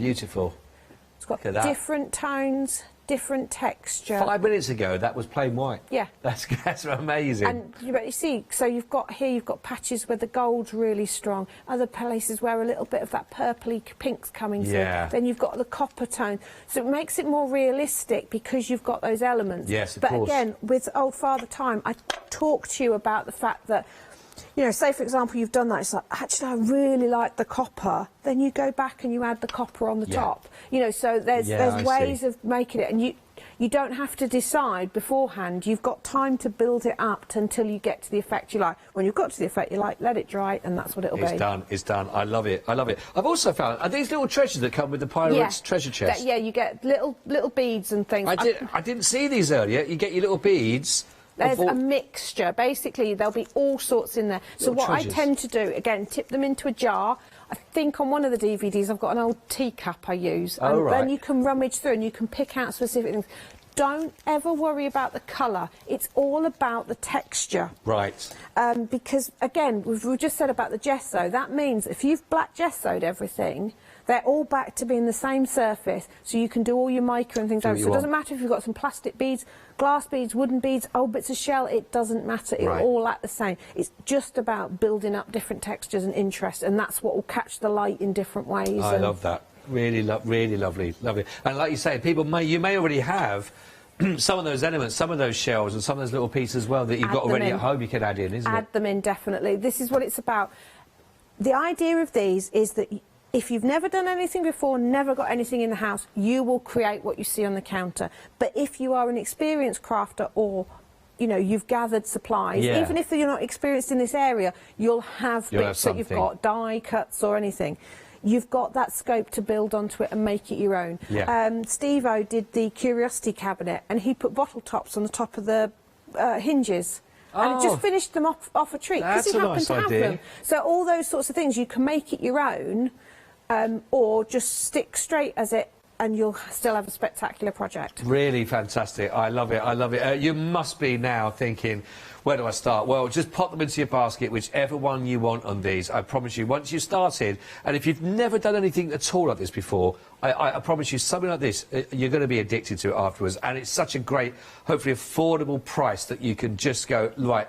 Beautiful. It's got different tones, different texture. 5 minutes ago, that was plain white. Yeah. That's amazing. And you see, so you've got patches where the gold's really strong, other places where a little bit of that purpley pink's coming through. Then you've got the copper tone. So it makes it more realistic because you've got those elements. Yes, of course. But again, with Old Father Time, I talked to you about the fact that, you know, say for example you've done that, it's like, actually I really like the copper, then you go back and you add the copper on the top. You know, so there's ways of making it, and you don't have to decide beforehand. You've got time to build it up until you get to the effect you like. When you've got to the effect you like, let it dry, and that's what it'll be. It's done, it's done. I love it, I love it. I've also found, are these little treasures that come with the Pirates treasure chest? Yeah, you get little beads and things. I didn't see these earlier. You get your little beads. There's a mixture. Basically, there'll be all sorts in there. So what I tend to do, again, tip them into a jar. I think on one of the DVDs I've got an old teacup I use. And then you can rummage through and you can pick out specific things. Don't ever worry about the colour. It's all about the texture. Right. Because, again, we've just said about the gesso. That means if you've black gessoed everything, they're all back to being the same surface, so you can do all your mica and things like that. So it doesn't matter if you've got some plastic beads, glass beads, wooden beads, old bits of shell, it doesn't matter. It's all at the same. It's just about building up different textures and interest, and that's what will catch the light in different ways. I love that. Really lovely. And like you say, you may already have some of those elements, some of those shells and some of those little pieces as well that you've got already at home you can add in, isn't it? Add them in, definitely. This is what it's about. The idea of these is that if you've never done anything before, never got anything in the house, you will create what you see on the counter. But if you are an experienced crafter, or you know, you've gathered supplies, even if you're not experienced in this area, you'll have bits that you've got, die cuts or anything. You've got that scope to build onto it and make it your own. Steve-O did the Curiosity cabinet, and he put bottle tops on the top of the hinges. And it just finished them off a treat because he happened to have them. So all those sorts of things, you can make it your own, or just stick straight as it, and you'll still have a spectacular project. Really fantastic. I love it. You must be now thinking, where do I start? Well, just pop them into your basket, whichever one you want on these. I promise you, once you've started, and if you've never done anything at all like this before, I promise you, something like this, you're going to be addicted to it afterwards. And it's such a great, hopefully affordable price that you can just go, right,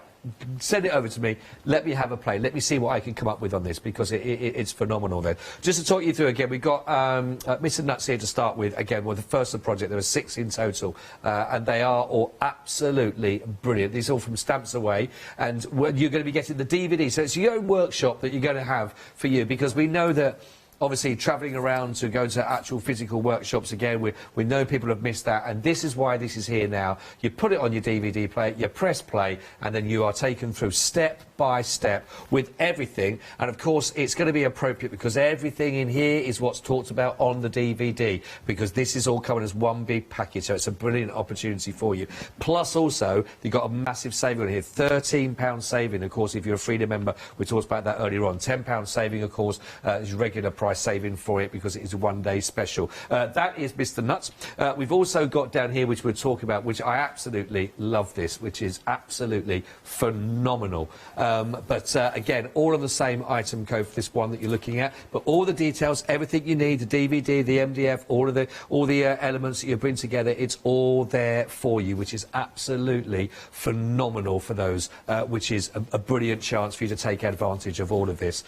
send it over to me, let me have a play, let me see what I can come up with on this, because it's phenomenal then. Just to talk you through again, we've got Mr. Nuts here to start with. Again, well, the first of the project, there are 6 in total, and they are all absolutely brilliant. These are all from Stamps Away, and you're going to be getting the DVD, so it's your own workshop that you're going to have for you, because we know that obviously travelling around to go to actual physical workshops again, we know people have missed that, and this is why this is here now. You put it on your DVD player, you press play, and then you are taken through step by step with everything. And of course it's going to be appropriate because everything in here is what's talked about on the DVD, because this is all coming as one big package, so it's a brilliant opportunity for you. Plus also you've got a massive saving on here, £13 saving, of course, if you're a Freedom member. We talked about that earlier on. £10 saving, of course, is regular price saving for it because it is a one-day special. That is Mr. Nuts. We've also got down here, which we're talking about, which I absolutely love this, which is absolutely phenomenal. But again, all on the same item code for this one that you're looking at, but all the details, everything you need, the DVD, the MDF, all the elements that you bring together, it's all there for you, which is absolutely phenomenal for those, which is a brilliant chance for you to take advantage of all of this.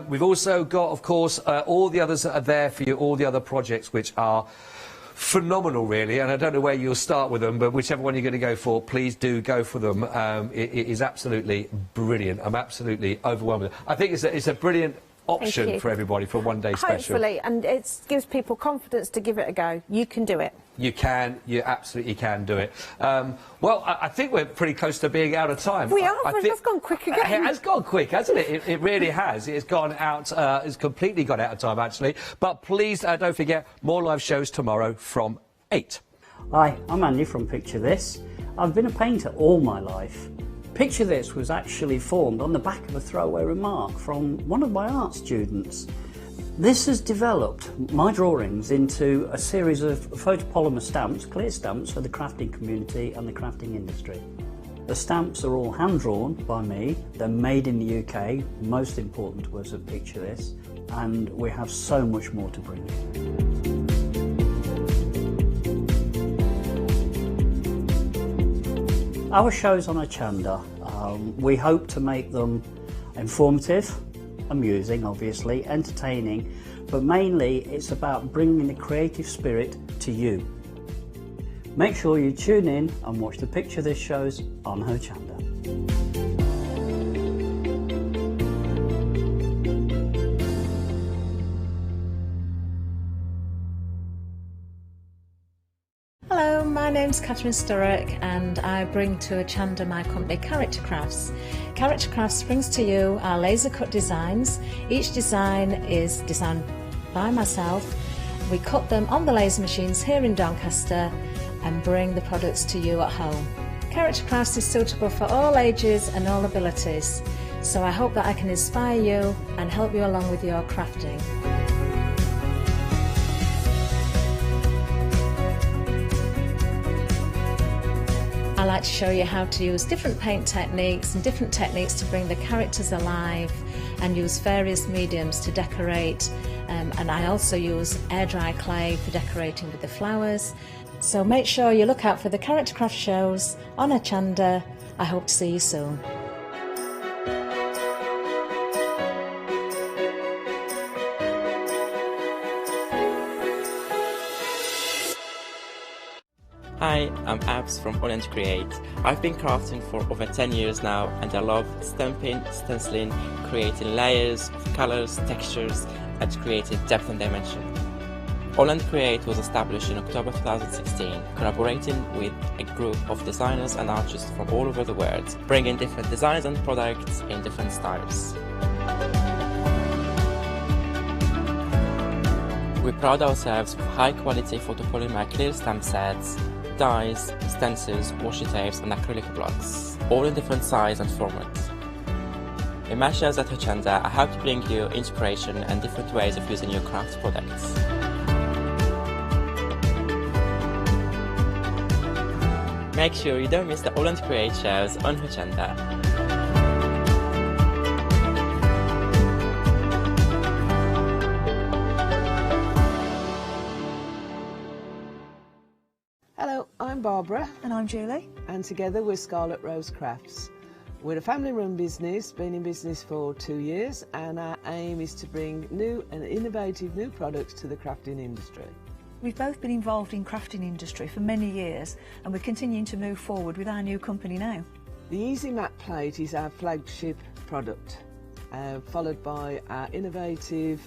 We've also got, of course, all the others that are there for you, all the other projects which are phenomenal, really, and I don't know where you'll start with them, but whichever one you're going to go for, please do go for them. It is absolutely brilliant. I'm absolutely overwhelmed. I think it's a brilliant option for everybody for a one-day special. Hopefully, and it gives people confidence to give it a go. You can do it. You can. You absolutely can do it. Well, I think we're pretty close to being out of time. We are. It's gone quick again. It has gone quick, hasn't it? It really has. It's gone out. It's completely gone out of time, actually. But please don't forget, more live shows tomorrow from 8. Hi, I'm Andy from Picture This. I've been a painter all my life. Picture This was actually formed on the back of a throwaway remark from one of my art students. This has developed my drawings into a series of photopolymer stamps, clear stamps for the crafting community and the crafting industry. The stamps are all hand-drawn by me, they're made in the UK, most important to us at Picture This, and we have so much more to bring you. Our shows on Hochanda, we hope to make them informative, amusing obviously, entertaining, but mainly it's about bringing the creative spirit to you. Make sure you tune in and watch the Picture This shows on Hochanda. Hello, my name's Catherine Sturrock and I bring to Hochanda my company Character Crafts. Character Crafts brings to you our laser cut designs. Each design is designed by myself. We cut them on the laser machines here in Doncaster and bring the products to you at home. Character Crafts is suitable for all ages and all abilities, so I hope that I can inspire you and help you along with your crafting. I like to show you how to use different paint techniques and different techniques to bring the characters alive and use various mediums to decorate, and I also use air dry clay for decorating with the flowers. So make sure you look out for the Character Craft shows on Hochanda. I hope to see you soon. Hi, I'm Abs from Orange Create. I've been crafting for over 10 years now and I love stamping, stenciling, creating layers of colours, textures and creating depth and dimension. Holland Create was established in October 2016, collaborating with a group of designers and artists from all over the world, bringing different designs and products in different styles. We pride ourselves with high-quality photopolymer clear stamp sets, dyes, stencils, washi tapes and acrylic blocks, all in different size and format. In my shows at Hochanda, I hope to bring you inspiration and different ways of using your craft products. Make sure you don't miss the Holland Create shows on Hochanda. Hello, I'm Barbara. And I'm Julie. And together we're Scarlet Rose Crafts. We're a family-run business, been in business for 2 years, and our aim is to bring new and innovative new products to the crafting industry. We've both been involved in crafting industry for many years and we're continuing to move forward with our new company now. The Easy Matte Plate is our flagship product, followed by our innovative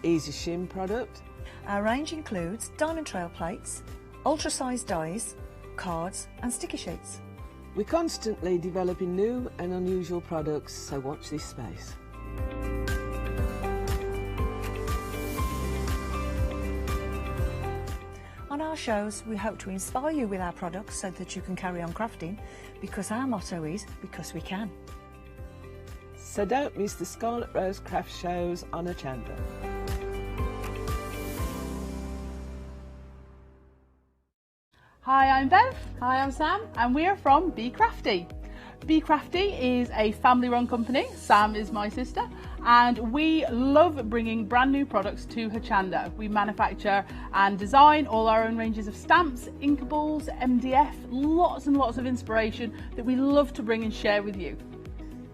Easy Shim product. Our range includes diamond trail plates, ultra-sized dies, cards and sticky sheets. We're constantly developing new and unusual products, so watch this space. On our shows, we hope to inspire you with our products so that you can carry on crafting, because our motto is, because we can. So don't miss the Scarlet Rose Craft shows on Hochanda. Hi, I'm Bev. Hi, I'm Sam, and we are from Be Crafty. Be Crafty is a family-run company. Sam is my sister, and we love bringing brand new products to Hochanda. We manufacture and design all our own ranges of stamps, inkables, MDF, lots and lots of inspiration that we love to bring and share with you.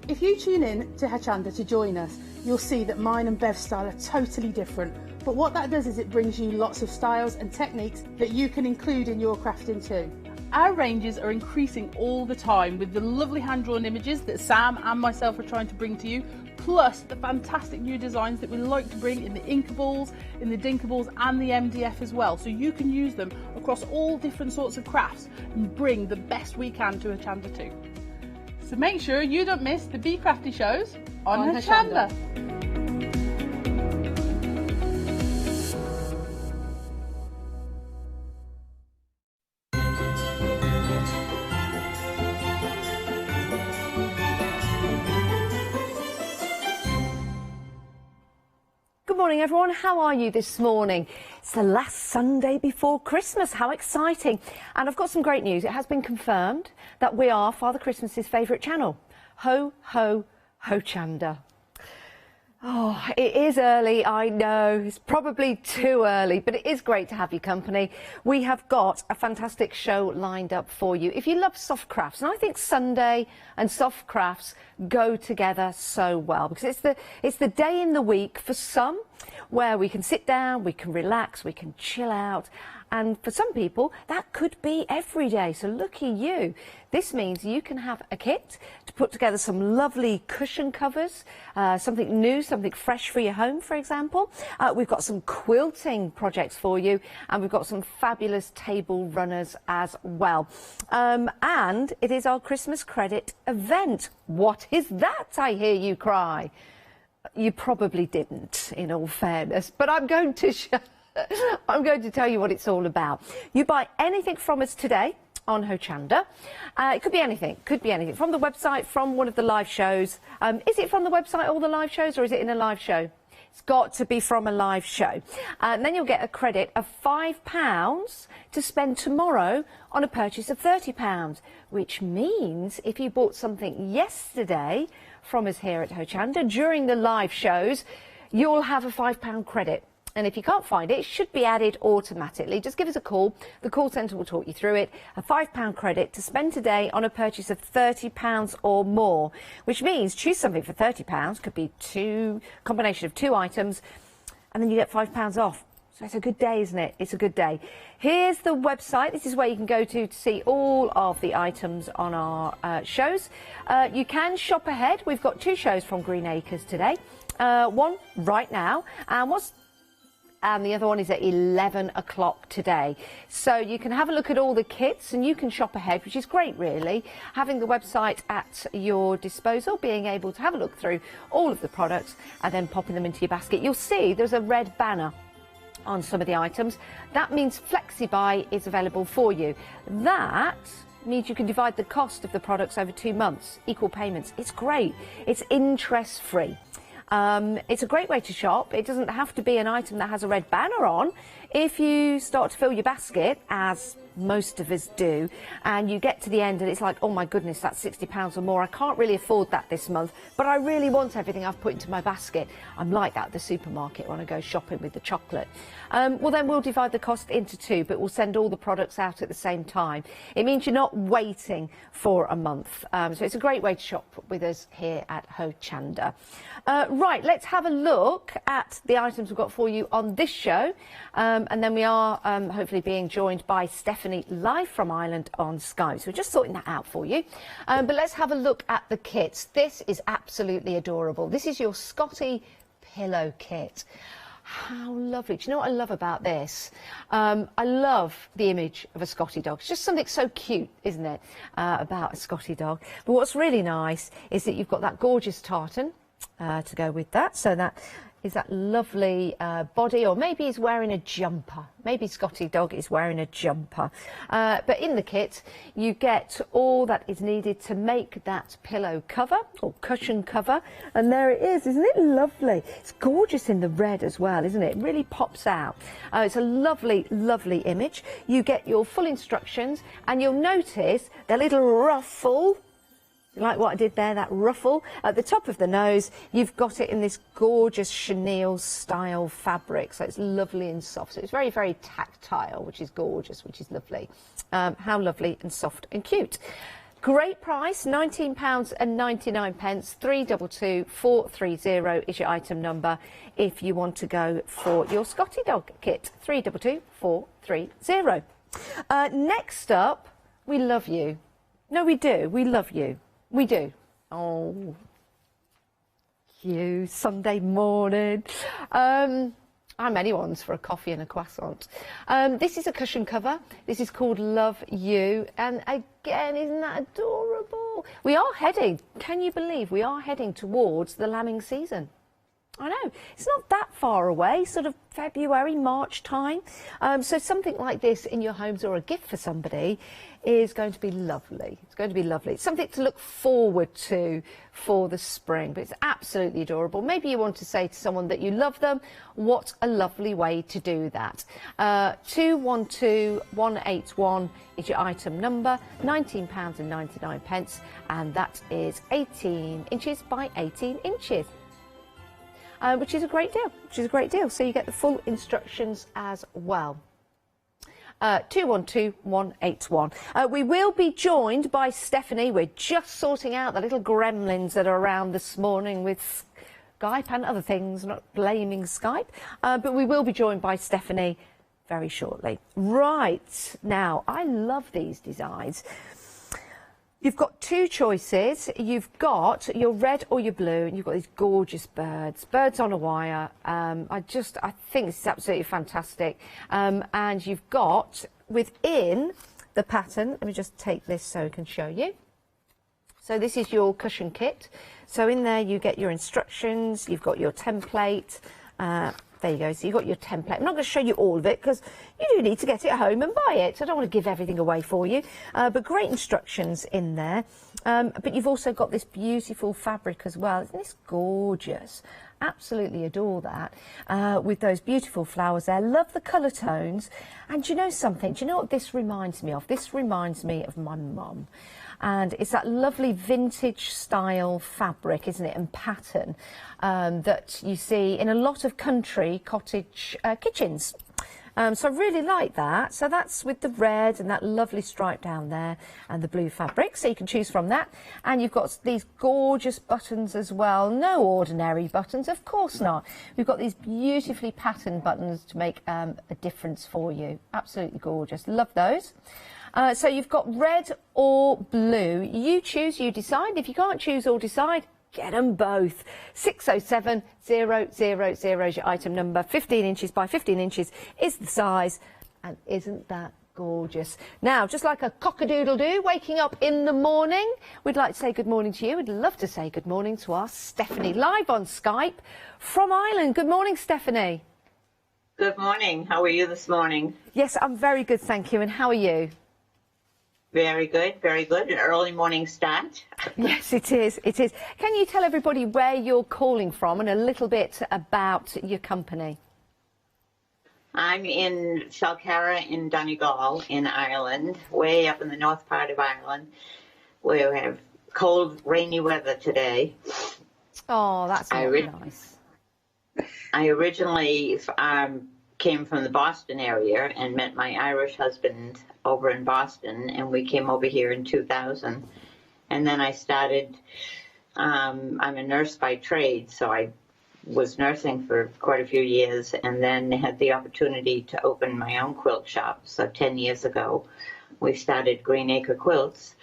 If you tune in to Hochanda to join us, you'll see that mine and Bev's style are totally different. But what that does is it brings you lots of styles and techniques that you can include in your crafting too. Our ranges are increasing all the time with the lovely hand-drawn images that Sam and myself are trying to bring to you, plus the fantastic new designs that we like to bring in the inkables, in the dinkables and the MDF as well, so you can use them across all different sorts of crafts and bring the best we can to Hochanda too. So make sure you don't miss the Be Crafty shows on Hochanda. Good morning, everyone. How are you this morning? It's the last Sunday before Christmas. How exciting. And I've got some great news. It has been confirmed that we are Father Christmas's favourite channel. Ho, ho, Hochanda. Oh, it is early, I know. It's probably too early, but it is great to have your company. We have got a fantastic show lined up for you. If you love soft crafts, and I think Sunday and soft crafts go together so well, because it's the day in the week for some where we can sit down, we can relax, we can chill out. And for some people, that could be every day. So looky you. This means you can have a kit to put together some lovely cushion covers, something new, something fresh for your home, for example. We've got some quilting projects for you, and we've got some fabulous table runners as well. And it is our Christmas credit event. What is that, I hear you cry? You probably didn't, in all fairness, but I'm going to show... I'm going to tell you what it's all about. You buy anything from us today on Hochanda. It could be anything, from the website, from one of the live shows. Is it from the website, all the live shows, or is it in a live show? It's got to be from a live show. And then you'll get a credit of £5 to spend tomorrow on a purchase of £30, which means if you bought something yesterday from us here at Hochanda during the live shows, you'll have a £5 credit. And if you can't find it, it should be added automatically. Just give us a call. The call centre will talk you through it. A £5 credit to spend today on a purchase of £30 or more, which means choose something for £30. Could be combination of 2 items, and then you get £5 off. So it's a good day, isn't it? It's a good day. Here's the website. This is where you can go to see all of the items on our shows. You can shop ahead. We've got 2 shows from Green Acres today. One right now, and the other one is at 11 o'clock today. So you can have a look at all the kits and you can shop ahead, which is great, really. Having the website at your disposal, being able to have a look through all of the products and then popping them into your basket. You'll see there's a red banner on some of the items. That means FlexiBuy is available for you. That means you can divide the cost of the products over 2 months, equal payments. It's great. It's interest-free. It's a great way to shop. It doesn't have to be an item that has a red banner on. If you start to fill your basket, as most of us do, and you get to the end and it's like, oh my goodness, that's £60 or more. I can't really afford that this month, but I really want everything I've put into my basket. I'm like that at the supermarket when I go shopping with the chocolate. Well, then we'll divide the cost into 2, but we'll send all the products out at the same time. It means you're not waiting for a month. So it's a great way to shop with us here at Hochanda. Right, let's have a look at the items we've got for you on this show. And then we are hopefully being joined by Stephanie live from Ireland on Skype. So we're just sorting that out for you. But let's have a look at the kits. This is absolutely adorable. This is your Scotty pillow kit. How lovely. Do you know what I love about this? I love the image of a Scotty dog. It's just something so cute, isn't it, about a Scotty dog. But what's really nice is that you've got that gorgeous tartan to go with that. So that is that lovely body, or maybe he's wearing a jumper. Maybe Scotty dog is wearing a jumper. But in the kit, you get all that is needed to make that pillow cover, or cushion cover. And there it is. Isn't it lovely? It's gorgeous in the red as well, isn't it? It really pops out. It's a lovely, lovely image. You get your full instructions, and you'll notice the little ruffle. Like what I did there, that ruffle at the top of the nose. You've got it in this gorgeous chenille style fabric, so it's lovely and soft. So it's very, very tactile, which is gorgeous, which is lovely. How lovely and soft and cute. Great price, £19.99. 322 430 is your item number if you want to go for your Scotty dog kit. 322 430. Next up, we love you. No, we do. We love you. We do. Oh, you, Sunday morning. I'm anyone's for a coffee and a croissant. This is a cushion cover. This is called Love You. And again, isn't that adorable? We are heading, can you believe, we are heading towards the lambing season. I know, it's not that far away, sort of February, March time. So something like this in your homes or a gift for somebody is going to be lovely. It's going to be lovely. It's something to look forward to for the spring, but it's absolutely adorable. Maybe you want to say to someone that you love them. What a lovely way to do that. 212181 is your item number, £19.99, and that is 18 inches by 18 inches. which is a great deal. So you get the full instructions as well. 212181. We will be joined by Stephanie. We're just sorting out the little gremlins that are around this morning with Skype and other things, not blaming Skype, but we will be joined by Stephanie very shortly. Right, now, I love these designs. You've got two choices. You've got your red or your blue, and you've got these gorgeous birds on a wire. I think this is absolutely fantastic. And you've got within the pattern, let me just take this so I can show you. So this is your cushion kit. So in there you get your instructions, you've got your template. There you go, so you've got your template. I'm not going to show you all of it because you do need to get it home and buy it. So I don't want to give everything away for you. But great instructions in there. But you've also got this beautiful fabric as well. Isn't this gorgeous? Absolutely adore that. With those beautiful flowers there. Love the colour tones. And do you know something? Do you know what this reminds me of? This reminds me of my mum. And it's that lovely vintage style fabric, isn't it, and pattern that you see in a lot of country cottage kitchens. So I really like that. So that's with the red and that lovely stripe down there and the blue fabric. So you can choose from that. And you've got these gorgeous buttons as well. No ordinary buttons, of course not. We've got these beautifully patterned buttons to make a difference for you. Absolutely gorgeous. Love those. So you've got red or blue. You choose, you decide. If you can't choose or decide, get them both. 607000 is your item number. 15 inches by 15 inches is the size. And isn't that gorgeous? Now, just like a cock-a-doodle-doo, waking up in the morning, we'd like to say good morning to you. We'd love to say good morning to our Stephanie, live on Skype from Ireland. Good morning, Stephanie. Good morning. How are you this morning? Yes, I'm very good, thank you. And how are you? Very good, very good. An early morning start. Yes, it is. It is. Can you tell everybody where you're calling from and a little bit about your company? I'm in Shalcara in Donegal in Ireland, way up in the north part of Ireland. We have cold, rainy weather today. Oh, that's nice. I originally came from the Boston area and met my Irish husband over in Boston, and we came over here in 2000. And then I started, I'm a nurse by trade, so I was nursing for quite a few years, and then had the opportunity to open my own quilt shop. So 10 years ago, we started Green Acre Quilts,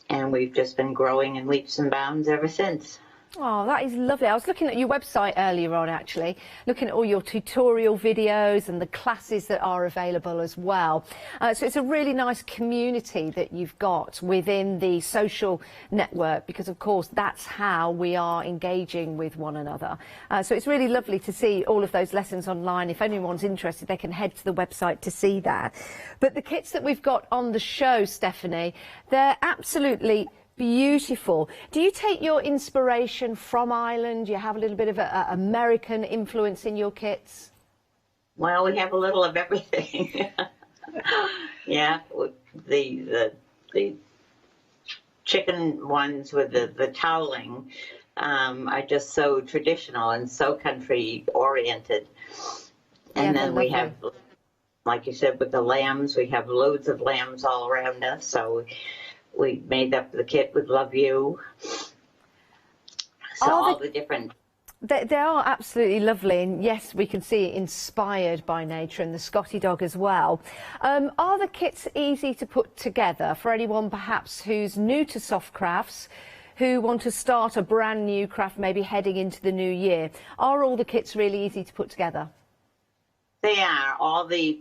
and we've just been growing in leaps and bounds ever since. Oh, that is lovely. I was looking at your website earlier on, actually, looking at all your tutorial videos and the classes that are available as well. So it's a really nice community that you've got within the social network, because, of course, that's how we are engaging with one another. So it's really lovely to see all of those lessons online. If anyone's interested, they can head to the website to see that. But the kits that we've got on the show, Stephanie, they're absolutely beautiful. Do you take your inspiration from Ireland? Do you have a little bit of an American influence in your kits? Well, we have a little of everything. Yeah, the chicken ones with the toweling are just so traditional and so country oriented. And then we have, like you said, with the lambs, we have loads of lambs all around us. So we made up the kit with Love You. So all the different... They are absolutely lovely, and yes, we can see it inspired by nature, and the Scotty dog as well. Are the kits easy to put together for anyone perhaps who's new to soft crafts, who want to start a brand new craft, maybe heading into the new year? Are all the kits really easy to put together? They are. All the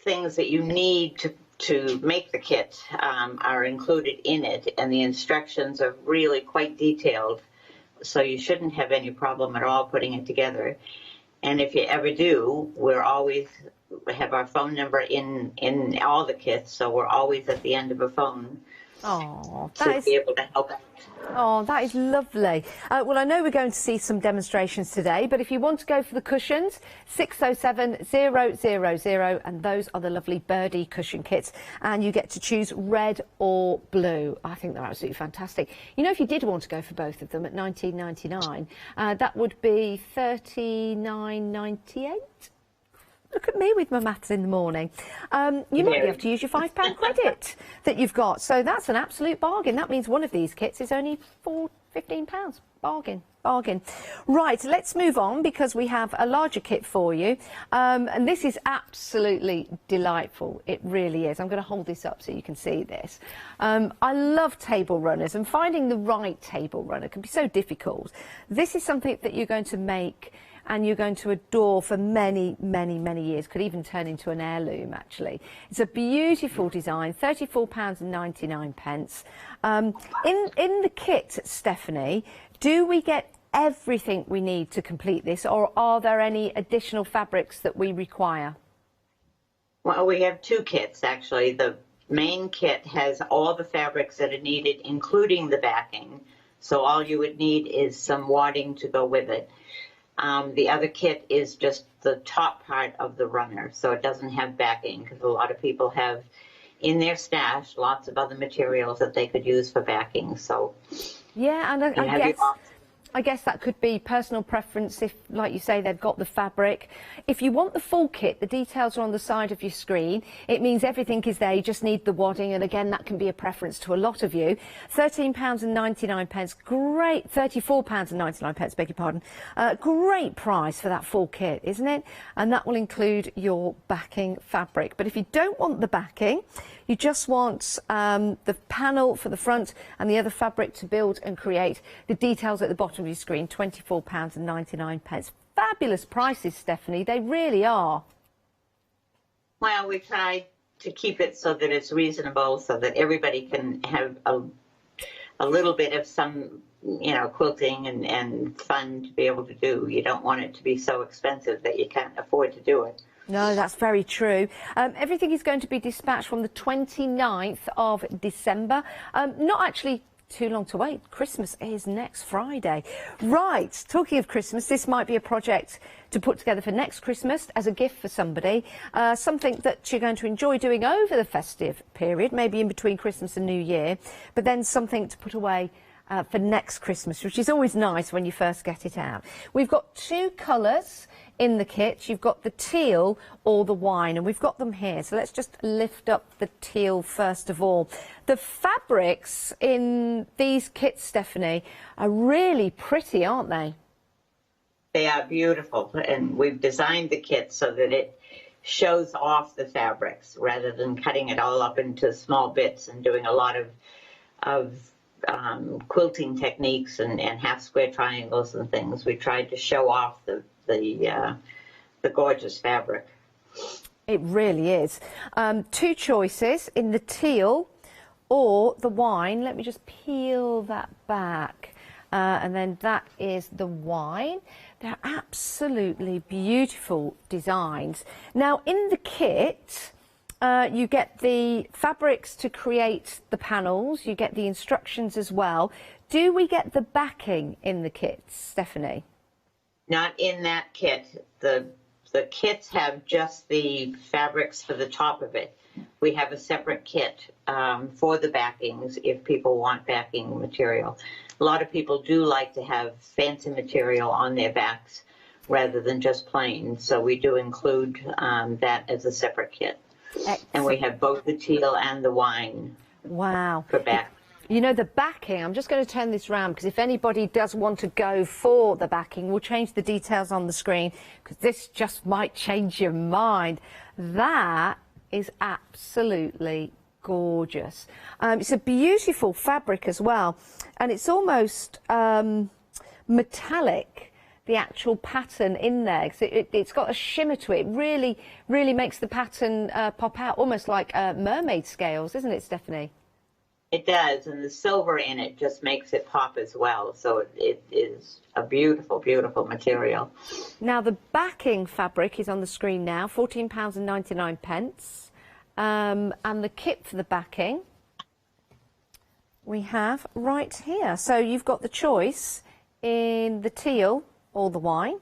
things that you need to make the kit are included in it, and the instructions are really quite detailed, so you shouldn't have any problem at all putting it together. And if you ever do, we're always have our phone number in all the kits, so we're always at the end of a phone. Oh, to be able to help out. Oh, that is lovely. Well, I know we're going to see some demonstrations today, but if you want to go for the cushions, 607 000, and those are the lovely birdie cushion kits, and you get to choose red or blue. I think they're absolutely fantastic. You know, if you did want to go for both of them at $19.99, that would be $39.98. Look at me with my maths in the morning. You might be able to use your £5 credit that you've got. So that's an absolute bargain. That means one of these kits is only £15. Bargain, bargain. Right, let's move on because we have a larger kit for you. And this is absolutely delightful. It really is. I'm going to hold this up so you can see this. I love table runners, and finding the right table runner can be so difficult. This is something that you're going to make and you're going to adore for many, many, many years. Could even turn into an heirloom, actually. It's a beautiful design, £34.99. In the kit, Stephanie, do we get everything we need to complete this, or are there any additional fabrics that we require? Well, we have two kits, actually. The main kit has all the fabrics that are needed, including the backing. So all you would need is some wadding to go with it. The other kit is just the top part of the runner, so it doesn't have backing, because a lot of people have in their stash lots of other materials that they could use for backing. So yeah, and I guess that could be personal preference if, like you say, they've got the fabric. If you want the full kit, the details are on the side of your screen. It means everything is there. You just need the wadding, and again, that can be a preference to a lot of you. £13.99, great. £34.99, beg your pardon. Great price for that full kit, isn't it? And that will include your backing fabric. But if you don't want the backing, you just want the panel for the front and the other fabric to build and create, the details at the bottom of your screen, £24.99. Fabulous prices, Stephanie, they really are. Well, we tried to keep it so that it's reasonable, so that everybody can have a little bit of some, you know, quilting and fun to be able to do. You don't want it to be so expensive that you can't afford to do it. No, that's very true. Everything is going to be dispatched from the 29th of December. Not actually too long to wait. Christmas is next Friday. Right, talking of Christmas, this might be a project to put together for next Christmas as a gift for somebody. Something that you're going to enjoy doing over the festive period, maybe in between Christmas and New Year, but then something to put away for next Christmas, which is always nice when you first get it out. We've got two colours in the kit. You've got the teal or the wine, and we've got them here. So let's just lift up the teal first of all. The fabrics in these kits, Stephanie, are really pretty, aren't they? They are beautiful, and we've designed the kit so that it shows off the fabrics rather than cutting it all up into small bits and doing a lot of quilting techniques and half square triangles and things. We tried to show off the gorgeous fabric. It really is. Two choices in the teal or the wine. Let me just peel that back. And then that is the wine. They're absolutely beautiful designs. Now, in the kit, you get the fabrics to create the panels. You get the instructions as well. Do we get the backing in the kit, Stephanie? Not in that kit. The kits have just the fabrics for the top of it. We have a separate kit for the backings if people want backing material. A lot of people do like to have fancy material on their backs rather than just plain, so we do include that as a separate kit. Excellent. And we have both the teal and the wine. Wow. For back. You know, the backing, I'm just going to turn this round because if anybody does want to go for the backing, we'll change the details on the screen because this just might change your mind. That is absolutely gorgeous. It's a beautiful fabric as well, and it's almost metallic, the actual pattern in there. It's got a shimmer to it. It really makes the pattern pop out, almost like mermaid scales, isn't it, Stephanie? It does, and the silver in it just makes it pop as well. So it is a beautiful, beautiful material. Now, the backing fabric is on the screen now, £14.99. And the kit for the backing we have right here. So you've got the choice in the teal or the wine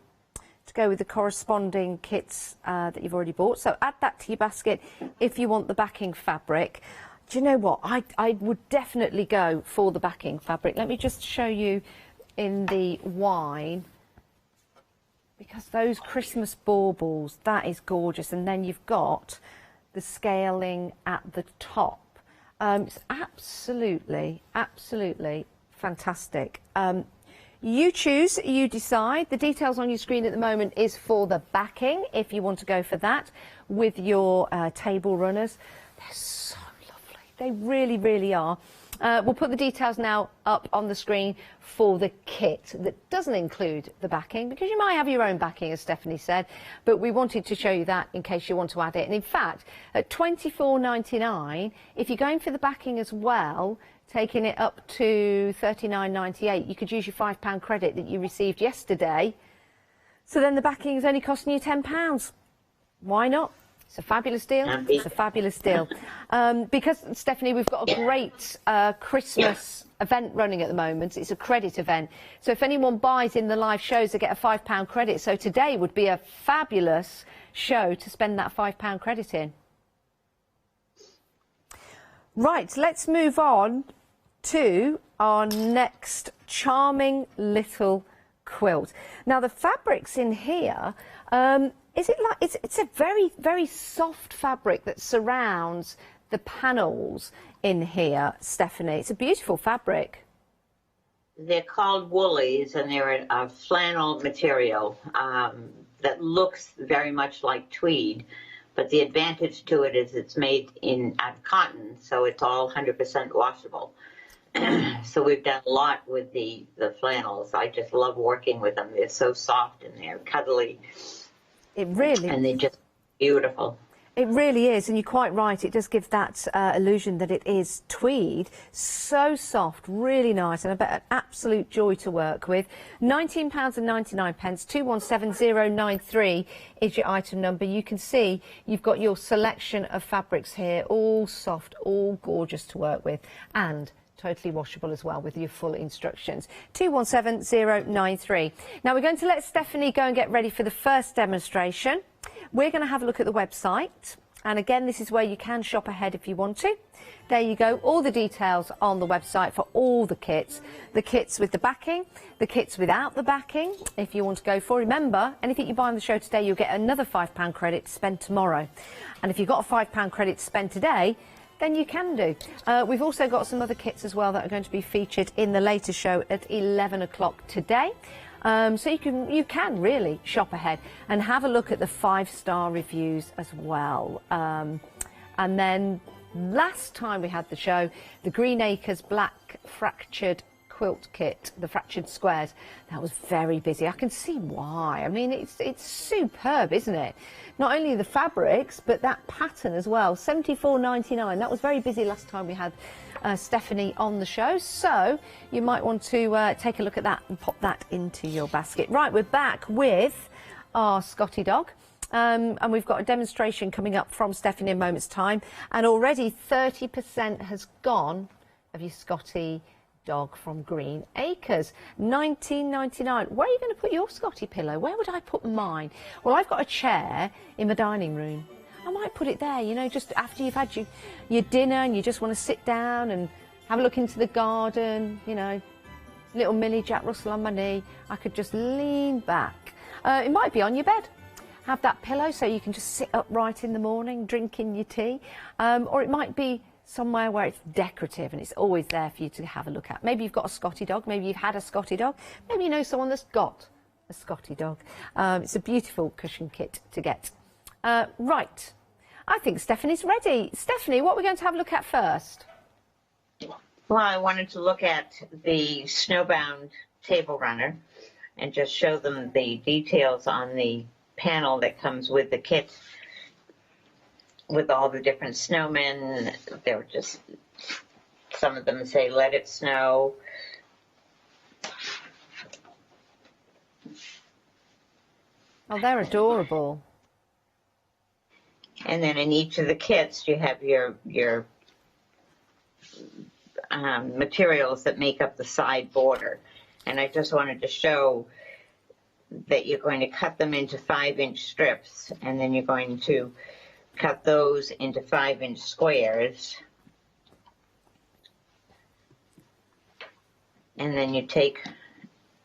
to go with the corresponding kits that you've already bought. So add that to your basket if you want the backing fabric. Do you know what? I would definitely go for the backing fabric. Let me just show you in the wine, because those Christmas baubles, that is gorgeous. And then you've got the scaling at the top. It's absolutely, absolutely fantastic. You choose, you decide. The details on your screen at the moment is for the backing, if you want to go for that, with your table runners. They're so lovely. They really, really are. We'll put the details now up on the screen for the kit that doesn't include the backing, because you might have your own backing, as Stephanie said, but we wanted to show you that in case you want to add it. And in fact, at $24.99, if you're going for the backing as well, taking it up to $39.98, you could use your £5 credit that you received yesterday. So then the backing is only costing you £10. Why not? It's a fabulous deal. It's a fabulous deal. Because, Stephanie, we've got a great Christmas event running at the moment. It's a credit event. So if anyone buys in the live shows, they get a £5 credit. So today would be a fabulous show to spend that £5 credit in. Right, let's move on to our next charming little quilt. Now, the fabrics in here... is it like, it's a very, very soft fabric that surrounds the panels in here, Stephanie. It's a beautiful fabric. They're called woolies, and they're a flannel material that looks very much like tweed. But the advantage to it is it's made out of cotton, so it's all 100% washable. So we've done a lot with the flannels. I just love working with them. They're so soft and they're cuddly. It really... And they're just beautiful. It really is, and you're quite right. It does give that illusion that it is tweed. So soft, really nice, and I bet an absolute joy to work with. £19.99, 217093 is your item number. You can see you've got your selection of fabrics here, all soft, all gorgeous to work with, and totally washable as well with your full instructions. 217093. Now we're going to let Stephanie go and get ready for the first demonstration. We're going to have a look at the website, and again, this is where you can shop ahead if you want to. There you go, all the details on the website for all the kits with the backing, the kits without the backing, if you want to go for. Remember, anything you buy on the show today, you'll get another £5 credit to spend tomorrow. And if you've got a £5 credit to spend today, then you can do. We've also got some other kits as well that are going to be featured in the later show at 11 o'clock today. So you can really shop ahead and have a look at the 5-star reviews as well. And then last time we had the show, the Green Acres Black Fractured Quilt Kit, the fractured squares, that was very busy. I can see why. I mean, it's superb, isn't it? Not only the fabrics, but that pattern as well. $74.99. That was very busy last time we had Stephanie on the show. So you might want to take a look at that and pop that into your basket. Right, we're back with our Scotty dog. And we've got a demonstration coming up from Stephanie in a moment's time. And already 30% has gone of your Scotty dog from Green Acres. $19.99. Where are you going to put your Scotty pillow? Where would I put mine? Well, I've got a chair in the dining room. I might put it there, you know, just after you've had your dinner and you just want to sit down and have a look into the garden, you know, little Millie Jack Russell on my knee. I could just lean back. It might be on your bed. Have that pillow so you can just sit upright in the morning, drinking your tea. Or it might be somewhere where it's decorative and it's always there for you to have a look at. Maybe you've got a Scotty dog, maybe you've had a Scotty dog, maybe you know someone that's got a Scotty dog. It's a beautiful cushion kit to get. Right, I think Stephanie's ready. Stephanie, what are we going to have a look at first? Well, I wanted to look at the snowbound table runner and just show them the details on the panel that comes with the kit, with all the different snowmen. They're just, some of them say, let it snow. Oh, they're adorable. And then in each of the kits, you have your materials that make up the side border. And I just wanted to show that you're going to cut them into 5-inch strips, and then you're going to cut those into 5-inch squares. And then you take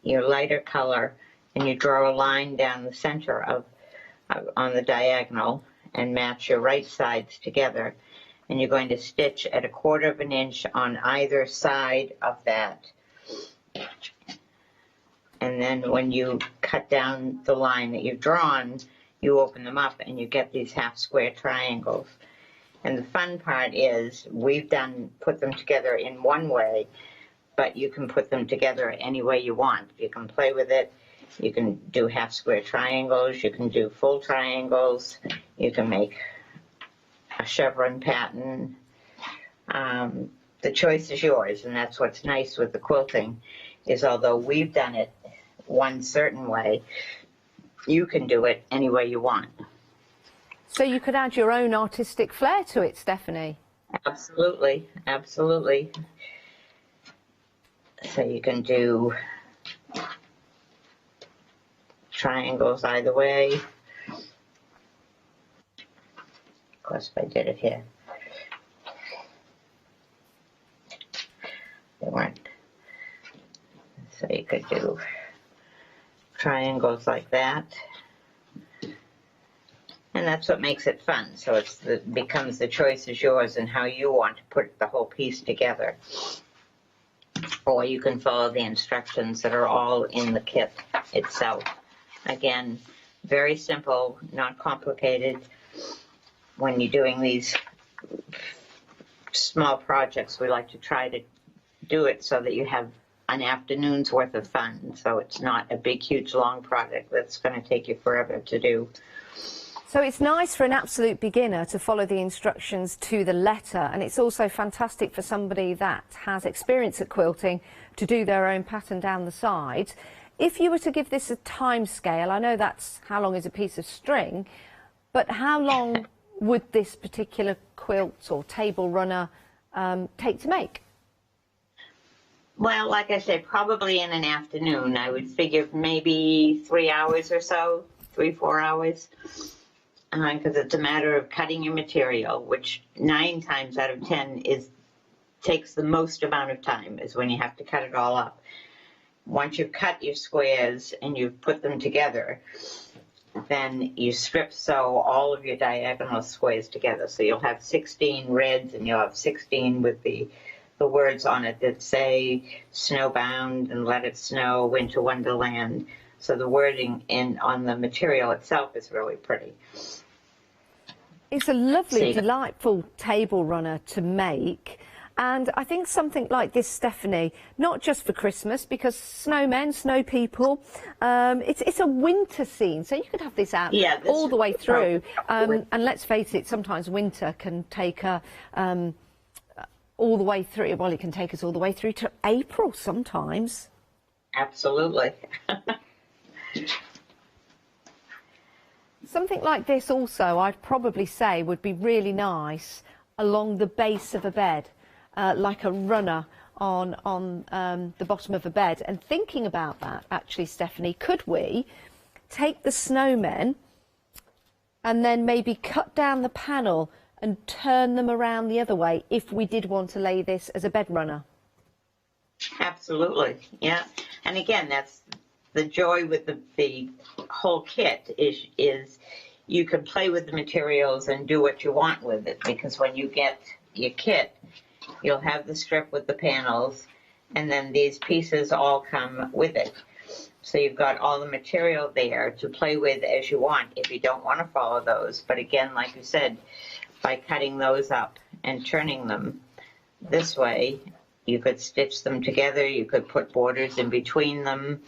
your lighter color and you draw a line down the center on the diagonal and match your right sides together. And you're going to stitch at 1/4 of an inch on either side of that. And then when you cut down the line that you've drawn, you open them up and you get these half-square triangles. And the fun part is we've put them together in one way, but you can put them together any way you want. You can play with it. You can do half-square triangles. You can do full triangles. You can make a chevron pattern. The choice is yours, and that's what's nice with the quilting, is although we've done it one certain way, you can do it any way you want. So you could add your own artistic flair to it, Stephanie. Absolutely, absolutely. So you can do triangles either way. Of course, if I did it here, they weren't. So you could do triangles like that. And that's what makes it fun. So it becomes the choice is yours and how you want to put the whole piece together. Or you can follow the instructions that are all in the kit itself. Again, very simple, not complicated. When you're doing these small projects, we like to try to do it so that you have an afternoon's worth of fun. So it's not a big, huge, long project that's going to take you forever to do. So it's nice for an absolute beginner to follow the instructions to the letter, and it's also fantastic for somebody that has experience at quilting to do their own pattern down the side. If you were to give this a time scale, I know that's how long is a piece of string, but how long would this particular quilt or table runner take to make? Well, like I said, probably in an afternoon. I would figure maybe 3 hours or so, 3-4 hours. Because it's a matter of cutting your material, which 9 times out of 10 takes the most amount of time, is when you have to cut it all up. Once you've cut your squares and you've put them together, then you strip sew all of your diagonal squares together. So you'll have 16 reds and you'll have 16 with the words on it that say snowbound and let it snow, winter wonderland. So the wording on the material itself is really pretty. It's a lovely, delightful table runner to make. And I think something like this, Stephanie, not just for Christmas, because snowmen, snow people, it's a winter scene. So you could have this out all the way through. And let's face it, sometimes winter can take all the way through. Well, it can take us all the way through to April sometimes. Absolutely. Something like this also, I'd probably say, would be really nice along the base of a bed, like a runner on the bottom of a bed. And thinking about that, actually, Stephanie, could we take the snowmen and then maybe cut down the panel and turn them around the other way if we did want to lay this as a bed runner? Absolutely, yeah. And again, that's the joy with the whole kit is you can play with the materials and do what you want with it, because when you get your kit, you'll have the strip with the panels, and then these pieces all come with it. So you've got all the material there to play with as you want if you don't want to follow those. But again, like you said, by cutting those up and turning them this way, you could stitch them together, you could put borders in between them.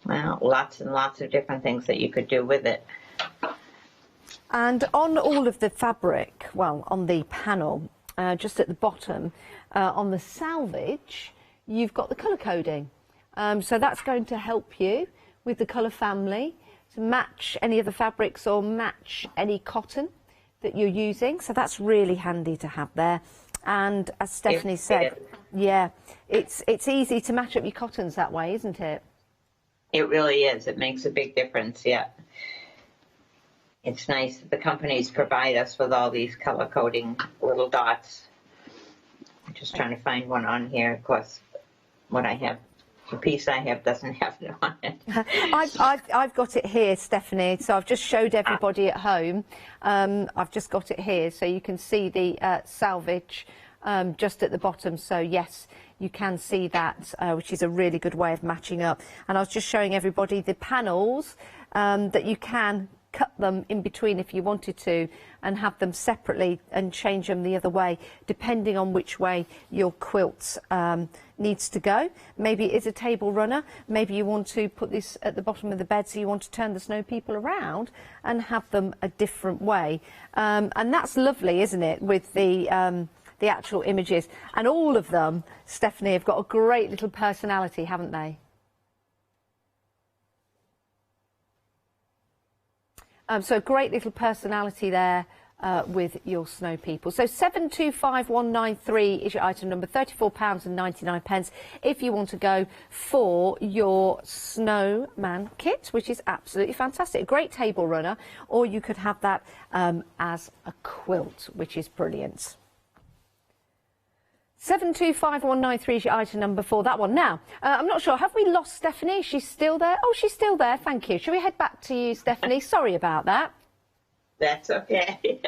Well, lots and lots of different things that you could do with it. And on all of the fabric, well, on the panel, just at the bottom, on the salvage, you've got the colour coding. So that's going to help you with the colour family to match any of the fabrics or match any cotton that you're using, so that's really handy to have there. And as Stephanie said, yeah, it's easy to match up your cottons that way, isn't it? It really is. It makes a big difference, yeah. It's nice that the companies provide us with all these color coding little dots. I'm just trying to find one on here. Of course, what I have, the piece I have doesn't have it on it. I've got it here, Stephanie, so I've just showed everybody at home. I've just got it here, so you can see the salvage just at the bottom. So yes, you can see that, which is a really good way of matching up. And I was just showing everybody the panels that you can cut them in between if you wanted to, and have them separately and change them the other way, depending on which way your quilt needs to go. Maybe it is a table runner, maybe you want to put this at the bottom of the bed, so you want to turn the snow people around and have them a different way. And that's lovely, isn't it, with the actual images. And all of them, Stephanie, have got a great little personality, haven't they? So great little personality there with your snow people. So 725193 is your item number, £34.99 if you want to go for your snowman kit, which is absolutely fantastic. A great table runner, or you could have that as a quilt, which is brilliant. 725193 is your item number for that one. Now, I'm not sure, have we lost Stephanie? She's still there? Oh, she's still there, thank you. Shall we head back to you, Stephanie? Sorry about that. That's okay.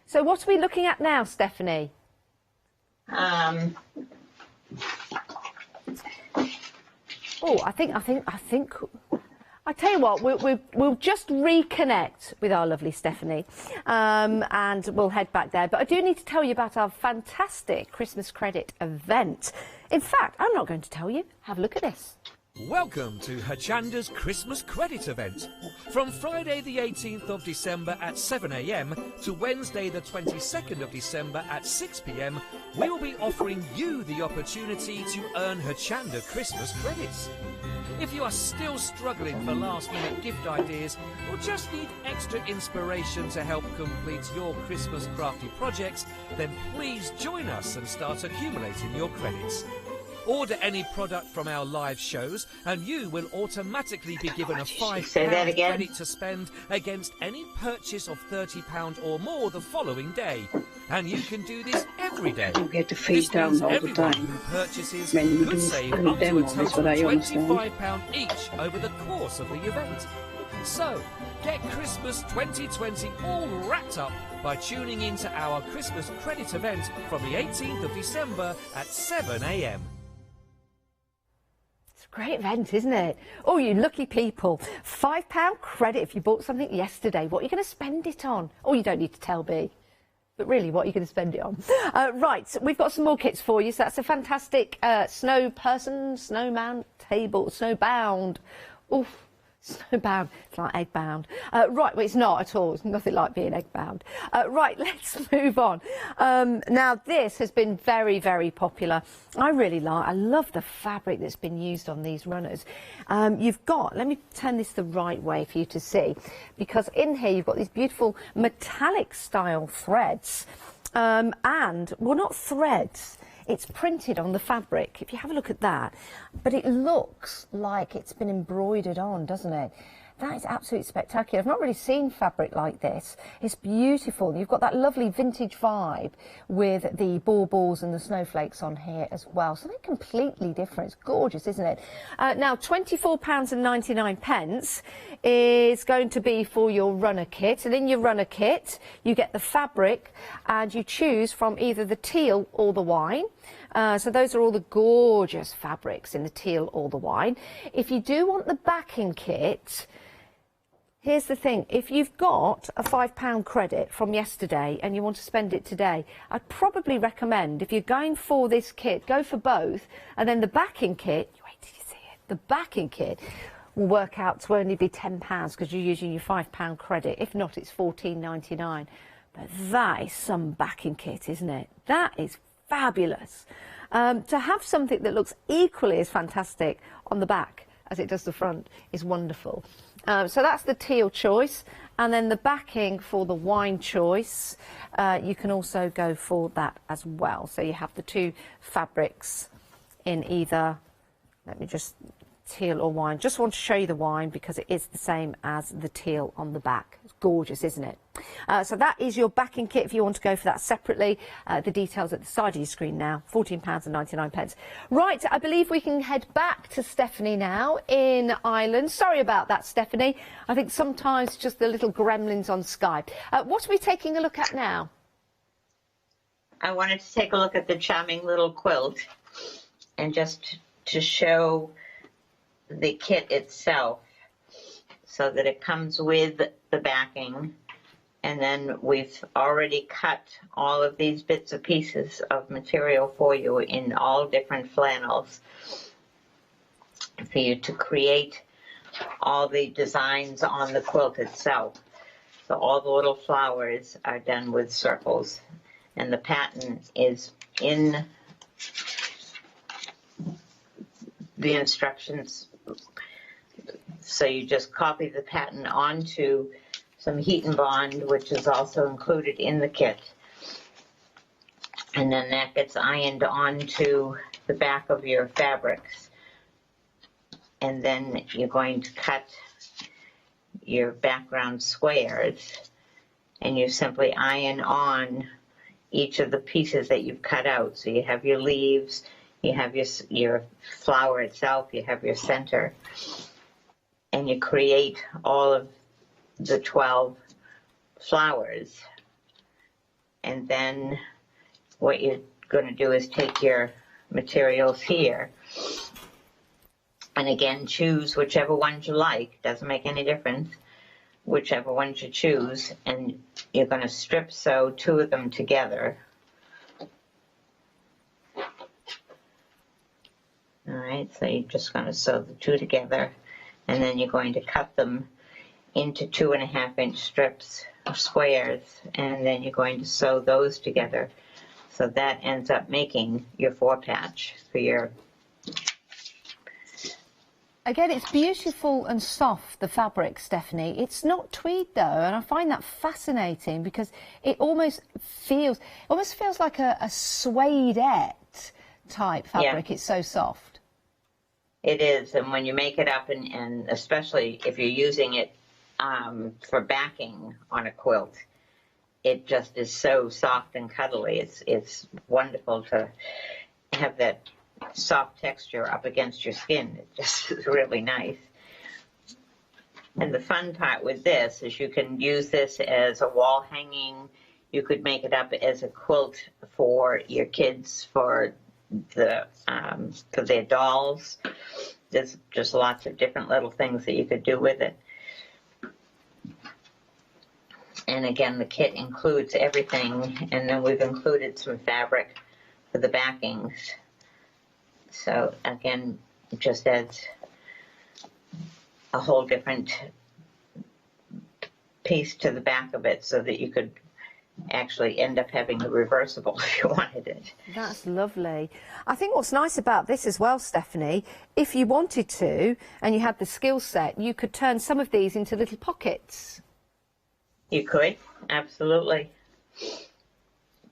So what are we looking at now, Stephanie? Oh, I think I tell you what, we'll just reconnect with our lovely Stephanie, and we'll head back there. But I do need to tell you about our fantastic Christmas credit event. In fact, I'm not going to tell you. Have a look at this. Welcome to Hochanda's Christmas Credit Event. From Friday the 18th of December at 7 AM to Wednesday the 22nd of December at 6 PM, we will be offering you the opportunity to earn Hochanda Christmas credits. If you are still struggling for last-minute gift ideas or just need extra inspiration to help complete your Christmas crafty projects, then please join us and start accumulating your credits. Order any product from our live shows and you will automatically be given a £5 credit to spend against any purchase of £30 or more the following day. And you can do this every day. You get to feed down all the time. Who purchases when you could save up to a total of £25 each over the course of the event. So, get Christmas 2020 all wrapped up by tuning in to our Christmas credit event from the 18th of December at 7 AM. Great event, isn't it? Oh, you lucky people. £5 credit if you bought something yesterday. What are you going to spend it on? Oh, you don't need to tell me. But really, what are you going to spend it on? Right, we've got some more kits for you. So that's a fantastic snow person, snowman, table, snowbound. Oof. Snowbound, it's like egg-bound. Right, well, it's not at all. It's nothing like being egg-bound. Right, let's move on. Now, this has been very, very popular. I love the fabric that's been used on these runners. You've got, let me turn this the right way for you to see, because in here you've got these beautiful metallic style threads. And, well, not threads. It's printed on the fabric, if you have a look at that, but it looks like it's been embroidered on, doesn't it? That is absolutely spectacular. I've not really seen fabric like this. It's beautiful. You've got that lovely vintage vibe with the baubles and the snowflakes on here as well. Something completely different. It's gorgeous, isn't it? Now, £24.99 is going to be for your runner kit. And in your runner kit, you get the fabric and you choose from either the teal or the wine. So those are all the gorgeous fabrics in the teal or the wine. If you do want the backing kit, here's the thing. If you've got a £5 credit from yesterday and you want to spend it today, I'd probably recommend, if you're going for this kit, go for both. And then the backing kit, wait till you see it, the backing kit will work out to only be £10 because you're using your £5 credit. If not, it's £14.99. But that is some backing kit, isn't it? That is fabulous. To have something that looks equally as fantastic on the back as it does the front is wonderful. So that's the teal choice, And then the backing for the wine choice, you can also go for that as well. So you have the two fabrics in either, let me just, teal or wine. Just want to show you the wine because it is the same as the teal on the back. It's gorgeous, isn't it? So that is your backing kit if you want to go for that separately. The details at the side of your screen now, £14.99. Right, I believe we can head back to Stephanie now in Ireland. Sorry about that, Stephanie. I think sometimes just the little gremlins on Skype. What are we taking a look at now? I wanted to take a look at the charming little quilt, and just to show the kit itself, so that it comes with the backing, and then we've already cut all of these bits and pieces of material for you in all different flannels for you to create all the designs on the quilt itself. So all the little flowers are done with circles, and the pattern is in the instructions. So you just copy the pattern onto some heat and bond, which is also included in the kit. And then that gets ironed onto the back of your fabrics. And then you're going to cut your background squares, and you simply iron on each of the pieces that you've cut out. So you have your leaves, you have your flower itself, you have your center, and you create all of the 12 flowers. And then what you're going to do is take your materials here, and again choose whichever ones you like. Doesn't make any difference whichever ones you choose, and you're going to strip sew two of them together. All right, so you're just going to sew the two together, and then you're going to cut them into 2.5-inch strips of squares, and then you're going to sew those together. So that ends up making your 4-patch for your... Again, it's beautiful and soft, the fabric, Stephanie. It's not tweed, though, and I find that fascinating because it almost feels like a suede-ette type fabric. Yeah. It's so soft. It is, and when you make it up, and especially if you're using it for backing on a quilt, it just is so soft and cuddly. It's wonderful to have that soft texture up against your skin. It just is really nice. And the fun part with this is you can use this as a wall hanging. You could make it up as a quilt for your kids, for their dolls. There's just lots of different little things that you could do with it. And again, the kit includes everything, and then we've included some fabric for the backings. So again, it just adds a whole different piece to the back of it, so that you could actually end up having the reversible if you wanted it. That's lovely. I think what's nice about this as well, Stephanie, if you wanted to and you had the skill set, you could turn some of these into little pockets. You could, absolutely.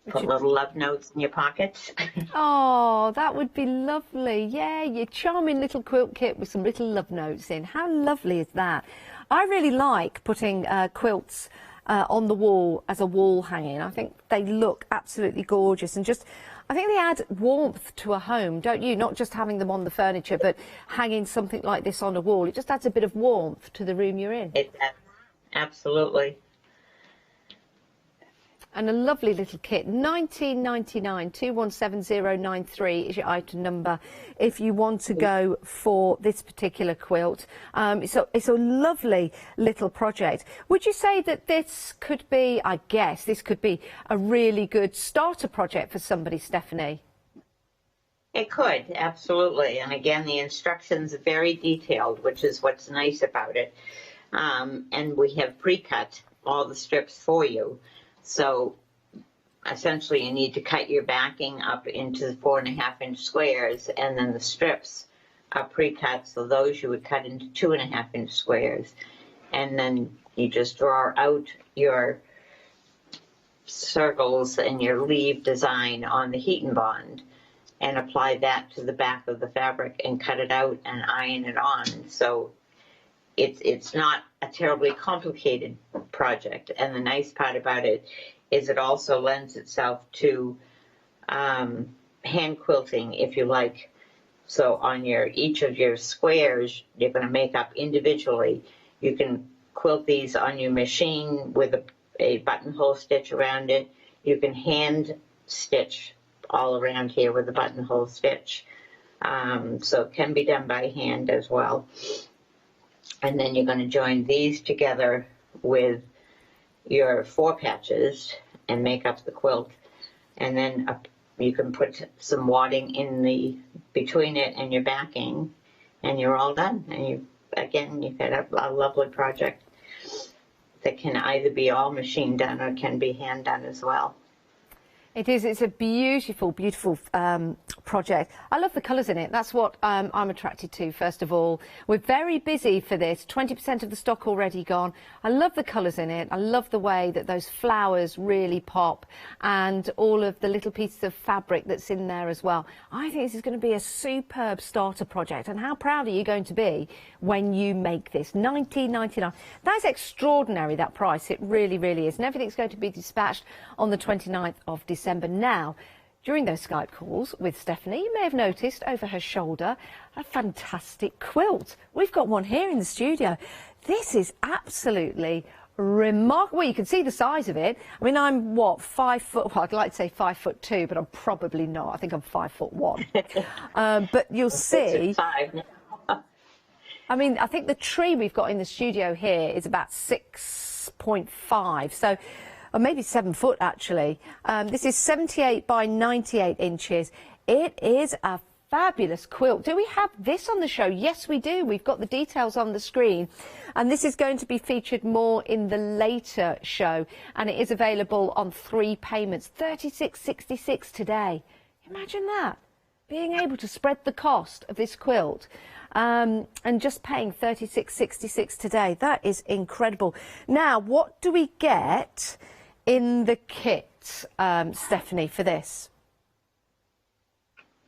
Put little love notes in your pockets. Oh, that would be lovely. Yeah, your charming little quilt kit with some little love notes in. How lovely is that? I really like putting quilts on the wall as a wall hanging. I think they look absolutely gorgeous, and just, I think they add warmth to a home, don't you? Not just having them on the furniture, but hanging something like this on a wall. It just adds a bit of warmth to the room you're in. It does, absolutely. And a lovely little kit, $19.99, 217093 is your item number if you want to go for this particular quilt. It's a lovely little project. Would you say that this could be, I guess, this could be a really good starter project for somebody, Stephanie? It could, absolutely. And again, the instructions are very detailed, which is what's nice about it. And we have pre-cut all the strips for you. So essentially you need to cut your backing up into the 4.5-inch squares, and then the strips are pre-cut, so those you would cut into 2.5-inch squares. and then you just draw out your circles and your leaf design on the heat and bond and apply that to the back of the fabric and cut it out and iron it on. So it's not a terribly complicated project, and the nice part about it is it also lends itself to hand quilting, if you like. So on each of your squares you're going to make up individually. You can quilt these on your machine with a buttonhole stitch around it. You can hand stitch all around here with a buttonhole stitch. So it can be done by hand as well. And then you're going to join these together with your 4 patches and make up the quilt. And then you can put some wadding in between it and your backing, and you're all done. And you've got a lovely project that can either be all machine done or can be hand done as well. It is. It's a beautiful, beautiful project. I love the colours in it. That's what I'm attracted to, first of all. We're very busy for this. 20% of the stock already gone. I love the colours in it. I love the way that those flowers really pop and all of the little pieces of fabric that's in there as well. I think this is going to be a superb starter project. And how proud are you going to be when you make this? $19.99. That's extraordinary, that price. It really, really is. And everything's going to be dispatched on the 29th of December. Now, during those Skype calls with Stephanie, you may have noticed over her shoulder a fantastic quilt. We've got one here in the studio. This is absolutely remarkable. Well, you can see the size of it. I mean, I'm what, 5 foot? Well, I'd like to say 5'2", but I'm probably not. I think I'm 5'1". But you'll see. I mean, I think the tree we've got in the studio here is about 6.5. So. Or maybe 7 foot, actually. This is 78 by 98 inches. It is a fabulous quilt. Do we have this on the show? Yes, we do. We've got the details on the screen. And this is going to be featured more in the later show. And it is available on 3 payments, $36.66 today. Imagine that. Being able to spread the cost of this quilt and just paying $36.66 today. That is incredible. Now, what do we get in the kit, Stephanie, for this?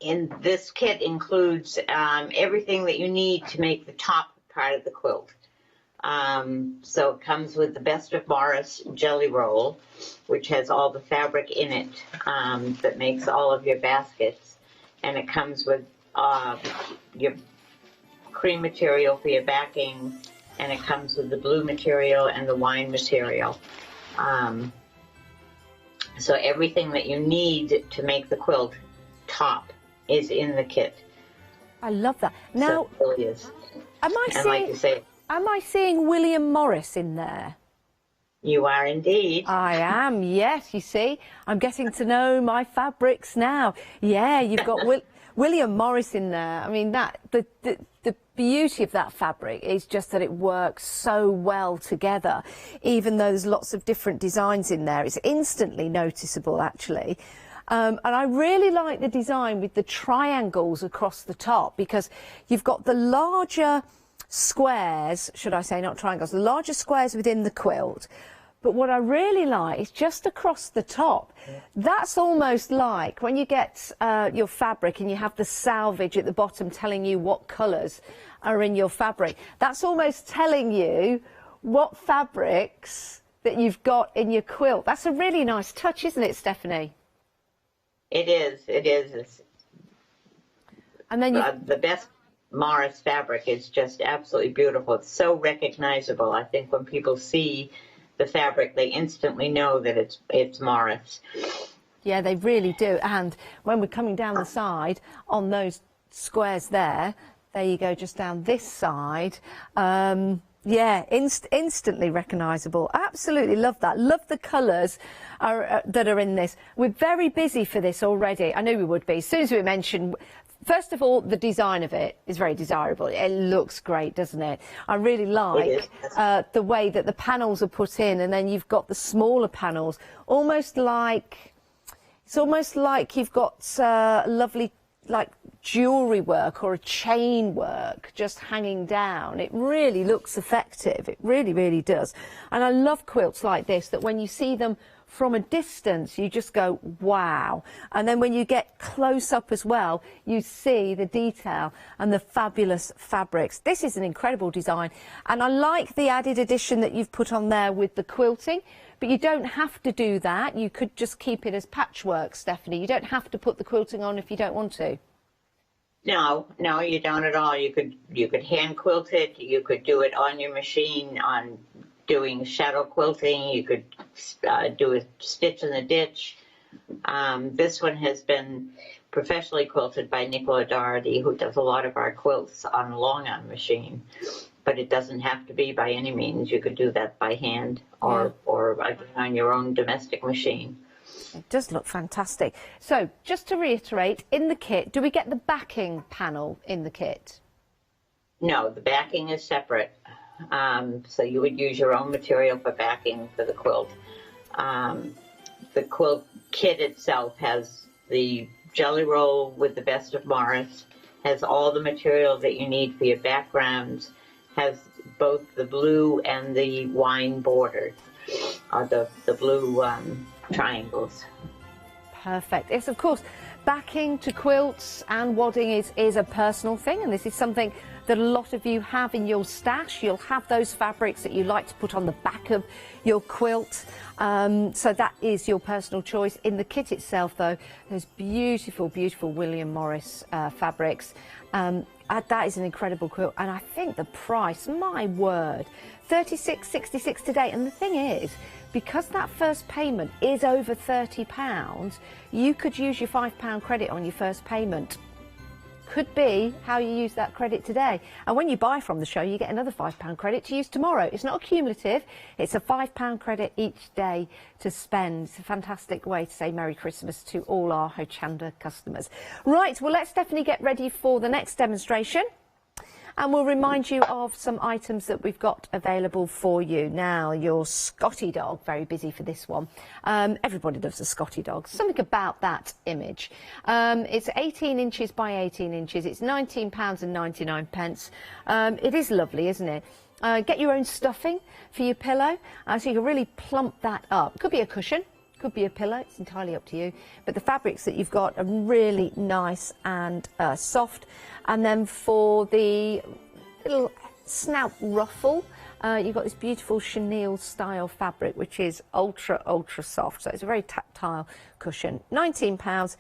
In this kit includes everything that you need to make the top part of the quilt. So it comes with the Best of Morris jelly roll, which has all the fabric in it that makes all of your baskets. And it comes with your cream material for your backing, and it comes with the blue material and the wine material. So everything that you need to make the quilt top is in the kit. I love that. Now, so it really is. Am I seeing William Morris in there? You are indeed. I am, yes, you see. I'm getting to know my fabrics now. Yeah, you've got William Morris in there. I mean, the beauty of that fabric is just that it works so well together. Even though there's lots of different designs in there, it's instantly noticeable, actually. And I really like the design with the triangles across the top, because you've got the larger squares, should I say, not triangles, the larger squares within the quilt. But what I really like is just across the top. That's almost like when you get your fabric and you have the salvage at the bottom telling you what colours are in your fabric. That's almost telling you what fabrics that you've got in your quilt. That's a really nice touch, isn't it, Stephanie? It is. It is. And then the Best Morris fabric is just absolutely beautiful. It's so recognizable. I think when people see the fabric, they instantly know that it's Morris. Yeah, they really do. And when we're coming down the side on those squares there you go, just down this side. Yeah, instantly recognisable. Absolutely love that. Love the colours that are in this. We're very busy for this already. I knew we would be. As soon as we mentioned, first of all, the design of it is very desirable. It looks great, doesn't it? I really like the way that the panels are put in, and then you've got the smaller panels, it's almost like you've got lovely like jewellery work or a chain work just hanging down. It really looks effective. It really, really does. And I love quilts like this, that when you see them from a distance, you just go, wow. And then when you get close up as well, you see the detail and the fabulous fabrics. This is an incredible design. And I like the added addition that you've put on there with the quilting. But you don't have to do that. You could just keep it as patchwork, Stephanie. You don't have to put the quilting on if you don't want to. No, you don't at all. You could hand quilt it. You could do it on your machine on doing shadow quilting. You could do a stitch in the ditch. This one has been professionally quilted by Nicola Doherty, who does a lot of our quilts on a long-arm machine. But it doesn't have to be by any means. You could do that by hand or on your own domestic machine. It does look fantastic. So just to reiterate, in the kit, do we get the backing panel in the kit? No, the backing is separate. So you would use your own material for backing for the quilt. The quilt kit itself has the jelly roll with the Best of Morris, has all the material that you need for your backgrounds, has both the blue and the wine border, or the blue triangles. Perfect. Yes, of course, backing to quilts and wadding is a personal thing, and this is something that a lot of you have in your stash. You'll have those fabrics that you like to put on the back of your quilt, so that is your personal choice. In the kit itself, though, there's beautiful, beautiful William Morris fabrics. That is an incredible quilt, and I think the price, my word, $36.66 today. And the thing is, because that first payment is over £30, you could use your £5 credit on your first payment. Could be how you use that credit today. And when you buy from the show, you get another £5 credit to use tomorrow. It's not cumulative. It's a £5 credit each day to spend. It's a fantastic way to say Merry Christmas to all our Hochanda customers. Right, well, let's definitely get ready for the next demonstration. And we'll remind you of some items that we've got available for you. Now, your Scotty dog, very busy for this one. Everybody loves a Scotty dog. Something about that image. It's 18 inches by 18 inches. It's £19.99. It is lovely, isn't it? Get your own stuffing for your pillow, so you can really plump that up. Could be a cushion. Could be a pillow, it's entirely up to you. But the fabrics that you've got are really nice and soft. And then for the little snout ruffle, you've got this beautiful chenille style fabric, which is ultra, ultra soft. So it's a very tactile cushion. £19.99.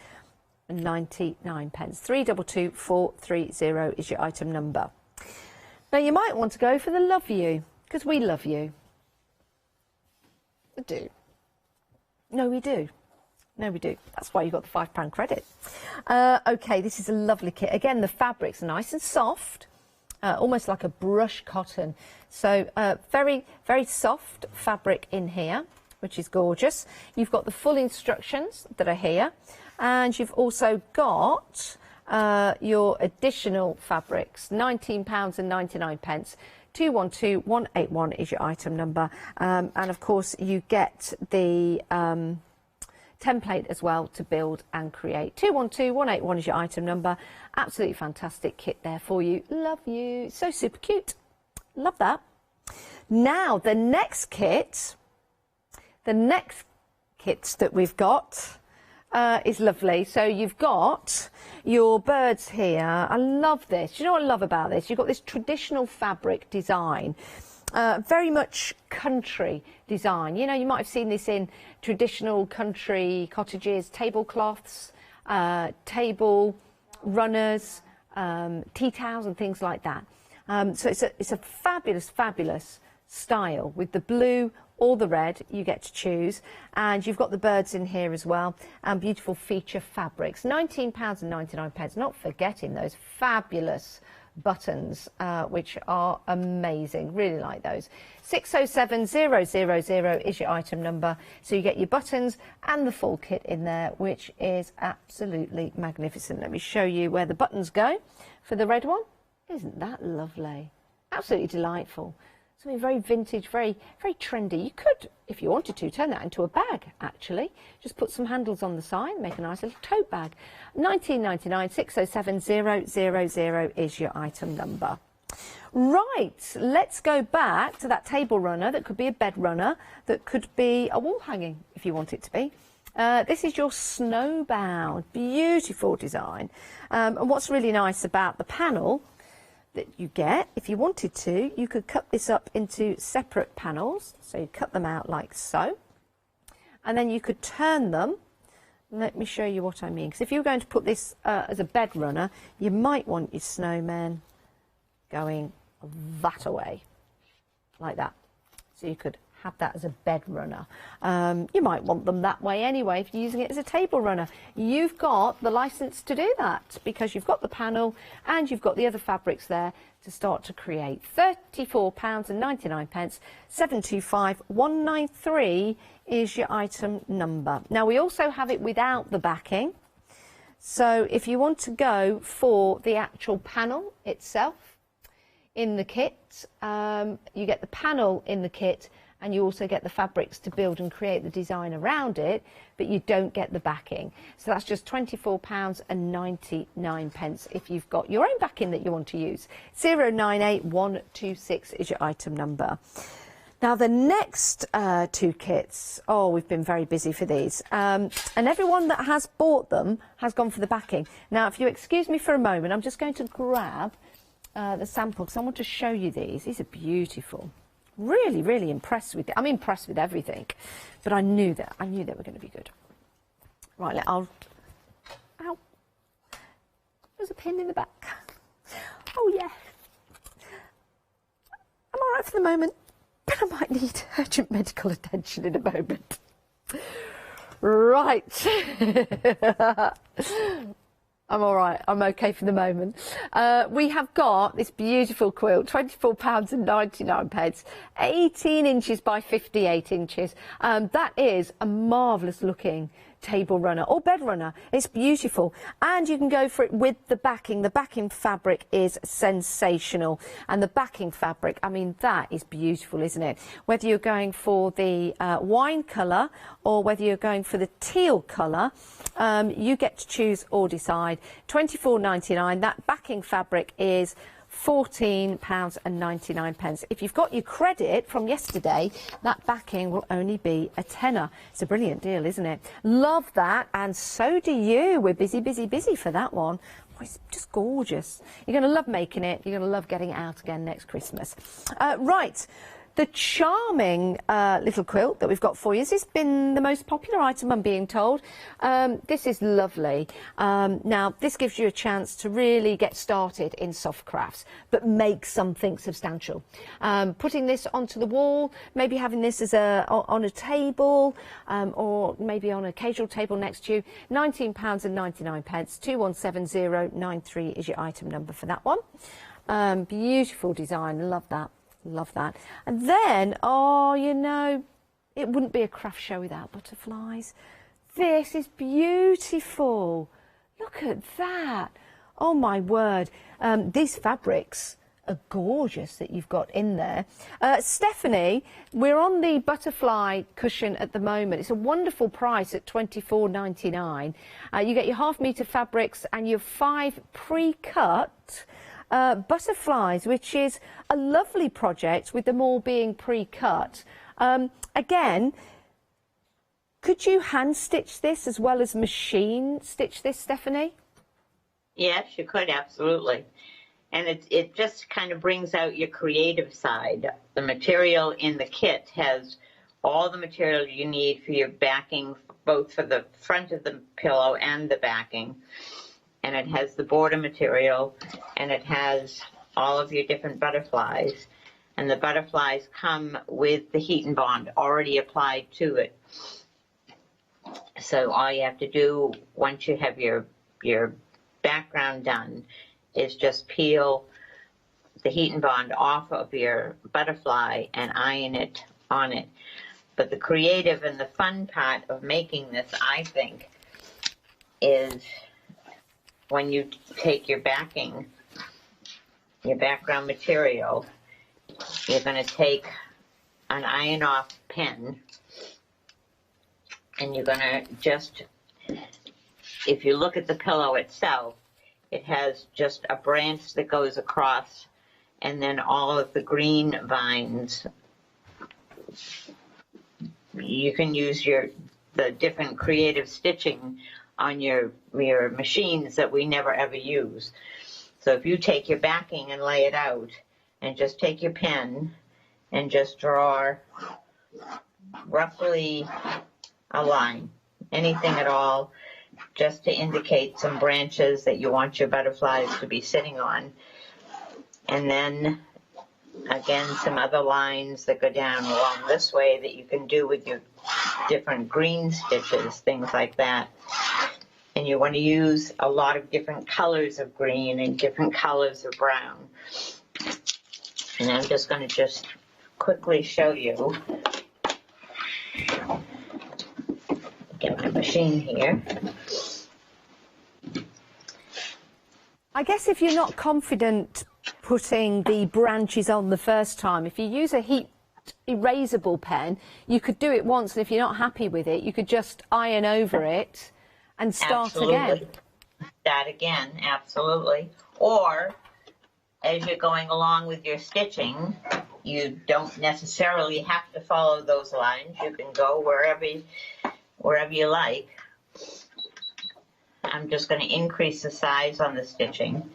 322430 is your item number. Now you might want to go for the Love You, because we love you. I do. No, we do. No, we do. That's why you got the £5 credit. OK, this is a lovely kit. Again, the fabric's nice and soft, almost like a brush cotton. So very, very soft fabric in here, which is gorgeous. You've got the full instructions that are here. And you've also got your additional fabrics, £19.99. 212181 is your item number, and of course you get the template as well to build and create. 212181 is your item number. Absolutely fantastic kit there for you. Love you. So super cute. Love that. Now the next kit that we've got is lovely. So you've got your birds here. I love this. Do you know what I love about this? You've got this traditional fabric design, very much country design. You know, you might have seen this in traditional country cottages, tablecloths, table runners, tea towels and things like that. So it's a fabulous, fabulous style with the blue or the red, you get to choose. And you've got the birds in here as well, and beautiful feature fabrics. £19.99, not forgetting those fabulous buttons, which are amazing. Really like those. 607000 is your item number. So you get your buttons and the full kit in there, which is absolutely magnificent. Let me show you where the buttons go for the red one. Isn't that lovely? Absolutely delightful. Something very vintage, very trendy. You could, if you wanted to, turn that into a bag, actually. Just put some handles on the side, make a nice little tote bag. 1999 607 000 is your item number. Right, let's go back to that table runner. That could be a bed runner, that could be a wall hanging, if you want it to be. This is your snowbound, beautiful design. And what's really nice about the panel that you get, if you wanted to, you could cut this up into separate panels. So you cut them out like so, and then you could turn them. Let me show you what I mean, because if you're going to put this as a bed runner, you might want your snowman going that away, like that. So you could have that as a bed runner. You might want them that way anyway if you're using it as a table runner. You've got the license to do that because you've got the panel and you've got the other fabrics there to start to create. £34.99, 725193 is your item number. Now we also have it without the backing. So if you want to go for the actual panel itself in the kit, you get the panel in the kit, and you also get the fabrics to build and create the design around it, but you don't get the backing. So that's just £24.99 if you've got your own backing that you want to use. 098126 is your item number. Now the next two kits, oh, we've been very busy for these. And everyone that has bought them has gone for the backing. Now, if you excuse me for a moment, I'm just going to grab the sample because I want to show you these. These are beautiful. Really, really impressed with it. I'm impressed with everything, but I knew they were going to be good. Right, ow. There's a pin in the back. Oh, yeah. I'm all right for the moment, but I might need urgent medical attention in a moment. Right. I'm all right. I'm okay for the moment. We have got this beautiful quilt, £24.99, 18 inches by 58 inches. That is a marvellous looking table runner or bed runner. It's beautiful, and you can go for it with the backing. The backing fabric is sensational, and the backing fabric, I mean, that is beautiful, isn't it? Whether you're going for the wine colour or whether you're going for the teal colour, you get to choose or decide. £24.99. That backing fabric is £14.99. If you've got your credit from yesterday, that backing will only be a tenner. It's a brilliant deal, isn't it? Love that, and so do you. We're busy, busy, busy for that one. Oh, it's just gorgeous. You're going to love making it. You're going to love getting it out again next Christmas. Right. The charming little quilt that we've got for you. This has been the most popular item, I'm being told. This is lovely. Now, this gives you a chance to really get started in soft crafts, but make something substantial. Putting this onto the wall, maybe having this as on a table, or maybe on a casual table next to you. £19.99, 217093 is your item number for that one. Beautiful design, love that. Love that. And then, oh, you know, it wouldn't be a craft show without butterflies. This is beautiful. Look at that. Oh, my word. These fabrics are gorgeous that you've got in there. Stephanie, we're on the butterfly cushion at the moment. It's a wonderful price at £24.99. You get your half-metre fabrics and your 5 pre-cut butterflies, which is a lovely project with them all being pre-cut. Again, could you hand stitch this as well as machine stitch this, Stephanie? Yes, you could, absolutely. And it just kind of brings out your creative side. The material in the kit has all the material you need for your backing, both for the front of the pillow and the backing. And it has the border material, and it has all of your different butterflies. And the butterflies come with the heat and bond already applied to it. So all you have to do once you have your background done is just peel the heat and bond off of your butterfly and iron it on it. But the creative and the fun part of making this, I think, is when you take your backing, your background material, you're going to take an iron-off pen, and you're going to just, if you look at the pillow itself, it has just a branch that goes across, and then all of the green vines. You can use the different creative stitching on your machines that we never ever use. So if you take your backing and lay it out, and just take your pen and just draw roughly a line, anything at all, just to indicate some branches that you want your butterflies to be sitting on. And then again, some other lines that go down along this way that you can do with your different green stitches, things like that. And you want to use a lot of different colors of green and different colors of brown. And I'm just going to just quickly show you. Get my machine here. I guess if you're not confident putting the branches on the first time, if you use a heat erasable pen, you could do it once, and if you're not happy with it, you could just iron over it and start again. Start again, absolutely. Or, as you're going along with your stitching, you don't necessarily have to follow those lines. You can go wherever you like. I'm just going to increase the size on the stitching.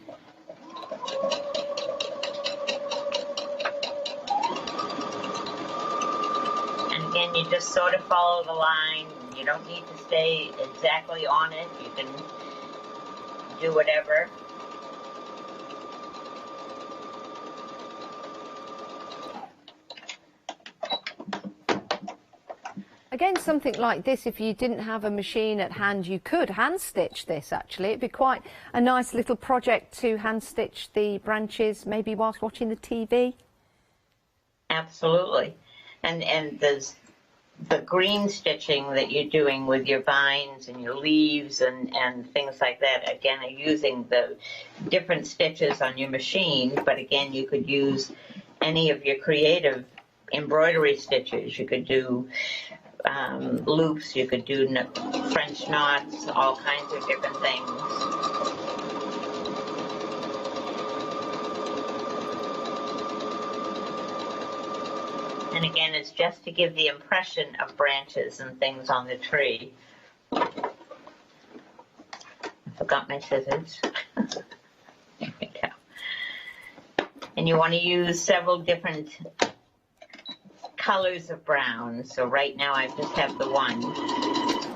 And again, you just sort of follow the line. You don't need to stay exactly on it. You can do whatever. Again, something like this, if you didn't have a machine at hand, you could hand stitch this actually. It'd be quite a nice little project to hand stitch the branches, maybe whilst watching the TV. Absolutely. And there's the green stitching that you're doing with your vines and your leaves and things like that, again, are using the different stitches on your machine, but again, you could use any of your creative embroidery stitches. You could do loops, you could do French knots, all kinds of different things. And again, it's just to give the impression of branches and things on the tree. I forgot my scissors. There we go. And you want to use several different colors of brown. So right now I just have the one,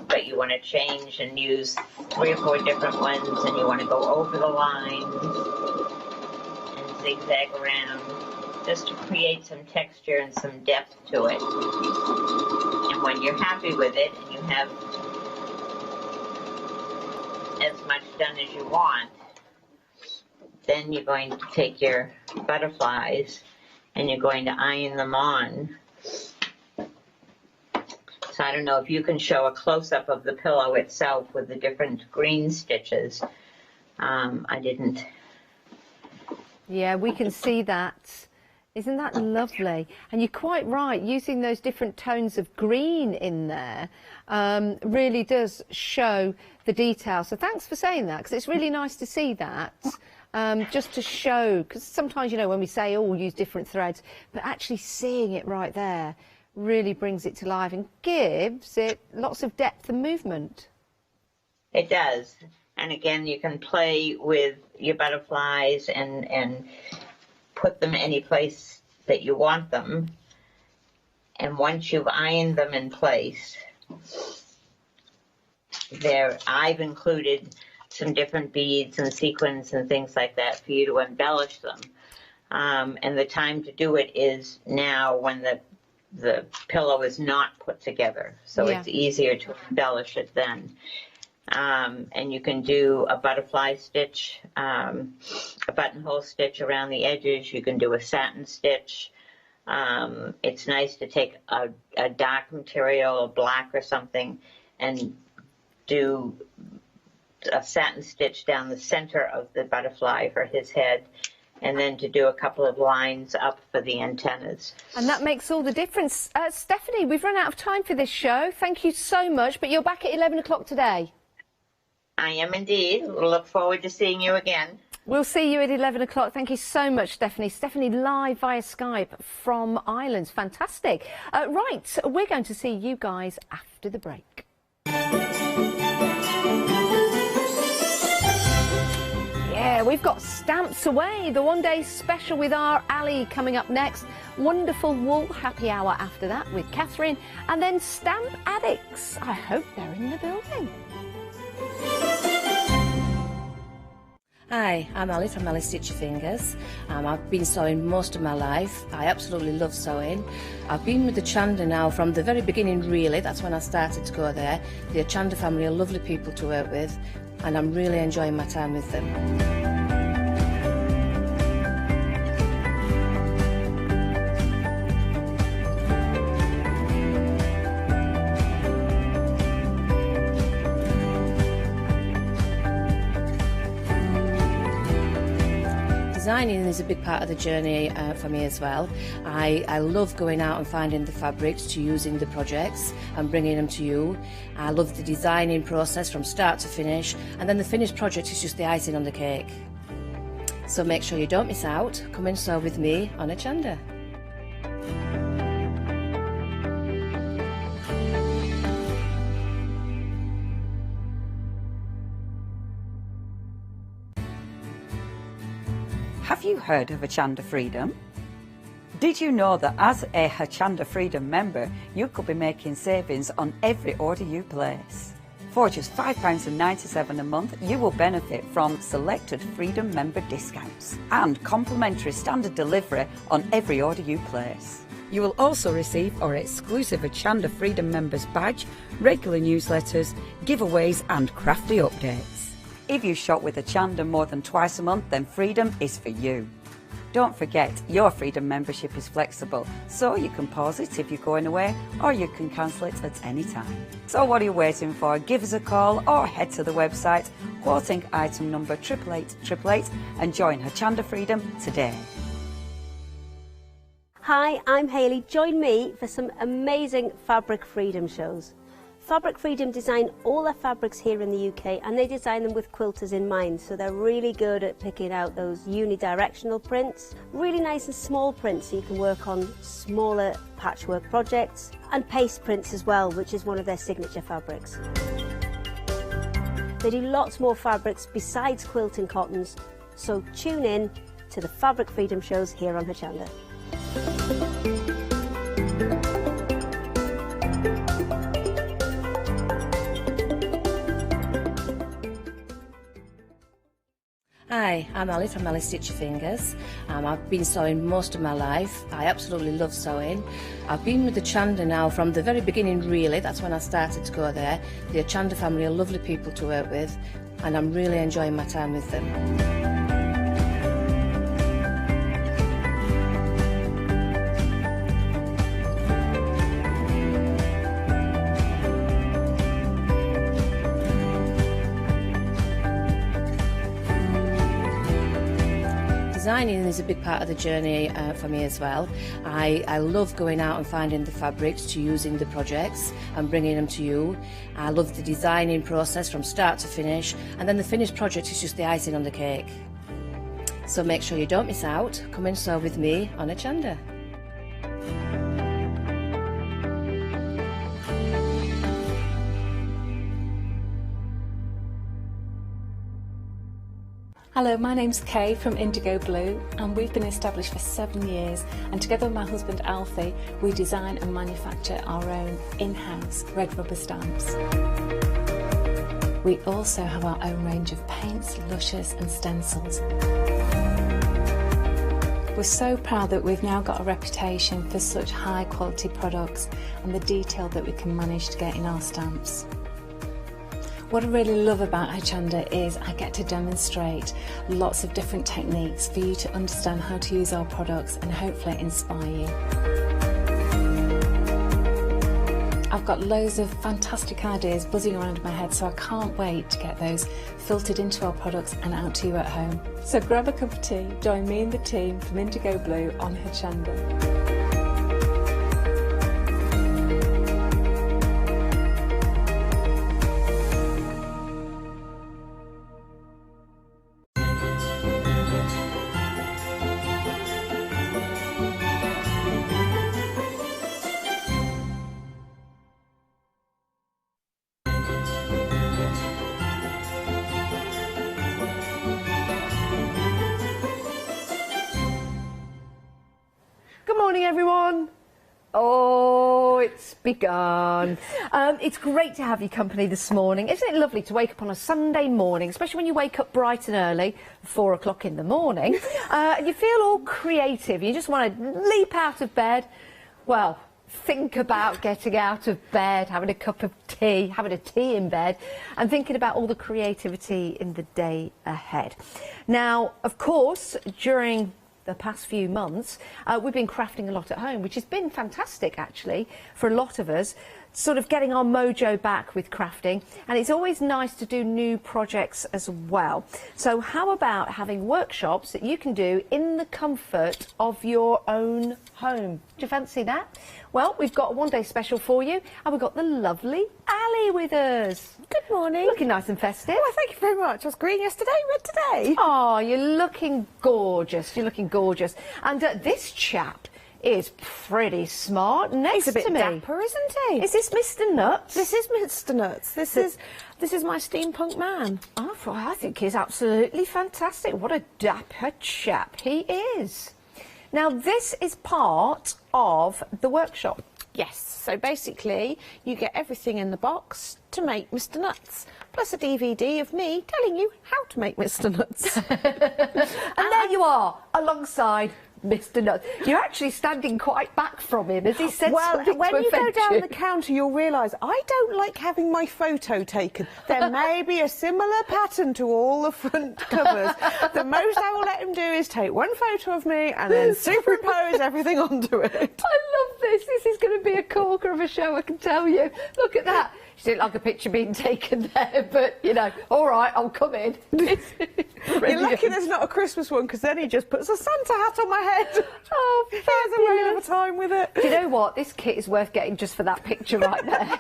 but you want to change and use 3 or 4 different ones, and you want to go over the lines and zigzag around just to create some texture and some depth to it. And when you're happy with it and you have as much done as you want, then you're going to take your butterflies and you're going to iron them on. So I don't know if you can show a close-up of the pillow itself with the different green stitches. I didn't. Yeah, we can see that. Isn't that lovely? And you're quite right, using those different tones of green in there really does show the detail. So thanks for saying that, because it's really nice to see that. Just to show, because sometimes, you know, when we say, oh, we'll use different threads, but actually seeing it right there really brings it to life and gives it lots of depth and movement. It does. And again, you can play with your butterflies and put them any place that you want them. And once you've ironed them in place, I've included some different beads and sequins and things like that for you to embellish them. And the time to do it is now when the pillow is not put together. So it's easier to embellish it then. And you can do a butterfly stitch, a buttonhole stitch around the edges. You can do a satin stitch. It's nice to take a dark material, a black or something, and do a satin stitch down the center of the butterfly for his head, and then to do a couple of lines up for the antennas. And that makes all the difference. Stephanie, we've run out of time for this show. Thank you so much, but you're back at 11 o'clock today. I am indeed. We'll look forward to seeing you again. We'll see you at 11 o'clock. Thank you so much, Stephanie. Stephanie live via Skype from Ireland. Fantastic. Right, we're going to see you guys after the break. Yeah, we've got Stamps Away, the one-day special with our Ali coming up next. Wonderful wool happy hour after that with Catherine. And then Stamp Addicts. I hope they're in the building. Hi, I'm Ali from Ali Stitch Your Fingers. I've been sewing most of my life. I absolutely love sewing. I've been with the Hochanda now from the very beginning, really. That's when I started to go there. The Hochanda family are lovely people to work with, and I'm really enjoying my time with them. Designing is a big part of the journey for me as well. I love going out and finding the fabrics to use in the projects and bringing them to you. I love the designing process from start to finish, and then the finished project is just the icing on the cake. So make sure you don't miss out. Come and sew with me on Hochanda. Have you heard of Hochanda Freedom? Did you know that as a Hochanda Freedom member, you could be making savings on every order you place? For just £5.97 a month, you will benefit from selected Freedom member discounts and complimentary standard delivery on every order you place. You will also receive our exclusive Hochanda Freedom members badge, regular newsletters, giveaways and crafty updates. If you shop with Hochanda more than twice a month, then Freedom is for you. Don't forget, your Freedom membership is flexible, so you can pause it if you're going away, or you can cancel it at any time. So what are you waiting for? Give us a call or head to the website, quoting item number 88888 and join Hochanda Freedom today. Hi, I'm Hayley. Join me for some amazing Fabric Freedom shows. Fabric Freedom design all their fabrics here in the UK, and they design them with quilters in mind, so they're really good at picking out those unidirectional prints, really nice and small prints so you can work on smaller patchwork projects, and paste prints as well, which is one of their signature fabrics. They do lots more fabrics besides quilting cottons, so tune in to the Fabric Freedom shows here on Hochanda. Hi, I'm Ali from Ali Stitch Your Fingers. I've been sewing most of my life. I absolutely love sewing. I've been with the Hochanda now from the very beginning, really. That's when I started to go there. The Hochanda family are lovely people to work with, and I'm really enjoying my time with them. Designing is a big part of the journey for me as well. I love going out and finding the fabrics to use in the projects and bringing them to you. I love the designing process from start to finish, and then the finished project is just the icing on the cake. So make sure you don't miss out. Come and sew with me on Hochanda. Hello, my name's Kay from Indigo Blue, and we've been established for 7 years, and together with my husband Alfie we design and manufacture our own in-house red rubber stamps. We also have our own range of paints, lushes and stencils. We're so proud that we've now got a reputation for such high quality products and the detail that we can manage to get in our stamps. What I really love about Hochanda is I get to demonstrate lots of different techniques for you to understand how to use our products and hopefully inspire you. I've got loads of fantastic ideas buzzing around in my head, so I can't wait to get those filtered into our products and out to you at home. So grab a cup of tea, join me and the team from Indigo Blue on Hochanda. Good morning, everyone. Oh, it's begun. It's great to have your company this morning. Isn't it lovely to wake up on a Sunday morning, especially when you wake up bright and early, 4 o'clock in the morning, and you feel all creative. You just want to leap out of bed. Well, think about getting out of bed, having a cup of tea, having a tea in bed, and thinking about all the creativity in the day ahead. Now, of course, during the past few months, we've been crafting a lot at home, which has been fantastic actually for a lot of us, sort of getting our mojo back with crafting, and it's always nice to do new projects as well. So how about having workshops that you can do in the comfort of your own home? Do you fancy that? Well, we've got a one-day special for you, and we've got the lovely Ali with us. Good morning. Looking nice and festive. Oh, thank you very much. I was green yesterday, red today. Oh, you're looking gorgeous. You're looking gorgeous. And this chap is pretty smart next He's a bit to me. dapper, isn't he? Is this Mr. Nuts? This is Mr. Nuts. This is my steampunk man. Oh, I think he's absolutely fantastic. What a dapper chap he is. Now, this is part of the workshop. Yes, so basically you get everything in the box to make Mr. Nuts, plus a DVD of me telling you how to make Mr. Nuts. And there you are, alongside Mr. Nuts. You're actually standing quite back from him as he said something when to you go offend down you. the counter, you'll realise I don't like having my photo taken. There may be a similar pattern to all the front covers. The most I will let him do is take one photo of me and then superimpose everything onto it. I love this. This is going to be a corker of a show, I can tell you. Look at that. She didn't like a picture being taken there, but, you know, all right, I'll come in. You're lucky there's not a Christmas one, because then he just puts a Santa hat on my head. Oh, he has a whale of a time with it. Do you know what? This kit is worth getting just for that picture right there.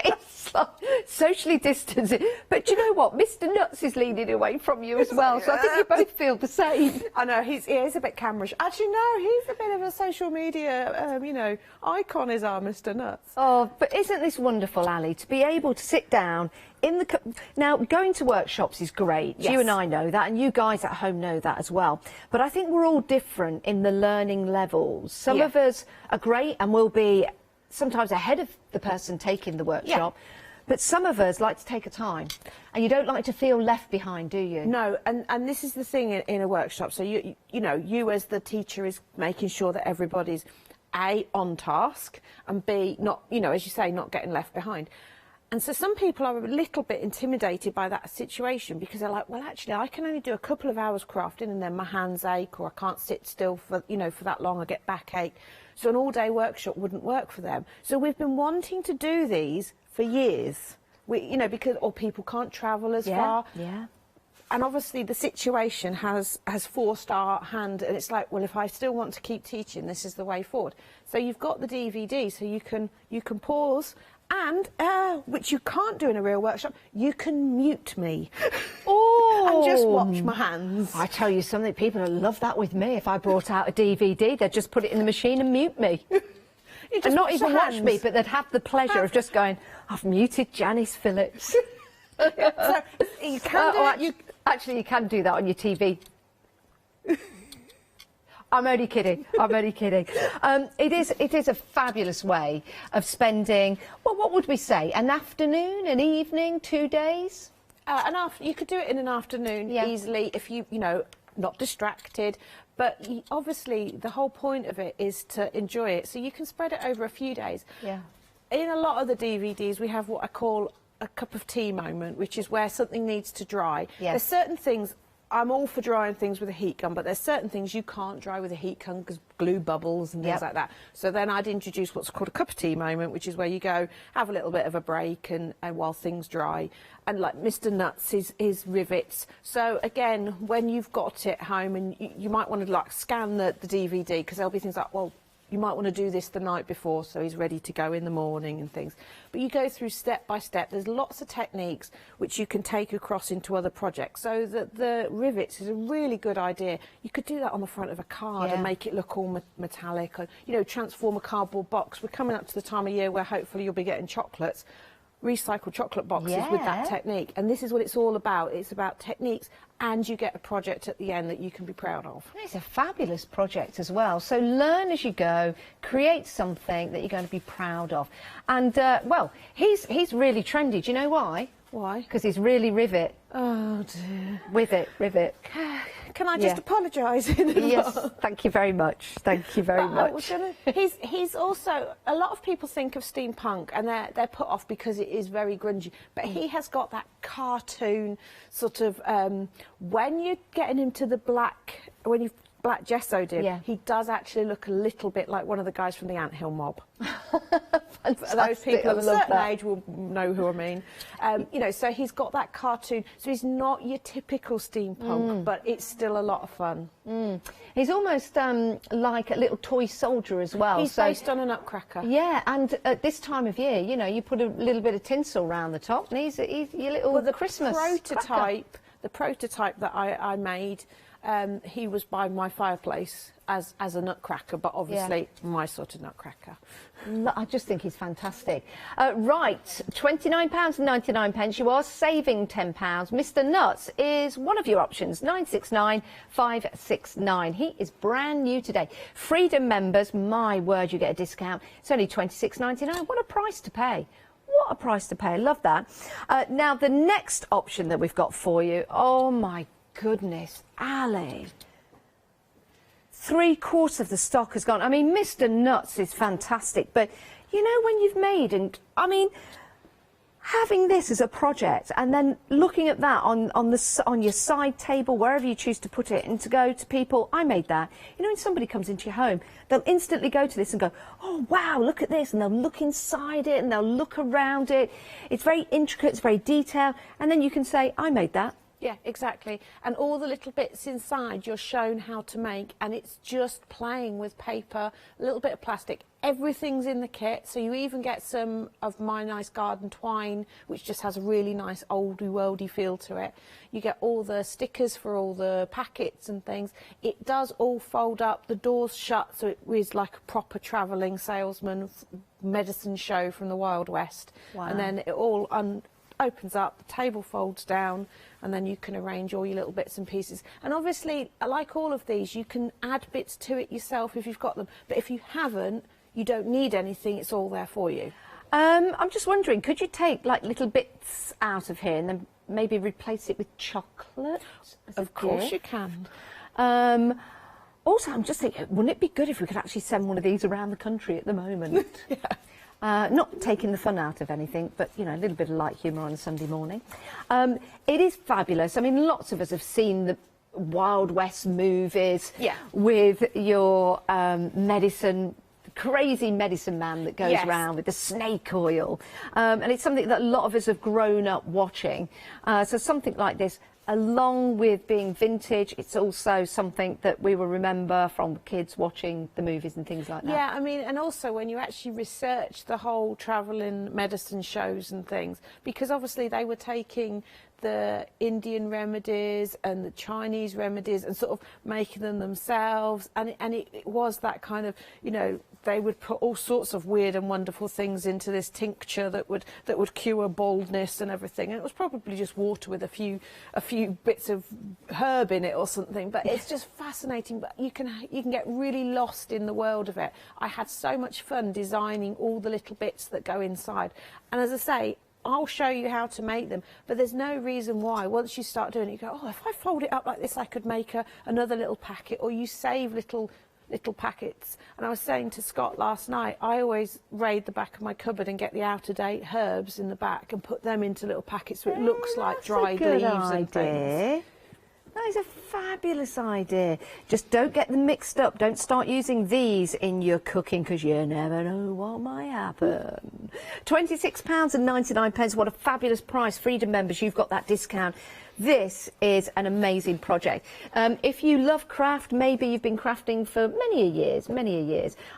It's like socially distancing. But do you know what? Mr. Nuts is leaning away from you as well, so I think you both feel the same. I know, he is a bit camerish. Actually, no, he's a bit of a social media, you know, icon is our Mr. Nuts. Oh, but isn't this wonderful, Ali, to be able to sit down in the... Now, going to workshops is great. Yes. You and I know that, and you guys at home know that as well. But I think we're all different in the learning levels. Some of us are great and will be sometimes ahead of the person taking the workshop. But some of us like to take a time, and you don't like to feel left behind, do you? No, and this is the thing in a workshop. So you know, you as the teacher is making sure that everybody's A, on task, and B, not, you know, as you say, not getting left behind. And so some people are a little bit intimidated by that situation, because they're like, well, actually, I can only do a couple of hours crafting and then my hands ache, or I can't sit still for, you know, for that long, I get backache. So an all-day workshop wouldn't work for them. So we've been wanting to do these for years. You know, because people can't travel as far. Yeah. And obviously the situation has forced our hand, and it's like, well, if I still want to keep teaching, this is the way forward. So you've got the DVD, so you can pause, and which you can't do in a real workshop, you can mute me. Oh, and just watch my hands. I tell you something, people would love that with me. If I brought out a DVD, they'd just put it in the machine and mute me. And not even watch me, but they'd have the pleasure of just going, I've muted Janice Phillips. So you can do it. Actually, you can do that on your TV. I'm only kidding. I'm only kidding. It is a fabulous way of spending, well, what would we say, an afternoon, an evening, 2 days? You could do it in an afternoon easily if you know, not distracted. But obviously, the whole point of it is to enjoy it. So you can spread it over a few days. Yeah. In a lot of the DVDs, we have what I call a cup of tea moment, which is where something needs to dry. Yes. There's certain things I'm all for drying things with a heat gun, but there's certain things you can't dry with a heat gun because glue bubbles and things like that. So then I'd introduce what's called a cup of tea moment, which is where you go have a little bit of a break and while things dry. And like Mr. Nuts, his rivets. So again, when you've got it home and you might want to like scan the DVD, because there'll be things like, well, you might want to do this the night before so he's ready to go in the morning and things. But you go through step by step. There's lots of techniques which you can take across into other projects. So the rivets is a really good idea. You could do that on the front of a card and make it look all metallic. Or, you know, transform a cardboard box. We're coming up to the time of year where hopefully you'll be getting chocolates. Recycled chocolate boxes with that technique, and this is what it's all about. It's about techniques, and you get a project at the end that you can be proud of. It's a fabulous project as well. So learn as you go, create something that you're going to be proud of. And well, he's really trendy. Do you know why? Why? Because he's really rivet. Oh dear. With it, rivet. Can I just apologise in advance? Yes, thank you very much. Thank you very much. He's also, a lot of people think of steampunk and they're put off because it is very grungy, but he has got that cartoon sort of, when you're getting him to the black, when you've black gessoed him, he does actually look a little bit like one of the guys from the Anthill Mob. Those people of a certain age will know who I mean. You know, so he's got that cartoon. So he's not your typical steampunk, but it's still a lot of fun. He's almost like a little toy soldier as well. He's based on a nutcracker. Yeah, and at this time of year, you know, you put a little bit of tinsel around the top, and he's your little Christmas prototype. Cracker. The prototype that I made. He was by my fireplace as a nutcracker, but obviously my sort of nutcracker. I just think he's fantastic. Right, £29.99. You are saving £10. Mr. Nuts is one of your options, 969569. He is brand new today. Freedom members, my word, you get a discount. It's only £26.99. What a price to pay. What a price to pay. Love that. Now, the next option that we've got for you, oh my goodness, Ali. 3/4 of the stock has gone. I mean, Mr. Nuts is fantastic, but you know when you've made, and I mean, having this as a project and then looking at that on your side table, wherever you choose to put it, and to go to people, I made that. You know, when somebody comes into your home, they'll instantly go to this and go, oh wow, look at this, and they'll look inside it and they'll look around it. It's very intricate, it's very detailed, and then you can say, I made that. Yeah, exactly. And all the little bits inside you're shown how to make, and it's just playing with paper, a little bit of plastic. Everything's in the kit, so you even get some of my nice garden twine, which just has a really nice oldie worldy feel to it. You get all the stickers for all the packets and things. It does all fold up, the doors shut, so it is like a proper travelling salesman medicine show from the Wild West. Wow. And then it all opens up, the table folds down, and then you can arrange all your little bits and pieces. And obviously, like all of these, you can add bits to it yourself if you've got them. But if you haven't, you don't need anything, it's all there for you. I'm just wondering, could you take like little bits out of here and then maybe replace it with chocolate? Of course you can. Also, I'm just thinking, wouldn't it be good if we could actually send one of these around the country at the moment? Not taking the fun out of anything, but, you know, a little bit of light humour on a Sunday morning. It is fabulous. I mean, lots of us have seen the Wild West movies with your crazy medicine man that goes around with the snake oil. And it's something that a lot of us have grown up watching. So something like this, along with being vintage, it's also something that we will remember from kids watching the movies and things like that. Yeah, I mean, and also when you actually research the whole travelling medicine shows and things, because obviously they were taking the Indian remedies and the Chinese remedies and sort of making them themselves, and it was that kind of, you know, they would put all sorts of weird and wonderful things into this tincture that would cure baldness and everything, and it was probably just water with a few bits of herb in it or something, but it's just fascinating. But you can get really lost in the world of it. I had so much fun designing all the little bits that go inside, and as I say, I'll show you how to make them, but there's no reason why once you start doing it you go, oh, if I fold it up like this I could make another little packet, or you save little packets. And I was saying to Scott last night, I always raid the back of my cupboard and get the out-of-date herbs in the back and put them into little packets so it looks like dried leaves and things. That is a fabulous idea. Just don't get them mixed up. Don't start using these in your cooking because you never know what might happen. £26.99. What a fabulous price. Freedom members, you've got that discount. This is an amazing project. If you love craft, maybe you've been crafting for many a years,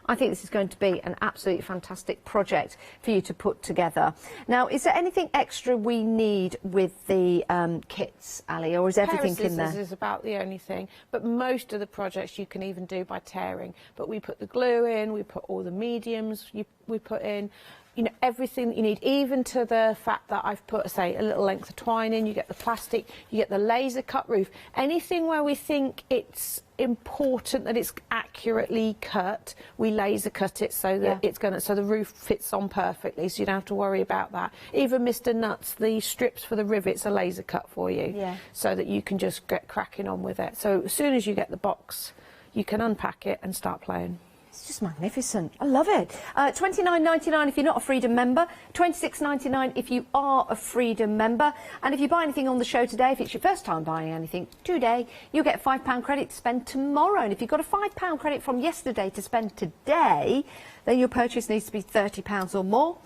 I think this is going to be an absolutely fantastic project for you to put together. Now, is there anything extra we need with the kits, Ali, or is everything in there? Is about the only thing, but most of the projects you can even do by tearing. But we put the glue in, we put all the mediums we put in, you know, everything that you need, even to the fact that I've put, say, a little length of twine in. You get the plastic, you get the laser cut roof. Anything where we think it's important that it's accurately cut, we laser cut it so that so the roof fits on perfectly, so you don't have to worry about that. Even Mr. Nuts, the strips for the rivets are laser cut for you, so that you can just get cracking on with it. So as soon as you get the box, you can unpack it and start playing. It's just magnificent. I love it. £29.99 if you're not a Freedom member, £26.99 if you are a Freedom member. And if you buy anything on the show today, if it's your first time buying anything today, you'll get a £5 credit to spend tomorrow. And if you've got a £5 credit from yesterday to spend today, then your purchase needs to be £30 or more.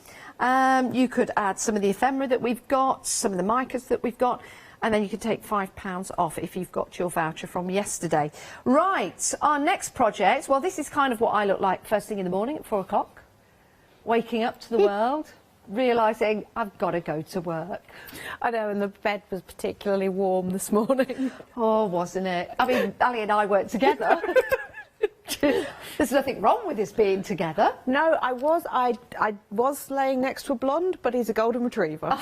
You could add some of the ephemera that we've got, some of the micas that we've got, and then you can take £5 off if you've got your voucher from yesterday. Right, our next project, well, this is kind of what I look like first thing in the morning at 4 o'clock, waking up to the world, realising I've got to go to work. I know, and the bed was particularly warm this morning. Oh, wasn't it? I mean, Ali and I weren't together. There's nothing wrong with us being together. No, I was laying next to a blonde, but he's a golden retriever.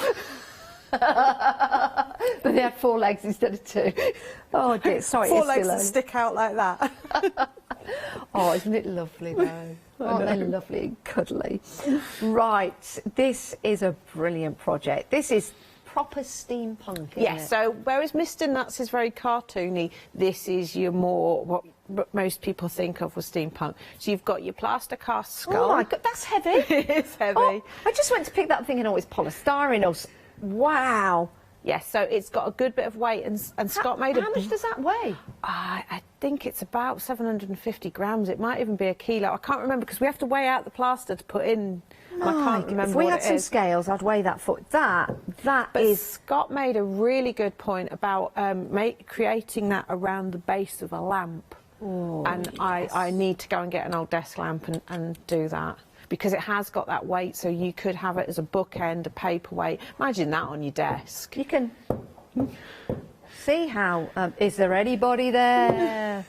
But they had 4 legs instead of 2. Oh dear, sorry. 4 legs that stick out like that. Oh, isn't it lovely though? Aren't they lovely and cuddly? Right, this is a brilliant project. This is proper steampunk, isn't it? So whereas Mr. Nuts is very cartoony, this is your more what most people think of with steampunk. So you've got your plaster cast skull. Oh my God, that's heavy. It's heavy. Oh, I just went to pick that thing and it's polystyrene. Wow. Yes, so it's got a good bit of weight, and Scott made How much does that weigh? I think it's about 750 grams. It might even be a kilo. I can't remember because we have to weigh out the plaster to put in. I can't remember. If we what had it some is. scales, I'd weigh that foot. But Scott made a really good point about creating that around the base of a lamp. Oh, and yes. I need to go and get an old desk lamp and do that. Because it has got that weight, so you could have it as a bookend, a paperweight. Imagine that on your desk. You can see how... is there anybody there?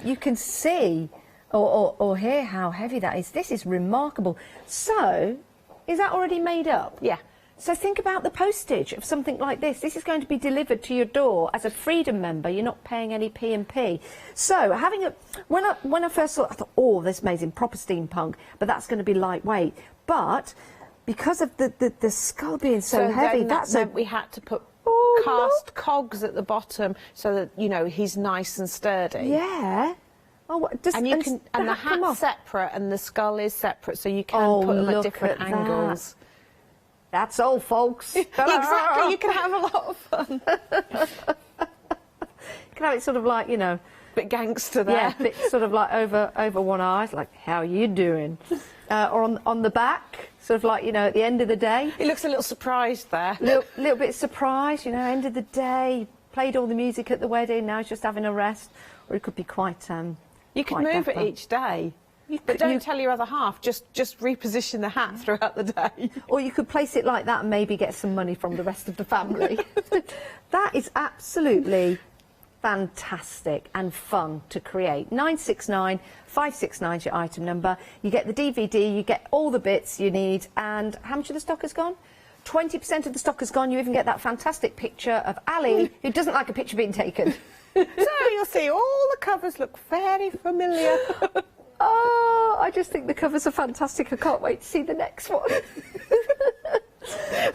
You can see or hear how heavy that is. This is remarkable. So, is that already made up? Yeah. So think about the postage of something like this. This is going to be delivered to your door as a Freedom member. You're not paying any P&P. So having when I first saw it, I thought, oh, this is amazing, proper steampunk, but that's going to be lightweight. But because of the skull being so heavy, that meant we had to put cast cogs at the bottom so that, you know, he's nice and sturdy. Yeah. Oh, and the hat's separate and the skull is separate, so you can put them at different angles. That's all, folks. Exactly, you can have a lot of fun. You can have it sort of like, you know... Bit gangster there. Yeah, bit sort of like over one eye, like, how you doing? Or on the back, sort of like, you know, at the end of the day. He looks a little surprised there. Little bit surprised, you know, end of the day, played all the music at the wedding, now he's just having a rest. Or it could be quite... you can move it each day. But don't tell your other half, just reposition the hat throughout the day. Or you could place it like that and maybe get some money from the rest of the family. That is absolutely fantastic and fun to create. 969 569 is your item number. You get the DVD, you get all the bits you need, and how much of the stock has gone? 20% of the stock has gone. You even get that fantastic picture of Ali, who doesn't like a picture being taken. So you'll see all the covers look very familiar. Oh, I just think the covers are fantastic. I can't wait to see the next one.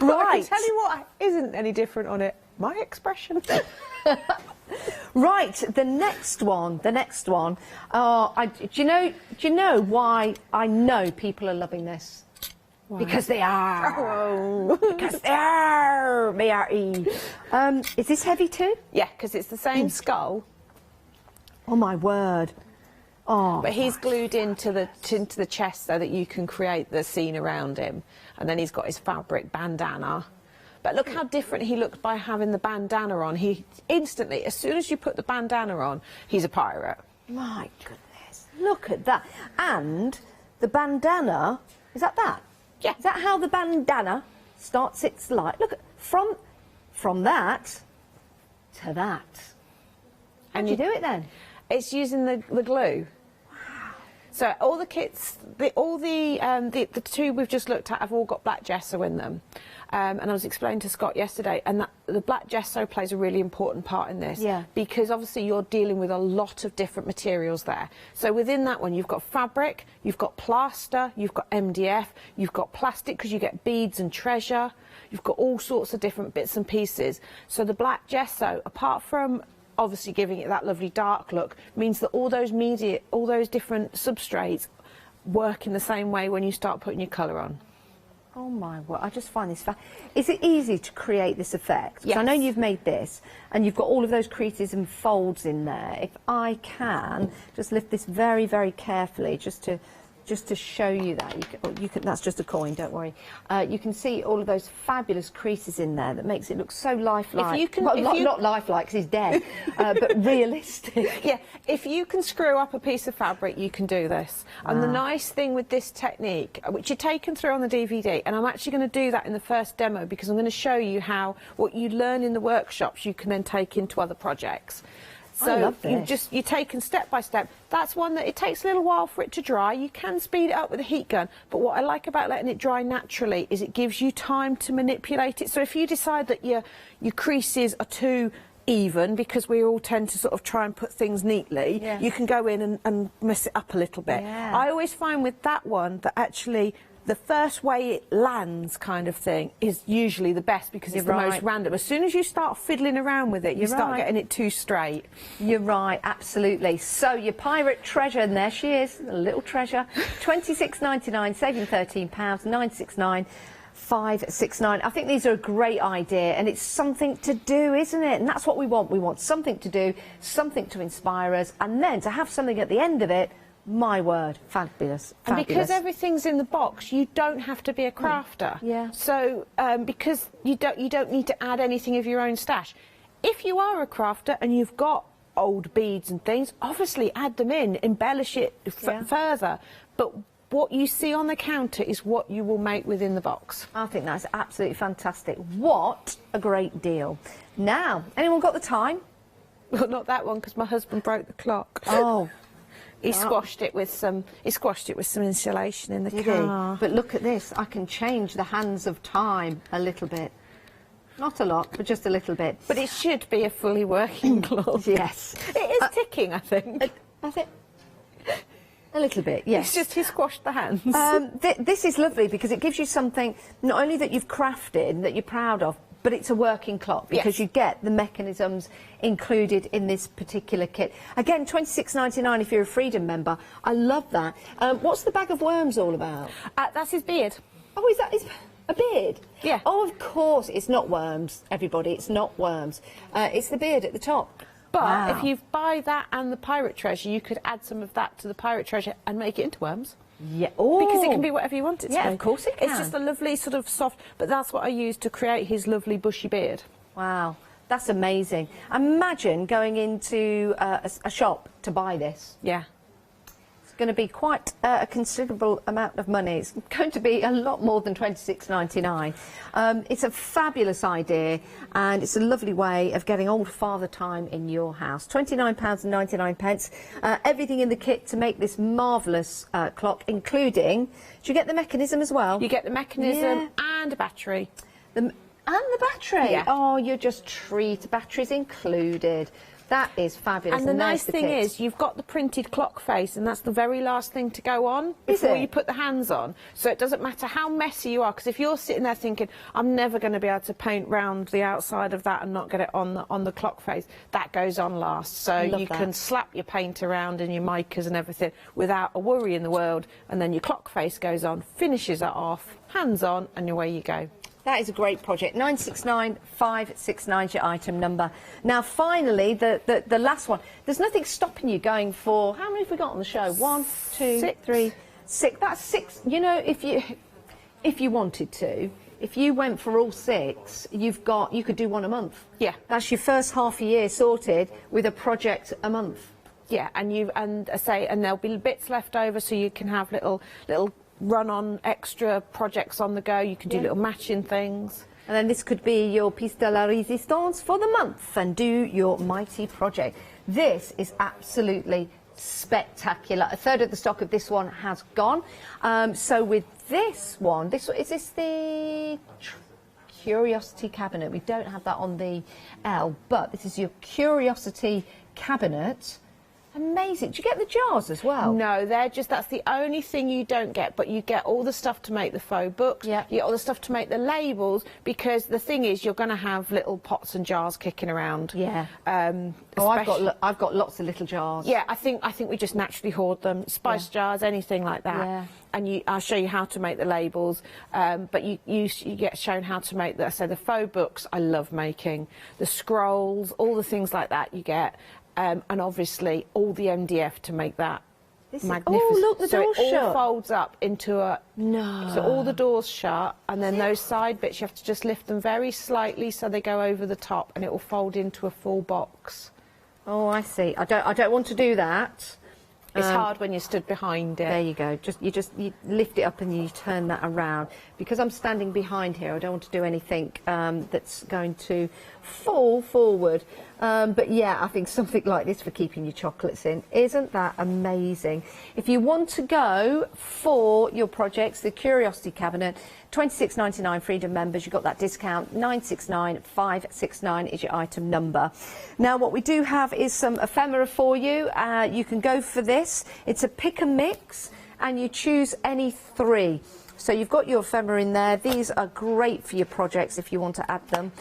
Right. I can tell you what isn't any different on it. My expression. Right, the next one. Do you know why I know people are loving this? Wow. Because they are. Oh. Because they are. B-R-E. Is this heavy too? Yeah, because it's the same skull. Oh my word. Oh. But he's glued into the chest so that you can create the scene around him. And then he's got his fabric bandana. But look how different he looks by having the bandana on. He instantly, as soon as you put the bandana on, he's a pirate. My goodness. Look at that. And the bandana, is that that? Yeah. Is that how the bandana starts its life? Look, from that to that. How do you do it then? It's using the glue. Wow. So all the kits, the two we've just looked at have all got black gesso in them. And I was explaining to Scott yesterday, and that the black gesso plays a really important part in this. Yeah. Because obviously you're dealing with a lot of different materials there. So within that one, you've got fabric, you've got plaster, you've got MDF, you've got plastic because you get beads and treasure. You've got all sorts of different bits and pieces. So the black gesso, apart from obviously giving it that lovely dark look, means that all those different substrates work in the same way when you start putting your colour on. Oh my word, I just find this Is it easy to create this effect? 'Cause Yes. I know you've made this and you've got all of those creases and folds in there. If I can just lift this very, very carefully just to show you that. You can, that's just a coin, don't worry. You can see all of those fabulous creases in there that makes it look so lifelike. If you can, well, not lifelike because he's dead, but realistic. Yeah, if you can screw up a piece of fabric, you can do this. And the nice thing with this technique, which you're taken through on the DVD, and I'm actually going to do that in the first demo because I'm going to show you how what you learn in the workshops you can then take into other projects. So I love this. you're taken step by step. That's one that it takes a little while for it to dry. You can speed it up with a heat gun, but what I like about letting it dry naturally is it gives you time to manipulate it. So if you decide that your creases are too even, because we all tend to sort of try and put things neatly, Yeah. you can go in and mess it up a little bit. Yeah. I always find with that one that actually the first way it lands kind of thing is usually the best because it's the most random. As soon as you start fiddling around with it, you start getting it too straight. You're right, absolutely. So your pirate treasure, and there she is, a little treasure, £26.99, saving £13, £9.69. 569. I think these are a great idea, and it's something to do, isn't it? And that's what we want. We want something to do, something to inspire us, and then to have something at the end of it. My word, fabulous. And because everything's in the box, you don't have to be a crafter. Yeah. So because you don't need to add anything of your own stash. If you are a crafter and you've got old beads and things, obviously add them in, embellish it further. But what you see on the counter is what you will make within the box. I think that's absolutely fantastic. What a great deal. Now, anyone got the time? Well, not that one, because my husband broke the clock. Oh. He squashed it with some insulation in the car. But look at this. I can change the hands of time a little bit. Not a lot, but just a little bit. But it should be a fully working clock. Yes. It is ticking, I think. That's it. A little bit, yes. It's just he squashed the hands. This is lovely because it gives you something not only that you've crafted, that you're proud of, but it's a working clock because you get the mechanisms included in this particular kit. Again, £26.99 if you're a Freedom member. I love that. What's the bag of worms all about? That's his beard. Oh, is that his... A beard? Yeah. Oh, of course. It's not worms, everybody. It's not worms. It's the beard at the top. But if you buy that and the pirate treasure, you could add some of that to the pirate treasure and make it into worms. Yeah. Oh. Because it can be whatever you want it to be. Yeah, of course it can. It's just a lovely sort of soft... But that's what I used to create his lovely bushy beard. Wow. That's amazing. Imagine going into a shop to buy this. Yeah. It's going to be quite a considerable amount of money. It's going to be a lot more than £26.99. It's a fabulous idea, and it's a lovely way of getting old father time in your house. £29.99. Everything in the kit to make this marvellous clock, including... Do you get the mechanism as well? You get the mechanism and a battery. And the battery? Yeah. Oh, you're just treat. Batteries included. That is fabulous. And the there's nice thing is, you've got the printed clock face, and that's the very last thing to go on before you put the hands on. So it doesn't matter how messy you are, because if you're sitting there thinking, I'm never going to be able to paint round the outside of that and not get it on the clock face, that goes on last. So you can slap your paint around and your micas and everything without a worry in the world, and then your clock face goes on, finishes it off, hands on, and away you go. That is a great project. 969569 is your item number. Now, finally, the last one. There's nothing stopping you going for... How many have we got on the show? 1, 2, 3, 6. That's 6. You know, if you wanted to, if you went for all 6, you could do one a month. Yeah. That's your first half a year sorted with a project a month. Yeah, and there'll be bits left over, so you can have little run-on extra projects on the go. You can do little matching things. And then this could be your piece de la résistance for the month and do your mighty project. This is absolutely spectacular. A third of the stock of this one has gone. So with this one, is this the Curiosity Cabinet? We don't have that on the L, but this is your Curiosity Cabinet. Amazing. Do you get the jars as well? No, that's the only thing you don't get, but you get all the stuff to make the faux books. Yeah. You get all the stuff to make the labels, because the thing is, you're going to have little pots and jars kicking around. Yeah. I've got lots of little jars. Yeah, I think we just naturally hoard them. Spice jars, anything like that. Yeah. And I'll show you how to make the labels, but you get shown how to make the faux books. I love making the scrolls, all the things like that you get. And obviously all the MDF to make that magnificent. Oh, look, the door's shut. So it all shut. folds up into a... No. So all the doors shut, and then those side bits, you have to just lift them very slightly so they go over the top, and it will fold into a full box. Oh, I see. I don't want to do that. It's hard when you're stood behind it. There you go. You lift it up and you turn that around. Because I'm standing behind here, I don't want to do anything that's going to fall forward. But yeah, I think something like this for keeping your chocolates in. Isn't that amazing? If you want to go for your projects, the Curiosity Cabinet, $26.99 Freedom members, you've got that discount. 969569 is your item number. Now, what we do have is some ephemera for you. You can go for this. It's a pick and mix, and you choose any 3. So you've got your ephemera in there. These are great for your projects if you want to add them.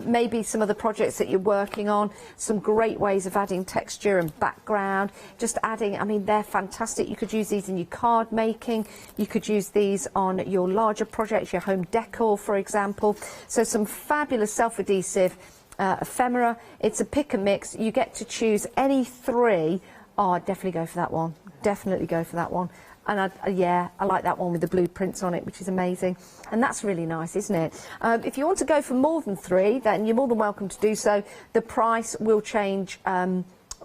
Maybe some of the projects that you're working on, some great ways of adding texture and background. Just adding, I mean, they're fantastic. You could use these in your card making. You could use these on your larger projects, your home decor, for example. So some fabulous self-adhesive ephemera. It's a pick and mix. You get to choose any 3. Oh, I'd definitely go for that one. Definitely go for that one. And I like that one with the blueprints on it, which is amazing. And that's really nice, isn't it? If you want to go for more than 3, then you're more than welcome to do so. The price will change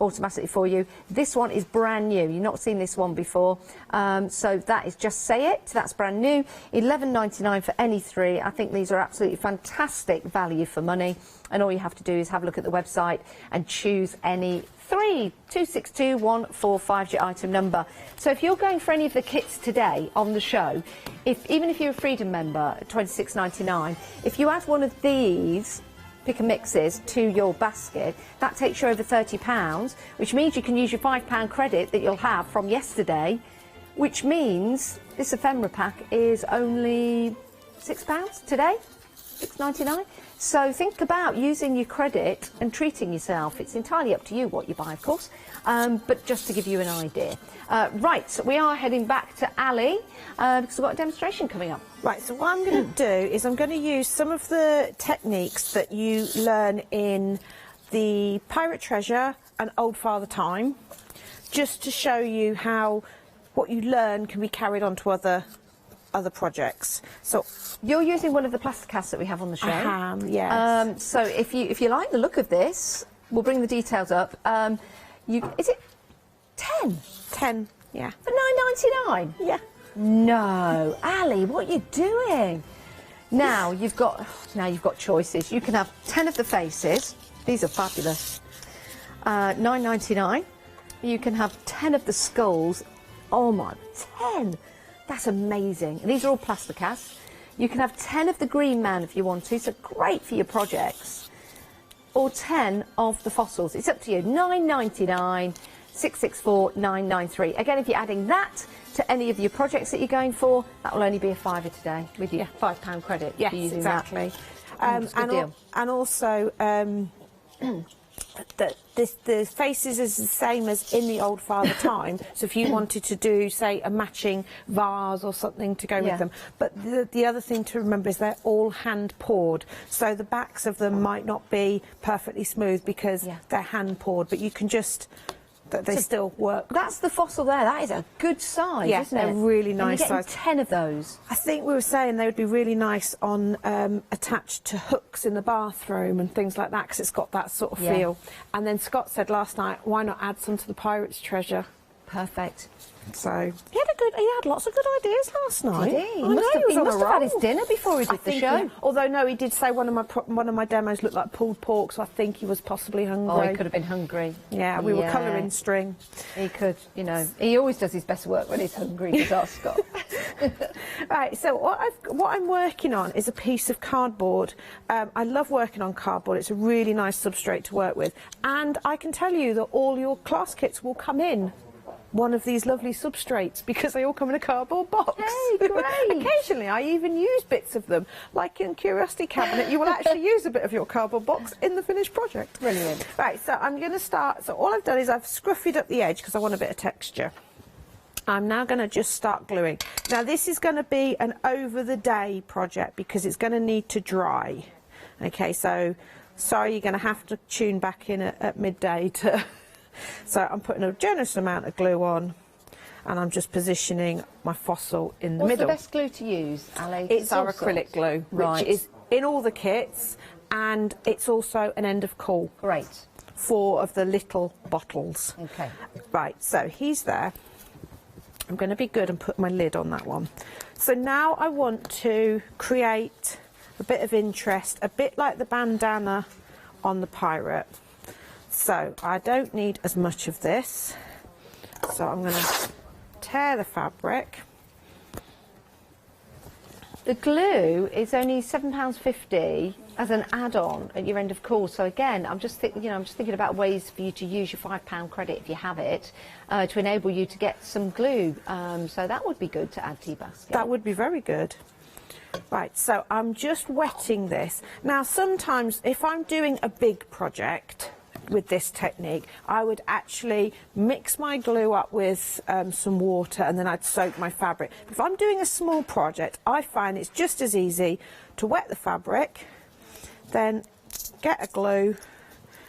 automatically for you. This one is brand new. You've not seen this one before. So that is Just Say It. That's brand new. $11.99 for any 3. I think these are absolutely fantastic value for money. And all you have to do is have a look at the website and choose any 3. 262145 is your item number. So if you're going for any of the kits today on the show, even if you're a Freedom member, $26.99, if you add one of these pick and mixes to your basket, that takes you over £30, which means you can use your £5 credit that you'll have from yesterday, which means this ephemera pack is only £6 today, $6.99. So think about using your credit and treating yourself. It's entirely up to you what you buy, of course, but just to give you an idea. Right, so we are heading back to Ali because we've got a demonstration coming up. Right, so what I'm going to do is I'm going to use some of the techniques that you learn in the Pirate Treasure and Old Father Time, just to show you how what you learn can be carried on to other projects. So you're using one of the plasticasts that we have on the show. I am, yes. So if you like the look of this, we'll bring the details up. Is it 10? 10, yeah. For $9.99? Yeah. No, Ali, what are you doing? Now you've got choices. You can have 10 of the faces. These are fabulous. $9.99. You can have 10 of the skulls. Oh my, 10. That's amazing. And these are all plasticasts. You can have 10 of the Green Man if you want to, so great for your projects. or 10 of the fossils. It's up to you. £9.99, 664 993. Again, if you're adding that to any of your projects that you're going for, that will only be a fiver today with your £5 credit. Yes, for using exactly. That. It's a good deal. And also, the faces is the same as in the old Father Time. So if you wanted to do, say, a matching vase or something to go with them. But the other thing to remember is they're all hand poured. So the backs of them might not be perfectly smooth because they're hand poured, but you can just... They still work. That's the fossil there. That is a good size, isn't it? They're really nice and you're size. 10 of those. I think we were saying they would be really nice on attached to hooks in the bathroom and things like that because it's got that sort of feel. And then Scott said last night, why not add some to the Pirate's Treasure? Perfect. So he had lots of good ideas last night. Did he? He must have had his dinner before he did the show. Although no, he did say one of my demos looked like pulled pork, so I think he was possibly hungry. Oh, he could have been hungry. Yeah, we were colouring string. He could, you know. He always does his best work when he's hungry, does our Scott. Right, so what I'm working on is a piece of cardboard. I love working on cardboard. It's a really nice substrate to work with, and I can tell you that all your class kits will come in one of these lovely substrates because they all come in a cardboard box. Hey, great! Occasionally I even use bits of them, like in Curiosity Cabinet. You will actually use a bit of your cardboard box in the finished project. Brilliant. Right, so I'm going to start. So all I've done is I've scruffed up the edge because I want a bit of texture. I'm now going to just start gluing. Now this is going to be an over the day project because it's going to need to dry. Okay, so sorry, you're going to have to tune back in at midday to... So I'm putting a generous amount of glue on and I'm just positioning my fossil in the middle. What's the best glue to use, Ali? It's our acrylic glue, which is in all the kits, and it's also an end of call. Great. 4 of the little bottles. Okay. Right, so he's there. I'm going to be good and put my lid on that one. So now I want to create a bit of interest, a bit like the bandana on the pirate. So I don't need as much of this, so I'm going to tear the fabric. The glue is only £7.50 as an add-on at your end of course. So again, I'm just thinking about ways for you to use your £5 credit if you have it to enable you to get some glue. So that would be good to add to your basket. That would be very good. Right, so I'm just wetting this. Now sometimes if I'm doing a big project with this technique, I would actually mix my glue up with some water and then I'd soak my fabric. If I'm doing a small project, I find it's just as easy to wet the fabric, then get a glue,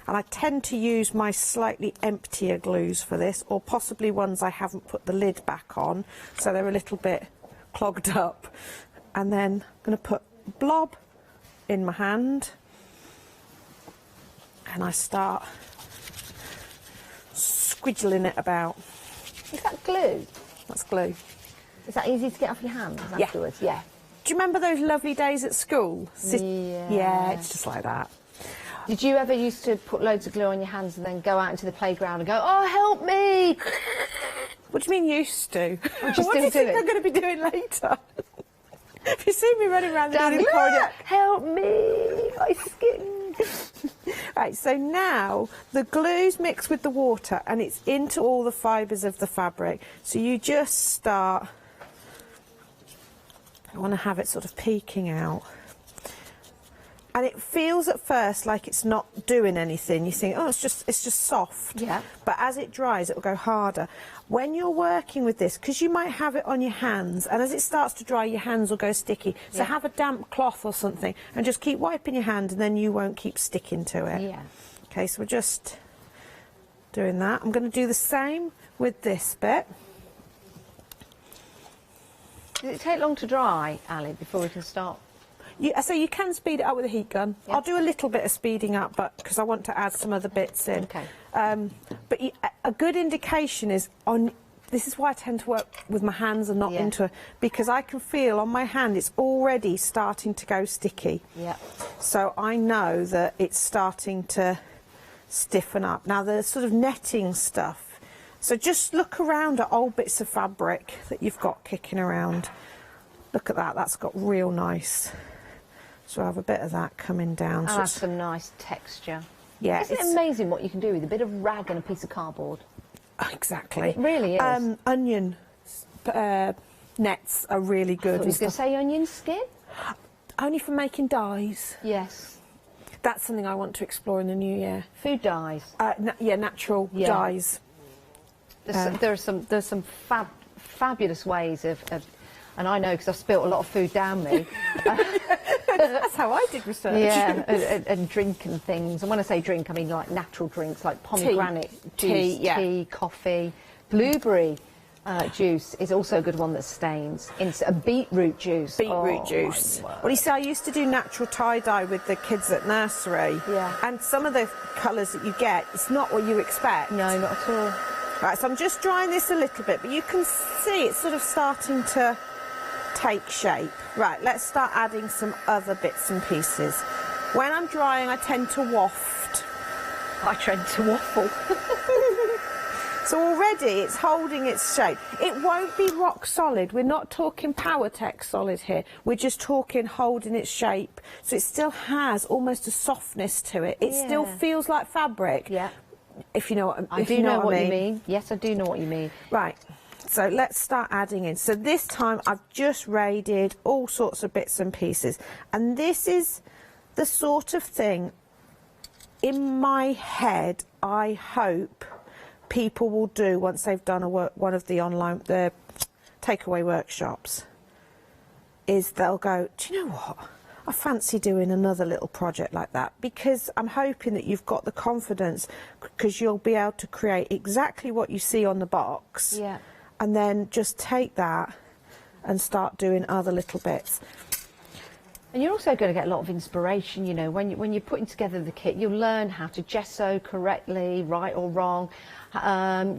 and I tend to use my slightly emptier glues for this, or possibly ones I haven't put the lid back on, so they're a little bit clogged up. And then I'm going to put blob in my hand. And I start squidgling it about. Is that glue? That's glue. Is that easy to get off your hands afterwards? Yeah. Do you remember those lovely days at school? Yeah, it's just like that. Did you ever used to put loads of glue on your hands and then go out into the playground and go, oh, help me? What do you mean used to? What do you think they're going to be doing later? If you see me running around down the corridor, help me, my skin. Right, so now the glue's mixed with the water and it's into all the fibres of the fabric. So you just start, I want to have it sort of peeking out. And it feels at first like it's not doing anything. You think, oh, it's just soft. Yeah. But as it dries, it will go harder. When you're working with this, because you might have it on your hands, and as it starts to dry, your hands will go sticky. So have a damp cloth or something, and just keep wiping your hand, and then you won't keep sticking to it. Yeah. Okay, so we're just doing that. I'm going to do the same with this bit. Does it take long to dry, Ali, before we can start? So you can speed it up with a heat gun. Yep. I'll do a little bit of speeding up, but because I want to add some other bits in. Okay. But a good indication is on. This is why I tend to work with my hands and not into it, because I can feel on my hand it's already starting to go sticky. Yeah. So I know that it's starting to stiffen up. Now the sort of netting stuff. So just look around at old bits of fabric that you've got kicking around. Look at that. That's got real nice. So I have a bit of that coming down. I'll have some nice texture. Yeah, Isn't it amazing what you can do with a bit of rag and a piece of cardboard? Exactly. It really is. Onion nets are really good. I was going to say onion skin. Only for making dyes. Yes. That's something I want to explore in the new year. Food dyes. Yeah, natural dyes. There's some fabulous ways of, and I know because I've spilt a lot of food down me. That's how I did research. Yeah, and drink and things. And when I say drink, I mean like natural drinks, like pomegranate juice, tea, coffee, blueberry. Juice is also a good one that stains. Beetroot juice. Beetroot juice. Well, you see, I used to do natural tie-dye with the kids at nursery. Yeah. And some of the colours that you get, it's not what you expect. No, not at all. Right, so I'm just drying this a little bit, but you can see it's sort of starting to take shape. Right, let's start adding some other bits and pieces. When I'm drying, I tend to waft. I tend to waffle. So already it's holding its shape. It won't be rock solid. We're not talking PowerTech solid here. We're just talking holding its shape. So it still has almost a softness to it. It still feels like fabric. Yeah. If you know what I do know what you mean. Yes, I do know what you mean. Right. So let's start adding in. So this time I've just raided all sorts of bits and pieces. And this is the sort of thing in my head I hope people will do once they've done one of the takeaway workshops, is they'll go, do you know what, I fancy doing another little project like that, because I'm hoping that you've got the confidence, because you'll be able to create exactly what you see on the box, and then just take that and start doing other little bits. And you're also going to get a lot of inspiration, you know, when you're putting together the kit, you'll learn how to gesso correctly, right or wrong.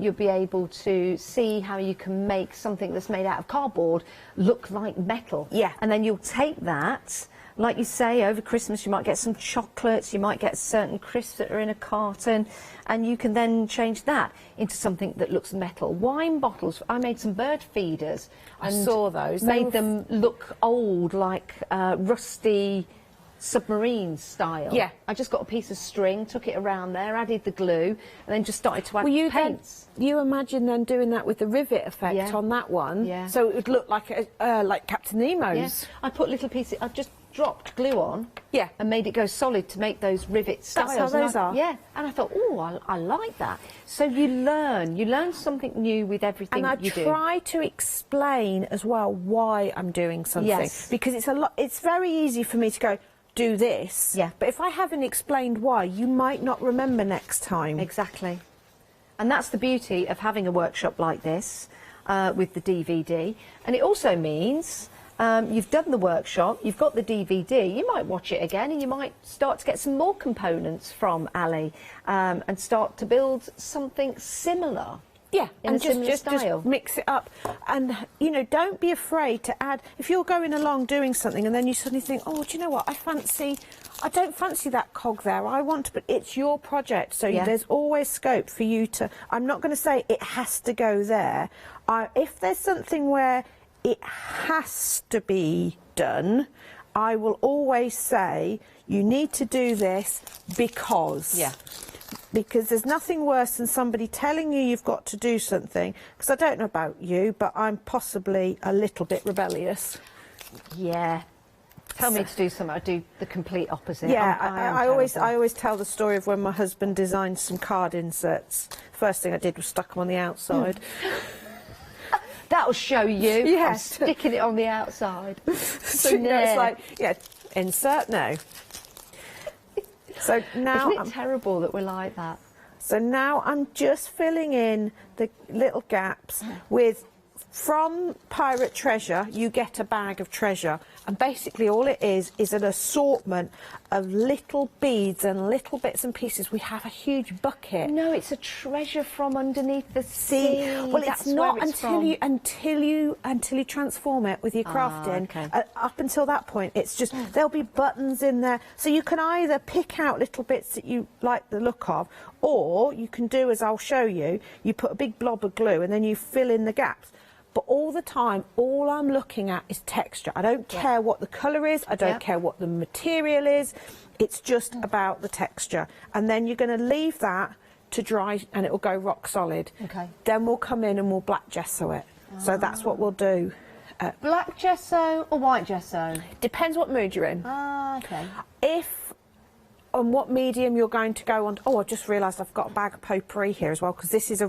You'll be able to see how you can make something that's made out of cardboard look like metal. Yeah. And then you'll take that, like you say, over Christmas you might get some chocolates, you might get certain crisps that are in a carton, and you can then change that into something that looks metal. Wine bottles, I made some bird feeders. I saw those. Made them look old, like rusty submarine style. Yeah. I just got a piece of string, took it around there, added the glue, and then just started to add paints. You imagine then doing that with the rivet effect on that one, so it would look like like Captain Nemo's. Yeah. I put little pieces. I just dropped glue on, and made it go solid to make those rivet styles. That's how those are. Yeah, and I thought, oh, I like that. So you learn something new with everything that you do. And I try to explain as well why I'm doing something, because it's very easy for me to go, do this. Yeah. But if I haven't explained why, you might not remember next time. Exactly. And that's the beauty of having a workshop like this with the DVD. And it also means you've done the workshop, you've got the DVD, you might watch it again and you might start to get some more components from Ali and start to build something similar. Yeah, and just mix it up. And, you know, don't be afraid to add. If you're going along doing something and then you suddenly think, oh, do you know what, I don't fancy that cog there, I want to, but it's your project, so there's always scope for you to, I'm not going to say it has to go there. If there's something where it has to be done, I will always say, you need to do this because. Yeah. Because there's nothing worse than somebody telling you you've got to do something, because I don't know about you, but I'm possibly a little bit rebellious. Yeah. Tell me to do something, I do the complete opposite. Yeah, I always tell the story of when my husband designed some card inserts. First thing I did was stuck them on the outside. That'll show you. Yes. I'm sticking it on the outside. So now it's like, insert now. So now Isn't it terrible that we're like that? So now I'm just filling in the little gaps with, from Pirate Treasure, you get a bag of treasure. And basically all it is an assortment of little beads and little bits and pieces. We have a huge bucket. No, it's a treasure from underneath the sea. Well, it's not until you transform it with your crafting. Okay. Up until that point, it's just, there'll be buttons in there. So you can either pick out little bits that you like the look of, or you can do as I'll show you, you put a big blob of glue and then you fill in the gaps. but all the time, all I'm looking at is texture. I don't care what the colour is, I don't care what the material is, it's just about the texture. And then you're going to leave that to dry and it will go rock solid. Okay. Then we'll come in and we'll black gesso it. So that's what we'll do. Black gesso or white gesso? Depends what mood you're in. Ah, okay. If on what medium you're going to go on. Oh, I just realised I've got a bag of potpourri here as well, because this is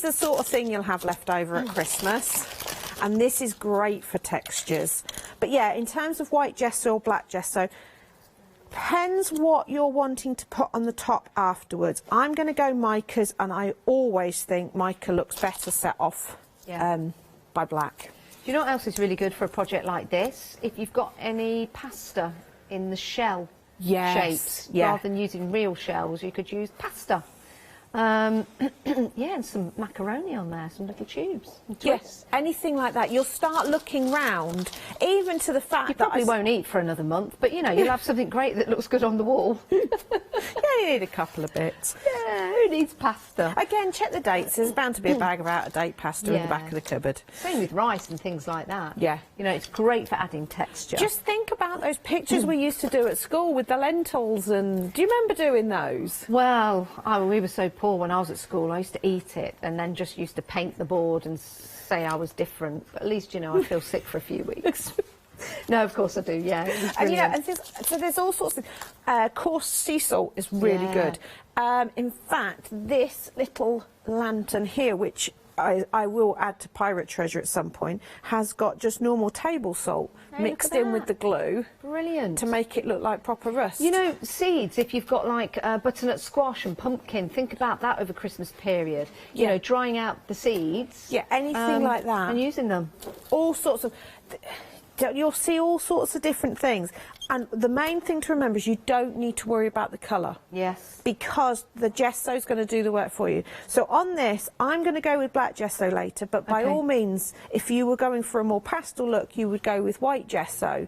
the sort of thing you'll have left over at Christmas, and this is great for textures. But yeah, in terms of white gesso or black gesso, depends what you're wanting to put on the top afterwards. I'm going to go micas, and I always think mica looks better set off by black. Do you know what else is really good for a project like this? If you've got any pasta in the shell shapes, rather than using real shells, you could use pasta. Yeah, and some macaroni on there, some little tubes. Yes, anything like that. You'll start looking round, even to the fact you that probably won't eat for another month, but you know, you'll have something great that looks good on the wall. Yeah, you need a couple of bits. Yeah, who needs pasta? Again, check the dates. There's bound to be a bag of out-of-date pasta in the back of the cupboard. Same with rice and things like that. Yeah. You know, it's great for adding texture. Just think about those pictures we used to do at school with the lentils, and do you remember doing those? Well, we were so poor when I was at school. I used to eat it and then just used to paint the board and say I was different. But at least, you know, I feel sick for a few weeks. No, of course I do, yeah. And, yeah, and there's all sorts of... coarse sea salt is really good. In fact, this little lantern here, which I will add to Pirate Treasure at some point, has got just normal table salt mixed in with the glue. Brilliant. To make it look like proper rust. You know, seeds, if you've got like butternut squash and pumpkin, think about that over Christmas period. You know, drying out the seeds. Yeah, anything like that. And using them. All sorts of... You'll see all sorts of different things. And the main thing to remember is you don't need to worry about the colour. Yes. Because the gesso's going to do the work for you. So on this, I'm going to go with black gesso later, but by all means, if you were going for a more pastel look, you would go with white gesso.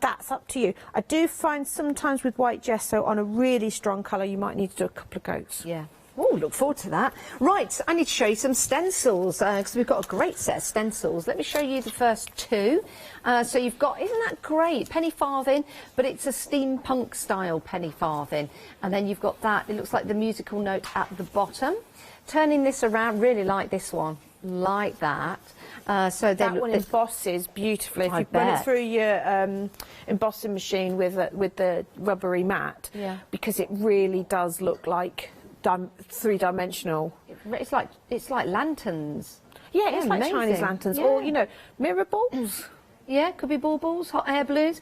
That's up to you. I do find sometimes with white gesso on a really strong colour, you might need to do a couple of coats. Yeah. Oh, look forward to that. Right, I need to show you some stencils, because we've got a great set of stencils. Let me show you the first two. So you've got, isn't that great? Penny farthing, but it's a steampunk style penny farthing. And then you've got that, it looks like the musical note at the bottom. Turning this around, really like this one, like that. So that one embosses beautifully. If you run it through your embossing machine with the rubbery mat, because it really does look like three-dimensional. It's like lanterns. Yeah, it's like Chinese lanterns, or you know, mirror balls. Yeah, could be balls, hot air balloons.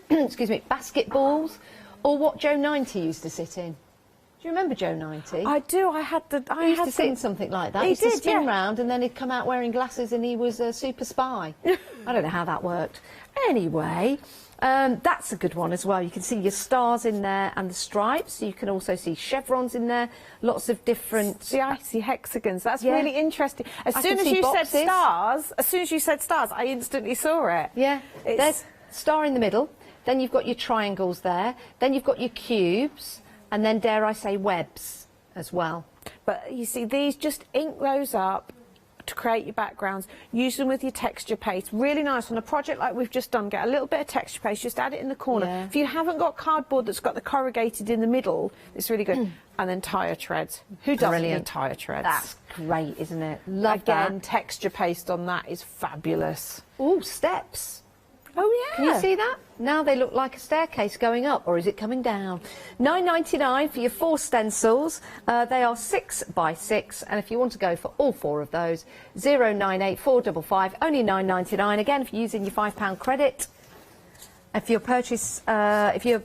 Excuse me, basketballs, or what Joe 90 used to sit in. Do you remember Joe 90? I do. I used to sit in something like that. He used to spin round, and then he'd come out wearing glasses, and he was a super spy. I don't know how that worked. Anyway. That's a good one as well. You can see your stars in there and the stripes. You can also see chevrons in there. Lots of different... See, I see hexagons. That's really interesting. As soon as you said stars, I instantly saw it. Yeah. There's a star in the middle. Then you've got your triangles there. Then you've got your cubes. And then, dare I say, webs as well. But you see, these just ink those up to create your backgrounds. Use them with your texture paste. Really nice on a project like we've just done. Get a little bit of texture paste, just add it in the corner. If you haven't got cardboard that's got the corrugated in the middle, it's really good. And then tire treads. Who doesn't need tire treads? That's great, isn't it? Love Again, that. Texture paste on that is fabulous. Oh, steps. Oh, yeah. Can you see that? Now they look like a staircase going up, or is it coming down? $9.99 for your 4 stencils. They are 6 by 6, and if you want to go for all 4 of those, 098455, only $9.99. Again, if you're using your £5 credit, if your purchase, if your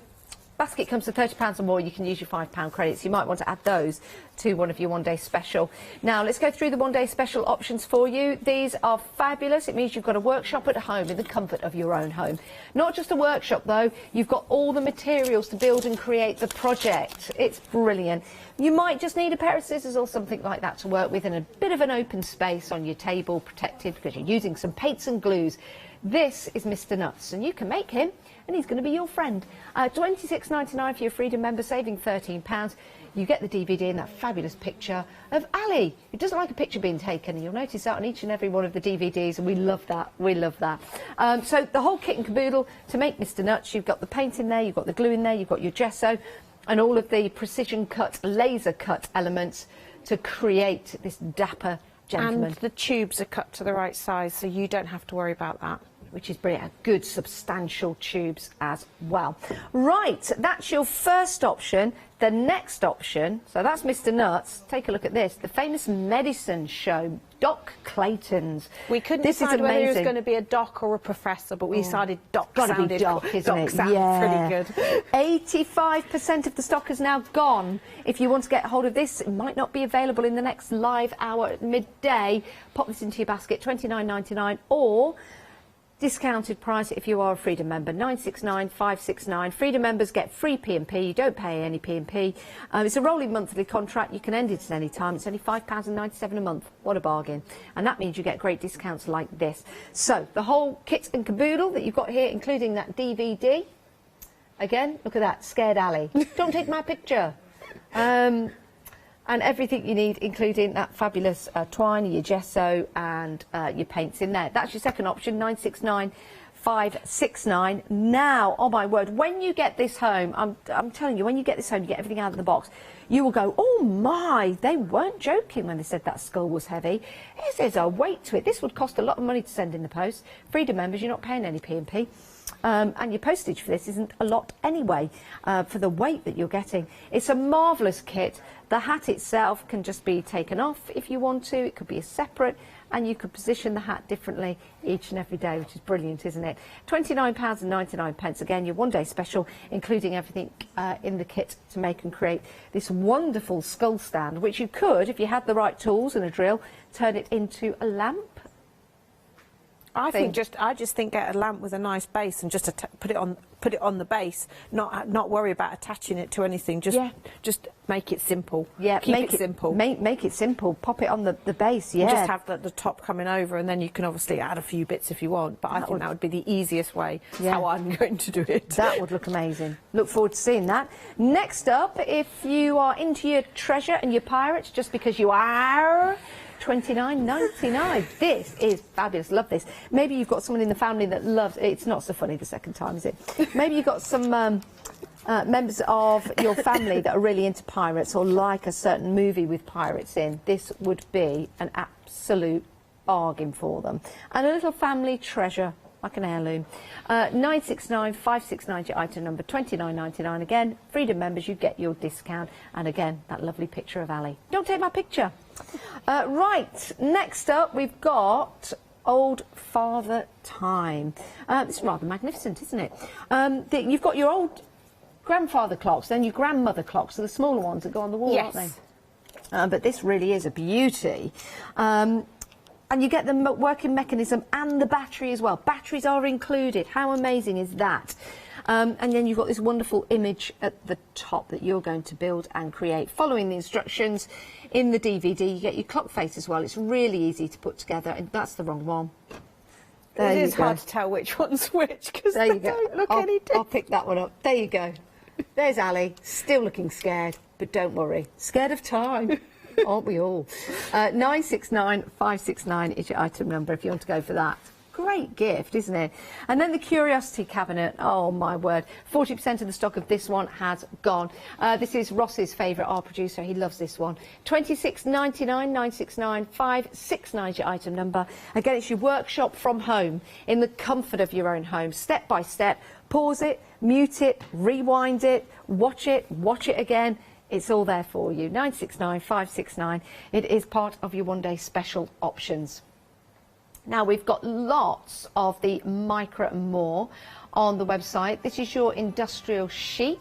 basket comes to £30 or more, you can use your £5 credits. You might want to add those to one of your one-day special. Now, let's go through the one-day special options for you. These are fabulous. It means you've got a workshop at home in the comfort of your own home. Not just a workshop, though. You've got all the materials to build and create the project. It's brilliant. You might just need a pair of scissors or something like that to work with in a bit of an open space on your table, protected because you're using some paints and glues. This is Mr. Nuts, and you can make him, and he's going to be your friend. $26.99 for your Freedom member, saving £13. you get the DVD and that fabulous picture of Ali, who doesn't like a picture being taken. You'll notice that on each and every one of the DVDs, and we love that. We love that. So the whole kit and caboodle to make Mr. Nuts. You've got the paint in there, you've got the glue in there, you've got your gesso, and all of the precision cut, laser cut elements to create this dapper gentleman. And the tubes are cut to the right size, so you don't have to worry about that. Which is brilliant. Good substantial tubes as well. Right, that's your first option. The next option, so that's Mr. Nuts. Take a look at this. The famous medicine show, Doc Clayton's. We couldn't decide whether it was going to be a doc or a professor, but we decided Doc sounded be Doc, isn't Doc it? sounded pretty good. 85% of the stock is now gone. If you want to get hold of this, it might not be available in the next live hour at midday. Pop this into your basket, $29.99, or discounted price if you are a Freedom member, $969,569. Freedom members get free P&P. You don't pay any P&P. It's a rolling monthly contract. You can end it at any time. It's only £5.97 a month. What a bargain. And that means you get great discounts like this. So the whole kit and caboodle that you've got here, including that DVD. Again, look at that, Scared Ali. Don't take my picture. And everything you need, including that fabulous twine, your gesso and your paints in there. That's your second option, $969,569. Now, oh my word, when you get this home, I'm telling you, when you get this home, you get everything out of the box, you will go, oh my, they weren't joking when they said that skull was heavy. There's a weight to it. This would cost a lot of money to send in the post. Freedom members, you're not paying any P&P. And your postage for this isn't a lot anyway, for the weight that you're getting. It's a marvellous kit. The hat itself can just be taken off if you want to. It could be a separate, and you could position the hat differently each and every day, which is brilliant, isn't it? £29.99. Again, your one-day special, including everything in the kit to make and create this wonderful skull stand, which you could, if you had the right tools and a drill, turn it into a lamp. I just think get a lamp with a nice base and just put it on the base. Not worry about attaching it to anything. Just make it simple. Yeah, keep it simple. Make it simple. Pop it on the base. Yeah. And just have the top coming over, and then you can obviously add a few bits if you want. But I think that would be the easiest way. Yeah. How I'm going to do it. That would look amazing. Look forward to seeing that. Next up, if you are into your treasure and your pirates, just because you are. $29.99. This is fabulous. Love this. Maybe you've got someone in the family that loves it. It's not so funny the second time, is it? Maybe you've got some members of your family that are really into pirates or like a certain movie with pirates in. This would be an absolute bargain for them. And a little family treasure, like an heirloom. $969,569 your item number, $29.99. Again, Freedom members, you get your discount. And again, that lovely picture of Ali. Don't take my picture. Right, next up we've got Old Father Time. It's rather magnificent, isn't it? You've got your old grandfather clocks, then your grandmother clocks, so the smaller ones that go on the wall, aren't they? But this really is a beauty. And you get the working mechanism and the battery as well. Batteries are included. How amazing is that? And then you've got this wonderful image at the top that you're going to build and create. Following the instructions in the DVD, you get your clock face as well. It's really easy to put together. And that's the wrong one. It is hard to tell which one's which because they don't look any different. I'll pick that one up. There you go. There's Ali, still looking scared, but don't worry. Scared of time. Aren't we all? $969,569 is your item number if you want to go for that. Great gift, isn't it? And then the Curiosity Cabinet. Oh, my word. 40% of the stock of this one has gone. This is Ross's favourite, our producer. He loves this one. $26.99, $969,569 is your item number. Again, it's your workshop from home in the comfort of your own home. Step by step. Pause it, mute it, rewind it, watch it again. It's all there for you. $969,569. It is part of your one-day special options. Now, we've got lots of the Micra and more on the website. This is your industrial chic.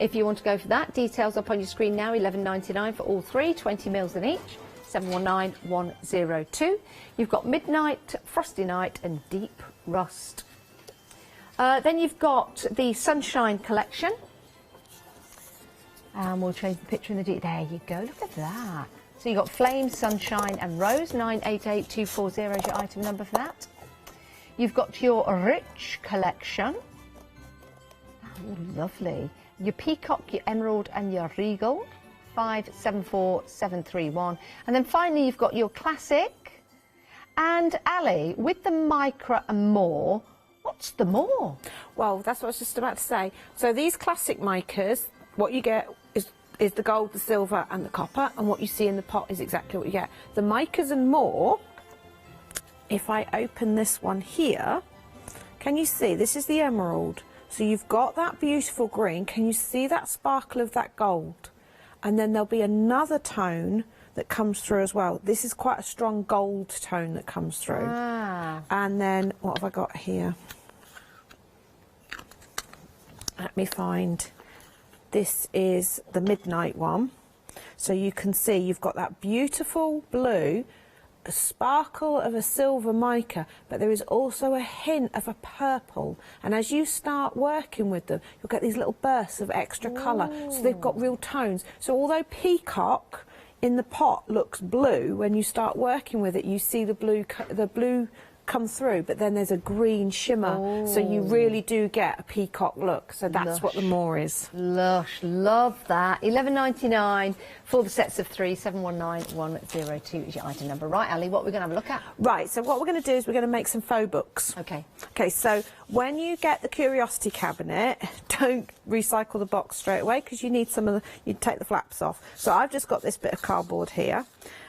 If you want to go for that, details up on your screen now, $11.99 for all three, 20 mils in each, 719102. You've got Midnight, Frosty Night and Deep Rust. Then you've got the Sunshine Collection. And we'll change the picture in the there you go, look at that. So you've got Flame, Sunshine and Rose, 988240 is your item number for that. You've got your Rich Collection. Oh, lovely. Your Peacock, your Emerald and your Regal. 574 And then finally, you've got your classic. And Ali, with the micro and more, what's the more? Well, that's what I was just about to say. So these classic micas, what you get is the gold, the silver and the copper, and what you see in the pot is exactly what you get. The micas and more, if I open this one here, can you see this is the emerald? So you've got that beautiful green. Can you see that sparkle of that gold? And then there'll be another tone that comes through as well. This is quite a strong gold tone that comes through. Ah. And then what have I got here? Let me find. This is the midnight one. So you can see you've got that beautiful blue, a sparkle of a silver mica, but there is also a hint of a purple. And as you start working with them, you'll get these little bursts of extra colour. So they've got real tones. So although peacock in the pot looks blue, when you start working with it, you see the blue come through, but then there's a green shimmer, so you really do get a peacock look. So that's what the more is. Lush, love that. £11.99 for the sets of 3. 719102 is your item number. Right, Ali, what are we going to have a look at? Right, so what we're going to do is we're going to make some faux books. Okay. Okay, so when you get the curiosity cabinet, don't recycle the box straight away, because you need some of the, you take the flaps off. So I've just got this bit of cardboard here.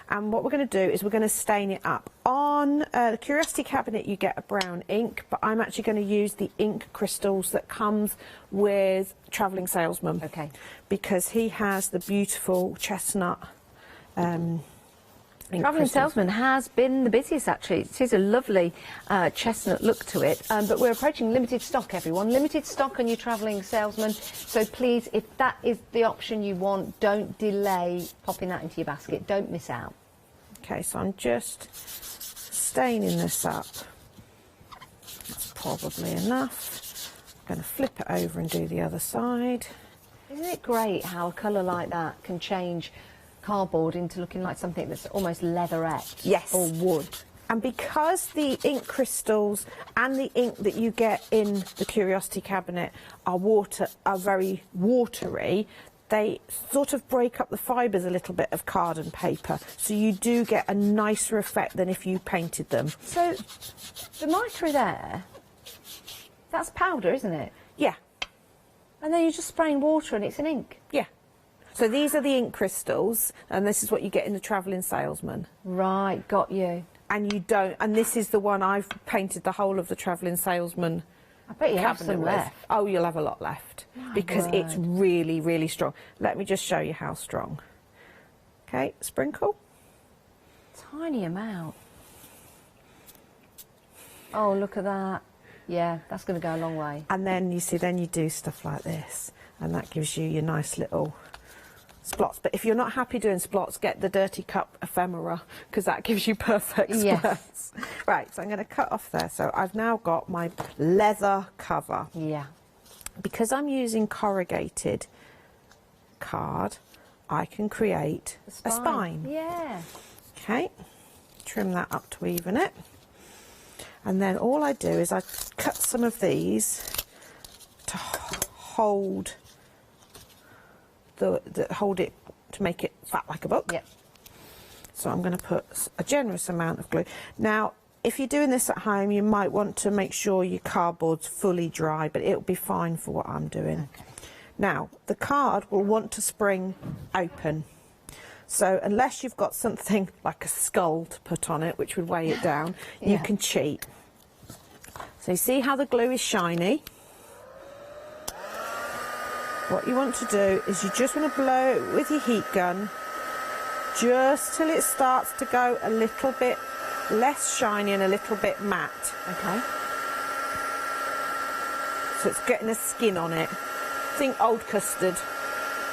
And what we're going to do is we're going to stain it up. On the Curiosity cabinet you get a brown ink, but I'm actually going to use the ink crystals that comes with Travelling Salesman. Okay. Because he has the beautiful chestnut ink Travelling Salesman has been the busiest, actually. It is a lovely chestnut look to it, but we're approaching limited stock, everyone. Limited stock on your Travelling Salesman, so please, if that is the option you want, don't delay popping that into your basket. Don't miss out. Okay, so I'm just staining this up. That's probably enough. I'm going to flip it over and do the other side. Isn't it great how a colour like that can change cardboard into looking like something that's almost leatherette? Yes. Or wood. And because the ink crystals and the ink that you get in the Curiosity cabinet are very watery, they sort of break up the fibres a little bit of card and paper, so you do get a nicer effect than if you painted them. So the mitre there, that's powder, isn't it? Yeah. And then you're just spraying water and it's an ink? Yeah. So these are the ink crystals, and this is what you get in the Travelling Salesman. Right, got you. And you don't, and this is the one I've painted the whole of the Travelling Salesman. I bet you have some left. Oh, you'll have a lot left. Because it's really, really strong. Let me just show you how strong. Okay, sprinkle. Tiny amount. Oh, look at that. Yeah, that's going to go a long way. And then you see, then you do stuff like this, and that gives you your nice little splots. But if you're not happy doing splots, get the Dirty Cup ephemera, because that gives you perfect splots. Yes. Right, so I'm going to cut off there. So I've now got my leather cover. Yeah. Because I'm using corrugated card, I can create a spine. Yeah. Okay, trim that up to even it. And then all I do is I cut some of these to hold hold it, to make it fat like a book. Yep. So I'm going to put a generous amount of glue. Now, if you're doing this at home, you might want to make sure your cardboard's fully dry, but it'll be fine for what I'm doing. Okay. Now, the card will want to spring open. So unless you've got something like a skull to put on it, which would weigh it down, you can cheat. So you see how the glue is shiny? What you want to do is you just want to blow it with your heat gun just till it starts to go a little bit less shiny and a little bit matte. Okay. So it's getting a skin on it. Think old custard.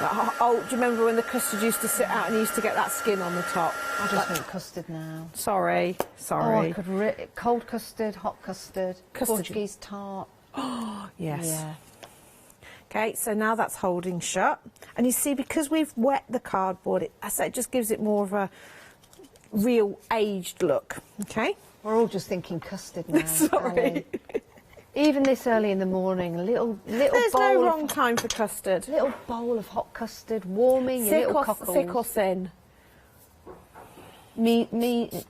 Like, do you remember when the custard used to sit out and you used to get that skin on the top? I just want custard now. Sorry. Oh, I could cold custard, hot custard, Portuguese tart. Oh, yes. Yeah. Okay, so now that's holding shut. And you see, because we've wet the cardboard, it just gives it more of a real aged look. Okay? We're all just thinking custard now. Sorry. Even this early in the morning, a little There's bowl. no wrong time for custard. Little bowl of hot custard, warming your little cockles. Thick or thin? Me,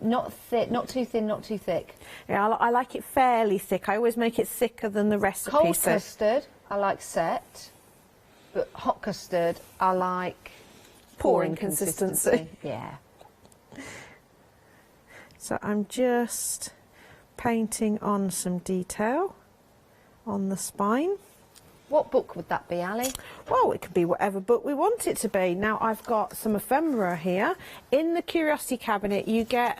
not thick, not too thin, not too thick. Yeah, I like it fairly thick. I always make it thicker than the recipe. Cold custard, I like set, but hot custard, I like pouring consistency. Yeah. So I'm just painting on some detail on the spine. What book would that be, Ali? Well, it could be whatever book we want it to be. Now, I've got some ephemera here. In the curiosity cabinet, you get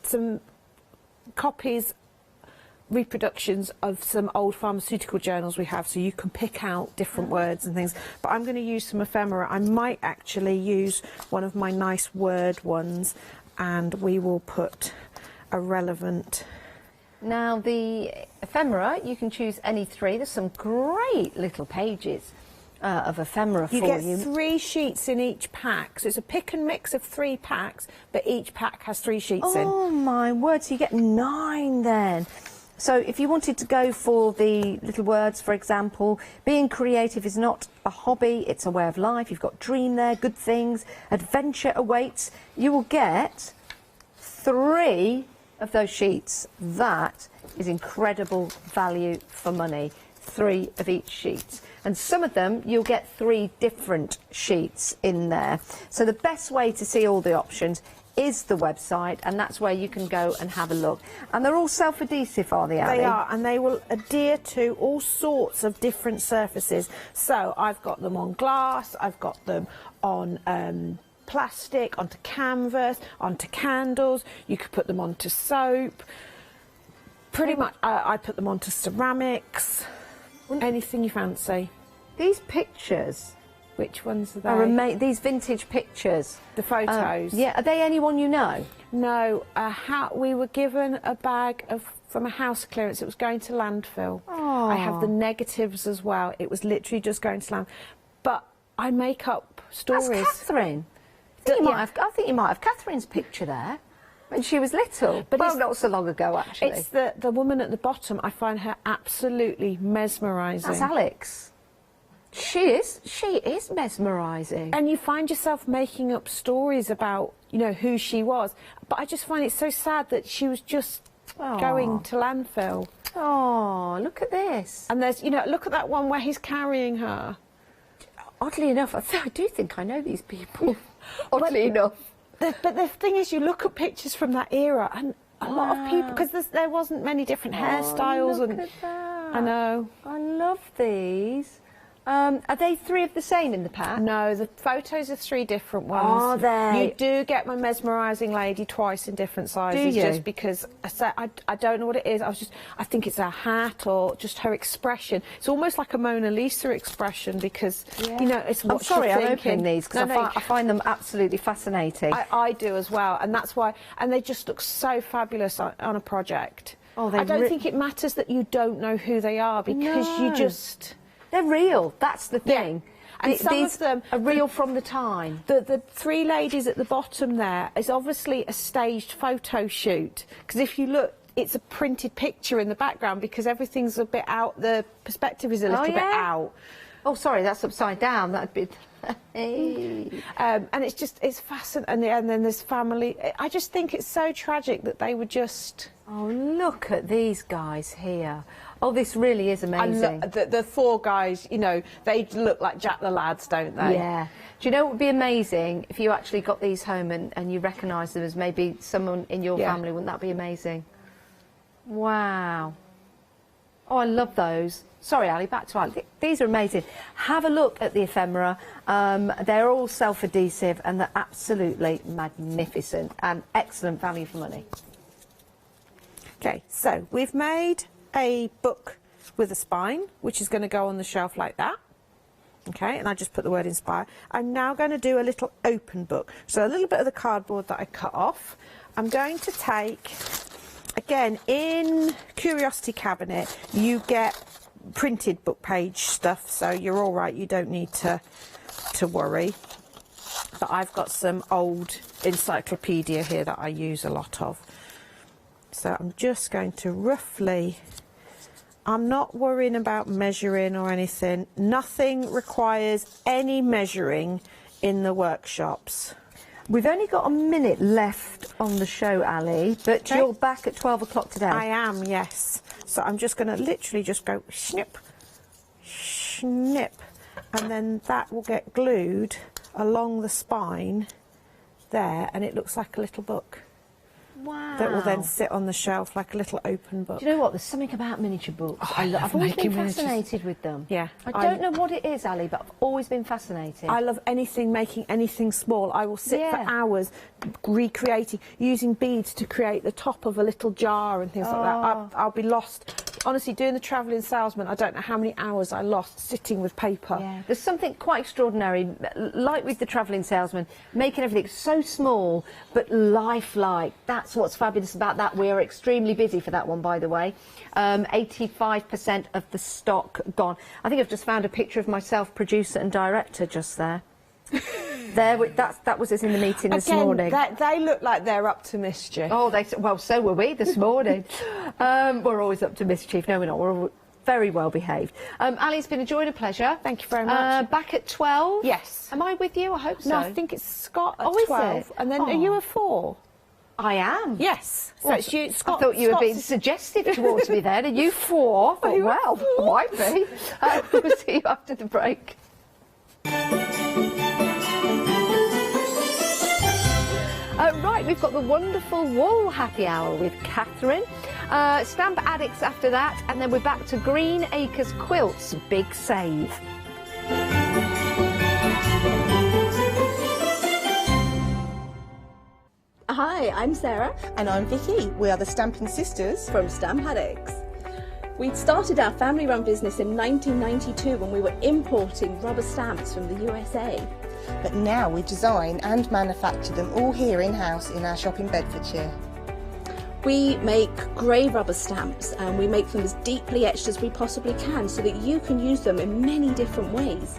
some copies, reproductions of some old pharmaceutical journals we have, so you can pick out different words and things. But I'm going to use some ephemera. I might actually use one of my nice word ones, and we will put a relevant... Now, the ephemera, you can choose any three. There's some great little pages of ephemera for you. You get 3 sheets in each pack, so it's a pick and mix of 3 packs, but each pack has 3 sheets in. Oh, my word, so you get 9 then. So if you wanted to go for the little words, for example, being creative is not a hobby, it's a way of life. You've got dream there, good things, adventure awaits. You will get 3 of those sheets. That is incredible value for money. 3 of each sheet. And some of them, you'll get 3 different sheets in there. So the best way to see all the options is the website, and that's where you can go and have a look. And they're all self-adhesive, are they, Ali? They are, and they will adhere to all sorts of different surfaces. So I've got them on glass, I've got them on plastic, onto canvas, onto candles. You could put them onto soap. Pretty much, I put them onto ceramics. Anything you fancy. These pictures... Which ones are they? These vintage pictures. The photos. Yeah, are they anyone you know? No, we were given a bag from a house clearance. It was going to landfill. Oh. I have the negatives as well. It was literally just going to landfill. But I make up stories. That's Catherine. I think you might have Catherine's picture there when she was little. But well, not so long ago, actually. It's the woman at the bottom. I find her absolutely mesmerising. That's Alex. She is mesmerising. And you find yourself making up stories about, you know, who she was. But I just find it so sad that she was just going to landfill. Oh, look at this. And there's, you know, look at that one where he's carrying her. Oddly enough, I do think I know these people. Oddly enough. But the thing is, you look at pictures from that era, and a lot of people, because there wasn't many different hairstyles. Look at that. I know. I love these. Are they 3 of the same in the pack? No, the photos are 3 different ones. Are they? You do get my mesmerising lady twice in different sizes. Do you? Just because I don't know what it is. I think it's her hat or just her expression. It's almost like a Mona Lisa expression because you know it's what I'm sorry, she's I'm thinking. opening these because I find them absolutely fascinating. I do as well, and that's why. And they just look so fabulous on a project. Oh, I don't think it matters that you don't know who they are because you just. They're real, that's the thing. Yeah. And some these of them are real from the time. The 3 ladies at the bottom there is obviously a staged photo shoot. Because if you look, it's a printed picture in the background because everything's a bit out, the perspective is a little bit out. Oh, sorry, that's upside down. That'd be... and it's fascinating. And then there's family. I just think it's so tragic that they would just... Oh, look at these guys here. Oh, this really is amazing. And the 4 guys, you know, they look like Jack the Lads, don't they? Yeah. Do you know what would be amazing if you actually got these home and you recognised them as maybe someone in your family? Wouldn't that be amazing? Wow. Oh, I love those. Sorry, Ali, back to Ali. These are amazing. Have a look at the ephemera. They're all self-adhesive and they're absolutely magnificent and excellent value for money. Okay, so we've made a book with a spine, which is going to go on the shelf like that. Okay, and I just put the word inspire. I'm now going to do a little open book. So a little bit of the cardboard that I cut off, I'm going to take, again, in Curiosity Cabinet, you get printed book page stuff, so you're all right, you don't need to worry. But I've got some old encyclopedia here that I use a lot of. So I'm just going to roughly I'm not worrying about measuring or anything. Nothing requires any measuring in the workshops. We've only got a minute left on the show, Ali, but Okay. you're back at 12 o'clock today. I am, yes. So I'm just going to literally just go snip, snip, and then that will get glued along the spine there, and it looks like a little book. Wow. That will then sit on the shelf like a little open book. Do you know what? There's something about miniature books. Oh, I've always been making miniatures. fascinated with them. Yeah. I don't know what it is, Ali, but I've always been fascinated. I love anything, making anything small. I will sit for hours recreating, using beads to create the top of a little jar and things like that. I'll be lost. Honestly, doing the travelling salesman, I don't know how many hours I lost sitting with paper. Yeah. There's something quite extraordinary, like with the travelling salesman, making everything so small but lifelike. That's what's fabulous about that. We are extremely busy for that one, by the way. 85% of the stock gone. I think I've just found a picture of myself, producer and director, just there. That was us in the meeting this morning. They look like they're up to mischief. Oh, well, so were we this morning. We're always up to mischief. No, we're not. We're all very well behaved. Ali, it's been a joy and a pleasure. Thank you very much. Back at 12? Yes. Am I with you? I hope so. No, I think it's Scott at is 12. it? And then are you a 4? I am. Yes. So Well, it's you, Scott. I thought you were being Scott's- suggestive towards me then. Are you 4? I thought, well, might be. We'll see you after the break. Right, we've got the wonderful wool happy hour with Catherine. Stamp addicts after that, and then we're back to Green Acres Quilts Big Save. Hi, I'm Sarah. And I'm Vicky. We are the Stamping Sisters from Stamp Addicts. We started our family-run business in 1992 when we were importing rubber stamps from the USA. But now we design and manufacture them all here in-house in our shop in Bedfordshire. We make grey rubber stamps and we make them as deeply etched as we possibly can so that you can use them in many different ways.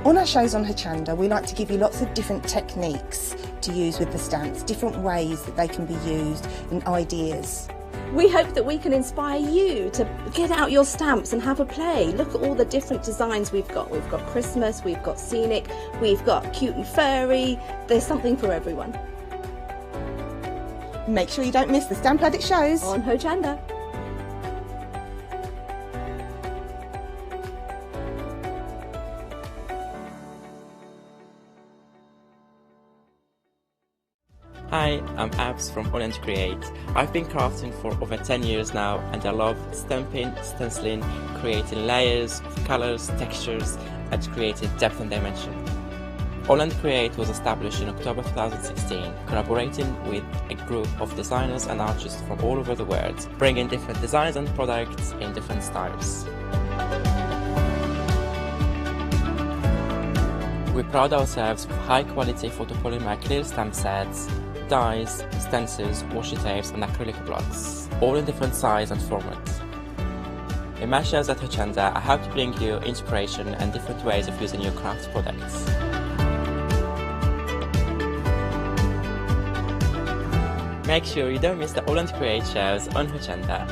On our shows on Hochanda, we like to give you lots of different techniques to use with the stamps, different ways that they can be used and ideas. We hope that we can inspire you to get out your stamps and have a play. Look at all the different designs we've got. We've got Christmas, we've got scenic, we've got cute and furry. There's something for everyone. Make sure you don't miss the Stamp Addict shows on Hochanda. Hi, I'm Abs from Orange Create. I've been crafting for over 10 years now and I love stamping, stenciling, creating layers of colours, textures and creating depth and dimension. Holland Create was established in October 2016, collaborating with a group of designers and artists from all over the world, bringing different designs and products in different styles. We pride ourselves with high-quality photopolymer clear stamp sets, dies, stencils, washi tapes and acrylic blocks, all in different size and format. In my shows at Hochanda, I hope to bring you inspiration and different ways of using your craft products. Make sure you don't miss the Holland Create shows on Hochanda.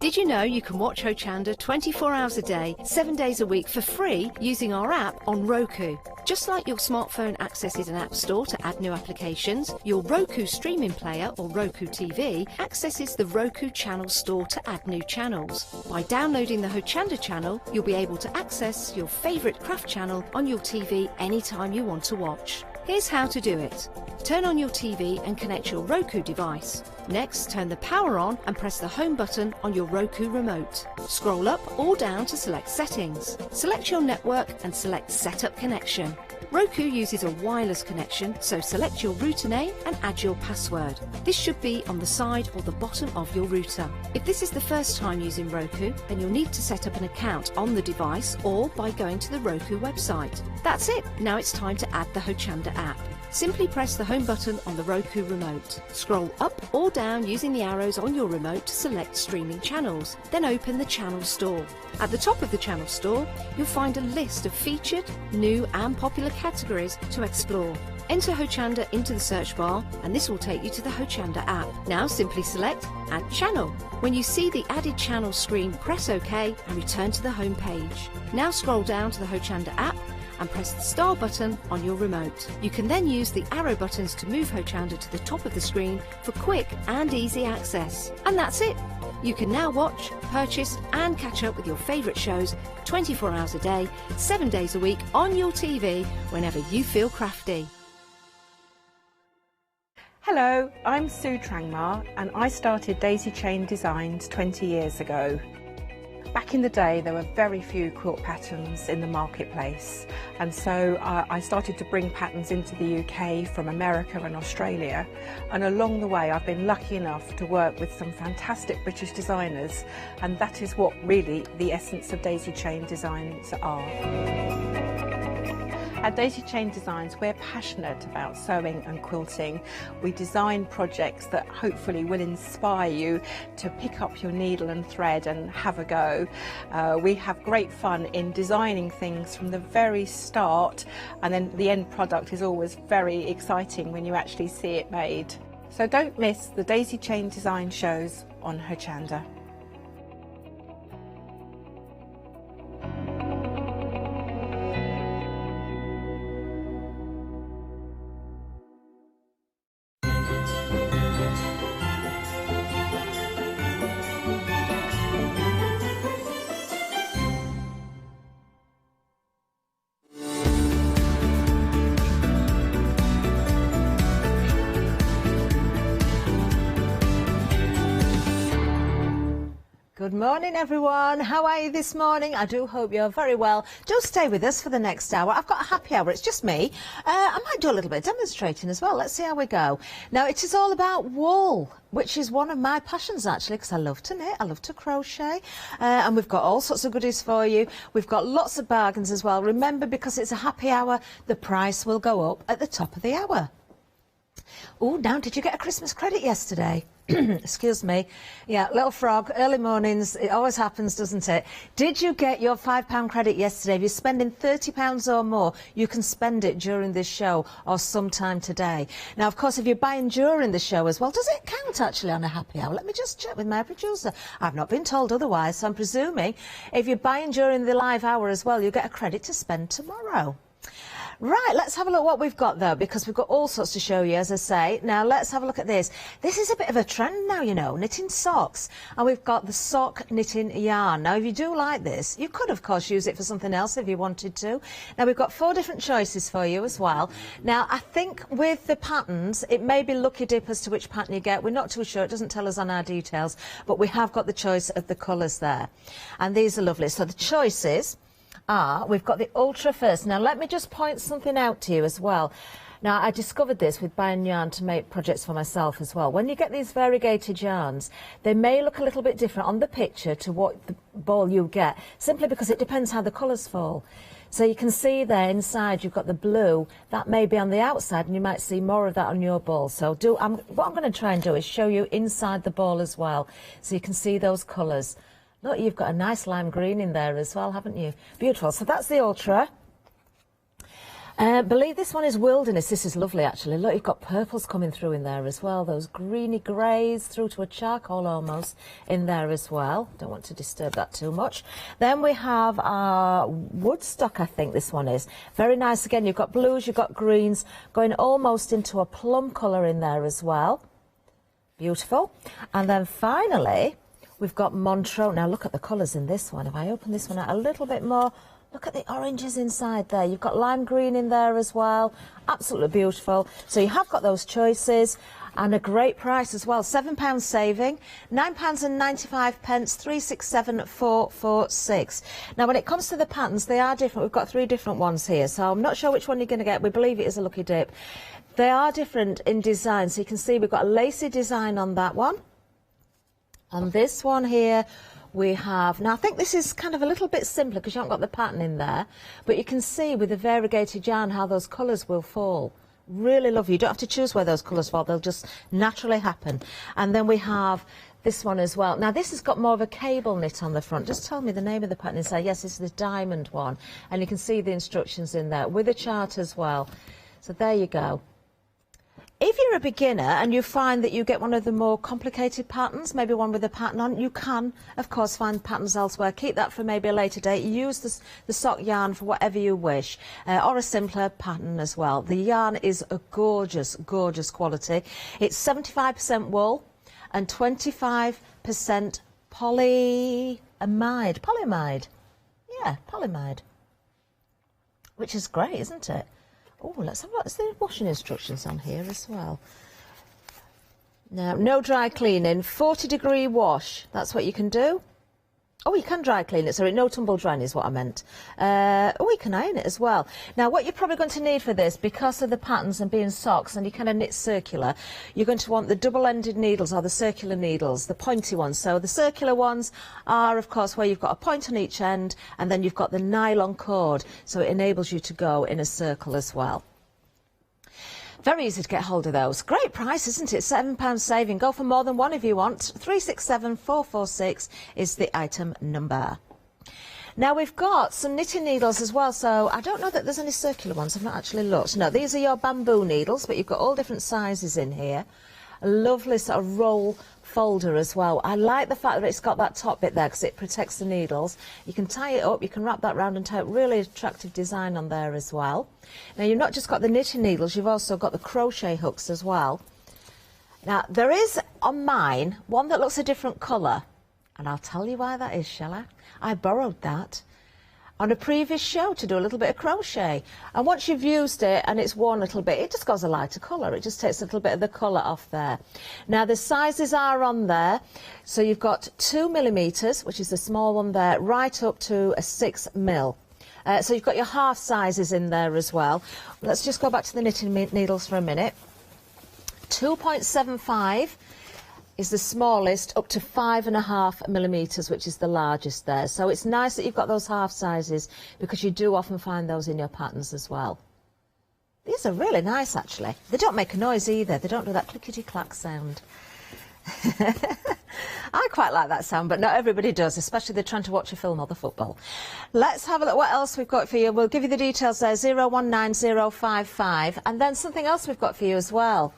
Did you know you can watch Hochanda 24 hours a day, 7 days a week for free using our app on Roku? Just like your smartphone accesses an app store to add new applications, your Roku streaming player or Roku TV accesses the Roku channel store to add new channels. By downloading the Hochanda channel, you'll be able to access your favourite craft channel on your TV anytime you want to watch. Here's how to do it. Turn on your TV and connect your Roku device. Next, turn the power on and press the home button on your Roku remote. Scroll up or down to select settings. Select your network and select Setup Connection. Roku uses a wireless connection, so select your router name and add your password. This should be on the side or the bottom of your router. If this is the first time using Roku, then you'll need to set up an account on the device or by going to the Roku website. That's it. Now it's time to add the Hochanda app. Simply press the home button on the Roku remote. Scroll up or down using the arrows on your remote to select streaming channels. Then open the Channel Store. At the top of the Channel Store, you'll find a list of featured, new and popular categories to explore. Enter Hochanda into the search bar and this will take you to the Hochanda app. Now simply select Add Channel. When you see the added channel screen, press OK and return to the home page. Now scroll down to the Hochanda app and press the star button on your remote. You can then use the arrow buttons to move Hochanda to the top of the screen for quick and easy access. And that's it. You can now watch, purchase and catch up with your favourite shows 24 hours a day, 7 days a week on your TV whenever you feel crafty. Hello, I'm Sue Trangmar and I started Daisy Chain Designs 20 years ago. Back in the day there were very few quilt patterns in the marketplace, and so I started to bring patterns into the UK from America and Australia, and along the way I've been lucky enough to work with some fantastic British designers, and that is what really the essence of Daisy Chain Designs are. At Daisy Chain Designs, we're passionate about sewing and quilting. We design projects that hopefully will inspire you to pick up your needle and thread and have a go. We have great fun in designing things from the very start, and then the end product is always very exciting when you actually see it made. So don't miss the Daisy Chain Design shows on Hochanda. Good morning everyone, how are you this morning? I do hope you're very well. Do stay with us for the next hour. I've got a happy hour, it's just me. I might do a little bit of demonstrating as well, let's see how we go. Now it is all about wool, which is one of my passions actually, because I love to knit, I love to crochet, and we've got all sorts of goodies for you. We've got lots of bargains as well. Remember, because it's a happy hour, the price will go up at the top of the hour. Oh, now did you get a Christmas credit yesterday? Excuse me. Yeah, little frog, early mornings, it always happens, doesn't it? Did you get your £5 credit yesterday? If you're spending £30 or more, you can spend it during this show or sometime today. Now, of course, if you're buying during the show as well, does it count actually on a happy hour? Let me just check with my producer. I've not been told otherwise, so I'm presuming if you're buying during the live hour as well, you get a credit to spend tomorrow. Right, let's have a look what we've got though, because we've got all sorts to show you, as I say. Now let's have a look at this. This is a bit of a trend now, you know, knitting socks. And we've got the sock knitting yarn. Now if you do like this, you could of course use it for something else if you wanted to. Now we've got 4 different choices for you as well. Now I think with the patterns, it may be lucky dip as to which pattern you get. We're not too sure, it doesn't tell us on our details, but we have got the choice of the colours there. And these are lovely. So the choices we've got the Ultra first. Now let me just point something out to you as well. Now I discovered this with buying yarn to make projects for myself as well. When you get these variegated yarns, they may look a little bit different on the picture to what the ball you get, simply because it depends how the colours fall. So you can see there inside you've got the blue, that may be on the outside and you might see more of that on your ball. So what I'm going to try and do is show you inside the ball as well, so you can see those colours. Look, you've got a nice lime green in there as well, haven't you? Beautiful. So that's the Ultra. Believe this one is Wilderness. This is lovely, actually. Look, you've got purples coming through in there as well. Those greeny greys through to a charcoal almost in there as well. Don't want to disturb that too much. Then we have our Woodstock, I think this one is. Very nice. Again, you've got blues, you've got greens, going almost into a plum colour in there as well. Beautiful. And then finally, we've got Montreux. Now look at the colours in this one. If I open this one out a little bit more, look at the oranges inside there. You've got lime green in there as well. Absolutely beautiful. So you have got those choices and a great price as well. £7 saving, £9.95, 367446. Now when it comes to the patterns, they are different. We've got 3 different ones here, so I'm not sure which one you're going to get. We believe it is a lucky dip. They are different in design, so you can see we've got a lacy design on that one. On this one here, we have, now I think this is kind of a little bit simpler because you haven't got the pattern in there, but you can see with the variegated yarn how those colours will fall Really lovely. You don't have to choose where those colours fall, they'll just naturally happen. And then we have this one as well. Now this has got more of a cable knit on the front. Just tell me the name of the pattern and say, yes, this is the diamond one. And you can see the instructions in there with a chart as well. So there you go. If you're a beginner and you find that you get one of the more complicated patterns, maybe one with a pattern on, you can, of course, find patterns elsewhere. Keep that for maybe a later date. Use the sock yarn for whatever you wish, or a simpler pattern as well. The yarn is a gorgeous, gorgeous quality. It's 75% wool and 25% polyamide. Yeah, polyamide. Which is great, isn't it? Oh, let's have a look. There's the washing instructions on here as well. Now, no dry cleaning, 40-degree wash. That's what you can do. Oh, you can dry clean it. Sorry, no tumble drying is what I meant. Oh, you can iron it as well. Now, what you're probably going to need for this, because of the patterns and being socks and you kind of knit circular, you're going to want the double-ended needles or the circular needles, the pointy ones. So the circular ones are, of course, where you've got a point on each end and then you've got the nylon cord, so it enables you to go in a circle as well. Very easy to get hold of those. Great price, isn't it? £7 saving. Go for more than one if you want. 367446 is the item number. Now we've got some knitting needles as well, so I don't know that there's any circular ones. I've not actually looked. No, these are your bamboo needles, but you've got all different sizes in here. A lovely sort of roll folder as well. I like the fact that it's got that top bit there because it protects the needles. You can tie it up, you can wrap that round and tie it. Really attractive design on there as well. Now you've not just got the knitting needles, you've also got the crochet hooks as well. Now there is on mine one that looks a different colour, and I'll tell you why that is, shall I? I borrowed that on a previous show to do a little bit of crochet, and once you've used it and it's worn a little bit, it just goes a lighter colour. It just takes a little bit of the colour off there. Now the sizes are on there, so you've got 2mm, which is the small one there, right up to a 6mm. So you've got your half sizes in there as well. Let's just go back to the knitting needles for a minute. 2.75 is the smallest, up to 5.5mm, which is the largest there. So it's nice that you've got those half sizes because you do often find those in your patterns as well. These are really nice, actually. They don't make a noise either. They don't do that clickety-clack sound. I quite like that sound, but not everybody does, especially if they're trying to watch a film or the football. Let's have a look what else we've got for you. We'll give you the details there, 019055, and then something else we've got for you as well.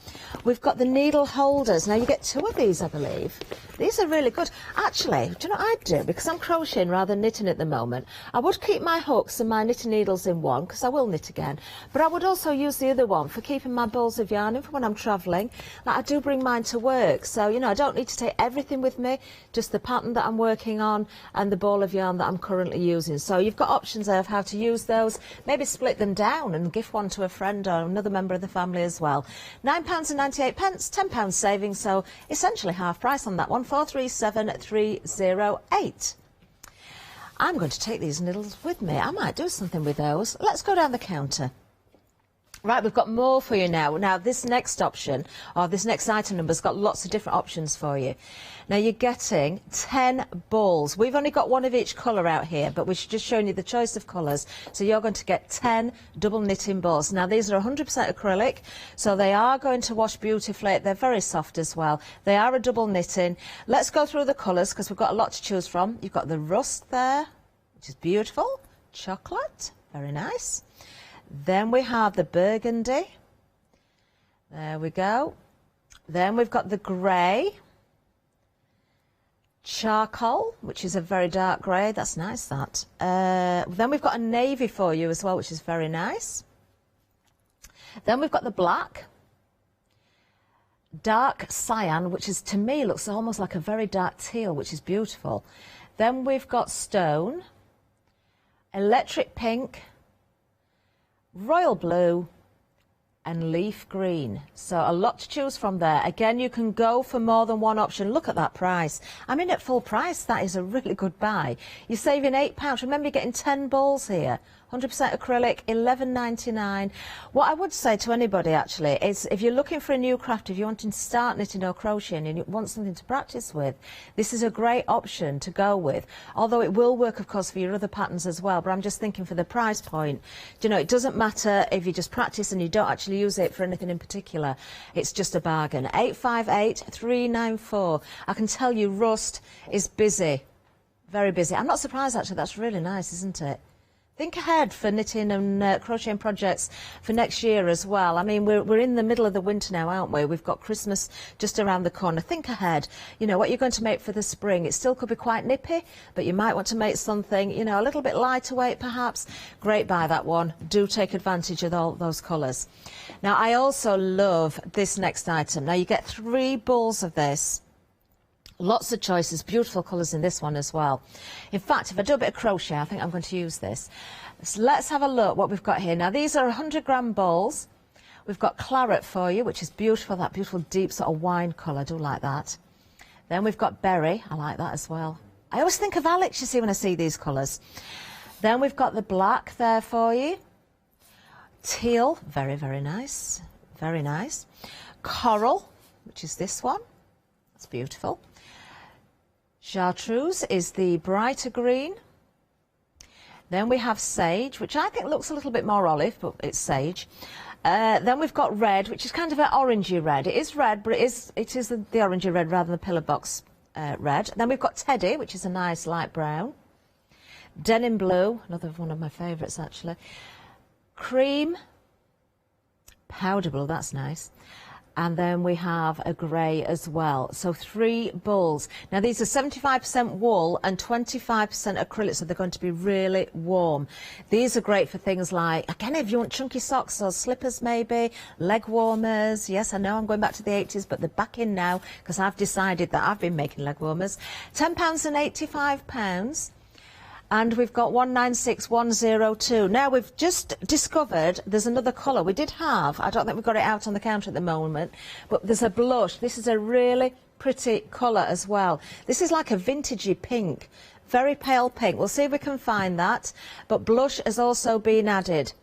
We've got the needle holders. Now you get 2 of these, I believe. These are really good. Actually, do you know what I'd do? Because I'm crocheting rather than knitting at the moment, I would keep my hooks and my knitting needles in one, because I will knit again, but I would also use the other one for keeping my balls of yarn in for when I'm travelling. Like, I do bring mine to work, so, you know, I don't need to take everything with me, just the pattern that I'm working on and the ball of yarn that I'm currently using. So you've got options there of how to use those. Maybe split them down and gift one to a friend or another member of the family as well. £9.98, £10 saving, so essentially half price on that one. 437308. I'm going to take these needles with me. I might do something with those. Let's go down the counter. Right, we've got more for you now. Now, this next option, or this next item number, has got lots of different options for you. Now, you're getting 10 balls. We've only got one of each colour out here, but we're just showing you the choice of colours. So you're going to get 10 double knitting balls. Now, these are 100% acrylic, so they are going to wash beautifully. They're very soft as well. They are a double knitting. Let's go through the colours, because we've got a lot to choose from. You've got the rust there, which is beautiful. Chocolate, very nice. Then we have the burgundy. There we go. Then we've got the grey. Charcoal, which is a very dark grey. That's nice, that. Then we've got a navy for you as well, which is very nice. Then we've got the black. Dark cyan, which is, to me, looks almost like a very dark teal, which is beautiful. Then we've got stone. Electric pink. Royal blue and leaf green. So a lot to choose from there. Again, you can go for more than one option. Look at that price. I mean, at full price, that is a really good buy. You're saving £8. Remember, you're getting 10 balls here. 100% acrylic, $11.99. What I would say to anybody actually is if you're looking for a new craft, if you're wanting to start knitting or crocheting and you want something to practice with, this is a great option to go with. Although it will work, of course, for your other patterns as well, but I'm just thinking for the price point, you know, it doesn't matter if you just practice and you don't actually use it for anything in particular. It's just a bargain. 858-394. I can tell you Rust is busy, very busy. I'm not surprised actually, that's really nice, isn't it? Think ahead for knitting and crocheting projects for next year as well. I mean, we're in the middle of the winter now, aren't we? We've got Christmas just around the corner. Think ahead. You know, what you're going to make for the spring. It still could be quite nippy, but you might want to make something, you know, a little bit lighter weight perhaps. Great buy, that one. Do take advantage of all those colours. Now, I also love this next item. Now, you get 3 balls of this. Lots of choices, beautiful colours in this one as well. In fact, if I do a bit of crochet, I think I'm going to use this. So let's have a look what we've got here. Now, these are 100-gram balls. We've got claret for you, which is beautiful, that beautiful deep sort of wine colour. I do like that. Then we've got berry. I like that as well. I always think of Alex, you see, when I see these colours. Then we've got the black there for you. Teal, very, very nice. Very nice. Coral, which is this one. That's beautiful. Chartreuse is the brighter green. Then we have sage, which I think looks a little bit more olive, but it's sage. Then we've got red, which is kind of an orangey red. It is red, but it is the orangey red rather than the pillar box red. Then we've got teddy, which is a nice light brown. Denim blue, another one of my favourites actually. Cream, powder blue, that's nice. And then we have a grey as well. So 3 balls. Now these are 75% wool and 25% acrylic, so they're going to be really warm. These are great for things like, again, if you want chunky socks or slippers maybe, leg warmers. Yes, I know I'm going back to the 80s, but they're back in now because I've decided that I've been making leg warmers. £10 and £85. And we've got 196102. Now, we've just discovered there's another colour. We did have, I don't think we've got it out on the counter at the moment, but there's a blush. This is a really pretty colour as well. This is like a vintagey pink, very pale pink. We'll see if we can find that. But blush has also been added.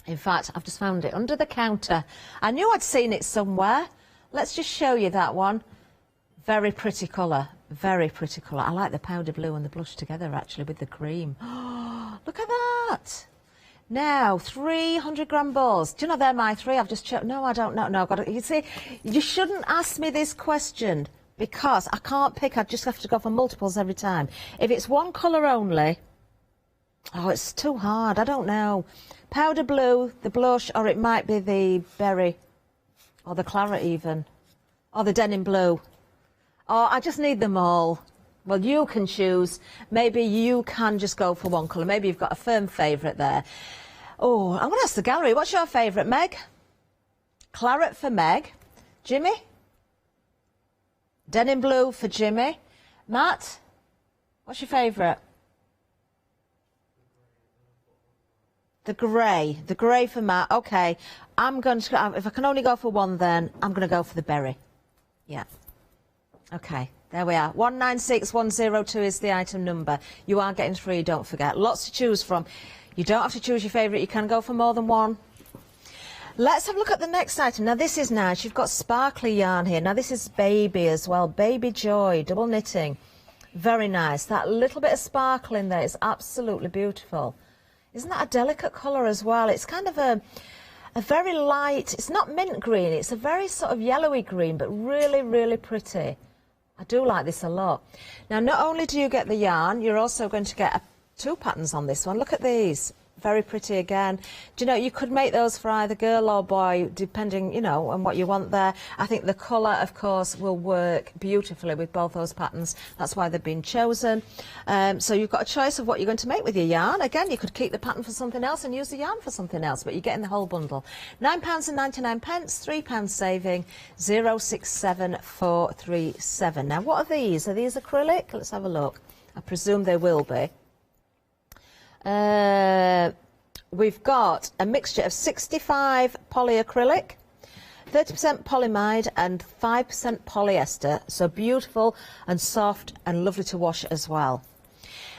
In fact, I've just found it under the counter. I knew I'd seen it somewhere. Let's just show you that one. Very pretty colour. Very pretty colour. I like the powder blue and the blush together, actually, with the cream. Oh, look at that. Now, 300-gram balls. Do you know they're my 3? I've just checked. No, I don't know. No, I've got to, you see, you shouldn't ask me this question because I can't pick. I just have to go for multiples every time. If it's one colour only, oh, it's too hard. I don't know. Powder blue, the blush, or it might be the berry, or the claret even, or the denim blue. Oh, I just need them all. Well, you can choose. Maybe you can just go for one colour. Maybe you've got a firm favourite there. Oh, I'm going to ask the gallery. What's your favourite, Meg? Claret for Meg. Jimmy? Denim blue for Jimmy. Matt? What's your favourite? The grey. The grey for Matt. OK. I'm going to... If I can only go for one, then I'm going to go for the berry. Yeah. OK, there we are. 196102 is the item number. You are getting 3, don't forget. Lots to choose from. You don't have to choose your favourite. You can go for more than one. Let's have a look at the next item. Now, this is nice. You've got sparkly yarn here. Now, this is baby as well. Baby Joy, double knitting. Very nice. That little bit of sparkle in there is absolutely beautiful. Isn't that a delicate colour as well? It's kind of a very light, it's not mint green. It's a very sort of yellowy green, but really, really pretty. I do like this a lot. Now, not only do you get the yarn, you're also going to get 2 patterns on this one. Look at these. Very pretty again. Do you know, you could make those for either girl or boy, depending, you know, on what you want there. I think the colour, of course, will work beautifully with both those patterns. That's why they've been chosen. So you've got a choice of what you're going to make with your yarn. Again, you could keep the pattern for something else and use the yarn for something else, but you're getting the whole bundle. £9 and 99 pence, £3 saving, 067437. Now, what are these? Are these acrylic? Let's have a look. I presume they will be. We've got a mixture of 65 polyacrylic, 30% polyamide and 5% polyester, so beautiful and soft and lovely to wash as well.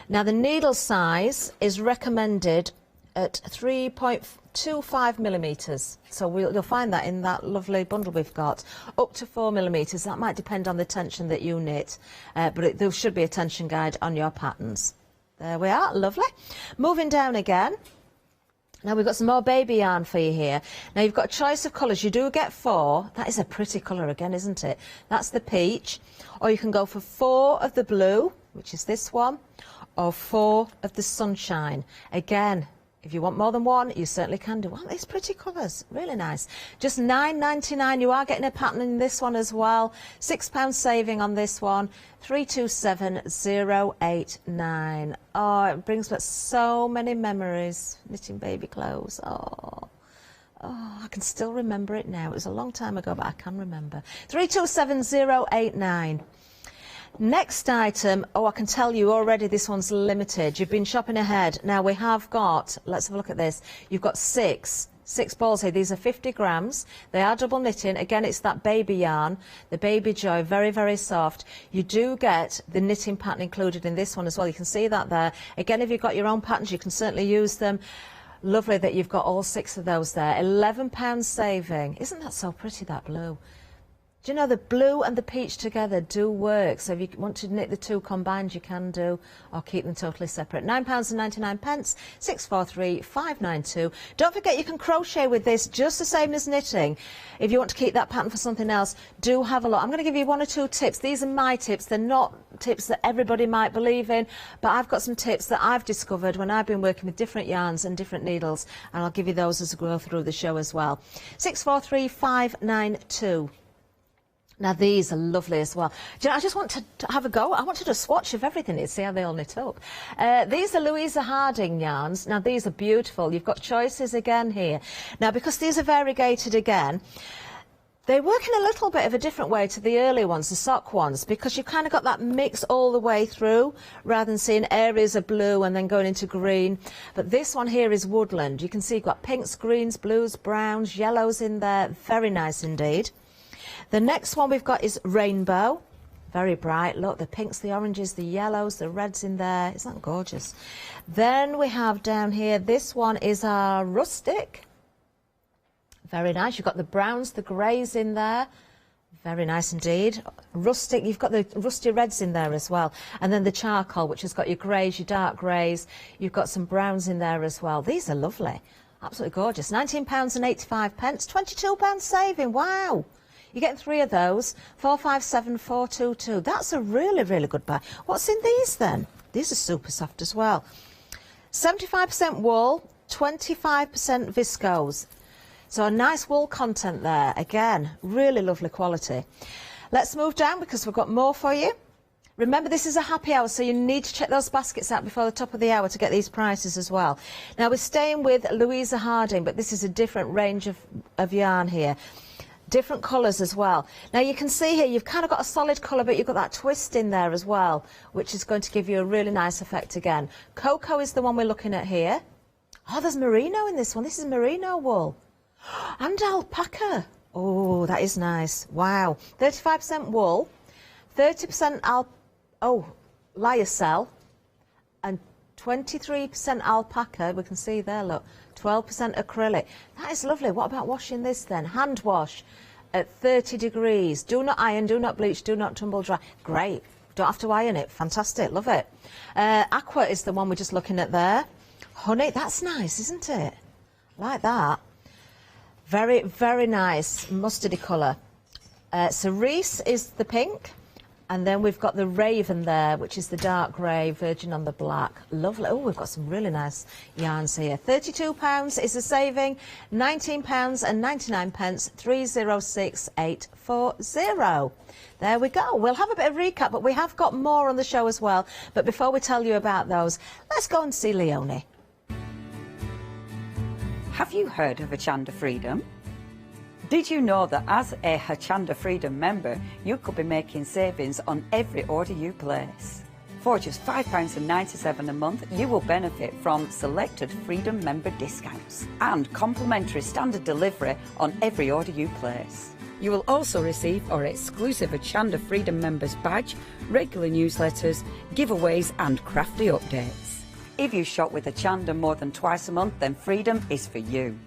Now, the needle size is recommended at 3.25 millimetres. So you'll find that in that lovely bundle we've got. Up to 4 millimetres. That might depend on the tension that you knit, but there should be a tension guide on your patterns. There we are, lovely. Moving down again. Now we've got some more baby yarn for you here. Now you've got a choice of colours. You do get 4. That is a pretty colour again, isn't it? That's the peach. Or you can go for 4 of the blue, which is this one, or 4 of the sunshine. Again, if you want more than one, you certainly can do. Aren't these pretty colours? Really nice. Just £9.99. You are getting a pattern in this one as well. £6 saving on this one. 327089. Oh, it brings back so many memories. Knitting baby clothes. Oh, I can still remember it now. It was a long time ago, but I can remember. 327089. Next item, I can tell you already this one's limited. You've been shopping ahead. Now we have got, let's have a look at this. You've got six balls here. These are 50 grams. They are double knitting. Again, it's that baby yarn, the Baby Joy, very, very soft. You do get the knitting pattern included in this one as well. You can see that there. Again, if you've got your own patterns, you can certainly use them. Lovely that you've got all 6 of those there. £11 saving. Isn't that so pretty, that blue? Do you know the blue and the peach together do work? So if you want to knit the two combined, you can do, or keep them totally separate. £9.99, 643592. Don't forget you can crochet with this just the same as knitting. If you want to keep that pattern for something else, do have a look. I'm going to give you 1 or 2 tips. These are my tips. They're not tips that everybody might believe in, but I've got some tips that I've discovered when I've been working with different yarns and different needles, and I'll give you those as we go through the show as well. 643592. Now these are lovely as well. Do you know, I just want to have a go. I want to do a swatch of everything and see how they all knit up. These are Louisa Harding yarns. Now these are beautiful. You've got choices again here. Now because these are variegated again, they work in a little bit of a different way to the earlier ones, the sock ones, because you've kind of got that mix all the way through, rather than seeing areas of blue and then going into green. But this one here is woodland. You can see you've got pinks, greens, blues, browns, yellows in there. Very nice indeed. The next one we've got is rainbow. Very bright. Look, the pinks, the oranges, the yellows, the reds in there. Isn't that gorgeous? Then we have down here, this one is our rustic. Very nice. You've got the browns, the greys in there. Very nice indeed. Rustic, you've got the rusty reds in there as well. And then the charcoal, which has got your greys, your dark greys. You've got some browns in there as well. These are lovely. Absolutely gorgeous. £19.85, £22 saving. Wow. You're getting 3 of those, 457422. That's a really, really good buy. What's in these then? These are super soft as well. 75% wool, 25% viscose. So a nice wool content there. Again, really lovely quality. Let's move down because we've got more for you. Remember, this is a happy hour, so you need to check those baskets out before the top of the hour to get these prices as well. Now, we're staying with Louisa Harding, but this is a different range of yarn here. Different colours as well. Now you can see here you've kind of got a solid colour, but you've got that twist in there as well, which is going to give you a really nice effect again. Cocoa is the one we're looking at here. Oh, there's merino in this one. This is merino wool. And alpaca. Oh, that is nice. Wow. 35% wool, 30% lyocell, and 23% alpaca. We can see there, look. 12% acrylic. That is lovely. What about washing this then? Hand wash at 30 degrees. Do not iron, do not bleach, do not tumble dry. Great. Don't have to iron it. Fantastic. Love it. Aqua is the one we're just looking at there. Honey, that's nice, isn't it? Like that. Very, very nice. Mustardy colour. Cerise is the pink. And then we've got the Raven there, which is the dark grey, virgin on the black. Lovely. Oh, we've got some really nice yarns here. £32 is the saving. £19.99, 306840. There we go. We'll have a bit of recap, but we have got more on the show as well. But before we tell you about those, let's go and see Leonie. Have you heard of Hochanda Freedom? Did you know that as a Hochanda Freedom member, you could be making savings on every order you place? For just £5.97 a month, you will benefit from selected Freedom member discounts and complimentary standard delivery on every order you place. You will also receive our exclusive Hochanda Freedom members badge, regular newsletters, giveaways and crafty updates. If you shop with Hochanda more than twice a month, then Freedom is for you.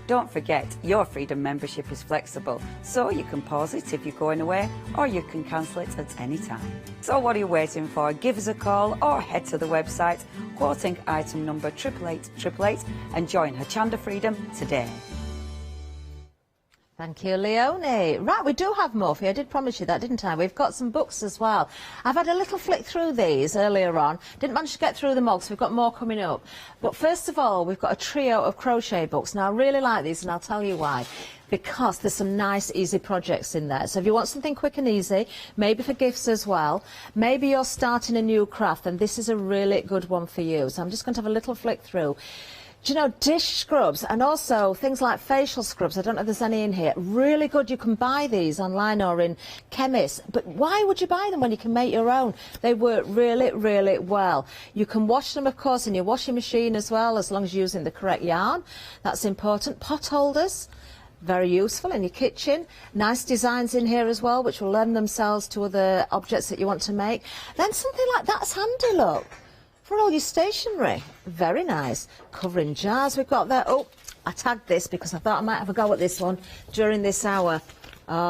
Don't forget, your Freedom membership is flexible, so you can pause it if you're going away, or you can cancel it at any time. So what are you waiting for? Give us a call or head to the website, quoting item number 88888, and join Hochanda Freedom today. Thank you, Leonie. Right, we do have more for you. I did promise you that, didn't I? We've got some books as well. I've had a little flick through these earlier on. Didn't manage to get through them all, so we've got more coming up. But first of all, we've got a trio of crochet books. Now, I really like these, and I'll tell you why. Because there's some nice, easy projects in there. So if you want something quick and easy, maybe for gifts as well, maybe you're starting a new craft, then this is a really good one for you. So I'm just going to have a little flick through. Do you know, dish scrubs and also things like facial scrubs, I don't know if there's any in here, really good. You can buy these online or in chemists, but why would you buy them when you can make your own? They work really, really well. You can wash them, of course, in your washing machine as well, as long as you're using the correct yarn. That's important. Pot holders, very useful in your kitchen. Nice designs in here as well, which will lend themselves to other objects that you want to make. Then something like that's handy, look. For all your stationery, very nice. Covering jars we've got there. Oh, I tagged this because I thought I might have a go at this one during this hour.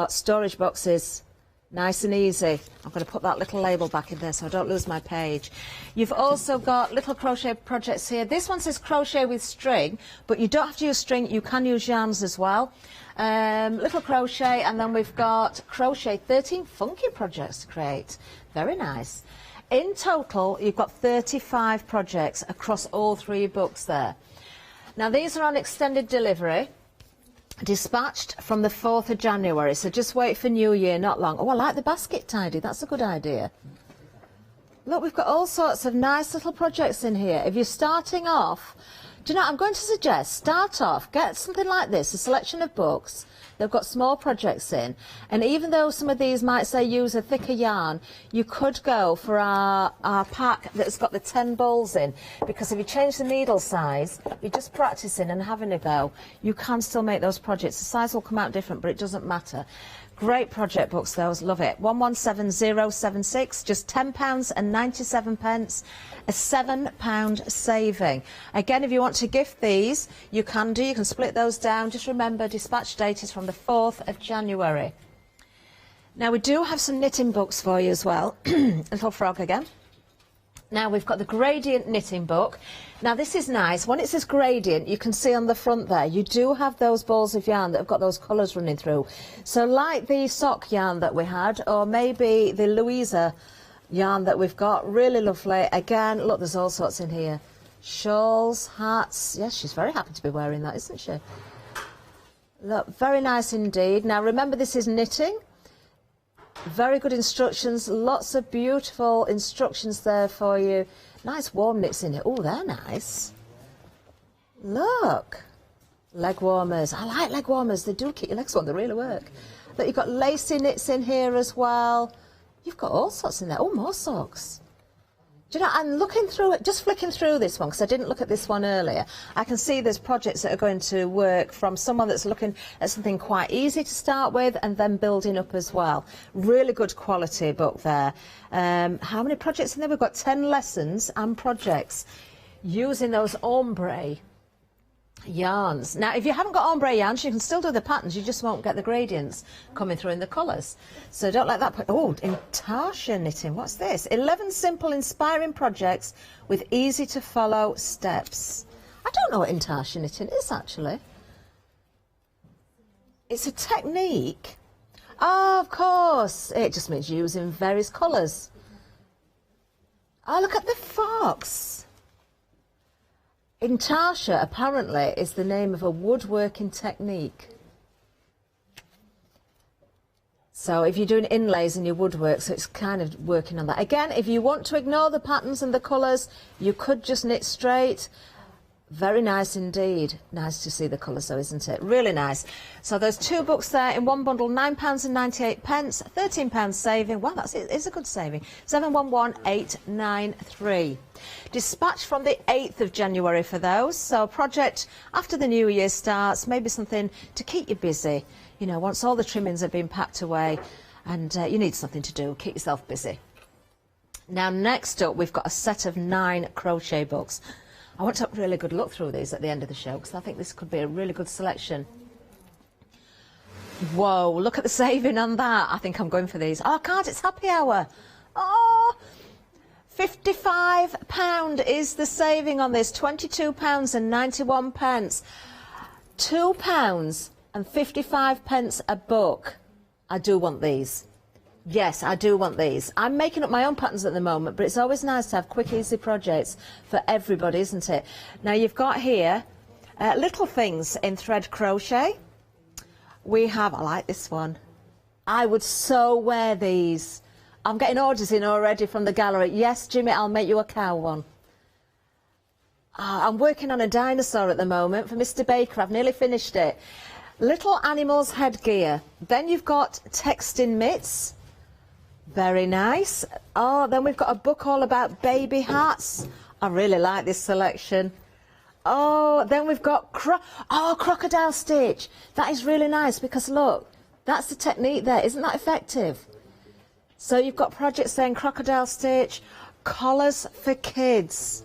Storage boxes, nice and easy. I'm going to put that little label back in there so I don't lose my page. You've also got little crochet projects here. This one says crochet with string, but you don't have to use string, you can use yarns as well. Little crochet, and then we've got crochet 13 funky projects to create. Very nice. In total, you've got 35 projects across all three books there. Now, these are on extended delivery, dispatched from the 4th of January, so just wait for New Year, not long. Oh, I like the basket tidy, that's a good idea. Look, we've got all sorts of nice little projects in here. If you're starting off, do you know, I'm going to suggest, start off, get something like this, a selection of books. They've got small projects in, and even though some of these might say use a thicker yarn, you could go for our pack that's got the 10 balls in, because if you change the needle size, you're just practicing and having a go, you can still make those projects. The size will come out different, but it doesn't matter. Great project books, those, love it. 117076, just £10.97, a £7 saving. Again, if you want to gift these, you can do. You can split those down. Just remember, dispatch date is from the 4th of January. Now, we do have some knitting books for you as well. Little frog again. Now, we've got the gradient knitting book. Now, this is nice. When it says gradient, you can see on the front there, you do have those balls of yarn that have got those colours running through. So like the sock yarn that we had, or maybe the Louisa yarn that we've got, really lovely. Again, look, there's all sorts in here. Shawls, hats. Yes, she's very happy to be wearing that, isn't she? Look, very nice indeed. Now, remember, this is knitting. Very good instructions, lots of beautiful instructions there for you. Nice warm knits in it. Oh, they're nice. Look, leg warmers. I like leg warmers. They do keep your legs warm. They really work. Look, you've got lacy knits in here as well. You've got all sorts in there. Oh, more socks. Do you know, I'm looking through it, just flicking through this one, because I didn't look at this one earlier. I can see there's projects that are going to work from someone that's looking at something quite easy to start with and then building up as well. Really good quality book there. How many projects in there? We've got 10 lessons and projects using those ombre yarns. Now, if you haven't got ombre yarns, you can still do the patterns, you just won't get the gradients coming through in the colours. So don't let that... Oh, Intarsia knitting, what's this? 11 simple inspiring projects with easy to follow steps. I don't know what Intarsia knitting is, actually. It's a technique. Oh, of course. It just means using various colours. Oh, look at the fox. Intarsia, apparently, is the name of a woodworking technique. So if you're doing inlays in your woodwork, so it's kind of working on that. Again, if you want to ignore the patterns and the colours, you could just knit straight. Very nice indeed. Nice to see the colours though, isn't it? Really nice. So there's two books there in one bundle, £9.98, £13 saving. Wow, that is a good saving. 711893. Dispatch from the 8th of January for those. So a project after the new year starts, maybe something to keep you busy. You know, once all the trimmings have been packed away and you need something to do, keep yourself busy. Now, next up, we've got a set of 9 crochet books. I want to have a really good look through these at the end of the show because I think this could be a really good selection. Whoa, look at the saving on that. I think I'm going for these. Oh, I can't, it's happy hour. Oh, £55 is the saving on this. £22.91. £2.55 a book. I do want these. Yes, I do want these. I'm making up my own patterns at the moment, but it's always nice to have quick, easy projects for everybody, isn't it? Now, you've got here little things in thread crochet. We have, I like this one. I would so wear these. I'm getting orders in already from the gallery. Yes, Jimmy, I'll make you a cow one. I'm working on a dinosaur at the moment for Mr. Baker. I've nearly finished it. Little animals headgear. Then you've got texting mitts. Very nice. Oh, then we've got a book all about baby hats. I really like this selection. Oh, then we've got crocodile stitch. That is really nice because look, that's the technique there. Isn't that effective? So you've got projects saying crocodile stitch, collars for kids.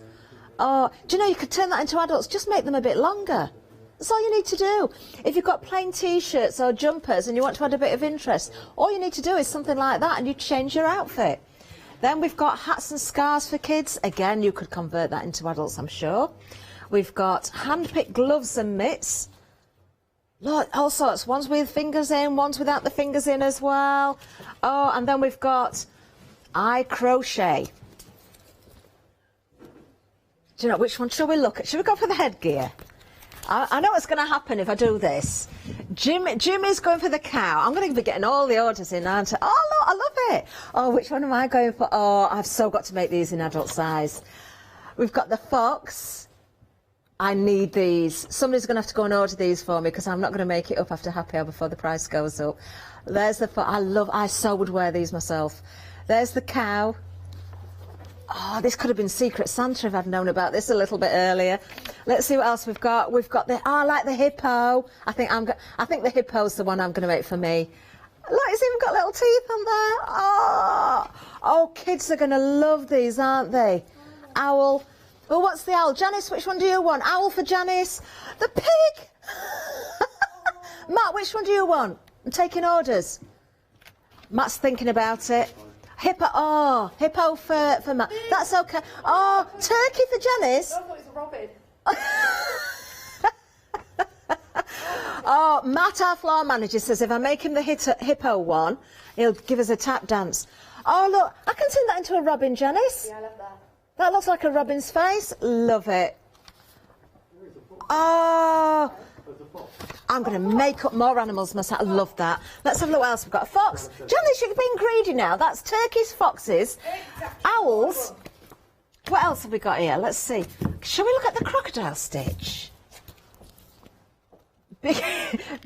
Oh, do you know you could turn that into adults? Just make them a bit longer. That's all you need to do. If you've got plain t-shirts or jumpers and you want to add a bit of interest, all you need to do is something like that and you change your outfit. Then we've got hats and scarves for kids. Again, you could convert that into adults, I'm sure. We've got hand-picked gloves and mitts. Look, all sorts. Ones with fingers in, ones without the fingers in as well. Oh, and then we've got eye crochet. Do you know, which one shall we look at? Should we go for the headgear? I know what's going to happen if I do this. Jimmy's going for the cow. I'm going to be getting all the orders in, aren't I? Oh, look, I love it. Oh, which one am I going for? Oh, I've so got to make these in adult size. We've got the fox. I need these. Somebody's going to have to go and order these for me because I'm not going to make it up after happy hour before the price goes up. There's the fox. I so would wear these myself. There's the cow. Oh, this could have been Secret Santa if I'd known about this a little bit earlier. Let's see what else we've got. We've got the, I like the hippo. I think the hippo's the one I'm going to make for me. Look, it's even got little teeth on there. Oh, kids are going to love these, aren't they? Owl. Oh, what's the owl? Janice, which one do you want? Owl for Janice. The pig. Matt, which one do you want? I'm taking orders. Matt's thinking about it. Hippo, hippo for Matt. That's okay. Oh, turkey for Janice. I thought it was a robin. Oh, Matt, our floor manager, says if I make him the hippo one, he'll give us a tap dance. Oh, look, I can turn that into a robin, Janice. Yeah, I love that. That looks like a robin's face. Love it. Oh, I'm going to make up more animals myself. I love that. Let's have a look what else we've got. A fox. Janice, you're being greedy now. That's turkeys, foxes, owls. What else have we got here? Let's see. Shall we look at the crocodile stitch?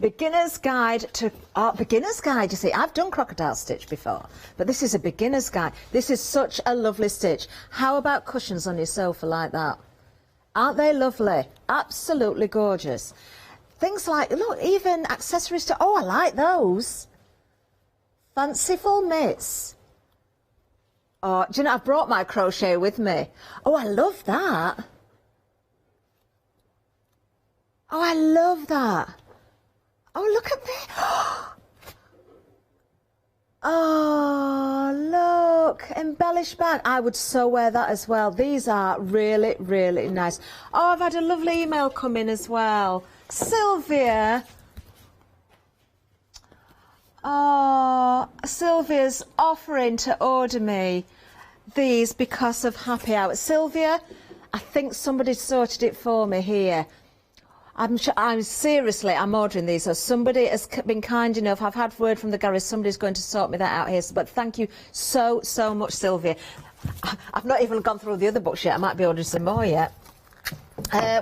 Beginner's guide to beginner's guide. You see, I've done crocodile stitch before, but this is a beginner's guide. This is such a lovely stitch. How about cushions on your sofa like that? Aren't they lovely? Absolutely gorgeous. Things like, look, even accessories to, oh, I like those. Fanciful mitts. Oh, do you know, I've brought my crochet with me. Oh, I love that. Oh, I love that. Oh, look at this. Oh, look, embellished bag. I would so wear that as well. These are really, really nice. Oh, I've had a lovely email come in as well. Sylvia. Oh, Sylvia's offering to order me these because of happy hour. Sylvia, I think somebody sorted it for me here. I'm seriously, I'm ordering these. So somebody has been kind enough. I've had word from the garage. Somebody's going to sort me that out here. But thank you so, so much, Sylvia. I've not even gone through the other books yet. I might be ordering some more yet.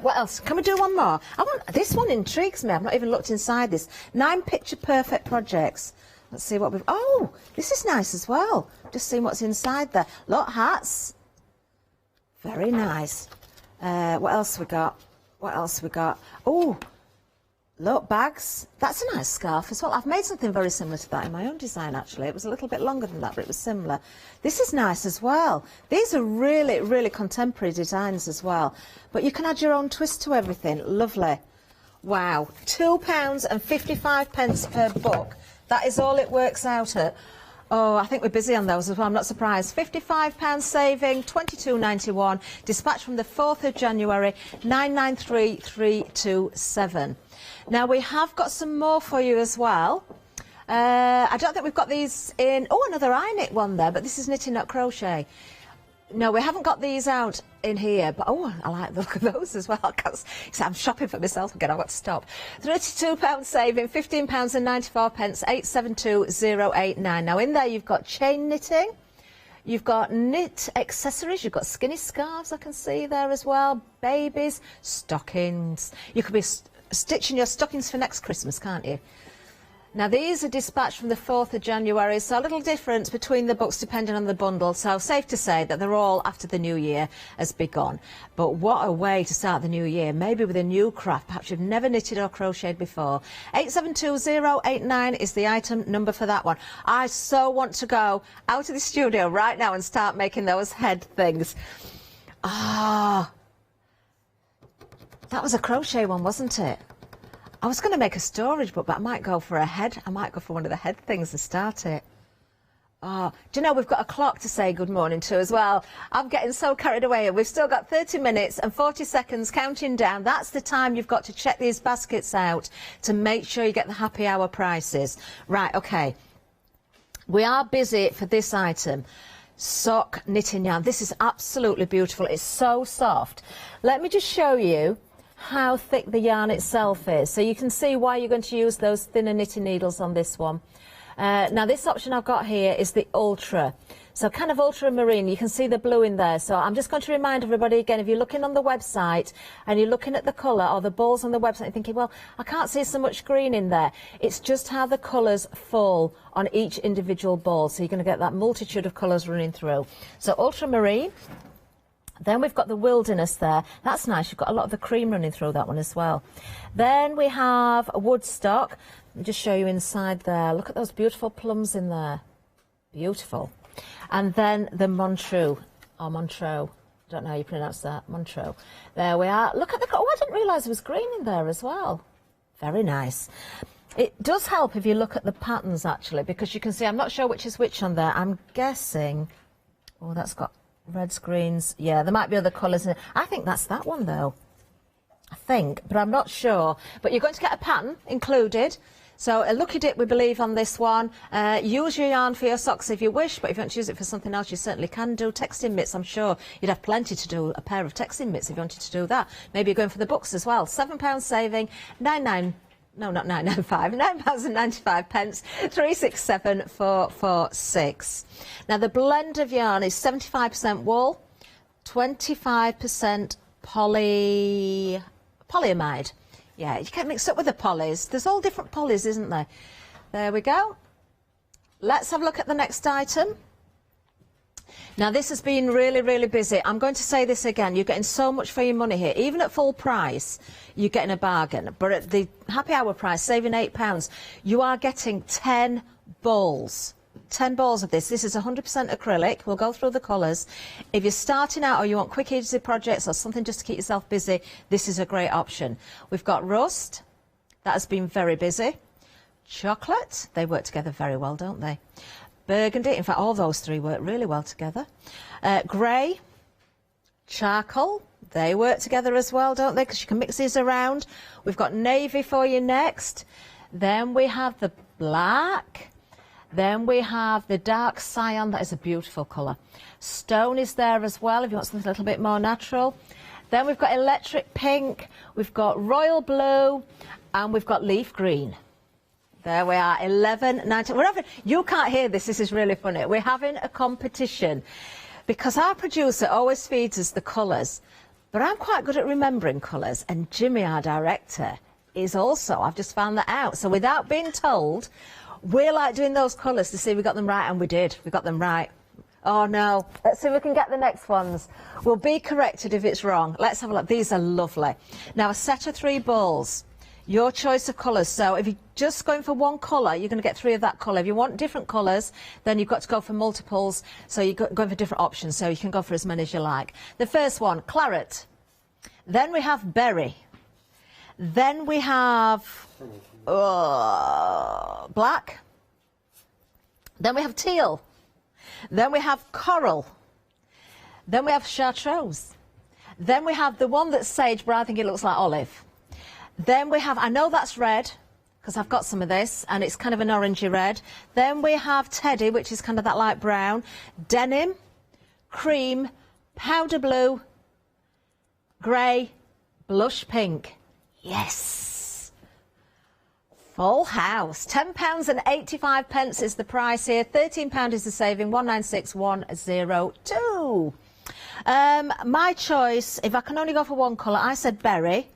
What else? Can we do one more? This one intrigues me. I've not even looked inside this. 9 picture perfect projects. Let's see what we've... Oh, this is nice as well. Just seeing what's inside there. Look, hats. Very nice. What else we got? What else we got? Oh, Look, bags. That's a nice scarf as well. I've made something very similar to that in my own design, actually. It was a little bit longer than that, but it was similar. This is nice as well. These are really, really contemporary designs as well. But you can add your own twist to everything. Lovely. Wow. £2.55 per book. That is all it works out at. Oh, I think we're busy on those as well. I'm not surprised. £55 saving, £22.91. Dispatch from the 4th of January, 993327. Now, we have got some more for you as well. I don't think we've got these in... Oh, another eye-knit one there, but this is knitting, not crochet. No, we haven't got these out in here, but oh, I like the look of those as well. I'm shopping for myself again, I've got to stop. £32 saving, £15.94, 872089. Now, in there you've got chain knitting, you've got knit accessories, you've got skinny scarves, I can see there as well, babies, stockings. You could be stitching your stockings for next Christmas, can't you? Now, these are dispatched from the 4th of January, so a little difference between the books depending on the bundle, so safe to say that they're all after the new year has begun. But what a way to start the new year, maybe with a new craft, perhaps you've never knitted or crocheted before. 872089 is the item number for that one. I so want to go out of the studio right now and start making those head things. Ah, that was a crochet one, wasn't it? I was going to make a storage book, but I might go for a head. I might go for one of the head things and start it. Oh, do you know, we've got a clock to say good morning to as well. I'm getting so carried away. We've still got 30 minutes and 40 seconds counting down. That's the time you've got to check these baskets out to make sure you get the happy hour prices. Right, OK. We are busy for this item. Sock knitting yarn. This is absolutely beautiful. It's so soft. Let me just show you how thick the yarn itself is, so you can see why you're going to use those thinner knitting needles on this one. Now, this option I've got here is the ultra, so kind of ultramarine. You can see the blue in there, so I'm just going to remind everybody again, if you're looking on the website and you're looking at the colour or the balls on the website and thinking, well, I can't see so much green in there, it's just how the colours fall on each individual ball, so you're going to get that multitude of colours running through. So ultramarine. Then we've got the wilderness there. That's nice. You've got a lot of the cream running through that one as well. Then we have Woodstock. Let me just show you inside there. Look at those beautiful plums in there. Beautiful. And then the Montreux, or Montreux. Don't know how you pronounce that. Montreux. There we are. Look at the... Oh, I didn't realise there was green in there as well. Very nice. It does help if you look at the patterns, actually, because you can see... I'm not sure which is which on there. I'm guessing... Oh, that's got... reds, greens, yeah, there might be other colours in it. I think that's that one though, I think, but I'm not sure. But you're going to get a pattern included, so a lucky dip we believe on this one. Use your yarn for your socks if you wish, but if you want to use it for something else you certainly can do. Texting mitts, I'm sure you'd have plenty to do, a pair of texting mitts if you wanted to do that. Maybe you're going for the books as well. £7 saving, £9.95, 367446. Now, the blend of yarn is 75% wool, 25% polyamide. Yeah, you get mixed up with the polys. There's all different polys, isn't there? There we go. Let's have a look at the next item. Now, this has been really, really busy. I'm going to say this again. You're getting so much for your money here. Even at full price, you're getting a bargain. But at the happy hour price, saving £8, you are getting 10 balls. 10 balls of this. This is 100% acrylic. We'll go through the colours. If you're starting out or you want quick, easy projects or something just to keep yourself busy, this is a great option. We've got rust. That has been very busy. Chocolate. They work together very well, don't they? Burgundy, in fact all those three work really well together. Grey, charcoal, they work together as well, don't they, because you can mix these around. We've got navy for you next. Then we have the black. Then we have the dark cyan. That is a beautiful colour. Stone is there as well if you want something a little bit more natural. Then we've got electric pink, we've got royal blue, and we've got leaf green. There we are, 11.90. We're having, you can't hear this, this is really funny. We're having a competition because our producer always feeds us the colours, but I'm quite good at remembering colours, and Jimmy, our director, is also. I've just found that out. So without being told, we're like doing those colours to see if we got them right, and we did. We got them right. Oh no, let's see if we can get the next ones. We'll be corrected if it's wrong. Let's have a look. These are lovely. Now, a set of 3 balls. Your choice of colours. So if you're just going for one colour, you're going to get 3 of that colour. If you want different colours, then you've got to go for multiples. So you're going for different options. So you can go for as many as you like. The first one, claret. Then we have berry. Then we have black. Then we have teal. Then we have coral. Then we have chartreuse. Then we have the one that's sage, but I think it looks like olive. Then we have, I know that's red, because I've got some of this, and it's kind of an orangey red. Then we have teddy, which is kind of that light brown. Denim, cream, powder blue, grey, blush pink. Yes! Full house. £10.85 is the price here. £13 is the saving. 196,102. My choice, if I can only go for one colour, I said berry.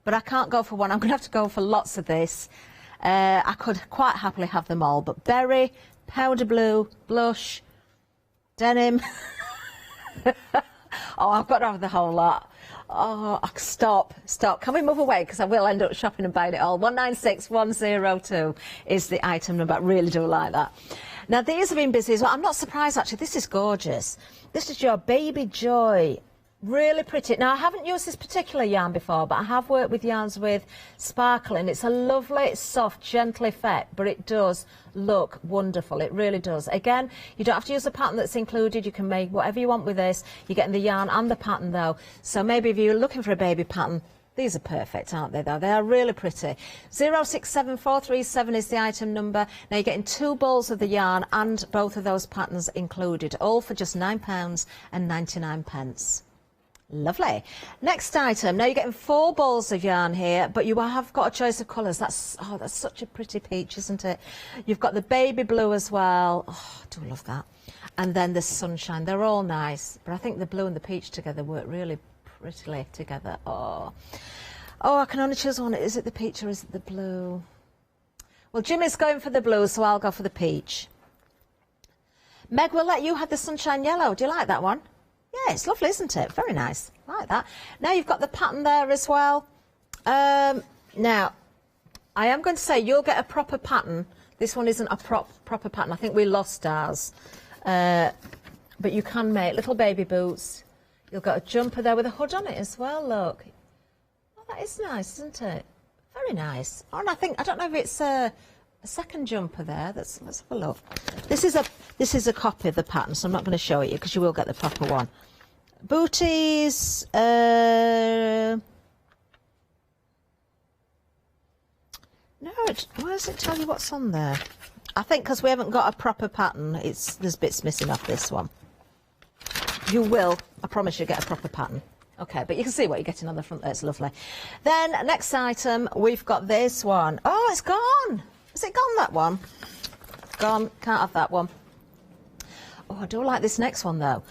But I can't go for one. I'm going to have to go for lots of this. I could quite happily have them all. But berry, powder blue, blush, denim. Oh, I've got to have the whole lot. Oh, stop. Can we move away? Because I will end up shopping and buying it all. 196,102 is the item number. I really do like that. Now, these have been busy as well. I'm not surprised, actually. This is gorgeous. This is your Baby Joy. Really pretty. Now, I haven't used this particular yarn before, but I have worked with yarns with sparkling. It's a lovely, soft, gentle effect, but it does look wonderful. It really does. Again, you don't have to use the pattern that's included. You can make whatever you want with this. You're getting the yarn and the pattern, though. So maybe if you're looking for a baby pattern, these are perfect, aren't they, though? They are really pretty. 067437 is the item number. Now, you're getting 2 balls of the yarn and both of those patterns included, all for just £9.99. Lovely. Next item. Now you're getting 4 balls of yarn here, but you have got a choice of colours. That's such a pretty peach, isn't it? You've got the baby blue as well. Oh, I do love that. And then the sunshine. They're all nice, but I think the blue and the peach together work really prettily together. Oh, I can only choose one. Is it the peach or is it the blue? Well, Jimmy's going for the blue, so I'll go for the peach. Meg, we'll let you have the sunshine yellow. Do you like that one? Yeah, it's lovely, isn't it? Very nice. I like that. Now you've got the pattern there as well. Now, I am going to say you'll get a proper pattern. This one isn't a proper pattern. I think we lost ours. But you can make little baby boots. You've got a jumper there with a hood on it as well, look. Oh, that is nice, isn't it? Very nice. Oh, and I don't know if it's a second jumper there. Let's have a look. This is a copy of the pattern, so I'm not going to show it you because you will get the proper one. Booties. No, where does it tell you what's on there? I think because we haven't got a proper pattern, there's bits missing off this one. You will, I promise you, get a proper pattern. Okay, but you can see what you're getting on the front there. It's lovely. Then, next item, we've got this one. Oh, it's gone. Is it gone, that one? Gone. Can't have that one. Oh, I do like this next one, though.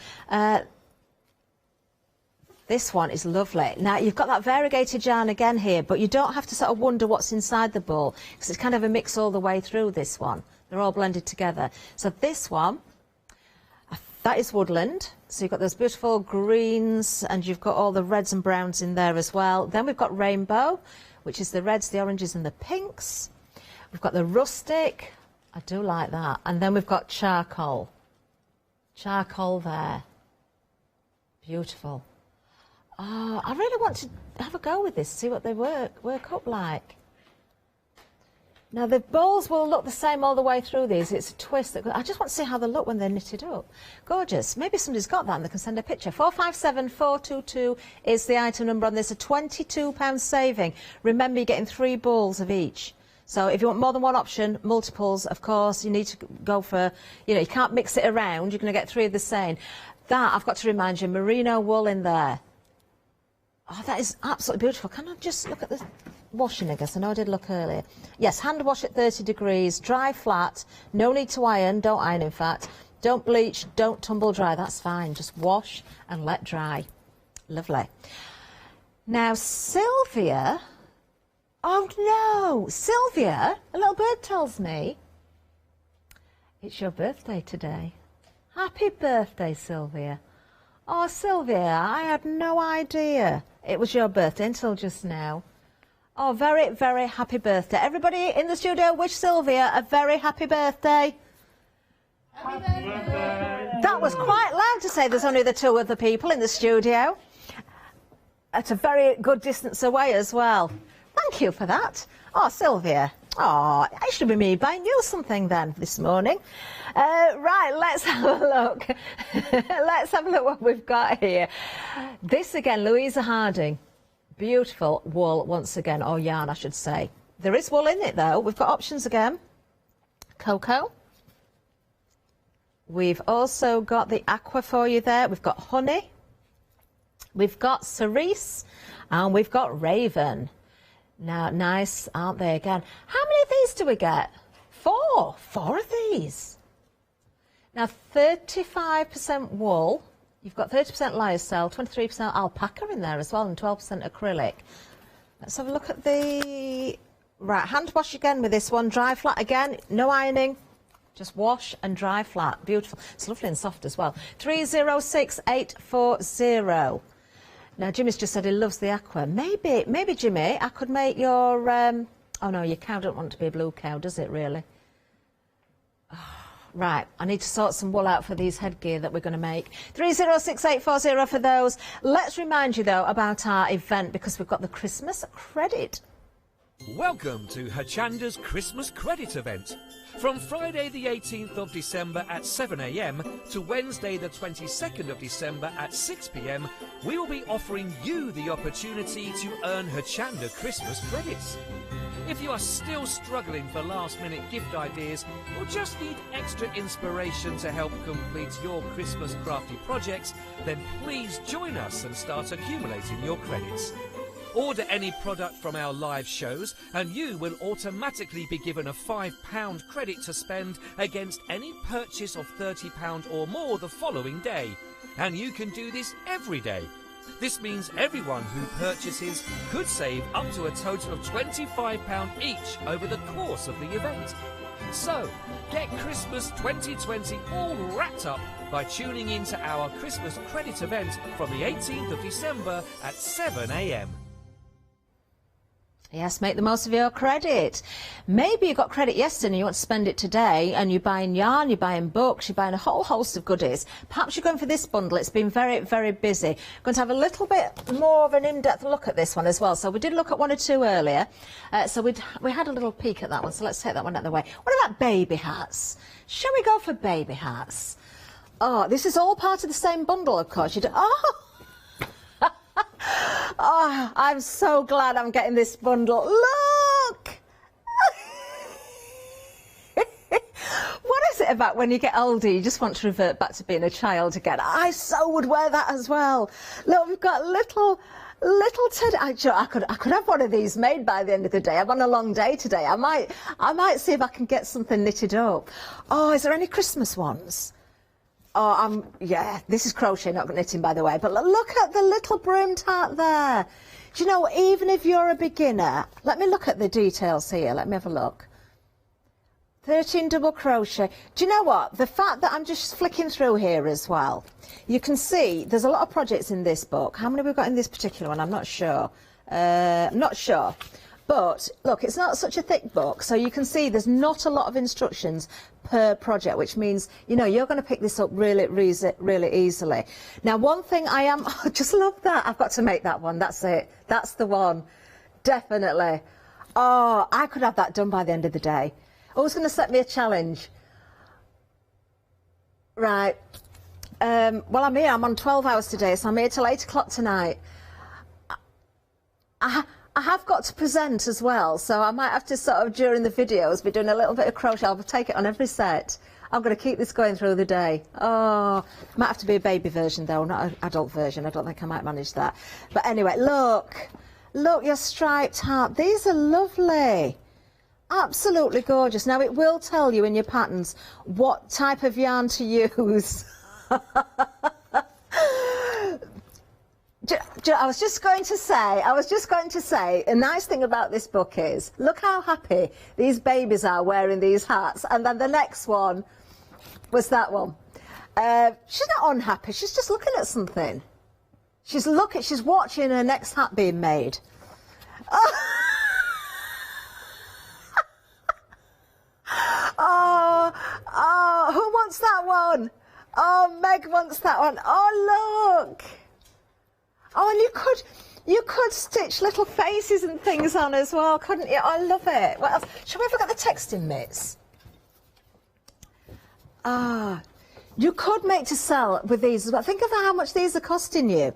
This one is lovely. Now, you've got that variegated yarn again here, but you don't have to sort of wonder what's inside the ball, because it's kind of a mix all the way through this one. They're all blended together. So this one, that is woodland. So you've got those beautiful greens, and you've got all the reds and browns in there as well. Then we've got rainbow, which is the reds, the oranges, and the pinks. We've got the rustic. I do like that. And then we've got charcoal. Charcoal there. Beautiful. Oh, I really want to have a go with this, see what they work up like. Now, the balls will look the same all the way through these. It's a twist. I just want to see how they look when they're knitted up. Gorgeous. Maybe somebody's got that and they can send a picture. 457422 is the item number on this. A £22 saving. Remember, you're getting 3 balls of each. So if you want more than one option, multiples, of course, you need to go for, you can't mix it around. You're going to get 3 of the same. That, I've got to remind you, merino wool in there. Oh, that is absolutely beautiful. Can I just look at the washing, I guess? I know I did look earlier. Yes, hand wash at 30 degrees, dry flat, no need to iron, don't iron in fact, don't bleach, don't tumble dry, that's fine. Just wash and let dry. Lovely. Now, Sylvia, oh no, Sylvia, a little bird tells me it's your birthday today. Happy birthday, Sylvia. Oh, Sylvia, I had no idea it was your birthday until just now. Oh, very, very happy birthday. Everybody in the studio, wish Sylvia a very happy birthday. Happy birthday. That was quite loud to say there's only the two other people in the studio. At a very good distance away as well. Thank you for that. Oh, Sylvia. Oh, it should be me buying you something then this morning. Right, let's have a look. Let's have a look what we've got here. This again, Louisa Harding. Beautiful wool once again, or yarn I should say. There is wool in it though. We've got options again. Cocoa. We've also got the aqua for you there. We've got honey. We've got cerise. And we've got raven. Now, nice, aren't they again? How many of these do we get? 4. 4 of these. Now, 35% wool. You've got 30% lyocell, 23% alpaca in there as well, and 12% acrylic. Let's have a look at the... Right, hand wash again with this one. Dry flat again, no ironing. Just wash and dry flat. Beautiful. It's lovely and soft as well. 306840. Now, Jimmy's just said he loves the aqua. Maybe, Jimmy, I could make your... Oh, no, your cow don't want to be a blue cow, does it, really? Oh, right, I need to sort some wool out for these headgear that we're going to make. 306840 for those. Let's remind you, though, about our event, because we've got the Christmas credit. Welcome to Hochanda's Christmas credit event. From Friday the 18th of December at 7 a.m. to Wednesday the 22nd of December at 6 p.m, we will be offering you the opportunity to earn Hochanda Christmas credits. If you are still struggling for last-minute gift ideas or just need extra inspiration to help complete your Christmas crafty projects, then please join us and start accumulating your credits. Order any product from our live shows and you will automatically be given a £5 credit to spend against any purchase of £30 or more the following day. And you can do this every day. This means everyone who purchases could save up to a total of £25 each over the course of the event. So, get Christmas 2020 all wrapped up by tuning in to our Christmas credit event from the 18th of December at 7 a.m. Yes, make the most of your credit. Maybe you got credit yesterday and you want to spend it today and you're buying yarn, you're buying books, you're buying a whole host of goodies. Perhaps you're going for this bundle. It's been very, very busy. I'm going to have a little bit more of an in-depth look at this one as well. So we did look at 1 or 2 earlier. So we had a little peek at that one. So let's take that one out of the way. What about baby hats? Shall we go for baby hats? Oh, this is all part of the same bundle, of course. Oh, I'm so glad I'm getting this bundle. Look! What is it about when you get older, you just want to revert back to being a child again? I so would wear that as well. Look, we've got little Teddy. I could have one of these made by the end of the day. I'm on a long day today. I might see if I can get something knitted up. Oh, is there any Christmas ones? Oh, yeah, this is crochet, not knitting, by the way. But look at the little broom tart there. Do you know, even if you're a beginner, let me look at the details here. Let me have a look. 13 double crochet. Do you know what? The fact that I'm just flicking through here as well, you can see there's a lot of projects in this book. How many have we got in this particular one? I'm not sure. But look, it's not such a thick book, so you can see there's not a lot of instructions per project, which means, you know, you're going to pick this up really easily. Now, one thing I just love that. I've got to make that one. That's it. That's the one. Definitely. Oh, I could have that done by the end of the day. Oh, it's going to set me a challenge. Right. Well, I'm here. I'm on 12 hours today, so I'm here till 8 o'clock tonight. I have got to present as well, so I might have to sort of, during the videos, be doing a little bit of crochet. I'll take it on every set. I'm going to keep this going through the day. Oh, might have to be a baby version, though, not an adult version. I don't think I might manage that. But anyway, look, your striped heart. These are lovely. Absolutely gorgeous. Now, it will tell you in your patterns what type of yarn to use. I was just going to say, a nice thing about this book is, look how happy these babies are wearing these hats. And then the next one was that one. She's not unhappy, she's just looking at something. She's watching her next hat being made. Oh. one. Oh, Meg wants that one. Oh, look. Oh, and you could stitch little faces and things on as well, couldn't you? I love it. What else? Shall we have a look at the texting mitts? Ah, you could make to sell with these as well. Think of how much these are costing you.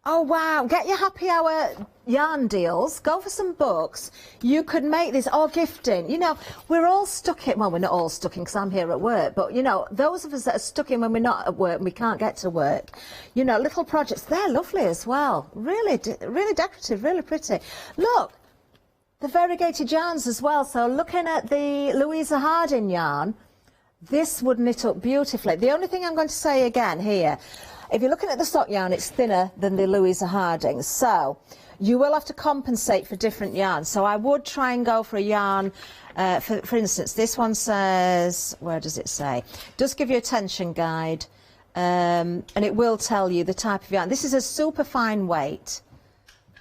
Oh, wow. Get your happy hour yarn deals. Go for some books. You could make this, or gifting. You know, we're all stuck in, well, we're not all stuck in because I'm here at work, but, you know, those of us that are stuck in when we're not at work and we can't get to work, you know, little projects, they're lovely as well. Really, really decorative, really pretty. Look, the variegated yarns as well. So looking at the Louisa Harding yarn, this would knit up beautifully. The only thing I'm going to say again here, if you're looking at the sock yarn, it's thinner than the Louisa Harding, so you will have to compensate for different yarns. So I would try and go for a yarn, for instance, this one says, where does it say? It does give you a tension guide, and it will tell you the type of yarn. This is a super fine weight.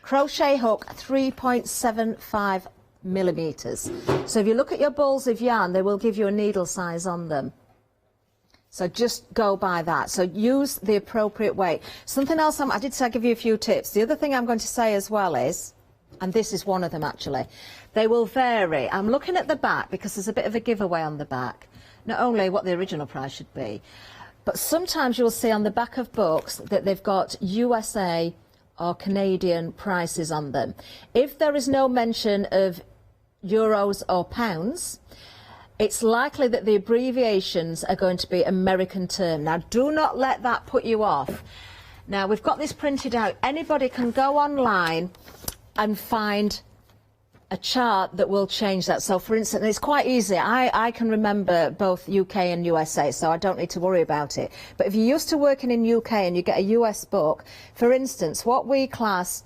Crochet hook, 3.75 millimetres. So if you look at your balls of yarn, they will give you a needle size on them. So just go by that. So use the appropriate weight. Something else, I did say I'd give you a few tips. The other thing I'm going to say as well is, and this is one of them actually, they will vary. I'm looking at the back because there's a bit of a giveaway on the back. Not only what the original price should be, but sometimes you'll see on the back of books that they've got USA or Canadian prices on them. If there is no mention of euros or pounds, it's likely that the abbreviations are going to be American term. Now, do not let that put you off. Now, we've got this printed out. Anybody can go online and find a chart that will change that. So, for instance, it's quite easy. I can remember both UK and USA, so I don't need to worry about it. But if you're used to working in UK and you get a US book, for instance, what we class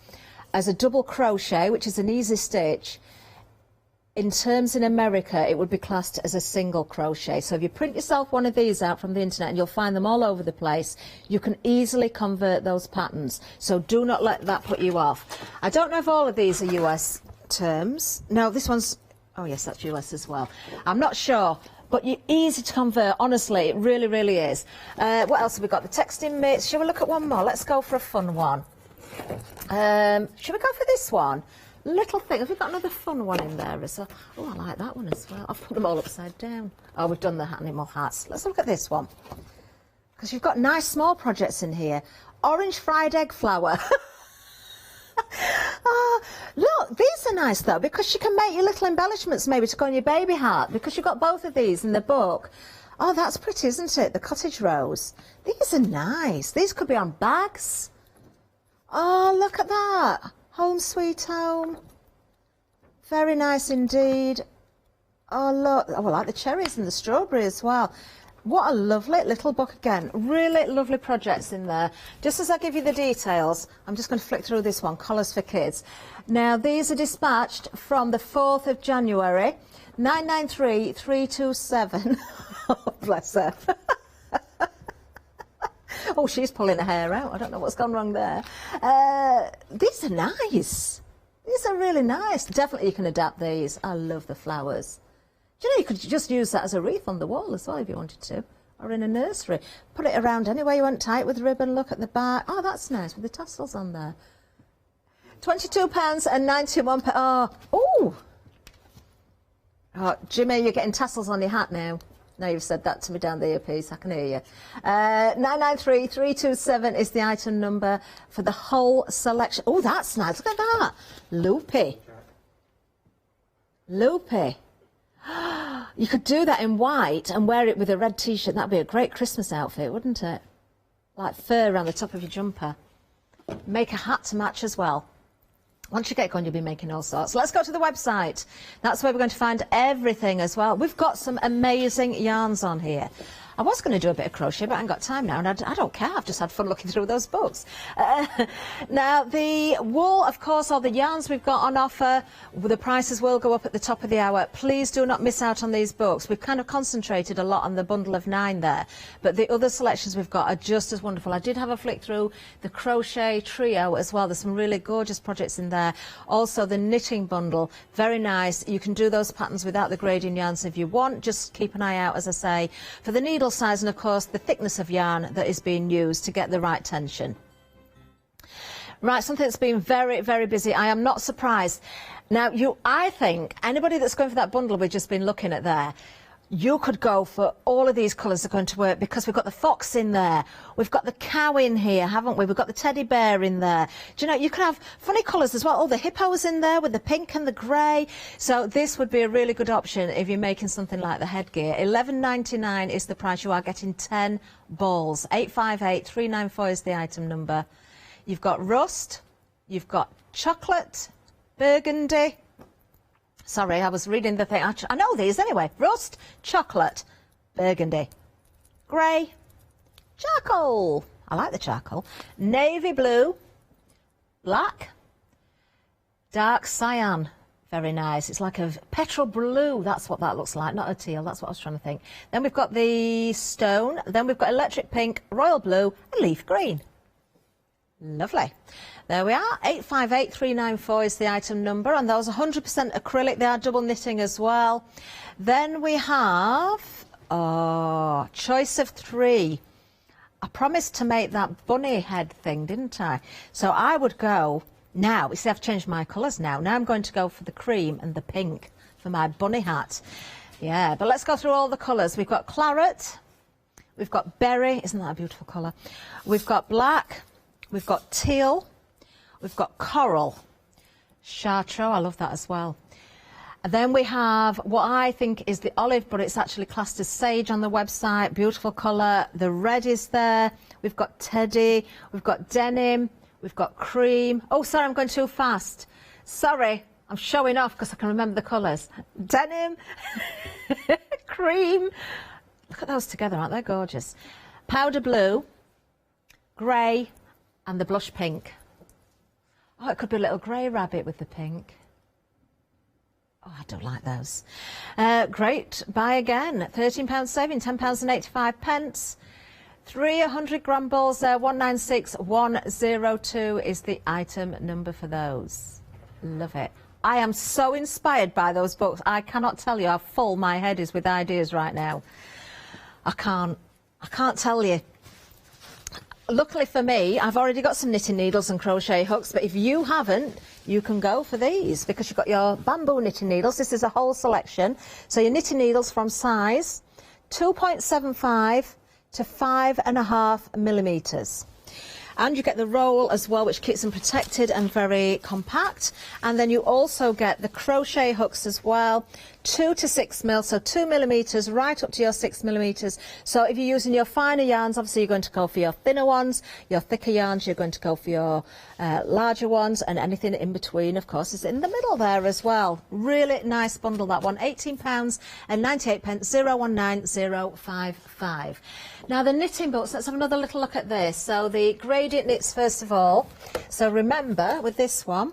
as a double crochet, which is an easy stitch, in terms in America, it would be classed as a single crochet. So if you print yourself one of these out from the internet, and you'll find them all over the place, you can easily convert those patterns. So do not let that put you off. I don't know if all of these are US terms. No, this one's, oh yes, that's US as well. I'm not sure, but you're easy to convert. Honestly, it really, really is. What else have we got? The texting mitts. Shall we look at one more? Let's go for a fun one. Should we go for this one? Little thing. Have we got another fun one in there as well? Oh, I like that one as well. I've put them all upside down. Oh, we've done the animal hats. Let's look at this one. Because you've got nice small projects in here. Orange fried egg flour. Oh, look, these are nice though, because you can make your little embellishments maybe to go on your baby hat, because you've got both of these in the book. Oh, that's pretty, isn't it? The cottage rose. These are nice. These could be on bags. Oh, look at that. Home sweet home. Very nice indeed. Oh, look. Oh, I like the cherries and the strawberry as well. What a lovely little book again. Really lovely projects in there. Just as I give you the details, I'm just going to flick through this one, Colours for Kids. Now, these are dispatched from the 4th of January, 993-327. Oh, bless her. Oh, she's pulling her hair out. I don't know what's gone wrong there. These are nice. These are really nice. Definitely you can adapt these. I love the flowers. Do you know, you could just use that as a wreath on the wall as well if you wanted to. Or in a nursery. Put it around anywhere you want, tie it with ribbon, look at the back. Oh, that's nice with the tassels on there. £22.91. Oh, Jimmy, you're getting tassels on your hat now. Now you've said that to me down the earpiece, I can hear you. 993-327 is the item number for the whole selection. Oh, that's nice. Look at that. Loopy. Loopy. You could do that in white and wear it with a red T-shirt. That'd be a great Christmas outfit, wouldn't it? Like fur around the top of your jumper. Make a hat to match as well. Once you get going, you'll be making all sorts. Let's go to the website. That's where we're going to find everything as well. We've got some amazing yarns on here. I was going to do a bit of crochet, but I ain't got time now, and I don't care. I've just had fun looking through those books. Now, the wool, of course, or the yarns we've got on offer, the prices will go up at the top of the hour. Please do not miss out on these books. We've kind of concentrated a lot on the bundle of 9 there, but the other selections we've got are just as wonderful. I did have a flick through the crochet trio as well. There's some really gorgeous projects in there. Also, the knitting bundle, very nice. You can do those patterns without the grading yarns if you want. Just keep an eye out, as I say, for the needle bundle size and, of course, the thickness of yarn that is being used to get the right tension. Right, something that's been very, very busy. I am not surprised. Now, I think anybody that's going for that bundle we've just been looking at there, you could go for all of these colours are going to work, because we've got the fox in there, we've got the cow in here, haven't we? We've got the teddy bear in there. Do you know, you can have funny colours as well. Oh, the hippo's in there with the pink and the grey. So this would be a really good option if you're making something like the headgear. £11.99 is the price. You are getting 10 balls. 858394 is the item number. You've got rust, you've got chocolate, burgundy. Sorry, I was reading the thing. I know these anyway. Rust, chocolate, burgundy, grey, charcoal. I like the charcoal. Navy blue, black, dark cyan. Very nice. It's like a petrol blue. That's what that looks like, not a teal. That's what I was trying to think. Then we've got the stone. Then we've got electric pink, royal blue, and leaf green. Lovely. There we are. 858394 is the item number, and those 100% acrylic. They are double knitting as well. Then we have choice of 3. I promised to make that bunny head thing, didn't I? So I would go now. You see, I've changed my colours now. Now I'm going to go for the cream and the pink for my bunny hat. Yeah, but let's go through all the colours. We've got claret. We've got berry. Isn't that a beautiful colour? We've got black. We've got teal, we've got coral, chartreuse, I love that as well. And then we have what I think is the olive, but it's actually classed as sage on the website. Beautiful colour. The red is there. We've got teddy, we've got denim, we've got cream. Oh, sorry, I'm going too fast. Sorry, I'm showing off because I can remember the colours. Denim, cream. Look at those together, aren't they gorgeous? Powder blue, grey, and the blush pink. Oh, it could be a little grey rabbit with the pink. Oh, I don't like those. Great. Buy again. £13 saving, £10.85. 300 gram balls there. 196102 is the item number for those. Love it. I am so inspired by those books. I cannot tell you how full my head is with ideas right now. I can't tell you. Luckily for me, I've already got some knitting needles and crochet hooks, but if you haven't, you can go for these because you've got your bamboo knitting needles. This is a whole selection. So your knitting needles from size 2.75 to 5.5 millimetres. And you get the roll as well, which keeps them protected and very compact. And then you also get the crochet hooks as well, 2 to 6 mil, so 2 millimetres right up to your 6 millimetres. So if you're using your finer yarns, obviously you're going to go for your thinner ones. Your thicker yarns, you're going to go for your larger ones, and anything in between, of course, is in the middle there as well. Really nice bundle, that one. £18.98, 019055. Now the knitting books, let's have another little look at this. So the gradient knits first of all. So remember with this one,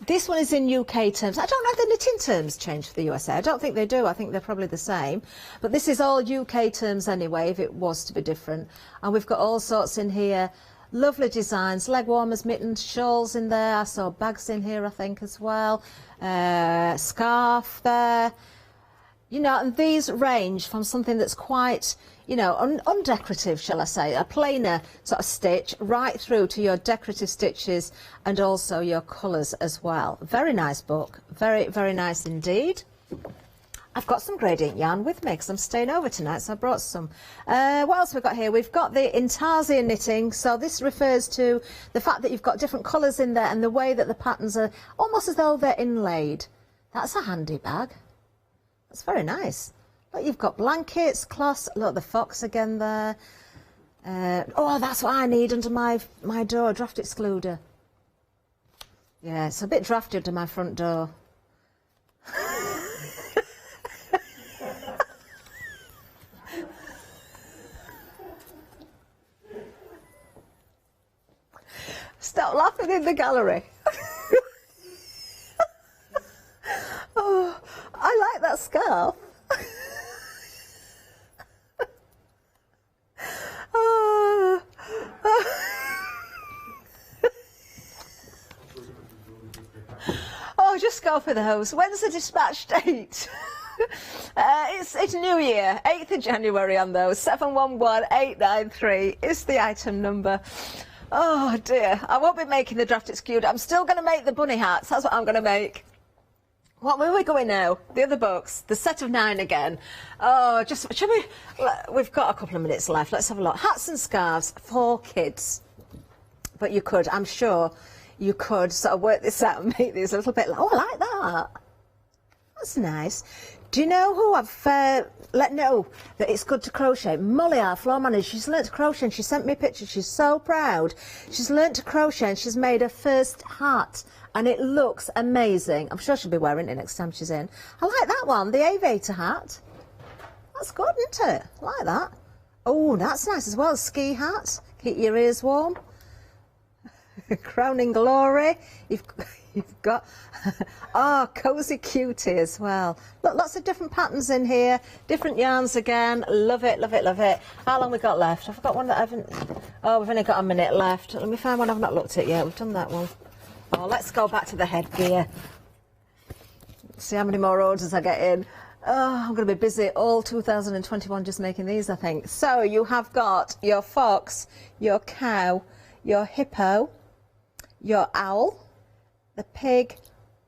this one is in UK terms. I don't know if the knitting terms change for the USA. I don't think they do. I think they're probably the same. But this is all UK terms anyway, if it was to be different. And we've got all sorts in here. Lovely designs, leg warmers, mittens, shawls in there. I saw bags in here, I think, as well. Scarf there. You know, and these range from something that's quite, you know, undecorative, shall I say, a plainer sort of stitch, right through to your decorative stitches and also your colours as well. Very nice book. Very, very nice indeed. I've got some gradient yarn with me because I'm staying over tonight, so I brought some. What else have we got here? We've got the Intarsia knitting. So this refers to the fact that you've got different colours in there and the way that the patterns are almost as though they're inlaid. That's a handy bag. That's very nice. Look, you've got blankets, cloths. Look, the fox again there. Oh, that's what I need under my door, draft excluder. Yeah, it's a bit drafty under my front door. Stop laughing in the gallery. Oh, I like that scarf. Oh, just go for those. When's the dispatch date? It's New Year, 8th of January on those. 711893 is the item number. Oh dear, I won't be making the draft execute. I'm still going to make the bunny hats. That's what I'm going to make. What were we going now? The other books, the set of 9 again. Oh, should we? We've got a couple of minutes left. Let's have a look. Hats and scarves for kids. But you could, I'm sure, you could sort of work this out and make these a little bit. Oh, I like that. That's nice. Do you know who I've let know that it's good to crochet? Molly, our floor manager, she's learnt to crochet and she sent me a picture. She's so proud. She's learnt to crochet and she's made her first hat and it looks amazing. I'm sure she'll be wearing it next time she's in. I like that one, the aviator hat. That's good, isn't it? I like that. Oh, that's nice as well, ski hat. Keep your ears warm. Crowning glory. You've got, oh, cosy cutie as well. Look, lots of different patterns in here, different yarns again. Love it, love it, love it. How long we got left? I've got one that I haven't, oh, we've only got a minute left. Let me find one I've not looked at yet. We've done that one. Oh, let's go back to the headgear. See how many more orders I get in. Oh, I'm going to be busy all 2021 just making these, I think. So you have got your fox, your cow, your hippo, your owl, the pig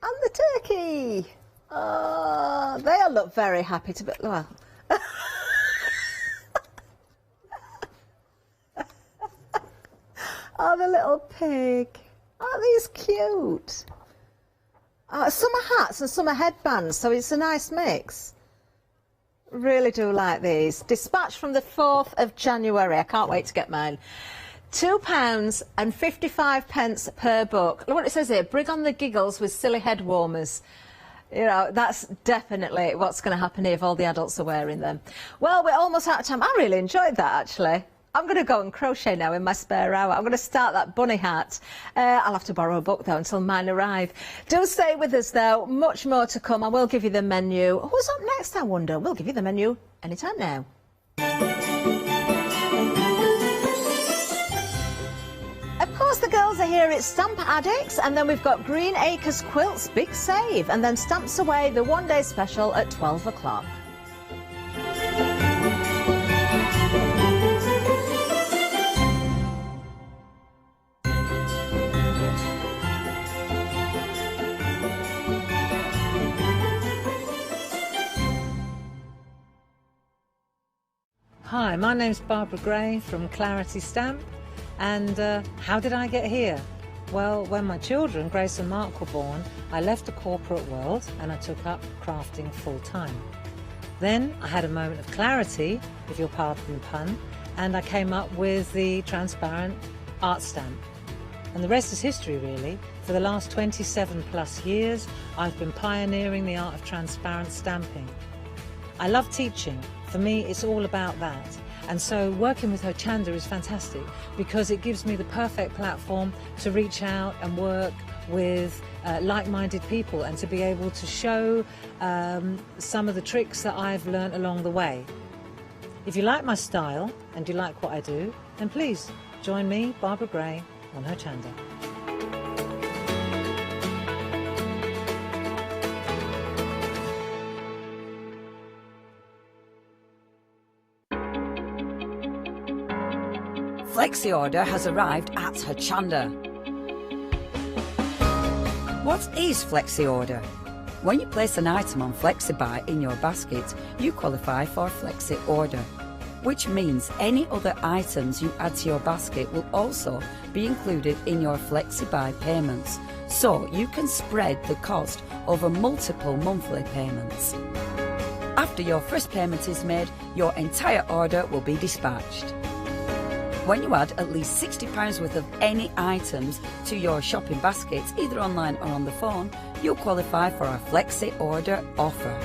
and the turkey. Oh, they all look very happy to be, well. Oh, the little pig. Aren't these cute? Some are hats and some are headbands, so it's a nice mix. Really do like these. Dispatch from the 4th of January. I can't wait to get mine. £2.55 per book. Look what it says here. Bring on the giggles with silly head warmers. You know, that's definitely what's going to happen here if all the adults are wearing them. Well, we're almost out of time. I really enjoyed that, actually. I'm going to go and crochet now in my spare hour. I'm going to start that bunny hat. I'll have to borrow a book, though, until mine arrive. Do stay with us, though. Much more to come. I will give you the menu. Who's up next, I wonder? We'll give you the menu anytime now. Of course, the girls are here at Stamp Addicts, and then we've got Green Acres Quilts Big Save, and then Stamps Away, the one-day special at 12 o'clock. Hi, my name's Barbara Gray from Clarity Stamp, and how did I get here? Well, when my children, Grace and Mark, were born, I left the corporate world and I took up crafting full-time. Then I had a moment of clarity, if you'll pardon the pun, and I came up with the transparent art stamp. And the rest is history, really. For the last 27 plus years, I've been pioneering the art of transparent stamping. I love teaching. For me, it's all about that. And so working with Hochanda is fantastic because it gives me the perfect platform to reach out and work with like-minded people and to be able to show some of the tricks that I've learnt along the way. If you like my style and you like what I do, then please join me, Barbara Gray, on Hochanda. Flexi order has arrived at Hochanda. What is Flexi order? When you place an item on FlexiBuy in your basket, you qualify for Flexi order, which means any other items you add to your basket will also be included in your FlexiBuy payments, so you can spread the cost over multiple monthly payments. After your first payment is made, your entire order will be dispatched. When you add at least £60 worth of any items to your shopping baskets, either online or on the phone, you'll qualify for our Flexi Order offer.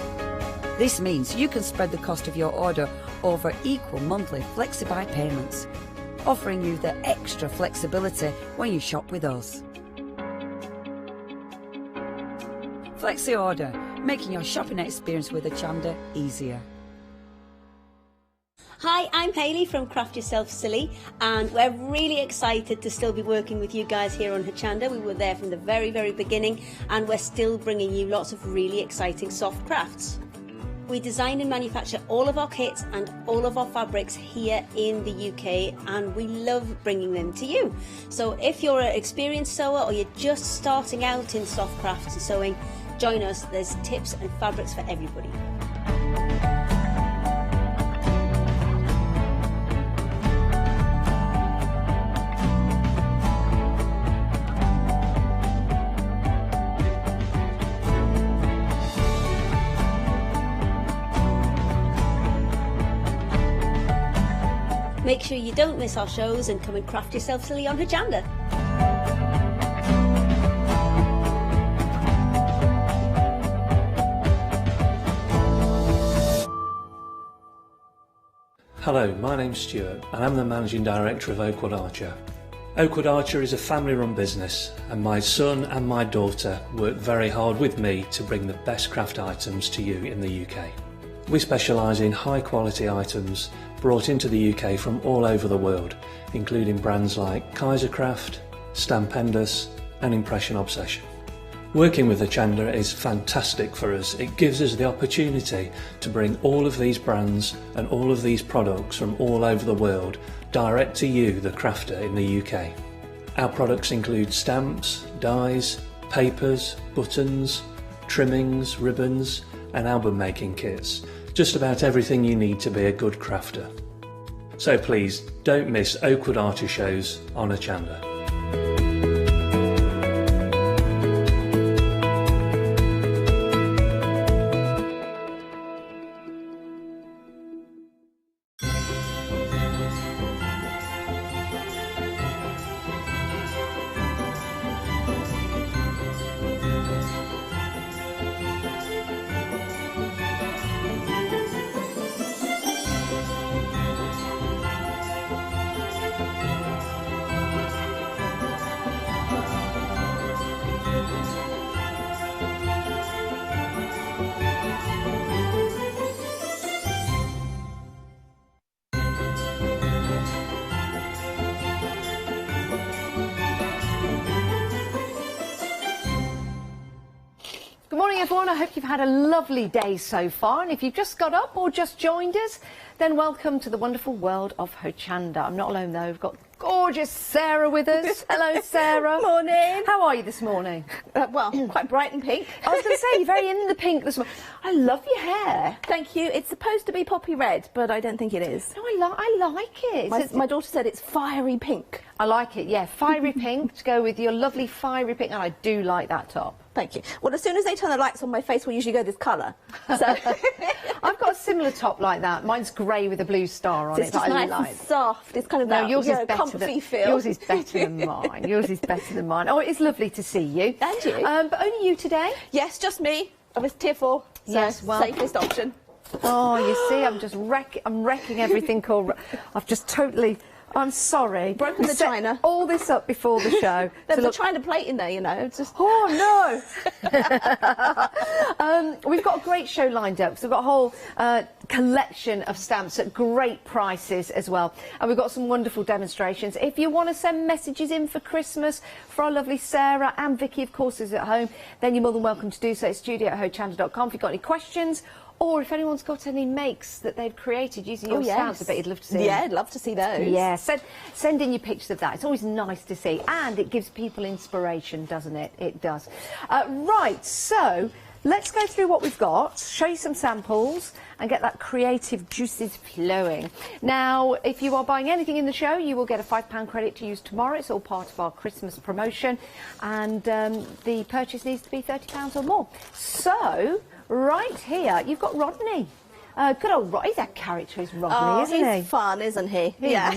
This means you can spread the cost of your order over equal monthly FlexiBuy payments, offering you the extra flexibility when you shop with us. Flexi Order, making your shopping experience with Hochanda easier. Hi, I'm Hayley from Craft Yourself Silly, and we're really excited to still be working with you guys here on Hochanda. We were there from the very, very beginning, and we're still bringing you lots of really exciting soft crafts. We design and manufacture all of our kits and all of our fabrics here in the UK, and we love bringing them to you. So if you're an experienced sewer or you're just starting out in soft crafts and sewing, join us. There's tips and fabrics for everybody. Make sure you don't miss our shows and come and craft yourself silly on Hochanda. Hello, my name's Stuart and I'm the Managing Director of Oakwood Archer. Oakwood Archer is a family-run business and my son and my daughter work very hard with me to bring the best craft items to you in the UK. We specialise in high-quality items brought into the UK from all over the world, including brands like Kaisercraft, Stampendous and Impression Obsession. Working with Hochanda is fantastic for us. It gives us the opportunity to bring all of these brands and all of these products from all over the world direct to you, the crafter in the UK. Our products include stamps, dies, papers, buttons, trimmings, ribbons and album making kits. Just about everything you need to be a good crafter. So please don't miss Oakwood Archer shows on Hochanda. Good morning everyone, I hope you've had a lovely day so far, and if you've just got up or just joined us, then welcome to the wonderful world of Hochanda. I'm not alone though, we've got gorgeous Sarah with us. Hello Sarah. Morning. How are you this morning? Well, quite bright and pink. I was going to say, you're very in the pink this morning. I love your hair. Thank you. It's supposed to be poppy red, but I don't think it is. No, I like it. My daughter said it's fiery pink. I like it, yeah. Fiery pink to go with your lovely fiery pink, and I do like that top. Thank you. Well, as soon as they turn the lights on, my face will usually go this colour. So I've got a similar top like that. Mine's grey with a blue star on it's it. just nice and soft. It's kind of that comfy feel. Yours is better than mine. Yours is better than mine. Oh, it's lovely to see you. And you. But only you today? Yes, just me. I was tier 4. So yes, well, safest option. Oh, you see, I'm wrecking everything. I've just totally. I'm sorry. Broken the china. All this up before the show. There's a china plate in there, you know. It's just... Oh, no. We've got a great show lined up. So we've got a whole collection of stamps at great prices as well. And we've got some wonderful demonstrations. If you want to send messages in for Christmas for our lovely Sarah, and Vicky, of course, is at home, then you're more than welcome to do so at studio@hochanda.com. If you've got any questions, or if anyone's got any makes that they've created using your stamps, I bet you'd love to see them. Yeah, I'd love to see those. Yeah, send in your pictures of that. It's always nice to see, and it gives people inspiration, doesn't it? It does. Right, so let's go through what we've got, show you some samples, and get that creative juices flowing. Now, if you are buying anything in the show, you will get a £5 credit to use tomorrow. It's all part of our Christmas promotion, and the purchase needs to be £30 or more. So, right here, you've got Rodney. Good old Rodney. He's a character, is Rodney, isn't he? He's fun, isn't he? Yeah.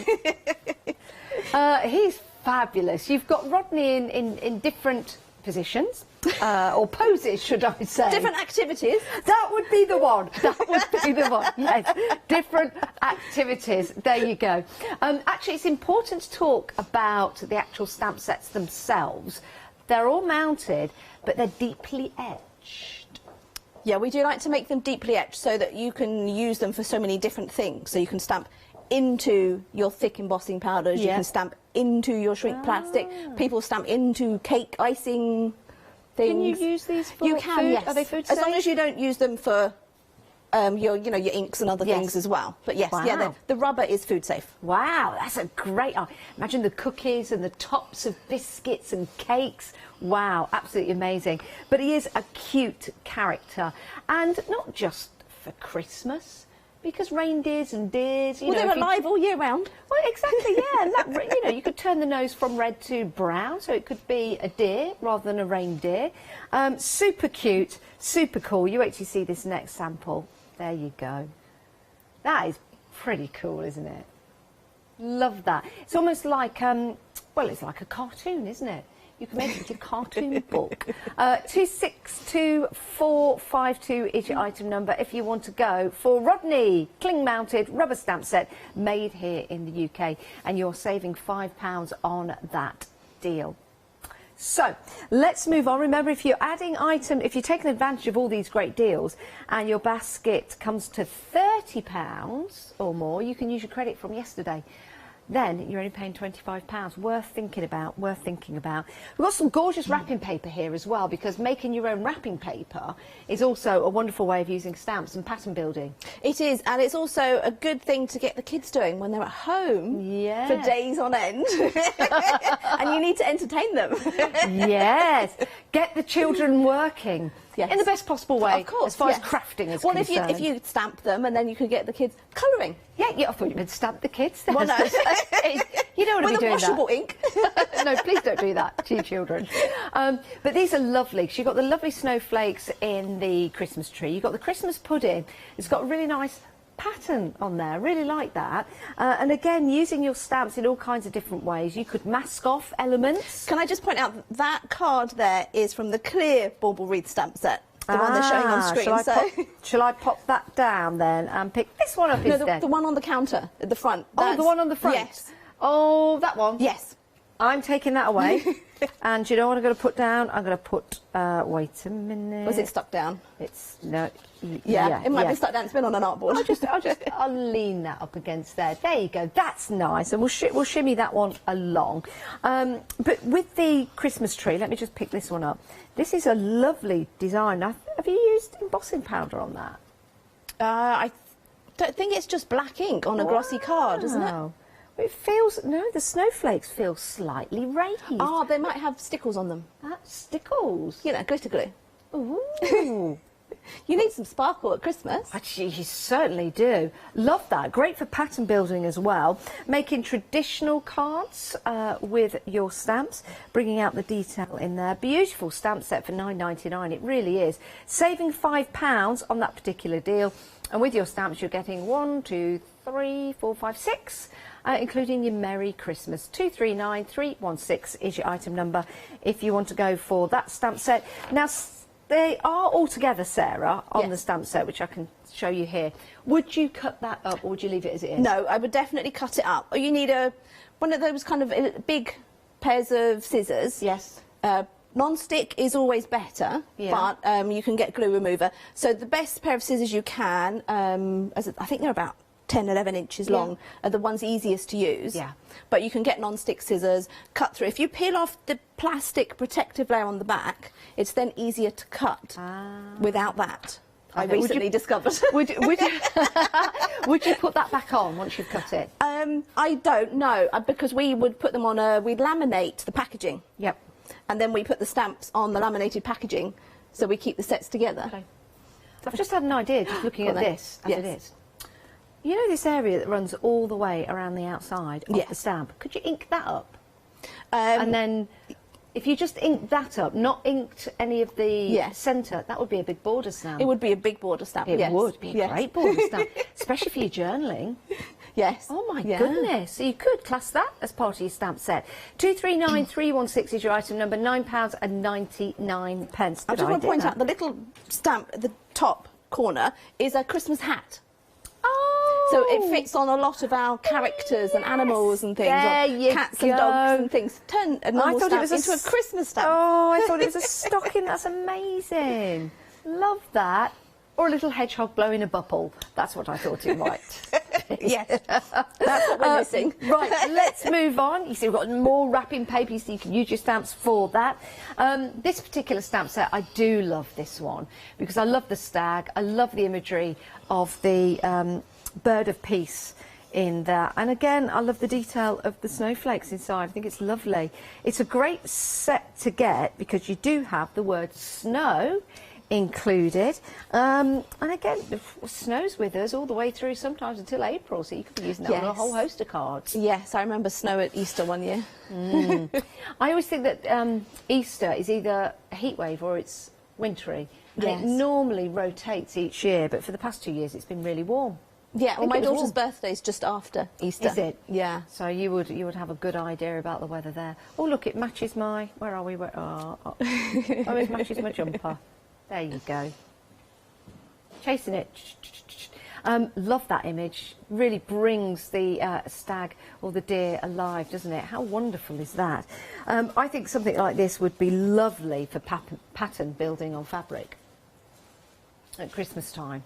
He's fabulous. You've got Rodney in different positions, or poses, should I say. Different activities. That would be the one. That would be the one, yes. Different activities. There you go. Actually, it's important to talk about the actual stamp sets themselves. They're all mounted, but they're deeply etched. Yeah, we do like to make them deeply etched so that you can use them for so many different things. So you can stamp into your thick embossing powders, you can stamp into your shrink plastic, people stamp into cake icing things. Can you use these for You can, food? yes. Are they food As safe? long as you don't use them for your inks and other things as well. But yes, yeah, the rubber is food safe. Wow, that's a great... imagine the cookies and the tops of biscuits and cakes. Wow, absolutely amazing. But he is a cute character, and not just for Christmas, because reindeers and deers... they're alive all year round. Well, exactly, yeah. And that, you could turn the nose from red to brown, so it could be a deer rather than a reindeer. Super cute, super cool. You wait till you see this next sample. There you go. That is pretty cool, isn't it? Love that. It's almost like, well, it's like a cartoon, isn't it? You can make it into a cartoon book. 262452 is your item number if you want to go for Rodney cling-mounted rubber stamp set made here in the UK, and you're saving £5 on that deal. So let's move on. Remember, if you're adding if you're taking advantage of all these great deals and your basket comes to £30 or more, you can use your credit from yesterday. Then you're only paying £25. Worth thinking about, worth thinking about. We've got some gorgeous wrapping paper here as well, because making your own wrapping paper is also a wonderful way of using stamps and pattern building. It is, and it's also a good thing to get the kids doing when they're at home for days on end. And you need to entertain them. Yes. Get the children working. Yes. In the best possible way, of course, as far as crafting is concerned. Well, if you stamp them, and then you could get the kids colouring. Yeah, I thought you meant stamp the kids. Well, no. You don't want to be doing washable ink. No, please don't do that to your children. But these are lovely. So you've got the lovely snowflakes in the Christmas tree. You've got the Christmas pudding. It's got a really nice pattern on there. Really like that. And again, using your stamps in all kinds of different ways. You could mask off elements. Can I just point out that card there is from the clear bauble wreath stamp set, the one they're showing on screen. Shall I pop that down then and pick this one up instead? No, the one on the counter at the front. Oh, the one on the front? Yes. Oh, that one? Yes. I'm taking that away. And you know what I'm going to put down? I'm going to put, wait a minute. Was it stuck down? It's, no. Yeah, it might be stuck down. It's been on an artboard. I'll lean that up against there. There you go. That's nice. And we'll shimmy that one along. But with the Christmas tree, let me just pick this one up. This is a lovely design. Have you used embossing powder on that? I don't think it's just black ink on a glossy card, isn't it? It feels, no, the snowflakes feel slightly raised. Oh, they might have stickles on them. Stickles? You know, glitter glue. Ooh. You need some sparkle at Christmas. You certainly do. Love that. Great for pattern building as well. Making traditional cards with your stamps, bringing out the detail in there. Beautiful stamp set for £9.99. It really is. Saving £5 on that particular deal. And with your stamps, you're getting 1, 2, 3, 4, 5, 6. Including your Merry Christmas. 239316 is your item number if you want to go for that stamp set. Now, they are all together, Sarah, on the stamp set, which I can show you here. Would you cut that up, or would you leave it as it is? No, I would definitely cut it up. Or you need one of those kind of big pairs of scissors. Yes. Non-stick is always better, but you can get glue remover. So the best pair of scissors you can, I think they're about 10, 11 inches long, are the ones easiest to use. Yeah. But you can get non-stick scissors, cut through. If you peel off the plastic protective layer on the back, it's then easier to cut without that. I recently discovered. Would you put that back on once you've cut it? I don't know, because we would put them on we'd laminate the packaging. Yep. And then we put the stamps on the laminated packaging, so we keep the sets together. Okay. I've just had an idea, just looking at this as it is. You know this area that runs all the way around the outside of the stamp? Could you ink that up? And then, if you just inked that up, not inked any of the centre, that would be a big border stamp. It would be a big border stamp, It would be a great border stamp, especially for your journaling. Yes. Oh my goodness. So you could class that as part of your stamp set. 239316 is your item number, £9.99. I just want to point out the little stamp at the top corner is a Christmas hat. Oh! So it fits on a lot of our characters and animals and things, cats and dogs and things. Turn a normal stamp into a Christmas stamp. Oh, I thought it was a stocking. That's amazing. Love that. Or a little hedgehog blowing a bubble. That's what I thought it might. Yes, that's what we're missing. Right, let's move on. You see, we've got more wrapping paper, you see you can use your stamps for that. This particular stamp set, I do love this one because I love the stag, I love the imagery of the bird of peace in there, and again I love the detail of the snowflakes inside. I think it's lovely. It's a great set to get because you do have the word snow included, and again snow's with us all the way through, sometimes until April, so you could be using that on a whole host of cards. Yes, I remember snow at Easter one year. I always think that Easter is either a heat wave or it's wintry, and it normally rotates each year, but for the past 2 years it's been really warm. Yeah, well, my daughter's birthday is just after Easter. Is it? Yeah. So you would have a good idea about the weather there. Oh, look, it matches my... Where are we? Oh, it matches my jumper. There you go. Chasing it. Love that image. Really brings the stag or the deer alive, doesn't it? How wonderful is that? I think something like this would be lovely for pattern building on fabric at Christmas time.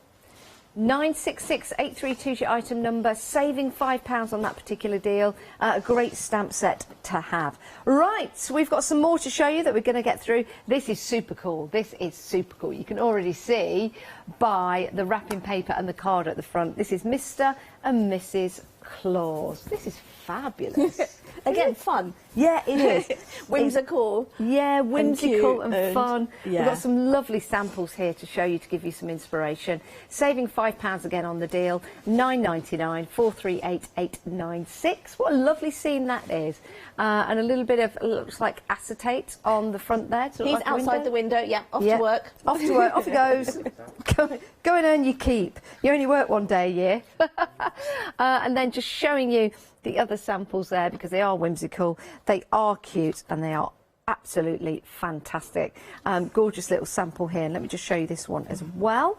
966832 is your item number, saving £5 on that particular deal. A great stamp set to have. Right, so we've got some more to show you that we're going to get through. This is super cool. This is super cool. You can already see by the wrapping paper and the card at the front. This is Mr. and Mrs. Claus. This is fabulous. Again, fun. Yeah, it is. Whimsical. Yeah, whimsical and fun. Yeah. We've got some lovely samples here to show you, to give you some inspiration. Saving £5 again on the deal. £9.99, 438896. What a lovely scene that is. And a little bit of, looks like acetate on the front there. He's like outside the window, yeah, off to work. Off to work, off he goes. Go and earn your keep. You only work one day a year. And then just showing you the other samples there because they are whimsical, they are cute, and they are absolutely fantastic. Gorgeous little sample here. And let me just show you this one as well,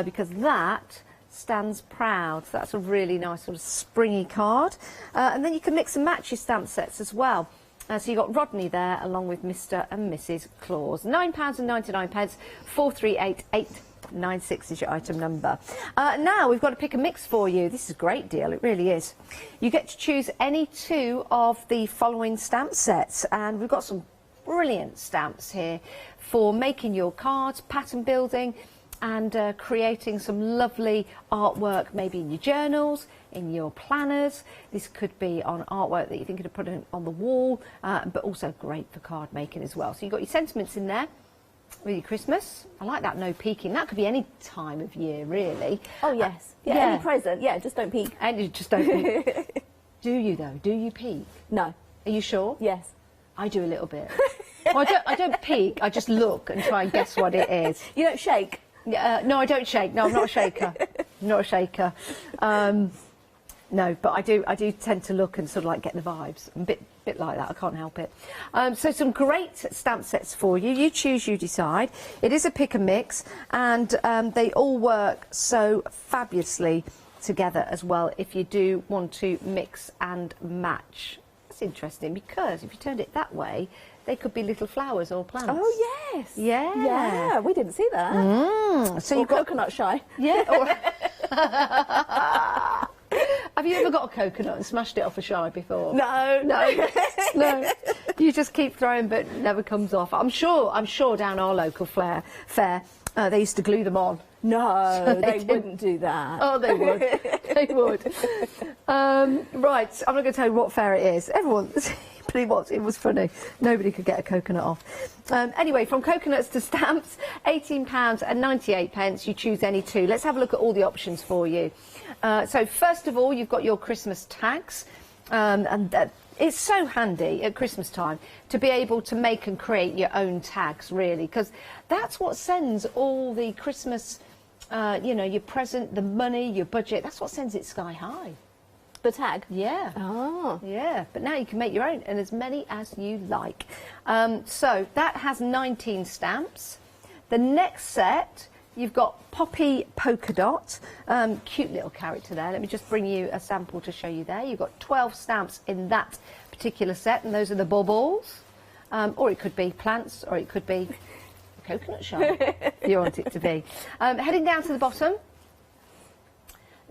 because that stands proud. So that's a really nice sort of springy card. And then you can mix and match your stamp sets as well. So you've got Rodney there along with Mr. and Mrs. Claus. £9.99, 438896 is your item number. Now we've got to pick a mix for you. This is a great deal, it really is. You get to choose any two of the following stamp sets, and we've got some brilliant stamps here for making your cards, pattern building, and creating some lovely artwork, maybe in your journals, in your planners. This could be on artwork that you're thinking of putting on the wall, but also great for card making as well. So you've got your sentiments in there with your Christmas. I like that no peeking. That could be any time of year, really. Oh, yes. Any present. Yeah, just don't peek. And you just don't peek. Do you, though? Do you peek? No. Are you sure? Yes. I do a little bit. Well, I don't peek. I just look and try and guess what it is. You don't shake? No, I don't shake. No, I'm not a shaker. I'm not a shaker. No, but I do tend to look and sort of like get the vibes. I'm a bit like that. I can't help it. So some great stamp sets for you. You choose, you decide. It is a pick and mix, and they all work so fabulously together as well if you do want to mix and match. That's interesting because if you turned it that way, they could be little flowers or plants. Oh, yes. Yeah. Yeah, we didn't see that. So you've got coconut shy. Yeah. Have you ever got a coconut and smashed it off a shy before? No. No. You just keep throwing, but it never comes off. I'm sure down our local fair, they used to glue them on. No, so they wouldn't do that. Oh, they would. They would. Right, I'm not going to tell you what fair it is. Everyone... It was funny. Nobody could get a coconut off. Anyway, from coconuts to stamps, £18.98. You choose any two. Let's have a look at all the options for you. So first of all, you've got your Christmas tags, and it's so handy at Christmas time to be able to make and create your own tags, really, because that's what sends all the Christmas, your present, the money, your budget. That's what sends it sky high. The tag? Yeah. Oh. Yeah, but now you can make your own, and as many as you like. So that has 19 stamps. The next set, you've got Poppy Polka Dot. Cute little character there. Let me just bring you a sample to show you there. You've got 12 stamps in that particular set, and those are the baubles. Or it could be plants, or it could be a coconut shell, if you want it to be. Heading down to the bottom,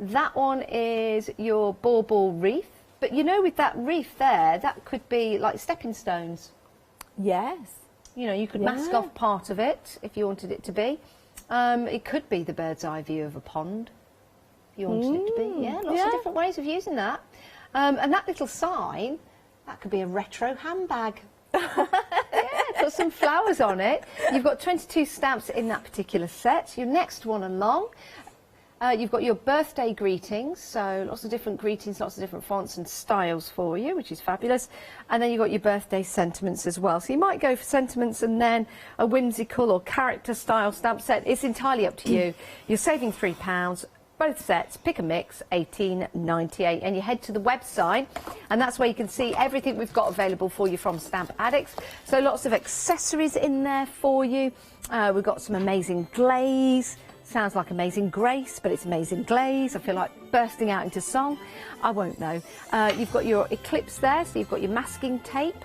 That one is your bauble wreath. But you know, with that wreath there, that could be like stepping stones. Yes. You know, you could mask off part of it if you wanted it to be. It could be the bird's eye view of a pond, if you wanted it to be. Yeah, lots of different ways of using that. And that little sign, that could be a retro handbag. Put some flowers on it. You've got 22 stamps in that particular set. Your next one along, you've got your birthday greetings, so lots of different greetings, lots of different fonts and styles for you, which is fabulous. And then you've got your birthday sentiments as well. So you might go for sentiments and then a whimsical or character style stamp set. It's entirely up to you. You're saving £3. Both sets, pick a mix, $18.98, and you head to the website, and that's where you can see everything we've got available for you from Stamp Addicts. So lots of accessories in there for you. We've got some amazing glaze. Sounds like Amazing Grace, but it's Amazing Glaze. I feel like bursting out into song. I won't know. You've got your Eclipse there, so you've got your masking tape,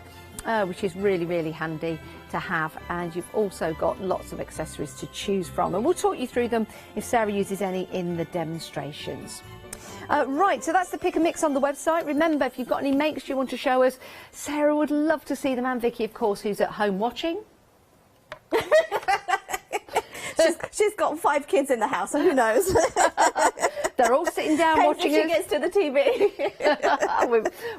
which is really, really handy to have, and you've also got lots of accessories to choose from, and we'll talk you through them if Sarah uses any in the demonstrations. Right, so that's the pick and mix on the website. Remember, if you've got any makes you want to show us, Sarah would love to see them, and Vicky, of course, who's at home watching. She's got 5 kids in the house, so who knows? They're all sitting down watching she gets to the TV.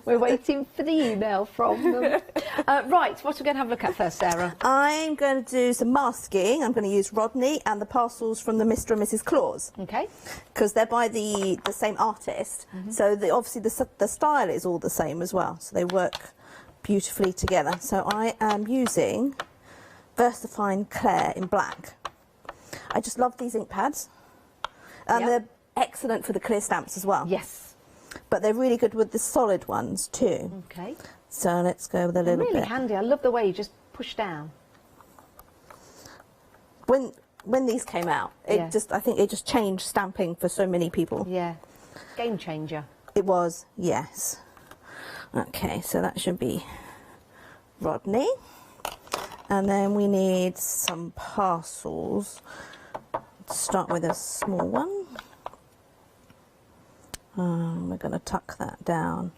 we're waiting for the email from them. Right, what are we going to have a look at first, Sarah? I'm going to do some masking. I'm going to use Rodney and the parcels from the Mr. and Mrs. Claus. Okay. Because they're by the same artist, so obviously the style is all the same as well, so they work beautifully together. So I am using VersaFine Claire in black. I just love these ink pads, and they're excellent for the clear stamps as well. Yes. But they're really good with the solid ones too. Okay. So let's go with a little bit. Really handy. I love the way you just push down. When these came out, I think it just changed stamping for so many people. Yeah. Game changer. It was, yes. Okay, so that should be Rodney. And then we need some parcels. Let's start with a small one. We're going to tuck that down.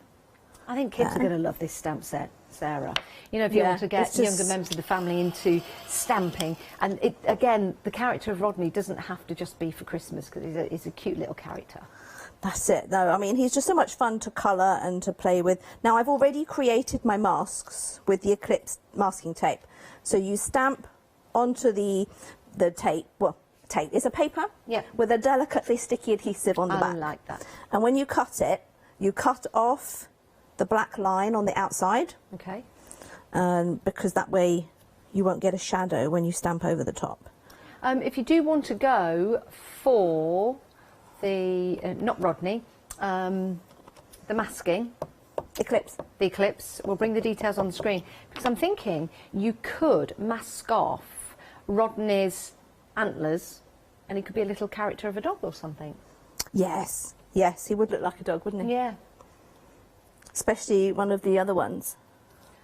I think kids are going to love this stamp set, Sarah. You know, if you want to get younger members of the family into stamping, and again, the character of Rodney doesn't have to just be for Christmas, because he's a cute little character. That's it, though. I mean, he's just so much fun to colour and to play with. Now, I've already created my masks with the Eclipse masking tape. So you stamp onto the tape, tape is a paper with a delicately sticky adhesive on the back. I like that. And when you cut it, you cut off the black line on the outside. Okay. Because that way you won't get a shadow when you stamp over the top. If you do want to go for the, not Rodney, the masking. Eclipse. The Eclipse. We'll bring the details on the screen. Because I'm thinking you could mask off Rodney's antlers, and he could be a little character of a dog or something. Yes. Yes, he would look like a dog, wouldn't he? Yeah. Especially one of the other ones.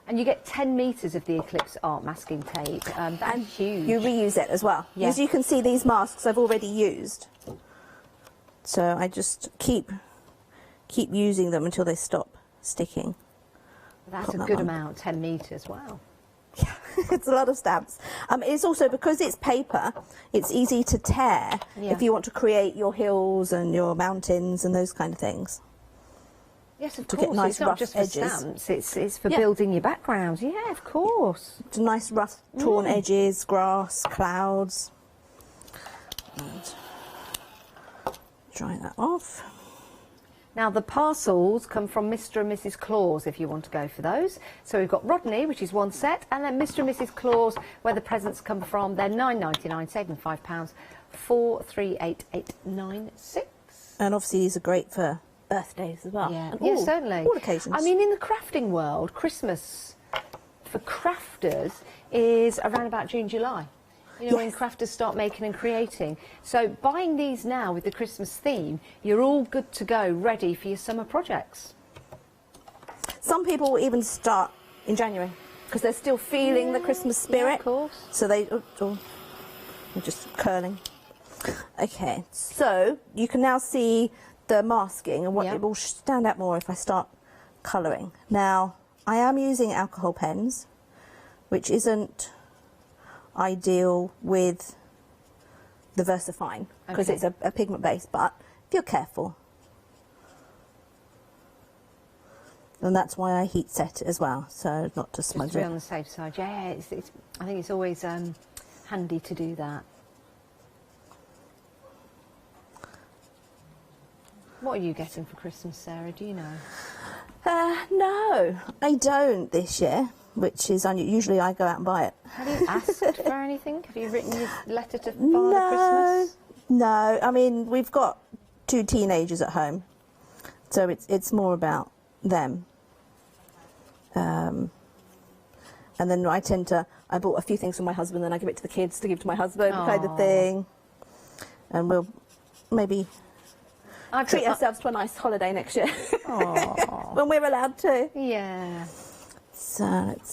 And you get 10 metres of the Eclipse art masking tape. That's huge. You reuse it as well. Yeah. As you can see, these masks I've already used. So I just keep using them until they stop sticking. That's a good amount, 10 metres, wow. Yeah, it's a lot of stamps. It's also, because it's paper, it's easy to tear if you want to create your hills and your mountains and those kind of things. Yes, of to course. Get nice it's not rough just edges. for stamps, it's for building your backgrounds. Yeah, of course. Nice rough torn edges, grass, clouds. And dry that off. Now, the parcels come from Mr. and Mrs. Claus, if you want to go for those. So we've got Rodney, which is one set, and then Mr. and Mrs. Claus, where the presents come from. They're £9.99, saving £5, 438896. And obviously these are great for birthdays as well. Yeah, and certainly. All occasions. I mean, in the crafting world, Christmas for crafters is around about June, July. You know, when crafters start making and creating. So buying these now with the Christmas theme, you're all good to go, ready for your summer projects. Some people will even start in January because they're still feeling the Christmas spirit. Yeah, of course. So I'm just curling. Okay, so you can now see the masking, and what it will stand out more if I start colouring. Now, I am using alcohol pens, which isn't ideal with the VersaFine because it's a pigment base, but if you're careful. And that's why I heat set it as well, so not to smudge Just to be it. on the safe side. Yeah, I think it's always handy to do that. What are you getting for Christmas, Sarah? Do you know? No, I don't this year, which is usually I go out and buy it. Have you asked for anything? Have you written your letter to Father Christmas? No, I mean, we've got 2 teenagers at home, so it's more about them. And then I bought a few things for my husband, then I give it to the kids to give to my husband, kind of thing. And we'll maybe treat ourselves to a nice holiday next year. When we're allowed to. Yeah. So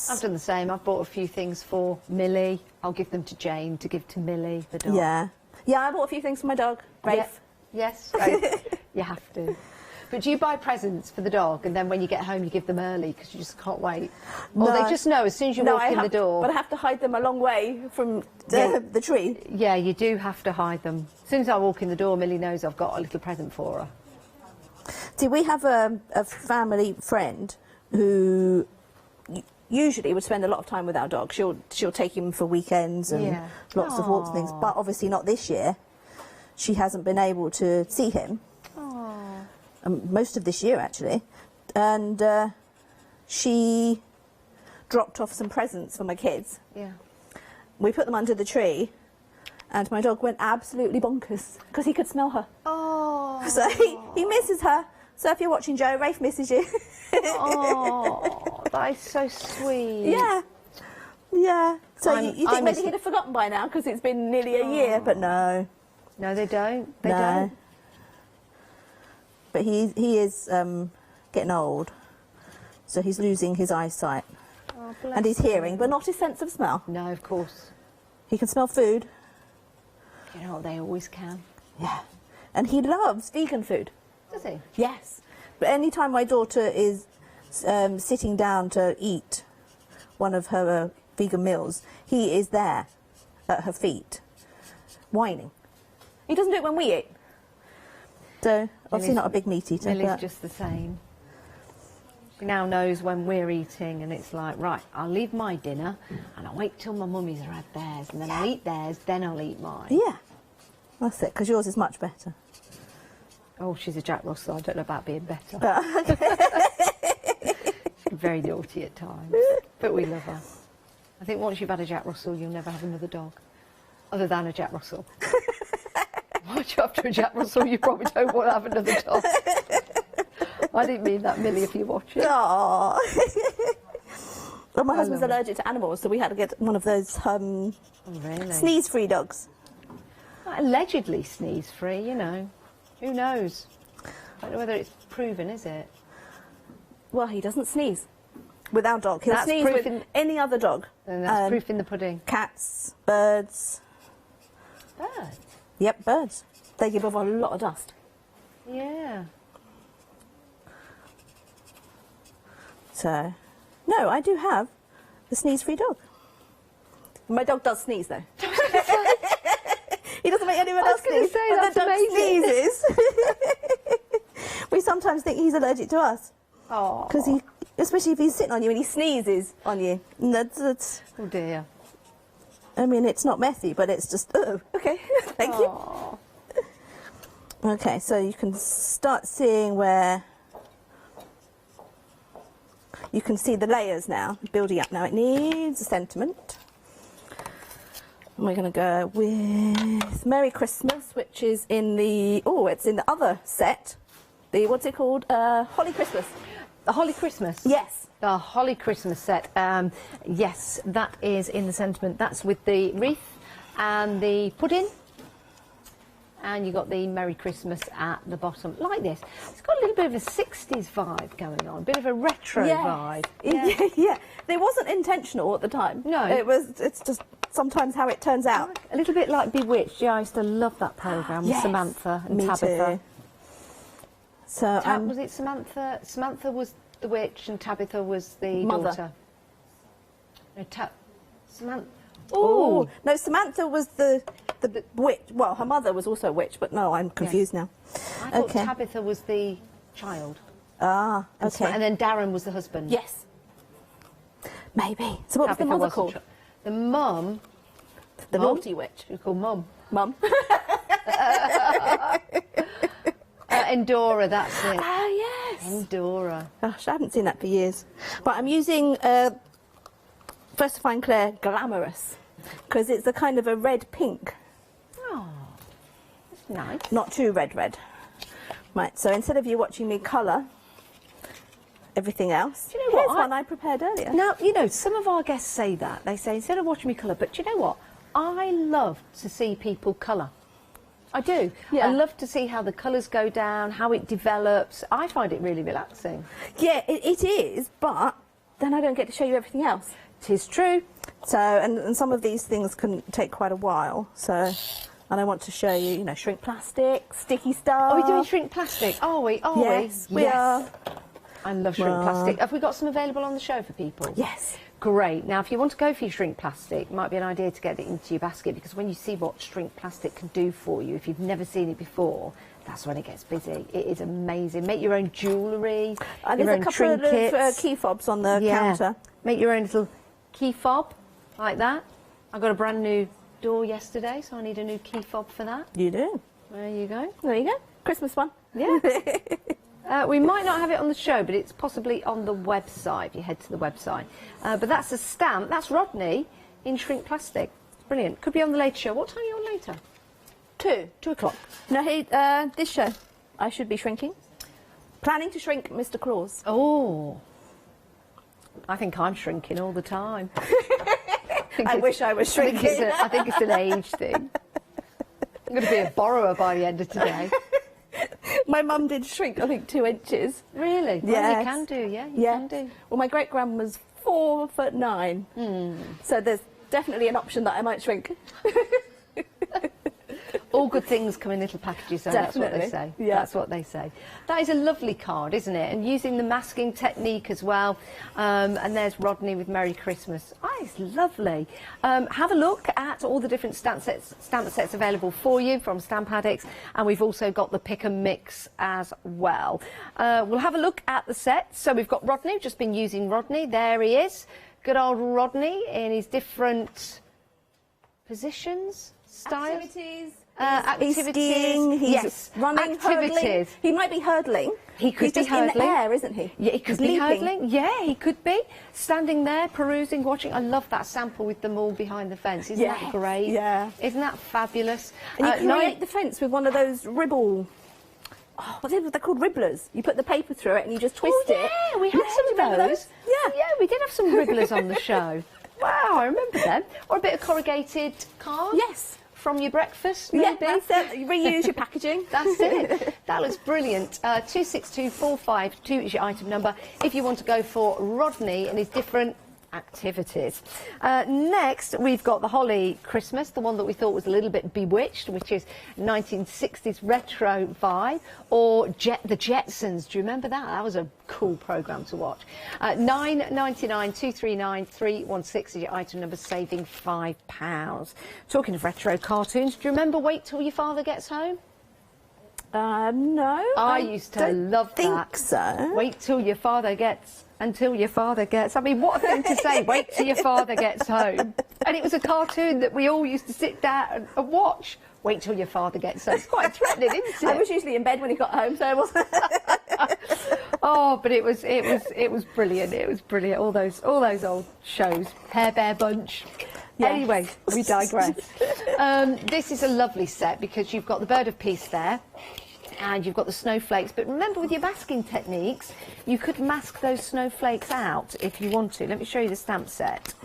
I've done the same. I've bought a few things for Millie. I'll give them to Jane to give to Millie, the dog. Yeah. Yeah, I bought a few things for my dog, Rafe. Yes, Rafe. You have to. But do you buy presents for the dog and then when you get home you give them early because you just can't wait? Or they just know as soon as you walk in the door? But I have to hide them a long way from the tree. Yeah, you do have to hide them. As soon as I walk in the door, Millie knows I've got a little present for her. See, we have a family friend who usually would spend a lot of time with our dog. She'll take him for weekends and lots of walks and things, but obviously not this year. She hasn't been able to see him. Most of this year, actually. And she dropped off some presents for my kids. Yeah. We put them under the tree, and my dog went absolutely bonkers because he could smell her. Oh. So he misses her. So if you're watching, Joe, Rafe misses you. Oh, that is so sweet. Yeah. Yeah. So you think maybe he'd have forgotten by now because it's been nearly a year, but no. No, they don't. They don't. But he is getting old, so he's losing his eyesight and his hearing, but not his sense of smell. No, of course. He can smell food. You know what, they always can. Yeah. And he loves vegan food. Does he? Yes. But any time my daughter is sitting down to eat one of her vegan meals, he is there at her feet, whining. He doesn't do it when we eat. So, obviously not a big meat eater. Millie's just the same. She now knows when we're eating and it's like, right, I'll leave my dinner and I'll wait till my mummy's had theirs and then I'll eat theirs, then I'll eat mine. Yeah, that's it, because yours is much better. Oh, she's a Jack Russell, I don't know about being better. Very naughty at times, but we love her. I think once you've had a Jack Russell, you'll never have another dog, other than a Jack Russell. Once you're after a Jack Russell, you probably don't want to have another dog. I didn't mean that, Millie, if you're watching. Aww. Well, my husband's allergic to animals, so we had to get one of those sneeze-free dogs. Allegedly sneeze-free, you know. Who knows? I don't know whether it's proven, is it? Well, he doesn't sneeze with our dog. He'll sneeze with any other dog. And that's proof in the pudding. Cats, birds. Birds? Yep, birds. They give off a lot of dust. Yeah. So, no, I do have a sneeze-free dog. My dog does sneeze, though. He doesn't make anyone else sneeze, but the dog sneezes. We sometimes think he's allergic to us. Oh. Because he, especially if he's sitting on you and he sneezes on you. And that's, oh dear. I mean, it's not messy, but it's just, oh, okay, thank you. Okay, so you can start seeing where you can see the layers now building up. Now it needs a sentiment. And we're going to go with Merry Christmas, which is in the, it's in the other set. The, what's it called? Holly Christmas. The Holly Christmas? Yes. The Holly Christmas set. Yes, that is in the sentiment. That's with the wreath and the pudding. And you got the Merry Christmas at the bottom, like this. It's got a little bit of a 60s vibe going on, a bit of a retro vibe. Yeah. Yeah, it wasn't intentional at the time. No. It's just sometimes how it turns out. A little bit like Bewitched. Yeah, I used to love that programme with Samantha and Tabitha. Too. So was it Samantha? Samantha was the witch and Tabitha was the Mother. daughter. No, Samantha. Oh no, Samantha was the witch. Well, her mother was also a witch, but no, I'm confused now. I thought Tabitha was the child. Ah, And okay. and then Darren was the husband. Yes. Maybe. So what was the mother called? The mum. The Mum? naughty witch. She was called Mum. Mum. Endora, that's it. Ah, yes. Endora. Gosh, I haven't seen that for years. But I'm using First to Find Claire Glamorous because it's a kind of a red-pink. Oh, that's nice. Not too red. Right, so instead of you watching me colour everything else, do you know here's what? one I prepared earlier. Now, you know, some of our guests say that. They say, instead of watching me colour, but do you know what? I love to see people colour. I do. Yeah. I love to see how the colours go down, how it develops. I find it really relaxing. Yeah, it is, but then I don't get to show you everything else. It is true. So, and some of these things can take quite a while, so... And I want to show you, you know, shrink plastic, sticky stuff. Are we doing shrink plastic? Are we? Are yes, we? we are. I love shrink plastic. Have we got some available on the show for people? Yes. Great. Now, if you want to go for your shrink plastic, it might be an idea to get it into your basket, because when you see what shrink plastic can do for you, if you've never seen it before, that's when it gets busy. It is amazing. Make your own jewellery, And your there's own a couple trinkets. of key fobs on the counter. Make your own little key fob, like that. I got a brand new door yesterday, so I need a new key fob for that. You do. There you go. There you go. Christmas one. Yeah. We might not have it on the show, but it's possibly on the website, if you head to the website. But that's a stamp. That's Rodney in shrink plastic. Brilliant. Could be on the later show. What time are you on later? 2 o'clock. No, this show, I should be shrinking. Planning to shrink Mr. Claus. Oh. I think I'm shrinking all the time. I wish I was shrinking. I think it's an age thing. I'm going to be a borrower by the end of today. My mum did shrink, I think, 2 inches. Really? Yeah. Well, you can do, yeah. You can do. Well, my great-grandma's 4'9". So there's definitely an option that I might shrink. All good things come in little packages, so that's what they say. Yeah. That's what they say. That is a lovely card, isn't it? And using the masking technique as well. And there's Rodney with Merry Christmas. Oh, it's lovely. Have a look at all the different stamp sets available for you from Stamp Addicts. And we've also got the pick and mix as well. We'll have a look at the sets. So we've got Rodney, just been using Rodney. There he is. Good old Rodney in his different positions, styles. He's skiing, he's running, hurdling. He might be hurdling. He could He's be just hurdling. in the air, isn't he? Yeah, he could He's be leaping. hurdling. Yeah, he could be. Standing there, perusing, watching. I love that sample with them all behind the fence. Isn't that great? Yeah. Isn't that fabulous? And you create the fence with one of those ribble... Oh, what are they called? Ribblers. You put the paper through it and you just twist it. Yeah, we had some of those. Yeah. Yeah, we did have some ribblers on the show. Wow, I remember them. Or a bit of corrugated card. Yes. From your breakfast, maybe. Yeah, that's it. You reuse your packaging. That's it. That looks brilliant. 262452 is your item number if you want to go for Rodney and his different activities. Next, we've got the Holly Christmas, the one that we thought was a little bit bewitched, which is 1960s retro vibe, or the Jetsons. Do you remember that? That was a cool programme to watch. 999 239 316 is your item number, saving £5. Talking of retro cartoons, do you remember Wait Till Your Father Gets Home? No. I used to love that. So. Wait till your father gets... Until your father gets... I mean, what a thing to say, wait till your father gets home. And it was a cartoon that we all used to sit down and watch. Wait till your father gets home. It's quite threatening, isn't it? I was usually in bed when he got home, so I wasn't... Oh, but it was brilliant. It was brilliant. All those old shows. Hair Bear Bunch. Yes. Anyway, we digress. This is a lovely set because you've got the bird of peace there. And you've got the snowflakes, but remember with your masking techniques, you could mask those snowflakes out if you want to. Let me show you the stamp set.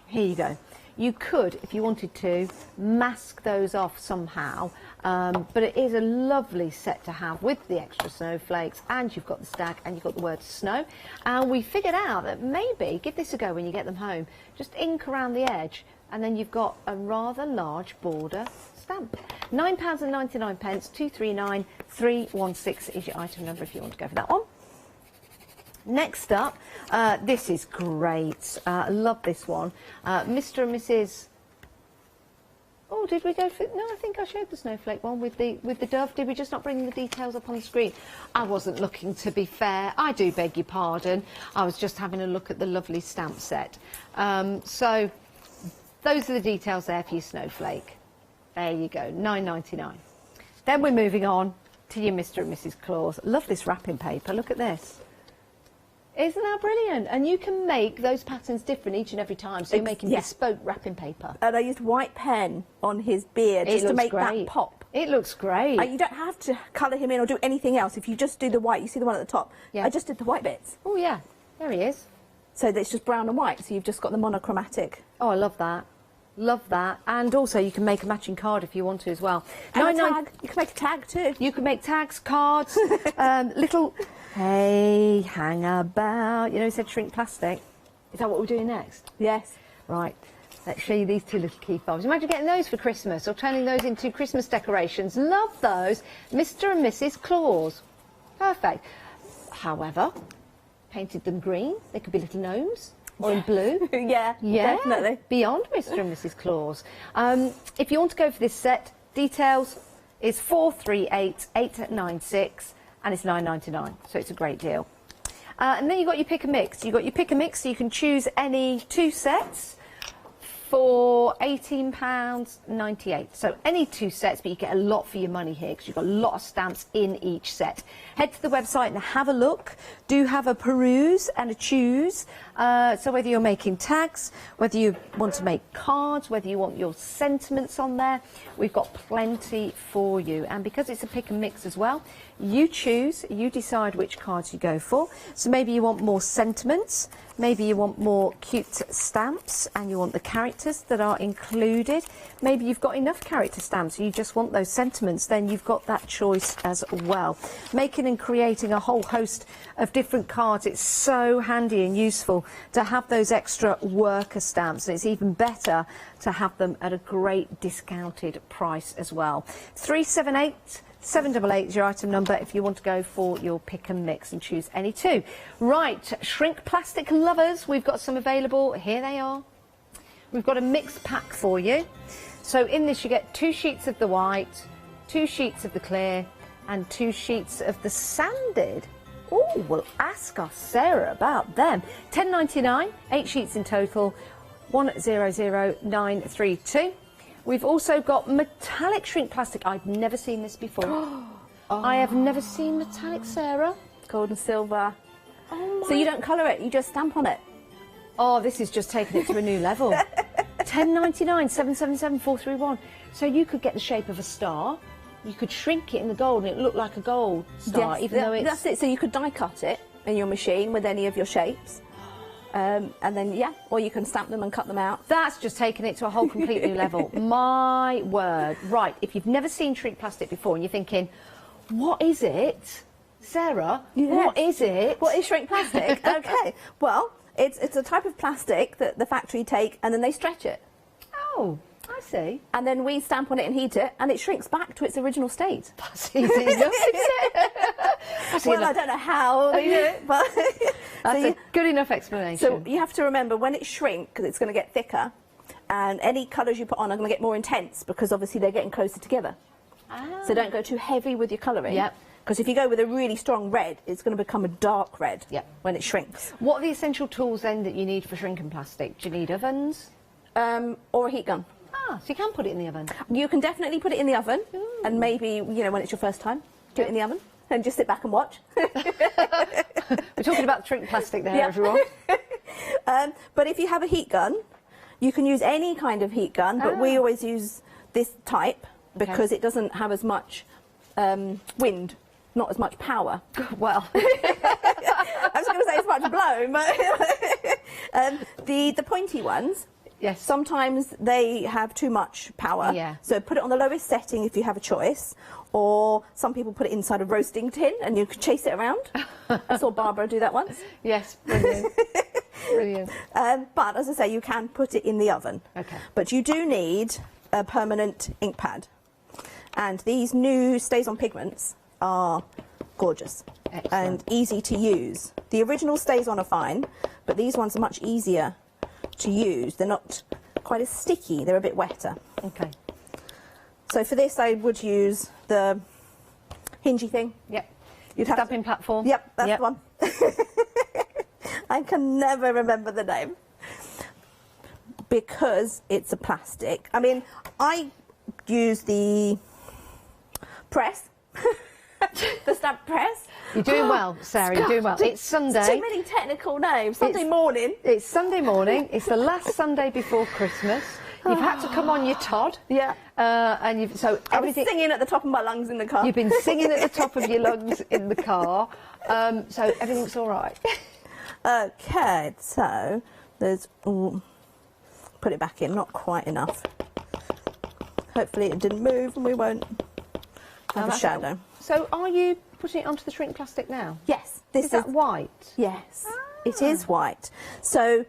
Here you go. You could, if you wanted to, mask those off somehow, but it is a lovely set to have with the extra snowflakes, and you've got the stag, and you've got the word snow. And we figured out that maybe, give this a go when you get them home, just ink around the edge, and then you've got a rather large border stamp. £9.99, 239316 is your item number if you want to go for that one. Next up, this is great. I love this one. Mr. and Mrs. Oh, did we go for... No, I think I showed the snowflake one with the dove. Did we just not bring the details up on the screen? I wasn't looking, to be fair. I do beg your pardon. I was just having a look at the lovely stamp set. So those are the details there for your snowflake. There you go, £9.99. Then we're moving on to your Mr. and Mrs. Claus. Love this wrapping paper. Look at this. Isn't that brilliant? And you can make those patterns different each and every time. So you're making bespoke wrapping paper. And I used white pen on his beard just to make that pop. It looks great. You don't have to colour him in or do anything else. If you just do the white, you see the one at the top? Yeah. I just did the white bits. Oh, yeah. There he is. So it's just brown and white, so you've just got the monochromatic. Oh, I love that. Love that. And also you can make a matching card if you want to as well. And a tag. You can make a tag too. You can make tags, cards, little... Hey, hang about. You know, he said shrink plastic. Is that what we're doing next? Yes. Right. Let's show you these two little key fobs. Imagine getting those for Christmas or turning those into Christmas decorations. Love those. Mr. and Mrs. Claus. Perfect. However, painted them green. They could be little gnomes. Or in blue. Yeah, definitely. Beyond Mr. and Mrs. Claus. If you want to go for this set, details is 438896. And it's £9.99, so it's a great deal. And then you've got your pick and mix. You've got your pick and mix, so you can choose any 2 sets for £18.98. So any 2 sets, but you get a lot for your money here because you've got a lot of stamps in each set. Head to the website and have a look. Do have a peruse and a choose. So whether you're making tags, whether you want to make cards, whether you want your sentiments on there, we've got plenty for you. And because it's a pick and mix as well, you choose, you decide which cards you go for. So maybe you want more sentiments, maybe you want more cute stamps and you want the characters that are included. Maybe you've got enough character stamps, you just want those sentiments, then you've got that choice as well. Making and creating a whole host of different cards, it's so handy and useful to have those extra worker stamps, and it's even better to have them at a great discounted price as well. 378788 is your item number if you want to go for your pick and mix and choose any 2. Right, shrink plastic lovers, we've got some available. Here they are. We've got a mixed pack for you. So in this you get 2 sheets of the white, 2 sheets of the clear and 2 sheets of the sanded. Oh, we'll ask our Sarah about them. £10.99, 8 sheets in total, 100932. We've also got metallic shrink plastic. I've never seen this before. I have never seen metallic, Sarah. Gold and silver. Oh my. So you don't colour it, you just stamp on it. Oh, this is just taking it to a new level. £10.99, 777431. So you could get the shape of a star. You could shrink it in the gold and it looked like a gold star, yes, even though it's... That's it, so you could die cut it in your machine with any of your shapes. And then, yeah, or you can stamp them and cut them out. That's just taken it to a whole complete new level. My word. Right, if you've never seen shrink plastic before and you're thinking, what is it? Sarah, what is it? What is shrink plastic? Okay, well, it's a type of plastic that the factory take and then they stretch it. Oh, I see. And then we stamp on it and heat it, and it shrinks back to its original state. That's easy enough, isn't it? Well, I don't know how they do it, but... That's a good enough explanation. So you have to remember, when it shrinks, because it's going to get thicker, and any colours you put on are going to get more intense, because obviously they're getting closer together. So don't go too heavy with your colouring. Yep. Because if you go with a really strong red, it's going to become a dark red when it shrinks. What are the essential tools then that you need for shrinking plastic? Do you need ovens? Or a heat gun. Ah, so you can put it in the oven? You can definitely put it in the oven, and maybe, you know, when it's your first time, do it in the oven, and just sit back and watch. We're talking about shrink plastic there, everyone. But if you have a heat gun, you can use any kind of heat gun, but we always use this type because it doesn't have as much wind, not as much power. Well, I was going to say as much blow, but the pointy ones, yes, sometimes they have too much power. Yeah. So put it on the lowest setting if you have a choice, or some people put it inside a roasting tin and you can chase it around. I saw Barbara do that once. Yes, brilliant. Brilliant. But as I say, you can put it in the oven. Okay. But you do need a permanent ink pad. And these new Stays On pigments are gorgeous. Excellent. And easy to use. The original Stays On are fine, but these ones are much easier to use. They're not quite as sticky, they're a bit wetter. Okay. So for this I would use the hingy thing. Yep. You'd have Stamping platform. Yep, that's the one. I can never remember the name because it's a plastic. I mean, I use the press, the stamp press. You're doing well, Sarah, you're doing well. It's Sunday. Too many technical names. Sunday morning. It's Sunday morning. It's the last Sunday before Christmas. You've had to come on your Todd. Yeah. And you've I was singing at the top of my lungs in the car. You've been singing at the top of your lungs in the car. So everything's all right. Okay, so there's... Ooh, put it back in, not quite enough. Hopefully it didn't move and we won't have a shadow. So are you putting it onto the shrink plastic now? Yes. Is that white? Yes, it is white. So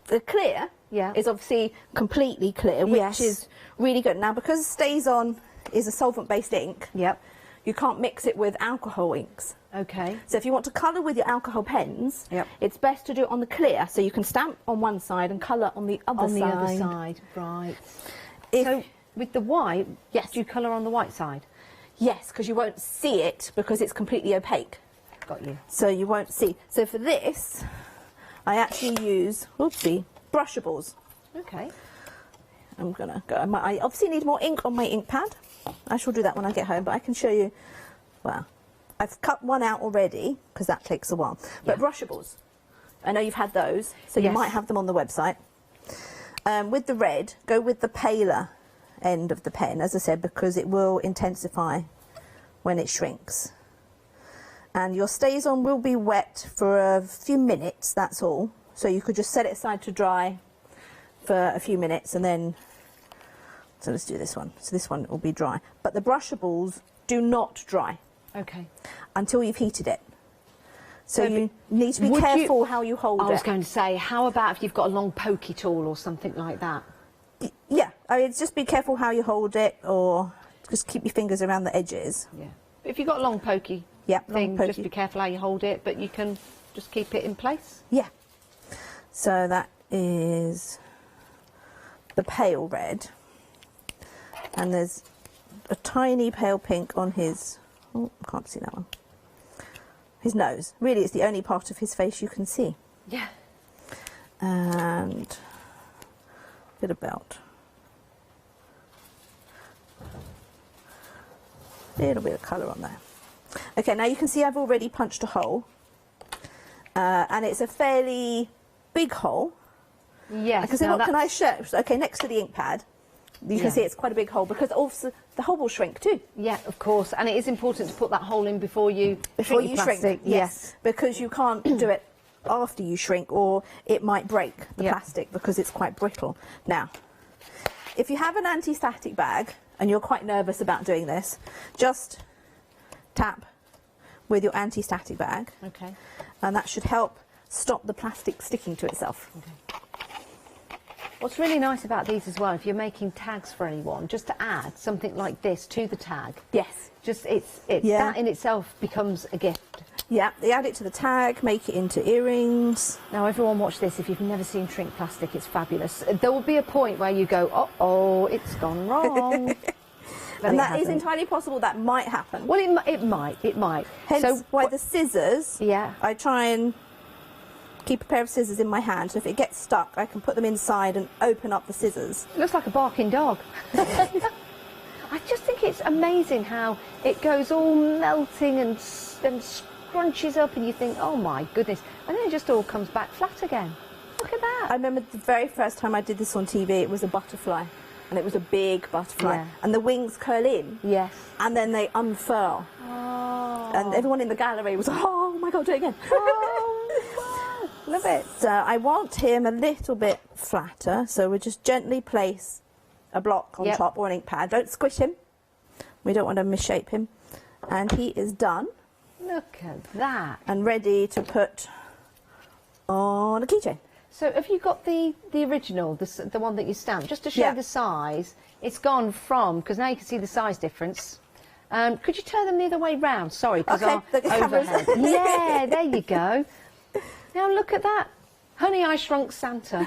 the clear Yeah. is obviously completely clear, which is really good. Now, because Stays On is a solvent-based ink, you can't mix it with alcohol inks. Okay. So if you want to colour with your alcohol pens, it's best to do it on the clear, so you can stamp on one side and colour on the other side. On the other side, right. So with the white, do you colour on the white side? Yes, because you won't see it because it's completely opaque. Got you. So you won't see. So for this, I actually use, oopsie, brushables. Okay. I'm going to go. I obviously need more ink on my ink pad. I shall do that when I get home, but I can show you. Well, I've cut one out already because that takes a while. But brushables, I know you've had those, so you might have them on the website. With the red, go with the paler end of the pen, as I said, because it will intensify when it shrinks. And your Stays On will be wet for a few minutes, that's all. So you could just set it aside to dry for a few minutes and then, so let's do this one. So this one will be dry. But the brushables do not dry. Okay. Until you've heated it. So you need to be careful how you hold it. I was going to say, how about if you've got a long pokey tool or something like that? Yeah, I mean, just be careful how you hold it, or just keep your fingers around the edges. Yeah. If you've got a long pokey thing, just be careful how you hold it, but you can just keep it in place. Yeah. So that is the pale red. And there's a tiny pale pink on his... Oh, I can't see that one. His nose. Really, it's the only part of his face you can see. Yeah. And a bit of belt. Little bit of colour on there. Okay, now you can see I've already punched a hole. And it's a fairly big hole. Yes. I can see, what can I show? Okay, next to the ink pad. You can see it's quite a big hole because also the hole will shrink too. Yeah, of course. And it is important to put that hole in before you shrink your plastic. Yes, because you can't do it after you shrink or it might break the plastic because it's quite brittle. Now, if you have an anti-static bag and you're quite nervous about doing this, just tap with your anti-static bag. Okay. And that should help stop the plastic sticking to itself. Okay. What's really nice about these as well, if you're making tags for anyone, just to add something like this to the tag. Yes. Just that in itself becomes a gift. Yeah, they add it to the tag, make it into earrings. Now everyone watch this, if you've never seen shrink plastic, it's fabulous. There will be a point where you go, uh-oh, it's gone wrong. And that is entirely possible, that might happen. Well, it might. Hence so why the scissors, I try and keep a pair of scissors in my hand, so if it gets stuck, I can put them inside and open up the scissors. It looks like a barking dog. I just think it's amazing how it goes all melting and scrunches up and you think, oh my goodness, and then it just all comes back flat again. Look at that. I remember the very first time I did this on TV, it was a butterfly, and it was a big butterfly, and the wings curl in, and then they unfurl. Oh. And everyone in the gallery was, oh my God, do it again. Love it. So I want him a little bit flatter, so we just gently place a block on top or an ink pad. Don't squish him. We don't want to misshape him. And he is done. Look at that. And ready to put on a keychain. So have you got the original, the one that you stamped, just to show the size? It's gone from, because now you can see the size difference. Could you turn them the other way round? Sorry, because our overhead. Yeah, there you go. Now look at that. Honey, I Shrunk Santa.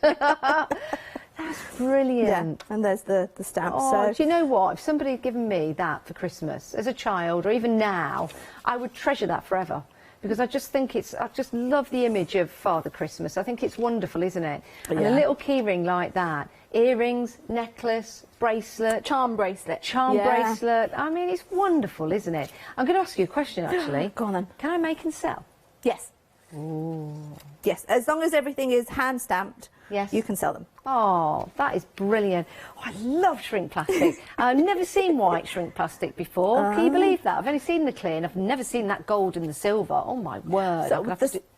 That's brilliant. Yeah, and there's the stamp. Oh, so do you know what? If somebody had given me that for Christmas as a child, or even now, I would treasure that forever. Because I just think I just love the image of Father Christmas. I think it's wonderful, isn't it? And a little key ring like that, earrings, necklace, bracelet. Charm bracelet. Charm bracelet. I mean, it's wonderful, isn't it? I'm going to ask you a question, actually. Go on then. Can I make and sell? Yes. Ooh. Yes, as long as everything is hand stamped, you can sell them. Oh, that is brilliant. Oh, I love shrink plastic. I've never seen white shrink plastic before. Can you believe that? I've only seen the clear and I've never seen that gold and the silver. Oh, my word. So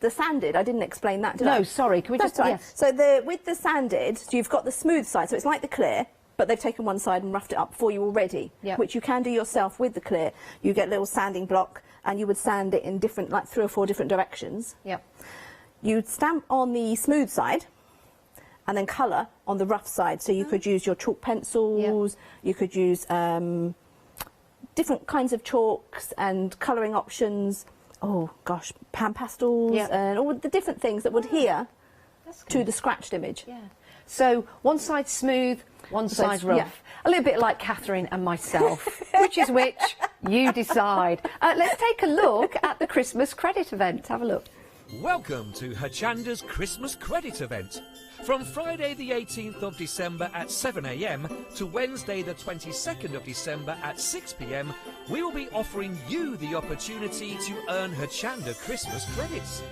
the sanded, I didn't explain that, did I? No, sorry. Can we That's just... right. Yes. So with the sanded, you've got the smooth side, so it's like the clear, but they've taken one side and roughed it up for you already, which you can do yourself with the clear. You get a little sanding block and you would sand it in different, like 3 or 4 different directions. Yep. You'd stamp on the smooth side and then colour on the rough side. So you could use your chalk pencils, you could use different kinds of chalks and colouring options. Oh gosh, pan pastels and all the different things that would adhere to the scratched image. Yeah. So one side smooth, one side rough. Yeah. A little bit like Catherine and myself. Which is which? You decide. Let's take a look at the Christmas credit event. Have a look. Welcome to Hochanda's Christmas Credit Event. From Friday the 18th of December at 7 AM to Wednesday the 22nd of December at 6 PM, we will be offering you the opportunity to earn Hochanda Christmas credits.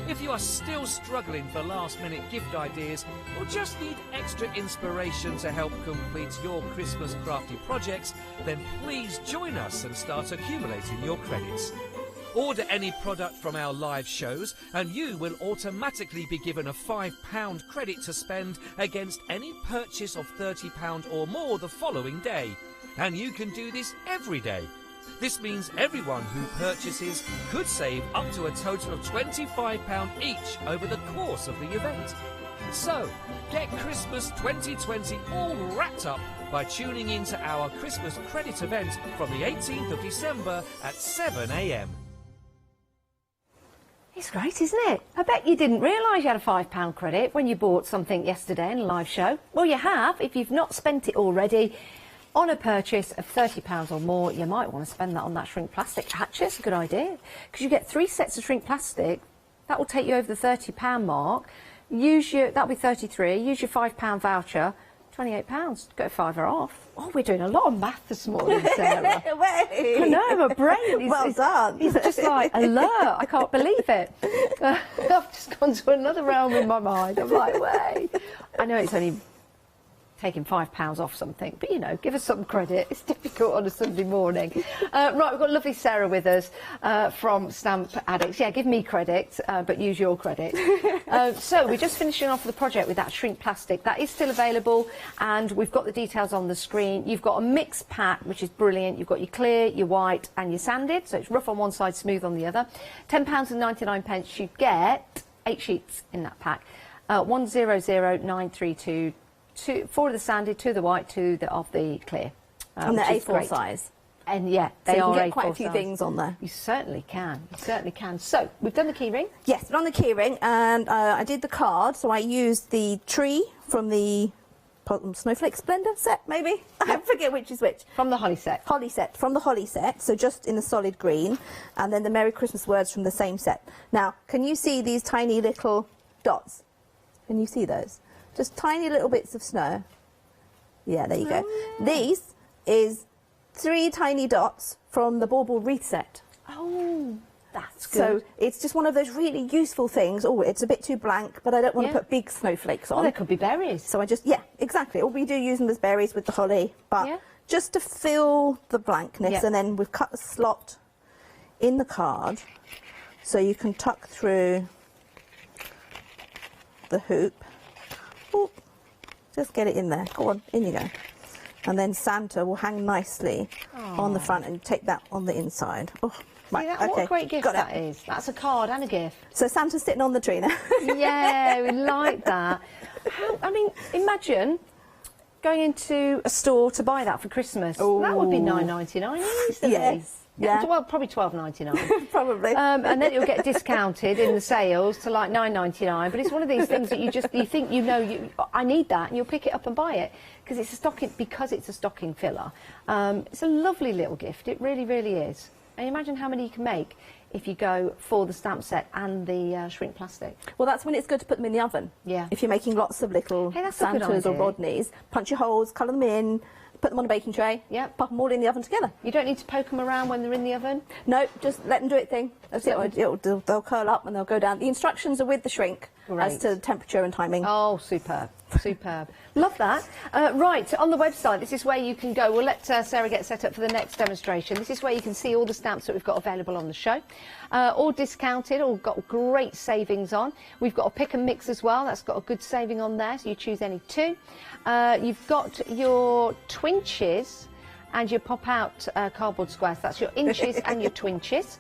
If you are still struggling for last-minute gift ideas or just need extra inspiration to help complete your Christmas crafty projects, then please join us and start accumulating your credits. Order any product from our live shows and you will automatically be given a £5 credit to spend against any purchase of £30 or more the following day. And you can do this every day. This means everyone who purchases could save up to a total of £25 each over the course of the event. So, get Christmas 2020 all wrapped up by tuning in to our Christmas credit event from the 18th of December at 7 AM. It's great, isn't it? I bet you didn't realise you had a £5 credit when you bought something yesterday in a live show. Well, you have. If you've not spent it already, on a purchase of £30 or more, you might want to spend that on that shrink plastic. Actually, it's a good idea, because you get 3 sets of shrink plastic. That will take you over the £30 mark. That'll be 33. Use your £5 voucher, £28. Go £5 off. Oh, we're doing a lot of math this morning, Sarah. I know, my brain is done. It's just like alert. I can't believe it. I've just gone to another realm in my mind. I'm like, wait. I know it's only taking £5 off something, but you know, give us some credit. It's difficult on a Sunday morning. Right, we've got lovely Sarah with us from Stamp Addicts. Yeah, give me credit, but use your credit. So we're just finishing off the project with that shrink plastic. That is still available, and we've got the details on the screen. You've got a mixed pack, which is brilliant. You've got your clear, your white, and your sanded, so it's rough on one side, smooth on the other. £10.99. You get 8 sheets in that pack. 100932. 4 of the sanded, 2 of the white, 2 of the clear. And they're A4 size. And yeah, they are A4 size. So you can get quite a few things on there. You certainly can. You certainly can. So, we've done the key ring? Yes, we've done the key ring, and I did the card, so I used the tree from the Snowflake Splendor set, maybe? I forget which is which. From the Holly set. From the Holly set, so just in the solid green, and then the Merry Christmas words from the same set. Now, can you see these tiny little dots? Can you see those? Just tiny little bits of snow. Yeah, there you go. These is 3 tiny dots from the Bauble wreath set. Oh, that's good. So it's just one of those really useful things. Oh, it's a bit too blank, but I don't want to put big snowflakes on. Oh, there could be berries. So I just, yeah, exactly. All we do use them as berries with the holly, but just to fill the blankness, and then we've cut a slot in the card so you can tuck through the hoop. Ooh, just get it in there. Go on, in you go. And then Santa will hang nicely on the front, and take that on the inside. Oh, right, See that? What a great gift got that it. is. That's a card and a gift. So Santa's sitting on the tree now. Yeah, we like that. I mean, imagine going into a store to buy that for Christmas. Ooh. That would be $9.99 easily. Yes. Yeah. Well, probably $12.99. Probably. And then it'll get discounted in the sales to like $9.99. But it's one of these things that you think I need that, and you'll pick it up and buy it because it's a stocking filler. It's a lovely little gift. It really, really is. And imagine how many you can make if you go for the stamp set and the shrink plastic. Well, that's when it's good to put them in the oven. Yeah. If you're making lots of little that's a good Santas or idea. Rodneys, punch your holes, colour them in, put them on a baking tray, pop them all in the oven together. You don't need to poke them around when they're in the oven? No, just let them do its thing. That's it. They'll curl up and they'll go down. The instructions are with the shrink as to temperature and timing. Oh, superb. Superb. Love that. Right, on the website, this is where you can go. We'll let Sarah get set up for the next demonstration. This is where you can see all the stamps that we've got available on the show. All discounted, all got great savings on. We've got a pick and mix as well. That's got a good saving on there, so you choose any two. You've got your twinches and your pop-out cardboard squares. That's your inches and your twinches.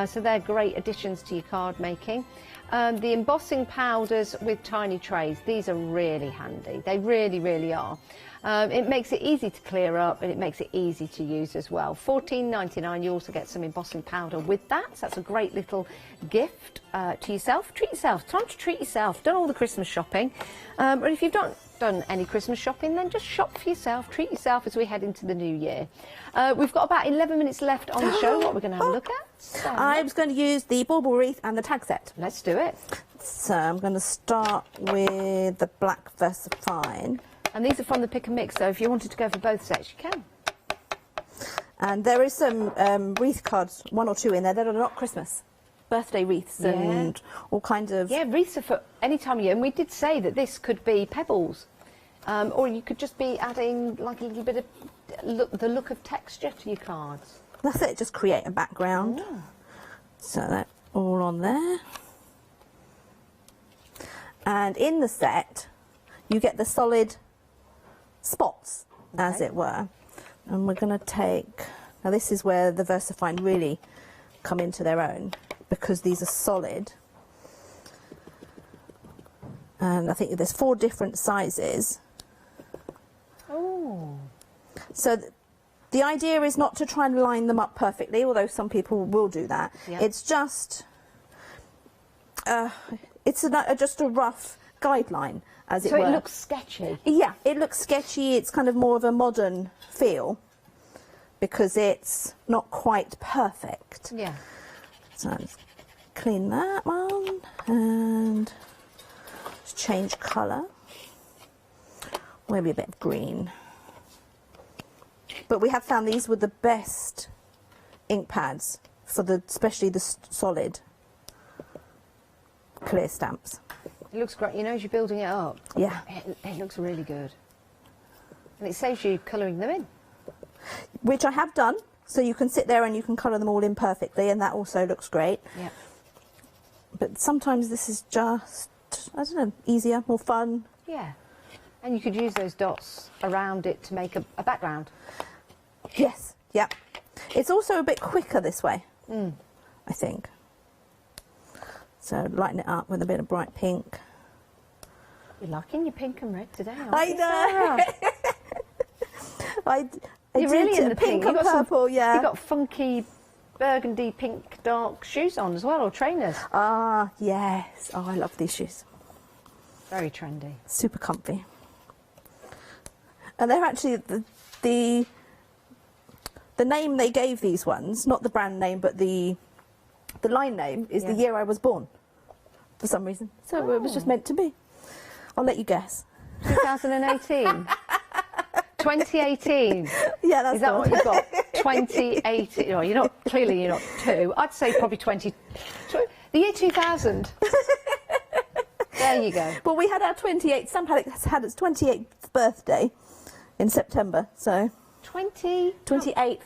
So they're great additions to your card making. The embossing powders with tiny trays, these are really handy. They really, really are. It makes it easy to clear up, and it makes it easy to use as well. $14.99, you also get some embossing powder with that. So that's a great little gift to yourself. Treat yourself. Time to treat yourself. Done all the Christmas shopping. But if you've done any Christmas shopping, then just shop for yourself. Treat yourself as we head into the new year. We've got about 11 minutes left on the show. What we're going to have a look at? So, I was going to use the bauble wreath and the tag set. Let's do it. So I'm going to start with the black Versafine. And these are from the pick and mix, so if you wanted to go for both sets, you can. And there is some wreath cards, one or two in there, that are not Christmas. Birthday wreaths and all kinds of... Yeah, wreaths are for any time of year. And we did say that this could be pebbles. Or you could just be adding like a little bit of the look of texture to your cards. That's it, just create a background. Oh. So that's all on there. And in the set, you get the solid spots, as it were. And we're going to take... Now this is where the Versafine really come into their own, because these are solid. And I think there's 4 different sizes. Oh. So the idea is not to try and line them up perfectly, although some people will do that. Yep. It's just just a rough guideline, as it were. So it looks sketchy. Yeah, it looks sketchy. It's kind of more of a modern feel because it's not quite perfect. Yeah. So let's clean that one and just change colour. Maybe a bit of green. But we have found these were the best ink pads for especially the solid clear stamps. It looks great, you know, as you're building it up. Yeah. It looks really good. And it saves you colouring them in. Which I have done, so you can sit there and you can colour them all in perfectly, and that also looks great. Yeah. But sometimes this is just, I don't know, easier, more fun. Yeah. And you could use those dots around it to make a background. Yes, yeah. It's also a bit quicker this way, I think. So lighten it up with a bit of bright pink. You're liking your pink and red today, aren't I you, know. I You're really in the pink and purple, yeah. You've got funky burgundy pink dark shoes on as well, or trainers. Ah, yes. Oh, I love these shoes. Very trendy. Super comfy. And they're actually the name they gave these ones, not the brand name, but the line name is the year I was born, for some reason. So it was just meant to be. I'll let you guess. 2018. 2018. Yeah, that's Is that what you've got? 2018. Oh, clearly you're not 2. I'd say probably the year 2000. There you go. Well, we had our 28th. Sam had its 28th birthday in September, so 28th.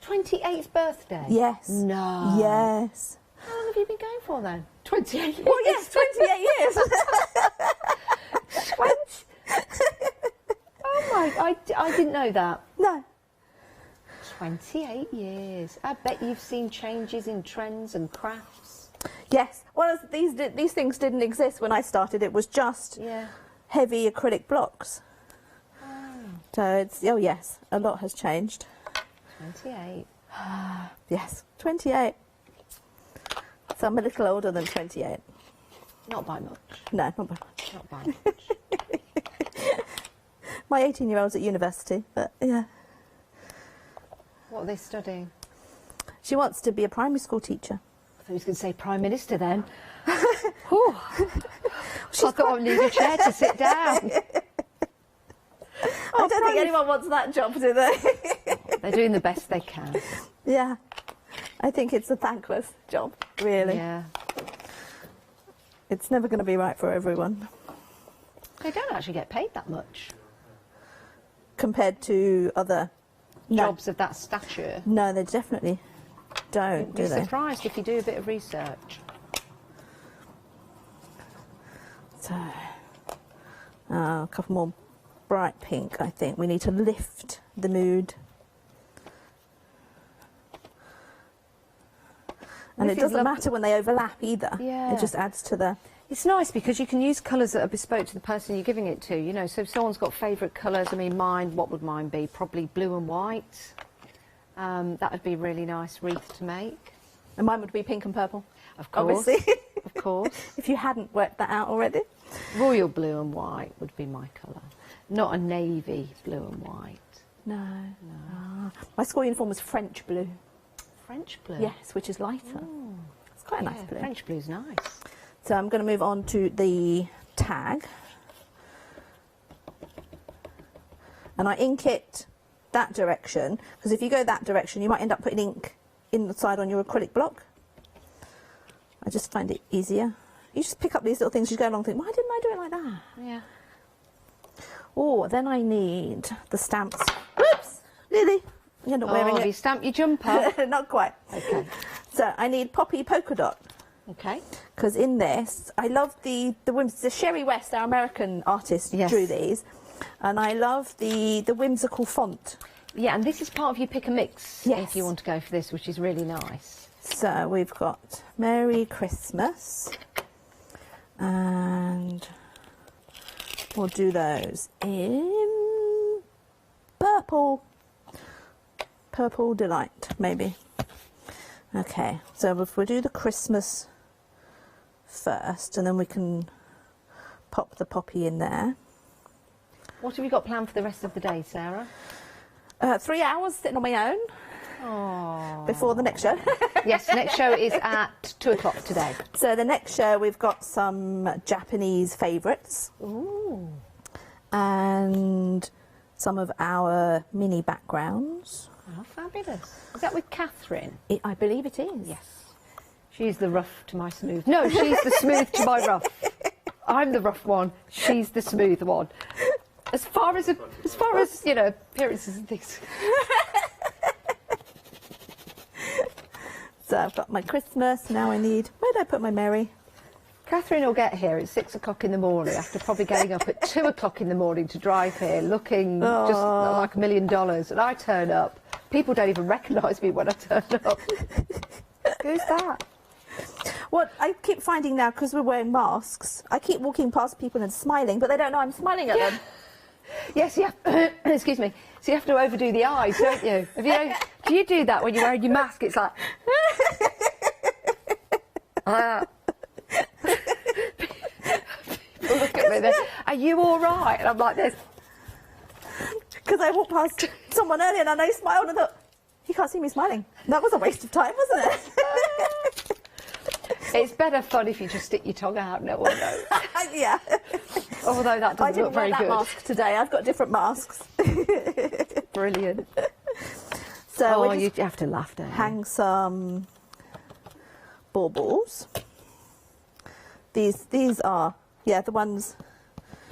28th birthday? Yes. No. Yes. How long have you been going for then? 28 years. Well, yes, 28 years. 20. Oh I didn't know that. No. 28 years. I bet you've seen changes in trends and crafts. Yes. Well, these things didn't exist when I started. It was just heavy acrylic blocks. Oh. So it's, oh yes, a lot has changed. 28. Yes, 28. So I'm a little older than 28. Not by much. No, not by much. Not by much. My 18-year-old's at university, but yeah. What are they studying? She wants to be a primary school teacher. I thought he was going to say Prime Minister then. I thought I need a chair to sit down. I don't think anyone wants that job, do they? They're doing the best they can. Yeah. I think it's a thankless job, really. Yeah. It's never going to be right for everyone. They don't actually get paid that much. Compared to other jobs of that stature. No, they definitely don't, do You'd be they? surprised if you do a bit of research. So, a couple more bright pink, I think. We need to lift the mood. And it doesn't matter when they overlap either. Yeah. It just adds to the... It's nice because you can use colours that are bespoke to the person you're giving it to, you know. So if someone's got favourite colours, I mean, mine, what would mine be? Probably blue and white. That would be a really nice wreath to make. And mine would be pink and purple. Of course. Obviously. Of course. If you hadn't worked that out already. Royal blue and white would be my colour. Not a navy blue and white. No. No. My school uniform was French blue. French blue? Yes, which is lighter. Ooh. It's quite a nice blue. French blue's nice. So I'm going to move on to the tag. And I ink it that direction, because if you go that direction, you might end up putting ink inside on your acrylic block. I just find it easier. You just pick up these little things, you go along and think, why didn't I do it like that? Yeah. Oh, then I need the stamps. Whoops! Lily! You're not wearing it. Have you stamped your jumper? Not quite. Okay. So I need Poppy Polka Dot. Okay. Because in this, I love the Sherry West, our American artist, Yes. drew these. And I love the whimsical font. Yeah, and this is part of your pick and mix, Yes. if you want to go for this, which is really nice. So we've got Merry Christmas. And we'll do those in purple. Purple Delight, maybe. Okay, so if we do the Christmas first, and then we can pop the poppy in there. What have you got planned for the rest of the day, Sarah? 3 hours sitting on my own. Oh. Before the next show. Yes, next show is at 2 o'clock today. So the next show we've got some Japanese favourites. Ooh. And some of our mini backgrounds. Oh, fabulous. Is that with Catherine? I believe it is. Yes. She's the rough to my smooth. No, she's the smooth to my rough. I'm the rough one. She's the smooth one. As far as you know, appearances and things. So I've got my Christmas. Now I need. Where did I put my Merry? Catherine will get here at 6 o'clock in the morning after probably getting up at 2 o'clock in the morning to drive here, looking just like $1 million. And I turn up. People don't even recognise me when I turn up. Who's that? What I keep finding now, because we're wearing masks, I keep walking past people and smiling, but they don't know I'm smiling at them. Yes, yeah. Excuse me. So you have to overdo the eyes, don't you? Do you do that when you're wearing your mask? It's like... People look at me, they're, are you all right? And I'm like this. Because I walked past someone earlier and I smiled and thought, you can't see me smiling. That was a waste of time, wasn't it? It's better fun if you just stick your tongue out, no one knows. Yeah. Although that doesn't look very good. I didn't wear that mask today. I've got different masks. Brilliant. So you have to laugh, don't you? Hang some baubles. These are, yeah, the ones.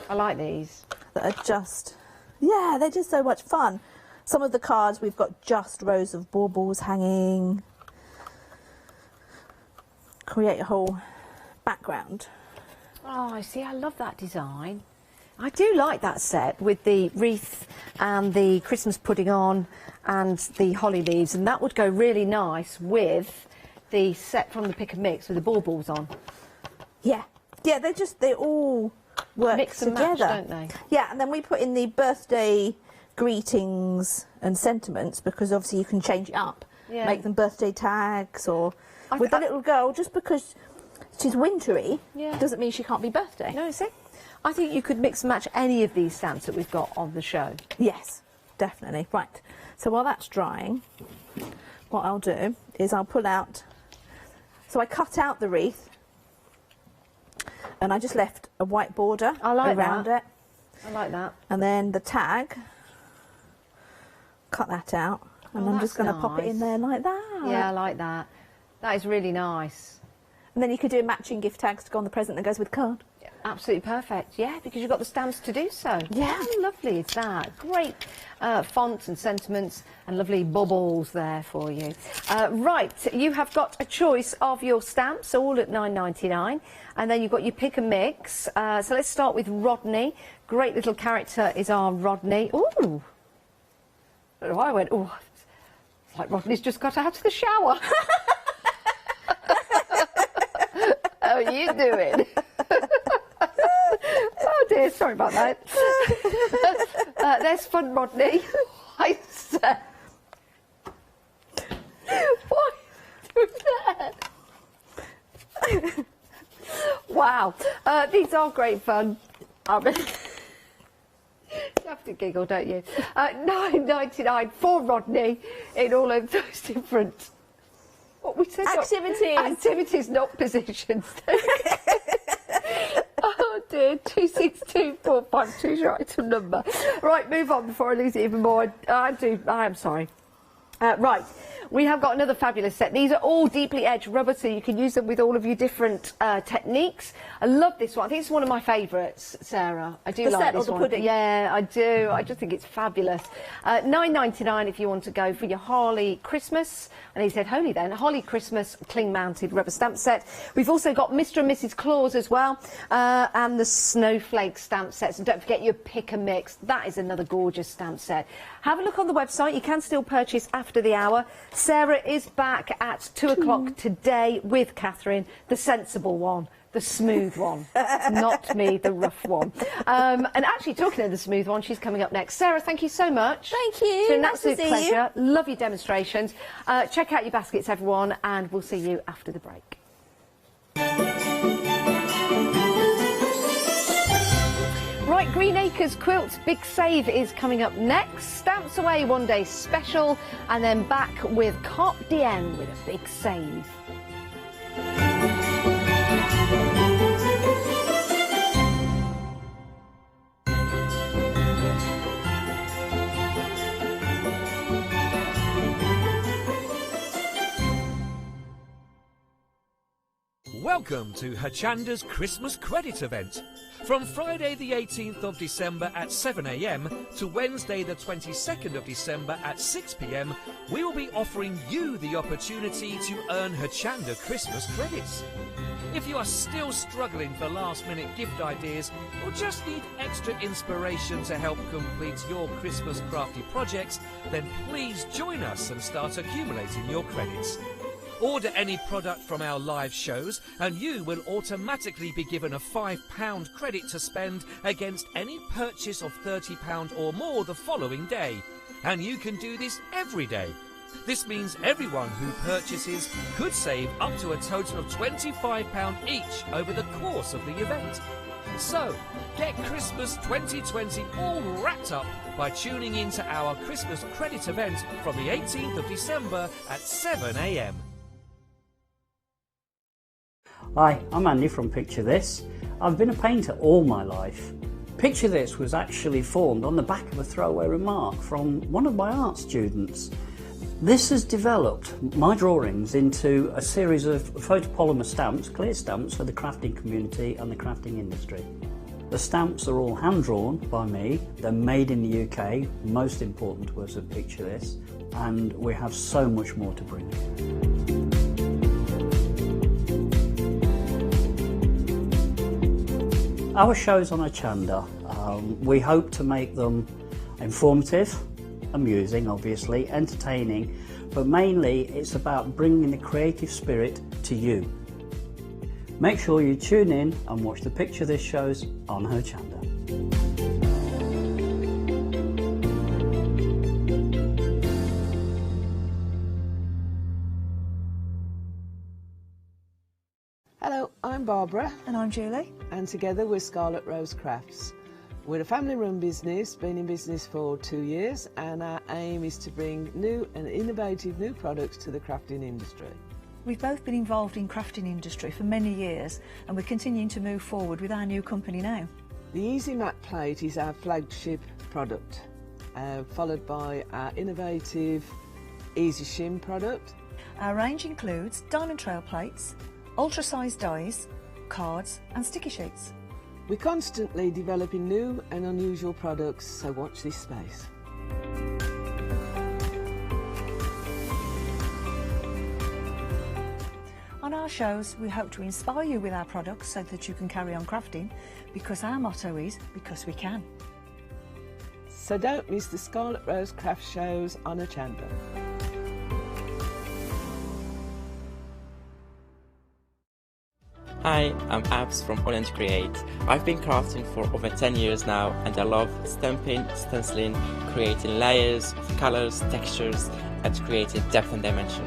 I like these. That are just, yeah, they're just so much fun. Some of the cards we've got just rows of baubles hanging. Create a whole background. Oh, I see. I love that design. I do like that set with the wreath and the Christmas pudding on and the holly leaves, and that would go really nice with the set from the Pick and Mix with the baubles on. Yeah, yeah, they all work Mix and together, match, don't they? Yeah, and then we put in the birthday greetings and sentiments, because obviously you can change it up, make them birthday tags, or with the little girl, just because she's wintry doesn't mean she can't be birthday. No, see? I think you could mix and match any of these stamps that we've got on the show. Yes, definitely. Right, so while that's drying, what I'll do is I'll pull out, so I cut out the wreath and I just left a white border around it. I like that. And then the tag, cut that out, and I'm just going to pop it in there like that. Yeah, I like that. That is really nice. And then you could do matching gift tags to go on the present that goes with the card. Yeah, absolutely perfect. Yeah, because you've got the stamps to do so. Yeah. How lovely is that? Great fonts and sentiments and lovely bubbles there for you. Right, you have got a choice of your stamps, all at $9.99, and then you've got your pick and mix. So let's start with Rodney. Great little character is our Rodney. Ooh! I went, oh, it's like Rodney's just got out of the shower. How are you doing? Oh dear, sorry about that. There's fun, Rodney. I said. Why are you doing that? Wow, these are great fun. I mean, you have to giggle, don't you? $9.99 for Rodney in all of those different. What we said? Activities, not positions. Oh dear, 262452 is your item number. Right, move on before I lose it even more. I am sorry. Right, we have got another fabulous set. These are all deeply edged rubber, so you can use them with all of your different techniques. I love this one. I think it's one of my favourites, Sarah. I do like this one. Pudding? Yeah, I do. I just think it's fabulous. $9.99 if you want to go for your Holly Christmas. And he said Holy then. Holly Christmas cling-mounted rubber stamp set. We've also got Mr. and Mrs. Claus as well, and the Snowflake stamp sets. And don't forget your Pick and Mix. That is another gorgeous stamp set. Have a look on the website. You can still purchase after the hour. Sarah is back at 2 o'clock today with Catherine, the sensible one, the smooth one, not me, the rough one. And actually, talking of the smooth one, she's coming up next. Sarah, thank you so much. Thank you. It's been an nice absolute to see pleasure. Love your demonstrations. Check out your baskets, everyone, and we'll see you after the break. Right, Green Acres Quilt's Big Save is coming up next. Stamps Away one day special, and then back with Carpe Diem with a big save. Welcome to Hochanda's Christmas Credit event. From Friday the 18th of December at 7 a.m. to Wednesday the 22nd of December at 6 p.m, we will be offering you the opportunity to earn Hochanda Christmas credits. If you are still struggling for last-minute gift ideas or just need extra inspiration to help complete your Christmas crafty projects, then please join us and start accumulating your credits. Order any product from our live shows and you will automatically be given a £5 credit to spend against any purchase of £30 or more the following day. And you can do this every day. This means everyone who purchases could save up to a total of £25 each over the course of the event. So, get Christmas 2020 all wrapped up by tuning into our Christmas credit event from the 18th of December at 7 a.m. Hi, I'm Andy from Picture This. I've been a painter all my life. Picture This was actually formed on the back of a throwaway remark from one of my art students. This has developed my drawings into a series of photopolymer stamps, clear stamps for the crafting community and the crafting industry. The stamps are all hand-drawn by me, they're made in the UK, most important to us at Picture This, and we have so much more to bring you. Our shows on Hochanda We hope to make them informative, amusing obviously, entertaining, but mainly it's about bringing the creative spirit to you. Make sure you tune in and watch the picture this shows on Hochanda. Hello, I'm Barbara. And I'm Julie. And together we're Scarlet Rose Crafts. We're a family-run business, been in business for 2 years, and our aim is to bring new and innovative new products to the crafting industry. We've both been involved in crafting industry for many years, and we're continuing to move forward with our new company now. The Easy Mat Plate is our flagship product, followed by our innovative Easy Shim product. Our range includes diamond trail plates, ultra-sized dies, cards and sticky sheets. We're constantly developing new and unusual products, so watch this space. On our shows, we hope to inspire you with our products so that you can carry on crafting, because our motto is, because we can. So don't miss the Scarlet Rose Craft shows on Hochanda. Hi, I'm Abs from Hochanda Create. I've been crafting for over 10 years now, and I love stamping, stenciling, creating layers, colours, textures, and creating depth and dimension.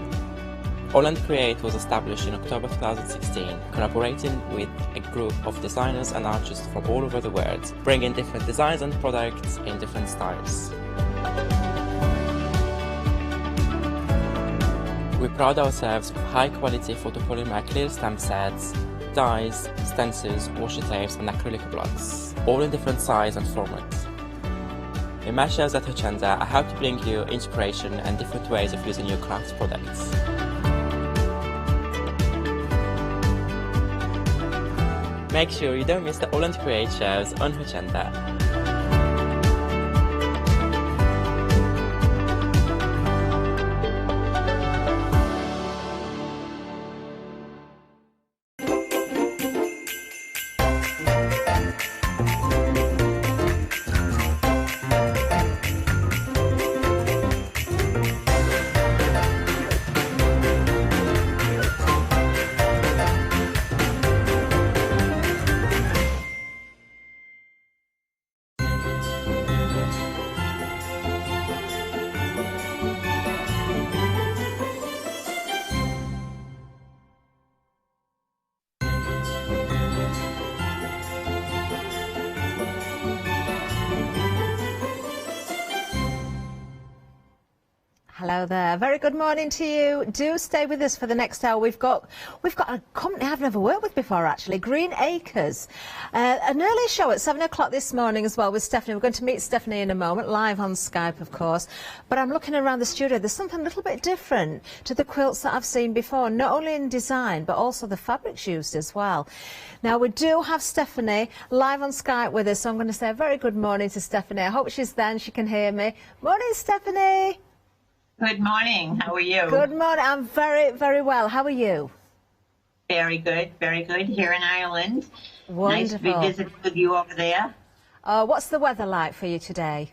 Hochanda Create was established in October 2016, collaborating with a group of designers and artists from all over the world, bringing different designs and products in different styles. We pride ourselves with high-quality photopolymer clear stamp sets, dies, stencils, washi tapes and acrylic blocks, all in different size and formats. In my shows at Hochanda, I hope to bring you inspiration and different ways of using your craft products. Make sure you don't miss the Hochanda Create shows on Hochanda. Hello there, very good morning to you. Do stay with us for the next hour. We've got a company I've never worked with before actually, Green Acres. An early show at 7 o'clock this morning as well with Stephanie. We're going to meet Stephanie in a moment, live on Skype of course. But I'm looking around the studio, there's something a little bit different to the quilts that I've seen before, not only in design but also the fabrics used as well. Now we do have Stephanie live on Skype with us, so I'm going to say a very good morning to Stephanie. I hope she's there and she can hear me. Morning Stephanie. Good morning. How are you? Good morning. I'm very, very well. How are you? Very good here in Ireland. Wonderful. Nice to be visiting with you over there. What's the weather like for you today?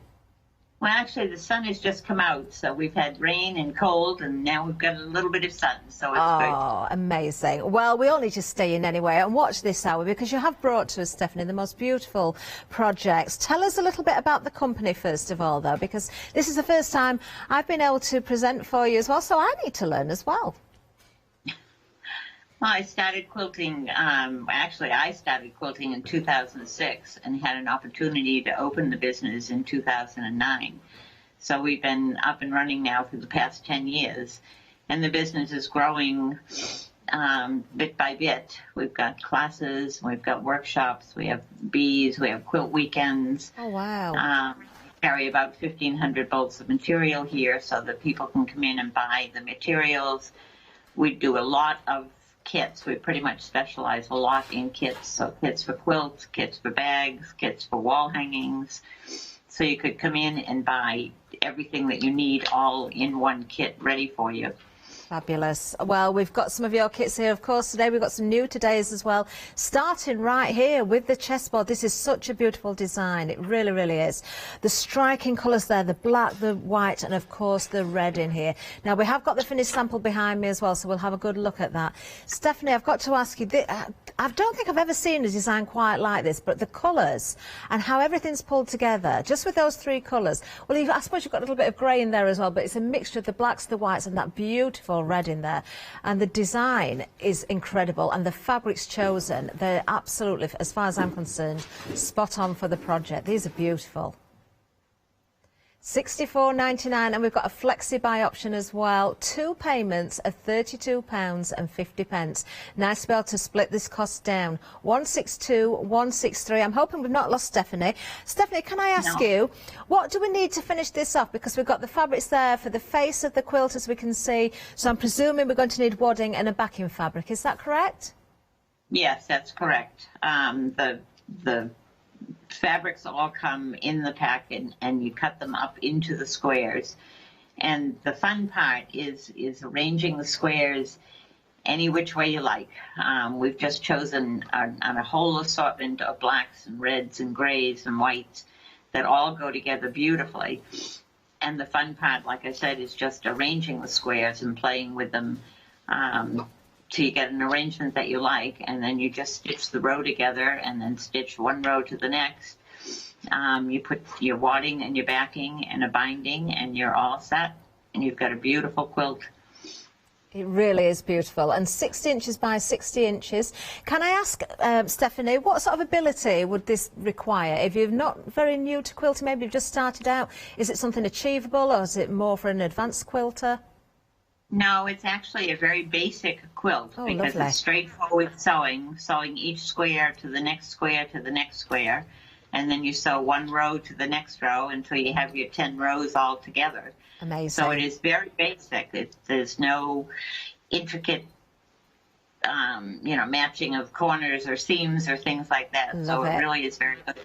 Well, actually, the sun has just come out, so we've had rain and cold, and now we've got a little bit of sun, so it's good. Oh, amazing. Well, we all need to stay in anyway and watch this hour, because you have brought to us, Stephanie, the most beautiful projects. Tell us a little bit about the company, first of all, though, because this is the first time I've been able to present for you as well, so I need to learn as well. Well, I started quilting, actually I started quilting in 2006 and had an opportunity to open the business in 2009. So we've been up and running now for the past 10 years. And the business is growing bit by bit. We've got classes, we've got workshops, we have bees, we have quilt weekends. Oh, wow. Carry about 1,500 bolts of material here so that people can come in and buy the materials. We do a lot of kits. We pretty much specialize a lot in kits. So kits for quilts, kits for bags, kits for wall hangings. So you could come in and buy everything that you need all in one kit ready for you. Fabulous. Well, we've got some of your kits here, of course, today. We've got some new todays as well, starting right here with the chessboard. This is such a beautiful design. It really, really is. The striking colours there, the black, the white, and, of course, the red in here. Now, we have got the finished sample behind me as well, so we'll have a good look at that. Stephanie, I've got to ask you, I don't think I've ever seen a design quite like this, but the colours and how everything's pulled together, just with those three colours. Well, I suppose you've got a little bit of grey in there as well, but it's a mixture of the blacks, the whites, and that beautiful red in there. And the design is incredible, and the fabrics chosen, they're absolutely, as far as I'm concerned, spot on for the project. These are beautiful. £64.99, and we've got a flexi-buy option as well. 2 payments of £32.50. Nice to be able to split this cost down. 162, 163. I'm hoping we've not lost Stephanie. Stephanie, can I ask you, what do we need to finish this off? Because we've got the fabrics there for the face of the quilt, as we can see. So I'm presuming we're going to need wadding and a backing fabric. Is that correct? Yes, that's correct. The fabrics all come in the pack, and you cut them up into the squares. And the fun part is arranging the squares any which way you like. We've just chosen on a whole assortment of blacks and reds and grays and whites that all go together beautifully. And the fun part, like I said, is just arranging the squares and playing with them till you get an arrangement that you like, and then you just stitch the row together and then stitch one row to the next. You put your wadding and your backing and a binding, and you're all set, and you've got a beautiful quilt. It really is beautiful, and 60 inches by 60 inches. Can I ask, Stephanie, what sort of ability would this require? If you're not very new to quilting, maybe you've just started out, is it something achievable, or is it more for an advanced quilter? No, it's actually a very basic quilt, because lovely. it's straightforward sewing each square to the next square to the next square, and then you sew one row to the next row until you have your 10 rows all together. Amazing. So it is very basic. There's no intricate, matching of corners or seams or things like that. Love it it. really is very good.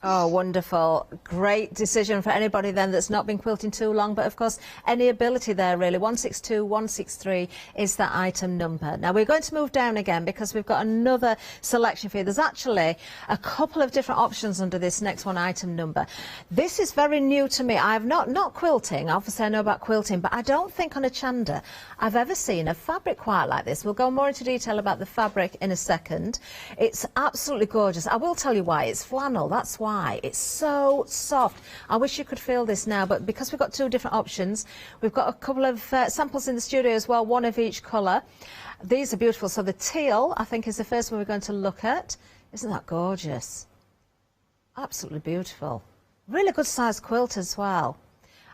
Oh, wonderful. Great decision for anybody then that's not been quilting too long. But, of course, any ability there, really. 162, 163 is that item number. Now, we're going to move down again because we've got another selection for you. There's actually a couple of different options under this next one item number. This is very new to me. I've not quilting. Obviously, I know about quilting, but I don't think on Hochanda I've ever seen a fabric quite like this. We'll go more into detail about the fabric in a second. It's absolutely gorgeous. I will tell you why. It's flannel. That's why. It's so soft. I wish you could feel this now, but because we've got two different options, we've got a couple of samples in the studio as well, one of each colour. These are beautiful. So the teal, I think, is the first one we're going to look at. Isn't that gorgeous? Absolutely beautiful. Really good sized quilt as well.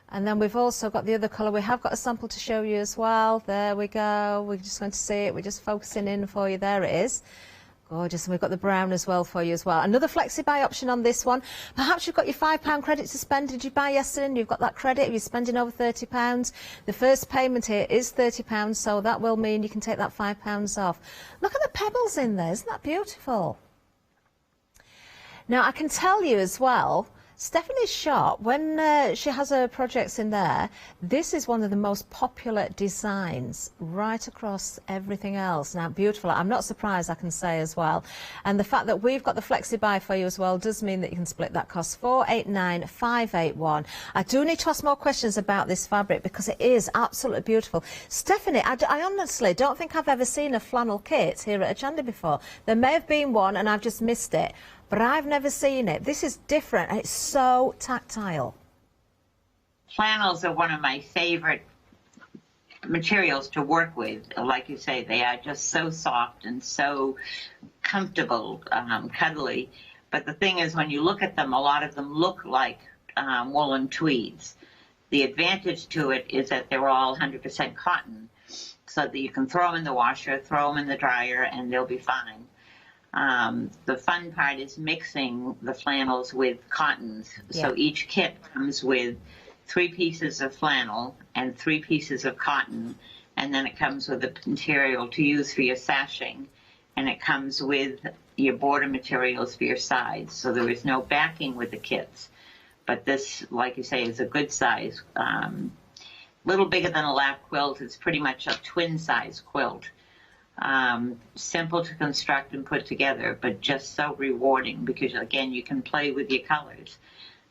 And then we've also got the other colour. We have got a sample to show you as well. There we go. We're just going to see it. We're just focusing in for you. There it is. Gorgeous, and we've got the brown as well for you as well. Another flexi-buy option on this one. Perhaps you've got your £5 credit to spend. Did you buy yesterday and you've got that credit? You're spending over £30. The first payment here is £30, so that will mean you can take that £5 off. Look at the pebbles in there. Isn't that beautiful? Now, I can tell you as well, Stephanie's shop, when she has her projects in there, this is one of the most popular designs right across everything else. Now, beautiful. I'm not surprised, I can say as well. And the fact that we've got the flexi-buy for you as well does mean that you can split that cost. 489,581. I do need to ask more questions about this fabric because it is absolutely beautiful. Stephanie, I honestly don't think I've ever seen a flannel kit here at Hochanda before. There may have been one and I've just missed it. But I've never seen it. This is different, and it's so tactile. Flannels are one of my favorite materials to work with. Like you say, they are just so soft and so comfortable, cuddly. But the thing is, when you look at them, a lot of them look like woolen tweeds. The advantage to it is that they're all 100% cotton, so that you can throw them in the washer, throw them in the dryer, and they'll be fine. The fun part is mixing the flannels with cottons. Yeah. So each kit comes with 3 pieces of flannel and 3 pieces of cotton, and then it comes with the material to use for your sashing, and it comes with your border materials for your sides. So there is no backing with the kits. But this, like you say, is a good size. little bigger than a lap quilt. It's pretty much a twin size quilt. Simple to construct and put together, but just so rewarding because, again, you can play with your colors.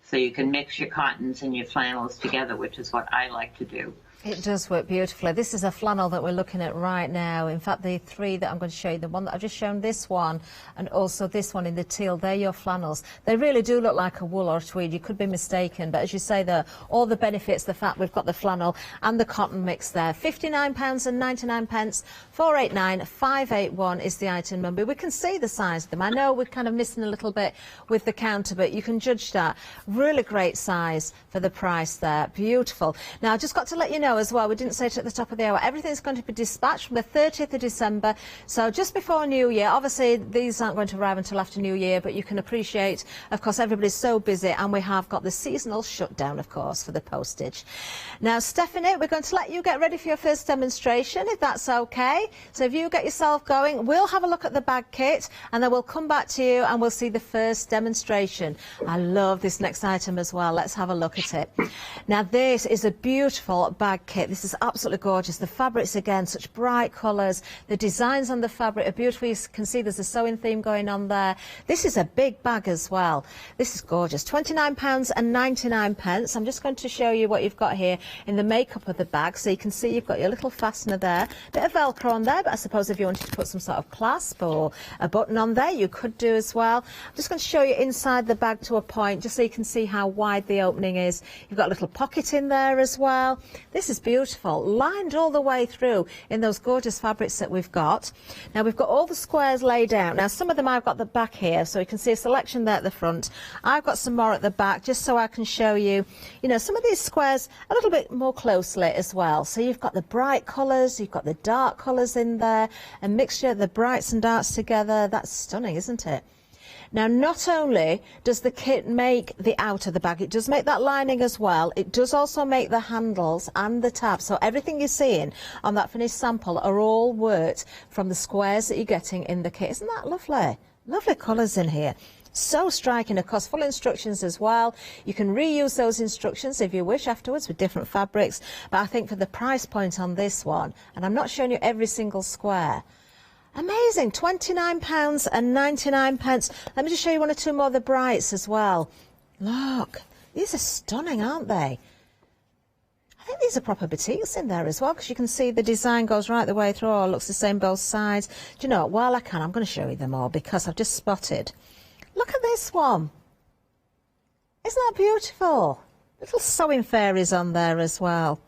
So you can mix your cottons and your flannels together, which is what I like to do. It does work beautifully. This is a flannel that we're looking at right now. In fact, the three that I'm going to show you, the one that I've just shown, this one, and also this one in the teal, they're your flannels. They really do look like a wool or a tweed. You could be mistaken, but as you say, all the benefits, the fact we've got the flannel and the cotton mix there. £59.99, 489-581 is the item number. We can see the size of them. I know we're kind of missing a little bit with the counter, but you can judge that. Really great size for the price there. Beautiful. Now, I just got to let you know as well, we didn't say it at the top of the hour, everything's going to be dispatched from the 30th of December, so just before New Year. Obviously these aren't going to arrive until after New Year, but you can appreciate, of course, everybody's so busy, and we have got the seasonal shutdown, of course, for the postage. Now, Stephanie, we're going to let you get ready for your first demonstration, if that's okay. So if you get yourself going, we'll have a look at the bag kit, and then we'll come back to you and we'll see the first demonstration. I love this next item as well. Let's have a look at it. Now, this is a beautiful bag kit. This is absolutely gorgeous. The fabrics, again, such bright colours. The designs on the fabric are beautiful. You can see there's a sewing theme going on there. This is a big bag as well. This is gorgeous. £29.99. I'm just going to show you what you've got here in the makeup of the bag. So you can see you've got your little fastener there. Bit of Velcro on there, but I suppose if you wanted to put some sort of clasp or a button on there, you could do as well. I'm just going to show you inside the bag to a point, just so you can see how wide the opening is. You've got a little pocket in there as well. This is beautiful, lined all the way through in those gorgeous fabrics that we've got. Now, we've got all the squares laid out. Now, some of them I've got the back here, so you can see a selection there at the front. I've got some more at the back, just so I can show you, some of these squares a little bit more closely as well. So you've got the bright colours, you've got the dark colours in there, a mixture of the brights and darks together. That's stunning, isn't it? Now, not only does the kit make the outer of the bag, it does make that lining as well. It does also make the handles and the tabs. So everything you're seeing on that finished sample are all worked from the squares that you're getting in the kit. Isn't that lovely? Lovely colours in here. So striking. Of course, full instructions as well. You can reuse those instructions if you wish afterwards with different fabrics. But I think for the price point on this one, and I'm not showing you every single square, amazing, £29.99. Let me just show you one or two more of the brights as well. Look, these are stunning, aren't they? I think these are proper batiks in there as well, because you can see the design goes right the way through. Oh, it looks the same both sides. Do you know what? While I can, I'm going to show you them all, because I've just spotted. Look at this one. Isn't that beautiful? Little sewing fairies on there as well.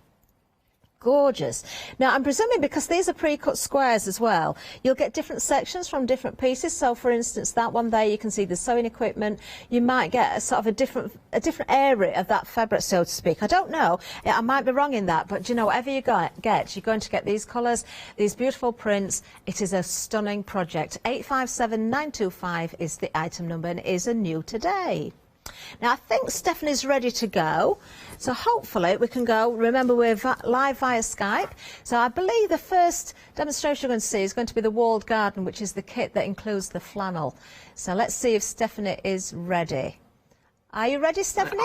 Gorgeous. Now, I'm presuming because these are pre-cut squares as well, you'll get different sections from different pieces. So, for instance, that one there, you can see the sewing equipment. You might get a sort of a different area of that fabric, so to speak. I don't know. I might be wrong in that, but whatever you get, you're going to get these colours, these beautiful prints. It is a stunning project. 857925 is the item number, and it is a new today. Now, I think Stephanie's ready to go, so hopefully we can go. Remember, we're live via Skype, so I believe the first demonstration you're going to see is going to be the walled garden, which is the kit that includes the flannel. So let's see if Stephanie is ready. Are you ready, Stephanie?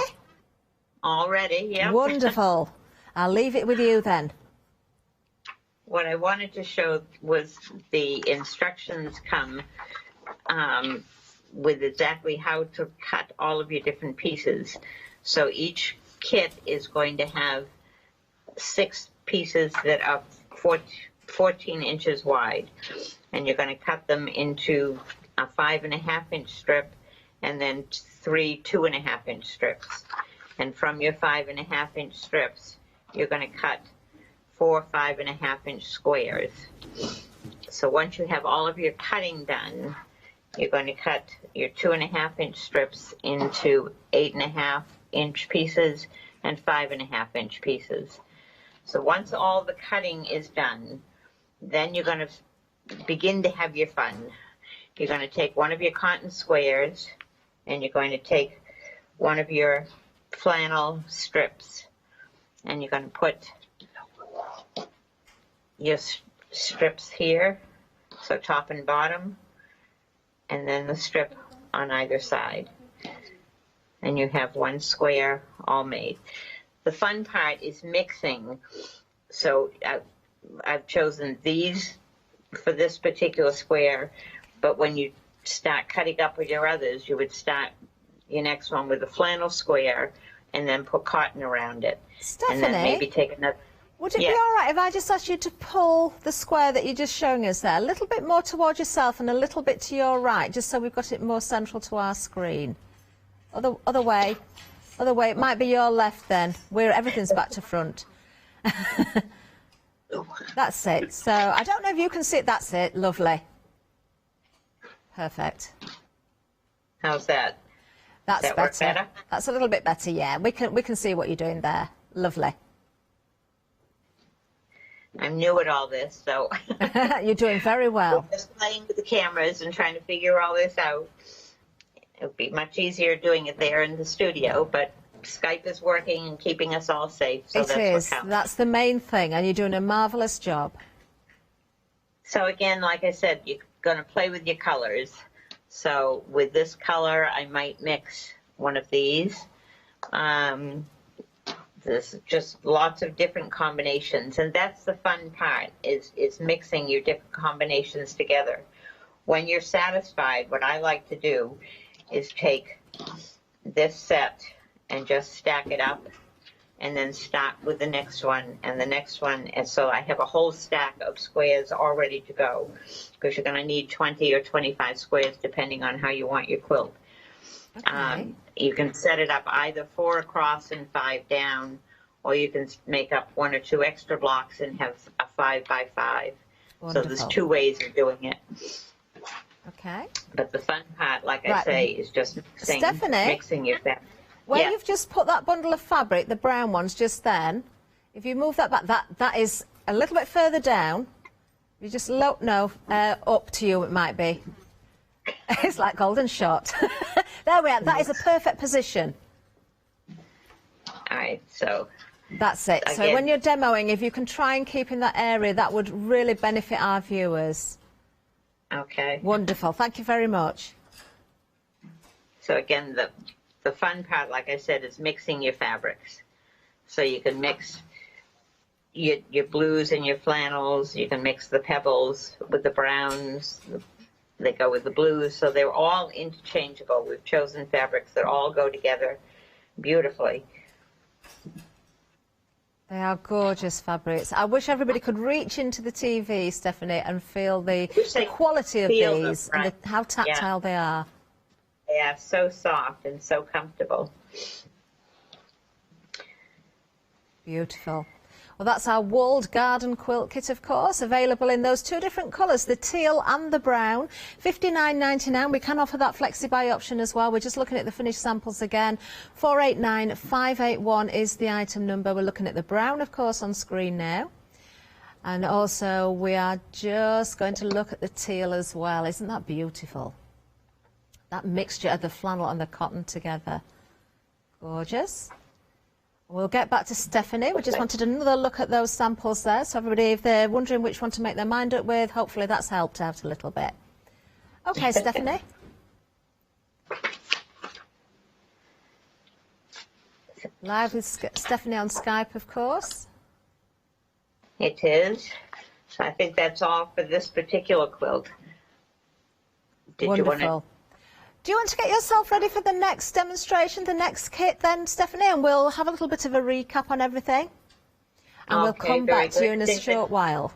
All ready, yeah. Wonderful. I'll leave it with you then. What I wanted to show was the instructions come with exactly how to cut all of your different pieces. So each kit is going to have 6 pieces that are 14 inches wide, and you're going to cut them into a 5.5-inch strip and then 3 2.5-inch strips. And from your 5.5-inch strips, you're going to cut 4 5.5-inch squares. So once you have all of your cutting done, you're going to cut your 2.5-inch strips into 8.5-inch pieces and 5.5-inch pieces. So once all the cutting is done, then you're going to begin to have your fun. You're going to take one of your cotton squares, and you're going to take one of your flannel strips, and you're going to put your strips here, so top and bottom, and then the strip on either side. And you have one square all made. The fun part is mixing. So I've chosen these for this particular square, but when you start cutting up with your others, you would start your next one with a flannel square and then put cotton around it. Stephanie, and then maybe take another. Would it be all right if I just asked you to pull the square that you're just showing us there a little bit more towards yourself and a little bit to your right, just so we've got it more central to our screen? Other way. It might be your left then. Everything's back to front. That's it. So I don't know if you can see it. That's it. Lovely. Perfect. How's that? That's that better. Work better. That's a little bit better. Yeah, we can see what you're doing there. Lovely. I'm new at all this, so you're doing very well. Just playing with the cameras and trying to figure all this out. It would be much easier doing it there in the studio, but Skype is working and keeping us all safe, so It that's is. what counts. That's the main thing, and you're doing a marvellous job. So again, like I said, you're going to play with your colors. So with this color, I might mix one of these. There's just lots of different combinations, and that's the fun part, is mixing your different combinations together. When you're satisfied, what I like to do is take this set and just stack it up and then start with the next one and the next one, and so I have a whole stack of squares all ready to go, because you're going to need 20 or 25 squares depending on how you want your quilt. Okay. You can set it up either 4 across and 5 down, or you can make up 1 or 2 extra blocks and have a 5 by 5. Wonderful. So there's 2 ways of doing it. Okay. But the fun part, like I say, is just mixing your fabric. Where you've just put that bundle of fabric, the brown ones, just then, if you move that back, that is a little bit further down. You just up to you, it might be. It's like golden shot. There we are. That is a perfect position. All right, so that's it. So again, when you're demoing, if you can try and keep in that area, that would really benefit our viewers. Okay. Wonderful. Thank you very much. So again, the fun part, like I said, is mixing your fabrics. So you can mix your blues and your flannels. You can mix the pebbles with the browns. They go with the blues, so they're all interchangeable. We've chosen fabrics that all go together beautifully. They are gorgeous fabrics. I wish everybody could reach into the TV, Stephanie, and feel the quality of these and how tactile they are. They are so soft and so comfortable. Beautiful. Well, that's our walled garden quilt kit, of course, available in those 2 different colours, the teal and the brown. $59.99. We can offer that flexi-buy option as well. We're just looking at the finished samples again. 489581 is the item number. We're looking at the brown, of course, on screen now. And also, we are just going to look at the teal as well. Isn't that beautiful? That mixture of the flannel and the cotton together. Gorgeous. We'll get back to Stephanie. We just wanted another look at those samples there. So everybody, if they're wondering which one to make their mind up with, hopefully that's helped out a little bit. Okay, Stephanie. Live with Stephanie on Skype, of course. It is. So I think that's all for this particular quilt. Wonderful. Do you want to get yourself ready for the next demonstration, the next kit then, Stephanie? And we'll have a little bit of a recap on everything. And we'll come back to you in a short while.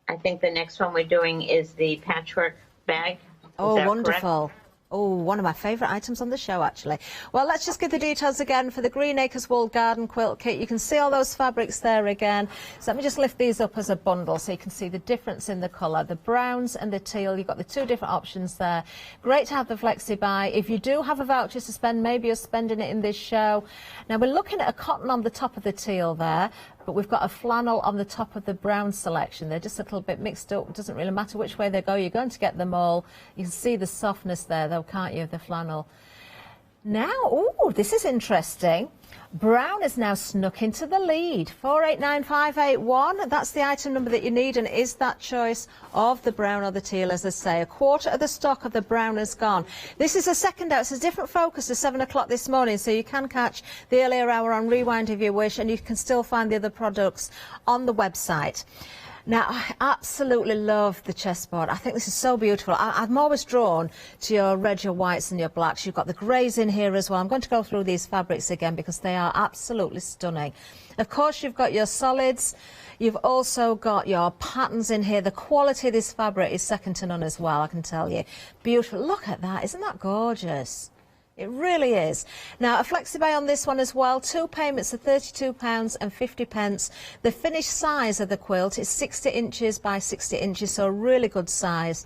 I think the next one we're doing is the patchwork bag. Oh, wonderful. Oh, one of my favourite items on the show, actually. Well, let's just give the details again for the Green Acres Walled Garden Quilt Kit. You can see all those fabrics there again. So let me just lift these up as a bundle so you can see the difference in the colour. The browns and the teal, you've got the 2 different options there. Great to have the flexi buy. If you do have a voucher to spend, maybe you're spending it in this show. Now, we're looking at a cotton on the top of the teal there, but we've got a flannel on the top of the brown selection. They're just a little bit mixed up. It doesn't really matter which way they go. You're going to get them all. You can see the softness there, though, can't you, of the flannel. Now, oh, this is interesting. Brown has now snuck into the lead. 489581. That's the item number that you need, and is that choice of the brown or the teal, as I say. A quarter of the stock of the brown has gone. This is a second hour. It's a different focus to 7 o'clock this morning, so you can catch the earlier hour on Rewind if you wish, and you can still find the other products on the website. Now, I absolutely love the chessboard. I think this is so beautiful. I'm always drawn to your red, your whites and your blacks. You've got the greys in here as well. I'm going to go through these fabrics again because they are absolutely stunning. Of course, you've got your solids. You've also got your patterns in here. The quality of this fabric is second to none as well, I can tell you. Beautiful. Look at that. Isn't that gorgeous? It really is. Now, a flexi-buy on this one as well. 2 payments of £32.50. The finished size of the quilt is 60 inches by 60 inches, so a really good size.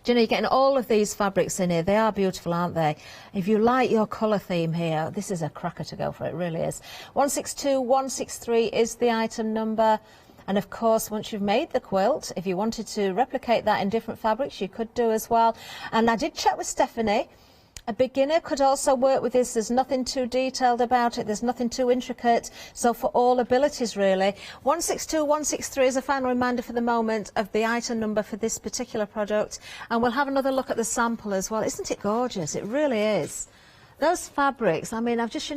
Do you know, you're getting all of these fabrics in here. They are beautiful, aren't they? If you like your colour theme here, this is a cracker to go for. It really is. 162163 is the item number. And of course, once you've made the quilt, if you wanted to replicate that in different fabrics, you could do as well. And I did check with Stephanie. A beginner could also work with this. There's nothing too detailed about it. There's nothing too intricate. So for all abilities, really. 162163 is a final reminder for the moment of the item number for this particular product. And we'll have another look at the sample as well. Isn't it gorgeous? It really is. Those fabrics, I mean, I'm just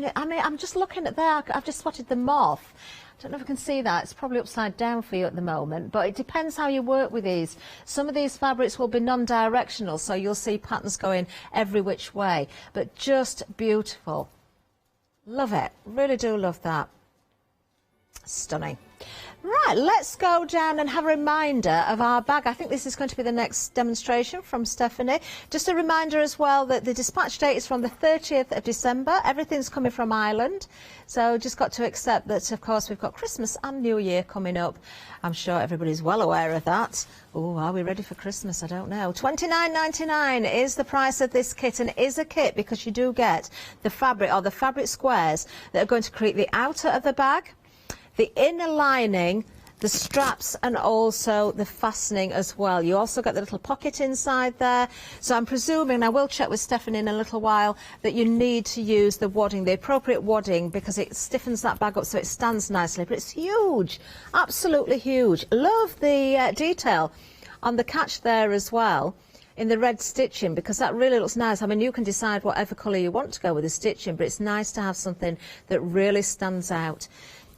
looking at there. I've just spotted the moth. I don't know if you can see that. It's probably upside down for you at the moment, but it depends how you work with these. Some of these fabrics will be non-directional, so you'll see patterns going every which way, but just beautiful. Love it. Really do love that. Stunning. Right, let's go down and have a reminder of our bag. I think this is going to be the next demonstration from Stephanie. Just a reminder as well that the dispatch date is from the 30th of December. Everything's coming from Ireland. So just got to accept that, of course, we've got Christmas and New Year coming up. I'm sure everybody's well aware of that. Oh, are we ready for Christmas? I don't know. $29.99 is the price of this kit, and it is a kit because you do get the fabric or the fabric squares that are going to create the outer of the bag, the inner lining, the straps, and also the fastening as well. You also get the little pocket inside there. So I'm presuming, I will check with Stephanie in a little while, that you need to use the wadding, the appropriate wadding, because it stiffens that bag up so it stands nicely. But it's huge, absolutely huge. Love the detail on the catch there as well, in the red stitching, because that really looks nice. I mean, you can decide whatever colour you want to go with the stitching, but it's nice to have something that really stands out.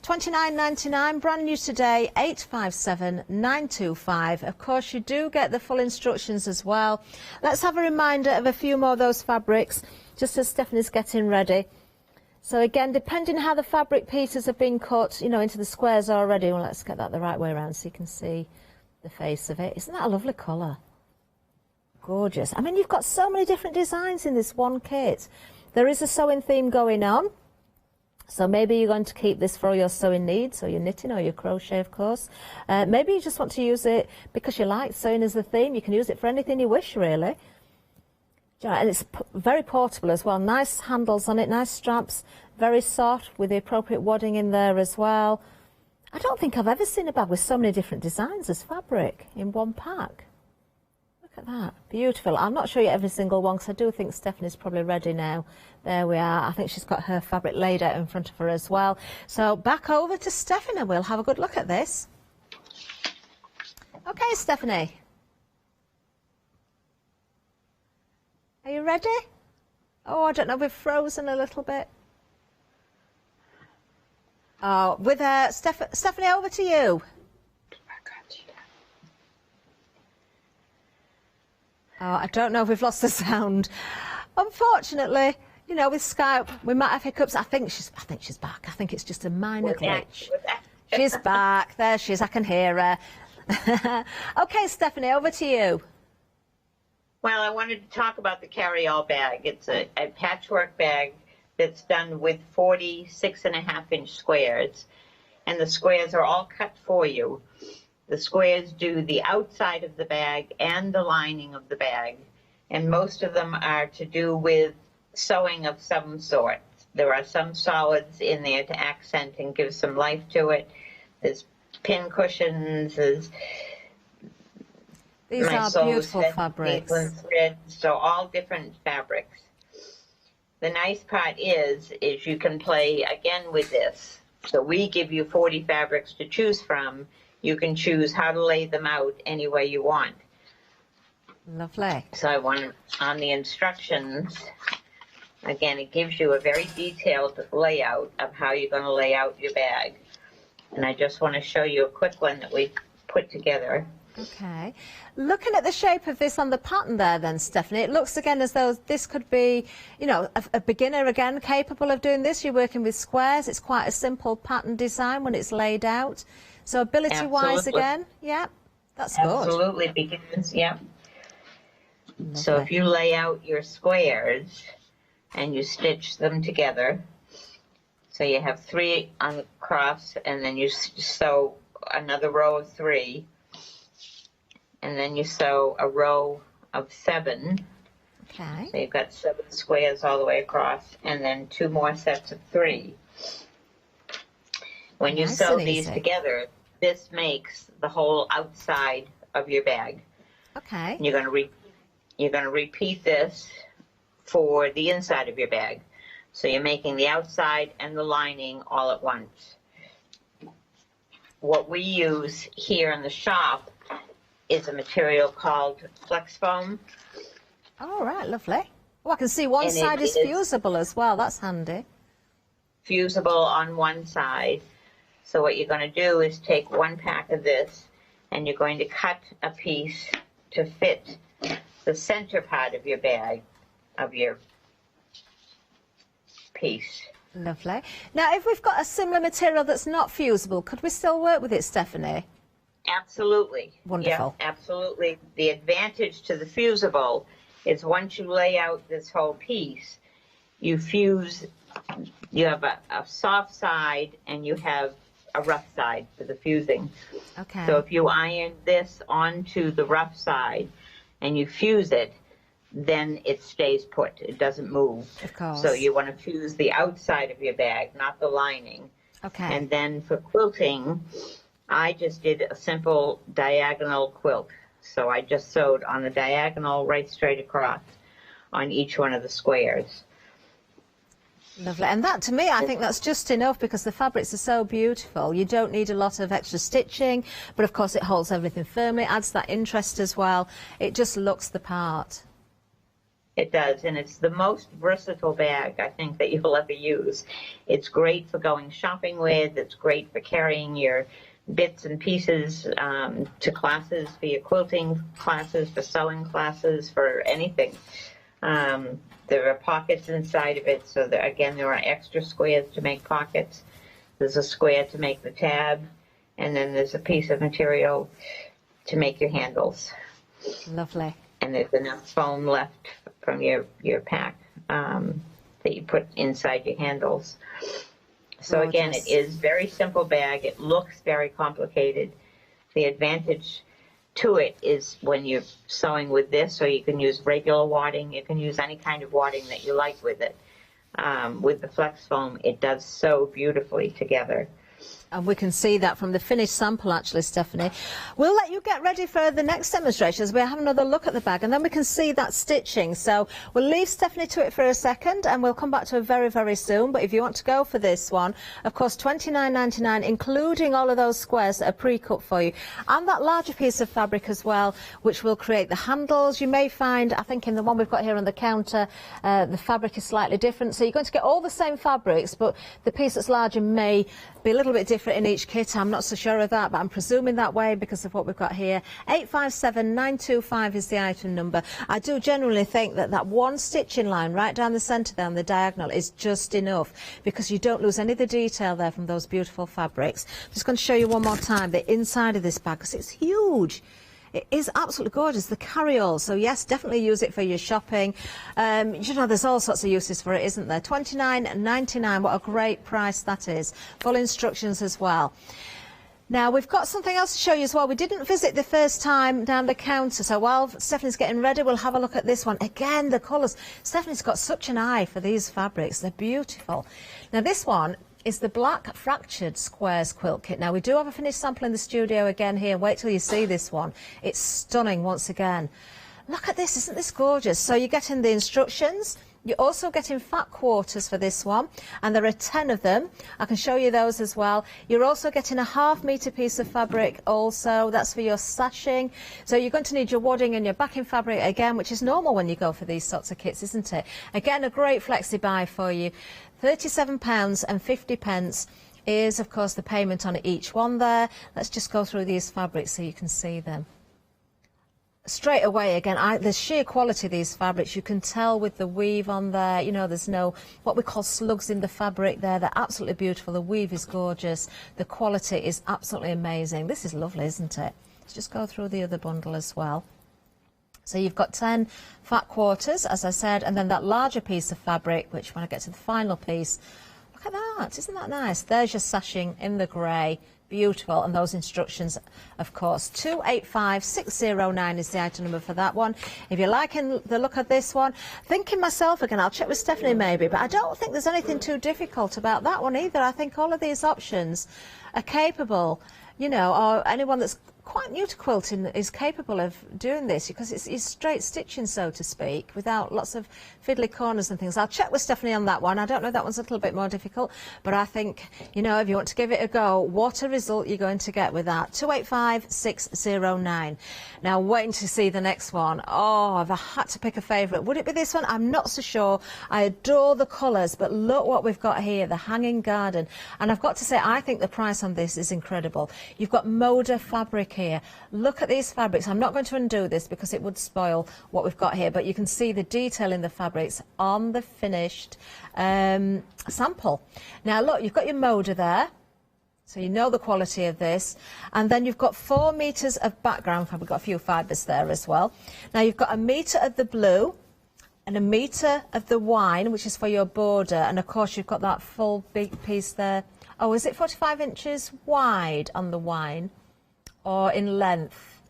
$29.99, brand new today, 857925. Of course, you do get the full instructions as well. Let's have a reminder of a few more of those fabrics, just as Stephanie's getting ready. So again, depending how the fabric pieces have been cut, you know, into the squares already. Well, let's get that the right way around so you can see the face of it. Isn't that a lovely colour? Gorgeous. I mean, you've got so many different designs in this one kit. There is a sewing theme going on. So maybe you're going to keep this for your sewing needs, or your knitting, or your crochet, of course. Maybe you just want to use it because you like sewing as the theme. You can use it for anything you wish, really. And it's very portable as well. Nice handles on it, nice straps, very soft, with the appropriate wadding in there as well. I don't think I've ever seen a bag with so many different designs as fabric in one pack. Look at that, beautiful. I'm not sure yet every single one, because I do think Stephanie's probably ready now. There we are. I think she's got her fabric laid out in front of her as well. So back over to Stephanie. We'll have a good look at this. Okay, Stephanie. Are you ready? Oh, I don't know, we've frozen a little bit. Oh, with Stephanie, over to you. Oh, I don't know if we've lost the sound. Unfortunately, you know, with Skype, we might have hiccups. I think she's back. I think it's just a minor glitch. She's back. There she is. I can hear her. Okay, Stephanie, over to you. Well, I wanted to talk about the carry-all bag. It's a patchwork bag that's done with 46.5-inch squares, and the squares are all cut for you. The squares do the outside of the bag and the lining of the bag, and most of them are to do with sewing of some sort. There are some solids in there to accent and give some life to it. There's pin cushions, there's these are beautiful fabrics. Threads, so all different fabrics. The nice part is you can play again with this. So we give you 40 fabrics to choose from. You can choose how to lay them out any way you want. Lovely. So I want on the instructions, again, it gives you a very detailed layout of how you're going to lay out your bag. And I just want to show you a quick one that we put together. Okay. Looking at the shape of this on the pattern there then, Stephanie, it looks again as though this could be, you know, a beginner again capable of doing this. You're working with squares. It's quite a simple pattern design when it's laid out. So ability-wise again, yeah, that's good. Absolutely, beginners, yeah. So if you lay out your squares and you stitch them together, so you have 3 across, and then you sew another row of 3, and then you sew a row of 7. Okay. So you've got 7 squares all the way across, and then 2 more sets of 3. When you sew these together, this makes the whole outside of your bag. Okay. And you're going to repeat this for the inside of your bag. So you're making the outside and the lining all at once. What we use here in the shop is a material called flex foam. All right, lovely. Oh, I can see one side is fusible as well. That's handy. Fusible on one side. So what you're going to do is take 1 pack of this, and you're going to cut a piece to fit the center part of your bag, of your piece. Lovely. Now, if we've got a similar material that's not fusible, could we still work with it, Stephanie? Absolutely. Wonderful. Yeah, absolutely. The advantage to the fusible is once you lay out this whole piece, you fuse, you have a soft side and you have a rough side for the fusing. Okay. So if you iron this onto the rough side and you fuse it, then it stays put. It doesn't move. Of course. So you want to fuse the outside of your bag, not the lining. Okay. And then for quilting, I just did a simple diagonal quilt. So I just sewed on the diagonal right straight across on each one of the squares. Lovely. And that, to me, I think that's just enough because the fabrics are so beautiful. You don't need a lot of extra stitching, but of course it holds everything firmly, adds that interest as well. It just looks the part. It does, and it's the most versatile bag, I think, that you'll ever use. It's great for going shopping with. It's great for carrying your bits and pieces to classes, for your quilting classes, for sewing classes, for anything. There are pockets inside of it, so that, again, there are extra squares to make pockets. There's a square to make the tab, and then there's a piece of material to make your handles. Lovely. And there's enough foam left from your pack that you put inside your handles. So again, it is very simple bag. It looks very complicated. The advantage to it is when you're sewing with this, or you can use regular wadding. You can use any kind of wadding that you like with it. With the flex foam, it does so beautifully together. And we can see that from the finished sample, actually, Stephanie. We'll let you get ready for the next demonstration as we have another look at the bag, and then we can see that stitching. So we'll leave Stephanie to it for a second, and we'll come back to her very, very soon. But if you want to go for this one, of course, $29.99, including all of those squares that are pre-cut for you, and that larger piece of fabric as well, which will create the handles. You may find, I think in the one we've got here on the counter, the fabric is slightly different. So you're going to get all the same fabrics, but the piece that's larger may be a little bit different in each kit. I'm not so sure of that, but I'm presuming that way because of what we've got here. 857925 is the item number. I do generally think that that one stitching line right down the centre there on the diagonal is just enough because you don't lose any of the detail there from those beautiful fabrics. I'm just going to show you one more time the inside of this bag because it's huge. It is absolutely gorgeous, the carry-all. So yes, definitely use it for your shopping. You know, there's all sorts of uses for it, isn't there? $29.99, what a great price that is. Full instructions as well. Now, we've got something else to show you as well. We didn't visit the first time down the counter, so while Stephanie's getting ready, we'll have a look at this one. Again, the colours. Stephanie's got such an eye for these fabrics. They're beautiful. Now, this one is the Black Fractured Squares quilt kit. Now, we do have a finished sample in the studio again here. Wait till you see this one. It's stunning once again. Look at this. Isn't this gorgeous? So you're getting the instructions. You're also getting fat quarters for this one, and there are 10 of them. I can show you those as well. You're also getting a half-metre piece of fabric also. That's for your sashing. So you're going to need your wadding and your backing fabric again, which is normal when you go for these sorts of kits, isn't it? Again, a great flexi buy for you. £37.50 is, of course, the payment on each one there. Let's just go through these fabrics so you can see them. Straight away, again, the sheer quality of these fabrics, you can tell with the weave on there. You know, there's no what we call slugs in the fabric there. They're absolutely beautiful. The weave is gorgeous. The quality is absolutely amazing. This is lovely, isn't it? Let's just go through the other bundle as well. So you've got 10 fat quarters, as I said, and then that larger piece of fabric, which when I get to the final piece, look at that. Isn't that nice? There's your sashing in the grey. Beautiful, and those instructions, of course. 285609 is the item number for that one. If you're liking the look of this one, thinking myself again, I'll check with Stephanie maybe, but I don't think there's anything too difficult about that one either. I think all of these options are capable, you know, or anyone that's quite new to quilting is capable of doing this, because it's straight stitching, so to speak, without lots of fiddly corners and things. I'll check with Stephanie on that one. I don't know, that one's a little bit more difficult, but I think, you know, if you want to give it a go, what a result you're going to get with that. 285609. Now, waiting to see the next one. Oh, if I had to pick a favourite, would it be this one? I'm not so sure. I adore the colours, but look what we've got here, the hanging garden. And I've got to say, I think the price on this is incredible. You've got Moda fabric here. Look at these fabrics. I'm not going to undo this because it would spoil what we've got here, but you can see the detail in the fabrics on the finished sample. Now look, you've got your Moda there, so you know the quality of this, and then you've got 4 metres of background fabric. We've got a few fibres there as well. Now you've got 1 metre of the blue and 1 metre of the wine, which is for your border, and of course you've got that full big piece there. Oh, is it 45 inches wide on the wine? Or in length?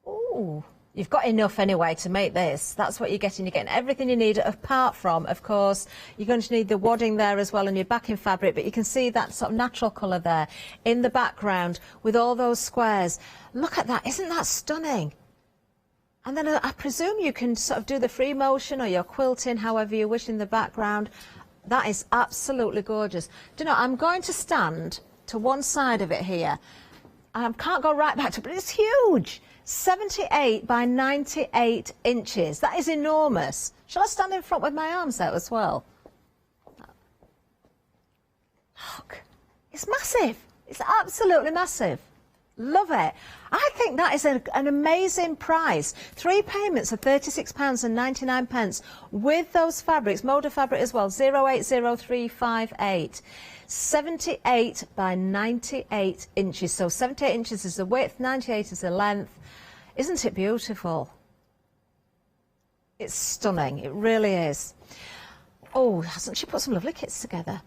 Ooh, you've got enough anyway to make this. That's what you're getting. You're getting everything you need, apart from, of course, you're going to need the wadding there as well and your backing fabric, but you can see that sort of natural colour there in the background with all those squares. Look at that. Isn't that stunning? And then I presume you can sort of do the free motion or your quilting, however you wish, in the background. That is absolutely gorgeous. Do you know, I'm going to stand to one side of it here. I can't go right back to it, but it's huge. 78 by 98 inches. That is enormous. Shall I stand in front with my arms out as well? Look, it's massive. It's absolutely massive. Love it. I think that is an amazing price. 3 payments of £36.99 with those fabrics, Moda fabric as well, 080358. 78 by 98 inches. So 78 inches is the width, 98 is the length. Isn't it beautiful? It's stunning. It really is. Oh, hasn't she put some lovely kits together?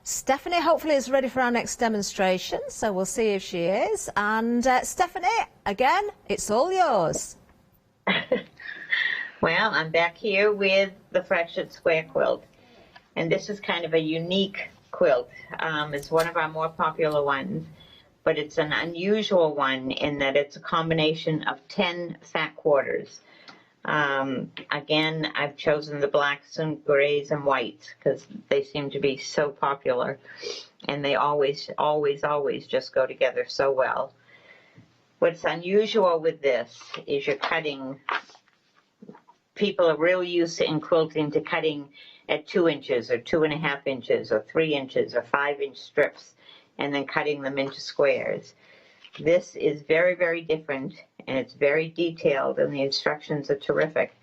Stephanie hopefully is ready for our next demonstration, so we'll see if she is. And Stephanie, again, it's all yours. Well, I'm back here with the Fractured Square quilt. And this is kind of a unique quilt. It's one of our more popular ones, but it's an unusual one in that it's a combination of 10 fat quarters. Again, I've chosen the blacks and grays and whites because they seem to be so popular, and they always just go together so well. What's unusual with this is you're cutting, people are real used in quilting to cutting at 2 inches or 2.5 inches or 3 inches or 5-inch strips and then cutting them into squares. This is very, very different, and it's very detailed, and the instructions are terrific.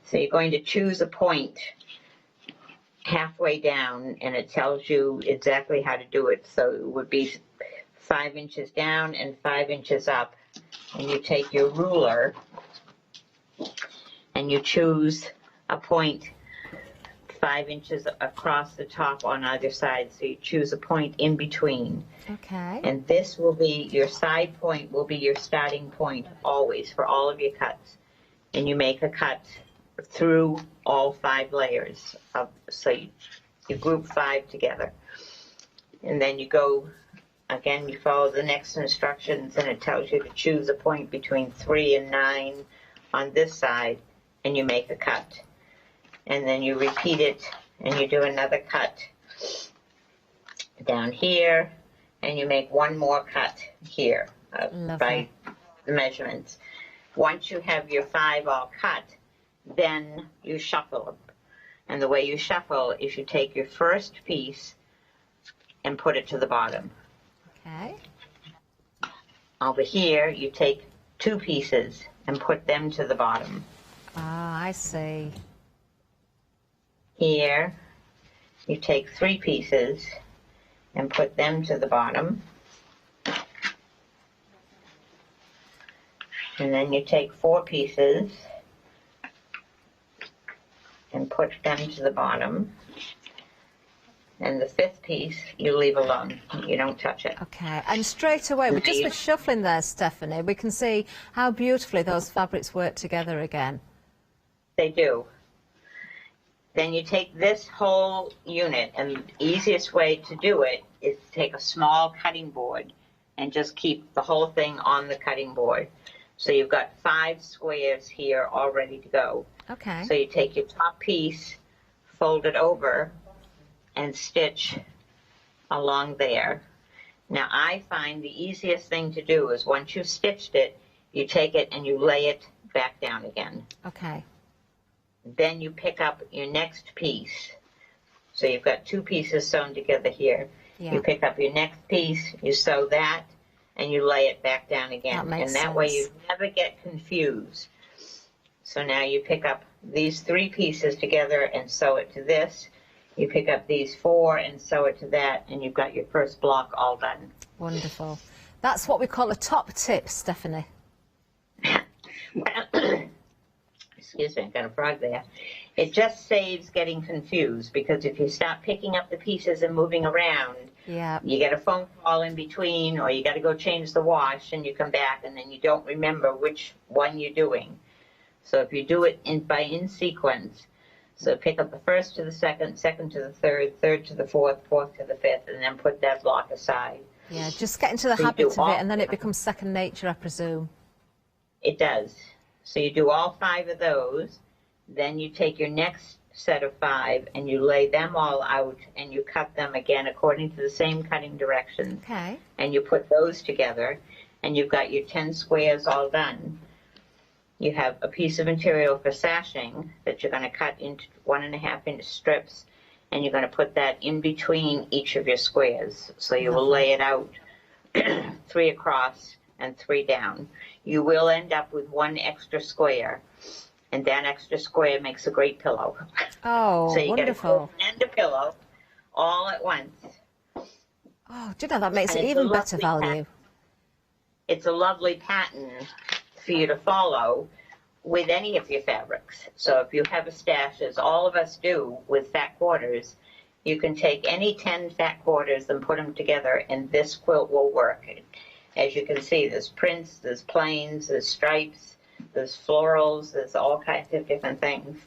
So you're going to choose a point halfway down, and it tells you exactly how to do it. So it would be 5 inches down and 5 inches up, and you take your ruler and you choose a point 5 inches across the top on either side. So you choose a point in between. Okay. And this will be, your side point will be your starting point always for all of your cuts. And you make a cut through all 5 layers. So you group 5 together. And then you go, again, you follow the next instructions, and it tells you to choose a point between 3 and 9 on this side, and you make a cut. and then you repeat it, and you do another cut down here, and you make one more cut here by the measurements. Once you have your 5 all cut, then you shuffle them. And the way you shuffle is you take your first piece and put it to the bottom. Okay. Over here, you take 2 pieces and put them to the bottom. Ah, I see. Here, you take 3 pieces and put them to the bottom. And then you take 4 pieces and put them to the bottom. And the 5th piece you leave alone. You don't touch it. Okay, and straight away, just with shuffling there, Stephanie, we can see how beautifully those fabrics work together again. They do. Then you take this whole unit, and the easiest way to do it is to take a small cutting board and just keep the whole thing on the cutting board. So you've got 5 squares here all ready to go. Okay. So you take your top piece, fold it over, and stitch along there. Now I find the easiest thing to do is once you've stitched it, you take it and you lay it back down again. Okay. Then you pick up your next piece. So you've got 2 pieces sewn together here. Yeah. You pick up your next piece, you sew that, and you lay it back down again. That makes and that sense. way you never get confused. So now you pick up these 3 pieces together and sew it to this. You pick up these 4 and sew it to that, and you've got your first block all done. Wonderful. That's what we call a top tip, Stephanie. Excuse me, I got a frog there. It just saves getting confused, because if you start picking up the pieces and moving around, you get a phone call in between, or you got to go change the wash, and you come back, and then you don't remember which one you're doing. So if you do it in sequence, so pick up the first to the second, second to the third, third to the fourth, fourth to the 5th, and then put that block aside. Yeah, just get into the habit of it, and then it becomes second nature, I presume. It does. So you do all 5 of those, then you take your next set of 5 and you lay them all out and you cut them again according to the same cutting directions. Okay. And you put those together and you've got your 10 squares all done. You have a piece of material for sashing that you're going to cut into 1.5-inch strips, and you're going to put that in between each of your squares. So you will lay it out 3 across and 3 down. You will end up with 1 extra square, and that extra square makes a great pillow. Oh, so you wonderful. get a and a pillow all at once. Oh, do you know, that makes And it it's even a better lovely value. It's a lovely pattern for you to follow with any of your fabrics. So if you have a stash, as all of us do with fat quarters, you can take any 10 fat quarters and put them together, and this quilt will work. As you can see, there's prints, there's plains, there's stripes, there's florals, there's all kinds of different things.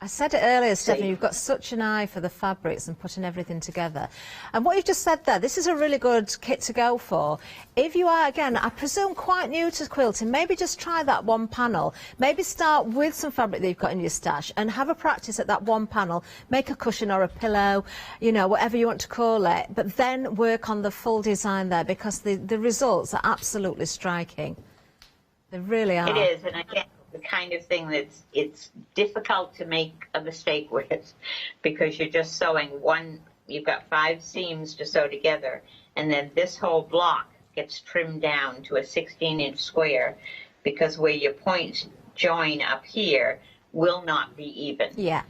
I said it earlier, Stephanie, you've got such an eye for the fabrics and putting everything together. And what you've just said there, this is a really good kit to go for. If you are, again, I presume quite new to quilting, maybe just try that one panel. Maybe start with some fabric that you've got in your stash and have a practice at that one panel. Make a cushion or a pillow, you know, whatever you want to call it. But then work on the full design there, because the results are absolutely striking. They really are. It is, and again, the kind of thing that's it's difficult to make a mistake with, because you're just sewing one. You've got 5 seams to sew together, and then this whole block gets trimmed down to a 16-inch square, because where your points join up here will not be even. Yeah.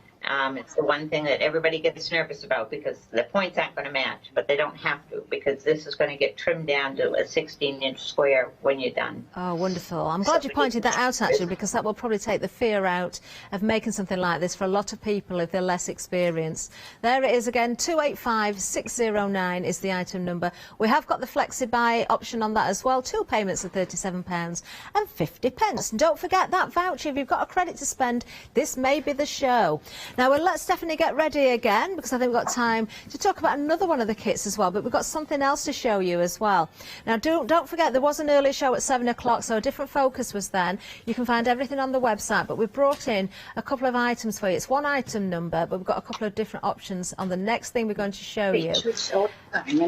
It's the one thing that everybody gets nervous about, because the points aren't going to match, but they don't have to, because this is going to get trimmed down to a 16-inch square when you're done. Oh, wonderful. I'm glad you pointed that out, actually, because that will probably take the fear out of making something like this for a lot of people if they're less experienced. There it is again, 285609 is the item number. We have got the flexi-buy option on that as well, 2 payments of £37.50. And don't forget that voucher. If you've got a credit to spend, this may be the show. Now we'll let Stephanie get ready again, because I think we've got time to talk about another one of the kits as well, but we've got something else to show you as well. Now don't forget, there was an early show at 7 o'clock, so a different focus was then. You can find everything on the website, but we've brought in a couple of items for you. It's one item number, but we've got a couple of different options on the next thing we're going to show you.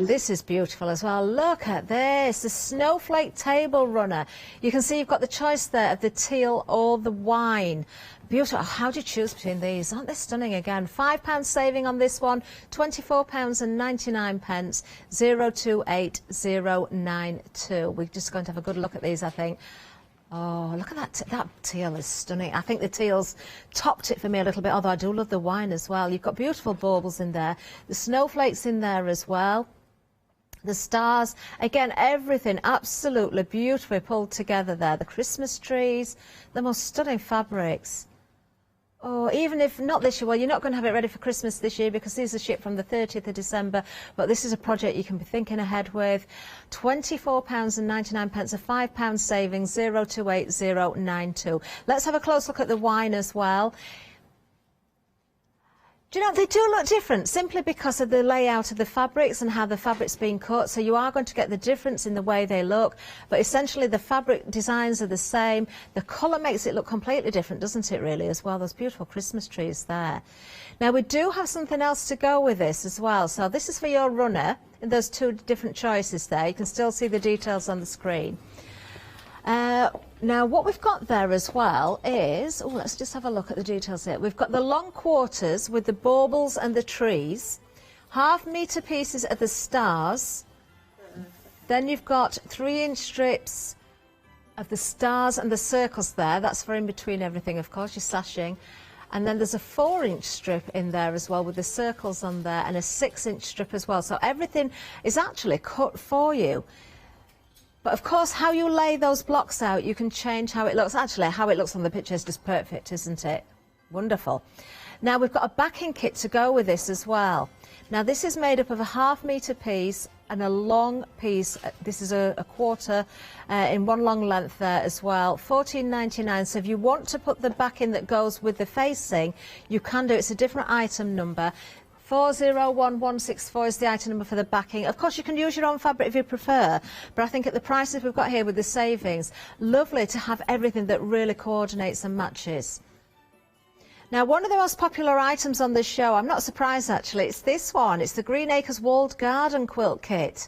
This is beautiful as well. Look at this, the snowflake table runner. You can see you've got the choice there of the teal or the wine. Beautiful. How do you choose between these? Aren't they stunning again? £5 saving on this one, £24.99, 028092. We're just going to have a good look at these, I think. Oh, look at that. That teal is stunning. I think the teal's topped it for me a little bit, although I do love the wine as well. You've got beautiful baubles in there. The snowflakes in there as well. The stars, again, everything absolutely beautifully pulled together there. The Christmas trees, the most stunning fabrics. Oh, even if not this year, well, you're not going to have it ready for Christmas this year because these are shipped from the 30th of December, but this is a project you can be thinking ahead with. £24.99, a £5 saving, 028092. Let's have a close look at the wine as well. Do you know, they do look different simply because of the layout of the fabrics and how the fabric's being cut, so you are going to get the difference in the way they look, but essentially the fabric designs are the same. The colour makes it look completely different, doesn't it, really, as well? Those beautiful Christmas trees there. Now, we do have something else to go with this as well, so this is for your runner, in those two different choices there. You can still see the details on the screen. Now, what we've got there as well is, oh, let's just have a look at the details here. We've got the long quarters with the baubles and the trees, half-metre pieces of the stars. Then you've got 3-inch strips of the stars and the circles there. That's for in between everything, of course, you're slashing. And then there's a 4-inch strip in there as well with the circles on there, and a 6-inch strip as well. So everything is actually cut for you. But of course, how you lay those blocks out, you can change how it looks. Actually, how it looks on the picture is just perfect, isn't it? Wonderful. Now, we've got a backing kit to go with this as well. Now, this is made up of a half-metre piece and a long piece. This is a quarter in one long length there as well. £14.99. So if you want to put the backing that goes with the facing, you can do. It's a different item number. 401164 is the item number for the backing. Of course, you can use your own fabric if you prefer, but I think at the prices we've got here with the savings, lovely to have everything that really coordinates and matches. Now, one of the most popular items on this show, I'm not surprised actually, it's this one. It's the Green Acres Walled Garden Quilt Kit.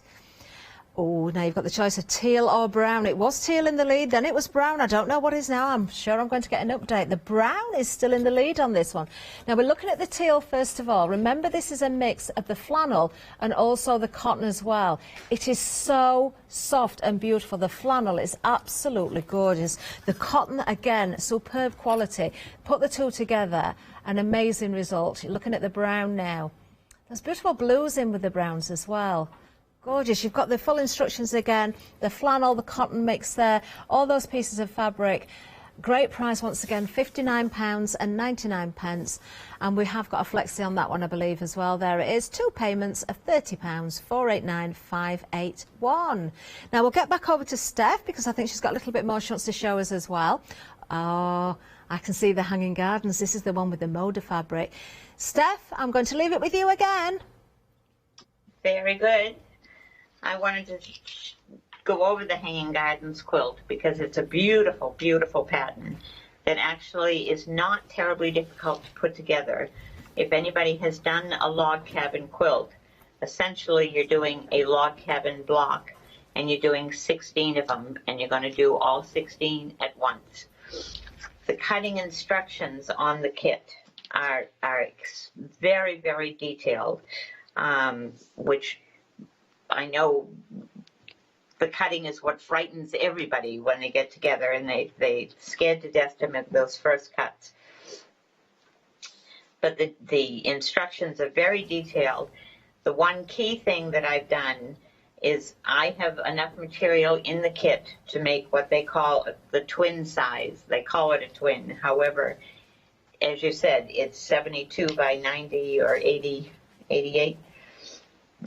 Oh, now you've got the choice of teal or brown. It was teal in the lead, then it was brown. I don't know what is now. I'm sure I'm going to get an update. The brown is still in the lead on this one. Now, we're looking at the teal first of all. Remember, this is a mix of the flannel and also the cotton as well. It is so soft and beautiful. The flannel is absolutely gorgeous. The cotton, again, superb quality. Put the two together, an amazing result. You're looking at the brown now. There's beautiful blues in with the browns as well. Gorgeous. You've got the full instructions again, the flannel, the cotton mix there, all those pieces of fabric. Great price once again, £59.99, and we have got a flexi on that one, I believe, as well. There it is, 2 payments of £30, 489,581. Now we'll get back over to Steph because I think she's got a little bit more she wants to show us as well. Oh, I can see the hanging gardens. This is the one with the Moda fabric. Steph, I'm going to leave it with you again. Very good. I wanted to go over the Hanging Gardens quilt because it's a beautiful, beautiful pattern that actually is not terribly difficult to put together. If anybody has done a log cabin quilt, essentially you're doing a log cabin block and you're doing 16 of them, and you're going to do all 16 at once. The cutting instructions on the kit are very, very detailed, which I know the cutting is what frightens everybody when they get together, and they scared to death to make those first cuts. But the instructions are very detailed. The one key thing that I've done is I have enough material in the kit to make what they call the twin size. They call it a twin. However, as you said, it's 72 by 90 or 80, 88.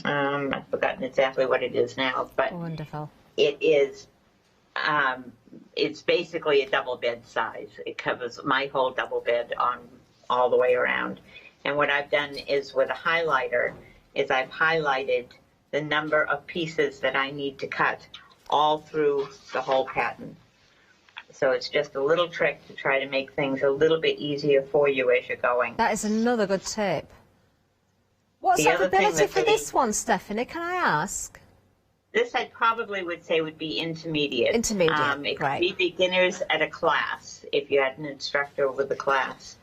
I've forgotten exactly what it is now, but wonderful. It is. It's basically a double bed size. It covers my whole double bed all the way around. And what I've done is with a highlighter is I've highlighted the number of pieces that I need to cut all through the whole pattern. So it's just a little trick to try to make things a little bit easier for you as you're going. That is another good tip. What's the ability for this one, Stephanie, can I ask? This I probably would say would be intermediate. Intermediate, it could be beginners at a class if you had an instructor with a class.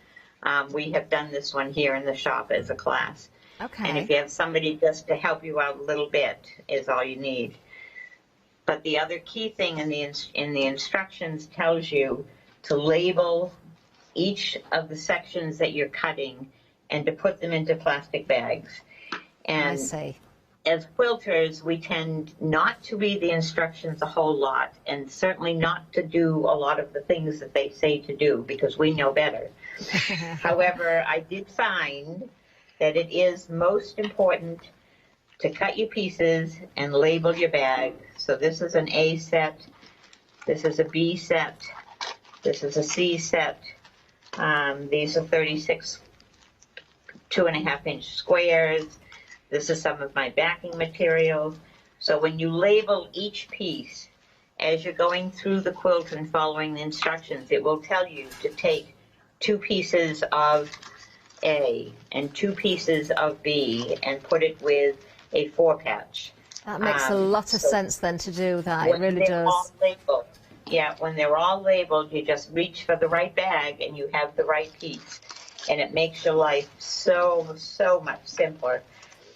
We have done this one here in the shop as a class. Okay. And if you have somebody just to help you out a little bit is all you need. But the other key thing in the instructions tells you to label each of the sections that you're cutting and to put them into plastic bags. And I see. As quilters, we tend not to read the instructions a whole lot, and certainly not to do a lot of the things that they say to do, because we know better. However, I did find that it is most important to cut your pieces and label your bag. So this is an A set, this is a B set, this is a C set. These are 36 2.5-inch squares. This is some of my backing materials. So when you label each piece, as you're going through the quilt and following the instructions, it will tell you to take 2 pieces of A and 2 pieces of B and put it with a 4-patch. That makes a lot of sense then to do that. It really does. All labeled, yeah, when they're all labeled, you just reach for the right bag and you have the right piece. And it makes your life so, so much simpler.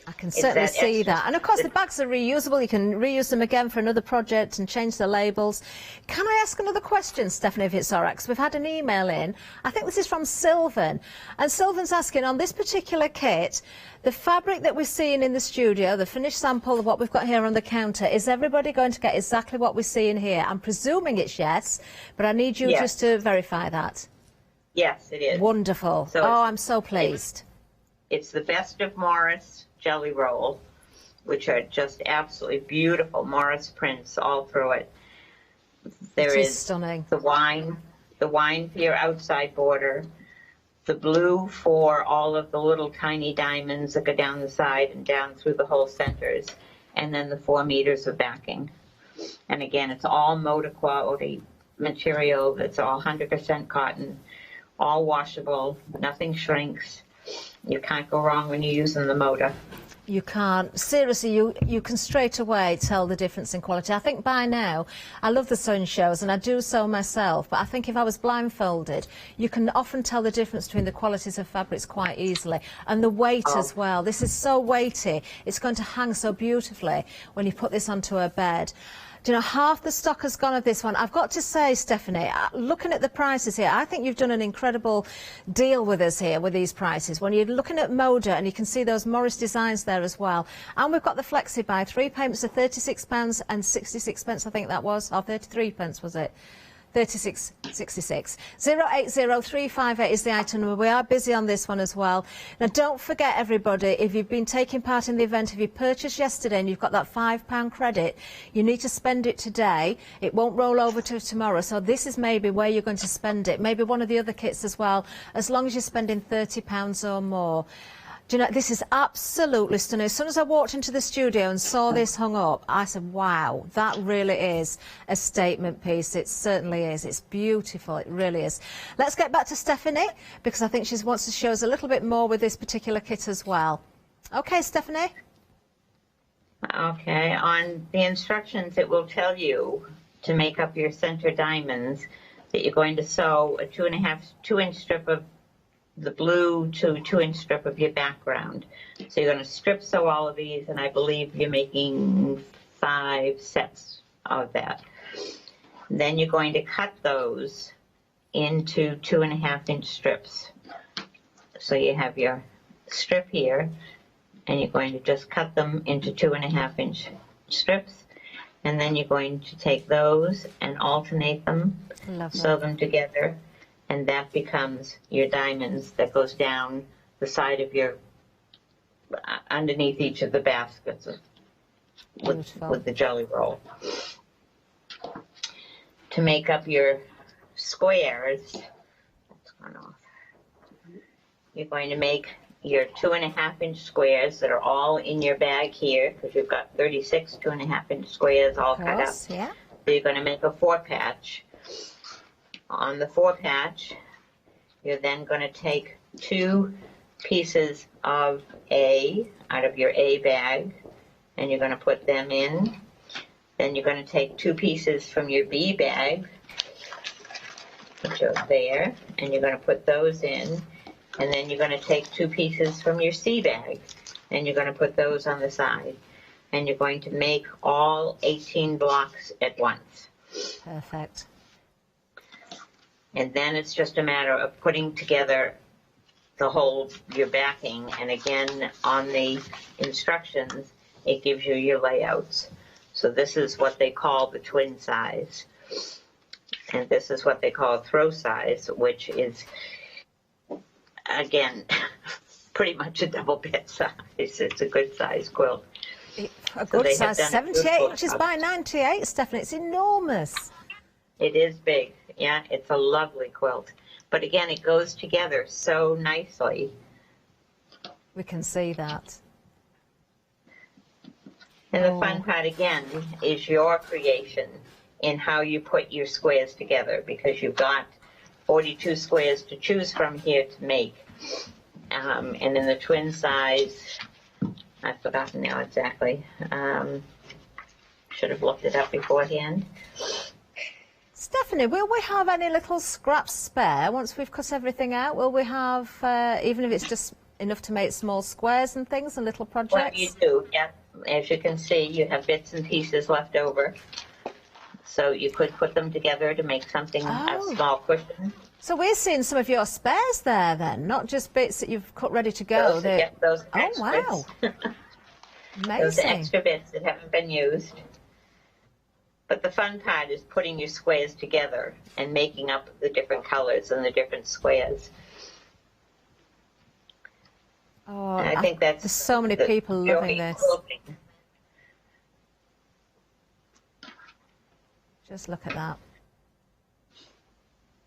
I can certainly see that. And of course the bags are reusable. You can reuse them again for another project and change the labels. Can I ask another question, Stephanie, if it's all right? 'Cause we've had an email in. I think this is from Sylvan. And Sylvan's asking, on this particular kit, the fabric that we're seeing in the studio, the finished sample of what we've got here on the counter, is everybody going to get exactly what we're seeing here? I'm presuming it's yes, but I need you just to verify that. Yes, it is. Wonderful. So I'm so pleased. It's the Best of Morris jelly roll, which are just absolutely beautiful Morris prints all through it. There is stunning. The wine for your outside border, the blue for all of the little tiny diamonds that go down the side and down through the whole centers, and then the 4 meters of backing. And again, it's all motor quality material. That's all 100% cotton, all washable, nothing shrinks. You can't go wrong when you're using the motor. You can't. Seriously, you can straight away tell the difference in quality. I think by now, I love the sewing shows and I do sew myself, but I think if I was blindfolded, you can often tell the difference between the qualities of fabrics quite easily. And the weight as well. This is so weighty. It's going to hang so beautifully when you put this onto a bed. Do you know, half the stock has gone of this one. I've got to say, Stephanie, looking at the prices here, I think you've done an incredible deal with us here with these prices. When you're looking at Moda, and you can see those Morris designs there as well. And we've got the Flexi Buy, 3 payments of £36 and 66 pence, I think that was, or 33 pence was it? 36.66. 080358 is the item number. We are busy on this one as well. Now, don't forget, everybody, if you've been taking part in the event, if you purchased yesterday and you've got that £5 credit, you need to spend it today. It won't roll over to tomorrow. So this is maybe where you're going to spend it. Maybe one of the other kits as well, as long as you're spending £30 or more. Do you know, this is absolutely stunning. As soon as I walked into the studio and saw this hung up, I said, wow, that really is a statement piece. It certainly is. It's beautiful. It really is. Let's get back to Stephanie, because I think she wants to show us a little bit more with this particular kit as well. OK, Stephanie? OK, on the instructions, it will tell you to make up your center diamonds that you're going to sew a 2.5-2-inch strip of the blue to 2-inch strip of your background. So you're going to strip sew all of these, and I believe you're making 5 sets of that. Then you're going to cut those into 2.5-inch strips. So you have your strip here, and you're going to just cut them into 2.5-inch strips, and then you're going to take those and alternate them, sew them together, and that becomes your diamonds that goes down the side of your, underneath each of the baskets with the jelly roll. To make up your squares, that's gone off. you're going to make your 2.5-inch squares that are all in your bag here, because you've got 36 2.5-inch squares all cut up. Yeah. So you're going to make a 4-patch. On the 4-patch, you're then going to take 2 pieces of A out of your A bag, and you're going to put them in. Then you're going to take 2 pieces from your B bag, which are there, and you're going to put those in. And then you're going to take 2 pieces from your C bag, and you're going to put those on the side. And you're going to make all 18 blocks at once. Perfect. And then it's just a matter of putting together the whole, your backing. And again, on the instructions, it gives you your layouts. So this is what they call the twin size. And this is what they call throw size, which is, again, pretty much a double bed size. It's a good size quilt. A good size, 78 inches by 98, Stephanie. It's enormous. It is big. Yeah, it's a lovely quilt. But again, it goes together so nicely. We can see that. And the fun part, again, is your creation in how you put your squares together, because you've got 42 squares to choose from here to make. And in the twin size, I've forgotten now exactly. Should have looked it up beforehand. Stephanie, will we have any little scraps spare once we've cut everything out? Will we have, even if it's just enough to make small squares and things and little projects? Well, you do, yeah. As you can see, you have bits and pieces left over. So you could put them together to make something, a small cushion. So we're seeing some of your spares there then, not just bits that you've cut ready to go. Those oh, wow. Amazing. Those extra bits that haven't been used. But the fun part is putting your squares together and making up the different colors and the different squares. Oh, and I think that's there's so many people loving this. Quilting. Just look at that.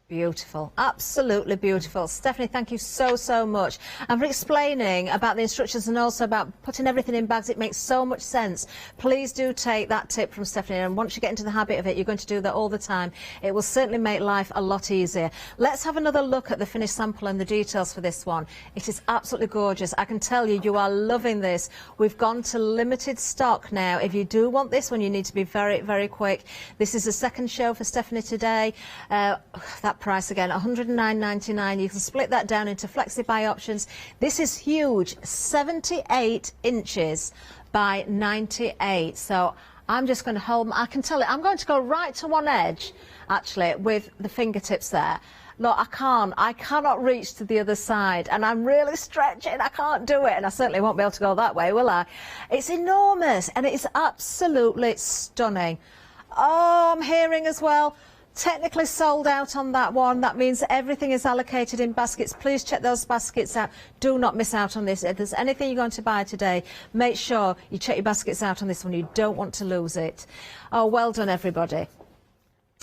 Beautiful, absolutely beautiful. Stephanie, thank you so, so much. And for explaining about the instructions and also about putting everything in bags. It makes so much sense. Please do take that tip from Stephanie, and once you get into the habit of it, you're going to do that all the time. It will certainly make life a lot easier. Let's have another look at the finished sample and the details for this one. It is absolutely gorgeous. I can tell you, you are loving this. We've gone to limited stock now. If you do want this one, you need to be very, very quick. This is the second show for Stephanie today. That price again, $109.99. You can split that down into flexi-buy options. This is huge, 78 inches by 98. So I'm just going to hold, I can tell it, I'm going to go right to one edge, actually, with the fingertips there. Look, I cannot reach to the other side, and I'm really stretching. I can't do it, and I certainly won't be able to go that way, will I? It's enormous, and it's absolutely stunning. Oh, I'm hearing as well, technically sold out on that one. That means everything is allocated in baskets. Please check those baskets out. Do not miss out on this. If there's anything you're going to buy today, make sure you check your baskets out on this one. You don't want to lose it. Oh, well done, everybody.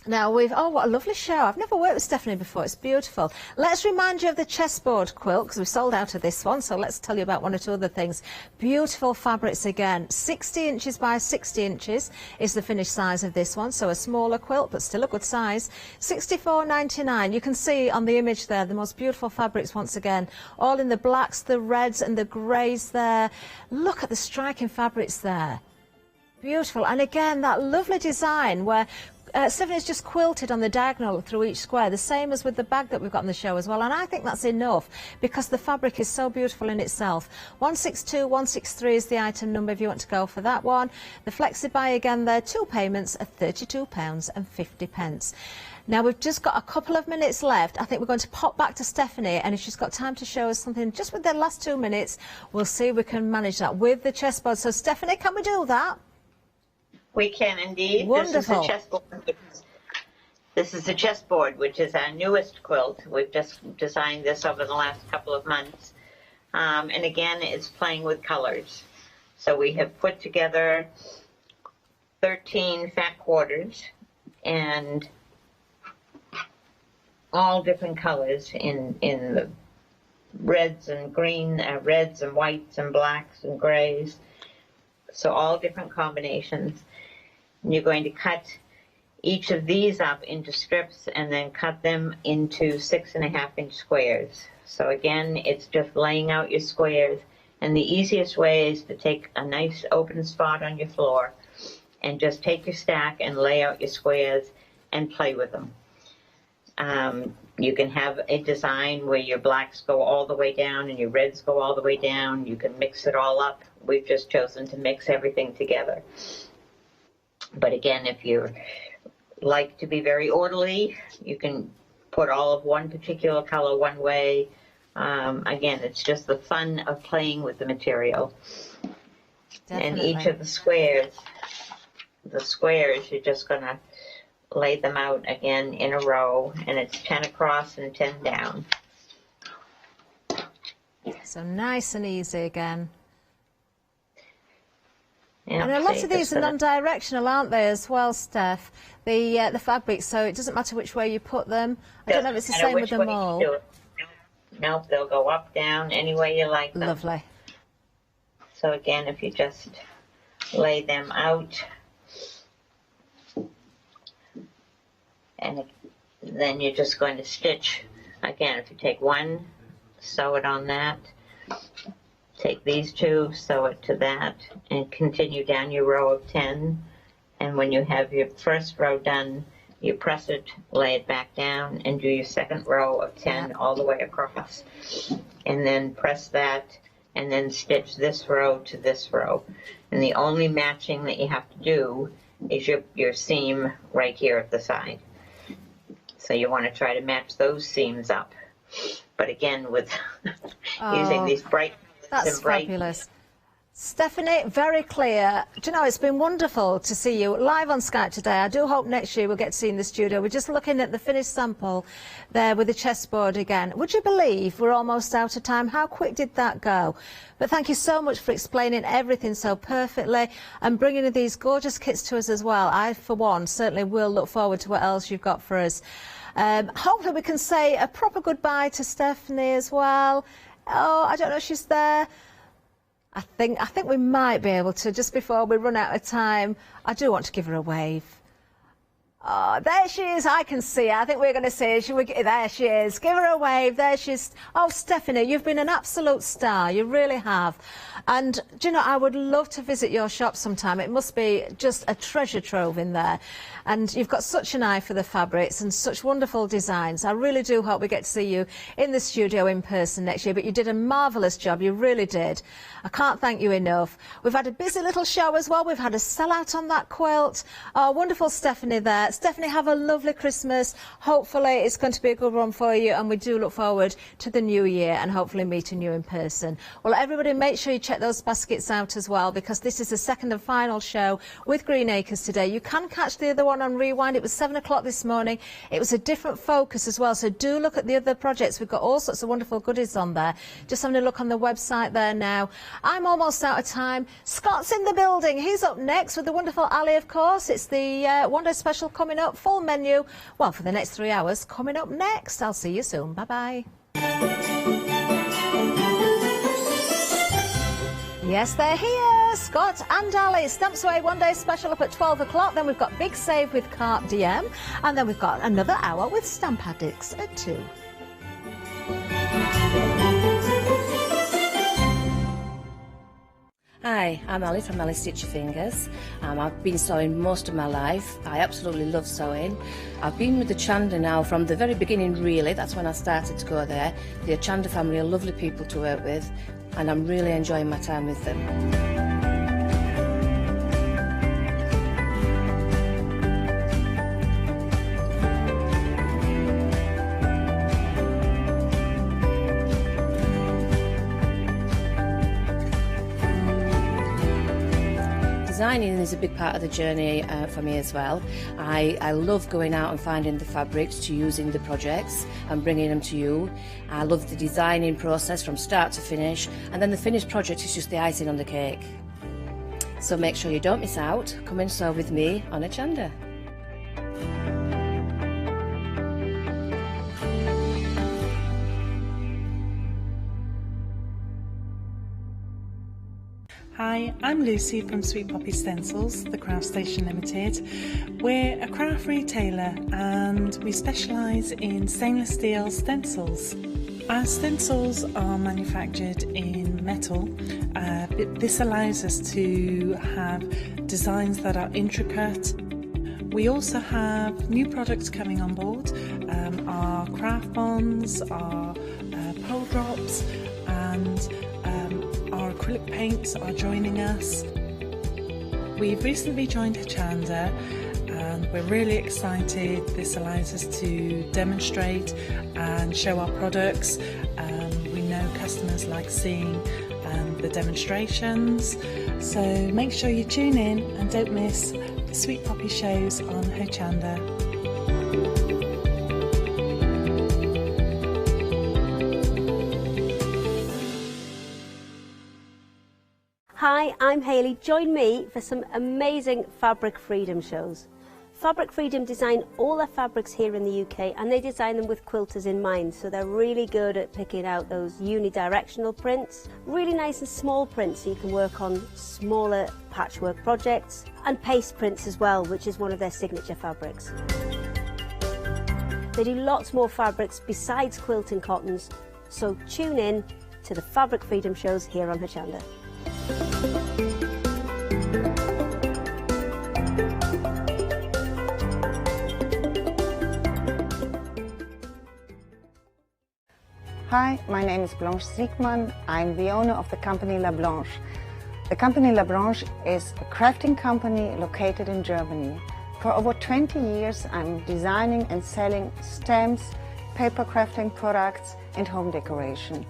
Now oh, what a lovely show. I've never worked with Stephanie before. It's beautiful. Let's remind you of the chessboard quilt, because we've sold out of this one, so let's tell you about one or two other things. Beautiful fabrics again. 60 inches by 60 inches is the finished size of this one, so a smaller quilt, but still a good size. $64.99. You can see on the image there the most beautiful fabrics once again, all in the blacks, the reds and the greys there. Look at the striking fabrics there. Beautiful. And again, that lovely design where Stephanie's just quilted on the diagonal through each square, the same as with the bag that we've got on the show as well, and I think that's enough because the fabric is so beautiful in itself. 162, 163 is the item number if you want to go for that one. The flexi-buy again there, 2 payments at £32.50. Now we've just got a couple of minutes left. I think we're going to pop back to Stephanie, and if she's got time to show us something just with the last 2 minutes, we'll see if we can manage that with the chessboard. So Stephanie, can we do that? We can indeed. Wonderful. This is the chessboard, which is our newest quilt. We've just designed this over the last couple of months. And again, it's playing with colors. So we have put together 13 fat quarters and all different colors in the reds and reds and whites and blacks and grays. So all different combinations. And you're going to cut each of these up into strips and then cut them into 6.5-inch squares. So again, it's just laying out your squares. And the easiest way is to take a nice open spot on your floor and just take your stack and lay out your squares and play with them. You can have a design where your blacks go all the way down and your reds go all the way down. You can mix it all up. We've just chosen to mix everything together. But again, if you like to be very orderly, you can put all of one particular color one way. Again, it's just the fun of playing with the material. Definitely. And each of the squares, you're just going to lay them out again in a row, and it's 10 across and 10 down. So nice and easy again. Yeah, and a lot of these are non-directional, aren't they, as well, Steph? The fabrics, so it doesn't matter which way you put them. I don't know if it's the same with them all. Nope, they'll go up, down, any way you like them. Lovely. So again, if you just lay them out, and then you're just going to stitch. Again, if you take one, sew it on that. Take these two, sew it to that, and continue down your row of 10. And when you have your first row done, you press it, lay it back down, and do your second row of 10 all the way across. And then press that, and then stitch this row to this row. And the only matching that you have to do is your seam right here at the side. So you want to try to match those seams up. But again, with using these bright... That's fabulous. Stephanie, very clear. Do you know, it's been wonderful to see you live on Skype today. I do hope next year we'll get to see you in the studio. We're just looking at the finished sample there with the chessboard again. Would you believe we're almost out of time? How quick did that go? But thank you so much for explaining everything so perfectly and bringing these gorgeous kits to us as well. I, for one, certainly will look forward to what else you've got for us. Hopefully we can say a proper goodbye to Stephanie as well. Oh, I don't know if she's there. I think we might be able to, just before we run out of time. I do want to give her a wave. Oh, there she is. I can see her. I think we're going to see her. There she is. Give her a wave. There she is. Oh, Stephanie, you've been an absolute star. You really have. And, do you know, I would love to visit your shop sometime. It must be just a treasure trove in there. And you've got such an eye for the fabrics and such wonderful designs. I really do hope we get to see you in the studio in person next year. But you did a marvellous job. You really did. I can't thank you enough. We've had a busy little show as well. We've had a sellout on that quilt. Oh, wonderful Stephanie there. Stephanie, have a lovely Christmas. Hopefully it's going to be a good one for you, and we do look forward to the new year and hopefully meeting you in person. Well, everybody, make sure you check those baskets out as well, because this is the second and final show with Green Acres today. You can catch the other one on Rewind. It was 7 o'clock this morning. It was a different focus as well, so do look at the other projects. We've got all sorts of wonderful goodies on there. Just having a look on the website there now. I'm almost out of time. Scott's in the building. He's up next with the wonderful Ali, of course. It's the One Day Special coming up. Full menu, well, for the next 3 hours coming up next. I'll see you soon. Bye-bye. Yes, they're here. Scott and Ali. Stamps Away One Day Special up at 12 o'clock. Then we've got Big Save with Cart DM. And then we've got another hour with Stamp Addicts at 2. Hi, I'm Ali from Ali Stitch Your Fingers. I've been sewing most of my life. I absolutely love sewing. I've been with the Hochanda now from the very beginning, really. That's when I started to go there. The Hochanda family are lovely people to work with, and I'm really enjoying my time with them. Designing is a big part of the journey for me as well. I love going out and finding the fabrics to use in the projects and bringing them to you. I love the designing process from start to finish, and then the finished project is just the icing on the cake. So make sure you don't miss out. Come and sew with me on Hochanda. Hi, I'm Lucy from Sweet Poppy Stencils, the Craft Station Limited. We're a craft retailer and we specialise in stainless steel stencils. Our stencils are manufactured in metal. This allows us to have designs that are intricate. We also have new products coming on board, our craft bonds, our pole drops, and our acrylic paints are joining us. We've recently joined Hochanda and we're really excited. This allows us to demonstrate and show our products. We know customers like seeing the demonstrations, so make sure you tune in and don't miss the Sweet Poppy shows on Hochanda. Hi, I'm Hayley. Join me for some amazing Fabric Freedom shows. Fabric Freedom design all their fabrics here in the UK, and they design them with quilters in mind, so they're really good at picking out those unidirectional prints, really nice and small prints so you can work on smaller patchwork projects, and paste prints as well, which is one of their signature fabrics. They do lots more fabrics besides quilting cottons, so tune in to the Fabric Freedom shows here on Hochanda. Hi, my name is Blanche Siegmann. I'm the owner of the company La Blanche. The company La Blanche is a crafting company located in Germany. For over 20 years I'm designing and selling stamps, paper crafting products and home decoration.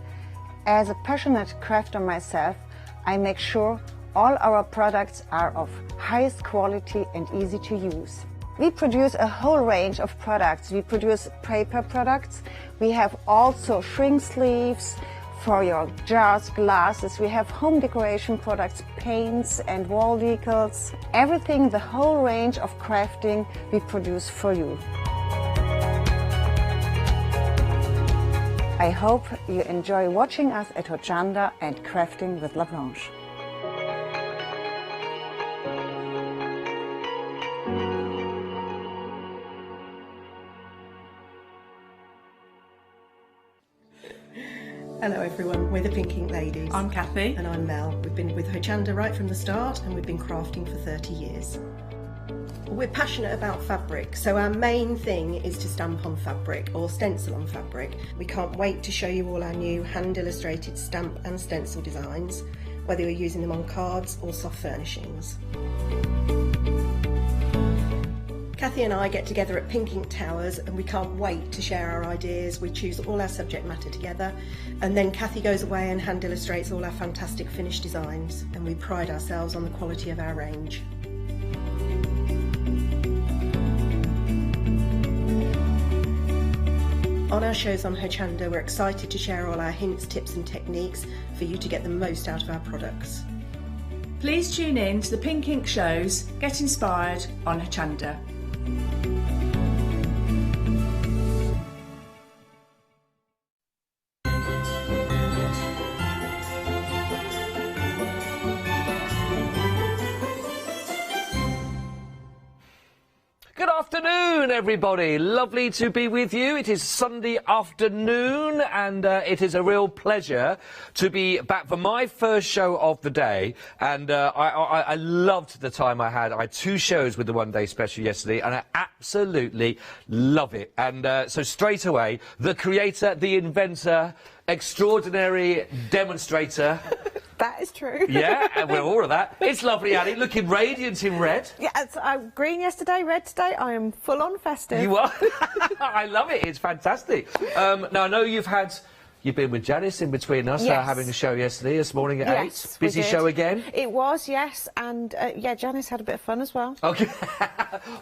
As a passionate crafter myself, I make sure all our products are of highest quality and easy to use. We produce a whole range of products. We produce paper products. We have also shrink sleeves for your jars, glasses. We have home decoration products, paints and wall decals. Everything, the whole range of crafting we produce for you. I hope you enjoy watching us at Hochanda and crafting with La Blanche. Hello everyone, we're the Pink Ink Ladies. I'm Kathy. And I'm Mel. We've been with Hochanda right from the start and we've been crafting for 30 years. We're passionate about fabric, so our main thing is to stamp on fabric or stencil on fabric. We can't wait to show you all our new hand illustrated stamp and stencil designs, whether you're using them on cards or soft furnishings. Kathy and I get together at Pink Ink Towers and we can't wait to share our ideas. We choose all our subject matter together and then Kathy goes away and hand illustrates all our fantastic finished designs, and we pride ourselves on the quality of our range. On our shows on Hochanda, we're excited to share all our hints, tips and techniques for you to get the most out of our products. Please tune in to the Pink Ink shows, Get Inspired on Hochanda. Good afternoon, everybody. Lovely to be with you. It is Sunday afternoon, and it is a real pleasure to be back for my first show of the day. And I loved the time I had. I had 2 shows with the One Day Special yesterday, and I absolutely love it. And so straight away, the creator, the inventor, extraordinary demonstrator. That is true. Yeah, and we're all of that. It's lovely, Annie, looking radiant in red. Yeah, it's, green yesterday, red today. I am full on festive. You are? I love it. It's fantastic. Now, I know you've been with Janice in between us, Yes. having a show yesterday, this morning at 8. Yes, Busy we did. show again? It was, yes, and yeah, Janice had a bit of fun as well. Okay.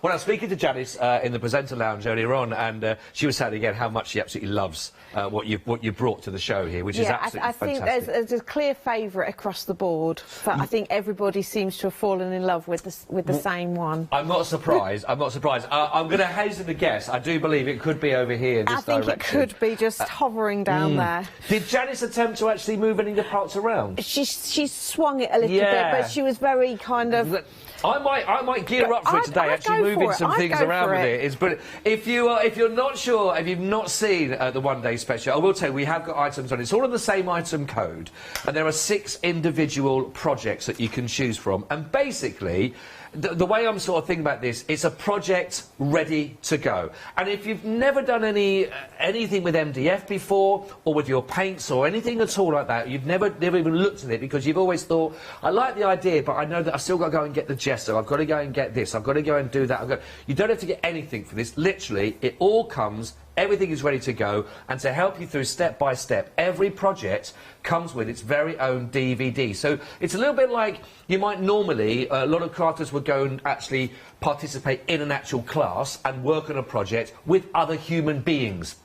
Well, I was speaking to Janice in the presenter lounge earlier on, and she was saying again how much she absolutely loves what you brought to the show here, which is absolutely I think fantastic. there's a clear favourite across the board. I think everybody seems to have fallen in love with the same one. I'm not surprised. I'm not surprised. I'm going to hasten to guess. I do believe it could be over here in this I think direction. it could be just hovering down there. there. Did Janice attempt to actually move any of the parts around? She swung it a little bit, but she was very kind of... I might gear up for it today. Actually, moving some things around with it is brilliant. If you're not sure, if you've not seen the one-day special, I will tell you we have got items on. It's all on the same item code, and there are 6 individual projects that you can choose from. And basically, the way I'm sort of thinking about this, it's a project ready to go. And if you've never done anything with MDF before, or with your paints or anything at all like that, you've never even looked at it because you've always thought, I like the idea, but I know that I've still got to go and get the gesso, I've got to go and get this, I've got to go and do that. You don't have to get anything for this. Literally, it all comes. Everything is ready to go, and to help you through step by step, every project comes with its very own DVD. So it's a little bit like you might normally, a lot of crafters would go and actually participate in an actual class and work on a project with other human beings.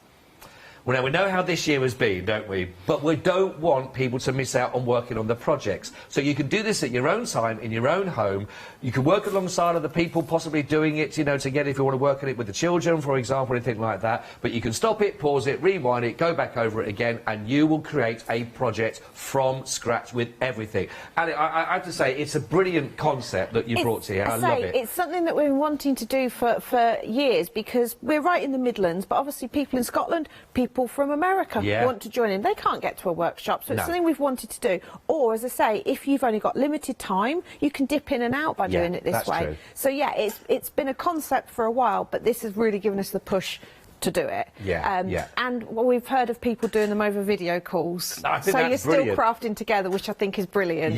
Well, now, we know how this year has been, don't we? But we don't want people to miss out on working on the projects. So you can do this at your own time, in your own home. You can work alongside other people, possibly doing it, you know, together if you want to work on it with the children, for example, anything like that. But you can stop it, pause it, rewind it, go back over it again, and you will create a project from scratch with everything. And I have to say, it's a brilliant concept that you brought here. I love it. It's something that we've been wanting to do for years, because we're right in the Midlands, but obviously people in Scotland, people from America want to join in. They can't get to a workshop, so it's something we've wanted to do. Or, as I say, if you've only got limited time, you can dip in and out by doing it this way. True. So yeah, it's been a concept for a while, but this has really given us the push to do it. And we've heard of people doing them over video calls. I think so that's you're brilliant. still crafting together, which I think is brilliant.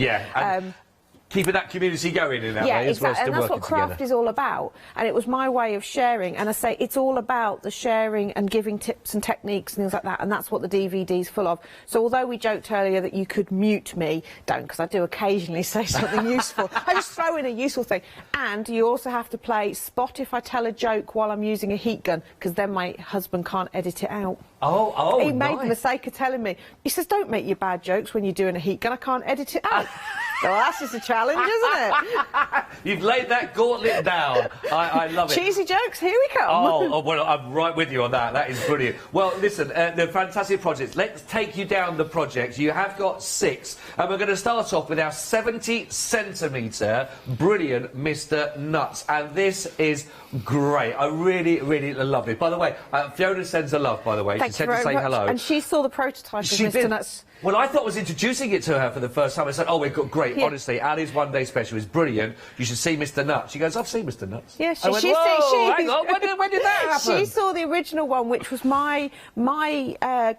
Keeping that community going in that way as well, exactly. still And that's what working craft together. is all about. And it was my way of sharing. And I say it's all about the sharing and giving tips and techniques and things like that. And that's what the DVD's full of. So although we joked earlier that you could mute me, don't, because I do occasionally say something useful. I just throw in a useful thing. And you also have to play spot if I tell a joke while I'm using a heat gun, because then my husband can't edit it out. He made the mistake of telling me. He says, don't make your bad jokes when you're doing a heat gun. I can't edit it out. So that's just a challenge, isn't it? You've laid that gauntlet down. I love it. Cheesy jokes, here we come. Oh, well, I'm right with you on that. That is brilliant. Well, listen, they're fantastic projects. Let's take you down the projects. You have got 6, and we're going to start off with our 70cm brilliant Mr. Nuts. And this is great. I really, really love it. By the way, Fiona sends her love, by the way. She said to say hello. And she saw the prototype of Mr. Nuts. Well, I thought I was introducing it to her for the first time. I said, oh, we've got great. Honestly, Ali's one-day special is brilliant. You should see Mr. Nuts. She goes, I've seen Mr. Nuts. Yeah, hang on, when did that happen? She saw the original one, which was my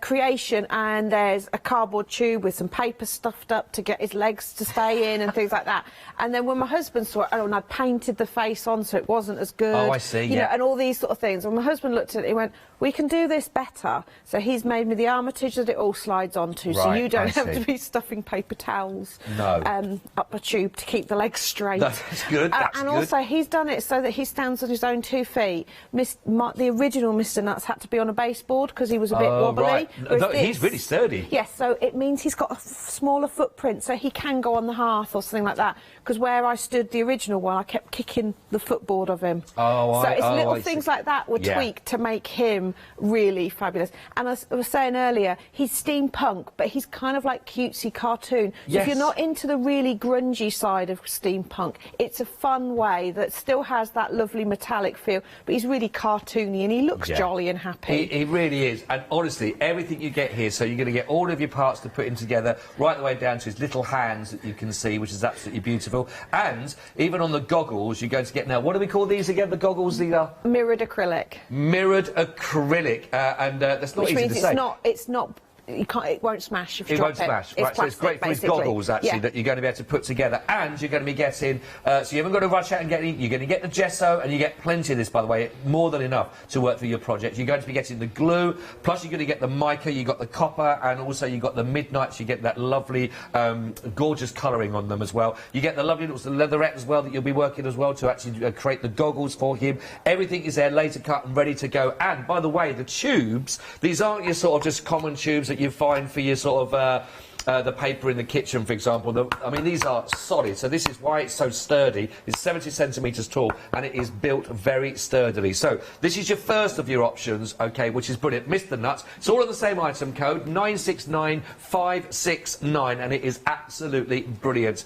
creation, and there's a cardboard tube with some paper stuffed up to get his legs to stay in and things like that. And then when my husband saw it, and I'd painted the face on so it wasn't as good. Oh, I see, you know, and all these sort of things. And my husband looked at it, he went, we can do this better. So he's made me the armitage that it all slides onto, so you don't have to be stuffing paper towels up a tube to keep the legs straight. That's good, that's and good. also, he's done it so that he stands on his own 2 feet. The original Mr. Nuts had to be on a baseboard because he was a bit wobbly. Right. He's really sturdy. Yes, so it means he's got a smaller footprint, so he can go on the hearth or something like that. Because where I stood the original one, I kept kicking the footboard of him. So it's little things like that were tweaked to make him really fabulous. And as I was saying earlier, he's steampunk, but he's kind of like cutesy cartoon. So if you're not into the really grungy side of steampunk, it's a fun way that still has that lovely metallic feel, but he's really cartoony and he looks jolly and happy. He really is. And honestly, everything you get here, so you're going to get all of your parts to put in together, right the way down to his little hands that you can see, which is absolutely beautiful. And even on the goggles, you're going to get, now, what do we call these again, the goggles? Mirrored acrylic. Mirrored acrylic. And that's not easy to say. It's not... it won't smash if you drop it. It won't smash. It's right, plastic, so it's great for his basically. goggles, actually, that you're going to be able to put together. And you're going to be getting... so you haven't got to rush out and get any... You're going to get the gesso, and you get plenty of this, by the way, more than enough to work through your project. You're going to be getting the glue, plus you're going to get the mica, you've got the copper, and also you've got the midnights. You get that lovely, gorgeous colouring on them as well. You get the lovely little leatherette as well that you'll be working as well to actually create the goggles for him. Everything is there, laser cut and ready to go. And, by the way, the tubes, these aren't your sort of just common tubes that you find for your sort of the paper in the kitchen, for example. I mean, these are solid, so this is why it's so sturdy. It's 70 centimetres tall, and it is built very sturdily. So this is your first of your options, OK, which is brilliant. Missed the nuts. It's all on the same item code, 969569, and it is absolutely brilliant.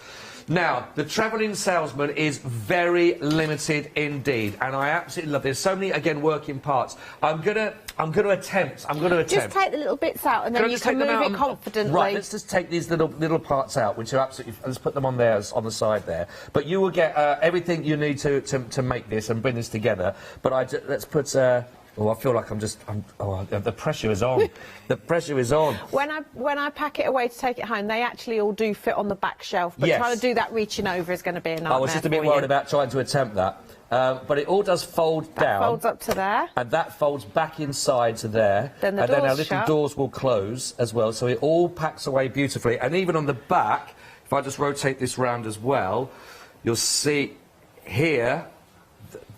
Now, the travelling salesman is very limited indeed, and I absolutely love. There's so many, again, working parts. I'm gonna attempt. Just take the little bits out, and then you can move it confidently. Right, let's just take these little parts out, which are absolutely. Let's put them on there, on the side there. But you will get everything you need to make this and bring this together. But let's put. Oh, I feel like the pressure is on. The pressure is on. When I pack it away to take it home, they actually all do fit on the back shelf. But yes. trying to do that reaching over is going to be a nightmare. I was just a bit worried about trying to attempt that. But it all does fold down. That folds up to there. And that folds back inside to there. Then the and doors then our little shut. doors will close as well. So it all packs away beautifully. And even on the back, if I just rotate this round as well, you'll see here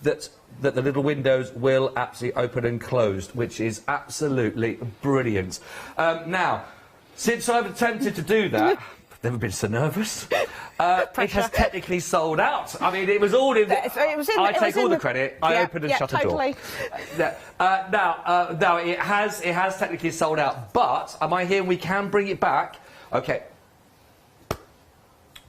that the little windows will absolutely open and close, which is absolutely brilliant. Now, since I've attempted to do that, I've never been so nervous. It has technically sold out. I mean, it was all in. I take all the credit. I opened and shut a door. Now, it has technically sold out. But am I hearing we can bring it back? Okay.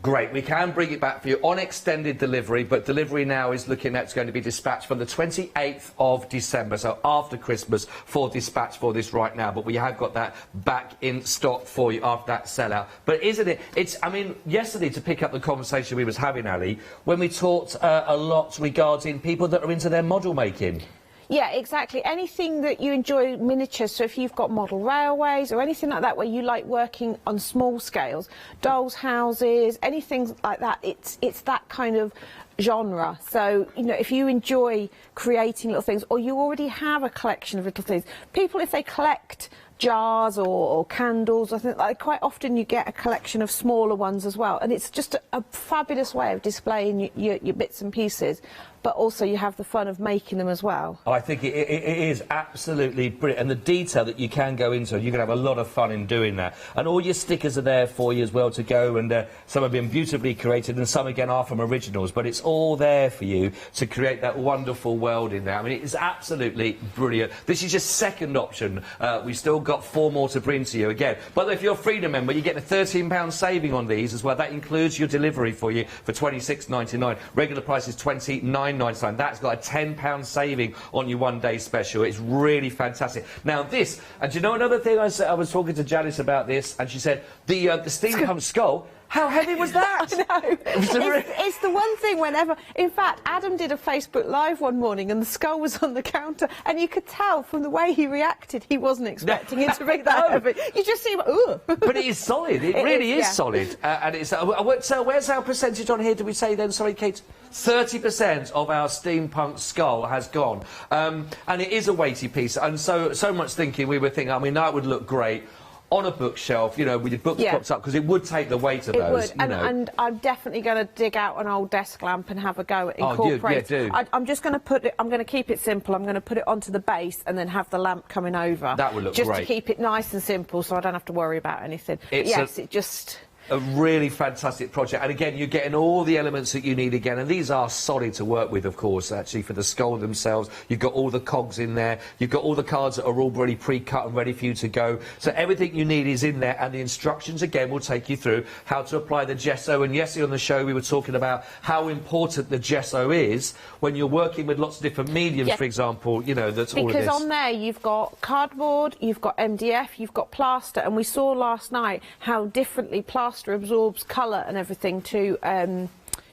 Great, we can bring it back for you on extended delivery, but delivery now is looking at it's going to be dispatched from the 28th of December, so after Christmas for dispatch for this right now. But we have got that back in stock for you after that sellout. But isn't it? I mean, yesterday, to pick up the conversation we was having, Ali, when we talked a lot regarding people that are into their model making. Yeah, exactly. Anything that you enjoy miniatures, so if you've got model railways or anything like that where you like working on small scales, dolls' houses, anything like that, it's that kind of genre. So, you know, if you enjoy creating little things, or you already have a collection of little things, people, if they collect jars or candles, I think like quite often you get a collection of smaller ones as well, and it's just a fabulous way of displaying your bits and pieces, but also you have the fun of making them as well. I think it is absolutely brilliant, and the detail that you can go into, you can have a lot of fun in doing that. And all your stickers are there for you as well to go, and some have been beautifully created, and some again are from originals, but it's all there for you to create that wonderful world in there. I mean, it is absolutely brilliant. This is your second option. We've still got 4 more to bring to you again. But if you're a Freedom member, you get a £13 saving on these as well. That includes your delivery for you for £26.99. Regular price is £29.99. That's got a £10 saving on your one-day special. It's really fantastic. Now this, and do you know another thing? I was talking to Janice about this, and she said the steampunk skull. How heavy was that? I know. It's the one thing whenever... In fact, Adam did a Facebook Live one morning and the skull was on the counter, and you could tell from the way he reacted he wasn't expecting it to be that heavy. You just see him, ooh. But it is solid. It really is solid. And it's... so where's our percentage on here, did we say then? Sorry, Kate. 30% of our steampunk skull has gone. And it is a weighty piece. And so much thinking, we were thinking, I mean, that would look great on a bookshelf, you know, with your books propped up, because it would take the weight of those. It would, and I'm definitely going to dig out an old desk lamp and have a go at incorporating. I'm just going to put it. I'm going to keep it simple. I'm going to put it onto the base and then have the lamp coming over. That would look great. Just to keep it nice and simple, so I don't have to worry about anything. It just. A really fantastic project, and again you're getting all the elements that you need again, and these are solid to work with, of course. Actually, for the skull themselves, you've got all the cogs in there, you've got all the cards that are already pre-cut and ready for you to go, so everything you need is in there, and the instructions again will take you through how to apply the gesso. And yesterday on the show we were talking about how important the gesso is when you're working with lots of different mediums, for example, you know, that's all of this. Because on there you've got cardboard, you've got MDF, you've got plaster, and we saw last night how differently plaster absorbs colour and everything to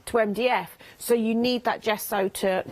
MDF, so you need that gesso to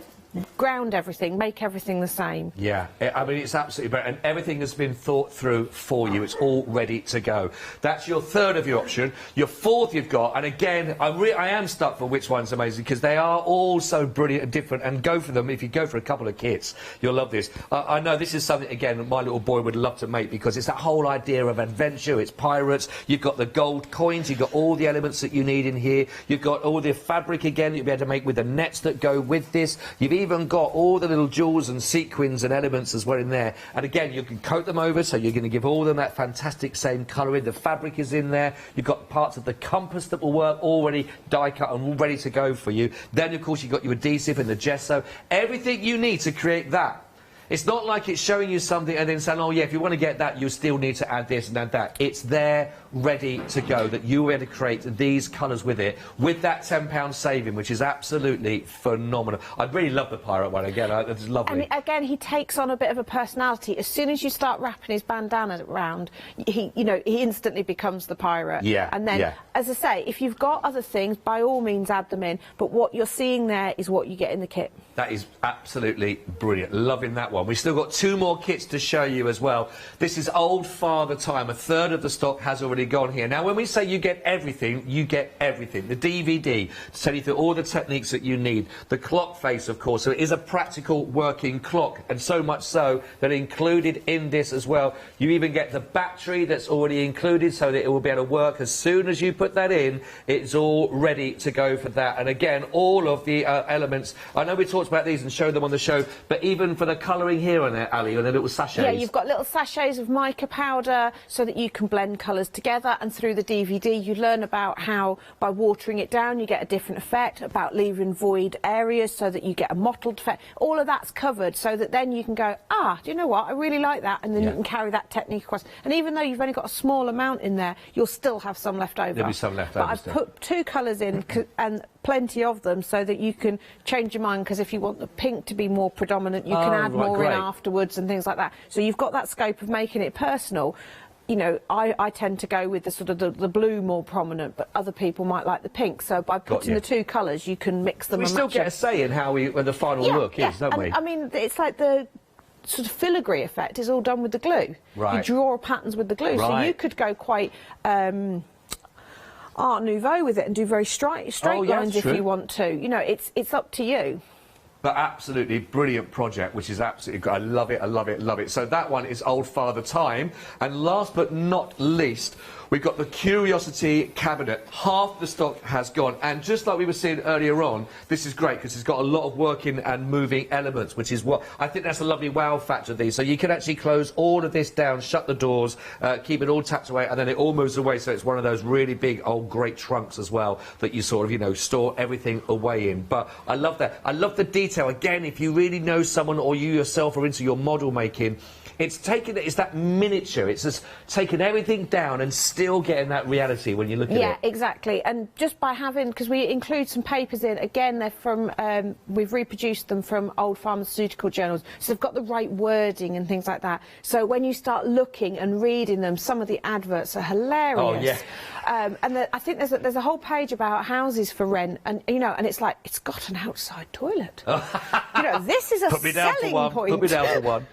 ground everything, make everything the same. Yeah, I mean, it's absolutely brilliant, and everything has been thought through for you. It's all ready to go. That's your third of your option. Your fourth you've got, and again, I am stuck for which one's amazing, because they are all so brilliant and different, and go for them. If you go for a couple of kits, you'll love this. I know this is something, again, my little boy would love to make, because it's that whole idea of adventure. It's pirates, you've got the gold coins, you've got all the elements that you need in here, you've got all the fabric, again, you'll be able to make with the nets that go with this. You've even got all the little jewels and sequins and elements as well in there. And again, you can coat them over, so you're going to give all of them that fantastic same colouring. The fabric is in there. You've got parts of the compass that will work already die cut and all ready to go for you. Then, of course, you've got your adhesive and the gesso. Everything you need to create that. It's not like it's showing you something and then saying, oh, yeah, if you want to get that, you still need to add this and add that. It's there, ready to go, that you were able to create these colours with it, with that £10 saving, which is absolutely phenomenal. I really love the pirate one. Again, it's lovely. And again, he takes on a bit of a personality. As soon as you start wrapping his bandana around, he instantly becomes the pirate. Yeah. And then, as I say, if you've got other things, by all means add them in. But what you're seeing there is what you get in the kit. That is absolutely brilliant. Loving that one. We've still got 2 more kits to show you as well. This is Old Father Time. A third of the stock has already gone here. Now, when we say you get everything, you get everything. The DVD to tell you through all the techniques that you need. The clock face, of course, so it is a practical working clock, and so much so that included in this as well, you even get the battery that's already included so that it will be able to work as soon as you put that in. It's all ready to go for that. And again, all of the elements, I know we talked about these and showed them on the show, but even for the colouring here on there, Ali, and the little sachets. Yeah, you've got little sachets of mica powder so that you can blend colours together, and through the DVD you learn about how, by watering it down, you get a different effect, about leaving void areas so that you get a mottled effect. All of that's covered so that then you can go, do you know what, I really like that, and then you can carry that technique across. And even though you've only got a small amount in there, you'll still have some left over. There'll be some left over. But I've put 2 colours in, and plenty of them, so that you can change your mind, because if you want the pink to be more predominant, you can add more in afterwards and things like that. So you've got that scope of making it personal. You know, I tend to go with the sort of the blue more prominent, but other people might like the pink. So by putting the 2 colours, you can mix them. We and still match get it. a say in how the final look is, don't we? I mean, it's like the sort of filigree effect is all done with the glue. Right. You draw patterns with the glue, so you could go quite Art Nouveau with it and do very straight lines if you want to. You know, it's up to you. But absolutely brilliant project, which is absolutely great. I love it, I love it, love it. So that one is Old Father Time. And last but not least, we've got the Curiosity Cabinet. Half the stock has gone. And just like we were seeing earlier on, this is great because it's got a lot of working and moving elements, which is what I think that's a lovely wow factor of these. So you can actually close all of this down, shut the doors, keep it all tucked away, and then it all moves away. So it's one of those really big old great trunks as well that you sort of, you know, store everything away in. But I love that. I love the detail. Again, if you really know someone or you yourself are into your model making, it's that miniature. It's just taking everything down and still getting that reality when you look at it. Yeah, exactly. And just by having, because we include some papers in, again, they're from, we've reproduced them from old pharmaceutical journals, so they've got the right wording and things like that. So when you start looking and reading them, some of the adverts are hilarious. Oh, yeah. And I think there's a whole page about houses for rent, and you know, and it's like, it's got an outside toilet. You know, this is a selling point. Put me down for one.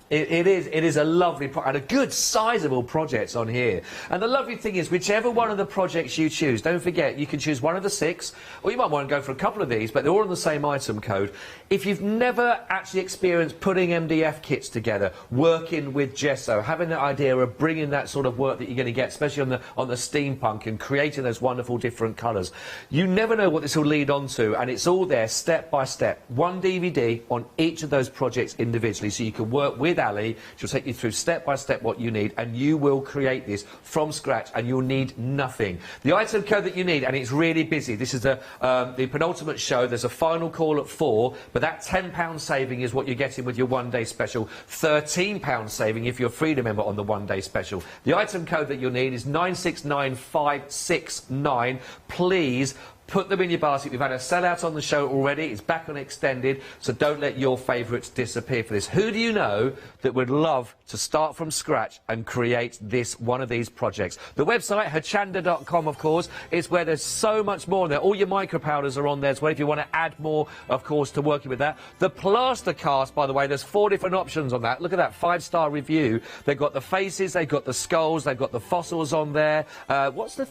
It is a lovely and a good sizable project on here. And the lovely thing is, whichever one of the projects you choose, don't forget you can choose one of the 6, or you might want to go for a couple of these, but they're all on the same item code. If you've never actually experienced putting MDF kits together, working with gesso, having the idea of bringing that sort of work that you're going to get, especially on the steampunk, and creating those wonderful different colours, you never know what this will lead on to, and it's all there step by step. One DVD on each of those projects individually, so you can work with Ali. She'll take you through step by step what you need, and you will create this from scratch, and you'll need nothing. The item code that you need, and it's really busy. This is the penultimate show. There's a final call at 4, but that £10 saving is what you're getting with your one-day special. £13 saving if you're a Freedom member on the one-day special. The item code that you'll need is 969569. Please put them in your basket. We've had a sellout on the show already. It's back on extended, so don't let your favourites disappear for this. Who do you know that would love to start from scratch and create one of these projects? The website, hochanda.com, of course, is where there's so much more there. All your micro powders are on there as well if you want to add more, of course, to working with that. The plaster cast, by the way, there's 4 different options on that. Look at that 5-star review. They've got the faces, they've got the skulls, they've got the fossils on there. What's the...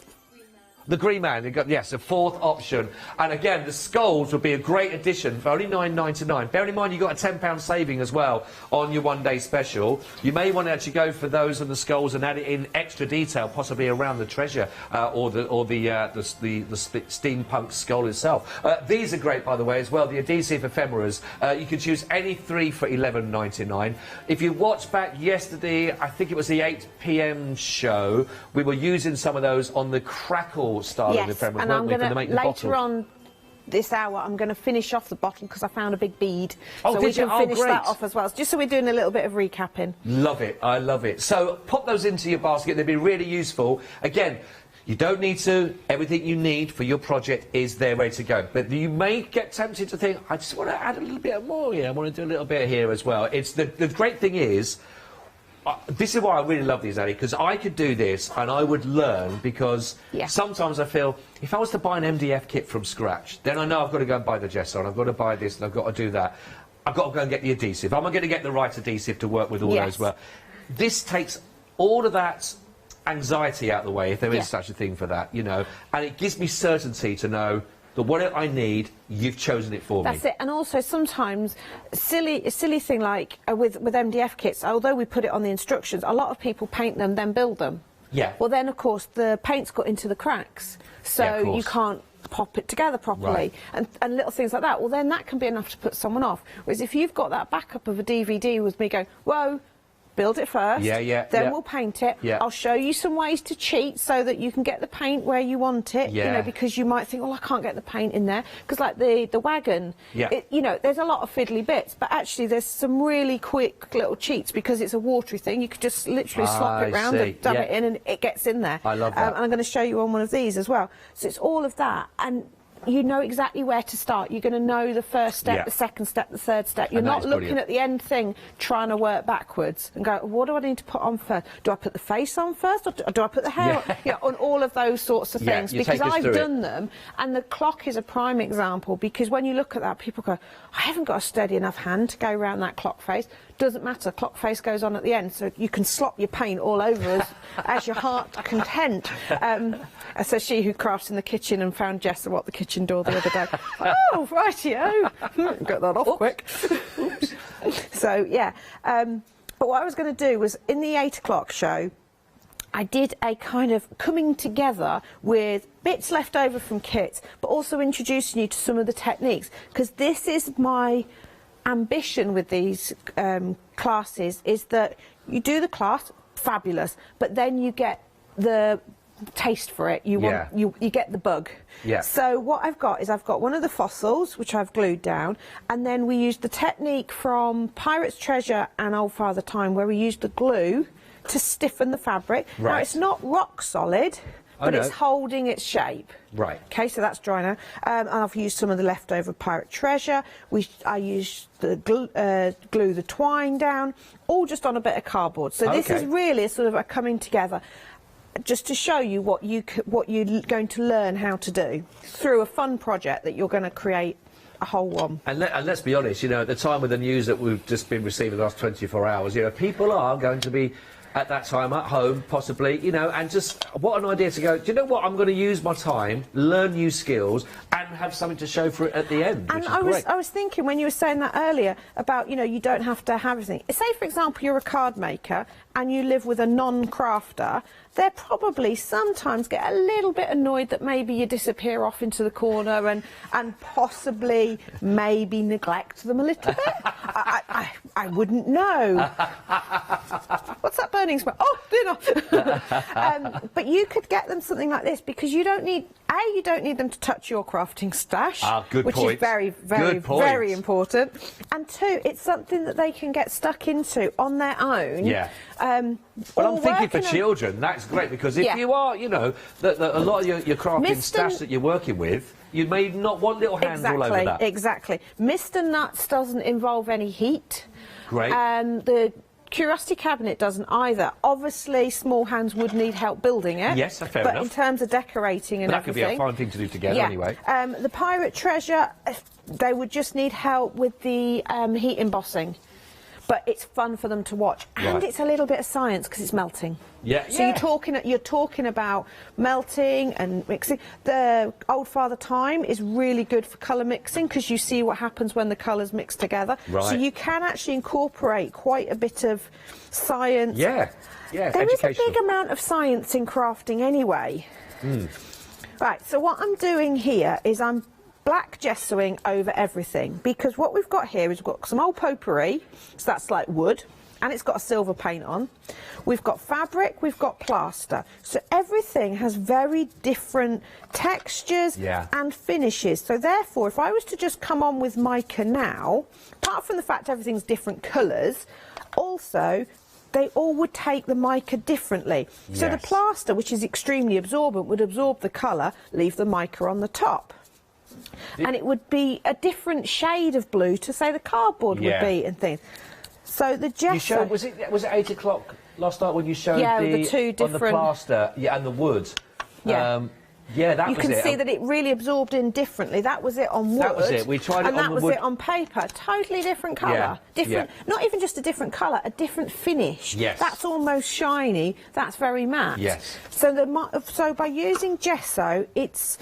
The Green Man, you've got, yes, a fourth option. And again, the skulls would be a great addition for only £9.99. Bearing in mind you've got a £10 saving as well on your one-day special. You may want to actually go for those and the skulls and add it in extra detail, possibly around the treasure or the steampunk skull itself. These are great, by the way, as well. The adhesive ephemeras. You can choose any 3 for £11.99. If you watched back yesterday, I think it was the 8 p.m. show, we were using some of those on the crackle style of ephemera, and I'm going to make the later bottle. on this hour I'm going to finish off the bottle because I found a big bead. Oh, so we can finish that off as well, just so we're doing a little bit of recapping. Love it, I love it. So pop those into your basket, they'd be really useful. Again, you don't need to. Everything you need for your project is there ready to go. But you may get tempted to think, I just want to add a little bit more here. I want to do a little bit here as well. It's the great thing is, this is why I really love these, Annie, because I could do this and I would learn, because sometimes I feel if I was to buy an MDF kit from scratch, then I know I've got to go and buy the gesso and I've got to buy this and I've got to do that. I've got to go and get the adhesive. Am I going to get the right adhesive to work with all those well? This takes all of that anxiety out of the way, if there is such a thing for that, you know, and it gives me certainty to know that whatever I need, you've chosen it for me. That's it. And also sometimes a silly thing like with MDF kits, although we put it on the instructions, a lot of people paint them, then build them. Yeah. Well, then, of course, the paint's got into the cracks, so you can't pop it together properly, and little things like that. Well, then that can be enough to put someone off. Whereas if you've got that backup of a DVD with me going, whoa, build it first, then we'll paint it. I'll show you some ways to cheat so that you can get the paint where you want it, you know, because you might think, well, I can't get the paint in there. Because like the wagon, you know, there's a lot of fiddly bits, but actually there's some really quick little cheats because it's a watery thing. You could just literally slop it round and dab it in and it gets in there. I love that. And I'm going to show you on one of these as well. So it's all of that, and you know exactly where to start. You're going to know the first step, the second step, the third step. You're not looking at the end thing, trying to work backwards and go, what do I need to put on first? Do I put the face on first, or do I put the hair on? Yeah, on all of those sorts of things. Because I've done them, and the clock is a prime example, because when you look at that, people go, I haven't got a steady enough hand to go around that clock face. Doesn't matter, clock face goes on at the end, so you can slop your paint all over as your heart content. Says she who crafts in the kitchen and found Jess at the kitchen door the other day. Oh, rightio. Got that off quick. So, yeah. But what I was going to do was, in the 8 o'clock show, I did a kind of coming together with bits left over from kits, but also introducing you to some of the techniques, because this is my ambition with these classes, is that you do the class, fabulous, but then you get the taste for it. You want you get the bug. So what I've got is I've got one of the fossils which I've glued down, and then we used the technique from Pirate's Treasure and Old Father Time, where we used the glue to stiffen the fabric. Now it's not rock solid, but it's holding its shape. Okay, so that's dry now. And I've used some of the leftover Pirate Treasure. I used the glue the twine down, all just on a bit of cardboard. So this is really a sort of a coming together, just to show you what you're going to learn how to do through a fun project that you're going to create a whole one. And let's be honest, you know, at the time with the news that we've just been receiving the last 24 hours, you know, people are going to be at that time at home, possibly, you know, and just what an idea to go, do you know what, I'm going to use my time, learn new skills, and have something to show for it at the end, which is great. I was thinking when you were saying that earlier about, you know, you don't have to have everything. Say, for example, you're a card maker and you live with a non-crafter, they probably sometimes get a little bit annoyed that maybe you disappear off into the corner and possibly maybe neglect them a little bit. I wouldn't know. What's that burning smell? Oh, dinner. But you could get them something like this, because you don't need, you don't need them to touch your crafting stash, which is very, very, very important. And 2, it's something that they can get stuck into on their own. Well, I'm thinking for children, that's great, because if you are, you know, a lot of your crafting stash that you're working with, you may not want little hands all over that. Exactly. Mr. Nuts doesn't involve any heat. Great. The Curiosity Cabinet doesn't either. Obviously, small hands would need help building it. Yes, fair enough. But in terms of decorating and everything, that could be a fine thing to do together anyway. The Pirate Treasure, they would just need help with the heat embossing. but it's fun for them to watch, and it's a little bit of science because it's melting. Yeah. So you're talking about melting and mixing. The Old Father Time is really good for colour mixing because you see what happens when the colours mix together. Right. So you can actually incorporate quite a bit of science. Yeah. Yeah. There is a big amount of science in crafting anyway. Right. So what I'm doing here is I'm black gessoing over everything, because what we've got here is we've got some old potpourri, so that's like wood, and it's got a silver paint on. We've got fabric, we've got plaster, so everything has very different textures and finishes. So therefore, if I was to just come on with mica now, apart from the fact everything's different colours, also they all would take the mica differently. So the plaster, which is extremely absorbent, would absorb the colour, leave the mica on the top. And it would be a different shade of blue to, say, the cardboard would be and things. So the gesso... You showed, was it 8 o'clock last night when you showed the two different... on the plaster and the wood? Yeah. That you was it. You can see that it really absorbed in differently. That was it on wood. That was it. We tried it on the wood. And that was it on paper. Totally different colour. Different. Not even just a different colour, a different finish. Yes. That's almost shiny. That's very matte. Yes. So by using gesso, it's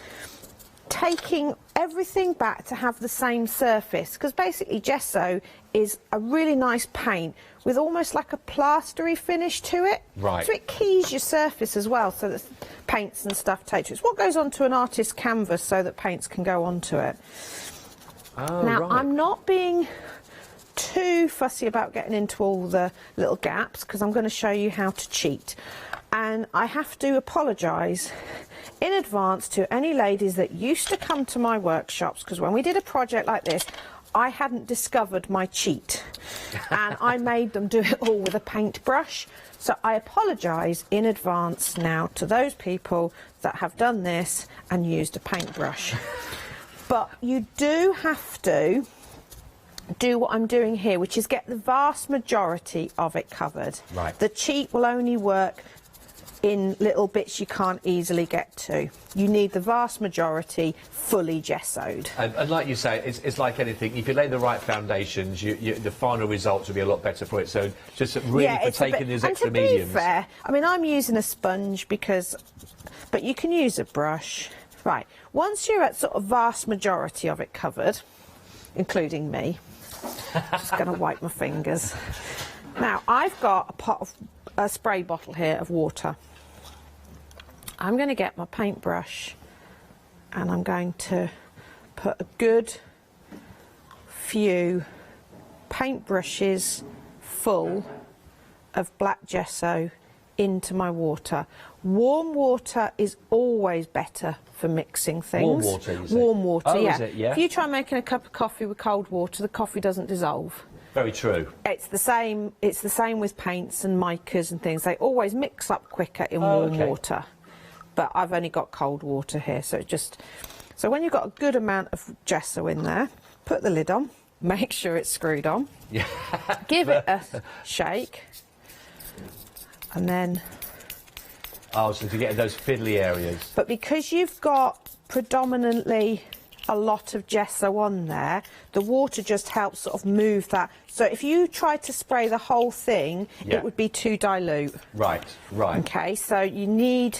taking everything back to have the same surface, because basically gesso is a really nice paint with almost like a plastery finish to it. Right. So it keys your surface as well, so that paints and stuff take to it. It's what goes onto an artist's canvas so that paints can go onto it. Now, I'm not being too fussy about getting into all the little gaps, because I'm going to show you how to cheat. And I have to apologise in advance to any ladies that used to come to my workshops, because when we did a project like this, I hadn't discovered my cheat, and I made them do it all with a paintbrush. So I apologise in advance now to those people that have done this and used a paintbrush. But you do have to do what I'm doing here, which is get the vast majority of it covered. Right. The cheat will only work in little bits you can't easily get to. You need the vast majority fully gessoed. And like you say, it's like anything. If you lay the right foundations, the final results will be a lot better for it. So just really for taking those extra mediums. And to be fair, I mean, I'm using a sponge but you can use a brush. Right, once you're at sort of vast majority of it covered, including me, just going to wipe my fingers. Now, I've got a spray bottle here of water. I'm going to get my paintbrush and I'm going to put a good few paintbrushes full of black gesso into my water. Warm water is always better for mixing things. Warm water, you say? Warm water, oh, yeah. Is it? Yeah. If you try making a cup of coffee with cold water, the coffee doesn't dissolve. Very true. It's the same with paints and micas and things. They always mix up quicker in warm water. But I've only got cold water here, so so when you've got a good amount of gesso in there, put the lid on, make sure it's screwed on. Yeah. Give it a shake. And then... Oh, so to get those fiddly areas. But because you've got predominantly a lot of gesso on there, the water just helps sort of move that. So if you tried to spray the whole thing, it would be too dilute. Right, right. Okay, so you need...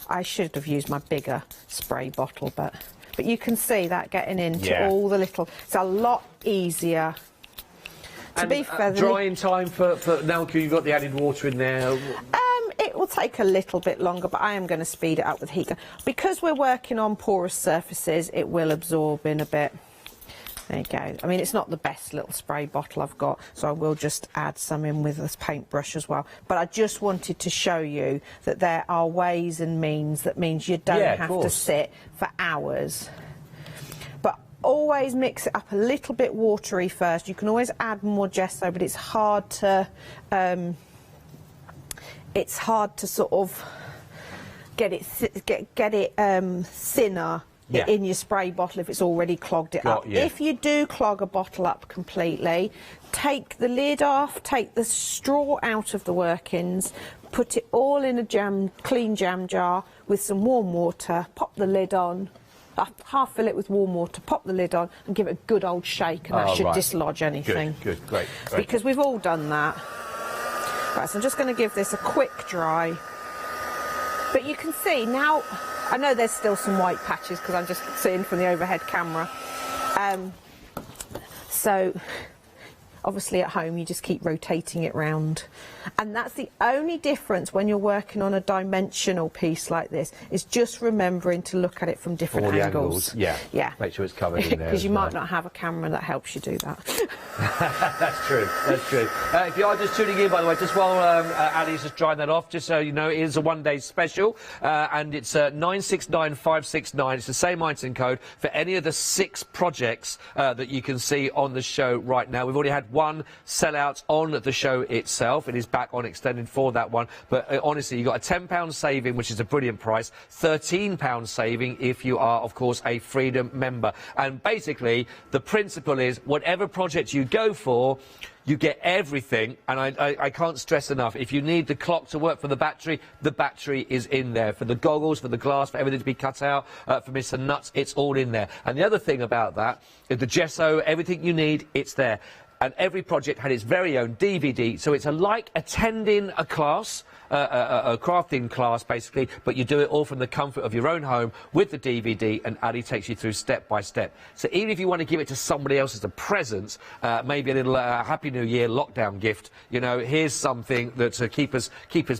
I should have used my bigger spray bottle, but you can see that getting into all the little... It's a lot easier. To be fair... Drying time for now, you've got the added water in there? It will take a little bit longer, but I am going to speed it up with heat gun. Because we're working on porous surfaces, it will absorb in a bit. There you go. I mean, it's not the best little spray bottle I've got, so I will just add some in with this paintbrush as well. But I just wanted to show you that there are ways and means that means you don't have to sit for hours. But always mix it up a little bit watery first. You can always add more gesso, but it's hard to... it's hard to sort of get it thinner in your spray bottle if it's already clogged it up. If you do clog a bottle up completely, take the lid off, take the straw out of the workings, put it all in a clean jam jar with some warm water, pop the lid on, half fill it with warm water, pop the lid on and give it a good old shake, and that should dislodge anything. Good, great. Because we've all done that. Right, so I'm just going to give this a quick dry. But you can see now, I know there's still some white patches because I'm just seeing from the overhead camera. So obviously at home you just keep rotating it round, and that's the only difference when you're working on a dimensional piece like this, is just remembering to look at it from different angles. Yeah, make sure it's covered in there. Because you might not have a camera that helps you do that. That's true. If you are just tuning in, by the way, just while Ali's just drying that off, just so you know, it is a one-day special, and it's 969569. It's the same item code for any of the 6 projects that you can see on the show right now. We've already had one sellout on the show itself. It is back on extended for that one, but honestly, you got a £10 saving, which is a brilliant price, £13 saving if you are, of course, a Freedom member. And basically the principle is whatever project you go for, you get everything, and I can't stress enough, if you need the clock to work for the battery is in there. For the goggles, for the glass, for everything to be cut out, for Mr. Nuts, it's all in there. And the other thing about that is the gesso, everything you need, it's there. And every project had its very own DVD, so it's like attending a class, a crafting class basically, but you do it all from the comfort of your own home with the DVD, and Ali takes you through step by step. So even if you want to give it to somebody else as a present, maybe a little Happy New Year lockdown gift, you know, here's something that to keep us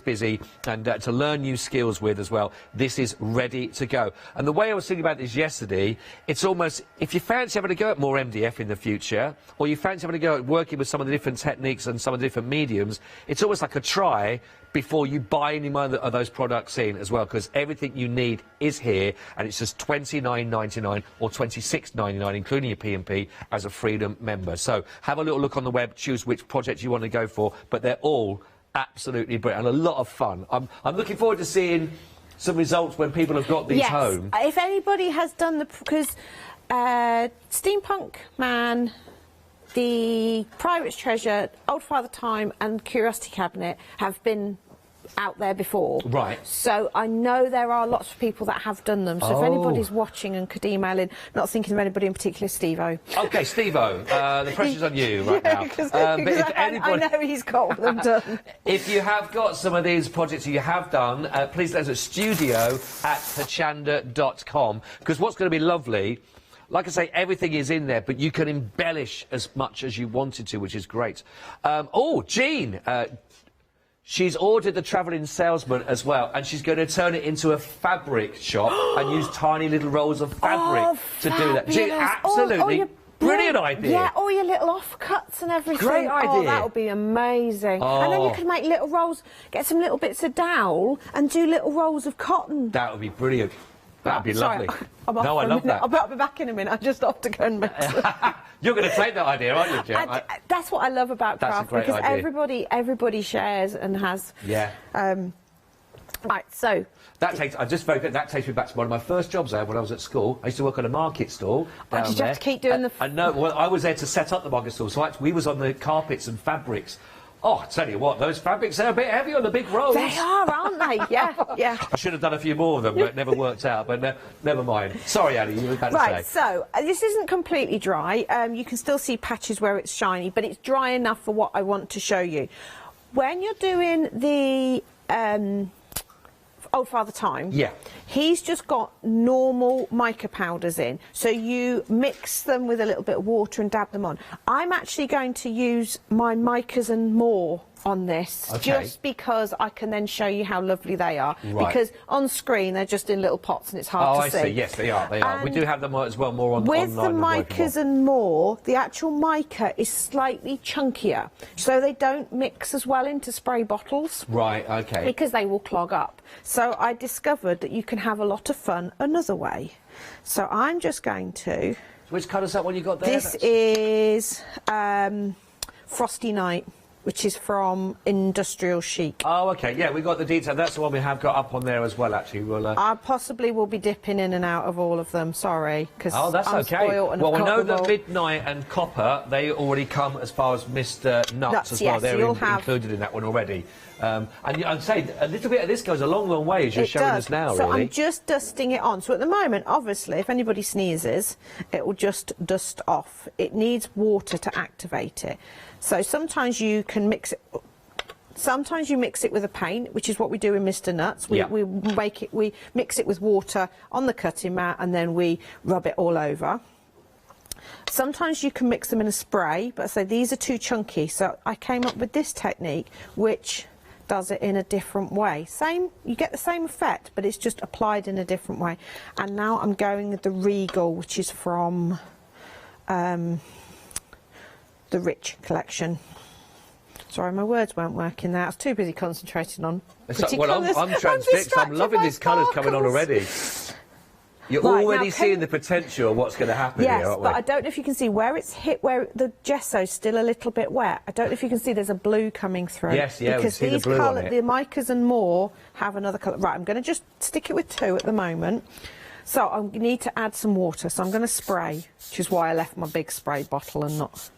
busy and to learn new skills with as well. This is ready to go. And the way I was thinking about this yesterday, it's almost, if you fancy having to go at more MDF in the future, or you fancy having to go at working with some of the different techniques and some of the different mediums, it's almost like a try before you buy any more of those products in as well, because everything you need is here, and it's just $29.99 or $26.99, including your P&P, as a Freedom member. So have a little look on the web, choose which project you want to go for, but they're all absolutely brilliant and a lot of fun. I'm looking forward to seeing some results when people have got these home. If anybody has done because Steampunk Man, the Pirate's Treasure, Old Father Time and Curiosity Cabinet have been out there before. Right. So I know there are lots of people that have done them. So if anybody's watching and could email in, not thinking of anybody in particular, Steve-O. OK, Steve-O, the pressure's on you right now. But if anybody... I know he's got them done. If you have got some of these projects you have done, please let us at studio@hochanda.com, because what's going to be lovely, like I say, everything is in there, but you can embellish as much as you wanted to, which is great. Oh, Jean, she's ordered the travelling salesman as well, and she's going to turn it into a fabric shop and use tiny little rolls of fabric to do that. Jean, absolutely brilliant idea. Yeah, all your little offcuts and everything. Great idea. Oh, that would be amazing. And then you can make little rolls, get some little bits of dowel and do little rolls of cotton. That would be brilliant. That would be lovely. I love that. I'll be back in a minute. I just have to go and mix it. You're going to take that idea, aren't you, Jen? That's what I love about craft, because idea. everybody shares and has. Yeah. Right, so that takes me back to one of my first jobs there when I was at school. I used to work on a market stall down did you have to keep doing I know. Well, I was there to set up the market stall, so we was on the carpets and fabrics. Oh, I tell you what, those fabrics are a bit heavy on the big rolls. They are, aren't they? Yeah, yeah. I should have done a few more of them, but it never worked out. But never mind. Sorry, Ali, you were about to say. Right, so this isn't completely dry. You can still see patches where it's shiny, but it's dry enough for what I want to show you. When you're doing the Old Father Time, he's just got normal mica powders in, so you mix them with a little bit of water and dab them on. I'm actually going to use my micas and more on this, just because I can then show you how lovely they are. Right. Because on screen they're just in little pots and it's hard to see. Oh, I see. Yes, they are. They are. And we do have them as well more on with online. With the micas and more, the actual mica is slightly chunkier, so they don't mix as well into spray bottles. Right. Okay. Because they will clog up. So I discovered that you can have a lot of fun another way. So I'm just going to. Which colour is that one you got there? Is Frosty Night. which is from Industrial Chic. Oh, OK, yeah, we got the detail. That's the one we have got up on there as well, actually. We'll, I possibly will be dipping in and out of all of them, sorry, because oh, that's I'm OK. spoiled and Well, we I've know got them that all. Midnight and Copper, they already come as far as Mr. Nuts as well. Yes, They're you'll have... included in that one already. And I'd say a little bit of this goes a long, long way, as you're showing us now, so really. I'm just dusting it on. So at the moment, obviously, if anybody sneezes, it will just dust off. It needs water to activate it. So sometimes you can mix it... Sometimes you mix it with a paint, which is what we do in Mr. Nuts. We mix it with water on the cutting mat and then we rub it all over. Sometimes you can mix them in a spray, but I say these are too chunky, so I came up with this technique, which does it in a different way. You get the same effect, but it's just applied in a different way. And now I'm going with the Regal, which is from the Rich collection. Sorry, my words weren't working there. I was too busy concentrating on pretty colours. I'm transfixed. I'm loving these colours coming on already. You're already seeing the potential of what's going to happen here, aren't we? Yes, but I don't know if you can see where it's hit, where the gesso's still a little bit wet. I don't know if you can see there's a blue coming through. Yes, yeah, we see the blue on it. The micas and more have another colour. Right, I'm going to just stick it with 2 at the moment. So I need to add some water, so I'm going to spray, which is why I left my big spray bottle and not...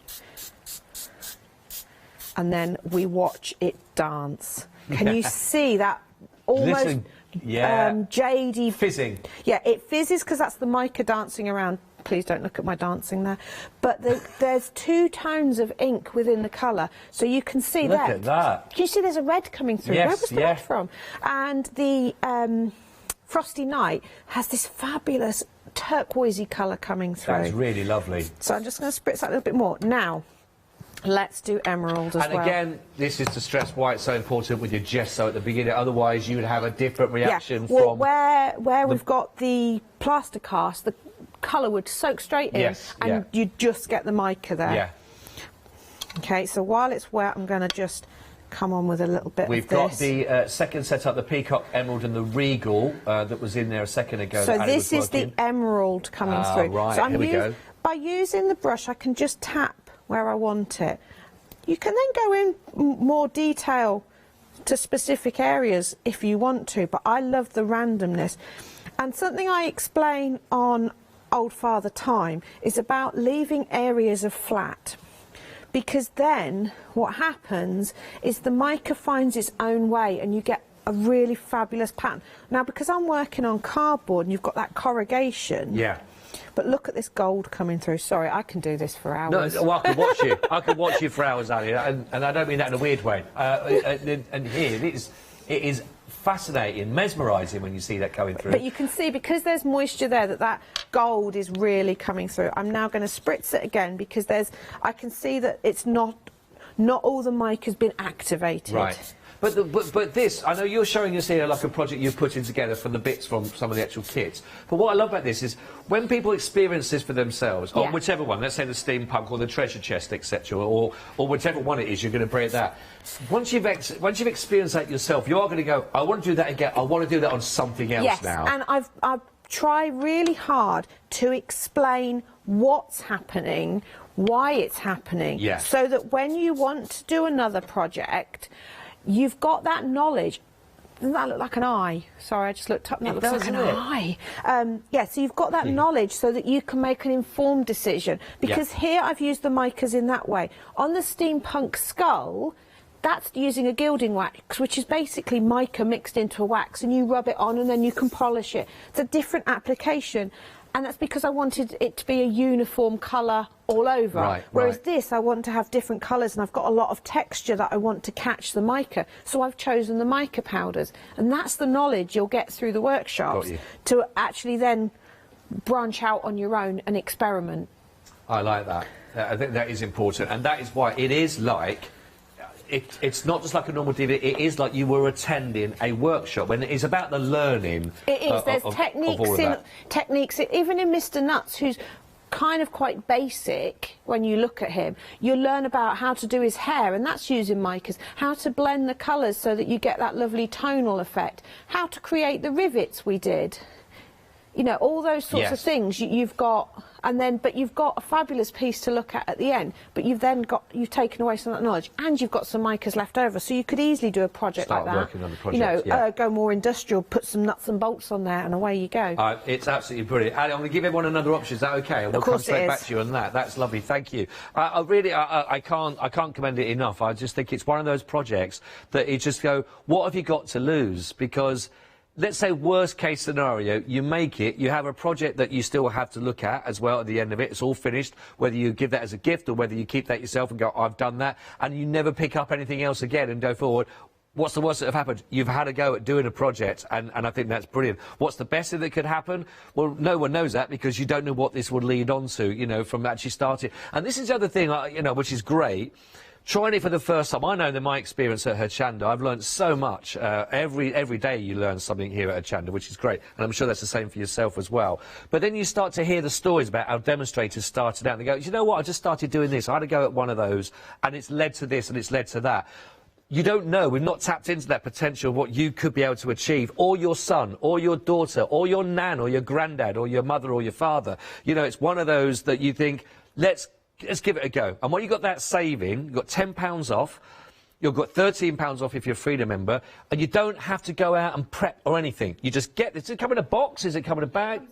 And then we watch it dance. Can you see that almost... jadey... Fizzing. Yeah, it fizzes because that's the mica dancing around. Please don't look at my dancing there. But there's 2 tones of ink within the colour, so you can see Look at that. Can you see there's a red coming through? Yes, where was the red from? And the Frosty Night has this fabulous turquoisey colour coming through. That's really lovely. So I'm just going to spritz that a little bit more. Now, let's do emerald as well. And again, this is to stress why it's so important with your gesso at the beginning, otherwise you would have a different reaction from... Where we've got the plaster cast, the colour would soak straight in and you just get the mica there. Yeah. OK, so while it's wet, I'm going to just come on with a little bit of this. We've got the second set up, the Peacock Emerald and the Regal that was in there a second ago. So this is the emerald coming through. Right, so here we go. By using the brush, I can just tap where I want it. You can then go in more detail to specific areas if you want to, but I love the randomness. And something I explain on Old Father Time is about leaving areas of flat, because then what happens is the mica finds its own way and you get a really fabulous pattern. Now, because I'm working on cardboard and you've got that corrugation... Yeah. But look at this gold coming through. Sorry, I can do this for hours. No, well, I could watch you. I could watch you for hours, Ali, and I don't mean that in a weird way. And here, it is fascinating, mesmerising when you see that coming through. But you can see, because there's moisture there, that gold is really coming through. I'm now going to spritz it again, because I can see that it's not all the mic has been activated. Right. But this, I know you're showing us here like a project you're putting together from the bits from some of the actual kits. But what I love about this is when people experience this for themselves, or whichever one, let's say the steampunk or the treasure chest, etc., or whichever one it is, you're going to bring that. Once you've experienced that yourself, you are going to go, I want to do that again. I want to do that on something else now. And I've tried really hard to explain what's happening, why it's happening, so that when you want to do another project, you've got that knowledge. Doesn't that look like an eye? Sorry, I just looked up and that looks like an eye. So you've got that knowledge so that you can make an informed decision. Because here I've used the micas in that way. On the steampunk skull, that's using a gilding wax, which is basically mica mixed into a wax, and you rub it on and then you can polish it. It's a different application. And that's because I wanted it to be a uniform colour all over. Whereas this, I want to have different colours, and I've got a lot of texture that I want to catch the mica. So I've chosen the mica powders. And that's the knowledge you'll get through the workshops to actually then branch out on your own and experiment. I like that. I think that is important. And that is why it is like... It's not just like a normal DVD, it is like you were attending a workshop, and it's about the learning. It is. There's techniques, even in Mr. Nuts, who's kind of quite basic when you look at him. You learn about how to do his hair, and that's using micas, how to blend the colours so that you get that lovely tonal effect, how to create the rivets we did. You know, all those sorts of Yes. things you've got, but you've got a fabulous piece to look at the end, but you've taken away some of that knowledge, and you've got some micas left over, so you could easily do a project Start like that. working on the project, Go more industrial, put some nuts and bolts on there, and away you go. It's absolutely brilliant. Ali, I'm going to give everyone another option. Is that okay? And we'll come straight back to you on that. That's lovely. Thank you. I can't commend it enough. I just think it's one of those projects that you just go, what have you got to lose? Because let's say worst case scenario, you make it, you have a project that you still have to look at as well at the end of it. It's all finished, whether you give that as a gift or whether you keep that yourself and go, I've done that, and you never pick up anything else again and go forward. What's the worst that have happened? You've had a go at doing a project, and I think that's brilliant. What's the best thing that could happen? Well, no one knows that because you don't know what this will lead on to, you know, from actually starting. And this is the other thing, you know, which is great. Trying it for the first time, I know that my experience at Hochanda, I've learned so much. Every day you learn something here at Hochanda, which is great, and I'm sure that's the same for yourself as well. But then you start to hear the stories about how demonstrators started out, and they go, you know what, I just started doing this, I had to go at one of those, and it's led to this, and it's led to that. You don't know, we've not tapped into that potential of what you could be able to achieve, or your son, or your daughter, or your nan, or your granddad, or your mother, or your father. You know, it's one of those that you think, let's give it a go. And when you got that saving, you've got £10 off, you've got £13 off if you're a Freedom member, and you don't have to go out and prep or anything. You just get, does it come in a box? Does it come in a bag?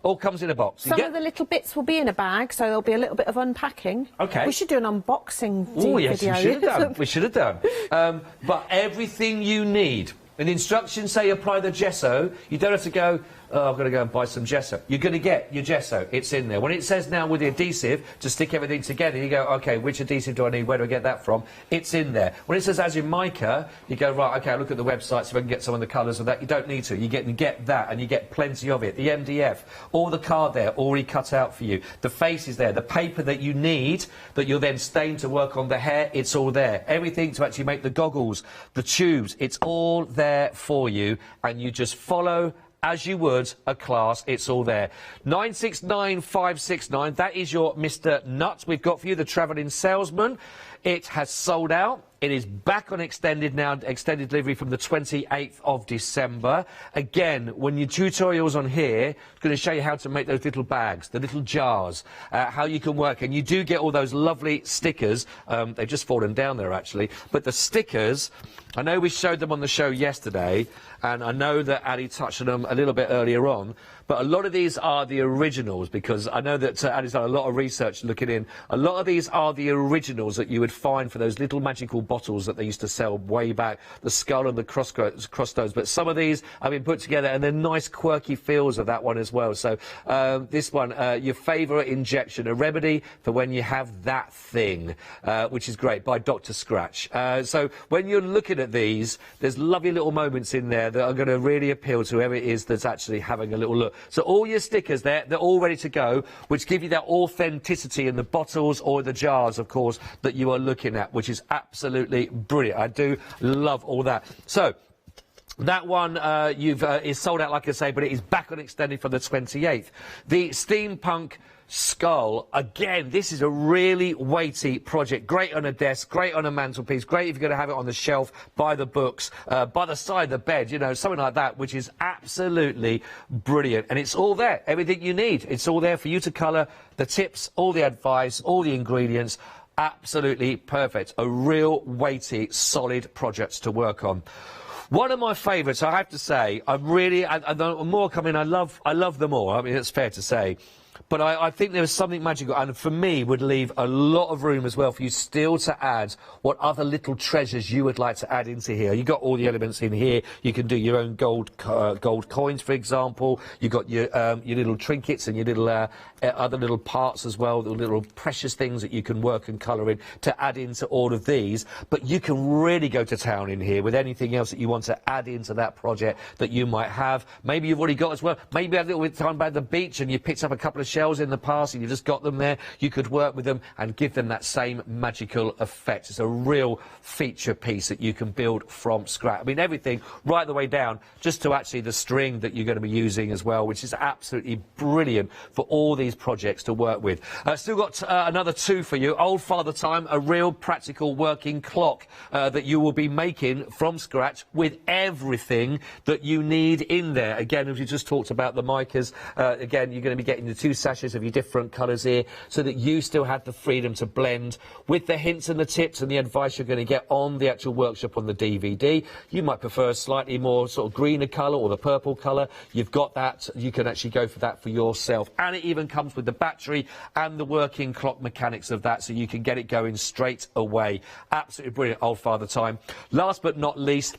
All comes in a box. Some of the little bits will be in a bag, so there'll be a little bit of unpacking. Okay. We should do an unboxing Oh, yes, video. we should have done. We should have done. But everything you need. And instructions say apply the gesso. You don't have to go, oh, I've got to go and buy some gesso. You're going to get your gesso. It's in there. When it says now with the adhesive to stick everything together, you go, OK, which adhesive do I need? Where do I get that from? It's in there. When it says as in mica, you go, right, OK, I'll look at the website, see if I can get some of the colours of that. You don't need to. You get that, and you get plenty of it. The MDF, all the card there, already cut out for you. The face is there. The paper that you need, that you'll then stain to work on the hair, it's all there. Everything to actually make the goggles, the tubes, it's all there for you, and you just follow as you would a class. It's all there. 969569, that is your Mr. Nuts we've got for you, the travelling salesman. It has sold out. It is back on extended now, extended delivery from the 28th of December. Again, when your tutorials on here, it's going to show you how to make those little bags, the little jars, how you can work. And you do get all those lovely stickers. They've just fallen down there, actually. But the stickers, I know we showed them on the show yesterday, and I know that Ali touched on them a little bit earlier on. But a lot of these are the originals, because I know that Ali's done a lot of research looking in. A lot of these are the originals that you would find for those little magical bottles that they used to sell way back, the skull and the crossstones. But some of these have been put together, and they're nice quirky feels of that one as well. So this one, your favourite injection, a remedy for when you have that thing, which is great, by Dr. Scratch. So when you're looking at these, there's lovely little moments in there that are going to really appeal to whoever it is that's actually having a little look. So all your stickers there, they're all ready to go, which give you that authenticity in the bottles or the jars, of course, that you are looking at, which is absolutely brilliant. I do love all that. So that one is sold out, like I say, but it is back on extended for the 28th. The Steampunk Skull, again, this is a really weighty project. Great on a desk, great on a mantelpiece, great if you're going to have it on the shelf, by the books, by the side of the bed, you know, something like that, which is absolutely brilliant. And it's all there, everything you need. It's all there for you to colour, the tips, all the advice, all the ingredients. Absolutely perfect. A real weighty, solid project to work on. One of my favourites, I have to say, more coming, I love them all. I mean, it's fair to say. But I think there is something magical, and for me would leave a lot of room as well for you still to add what other little treasures you would like to add into here. You've got all the elements in here. You can do your own gold coins, for example. You've got your little trinkets and your little other little parts as well, the little precious things that you can work and colour in to add into all of these. But you can really go to town in here with anything else that you want to add into that project that you might have. Maybe you've already got as well. Maybe you had a little bit of time by the beach and you picked up a couple of shells in the past and you just got them there, you could work with them and give them that same magical effect. It's a real feature piece that you can build from scratch. I mean, everything right the way down just to actually the string that you're going to be using as well, which is absolutely brilliant for all these projects to work with. Still got another two for you. Old Father Time, a real practical working clock that you will be making from scratch with everything that you need in there. Again, as we just talked about the micas, again, you're going to be getting the 2 sachets of your different colours here so that you still have the freedom to blend with the hints and the tips and the advice you're going to get on the actual workshop on the DVD. You might prefer a slightly more sort of greener colour or the purple colour. You've got that. You can actually go for that for yourself. And it even comes with the battery and the working clock mechanics of that, so you can get it going straight away. Absolutely brilliant, Old Father Time. Last but not least,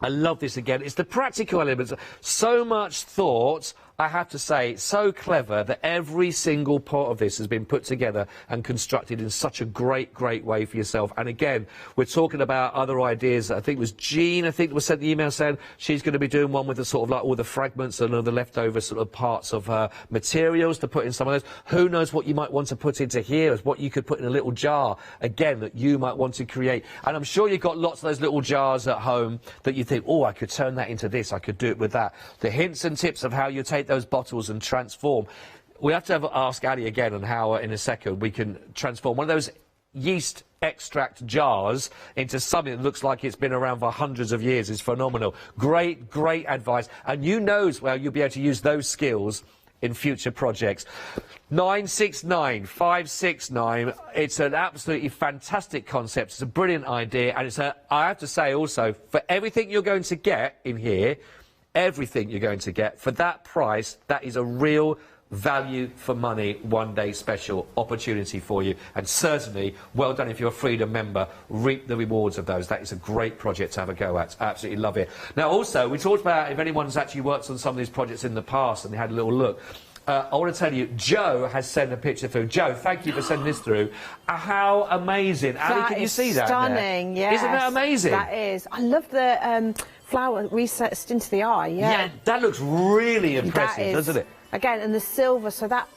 I love this again. It's the practical elements. So much thought, I have to say, so clever that every single part of this has been put together and constructed in such a great, great way for yourself. And again, we're talking about other ideas. I think it was Jean, I think, was sent the email saying she's going to be doing one with the sort of like all the fragments and all the leftover sort of parts of her materials to put in some of those. Who knows what you might want to put into here, is what you could put in a little jar, again, that you might want to create. And I'm sure you've got lots of those little jars at home that you think, oh, I could turn that into this, I could do it with that. The hints and tips of how you take those bottles and transform. We have to ask Ali again on how, in a second, we can transform one of those yeast extract jars into something that looks like it's been around for hundreds of years. Is phenomenal. Great, great advice. And you know as well you'll be able to use those skills in future projects. 969569. It's an absolutely fantastic concept. It's a brilliant idea, and it's a, I have to say also, for everything you're going to get in here, everything you're going to get for that price, that is a real value for money one-day special opportunity for you, and certainly well done if you're a Freedom member. Reap the rewards of those. That is a great project to have a go at. Absolutely love it. Now also, we talked about if anyone's actually worked on some of these projects in the past and they had a little look. I want to tell you, Joe has sent a picture through. Joe, thank you for sending this through. How amazing. Ali, can you see that? Stunning, yes. Isn't that amazing? That is. I love the flower recessed into the eye, Yeah, that looks really impressive, doesn't it? Again, and the silver, so that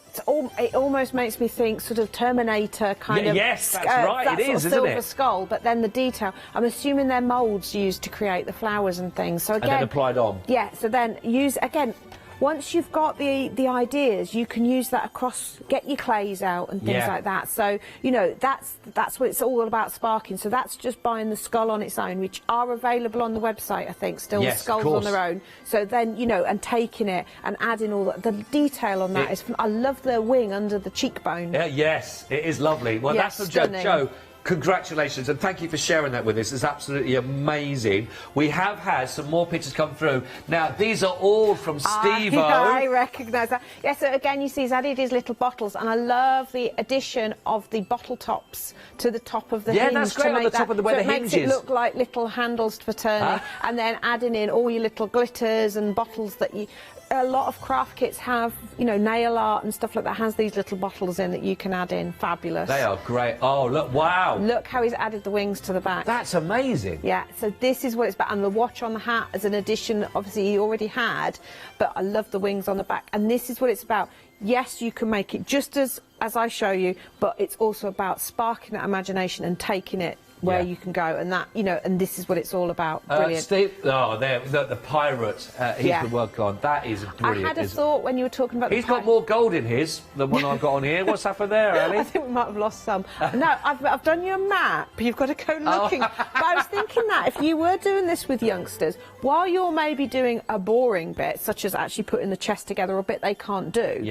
it almost makes me think sort of Terminator kind of. Yes, that's right, that it is, sort of isn't silver it? skull, but then the detail. I'm assuming they're moulds used to create the flowers and things. So again, and then applied on. Yeah, so then use again. Once you've got the ideas, you can use that across, get your clays out and things like that. So, you know, that's what it's all about, sparking. So that's just buying the skull on its own, which are available on the website, I think, still, the skulls on their own. So then, you know, and taking it and adding all the detail on that is, I love the wing under the cheekbone. Yeah, yes, it is lovely. Well, Yes, that's from stunning. Joe. Congratulations, and thank you for sharing that with us. It's absolutely amazing. We have had some more pictures come through. Now, these are all from Steve-O. I recognise that. Yeah, so again, you see he's added his little bottles, and I love the addition of the bottle tops to the top of the hinge. Yeah, that's great, on the top of the where the hinge is. It makes it look like little handles for turning, and then adding in all your little glitters and bottles that you... A lot of craft kits have, you know, nail art and stuff like that, has these little bottles in that you can add in. Fabulous. They are great. Oh, look, wow. Look how he's added the wings to the back. That's amazing. Yeah, so this is what it's about. And the watch on the hat as an addition, obviously he already had, but I love the wings on the back. And this is what it's about. Yes, you can make it just as I show you, but it's also about sparking that imagination and taking it where you can go, and that, you know, and this is what it's all about. Brilliant. Steve, oh, there, the pirate he's been working on, that is brilliant. I had a thought when you were talking about He's got more gold in his than one I've got on here. What's happened there, Ali? I think we might have lost some. No, I've done you a map. You've got to go looking. But I was thinking that if you were doing this with youngsters, while you're maybe doing a boring bit, such as actually putting the chest together, or a bit they can't do,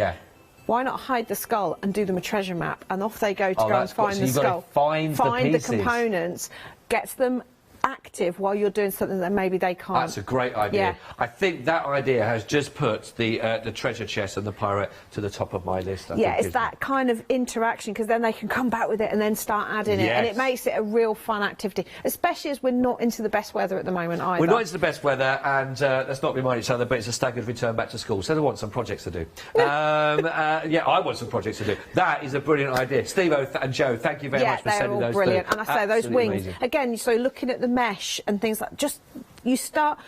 why not hide the skull and do them a treasure map, and off they go to go and find the skull, find the components, gets them active while you're doing something that maybe they can't. That's a great idea. Yeah. I think that idea has just put the treasure chest and the pirate to the top of my list. I think, it's that kind of interaction, because then they can come back with it and then start adding it, and it makes it a real fun activity, especially as we're not into the best weather at the moment either. We're not into the best weather, and let's not remind each other, but it's a staggered return back to school, so they want some projects to do. Yeah, I want some projects to do. That is a brilliant idea. Steve-O and Joe, thank you very much for sending those through. Yeah, they're all brilliant. And I say, those wings, amazing. again, so looking at the mesh and things like, just, you start,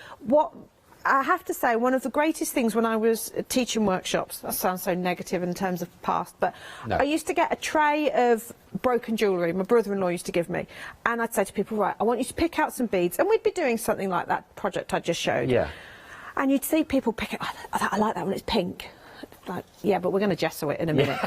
I have to say, one of the greatest things when I was teaching workshops, that sounds so negative in terms of past, but I used to get a tray of broken jewellery my brother-in-law used to give me, and I'd say to people, right, I want you to pick out some beads, and we'd be doing something like that project I just showed. Yeah. And you'd see people pick it, I like that one, it's pink. Like, yeah, but we're going to gesso it in a minute.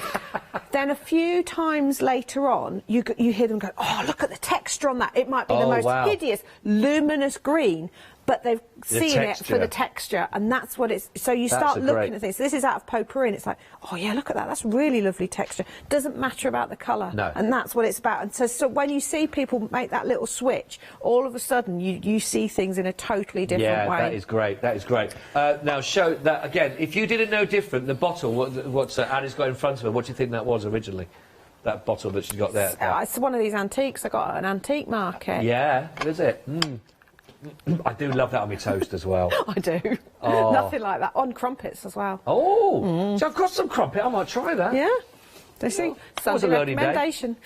Then a few times later on, you hear them go, oh, look at the texture on that. It might be the most hideous, luminous green, but they've seen it for the texture, and that's what it's... So you start looking at things. So this is out of potpourri, and it's like, oh, yeah, look at that. That's really lovely texture. Doesn't matter about the colour. No. And that's what it's about. And so when you see people make that little switch, all of a sudden you see things in a totally different way. Yeah, that is great. That is great. Now, show that, again, if you didn't know different, the bottle, what Annie's got in front of her, what do you think that was originally? That bottle that she's got there. It's one of these antiques. I got at an antique market. Yeah, is it? I do love that on my toast as well. I do. Oh. Nothing like that. On crumpets as well. Oh, so I've got some crumpet. I might try that. Yeah. They see. Sunday recommendation.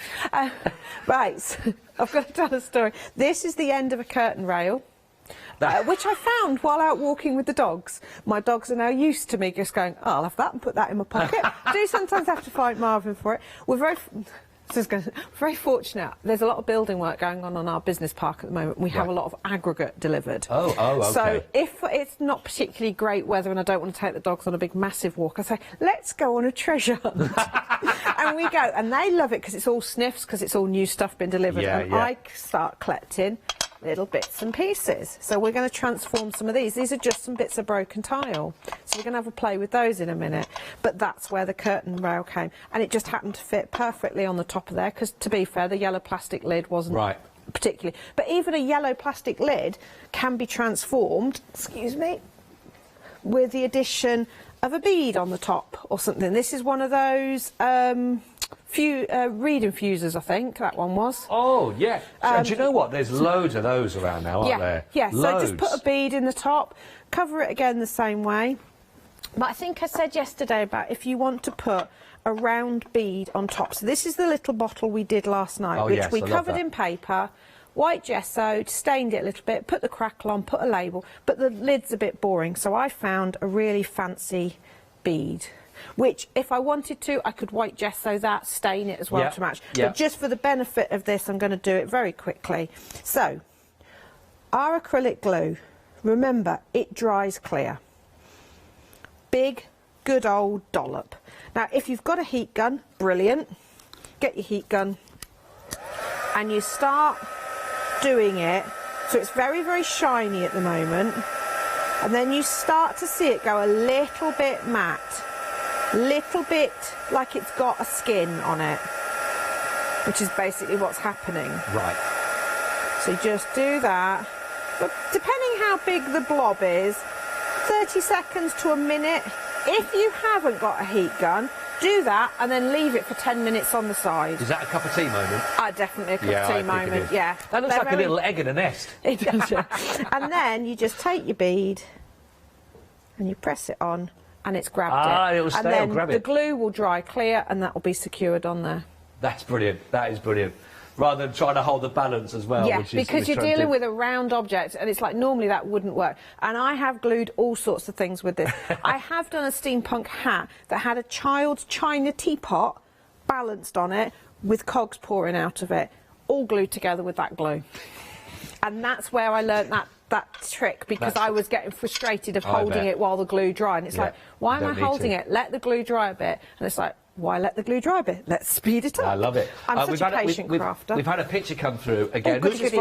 Right, so I've got to tell a story. This is the end of a curtain rail. Which I found while out walking with the dogs. My dogs are now used to me just going, oh, I'll have that and put that in my pocket. I do sometimes have to fight Marvin for it. We're very fortunate. There's a lot of building work going on our business park at the moment. We have a lot of aggregate delivered. Oh, okay. So if it's not particularly great weather and I don't want to take the dogs on a big massive walk, I say, let's go on a treasure hunt. And we go, and they love it because it's all sniffs, because it's all new stuff being delivered. I start collecting little bits and pieces. So we're going to transform some of these. These are just some bits of broken tile. So we're going to have a play with those in a minute. But that's where the curtain rail came. And it just happened to fit perfectly on the top of there, because, to be fair, the yellow plastic lid wasn't particularly... But even a yellow plastic lid can be transformed, excuse me, with the addition of a bead on the top or something. This is one of those... reed infusers, I think that one was. Oh, yeah. Do you know what? There's loads of those around now, aren't there? Yeah, so just put a bead in the top, cover it again the same way. But I think I said yesterday about if you want to put a round bead on top. So this is the little bottle we did last night, which we covered in paper, white gessoed, stained it a little bit, put the crackle on, put a label, but the lid's a bit boring, so I found a really fancy bead, which, if I wanted to, I could white gesso that, stain it as well to match. But just for the benefit of this, I'm going to do it very quickly. So, our acrylic glue, remember, it dries clear. Big, good old dollop. Now, if you've got a heat gun, brilliant. Get your heat gun and you start doing it. So it's very, very shiny at the moment. And then you start to see it go a little bit matte. Little bit like it's got a skin on it, which is basically what's happening. Right. So you just do that. But depending how big the blob is, 30 seconds to a minute. If you haven't got a heat gun, do that and then leave it for 10 minutes on the side. Is that a cup of tea moment? Definitely a cup of tea moment, yeah. That looks like a little egg in a nest. It does, yeah. And then you just take your bead and you press it on. And it's grabbed it. It'll stay, and then grab the it. glue will dry clear and that will be secured on there. That's brilliant. That is brilliant. Rather than trying to hold the balance as well. Yeah, because you're dealing with a round object and it's like normally that wouldn't work. And I have glued all sorts of things with this. I have done a steampunk hat that had a child's china teapot balanced on it with cogs pouring out of it, all glued together with that glue. And that's where I learnt that trick, because I was getting frustrated of holding it while the glue dried. And it's like, why am I holding it? Let the glue dry a bit. And it's like, why let the glue dry a bit? Let's speed it up. I love it. I'm such a patient crafter. We've had a picture come through again. Which is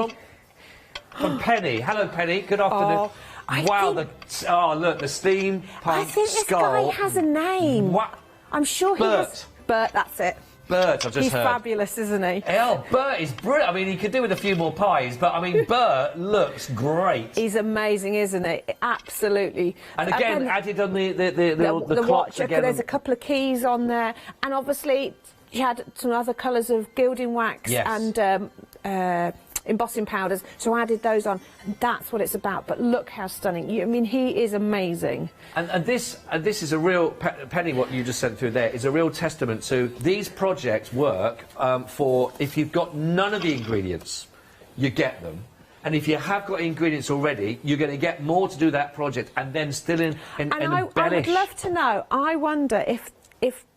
from Penny. Hello, Penny. Good afternoon. Look, the steampunk skull. I think this guy has a name. What? I'm sure he has... Bert, that's it. Bert, I've just heard. He's fabulous, isn't he? Oh, Bert is brilliant. I mean, he could do with a few more pies, but, I mean, Bert looks great. He's amazing, isn't he? Absolutely. And again, added on the watch. Again. There's a couple of keys on there. And obviously, he had some other colours of gilding wax and embossing powders, so I added those on, and that's what it's about. But look how stunning. I mean, he is amazing. And this is a real, Penny, what you just sent through there is a real testament to these projects work for if you've got none of the ingredients, you get them. And if you have got ingredients already, you're going to get more to do that project and then still embellish. I would love to know, I wonder if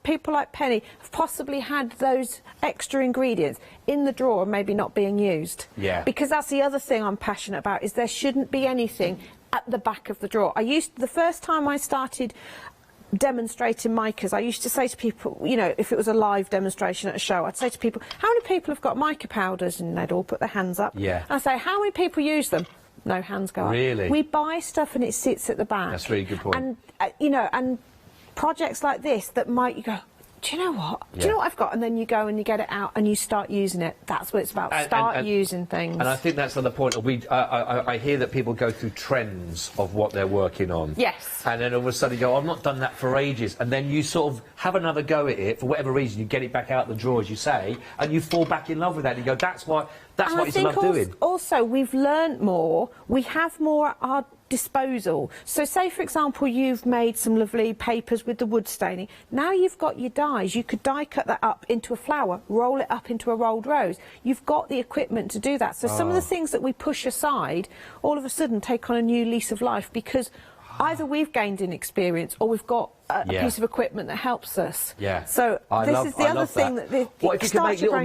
people like Penny have possibly had those extra ingredients in the drawer and maybe not being used. Yeah. Because that's the other thing I'm passionate about, is there shouldn't be anything at the back of the drawer. The first time I started demonstrating micas, I used to say to people, you know, if it was a live demonstration at a show, I'd say to people, how many people have got mica powders? And they'd all put their hands up. Yeah. And I'd say, how many people use them? No hands go up. Really? We buy stuff and it sits at the back. That's a really good point. And, you know, and projects like this that might, you go, do you know what? Do you know what I've got? And then you go and you get it out and you start using it. That's what it's about. Start using things. And I think that's another point. I hear that people go through trends of what they're working on. Yes. And then all of a sudden you go, I've not done that for ages. And then you sort of have another go at it, for whatever reason, you get it back out the drawer, as you say, and you fall back in love with that. And you go, that's what it's love doing. Also, we've learnt more. We have more at our disposal. So say, for example, you've made some lovely papers with the wood staining. Now you've got your dies. You could die cut that up into a flower, roll it up into a rolled rose. You've got the equipment to do that. So some of the things that we push aside all of a sudden take on a new lease of life, because either we've gained in experience or we've got a piece of equipment that helps us. Yeah. So this is the other thing that what if you can make little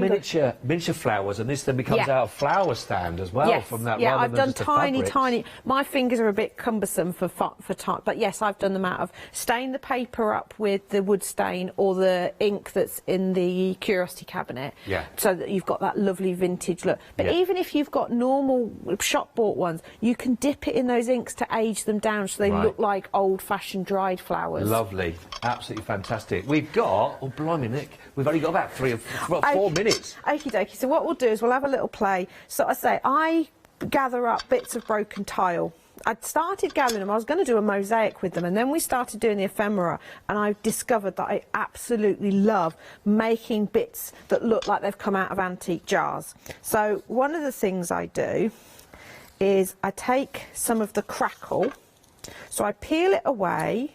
miniature flowers, and this then becomes our flower stand as well from that? Yeah, rather I've than done just tiny. My fingers are a bit cumbersome for time, but yes, I've done them out of stain the paper up with the wood stain or the ink that's in the curiosity cabinet. Yeah. So that you've got that lovely vintage look. But even if you've got normal shop bought ones, you can dip it in those inks to age them down so they look like old-fashioned dried flowers. Lovely, absolutely fantastic. We've got, oh blimey Nick, we've only got about 4 minutes. Okie dokie, so what we'll do is we'll have a little play. So I gather up bits of broken tile. I'd started gathering them, I was going to do a mosaic with them, and then we started doing the ephemera, and I discovered that I absolutely love making bits that look like they've come out of antique jars. So one of the things I do is I take some of the crackle, so I peel it away,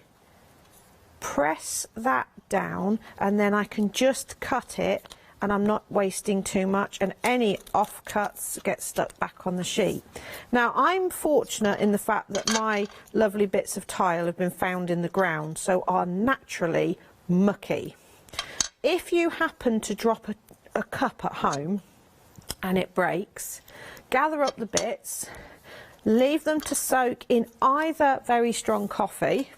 press that down, and then I can just cut it, and I'm not wasting too much, and any offcuts get stuck back on the sheet. Now I'm fortunate in the fact that my lovely bits of tile have been found in the ground, so are naturally mucky. If you happen to drop a cup at home and it breaks, gather up the bits, leave them to soak in either very strong coffee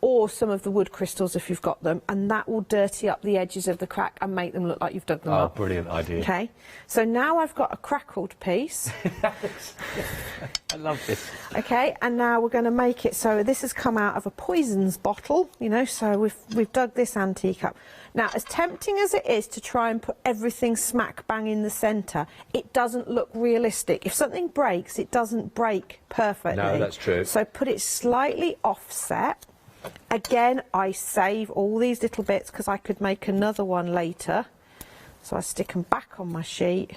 or some of the wood crystals if you've got them, and that will dirty up the edges of the crack and make them look like you've dug them up. Oh, brilliant idea. Okay, so now I've got a crackled piece. I love this. Okay, and now we're going to make it so this has come out of a poisons bottle, you know, so we've dug this antique up. Now, as tempting as it is to try and put everything smack bang in the centre, it doesn't look realistic. If something breaks, it doesn't break perfectly. No, that's true. So put it slightly offset. Again, I save all these little bits because I could make another one later. So I stick them back on my sheet.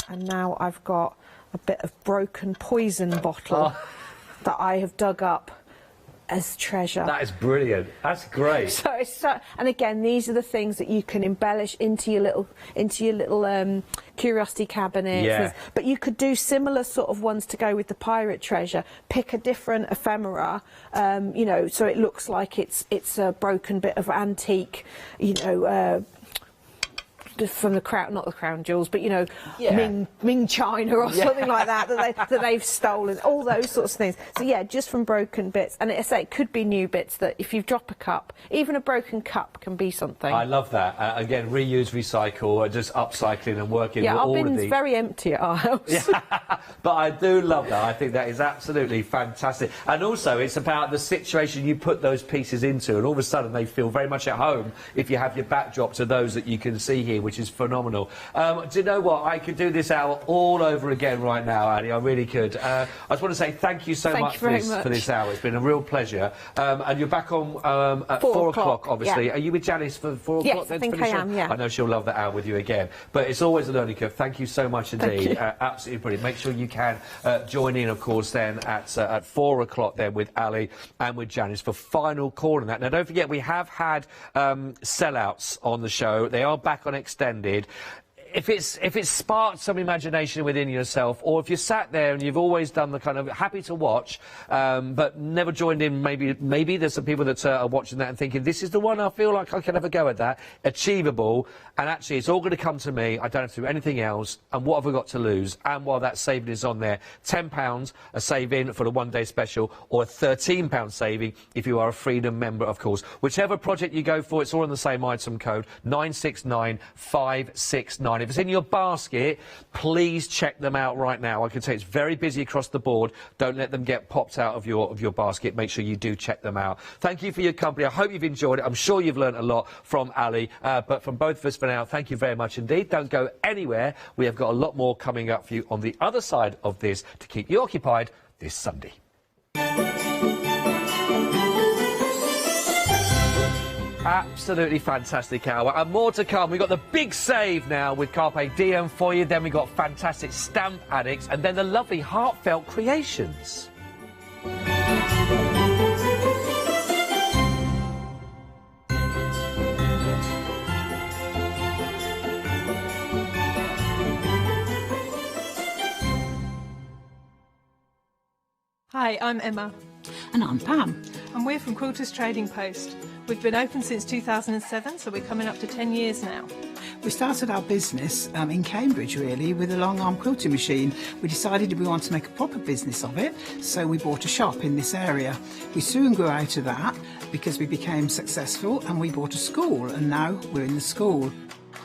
And now I've got a bit of broken poison bottle that I have dug up as treasure. That is brilliant. That's great. So and again, these are the things that you can embellish into your little curiosity cabinet. Yeah. But you could do similar sort of ones to go with the pirate treasure. Pick a different ephemera, you know, so it looks like it's a broken bit of antique, you know. From the crown, not the crown jewels, but you know, Ming China or something like that that they've stolen, all those sorts of things. So yeah, just from broken bits, and it could be new bits that if you drop a cup, even a broken cup can be something. I love that. Again, reuse, recycle, just upcycling and working with all of these. Yeah, our bin's very empty at our house. Yeah, but I do love that. I think that is absolutely fantastic. And also, it's about the situation you put those pieces into, and all of a sudden they feel very much at home if you have your backdrop to those that you can see here, which is phenomenal. Do you know what? I could do this hour all over again right now, Annie. I really could. I just want to say thank you so much for this hour. It's been a real pleasure. And you're back on at 4 o'clock, obviously. Yeah. Are you with Janice for 4 o'clock? Yes, then I think to finish I am, yeah. I know she'll love that hour with you again. But it's always a learning curve. Thank you so much indeed. Absolutely brilliant. Make sure you can join in, of course, then at 4 o'clock then with Ali and with Janice for final call on that. Now, don't forget, we have had sellouts on the show. They are back on Extended. if it's sparked some imagination within yourself, or if you sat there and you've always done the kind of happy to watch, but never joined in, maybe there's some people that are watching that and thinking, this is the one I feel like I can have a go at that, achievable, and actually it's all going to come to me, I don't have to do anything else, and what have I got to lose? And while that saving is on there, £10 a save-in for the one-day special, or a £13 saving if you are a Freedom member, of course. Whichever project you go for, it's all on the same item code, 969569. If it's in your basket, please check them out right now. I can say it's very busy across the board. Don't let them get popped out of your basket. Make sure you do check them out. Thank you for your company. I hope you've enjoyed it. I'm sure you've learned a lot from Ali. But from both of us for now, thank you very much indeed. Don't go anywhere. We have got a lot more coming up for you on the other side of this to keep you occupied this Sunday. Absolutely fantastic hour, and more to come. We've got the big save now with Carpe Diem for you, then we've got fantastic Stamp Addicts, and then the lovely Heartfelt Creations. Hi, I'm Emma. And I'm Pam. And we're from Quilters Trading Post. We've been open since 2007, so we're coming up to 10 years now. We started our business in Cambridge, really, with a long-arm quilting machine. We decided we wanted to make a proper business of it, so we bought a shop in this area. We soon grew out of that because we became successful, and we bought a school, and now we're in the school.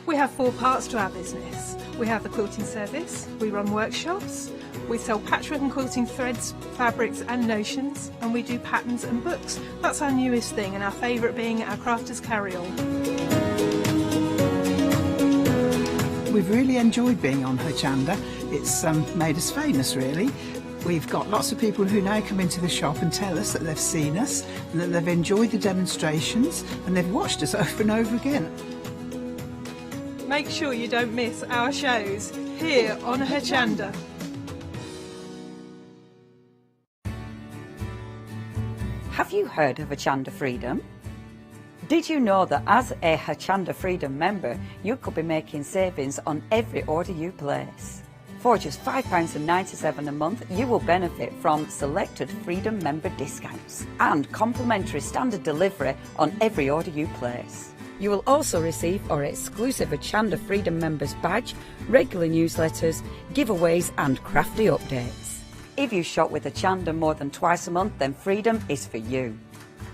We have 4 parts to our business. We have the quilting service, we run workshops, we sell patchwork and quilting threads, fabrics and notions, and we do patterns and books. That's our newest thing, and our favourite being our Crafters Carry-All. We've really enjoyed being on Hochanda. It's made us famous, really. We've got lots of people who now come into the shop and tell us that they've seen us, and that they've enjoyed the demonstrations, and they've watched us over and over again. Make sure you don't miss our shows here on Hochanda. Have you heard of Hochanda Freedom? Did you know that as a Hochanda Freedom member, you could be making savings on every order you place? For just £5.97 a month, you will benefit from selected Freedom member discounts and complimentary standard delivery on every order you place. You will also receive our exclusive Hochanda Freedom members badge, regular newsletters, giveaways and crafty updates. If you shop with Hochanda more than twice a month, then Freedom is for you.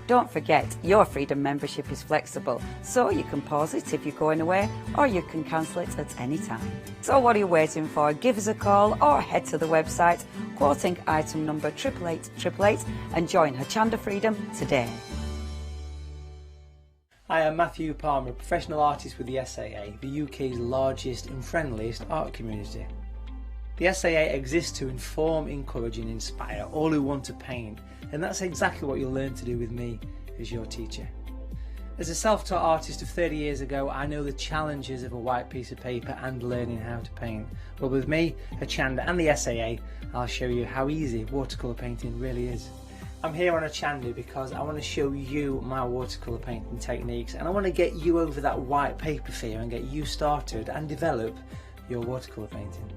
Don't forget, your Freedom membership is flexible, so you can pause it if you're going away, or you can cancel it at any time. So what are you waiting for? Give us a call or head to the website, quoting item number 88888, and join Hochanda Freedom today. Hi, I'm Matthew Palmer, a professional artist with the SAA, the UK's largest and friendliest art community. The SAA exists to inform, encourage and inspire all who want to paint, and that's exactly what you'll learn to do with me as your teacher. As a self-taught artist of 30 years ago, I know the challenges of a white piece of paper and learning how to paint. Well, with me, Hochanda and the SAA, I'll show you how easy watercolour painting really is. I'm here on Hochanda because I want to show you my watercolour painting techniques, and I want to get you over that white paper fear and get you started and develop your watercolour painting.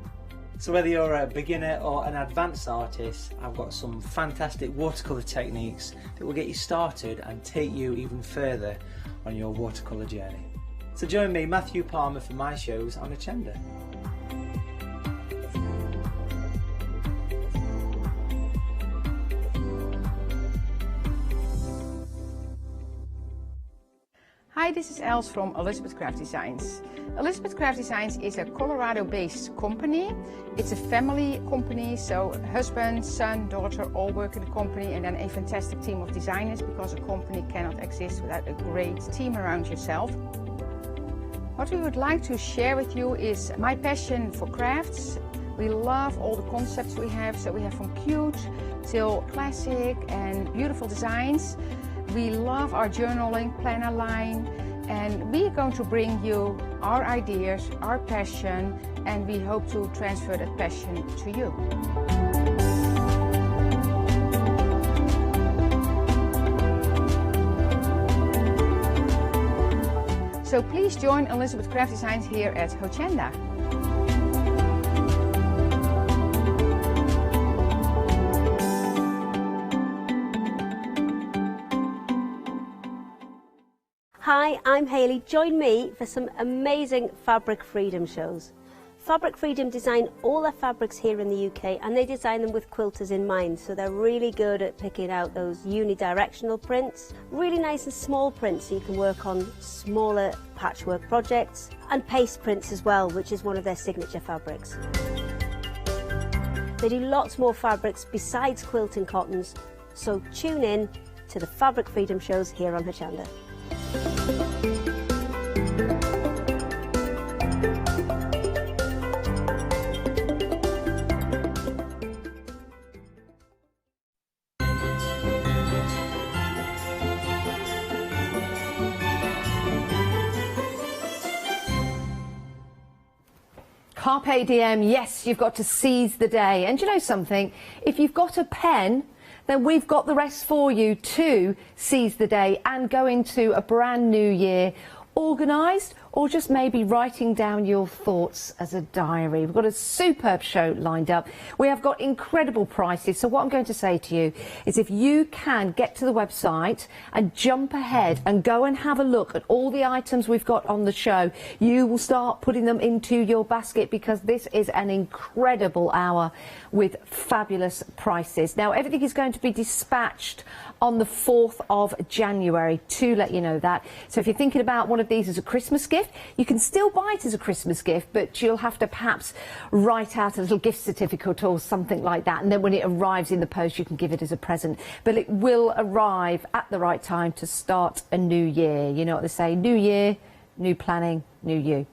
So whether you're a beginner or an advanced artist, I've got some fantastic watercolour techniques that will get you started and take you even further on your watercolour journey. So join me, Matthew Palmer, for my shows on Hochanda. Hi, this is Els from Elizabeth Craft Designs. Elizabeth Craft Designs is a Colorado-based company. It's a family company, so husband, son, daughter all work in the company, and then a fantastic team of designers, because a company cannot exist without a great team around yourself. What we would like to share with you is my passion for crafts. We love all the concepts we have, so we have from cute till classic and beautiful designs. We love our journaling planner line, and we are going to bring you our ideas, our passion, and we hope to transfer that passion to you. So please join Elizabeth Craft Designs here at Hochanda. Hi, I'm Hayley. Join me for some amazing Fabric Freedom shows. Fabric Freedom design all their fabrics here in the UK, and they design them with quilters in mind, so they're really good at picking out those unidirectional prints, really nice and small prints so you can work on smaller patchwork projects, and paste prints as well, which is one of their signature fabrics. They do lots more fabrics besides quilting cottons, so tune in to the Fabric Freedom shows here on Hochanda. Carpe diem, yes, you've got to seize the day. And you know something? If you've got a pen, then we've got the rest for you to seize the day and go into a brand new year organised, or just maybe writing down your thoughts as a diary. We've got a superb show lined up. We have got incredible prices. So what I'm going to say to you is, if you can get to the website and jump ahead and go and have a look at all the items we've got on the show, you will start putting them into your basket, because this is an incredible hour with fabulous prices. Now, everything is going to be dispatched on the 4th of January, to let you know that. So if you're thinking about one of these as a Christmas gift, you can still buy it as a Christmas gift, but you'll have to perhaps write out a little gift certificate or something like that, and then when it arrives in the post you can give it as a present. But it will arrive at the right time to start a new year. You know what they say, new year, new planning, new you.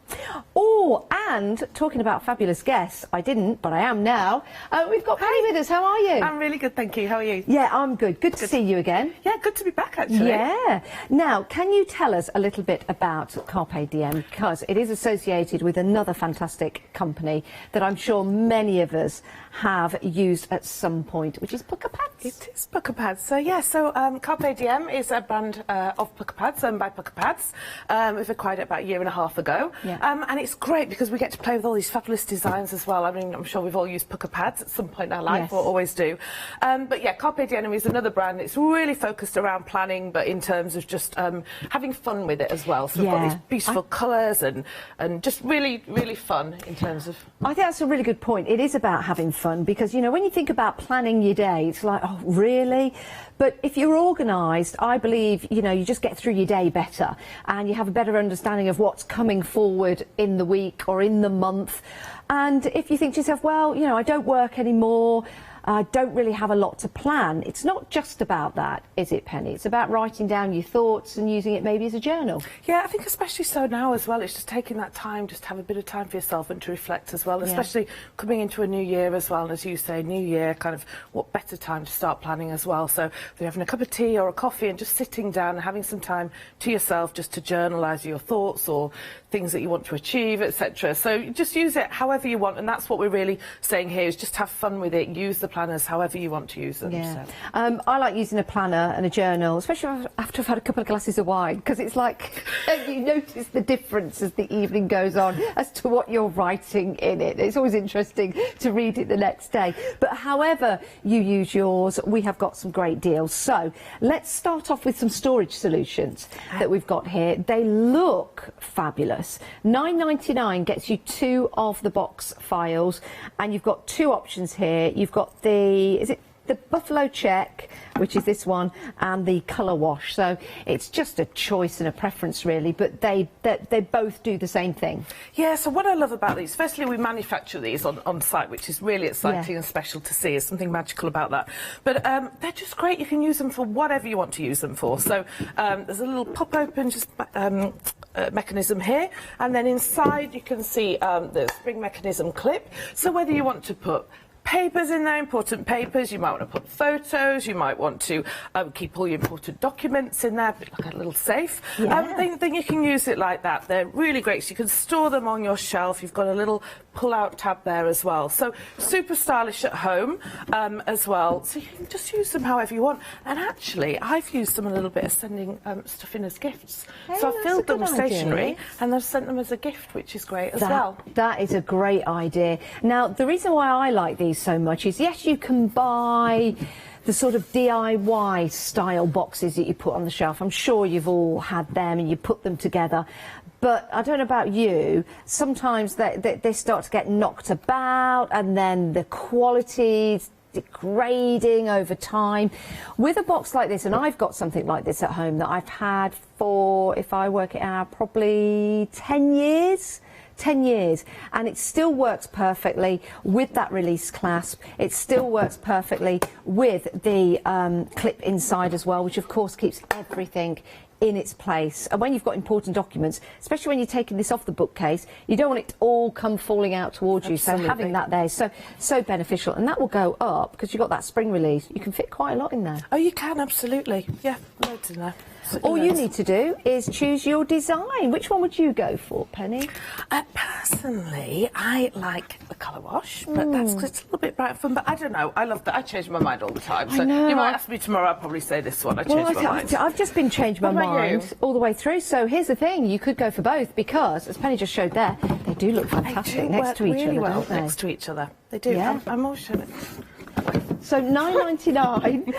Oh, and talking about fabulous guests, I didn't, but I am now. We've got Penny with us. How are you? I'm really good, thank you. How are you? Yeah, I'm good. Good to see you again. Yeah, good to be back, actually. Yeah. Now, can you tell us a little bit about Carpe Diem? Because it is associated with another fantastic company that I'm sure many of us have used at some point, which is Pucker Pads. It is Pucker Pads. So, yeah, Carpe Diem is a brand of Pucker Pads, owned by Pucker Pads. We've acquired it about a year and a half ago. Yeah. And it's great because we get to play with all these fabulous designs as well. I mean, I'm sure we've all used Pucker Pads at some point in our life, Yes. or always do. But yeah, Carpe Diem is another brand. It's really focused around planning, but in terms of just having fun with it as well. So we've got these beautiful colours and just really, really fun in terms of... I think that's a really good point. It is about having fun, because, you know, when you think about planning your day, it's like, oh, really? But if you're organised, I believe, you know, you just get through your day better and you have a better understanding of what's coming forward in the week or in the month. And if you think to yourself, well, you know, I don't work anymore, I don't really have a lot to plan. It's not just about that, is it, Penny? It's about writing down your thoughts and using it maybe as a journal. Yeah, I think especially so now as well. It's just taking that time, just have a bit of time for yourself and to reflect as well, especially coming into a new year as well. And as you say, new year, kind of what better time to start planning as well. So if you're having a cup of tea or a coffee and just sitting down and having some time to yourself just to journalise your thoughts or things that you want to achieve, etc. So just use it however you want, and that's what we're really saying here, is just have fun with it, use the planners however you want to use them. Yeah. So. I like using a planner and a journal, especially after I've had a couple of glasses of wine, because it's like you notice the difference as the evening goes on as to what you're writing in it. It's always interesting to read it the next day. But however you use yours, we have got some great deals. So let's start off with some storage solutions that we've got here. They look fabulous. £9.99 gets you 2 of the box files, and you've got 2 options here. You've got the buffalo check, which is this one, and the colour wash. So it's just a choice and a preference really, but they both do the same thing. Yeah, so what I love about these, firstly we manufacture these on site, which is really exciting and special to see. There's something magical about that. But they're just great. You can use them for whatever you want to use them for. So there's a little pop open mechanism here, and then inside you can see the spring mechanism clip. So whether you want to put papers in there, important papers. You might want to put photos. You might want to keep all your important documents in there, like a little safe. Then you can use it like that. They're really great. So you can store them on your shelf. You've got a little pull-out tab there as well. So super stylish at home as well. So you can just use them however you want. And actually, I've used them a little bit of sending stuff in as gifts. So I've filled them with stationery and I've sent them as a gift, which is great as well. That is a great idea. Now, the reason why I like these so much is, yes, you can buy the sort of DIY style boxes that you put on the shelf. I'm sure you've all had them and you put them together. But I don't know about you, sometimes they start to get knocked about and then the quality's degrading over time. With a box like this, and I've got something like this at home that I've had for, if I work it out, probably 10 years. 10 years, and it still works perfectly with that release clasp. It still works perfectly with the clip inside as well, which of course keeps everything in its place. And when you've got important documents, especially when you're taking this off the bookcase, you don't want it to all come falling out towards you. So having that there is so beneficial, and that will go up because you've got that spring release. You can fit quite a lot in there. Oh, you can, absolutely. Yeah, loads in there. All you need to do is choose your design. Which one would you go for, Penny? Personally, I like the colour wash, but that's 'cause it's a little bit bright and fun. But I don't know. I love that. I change my mind all the time. So you might ask me tomorrow. I'll probably say this one. I changed my mind. I've just been changed my mind all the way through. So here's the thing: you could go for both because, as Penny just showed there, they do look fantastic next to each other, don't they? Next to each other, they do. Yeah. I'm all showing it. So £9.99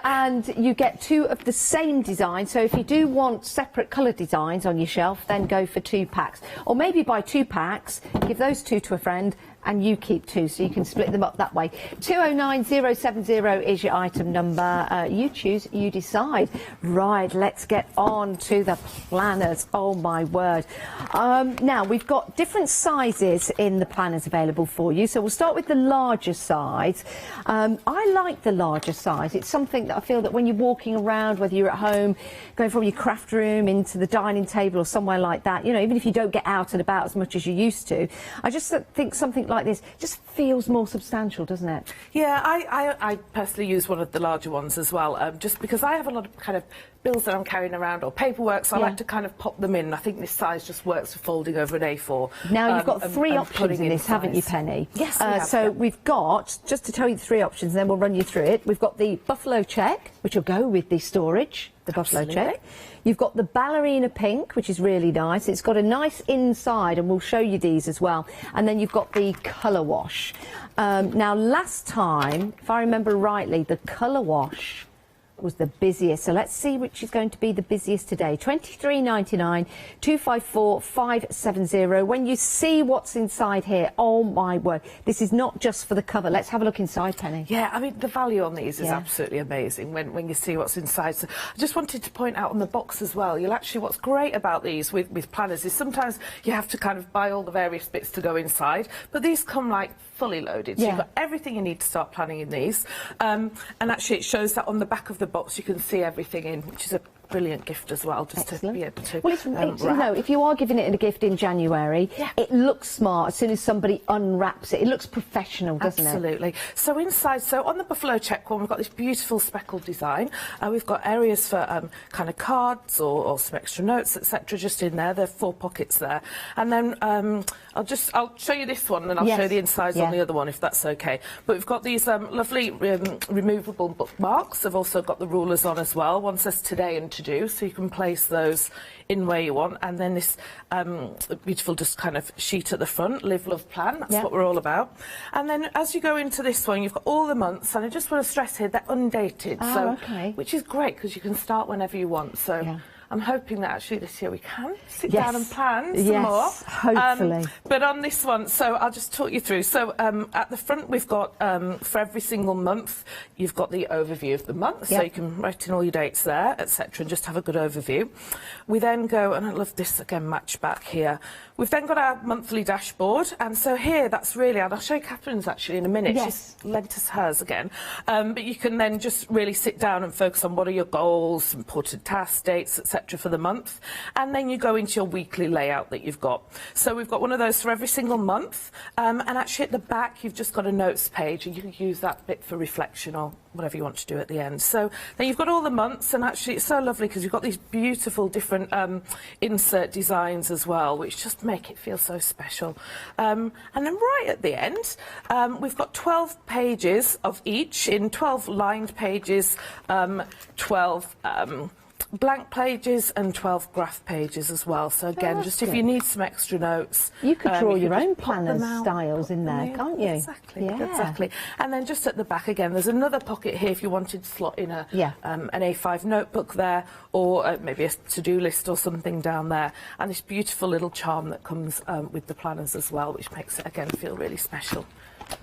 and you get two of the same design. So if you do want separate colour designs on your shelf, then go for 2 packs. Or maybe buy 2 packs, give those 2 to a friend, and you keep 2, so you can split them up that way. 209070 is your item number. You choose, you decide. Right, let's get on to the planners. Oh my word. Now, we've got different sizes in the planners available for you. So we'll start with the larger size. I like the larger size. It's something that I feel that when you're walking around, whether you're at home, going from your craft room into the dining table or somewhere like that, you know, even if you don't get out and about as much as you used to, I just think something like this just feels more substantial, doesn't it? Yeah, I personally use one of the larger ones as well, just because I have a lot of kind of bills that I'm carrying around or paperwork, so I like to kind of pop them in. I think this size just works for folding over an A4. Now, you've got 3 options in this, haven't you, Penny? Yes, we have, so we've got, just to tell you the 3 options, and then we'll run you through it, we've got the buffalo check, which will go with the storage, the buffalo check. You've got the ballerina pink, which is really nice. It's got a nice inside, and we'll show you these as well. And then you've got the colour wash. Now, last time, if I remember rightly, the colour wash was the busiest. So let's see which is going to be the busiest today. £23.99, 254 570. When you see what's inside here, oh my word, this is not just for the cover. Let's have a look inside, Penny. Yeah, I mean, the value on these is absolutely amazing when you see what's inside. So I just wanted to point out on the box as well, you'll actually, what's great about these with planners is sometimes you have to kind of buy all the various bits to go inside, but these come like fully loaded. So you've got everything you need to start planning in these. And actually it shows that on the back of the box you can see everything in, which is a brilliant gift as well, just to be able to well, it's, you know, if you are giving it a gift in January, it looks smart as soon as somebody unwraps it. It looks professional, doesn't it? Absolutely. So inside, so on the buffalo check one, we've got this beautiful speckled design. We've got areas for kind of cards or some extra notes, etc. just in there. There are 4 pockets there. And then I'll show you this one, and then I'll show you the insides on the other one, if that's okay. But we've got these lovely removable bookmarks. I've also got the rulers on as well. One says today and to do, so you can place those in where you want. And then this beautiful just kind of sheet at the front, live, love, plan. That's what we're all about. And then as you go into this one, you've got all the months, and I just want to stress here they're undated, which is great because you can start whenever you want. So I'm hoping that actually this year we can sit down and plan some more. Hopefully. But on this one, so I'll just talk you through. So at the front we've got, for every single month, you've got the overview of the month, so you can write in all your dates there, etc., and just have a good overview. We then go, and I love this again, match back here. We've then got our monthly dashboard, and so here, that's really, and I'll show you Catherine's actually in a minute. She's lent us hers again. But you can then just really sit down and focus on what are your goals, important tasks, dates, etc. etc. for the month, and then you go into your weekly layout that you've got. So we've got one of those for every single month, and actually at the back you've just got a notes page, and you can use that bit for reflection or whatever you want to do at the end. So then you've got all the months, and actually it's so lovely because you've got these beautiful different insert designs as well, which just make it feel so special. And then right at the end, we've got 12 pages of each in 12 lined pages, 12 blank pages and 12 graph pages as well. So again, just if you need some extra notes, you could draw your own pop planners them out. styles in there, can't you? Exactly, exactly. And then just at the back again, there's another pocket here if you wanted to slot in a an A5 notebook there, or maybe a to-do list or something down there. And this beautiful little charm that comes with the planners as well, which makes it again feel really special.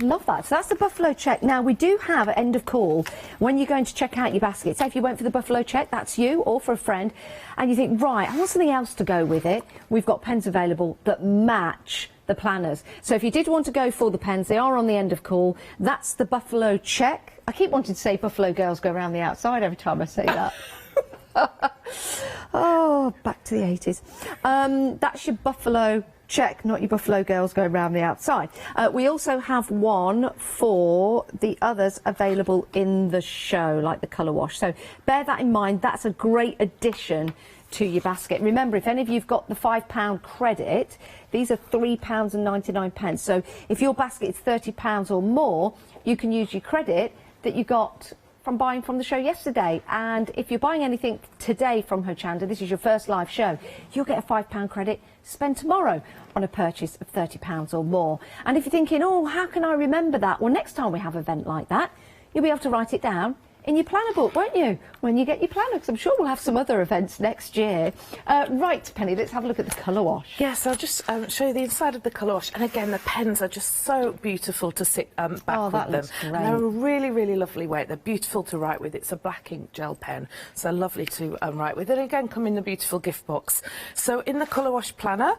Love that. So that's the buffalo check. Now, we do have at end of call, when you're going to check out your basket, say if you went for the buffalo check, that's you, or for a friend, and you think, right, I want something else to go with it, we've got pens available that match the planners. So if you did want to go for the pens, they are on the end of call. That's the buffalo check. I keep wanting to say buffalo girls go around the outside every time I say that. Oh, back to the 80s. That's your buffalo check, not your buffalo girls go round the outside. We also have one for the others available in the show, like the colour wash. So bear that in mind. That's a great addition to your basket. Remember, if any of you've got the £5 credit, these are £3.99. So if your basket is £30 or more, you can use your credit that you got from buying from the show yesterday. And if you're buying anything today from Hochanda, this is your first live show, you'll get a £5 credit spend tomorrow on a purchase of £30 or more. And if you're thinking, oh, how can I remember that? Well, next time we have an event like that, you'll be able to write it down in your planner book, won't you, when you get your planner? Because I'm sure we'll have some other events next year. Right, Penny, let's have a look at the colour wash. Yes, I'll just show you the inside of the colour wash. And again, the pens are just so beautiful to sit back with them. Looks great. And they're a really, really lovely weight. They're beautiful to write with. It's a black ink gel pen, so lovely to write with. And again, come in the beautiful gift box. So in the colour wash planner,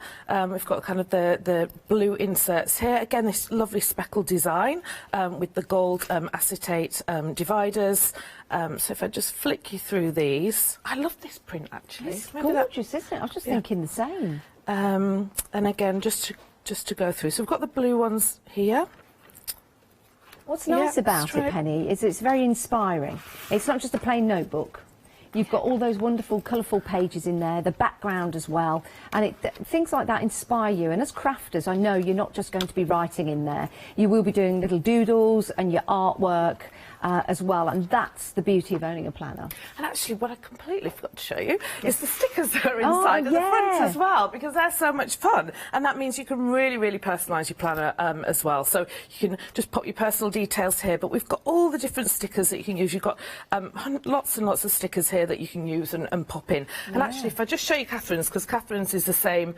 we've got kind of the blue inserts here. Again, this lovely speckled design with the gold acetate dividers. So if I just flick you through these, I love this print actually. It's gorgeous, isn't it? I was just thinking the same. And again, just to go through, so we've got the blue ones here. What's nice about it, Penny, is it's very inspiring. It's not just a plain notebook. You've got all those wonderful, colourful pages in there, the background as well, and things like that inspire you. And as crafters, I know you're not just going to be writing in there. You will be doing little doodles and your artwork as well, and that's the beauty of owning a planner. And actually, what I completely forgot to show you is the stickers that are inside of the front as well, because they're so much fun. And that means you can really, really personalise your planner as well. So you can just pop your personal details here, but we've got all the different stickers that you can use. You've got lots and lots of stickers here that you can use and pop in. And actually, if I just show you Catherine's, because Catherine's is the same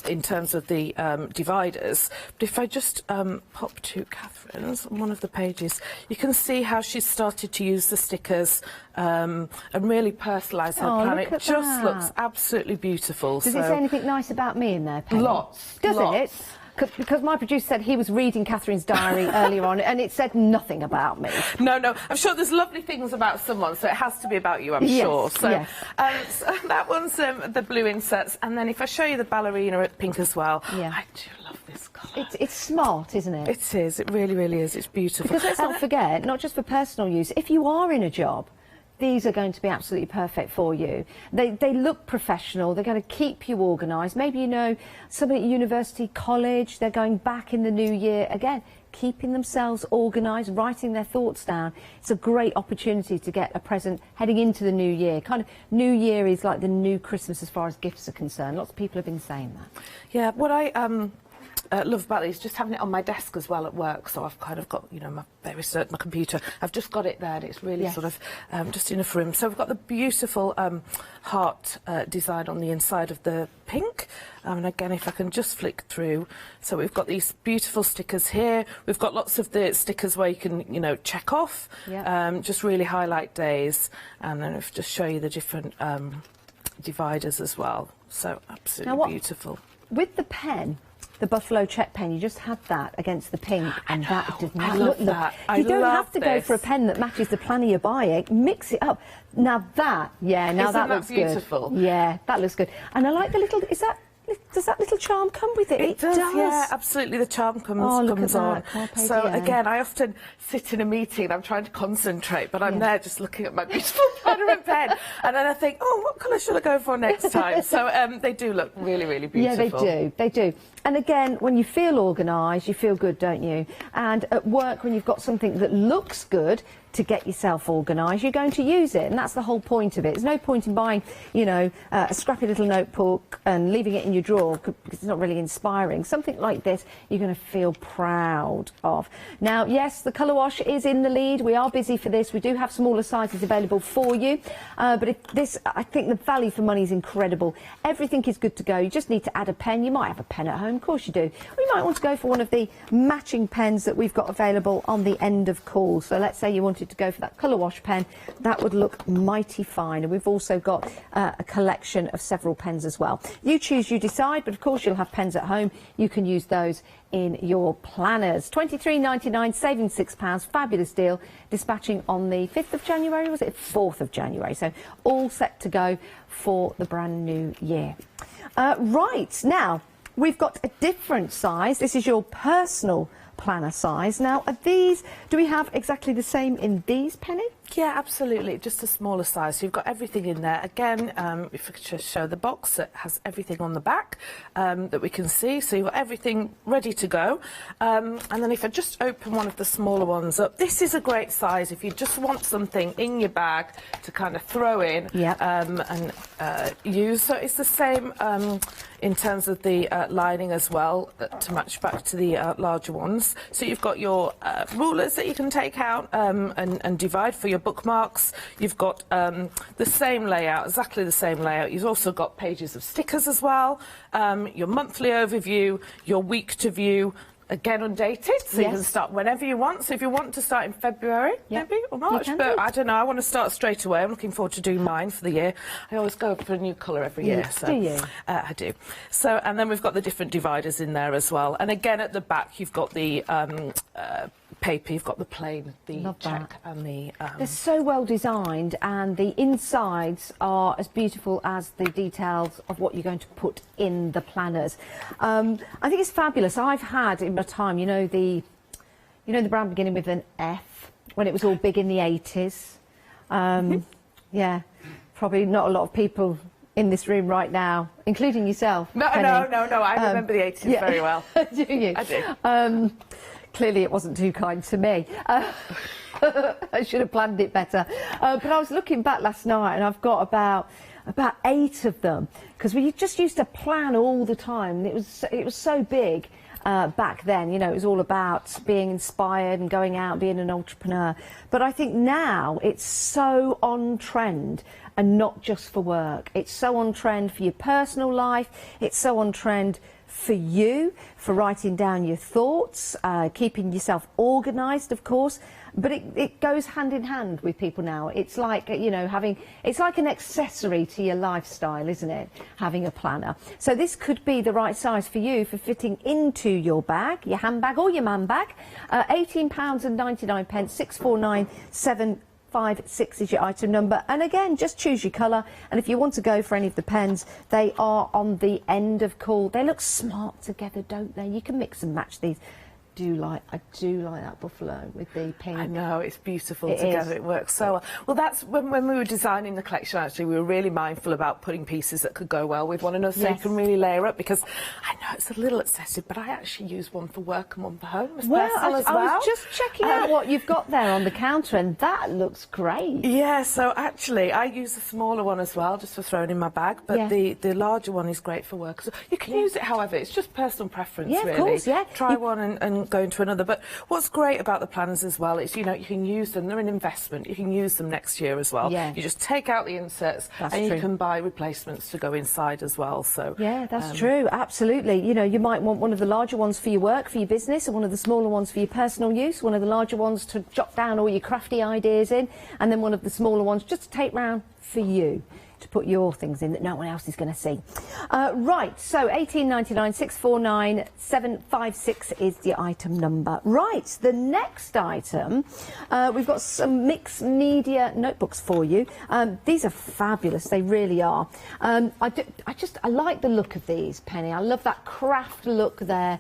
in terms of the dividers, but if I just pop to Catherine's on one of the pages, you can see how she's started to use the stickers and really personalise her planner. It just looks absolutely beautiful. Does it say anything nice about me in there, Penny? Lots. Doesn't it? Because my producer said he was reading Catherine's diary earlier on, and it said nothing about me. No, I'm sure there's lovely things about someone, so it has to be about you, I'm sure. So, so that one's the blue inserts, and then if I show you the ballerina at pink as well, I do love this colour. It's smart, isn't it? It is, it really, really is. It's beautiful. Because let's not forget, not just for personal use, if you are in a job, these are going to be absolutely perfect for you. They look professional, they're going to keep you organised. Maybe you know somebody at university, college, they're going back in the new year. Again, keeping themselves organised, writing their thoughts down. It's a great opportunity to get a present heading into the new year. Kind of New Year is like the new Christmas as far as gifts are concerned. Lots of people have been saying that. Yeah, what I love about it is just having it on my desk as well at work. So I've kind of got, you know, my computer. I've just got it there, and it's really sort of just enough room. So we've got the beautiful heart design on the inside of the pink. And again, if I can just flick through, so we've got these beautiful stickers here. We've got lots of the stickers where you can, you know, check off, just really highlight days, and then I'll just show you the different dividers as well. So absolutely beautiful. With the pen, the buffalo check pen, you just had that against the pink, and that did not look. You don't have to go for a pen that matches the planner you're buying. Mix it up. Now that, that looks beautiful? Good. Yeah, that looks good. And I like the little. Does that little charm come with it? It does. Yeah, absolutely. The charm comes on. So again, I often sit in a meeting and I'm trying to concentrate, but I'm there just looking at my beautiful planner and pen, and then I think, oh, what colour should I go for next time? So they do look really, really beautiful. Yeah, they do. And again, when you feel organised, you feel good, don't you? And at work, when you've got something that looks good to get yourself organised, you're going to use it, and that's the whole point of it. There's no point in buying, a scrappy little notebook and leaving it in your drawer because it's not really inspiring. Something like this, you're going to feel proud of. Now, yes, the colour wash is in the lead. We are busy for this. We do have smaller sizes available for you, but I think the value for money is incredible. Everything is good to go. You just need to add a pen. You might have a pen at home, of course you do. Or you might want to go for one of the matching pens that we've got available on the end of call. So let's say you wanted to go for that colour wash pen, that would look mighty fine. And we've also got a collection of several pens as well. You choose, you decide, but of course you'll have pens at home. You can use those in your planners. £23.99, saving £6, fabulous deal. Dispatching on the 5th of January, was it 4th of January? So all set to go for the brand new year. Right, now we've got a different size. This is your personal planner size. Now, do we have exactly the same in these, Penny? Yeah, absolutely. Just a smaller size. So you've got everything in there. Again, if we could just show the box, it has everything on the back that we can see. So you've got everything ready to go. And then if I just open one of the smaller ones up, this is a great size if you just want something in your bag to kind of throw in and use. So it's the same in terms of the lining as well to match back to the larger ones. So you've got your rulers that you can take out and divide for your bookmarks. You've got the same layout, exactly the same layout. You've also got pages of stickers as well, your monthly overview, your week to view, again undated, so you can start whenever you want. So if you want to start in February, maybe, or March, but I don't know, I want to start straight away. I'm looking forward to doing mine for the year. I always go for a new colour every year. So, do you? I do. So, and then we've got the different dividers in there as well. And again, at the back, you've got the paper, you've got the plain, the check, and the... They're so well designed, and the insides are as beautiful as the details of what you're going to put in the planners. I think it's fabulous. I've had in my time, the brand beginning with an F, when it was all big in the 80s. Yeah, probably not a lot of people in this room right now, including yourself. No, I remember the 80s very well. Do you? I do. Clearly it wasn't too kind to me. I should have planned it better. But I was looking back last night, and I've got about 8 of them, because we just used to plan all the time. It was so big back then. It was all about being inspired and going out and being an entrepreneur. But I think now it's so on trend, and not just for work. It's so on trend for your personal life. It's so on trend for you, for writing down your thoughts, keeping yourself organised, of course, but it goes hand in hand with people now. It's like, it's like an accessory to your lifestyle, isn't it, having a planner? So this could be the right size for you for fitting into your bag, your handbag or your man bag. £18.99, 6497. 56 is your item number, and again, just choose your colour. And if you want to go for any of the pens, they are on the end of call. They look smart together, don't they? You can mix and match these. I do like that buffalo with the pink. I know, it's beautiful together. It works so well. Well, that's when we were designing the collection, actually, we were really mindful about putting pieces that could go well with one another, so you can really layer up, because I know it's a little excessive, but I actually use one for work and one for home. I was just checking out what you've got there on the counter, and that looks great. Yeah, so actually, I use a smaller one as well, just for throwing in my bag, but the larger one is great for work. So you can use it however, it's just personal preference, really. Of course, Try one and go into another. But what's great about the planners as well is, you can use them, they're an investment, you can use them next year as well. You just take out the inserts you can buy replacements to go inside as well. So yeah, that's true, absolutely. You might want one of the larger ones for your work, for your business, and one of the smaller ones for your personal use, one of the larger ones to jot down all your crafty ideas in, and then one of the smaller ones just to take round for you. to put your things in that no one else is going to see. Right, so 18.99, 649 756 is the item number. Right, the next item, we've got some mixed media notebooks for you. These are fabulous, they really are. I like the look of these, Penny. I love that craft look there.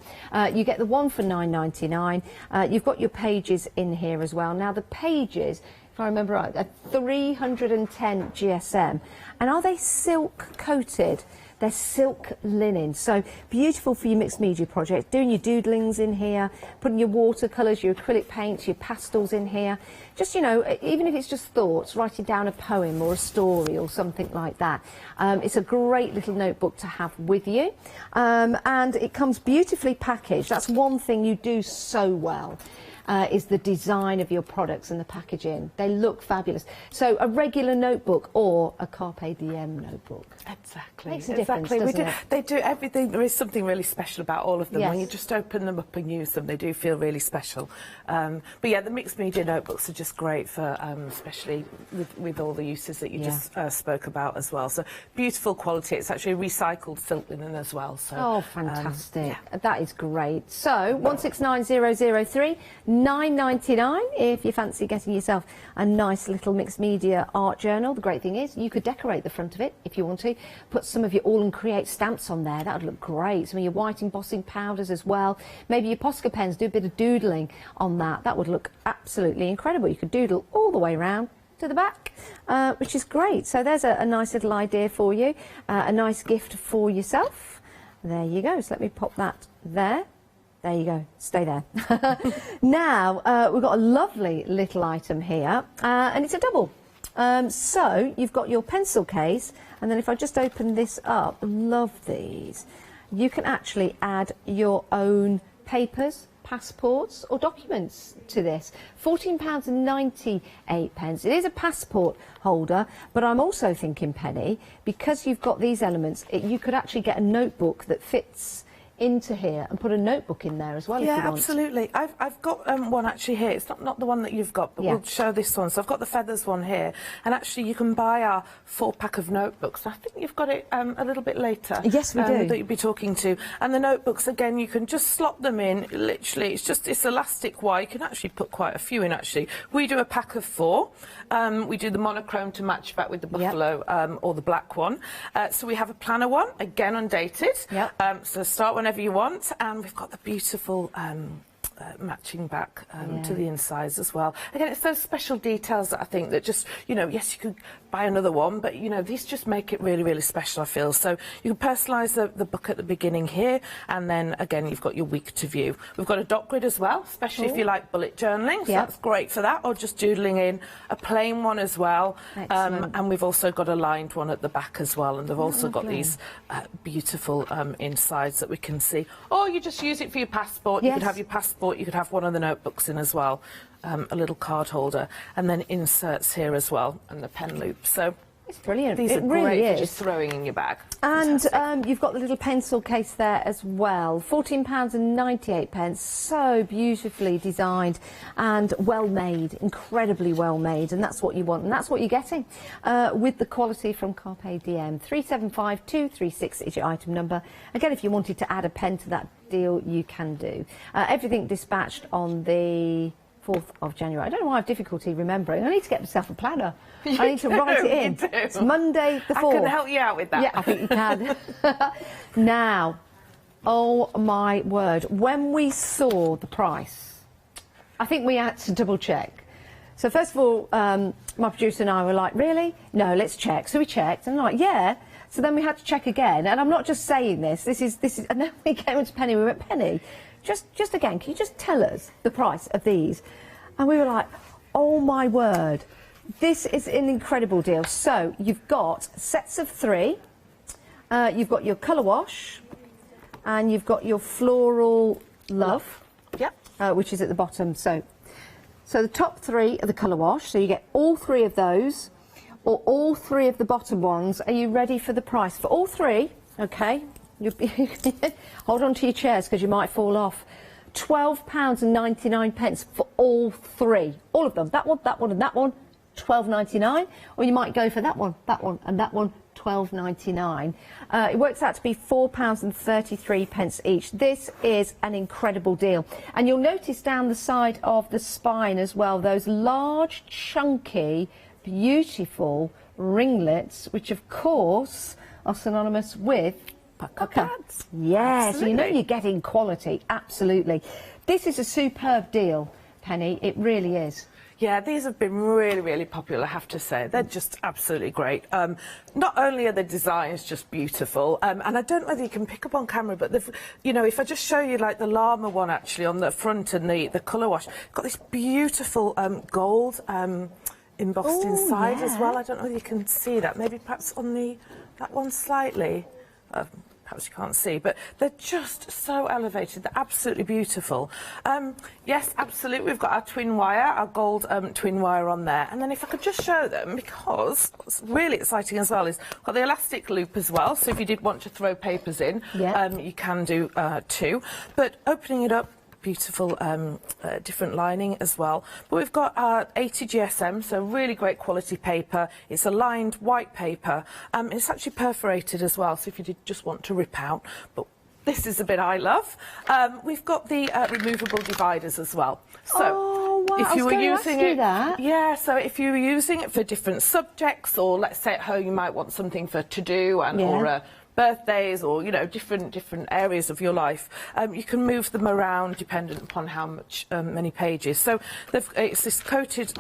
You get the one for £9.99. You've got your pages in here as well. Now the pages, if I remember right, are 310 GSM. And are they silk coated? They're silk linen, so beautiful for your mixed media project. Doing your doodlings in here, putting your watercolours, your acrylic paints, your pastels in here. Just, you know, even if it's just thoughts, writing down a poem or a story or something like that. It's a great little notebook to have with you. And it comes beautifully packaged. That's one thing you do so well. Is the design of your products and the packaging. They look fabulous. So a regular notebook or a Carpe Diem notebook. Exactly. Makes a difference, exactly. doesn't it? They do everything. There is something really special about all of them. Yes. When you just open them up and use them, they do feel really special. But yeah, the mixed media notebooks are just great for, especially with all the uses that you just spoke about as well. So beautiful quality. It's actually recycled silk linen as well. So, oh, fantastic. That is great. So 169003. £9.99 if you fancy getting yourself a nice little mixed media art journal. The great thing is you could decorate the front of it if you want to. Put some of your All and Create stamps on there. That would look great. Some of your white embossing powders as well. Maybe your Posca pens, do a bit of doodling on that. That would look absolutely incredible. You could doodle all the way around to the back, which is great. So there's a nice little idea for you. A nice gift for yourself. There you go. So let me pop that there. There you go, stay there. Now, we've got a lovely little item here, and it's a double. So, you've got your pencil case, and then if I just open this up, love these. You can actually add your own papers, passports or documents to this. £14.98. It is a passport holder, but I'm also thinking, Penny, because you've got these elements, you could actually get a notebook that fits into here and put a notebook in there as well if you want. Yeah, absolutely. I've got one actually here. It's not the one that you've got, but we'll show this one. So I've got the feathers one here, and actually you can buy our 4-pack of notebooks. I think you've got it a little bit later. Yes, we do. That you'll be talking to. And the notebooks, again, you can just slot them in. Literally, it's elastic wire. You can actually put quite a few in, actually. We do a pack of 4. We do the monochrome to match back with the buffalo or the black one. So we have a planner one, again undated. So start whenever you want, and we've got the beautiful matching back to the insides as well. Again, it's those special details that I think that just, you know, yes, you could buy another one, but, you know, these just make it really, really special, I feel. So you can personalise the book at the beginning here, and then, again, you've got your week to view. We've got a dot grid as well, especially if you like bullet journaling, so that's great for that, or just doodling in. A plain one as well, and we've also got a lined one at the back as well, and they've also got these beautiful insides that we can see. Or you just use it for your passport. You could have your passport, you could have one of the notebooks in as well. A little card holder, and then inserts here as well, and the pen loop. So it's brilliant. These are great for just throwing in your bag. And you've got the little pencil case there as well. £14.98. So beautifully designed and well made, incredibly well made, and that's what you want, and that's what you're getting with the quality from Carpe Diem. 375236 is your item number. Again, if you wanted to add a pen to that deal, you can do. Everything dispatched on the 4th of January. I don't know why I have difficulty remembering. I need to get myself a planner. I need to write it in. It's Monday the 4th. I can help you out with that. Yeah, I think you can. Now, oh my word, when we saw the price, I think we had to double check. So first of all, my producer and I were like, really? No, let's check. So we checked, and I'm like, yeah. So then we had to check again, and I'm not just saying this. This is. And then we came into Penny. We went, Penny, just again, can you just tell us the price of these? And we were like, oh my word, this is an incredible deal. So you've got sets of 3. You've got your colour wash, and you've got your floral love. Which is at the bottom. So the top 3 are the colour wash. So you get all 3 of those. Or all 3 of the bottom ones. Are you ready for the price? For all 3, okay, hold on to your chairs because you might fall off. £12.99 for all 3. All of them. That one, and that one. $12.99, or you might go for that one, and that one, $12.99. It works out to be £4.33 each. This is an incredible deal. And you'll notice down the side of the spine as well, those large, chunky, beautiful ringlets, which of course are synonymous with pucker. Yes, so you know you're getting quality, absolutely. This is a superb deal, Penny, it really is. Yeah, these have been really, really popular, I have to say. They're just absolutely great. Not only are the designs just beautiful, and I don't know whether you can pick up on camera, but you know, if I just show you like the llama one actually on the front and the colour wash, got this beautiful gold embossed inside as well. I don't know whether you can see that. Maybe perhaps on that one slightly. Perhaps you can't see, but they're just so elevated. They're absolutely beautiful. Yes, absolutely. We've got our twin wire, our gold twin wire on there. And then if I could just show them, because what's really exciting as well is we've got the elastic loop as well. So if you did want to throw papers in, you can do too. But opening it up, beautiful different lining as well. But we've got our 80 GSM, so really great quality paper. It's a lined white paper. It's actually perforated as well, so if you did just want to rip out. But this is the bit I love. We've got the removable dividers as well. So if you were using it, so if you were using it for different subjects, or let's say at home you might want something for to do or birthdays, or you know, different areas of your life, you can move them around dependent upon how much many pages. So it's this coated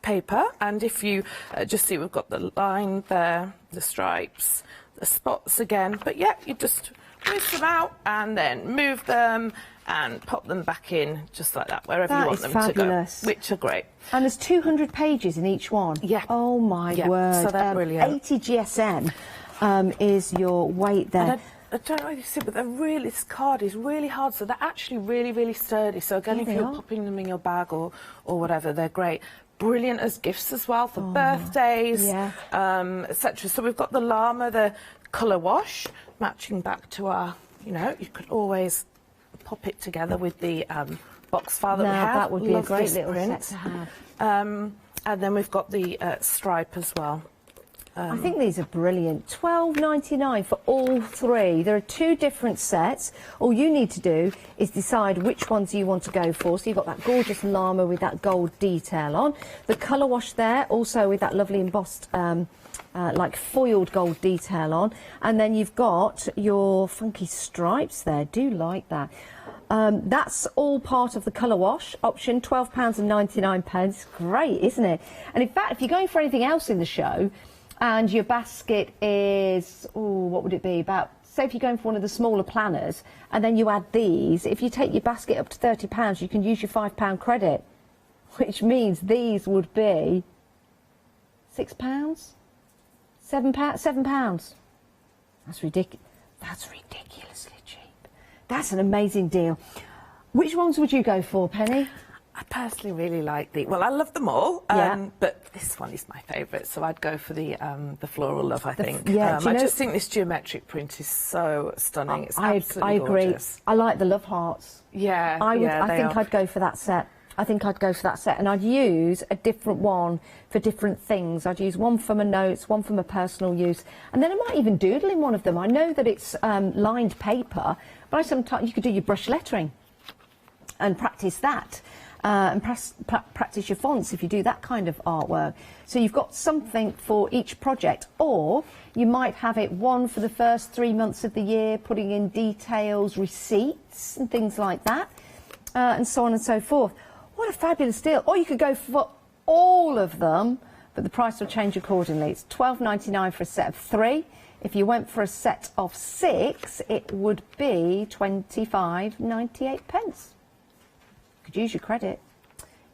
paper, and if you just see, we've got the line there, the stripes, the spots again, but yeah, you just move them out and then move them and pop them back in just like that, wherever you want them to go, which are great. And there's 200 pages in each one. Yeah. Oh my word. So they're brilliant. 80 GSM. Is your weight there. I don't know if you see, but this card is really hard, so they're actually really, really sturdy. So again, if you're popping them in your bag or whatever, they're great. Brilliant as gifts as well for birthdays, etc. So we've got the llama, the colour wash, matching back to our, you know, you could always pop it together with the box file that we have. That would be a great little set to have. And then we've got the stripe as well. I think these are brilliant. $12.99 for all three. There are two different sets. All you need to do is decide which ones you want to go for. So you've got that gorgeous llama with that gold detail on. The colour wash there, also with that lovely embossed, like foiled gold detail on. And then you've got your funky stripes there. Do like that. That's all part of the colour wash option, £12.99. Great, isn't it? And in fact, if you're going for anything else in the show, and your basket is, what would it be, about, say if you're going for one of the smaller planners, and then you add these, if you take your basket up to £30, you can use your £5 credit, which means these would be £6? £7? That's ridiculous. That's ridiculously cheap. That's an amazing deal. Which ones would you go for, Penny? I personally really like I love them all, but this one is my favourite, so I'd go for the floral love, I think. I just think this geometric print is so stunning. It's absolutely gorgeous. I like the love hearts. Yeah, I think I'd go for that set. And I'd use a different one for different things. I'd use one for my notes, one for my personal use, and then I might even doodle in one of them. I know that it's lined paper, but sometimes you could do your brush lettering and practice that. And practice your fonts if you do that kind of artwork. So you've got something for each project, or you might have it one for the first 3 months of the year, putting in details, receipts and things like that, and so on and so forth. What a fabulous deal. Or you could go for all of them, but the price will change accordingly. It's £12.99 for a set of 3. If you went for a set of 6, it would be £25.98. Could use your credit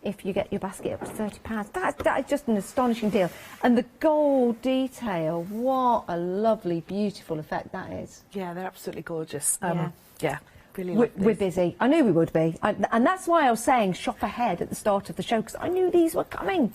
if you get your basket up to £30. That is just an astonishing deal. And the gold detail, what a lovely, beautiful effect that is. Yeah, they're absolutely gorgeous. Really like we're busy. I knew we would be. And that's why I was saying shop ahead at the start of the show, because I knew these were coming.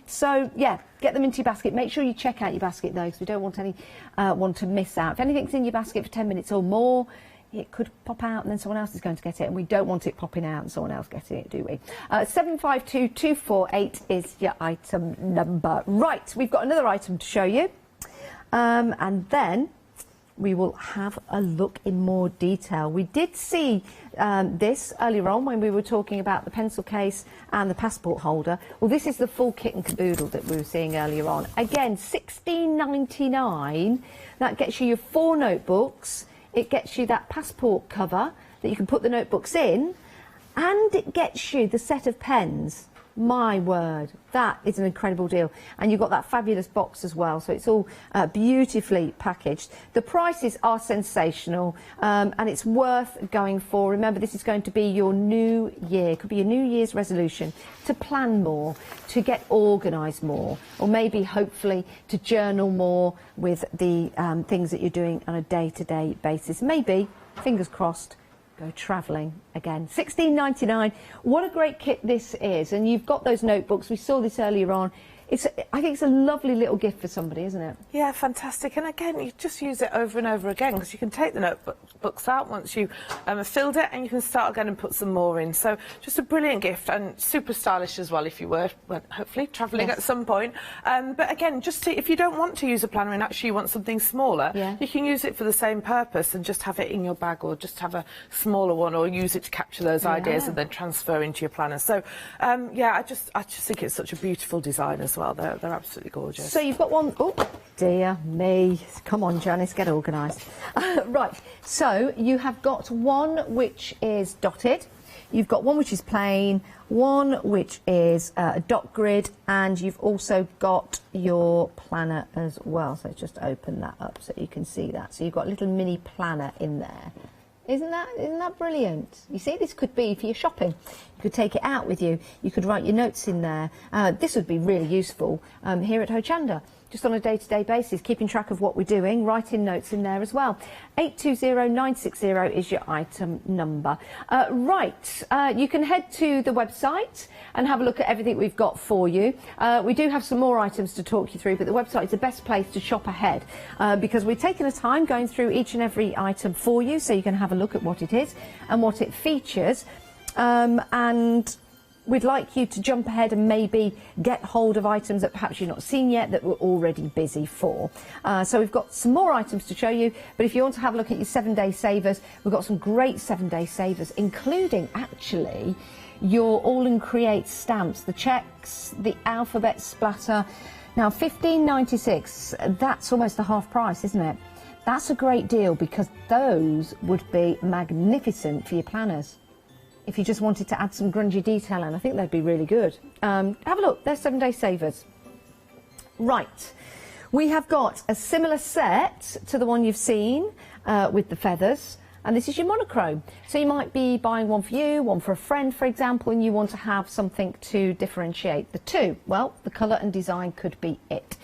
So, yeah, get them into your basket. Make sure you check out your basket, though, because we don't want anyone to miss out. If anything's in your basket for 10 minutes or more, it could pop out and then someone else is going to get it, and we don't want it popping out and someone else getting it, do we? 752248 is your item number. Right, we've got another item to show you, and then we will have a look in more detail. We did see this earlier on when we were talking about the pencil case and the passport holder. Well, this is the full kit and caboodle that we were seeing earlier on. Again, $16.99. That gets you your 4 notebooks. It gets you that passport cover that you can put the notebooks in, and it gets you the set of pens. My word, that is an incredible deal. And you've got that fabulous box as well, so it's all beautifully packaged. The prices are sensational, and it's worth going for. Remember, this is going to be your new year. It could be your New Year's resolution to plan more, to get organised more, or maybe, hopefully, to journal more with the things that you're doing on a day-to-day basis. Maybe, fingers crossed, go travelling again. $16.99. What a great kit this is. And you've got those notebooks. We saw this earlier on. I think it's a lovely little gift for somebody, isn't it? Yeah, fantastic. And again, you just use it over and over again, because you can take the notebooks out once you have filled it, and you can start again and put some more in. So just a brilliant gift, and super stylish as well if you were, well, hopefully, travelling at some point. But again, just if you don't want to use a planner and actually you want something smaller, you can use it for the same purpose and just have it in your bag, or just have a smaller one, or use it to capture those ideas and then transfer into your planner. So, yeah, I just think it's such a beautiful design as well. They're absolutely gorgeous. So you've got one. Oh, dear me. Come on, Janice, get organised. Right, so you have got one which is dotted. You've got one which is plain, one which is a dot grid, and you've also got your planner as well. So just open that up so you can see that. So you've got a little mini planner in there. Isn't that brilliant? You see, this could be for your shopping. You could take it out with you. You could write your notes in there. This would be really useful here at Hochanda, just on a day-to-day basis, keeping track of what we're doing, writing notes in there as well. 820960 is your item number. Right, you can head to the website and have a look at everything we've got for you. We do have some more items to talk you through, but the website is the best place to shop ahead because we've taken the time going through each and every item for you, so you can have a look at what it is and what it features. And we'd like you to jump ahead and maybe get hold of items that perhaps you've not seen yet that we're already busy for. So we've got some more items to show you, but if you want to have a look at your 7-day savers, we've got some great 7-day savers, including actually your All and Create stamps, the checks, the alphabet splatter. Now, $15.96, that's almost the half price, isn't it? That's a great deal, because those would be magnificent for your planners. If you just wanted to add some grungy detail in, I think they'd be really good. Have a look, they're 7-day savers. Right, we have got a similar set to the one you've seen with the feathers, and this is your monochrome. So you might be buying one for you, one for a friend, for example, and you want to have something to differentiate the two. Well, the colour and design could be it.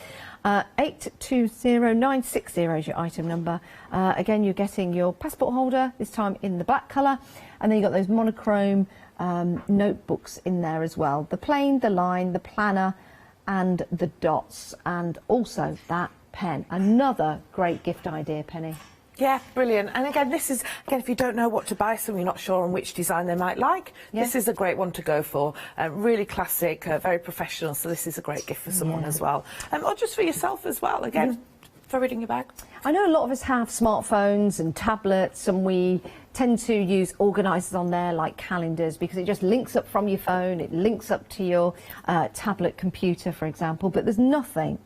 820960 is your item number. Again, you're getting your passport holder, this time in the black colour, and then you've got those monochrome notebooks in there as well. The plain, the line, the planner, and the dots, and also that pen. Another great gift idea, Penny. Yeah, brilliant. And again, this is, if you don't know what to buy, so you're not sure on which design they might like, this is a great one to go for. Really classic, very professional, so this is a great gift for someone as well. Or just for yourself as well, again, throw it in your bag. I know a lot of us have smartphones and tablets, and we tend to use organisers on there like calendars, because it just links up from your phone, it links up to your tablet computer, for example. But there's nothing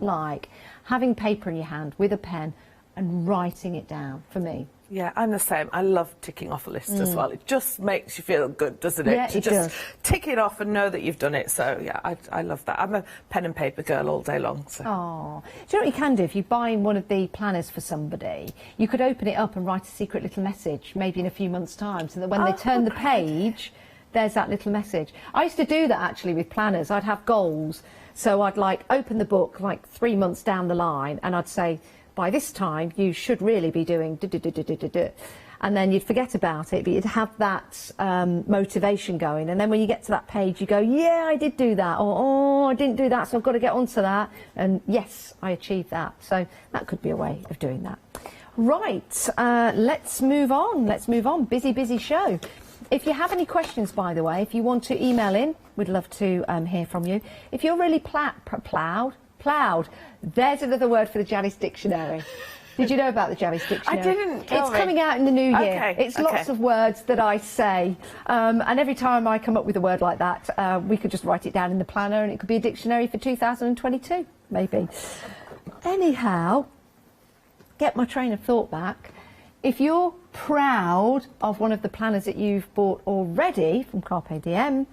like having paper in your hand with a pen and writing it down, for me. Yeah, I'm the same. I love ticking off a list as well. It just makes you feel good, doesn't it? Yeah, to it just does. tick it off and know that you've done it. So, yeah, I love that. I'm a pen and paper girl all day long. So. Oh, do you know what you can do? If you're buying one of the planners for somebody, you could open it up and write a secret little message, maybe in a few months' time, so that when they turn the page, there's that little message. I used to do that, actually, with planners. I'd have goals. So I'd, like, open the book, like, 3 months down the line, and I'd say, by this time, you should really be doing and then you'd forget about it, but you'd have that motivation going. And then when you get to that page, you go, yeah, I did do that, or oh, I didn't do that, so I've got to get onto that. And yes, I achieved that. So that could be a way of doing that. Right, let's move on. Let's move on. Busy show. If you have any questions, by the way, if you want to email in, we'd love to hear from you. If you're really ploughed, there's another word for the Janice Dictionary. Did you know about the Janice Dictionary? I didn't. It's coming out in the new year. Okay, It's lots of words that I say, and every time I come up with a word like that, we could just write it down in the planner, and it could be a dictionary for 2022, maybe. Anyhow, get my train of thought back. If you're proud of one of the planners that you've bought already from Carpe Diem,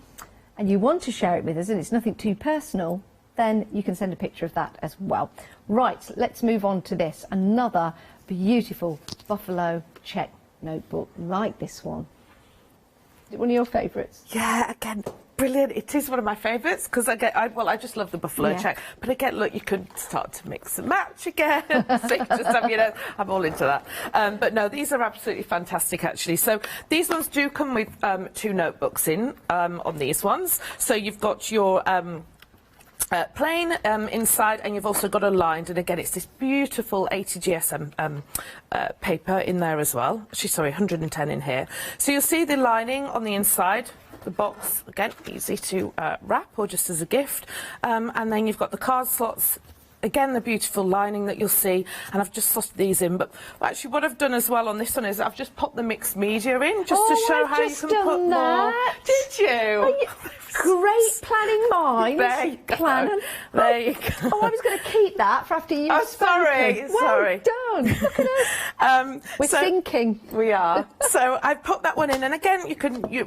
and you want to share it with us, and it's nothing too personal, then you can send a picture of that as well. Right, let's move on to this. Another beautiful buffalo check notebook like this one. Is it one of your favourites? Yeah, again, brilliant. It is one of my favourites because I just love the buffalo check. But again, look, you could start to mix and match again. So you just have, you know, I'm all into that. But no, these are absolutely fantastic, actually. So these ones do come with 2 notebooks in on these ones. So you've got your plain inside, and you've also got a lined, and again it's this beautiful 80 GSM paper in there as well. Actually, sorry, 110 in here. So you'll see the lining on the inside. The box, again, easy to wrap or just as a gift. And then you've got the card slots. Again, the beautiful lining that you'll see, and I've just slotted these in. But actually, what I've done as well on this one is I've just popped the mixed media in, just to show how you can put more. Did you? Great planning mind. There you go. Planning. There you go. Oh, I was going to keep that for after you've sorry. Well Sorry. done. Look at us. We're thinking. We are. So I've put that one in, and again,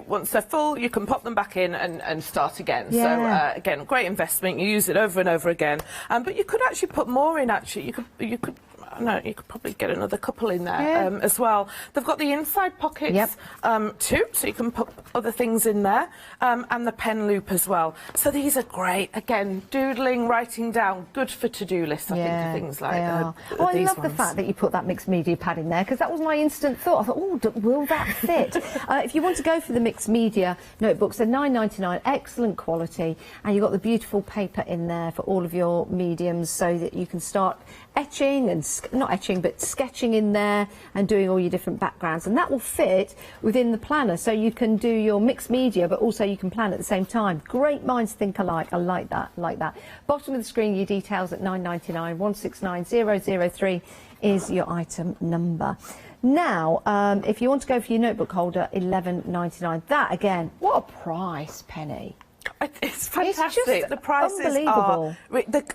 once they're full, you can pop them back in and start again. Yeah. So again, great investment. You use it over and over again. But you could actually put more in. Actually, you could. No, you could probably get another couple in there as well. They've got the inside pockets too, so you can put other things in there, and the pen loop as well. So these are great. Again, doodling, writing down, good for to-do lists, I think, for things like that. Oh, I love the fact that you put that mixed media pad in there, because that was my instant thought. I thought, oh, will that fit? If you want to go for the mixed media notebooks, they're £9.99, excellent quality, and you've got the beautiful paper in there for all of your mediums, so that you can start etching and not etching but sketching in there and doing all your different backgrounds, and that will fit within the planner, so you can do your mixed media but also you can plan at the same time. Great minds think alike. I like that. Bottom of the screen, your details at £9.99. 169003 is your item number. Now, if you want to go for your notebook holder, £11.99. That again, what a price, Penny. It's fantastic. It's just the prices unbelievable.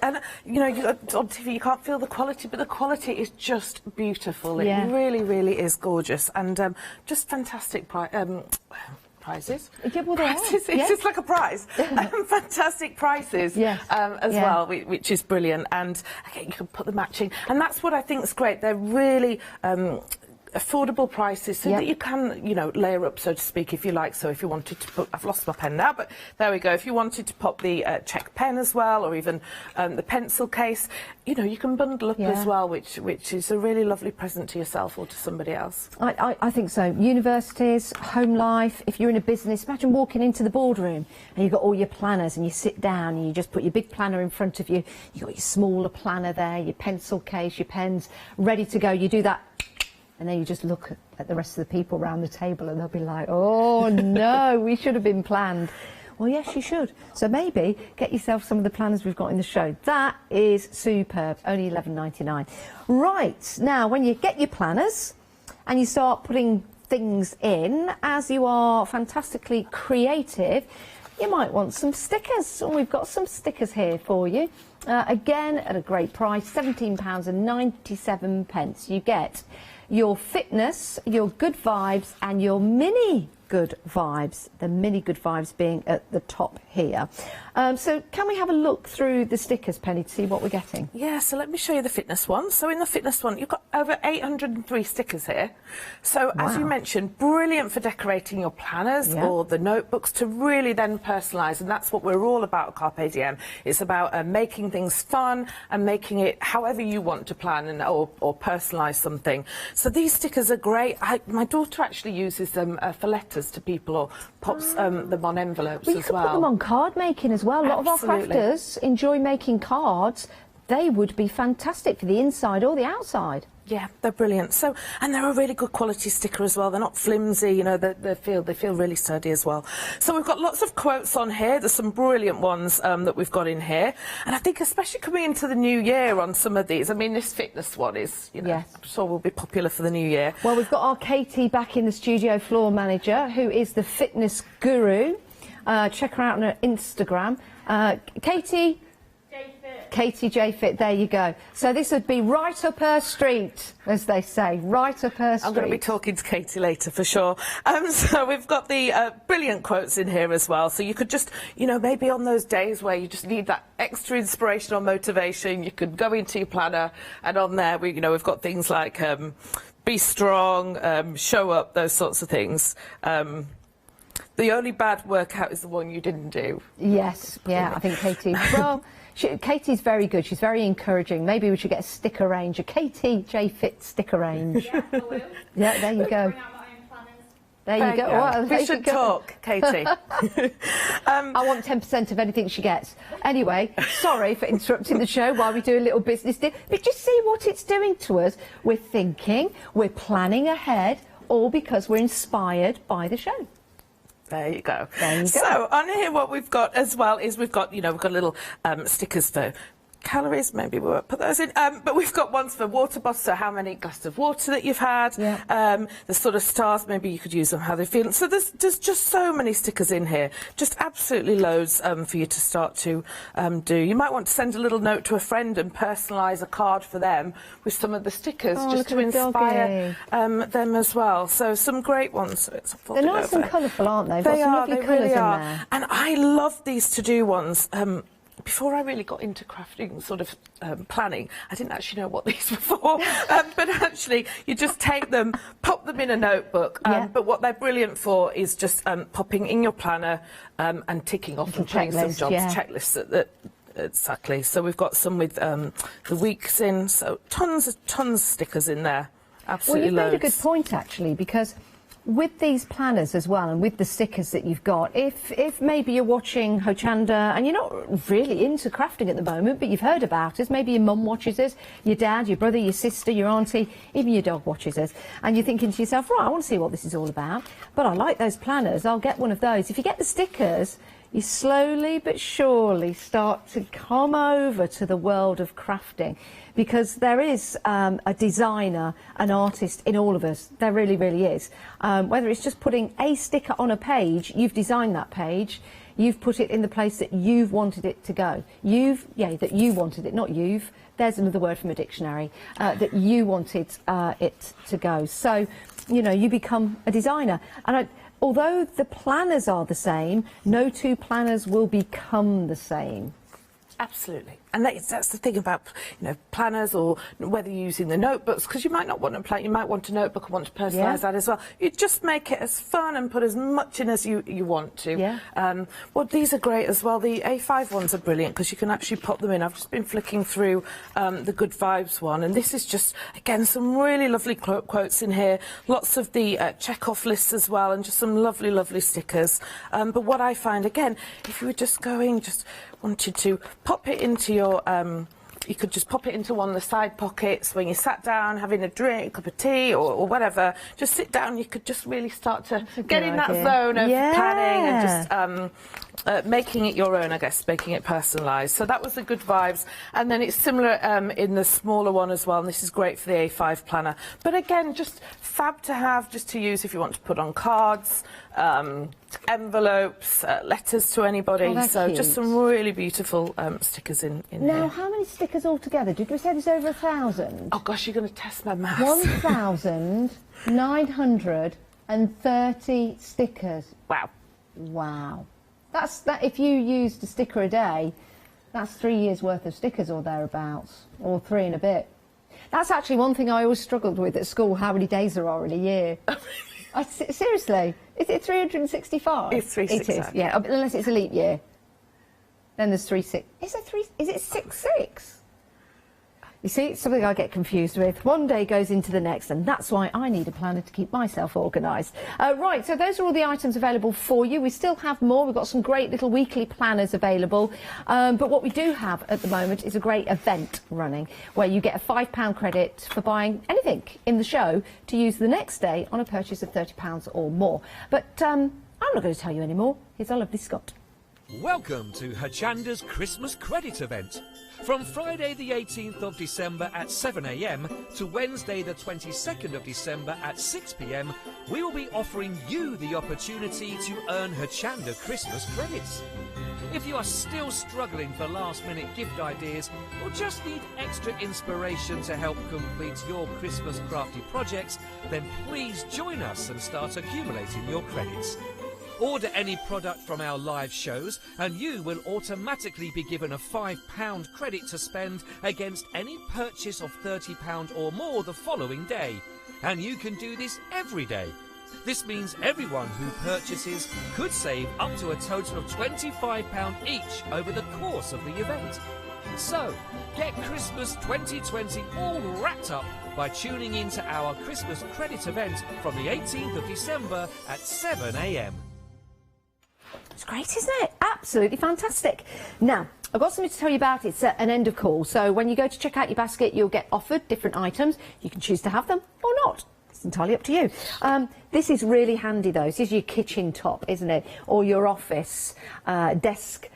And you know, on TV you can't feel the quality, but the quality is just beautiful. It really, really is gorgeous, and just fantastic prizes. Yeah, well, prices. It's just like a prize. Fantastic prices as well, which is brilliant. And again, you can put the matching, and that's what I think is great. They're really affordable prices, so that you can, you know, layer up, so to speak, if you like. So if you wanted to put, I've lost my pen now, but there we go. If you wanted to pop the check pen as well, or even the pencil case, you know, you can bundle up as well, which is a really lovely present to yourself or to somebody else. I think so. Universities, home life, if you're in a business, imagine walking into the boardroom and you've got all your planners and you sit down and you just put your big planner in front of you, you've got your smaller planner there, your pencil case, your pens, ready to go. You do that, and then you just look at the rest of the people around the table and they'll be like, oh no, we should have been planned. Well, yes, you should. So maybe get yourself some of the planners we've got in the show. That is superb, only £11.99. Right, now when you get your planners and you start putting things in, as you are fantastically creative, you might want some stickers. And we've got some stickers here for you. Again, at a great price, £17.97. You get your fitness, your good vibes, and your mini good vibes. The mini good vibes being at the top here. So can we have a look through the stickers, Penny, to see what we're getting? Yeah, so let me show you the fitness one. So in the fitness one, you've got over 803 stickers here. So as you mentioned, brilliant for decorating your planners or the notebooks to really then personalise, and that's what we're all about at Carpe Diem. It's about making things fun and making it however you want to plan and or personalise something. So these stickers are great. My daughter actually uses them for letters to people, or pops them on envelopes as well. You could put them on card making as well. A lot of our crafters enjoy making cards. They would be fantastic for the inside or the outside. Yeah, they're brilliant. So, and they're a really good quality sticker as well. They're not flimsy, you know, they feel really sturdy as well. So we've got lots of quotes on here. There's some brilliant ones that we've got in here. And I think especially coming into the new year on some of these, I mean, this fitness one is, you know, yes, I'm sure will be popular for the new year. Well, we've got our Katie back in the studio, floor manager, who is the fitness guru. Check her out on her Instagram. Katie... Katie J Fit, there you go. So this would be right up her street, as they say, right up her street. I'm going to be talking to Katie later for sure. So we've got the brilliant quotes in here as well. So you could just, you know, maybe on those days where you just need that extra inspiration or motivation, you could go into your planner, and on there, we've got things like be strong, show up, those sorts of things. The only bad workout is the one you didn't do. Yes, yeah, I think Katie... Well, Katie's very good. She's very encouraging. Maybe we should get a sticker range, a Katie J Fit sticker range. Yeah, I will. Yeah, there you go. There you go. Well, we should talk, Katie. I want 10% of anything she gets. Anyway, sorry for interrupting the show while we do a little business deal. But just see what it's doing to us. We're thinking, we're planning ahead, all because we're inspired by the show. There you go. There you go. So on here, what we've got as well is we've got little stickers for calories. Maybe we won't put those in. But we've got ones for water bottles, so how many glasses of water that you've had. Yeah. The sort of stars, maybe you could use them how they feel. So there's just so many stickers in here. Just absolutely loads for you to start to do. You might want to send a little note to a friend and personalise a card for them with some of the stickers, just to inspire them as well. So some great ones. They're nice and colourful, aren't they? They are. Lovely They colours really in are. there. And I love these to-do ones. Before I really got into crafting sort of planning, I didn't actually know what these were for. But actually, you just take them, pop them in a notebook. But what they're brilliant for is just popping in your planner and ticking off and putting some jobs, checklists. Exactly. So we've got some with the weeks in. So tons of stickers in there. Absolutely Well, you've loads. made a good point, actually, because with these planners as well, and with the stickers that you've got, if maybe you're watching Hochanda and you're not really into crafting at the moment, but you've heard about us, maybe your mum watches us, your dad, your brother, your sister, your auntie, even your dog watches us, and you're thinking to yourself, right, I want to see what this is all about, but I like those planners, I'll get one of those. If you get the stickers, you slowly but surely start to come over to the world of crafting, because there is a designer, an artist in all of us. There really, really is. Whether it's just putting a sticker on a page, you've designed that page, you've put it in the place that you've wanted it to go. That you wanted it, not you've. There's another word from a dictionary, that you wanted it to go. So, you know, you become a designer. And although the planners are the same, no two planners will become the same. Absolutely. And that's the thing about, you know, planners, or whether you're using the notebooks, because you might not want a plan, you might want a notebook and want to personalise that as well. You just make it as fun and put as much in as you want to. Yeah. Well, these are great as well. The A5 ones are brilliant because you can actually pop them in. I've just been flicking through the Good Vibes one, and this is just, again, some really lovely quotes in here. Lots of the check-off lists as well, and just some lovely, lovely stickers. But what I find, again, if you were just wanted to pop it into your, you could just pop it into one of the side pockets when you sat down having a drink, a cup of tea or whatever. Just sit down, you could just really start to get in that zone of planning and just making it your own, I guess, making it personalised. So that was the Good Vibes. And then it's similar in the smaller one as well, and this is great for the A5 planner. But again, just fab to have, just to use if you want to put on cards, envelopes, letters to anybody. Oh, so cute. just some really beautiful stickers in Now, here. how many stickers altogether? Did we say there's over 1,000? Oh gosh, you're going to test my maths. 1,930 stickers. Wow. Wow. That if you used a sticker a day, that's 3 years worth of stickers or thereabouts, or 3 and a bit. That's actually one thing I always struggled with at school, how many days there are in a year. Seriously, is it 365? It's 365. It is, yeah, unless it's a leap year. Then there's 36. Is it 66? You see, it's something I get confused with. One day goes into the next, and that's why I need a planner to keep myself organised. Right, so those are all the items available for you. We still have more. We've got some great little weekly planners available. But what we do have at the moment is a great event running where you get a £5 credit for buying anything in the show to use the next day on a purchase of £30 or more. But I'm not going to tell you any more. Here's our lovely Scott. Welcome to Hochanda's Christmas Credit event. From Friday the 18th of December at 7 a.m. to Wednesday the 22nd of December at 6 p.m, we will be offering you the opportunity to earn Hochanda Christmas credits. If you are still struggling for last-minute gift ideas or just need extra inspiration to help complete your Christmas crafty projects, then please join us and start accumulating your credits. Order any product from our live shows and you will automatically be given a £5 credit to spend against any purchase of £30 or more the following day. And you can do this every day. This means everyone who purchases could save up to a total of £25 each over the course of the event. So, get Christmas 2020 all wrapped up by tuning into our Christmas credit event from the 18th of December at 7 a.m. It's great, isn't it? Absolutely fantastic. Now, I've got something to tell you about. It's an end of call. So when you go to check out your basket, you'll get offered different items. You can choose to have them or not. It's entirely up to you. This is really handy, though. This is your kitchen top, isn't it? Or your office desk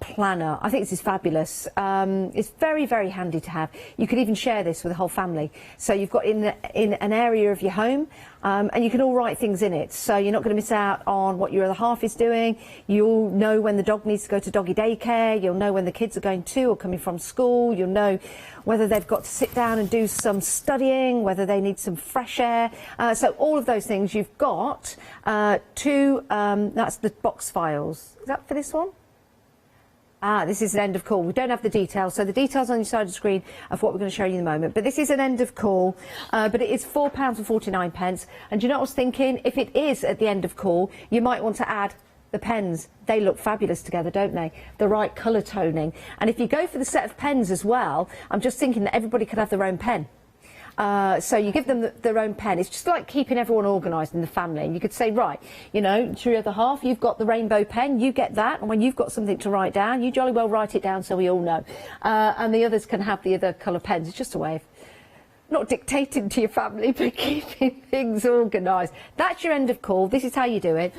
planner. I think this is fabulous. It's very, very handy to have. You could even share this with the whole family. So you've got in an area of your home, and you can all write things in it. So you're not going to miss out on what your other half is doing. You'll know when the dog needs to go to doggy daycare. You'll know when the kids are going to or coming from school. You'll know whether they've got to sit down and do some studying, whether they need some fresh air. So all of those things you've got. That's the box files. Is that for this one? This is an end of call. We don't have the details, so the details on your side of the screen of what we're going to show you in a moment. But this is an end of call, but it is £4.49. And do you know what I was thinking? If it is at the end of call, you might want to add the pens. They look fabulous together, don't they? The right colour toning. And if you go for the set of pens as well, I'm just thinking that everybody could have their own pen. So you give them their own pen. It's just like keeping everyone organised in the family. And you could say, right, you know, to your other half, you've got the rainbow pen, you get that. And when you've got something to write down, you jolly well write it down so we all know. And the others can have the other colour pens. It's just a way of not dictating to your family, but keeping things organised. That's your end of call. This is how you do it.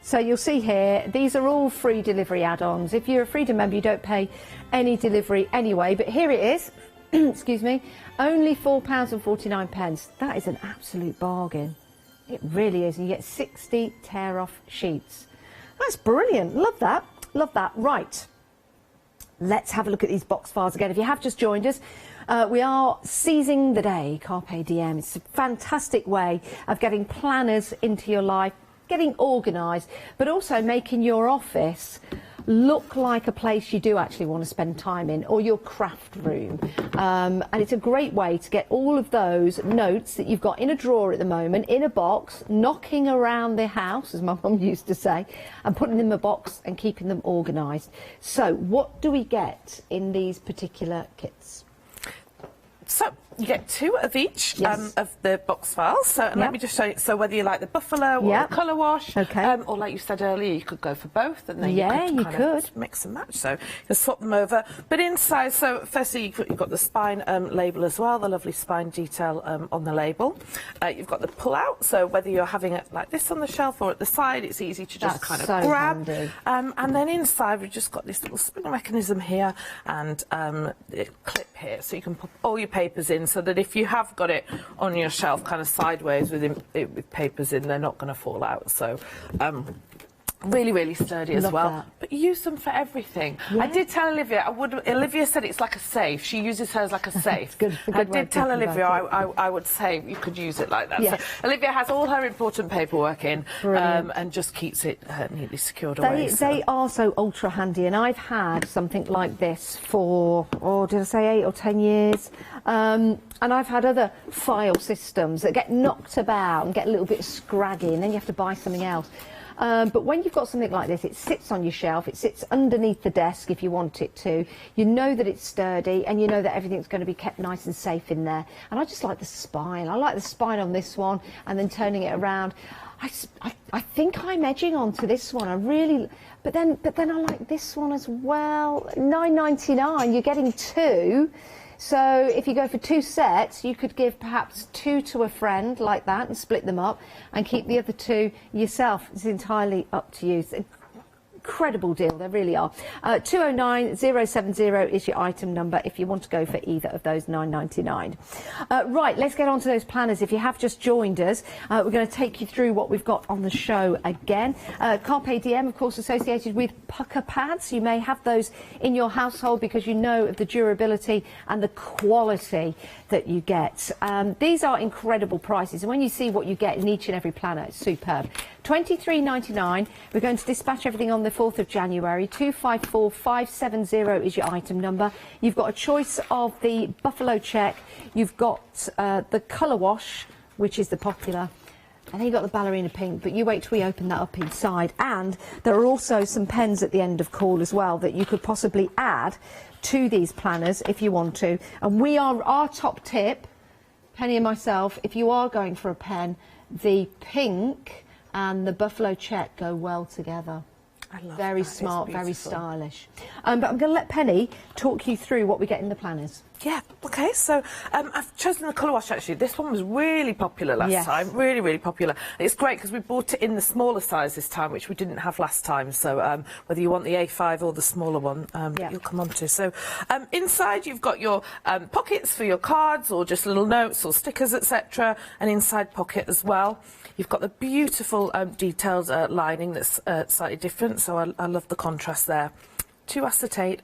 So you'll see here, these are all free delivery add-ons. If you're a Freedom member, you don't pay any delivery anyway. But here it is. Excuse me, only £4.49. That is an absolute bargain. It really is. And you get 60 tear-off sheets. That's brilliant. Love that. Love that. Right. Let's have a look at these box files again. If you have just joined us, we are seizing the day, Carpe Diem. It's a fantastic way of getting planners into your life, getting organised, but also making your office look like a place you do actually want to spend time in, or your craft room. And it's a great way to get all of those notes that you've got in a drawer at the moment, in a box, knocking around the house, as my mum used to say, and putting them in a box and keeping them organised. So what do we get in these particular kits? So you get 2 of each of the box files. So let me just show you. So whether you like the buffalo or the colour wash, or like you said earlier, you could go for both, and then you could mix and match. So you swap them over. But inside, so firstly you've got the spine label as well, the lovely spine detail on the label. You've got the pull out. So whether you're having it like this on the shelf or at the side, it's easy to just kind of grab. And then inside we've just got this little spring mechanism here and the clip here, so you can put all your papers in, so that if you have got it on your shelf kind of sideways with papers in, they're not going to fall out. So really, really sturdy as well. That. But use them for everything. Yeah. I did tell Olivia, Olivia said it's like a safe. She uses hers like a safe. Good I did tell Olivia I would say you could use it like that. Yeah. So Olivia has all her important paperwork in and just keeps it neatly secured away. They are so ultra handy, and I've had something like this for, did I say 8 or 10 years? And I've had other file systems that get knocked about and get a little bit scraggy, and then you have to buy something else. But when you've got something like this, it sits on your shelf, it sits underneath the desk if you want it to. You know that it's sturdy, and you know that everything's going to be kept nice and safe in there. And I just like the spine. I like the spine on this one, and then turning it around. I think I'm edging onto this one. I really, but then I like this one as well. £9.99. You're getting two. So if you go for 2 sets, you could give perhaps 2 to a friend like that and split them up, and keep the other 2 yourself. It's entirely up to you. It's an incredible deal, they really are. 209070 is your item number if you want to go for either of those, £9.99. Right, let's get on to those planners. If you have just joined us, we're going to take you through what we've got on the show again. Carpe Diem, of course, associated with pucker pads. You may have those in your household because you know of the durability and the quality that you get. These are incredible prices, and when you see what you get in each and every planner, it's superb. £23.99. We're going to dispatch everything on the 4th of January. 254570 is your item number. You've got a choice of the buffalo check. You've got the colour wash, which is the popular. And then you've got the ballerina pink, but you wait till we open that up inside. And there are also some pens at the end of call as well that you could possibly add to these planners if you want to. And our top tip, Penny and myself, if you are going for a pen, the pink and the buffalo check go well together. I love very that. Smart, very stylish. But I'm going to let Penny talk you through what we get in the planners. Yeah, okay, so I've chosen the colour wash actually. This one was really popular last time, really, really popular. And it's great because we bought it in the smaller size this time, which we didn't have last time. So whether you want the A5 or the smaller one, you'll come on to. So inside you've got your pockets for your cards or just little notes or stickers, etc. An inside pocket as well. You've got the beautiful detailed lining that's slightly different, so I love the contrast there. 2 acetate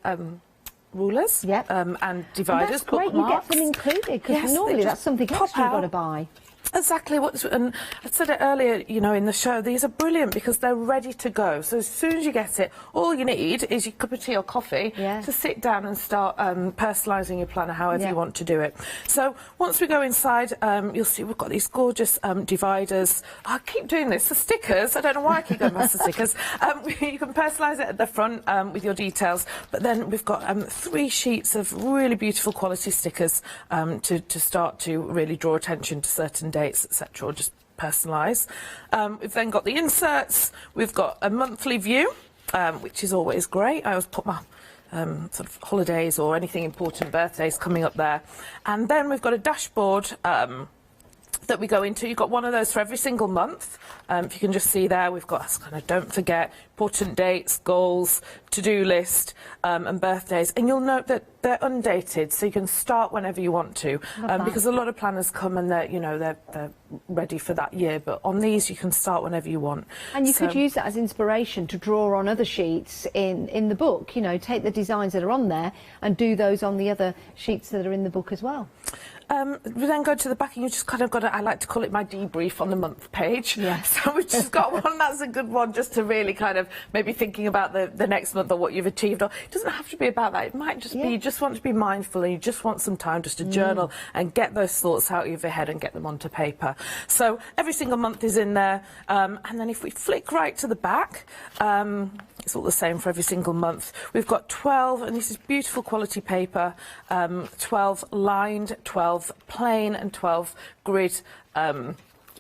rulers and dividers. And that's great, you get them included, because normally that's something extra you've got to buy. Exactly, and I said it earlier, you know, in the show, these are brilliant because they're ready to go. So as soon as you get it, all you need is your cup of tea or coffee to sit down and start personalising your planner however you want to do it. So once we go inside, you'll see we've got these gorgeous dividers. I keep doing this, the stickers, I don't know why I keep going past the stickers. You can personalise it at the front with your details, but then we've got 3 sheets of really beautiful quality stickers to start to really draw attention to certain dates, etc., or just personalise. We've then got the inserts. We've got a monthly view, which is always great. I always put my sort of holidays or anything important, birthdays coming up there. And then we've got a dashboard that we go into. You've got one of those for every single month. If you can just see there, we've got kind of don't forget, important dates, goals, to-do list, and birthdays. And you'll note that they're undated, so you can start whenever you want to, because a lot of planners come and they're ready for that year. But on these, you can start whenever you want. And you could use that as inspiration to draw on other sheets in the book. You know, take the designs that are on there and do those on the other sheets that are in the book as well. We then go to the back and you just kind of got to, I like to call it my debrief on the month page. So we've just got one, that's a good one, just to really kind of maybe thinking about the next month or what you've achieved. Or it doesn't have to be about that. It might just be you just want to be mindful and you just want some time just to journal and get those thoughts out of your head and get them onto paper. So every single month is in there. And then if we flick right to the back, it's all the same for every single month. We've got 12, and this is beautiful quality paper, 12 lined, 12 plain and 12 grid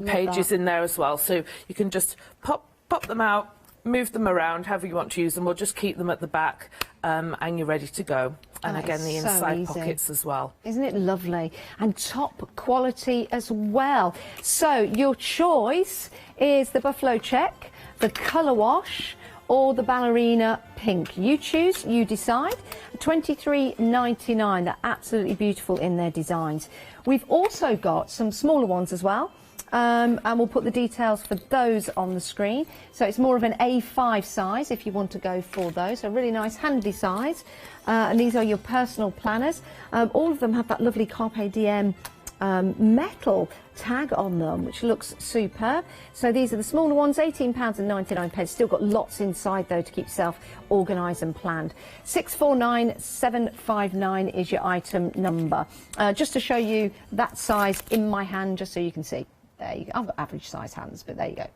pages in there as well. So you can just pop them out, move them around, however you want to use them, or just keep them at the back and you're ready to go. And again, the inside pockets as well. Isn't it lovely? And top quality as well. So your choice is the buffalo check, the colour wash, or the ballerina pink. You choose, you decide. £23.99. They're absolutely beautiful in their designs. We've also got some smaller ones as well. And we'll put the details for those on the screen. So it's more of an A5 size if you want to go for those. A really nice, handy size. And these are your personal planners. All of them have that lovely Carpe Diem metal tag on them, which looks superb. So these are the smaller ones, £18.99. Still got lots inside though to keep yourself organised and planned. 649759 is your item number. Just to show you that size in my hand, just so you can see. There you go. I've got average size hands, but there you go.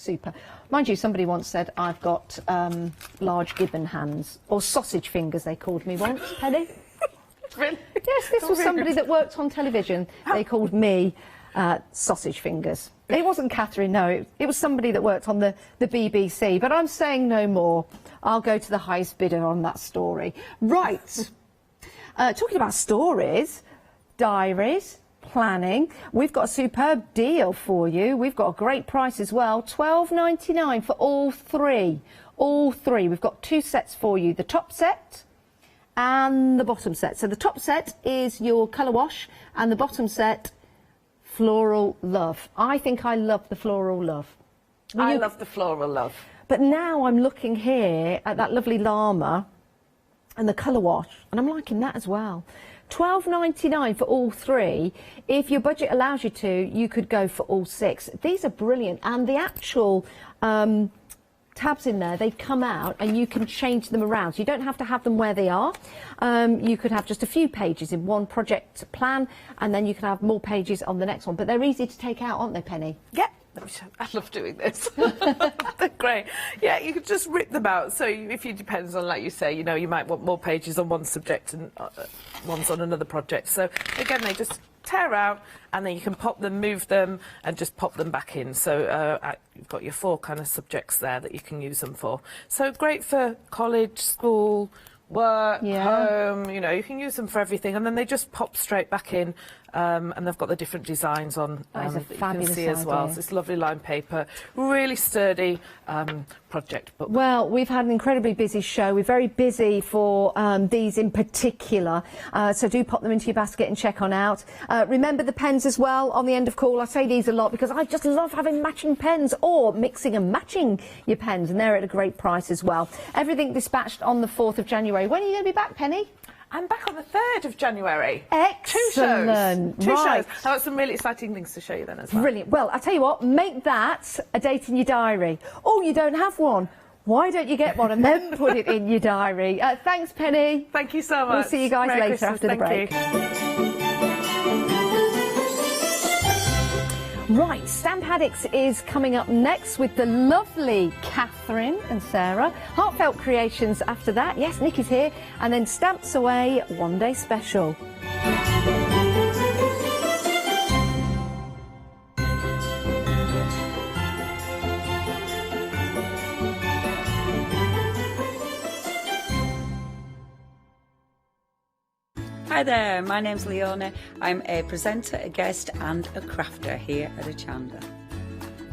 Super. Mind you, somebody once said I've got large gibbon hands, or sausage fingers they called me once, Penny. Really? Yes, this was somebody that worked on television. They called me sausage fingers. It wasn't Catherine, no, it was somebody that worked on the BBC, but I'm saying no more. I'll go to the highest bidder on that story. Right, talking about stories, diaries, planning, we've got a superb deal for you. We've got a great price as well, £12.99 for all three. All three. We've got 2 sets for you, the top set and the bottom set. So the top set is your colour wash and the bottom set, Floral Love. I think I love the Floral Love. I love the Floral Love. But now I'm looking here at that lovely llama and the colour wash, and I'm liking that as well. £12.99 for all three. If your budget allows you to, you could go for all 6. These are brilliant, and the actual tabs in there, they come out and you can change them around. So you don't have to have them where they are. You could have just a few pages in one project plan, and then you can have more pages on the next one. But they're easy to take out, aren't they, Penny? Yeah. I love doing this. They're great. Yeah, you could just rip them out. So if it depends on, like you say, you know, you might want more pages on one subject and ones on another project. So again, they just tear out, and then you can pop them, move them, and just pop them back in. So you've got your 4 kind of subjects there that you can use them for. So great for college, school, work, home, you know, you can use them for everything, and then they just pop straight back in, and they've got the different designs on that you can see as well. So it's lovely lined paper, really sturdy project book. Well, we've had an incredibly busy show. We're very busy for these in particular, so do pop them into your basket and check on out. Remember the pens as well on the end of call. I say these a lot because I just love having matching pens, or mixing and matching your pens, and they're at a great price as well. Everything dispatched on the 4th of January. When are you going to be back, Penny? I'm back on the 3rd of January. Excellent. 2 shows. Right. I've got some really exciting things to show you then as well. Brilliant. Well, I'll tell you what, make that a date in your diary. Oh, you don't have one? Why don't you get one and then put it in your diary? Thanks, Penny. Thank you so much. We'll see you guys Merry later Christmas. after the break. Thank you. Right, Stamp Addicts is coming up next with the lovely Catherine and Sarah. Heartfelt Creations after that. Yes, Nick is here. And then Stamps Away One Day Special. Hi there, my name's Leona. I'm a presenter, a guest and a crafter here at Hochanda.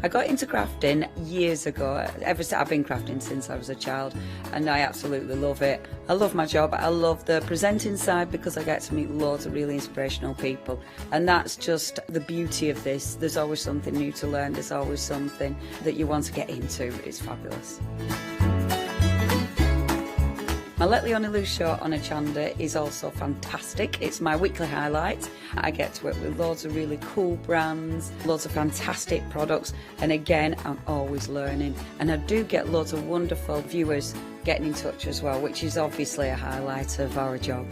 I got into crafting years ago. I've been crafting since I was a child, and I absolutely love it. I love my job. I love the presenting side because I get to meet loads of really inspirational people, and that's just the beauty of this. There's always something new to learn. There's always something that you want to get into. It's fabulous. My Let Leona Loose show on Hochanda is also fantastic. It's my weekly highlight. I get to work with loads of really cool brands, loads of fantastic products, and again, I'm always learning. And I do get loads of wonderful viewers getting in touch as well, which is obviously a highlight of our job.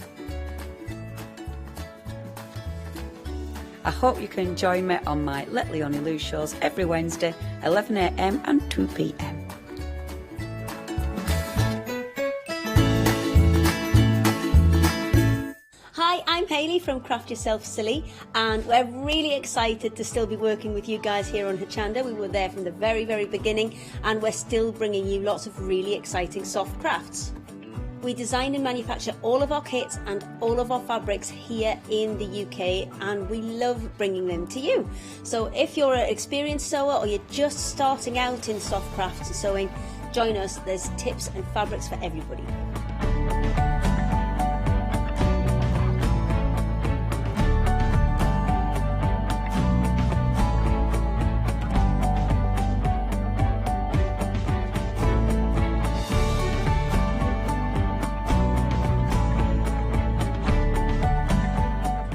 I hope you can join me on my Let Leona Loose shows every Wednesday, 11 AM and 2 PM. Hi, I'm Hayley from Craft Yourself Silly, and we're really excited to still be working with you guys here on Hochanda. We were there from the very, very beginning, and we're still bringing you lots of really exciting soft crafts. We design and manufacture all of our kits and all of our fabrics here in the UK, and we love bringing them to you. So if you're an experienced sewer or you're just starting out in soft crafts and sewing, join us. There's tips and fabrics for everybody.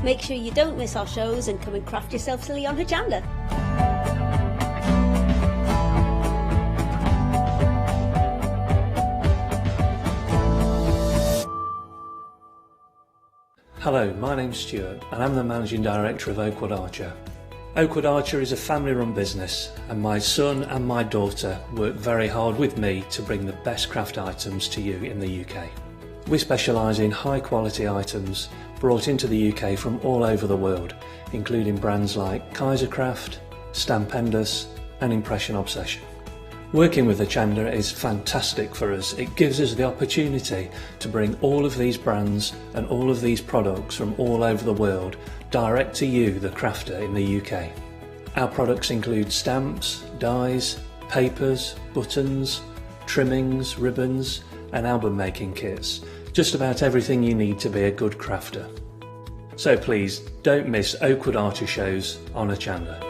Make sure you don't miss our shows and come and craft yourself silly on Hochanda. Hello, my name's Stuart and I'm the Managing Director of Oakwood Archer. Oakwood Archer is a family-run business, and my son and my daughter work very hard with me to bring the best craft items to you in the UK. We specialise in high-quality items brought into the UK from all over the world, including brands like Kaisercraft, Stampendous and Impression Obsession. Working with Hochanda is fantastic for us. It gives us the opportunity to bring all of these brands and all of these products from all over the world direct to you, the crafter in the UK. Our products include stamps, dies, papers, buttons, trimmings, ribbons and album making kits. Just about everything you need to be a good crafter. So please don't miss Oakwood Archer shows on Hochanda.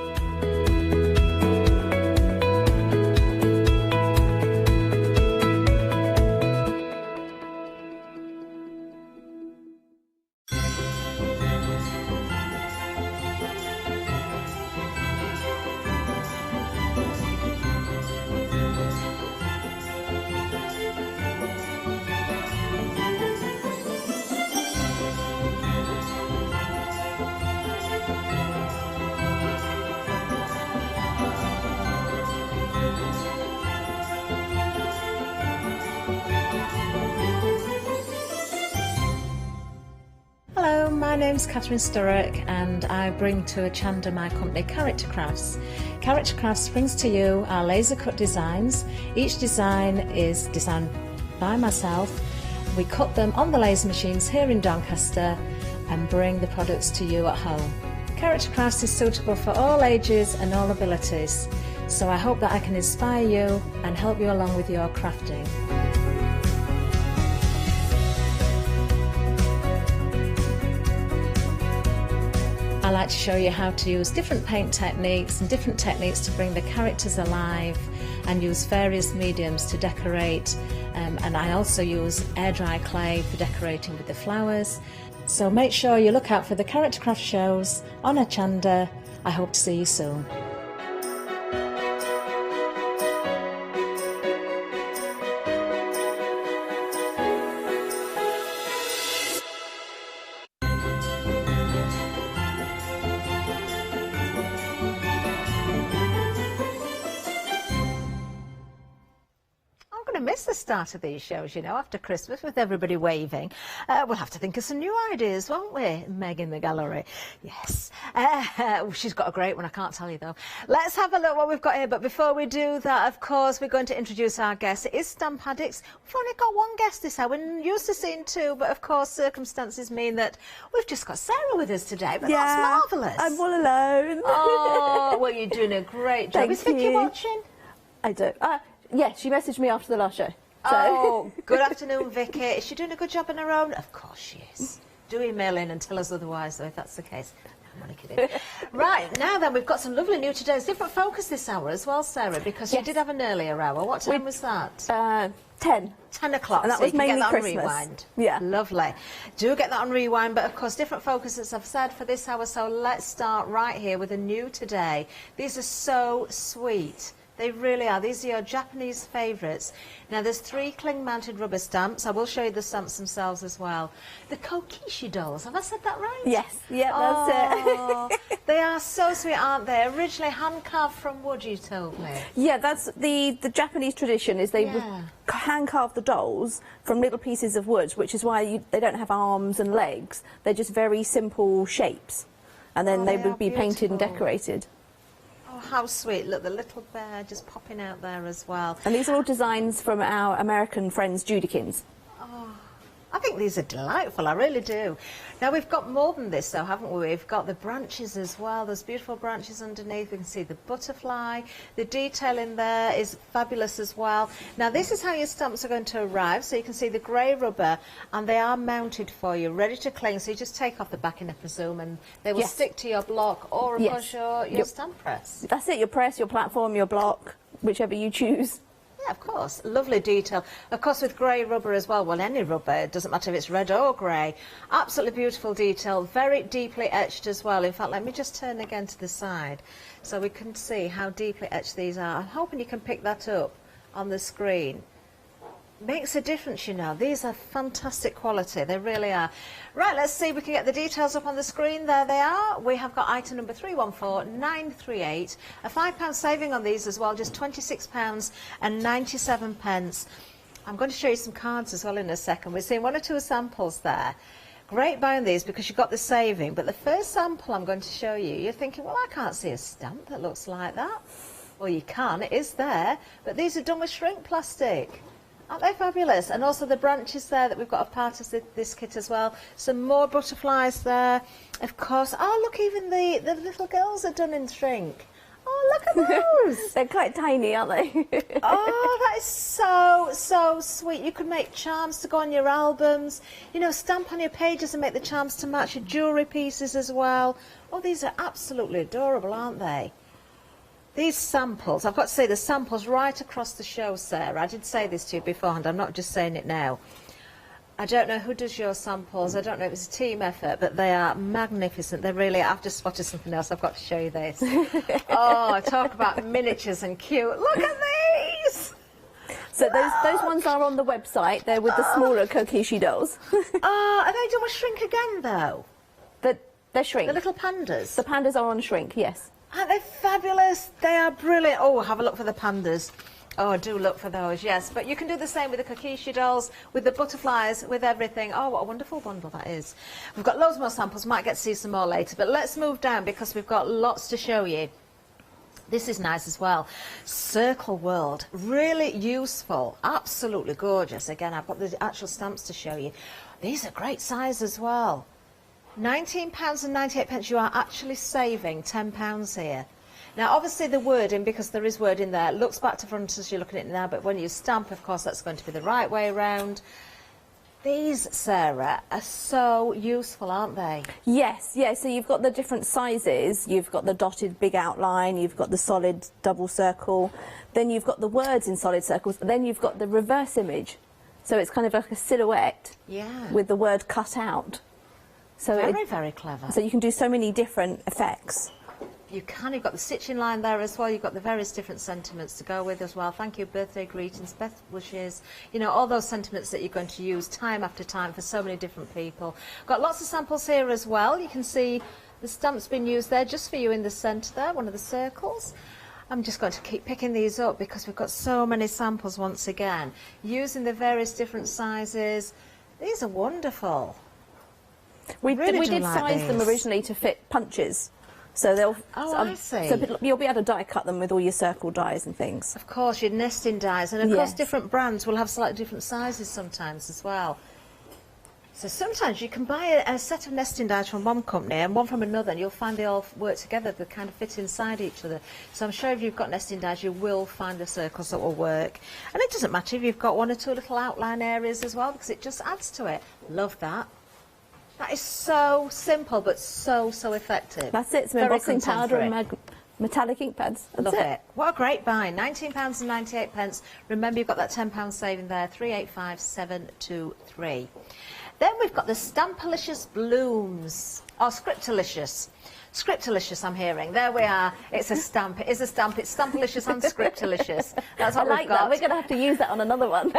My name's Catherine Sturrock and I bring to Hochanda my company Character Crafts. Character Crafts brings to you our laser cut designs. Each design is designed by myself. We cut them on the laser machines here in Doncaster and bring the products to you at home. Character Crafts is suitable for all ages and all abilities, so I hope that I can inspire you and help you along with your crafting. I like to show you how to use different paint techniques and different techniques to bring the characters alive and use various mediums to decorate, and I also use air dry clay for decorating with the flowers. So make sure you look out for the Character Craft shows on Hochanda. I hope to see you soon. Miss the start of these shows, you know, after Christmas with everybody waving. We'll have to think of some new ideas, won't we, Meg in the gallery? Yes. She's got a great one, I can't tell you though. Let's have a look what we've got here, but before we do that, of course, we're going to introduce our guest. It is Stamp Addicts. We've only got one guest this hour. We're used to seeing two, but of course, circumstances mean that we've just got Sarah with us today, but that's marvellous. I'm all alone. Oh, well, you're doing a great job. Is Vicky watching? I do. Yes, she messaged me after the last show. So. Oh, good afternoon, Vicky. Is she doing a good job on her own? Of course she is. Do email in and tell us otherwise, though, if that's the case. I'm only kidding. Right, now then, we've got some lovely new todays. Different focus this hour as well, Sarah, because you did have an earlier hour. What time was that? 10. 10 o'clock. And that so was you can mainly get that Christmas. On rewind. Yeah. Lovely. Do get that on rewind, but of course, different focuses I've said for this hour, so let's start right here with a new today. These are so sweet. They really are. These are your Japanese favourites. Now, there's 3 cling-mounted rubber stamps. I will show you the stamps themselves as well. The Kokishi dolls. Have I said that right? Yes. Yeah, that's it. They are so sweet, aren't they? Originally hand-carved from wood, you told me. Yeah, that's the Japanese tradition, is they would hand-carve the dolls from little pieces of wood, which is why they don't have arms and legs. They're just very simple shapes. And then they would be painted and decorated. How sweet. Look, the little bear just popping out there as well. And these are all designs from our American friends, Judikins. Oh, I think these are delightful, I really do. Now, we've got more than this, though, haven't we? We've got the branches as well. There's beautiful branches underneath. We can see the butterfly. The detail in there is fabulous as well. Now, this is how your stamps are going to arrive. So you can see the grey rubber, and they are mounted for you, ready to cling. So you just take off the backing, I presume, and they will stick to your block or, of course, your stamp press. That's it, your press, your platform, your block, whichever you choose. Yeah, of course. Lovely detail. Of course, with grey rubber as well. Well, any rubber. It doesn't matter if it's red or grey. Absolutely beautiful detail. Very deeply etched as well. In fact, let me just turn again to the side so we can see how deeply etched these are. I'm hoping you can pick that up on the screen. Makes a difference, you know. These are fantastic quality. They really are. Right, let's see if we can get the details up on the screen. There they are. We have got item number 314938. A £5 saving on these as well, just £26.97. I'm going to show you some cards as well in a second. We're seeing 1 or 2 samples there. Great buying these because you've got the saving. But the first sample I'm going to show you, you're thinking, well, I can't see a stamp that looks like that. Well, you can. It is there. But these are done with shrink plastic. Aren't they fabulous? And also the branches there that we've got a part of this kit as well. Some more butterflies there, of course. Oh, look, even the little girls are done in shrink. Oh, look at those. They're quite tiny, aren't they? Oh, that is so, so sweet. You could make charms to go on your albums. You know, stamp on your pages and make the charms to match your jewellery pieces as well. Oh, these are absolutely adorable, aren't they? These samples, I've got to say the samples right across the show, Sarah. I did say this to you beforehand, I'm not just saying it now. I don't know who does your samples, I don't know if it's a team effort, but they are magnificent. They really are. I've just spotted something else, I've got to show you this. Oh, talk about miniatures and cute. Look at these! So those ones are on the website. They're with the smaller kokishi dolls. Oh, are they done with shrink again, though? They're shrink. The little pandas? The pandas are on shrink, yes. Aren't they fabulous? They are brilliant. Oh, have a look for the pandas. Oh, do look for those, yes. But you can do the same with the kokishi dolls, with the butterflies, with everything. Oh, what a wonderful bundle that is. We've got loads more samples. Might get to see some more later. But let's move down because we've got lots to show you. This is nice as well. Circle World. Really useful. Absolutely gorgeous. Again, I've got the actual stamps to show you. These are great size as well. £19.98. You are actually saving £10 here. Now, obviously, the wording, because there is word in there, looks back to front as you're looking at it now, but when you stamp, of course, that's going to be the right way around. These, Sarah, are so useful, aren't they? Yes, yeah, so you've got the different sizes. You've got the dotted big outline, you've got the solid double circle, then you've got the words in solid circles, and then you've got the reverse image. So it's kind of like a silhouette with the word cut out. So very clever. So you can do so many different effects. You can. You've got the stitching line there as well. You've got the various different sentiments to go with as well. Thank you, birthday greetings, best wishes. You know, all those sentiments that you're going to use time after time for so many different people. Got lots of samples here as well. You can see the stamps being used there just for you in the centre there, one of the circles. I'm just going to keep picking these up because we've got so many samples once again. Using the various different sizes. These are wonderful. We did size them originally to fit punches. So they'll. Oh, I see. So you'll be able to die cut them with all your circle dies and things. Of course, your nesting dies, and of course, different brands will have slightly different sizes sometimes as well. So sometimes you can buy a set of nesting dies from one company and one from another, and you'll find they all work together. They kind of fit inside each other. So I'm sure if you've got nesting dies, you will find the circles that will work. And it doesn't matter if you've got 1 or 2 little outline areas as well, because it just adds to it. Love that. That is so simple, but so effective. That's it. Some embossing powder and metallic ink pads. Love it. What a great buy. £19.98. Remember, you've got that £10 saving there. 385723. Then we've got the Stampalicious Blooms. Oh, Scriptalicious. Scriptalicious, I'm hearing. There we are. It's a stamp. It is a stamp. It's Stampalicious and Scriptalicious. That's what we've got. That. We're going to have to use that on another one.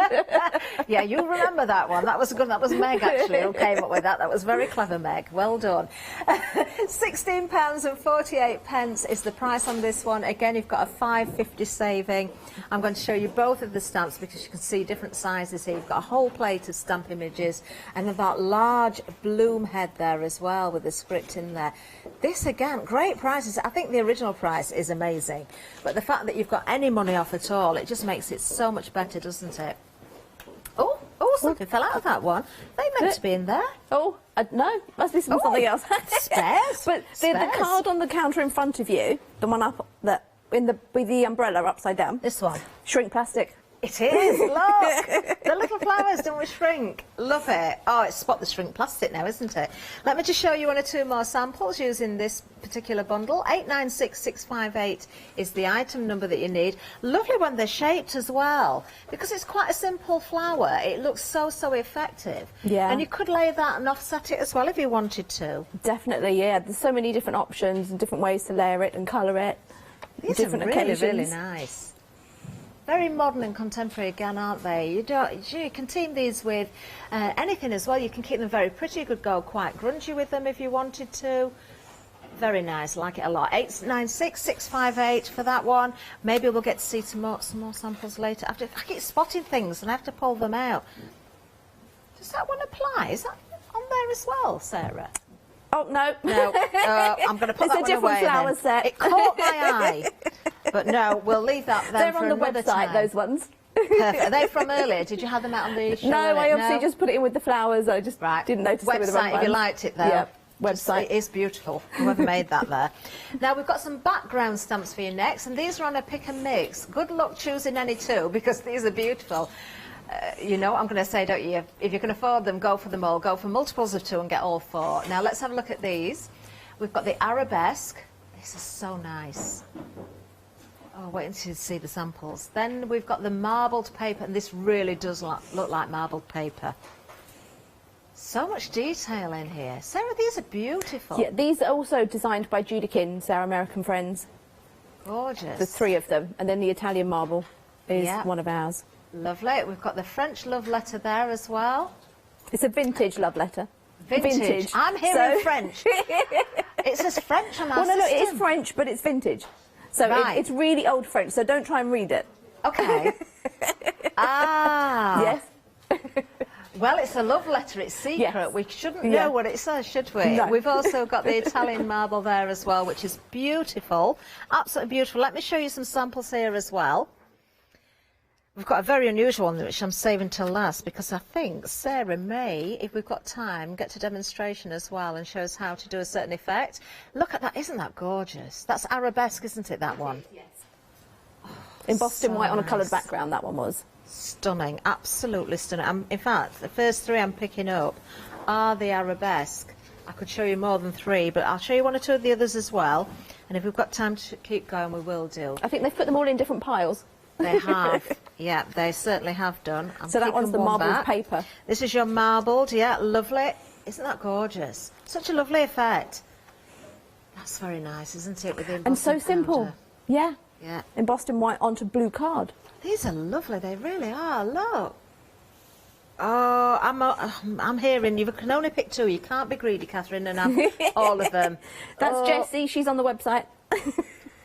Yeah, you'll remember that one. That was a good. That was Meg, actually, who came up with that. That was very clever, Meg. Well done. £16.48 is the price on this one. Again, you've got a £5.50 saving. I'm going to show you both of the stamps because you can see different sizes here. You've got a whole plate of stamp images and that large bloom head there as well with the script in there. This again, great prices. I think the original price is amazing, but the fact that you've got any money off at all, it just makes it so much better, doesn't it? Oh, something fell out of that one. They meant to be in there. Oh, no, must be something else. Spares. But the card on the counter in front of you, the one up that with the umbrella upside down. This one. Shrink plastic. It is, look! The little flowers done with shrink. Love it. Oh, it's spot the shrink plastic now, isn't it? Let me just show you 1 or 2 more samples using this particular bundle. 896658 is the item number that you need. Lovely when they're shaped as well. Because it's quite a simple flower, it looks so effective. Yeah. And you could lay that and offset it as well if you wanted to. Definitely, yeah. There's so many different options and different ways to layer it and colour it. These are really nice. Very modern and contemporary again, aren't they? You can team these with anything as well. You can keep them very pretty. You could go quite grungy with them if you wanted to. Very nice, like it a lot. 896-658 for that one. Maybe we'll get to see some more samples later. I keep spotting things and I have to pull them out. Does that one apply? Is that on there as well, Sarah? Oh, no. No, I'm going to put that one away. It's a different flower set. It caught my eye. But no, we'll leave that then. They're on the website, those ones. Perfect. Are they from earlier? Did you have them out on the show? No, I obviously just put it in with the flowers. I just didn't notice it with the website, if you liked it, though. Yeah, website. It is beautiful, whoever made that there. Now, we've got some background stamps for you next, and these are on a pick and mix. Good luck choosing any two, because these are beautiful. You know what I'm going to say, don't you? If you can afford them, go for them all. Go for multiples of two and get all four. Now, let's have a look at these. We've got the arabesque. This is so nice. Oh, wait until you see the samples. Then we've got the marbled paper, and this really does look like marbled paper. So much detail in here. Sarah, these are beautiful. Yeah, these are also designed by Judy Kins, our American friends. Gorgeous. The three of them. And then the Italian marble is one of ours. Lovely. We've got the French love letter there as well. It's a vintage love letter. Vintage. I'm hearing French. It says French on our system. No, it is French, but it's vintage. So it's really old French, so don't try and read it. Okay. Yes. Well, it's a love letter, it's secret. Yes. We shouldn't know what it says, should we? No. We've also got the Italian marble there as well, which is beautiful. Absolutely beautiful. Let me show you some samples here as well. We've got a very unusual one, which I'm saving till last, because I think Sarah may, if we've got time, get to demonstration as well and show us how to do a certain effect. Look at that. Isn't that gorgeous? That's arabesque, isn't it, that one? Yes. Embossed in white on a coloured background, that one was. Stunning. Absolutely stunning. In fact, the first three I'm picking up are the arabesque. I could show you more than three, but I'll show you one or two of the others as well. And if we've got time to keep going, we will do. I think they've put them all in different piles. They have. Yeah, they certainly have done. So that one's the marbled paper. This is your marbled, yeah, lovely. Isn't that gorgeous? Such a lovely effect. That's very nice, isn't it? With the and so simple. Powder. Yeah. Yeah. Embossed in white onto blue card. These are lovely, they really are. Look. Oh, I'm hearing you can only pick two. You can't be greedy, Catherine, and have all of them. That's Jessie, she's on the website.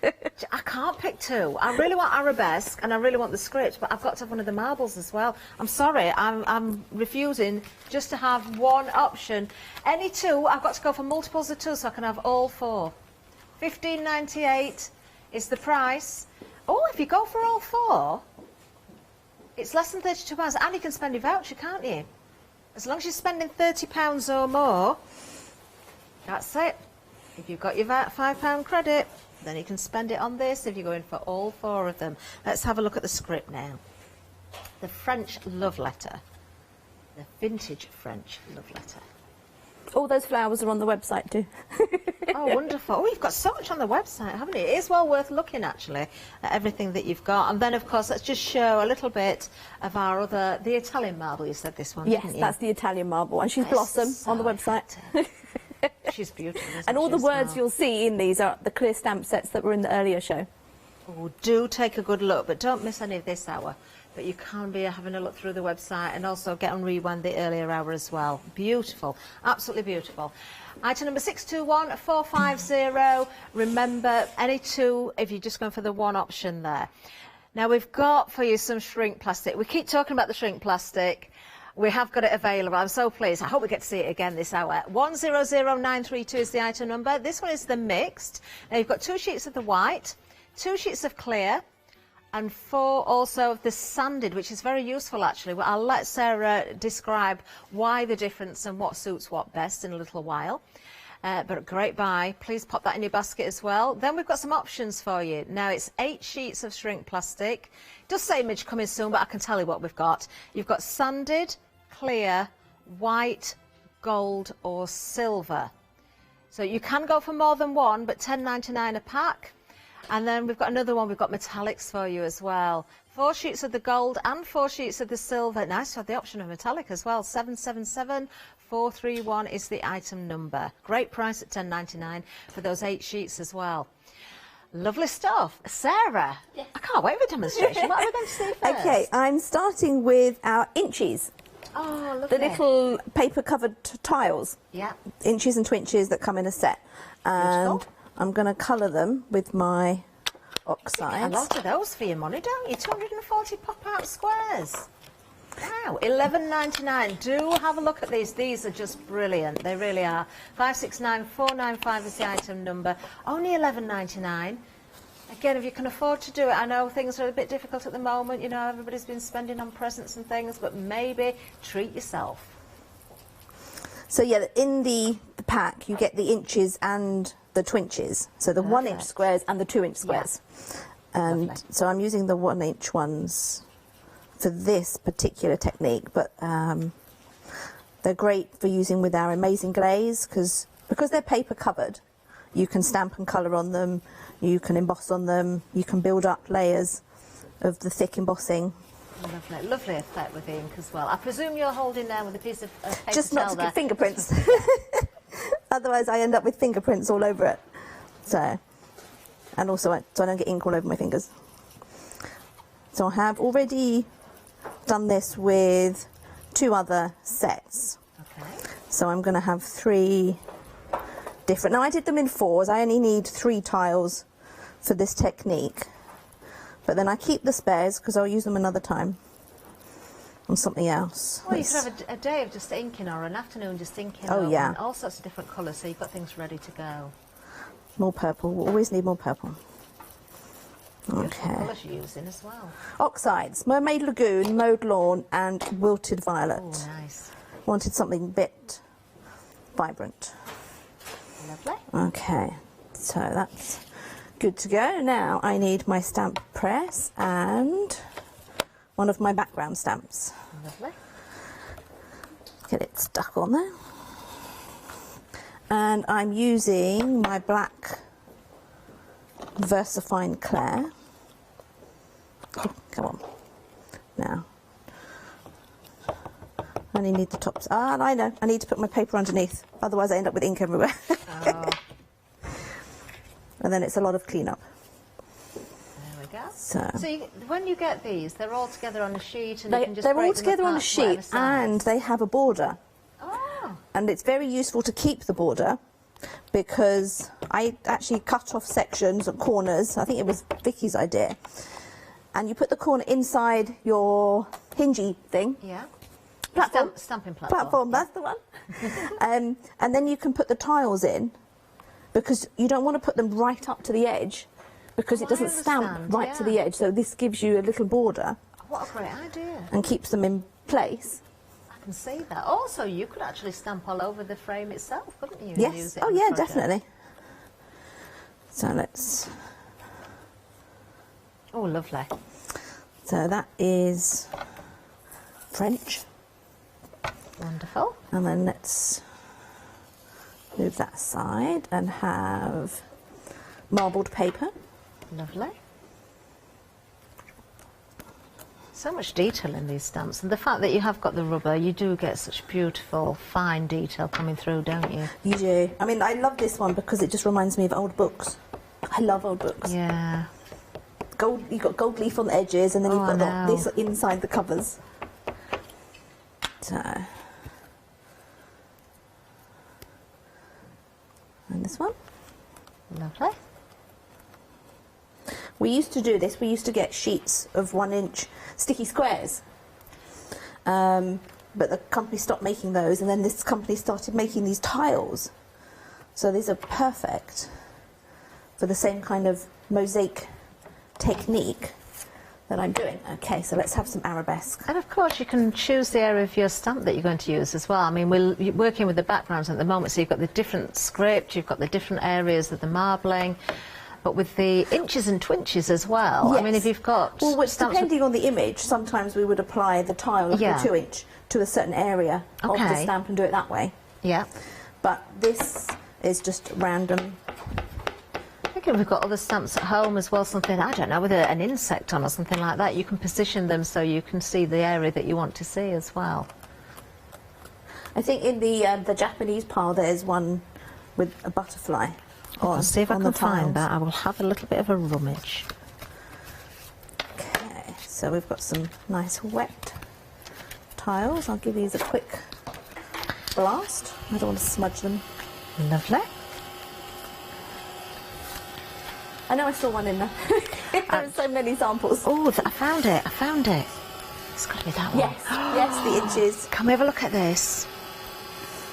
I can't pick two. I really want arabesque and I really want the script, but I've got to have one of the marbles as well. I'm sorry, I'm refusing just to have one option. Any two, I've got to go for multiples of two so I can have all four. $15.98 is the price. Oh, if you go for all four, it's less than £32, and you can spend your voucher, can't you? As long as you're spending £30 or more, that's it. If you've got your £5 credit, then you can spend it on this if you're going for all four of them. Let's have a look at the script now. The French love letter. The vintage French love letter. All those flowers are on the website too. Oh, wonderful. Oh, you've got so much on the website, haven't you? It is well worth looking, actually, at everything that you've got. And then, of course, let's just show a little bit of our other... The Italian marble, you said this one, yes, didn't you? That's the Italian marble. And she's Blossom on the website. She's beautiful, isn't and all she, the words well? you'll see in these are the clear stamp sets that were in the earlier show. Oh, do take a good look, but don't miss any of this hour. But you can be having a look through the website and also get on Rewind the earlier hour as well. Beautiful, absolutely beautiful. Item number 621450. Remember, any two if you're just going for the one option there. Now we've got for you some shrink plastic. We keep talking about the shrink plastic. We have got it available. I'm so pleased. I hope we get to see it again this hour. 100932 is the item number. This one is the mixed. Now you've got 2 sheets of the white, 2 sheets of clear, and 4 also of the sanded, which is very useful actually. Well, I'll let Sarah describe why the difference and what suits what best in a little while. But great buy. Please pop that in your basket as well. Then we've got some options for you. Now it's 8 sheets of shrink plastic. It does say image coming soon, but I can tell you what we've got. You've got sanded, clear, white, gold or silver. So you can go for more than one, but $10.99 a pack. And then we've got another one, we've got metallics for you as well. 4 sheets of the gold and 4 sheets of the silver. Nice to have the option of metallic as well. 777431 is the item number. Great price at $10.99 for those 8 sheets as well. Lovely stuff. Sarah, I can't wait for a demonstration. What are we going to see first? Okay, I'm starting with our inches. Oh, lovely. The little paper-covered tiles. Yeah. Inches and twinches that come in a set. And Beautiful. I'm going to colour them with my oxides. A lot of those for your money, don't you? 240 pop-out squares. Wow, $11.99. Do have a look at these. These are just brilliant. They really are. 569495 is the item number. Only $11.99. Again, if you can afford to do it, I know things are a bit difficult at the moment. You know, everybody's been spending on presents and things, but maybe treat yourself. So yeah, in the pack you get the inches and the twinches. So the 1 inch squares and the 2 inch squares. And lovely. So I'm using the 1 inch ones for this particular technique, but they're great for using with our amazing glaze because they're paper covered. You can stamp and colour on them, you can emboss on them, you can build up layers of the thick embossing. Lovely, lovely effect with the ink as well. I presume you're holding there with a piece of paper Just not to towel get fingerprints. Otherwise I end up with fingerprints all over it. So, and also so I don't get ink all over my fingers. So I have already done this with 2 other sets. Okay. So I'm going to have 3 different. Now I did them in 4s. I only need 3 tiles for this technique. But then I keep the spares because I'll use them another time on something else. Well, you could have a day of just inking or an afternoon just inking. Oh, yeah. All sorts of different colours, so you've got things ready to go. More purple. We'll always need more purple. Okay. What colours you're using as well? Oxides, Mermaid Lagoon, Mowed Lawn and Wilted Violet. Oh, nice. Wanted something a bit vibrant. Lovely. Okay, so that's good to go. Now I need my stamp press and one of my background stamps. Lovely. Get it stuck on there. And I'm using my black VersaFine Claire. Oh, come on. Now. I only need the tops. Ah, I know. I need to put my paper underneath. Otherwise I end up with ink everywhere. Oh. And then it's a lot of cleanup. There we go. So when you get these, they're all together on a sheet and you can just they're break all them together on a apart to sheet whatever size. and they have a border. Oh. And it's very useful to keep the border because I actually cut off sections and corners. I think it was Vicky's idea. And you put the corner inside your hingey thing. Yeah. Platform. Stamping platform. That's the one. And then you can put the tiles in because you don't want to put them right up to the edge because it doesn't stamp right to the edge. So this gives you a little border. What a great idea. And keeps them in place. I can see that. Also, you could actually stamp all over the frame itself, couldn't you? Yes. Use it Oh, on the yeah, project? definitely. So let's... Oh, lovely. So that is French. Wonderful. And then let's move that aside and have marbled paper. Lovely. So much detail in these stamps, and the fact that you have got the rubber, you do get such beautiful, fine detail coming through, don't you? You do. I mean, I love this one because it just reminds me of old books. I love old books. Yeah. Gold. You've got gold leaf on the edges, and then you've got this inside the covers. So, and this one. Lovely. We used to do this. We used to get sheets of 1 inch sticky squares. But the company stopped making those, and then this company started making these tiles. So these are perfect for the same kind of mosaic technique that I'm doing. Okay, so let's have some arabesque. And of course you can choose the area of your stamp that you're going to use as well. I mean, we're working with the backgrounds at the moment, so you've got the different script, you've got the different areas of the marbling, but with the inches and twinches as well. Yes. I mean, if you've got... Well, depending on the image, sometimes we would apply the tile of the 2 inch to a certain area of the stamp and do it that way. Yeah. But this is just random. I think if we've got other stamps at home as well, something, I don't know, with an insect on or something like that, you can position them so you can see the area that you want to see as well. I think in the Japanese pile there's one with a butterfly. I'll see if I on can the find tiles. that. I will have a little bit of a rummage. Okay, so we've got some nice wet tiles. I'll give these a quick blast. I don't want to smudge them. Lovely. I know I saw one in there. There are so many samples. Oh, I found it. I found it. It's got to be that one. Yes, yes, the inches. Can we have a look at this?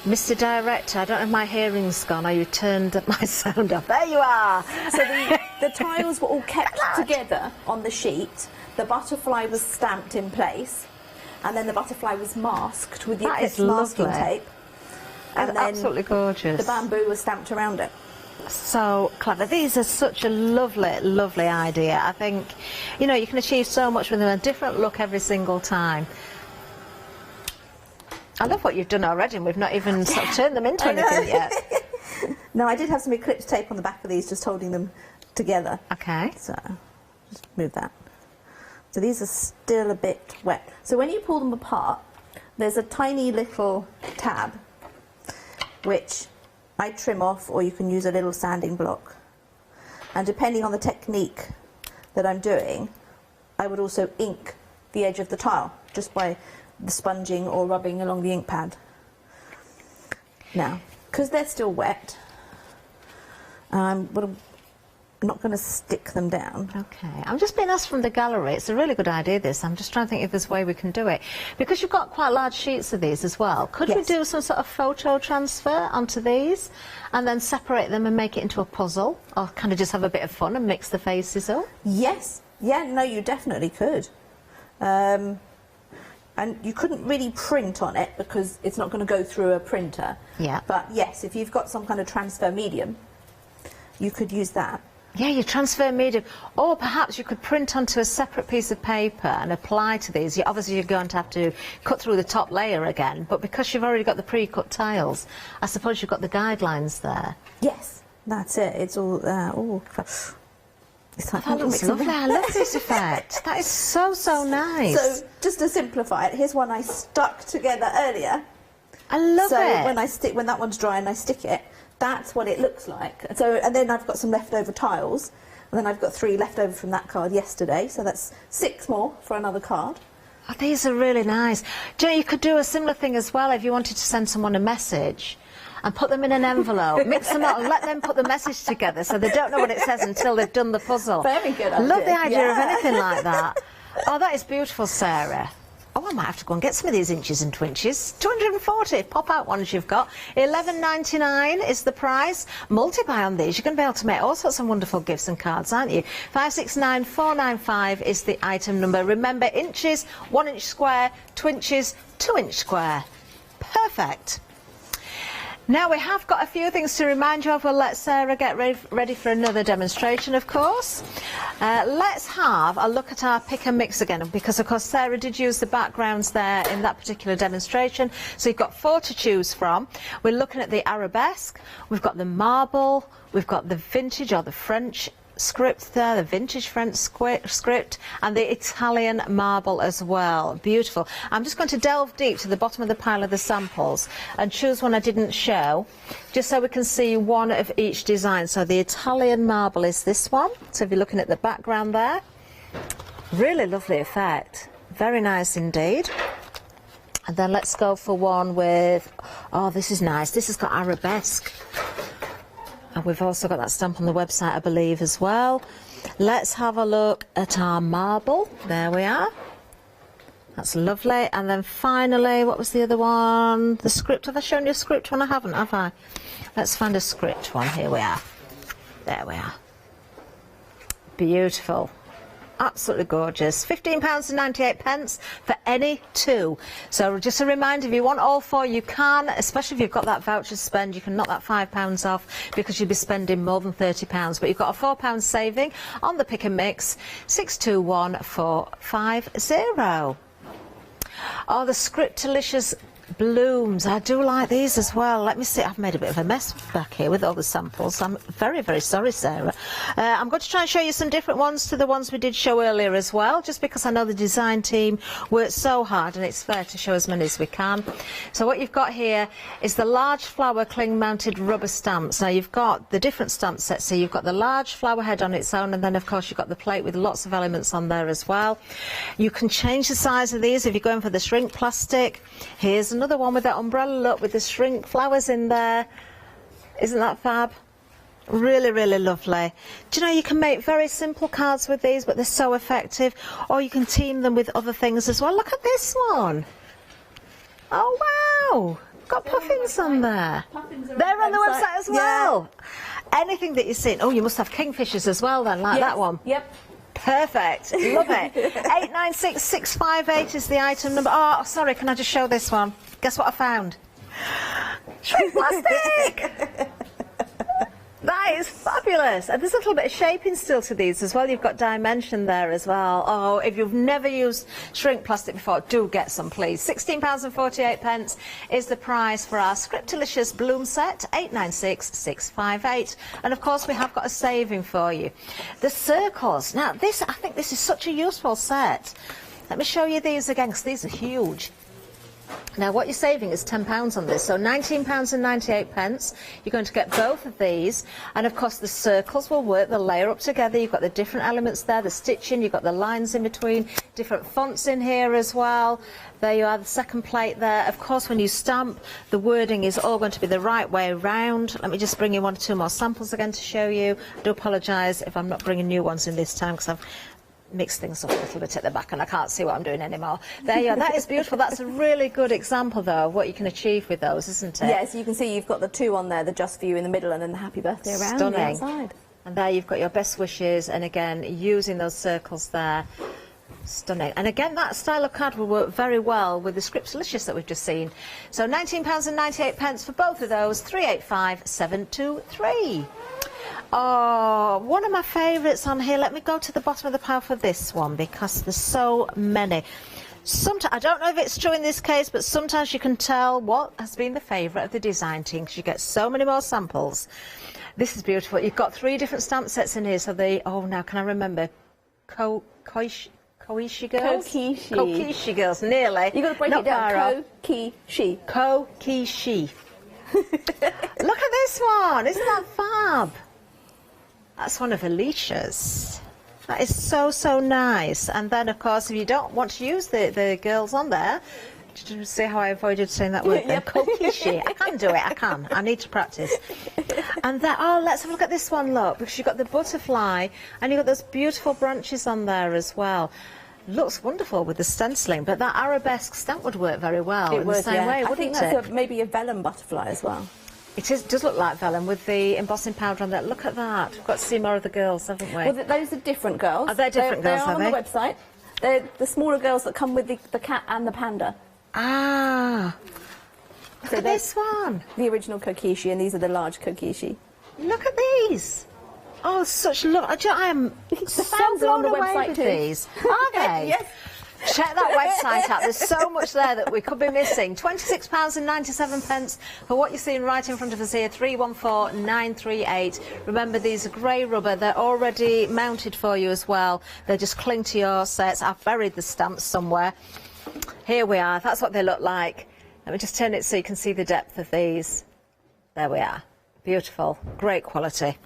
Mr. Director, I don't have my hearing's gone. You turned my sound up. There you are. So the tiles were all kept together on the sheet. The butterfly was stamped in place, and then the butterfly was masked with the eclipse masking tape. And then absolutely gorgeous. The bamboo was stamped around it. So clever. These are such a lovely, lovely idea. I think, you know, you can achieve so much with them, a different look every single time. I love what you've done already, and we've not even sort of turned them into anything yet. No, I did have some eclipse tape on the back of these, just holding them together. Okay. So, just move that. So these are still a bit wet. So when you pull them apart, there's a tiny little tab, which I trim off, or you can use a little sanding block. And depending on the technique that I'm doing, I would also ink the edge of the tile, just by the sponging or rubbing along the ink pad. Now, because they're still wet, I'm not going to stick them down. Okay, I'm just being asked from the gallery. It's a really good idea, this. I'm just trying to think if there's a way we can do it. Because you've got quite large sheets of these as well. Could we do some sort of photo transfer onto these and then separate them and make it into a puzzle? Or kind of just have a bit of fun and mix the faces up? Yes. Yeah, no, you definitely could. And you couldn't really print on it because it's not going to go through a printer. Yeah. But yes, if you've got some kind of transfer medium, you could use that. Yeah, you transfer medium. Or perhaps you could print onto a separate piece of paper and apply to these. Obviously, you're going to have to cut through the top layer again, but because you've already got the pre-cut tiles, I suppose you've got the guidelines there. Yes, that's it. It's all... It's like that looks lovely. I love this effect. That is so, so nice. So, just to simplify it, here's one I stuck together earlier. I love it. So when that one's dry and I stick it, that's what it looks like. So, and then I've got some leftover tiles, and then I've got 3 left over from that card yesterday, so that's 6 more for another card. Oh, these are really nice. Do you know, you could do a similar thing as well if you wanted to send someone a message and put them in an envelope, mix them up and let them put the message together so they don't know what it says until they've done the puzzle. Very good idea. I love the idea of anything like that. Oh, that is beautiful, Sarah. Oh, I might have to go and get some of these inches and twinches. 240 pop-out ones you've got. $11.99 is the price. Multi-buy on these. You're going to be able to make all sorts of wonderful gifts and cards, aren't you? 569495 is the item number. Remember, inches, 1 inch square, twinches, 2 inch square. Perfect. Now, we have got a few things to remind you of. We'll let Sarah get ready for another demonstration, of course. Let's have a look at our pick and mix again, because, of course, Sarah did use the backgrounds there in that particular demonstration. So you've got 4 to choose from. We're looking at the arabesque, we've got the marble, we've got the vintage or the French script there, the vintage French script, and the Italian marble as well. Beautiful. I'm just going to delve deep to the bottom of the pile of the samples and choose one I didn't show, just so we can see one of each design. So the Italian marble is this one. So if you're looking at the background there, really lovely effect. Very nice indeed. And then let's go for one with, oh, this is nice. This has got arabesque. And we've also got that stamp on the website, I believe, as well. Let's have a look at our marble. There we are. That's lovely. And then finally, what was the other one? The script. Have I shown you a script one? I haven't, have I? Let's find a script one. Here we are. There we are. Beautiful. Absolutely gorgeous. £15.98 for any 2. So just a reminder, if you want all 4, you can, especially if you've got that voucher to spend, you can knock that £5 off because you'll be spending more than £30. But you've got a £4 saving on the pick and mix. 621450. Oh, the Scriptalicious Blooms, I do like these as well. Let me see, I've made a bit of a mess back here with all the samples. I'm very, very sorry, Sarah. I'm going to try and show you some different ones to the ones we did show earlier as well, just because I know the design team worked so hard and it's fair to show as many as we can. So what you've got here is the large flower cling mounted rubber stamps. Now you've got the different stamp sets, so you've got the large flower head on its own, and then of course you've got the plate with lots of elements on there as well. You can change the size of these if you're going for the shrink plastic. Here's another one with that umbrella look with the shrink flowers in there. Isn't that fab? Really, really lovely. Do you know, you can make very simple cards with these, but they're so effective. Or you can team them with other things as well. Look at this one. Oh, wow. Got puffins on there. They're on the website as well. Yeah. Anything that you've seen. Oh, you must have kingfishers as well then, like that one. Yep. Perfect. Love it. 896658 is the item number. Oh, sorry, can I just show this one? Guess what I found? Shrink plastic! That is fabulous. And there's a little bit of shaping still to these as well. You've got dimension there as well. Oh, if you've never used shrink plastic before, do get some, please. £16.48 is the price for our Scriptalicious Bloom set, 896658. And of course, we have got a saving for you. The circles. Now, this, I think this is such a useful set. Let me show you these again, because these are huge. Now what you're saving is £10 on this, so £19.98. You're going to get both of these, and of course the circles will work, they'll layer up together. You've got the different elements there, the stitching, you've got the lines in between, different fonts in here as well. There you are, the second plate there. Of course when you stamp, the wording is all going to be the right way round. Let me just bring in 1 or 2 more samples again to show you. I do apologise if I'm not bringing new ones in this time, because I've mix things up a little bit at the back and I can't see what I'm doing anymore. There you are. That is beautiful. That's a really good example though of what you can achieve with those, isn't it? Yeah, so you can see you've got the 2 on there, the Just For You in the middle and then the Happy Birthday around the outside. And there you've got your best wishes, and again using those circles there. Stunning. And again, that style of card will work very well with the Scriptalicious that we've just seen. So £19.98 for both of those, 385723. Oh, one of my favourites on here. Let me go to the bottom of the pile for this one, because there's so many. Sometimes, I don't know if it's true in this case, but sometimes you can tell what has been the favourite of the design team, because you get so many more samples. This is beautiful. You've got 3 different stamp sets in here. So they, oh, now can I remember? Koishi girls? Kokishi girls, nearly. You've got to break it down. Kokishi. Kokishi. Look at this one. Isn't that fab? That's one of Alicia's. That is so, so nice. And then, of course, if you don't want to use the girls on there, see how I avoided saying that word then? Kokishi. I can do it, I can. I need to practice. And then, oh, let's have a look at this one, look, because you've got the butterfly and you've got those beautiful branches on there as well. Looks wonderful with the stenciling, but that arabesque stamp would work very well in the same way, wouldn't it? I think that's maybe a vellum butterfly as well. It does look like vellum with the embossing powder on there. Look at that. We've got to see more of the girls, haven't we? Well, those are different girls. Are they different girls, are they? On the website. They're the smaller girls that come with the cat and the panda. Ah. Look at this one. The original Kokishi, and these are the large Kokishi. Look at these. Oh, such look. I am so blown away with these. Are they? Yes. Check that website out. There's so much there that we could be missing. £26.97 for what you're seeing right in front of us here, 314938. Remember, these are grey rubber. They're already mounted for you as well. They just cling to your sets. I've buried the stamps somewhere. Here we are. That's what they look like. Let me just turn it so you can see the depth of these. There we are. Beautiful. Great quality.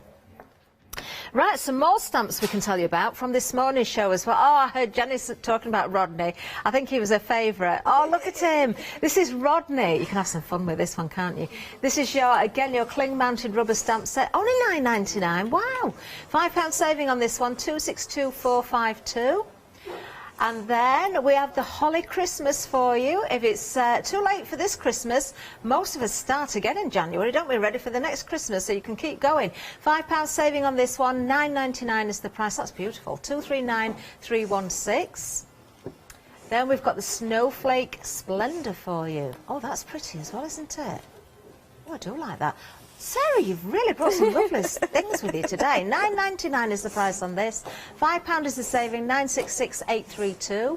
Right, some more stamps we can tell you about from this morning's show as well. Oh, I heard Janice talking about Rodney. I think he was a favourite. Oh, look at him. This is Rodney. You can have some fun with this one, can't you? This is your cling-mounted rubber stamp set. Only £9.99. Wow. £5 saving on this one, 262452. And then we have the Holly Christmas for you. If it's too late for this Christmas, most of us start again in January, don't we? Ready for the next Christmas, so you can keep going. £5 saving on this one, £9.99 is the price. That's beautiful. 239316. Then we've got the Snowflake Splendour for you. Oh, that's pretty as well, isn't it? Oh, I do like that. Sarah, you've really brought some lovely things with you today. £9.99 is the price on this. £5 is the saving, 966832.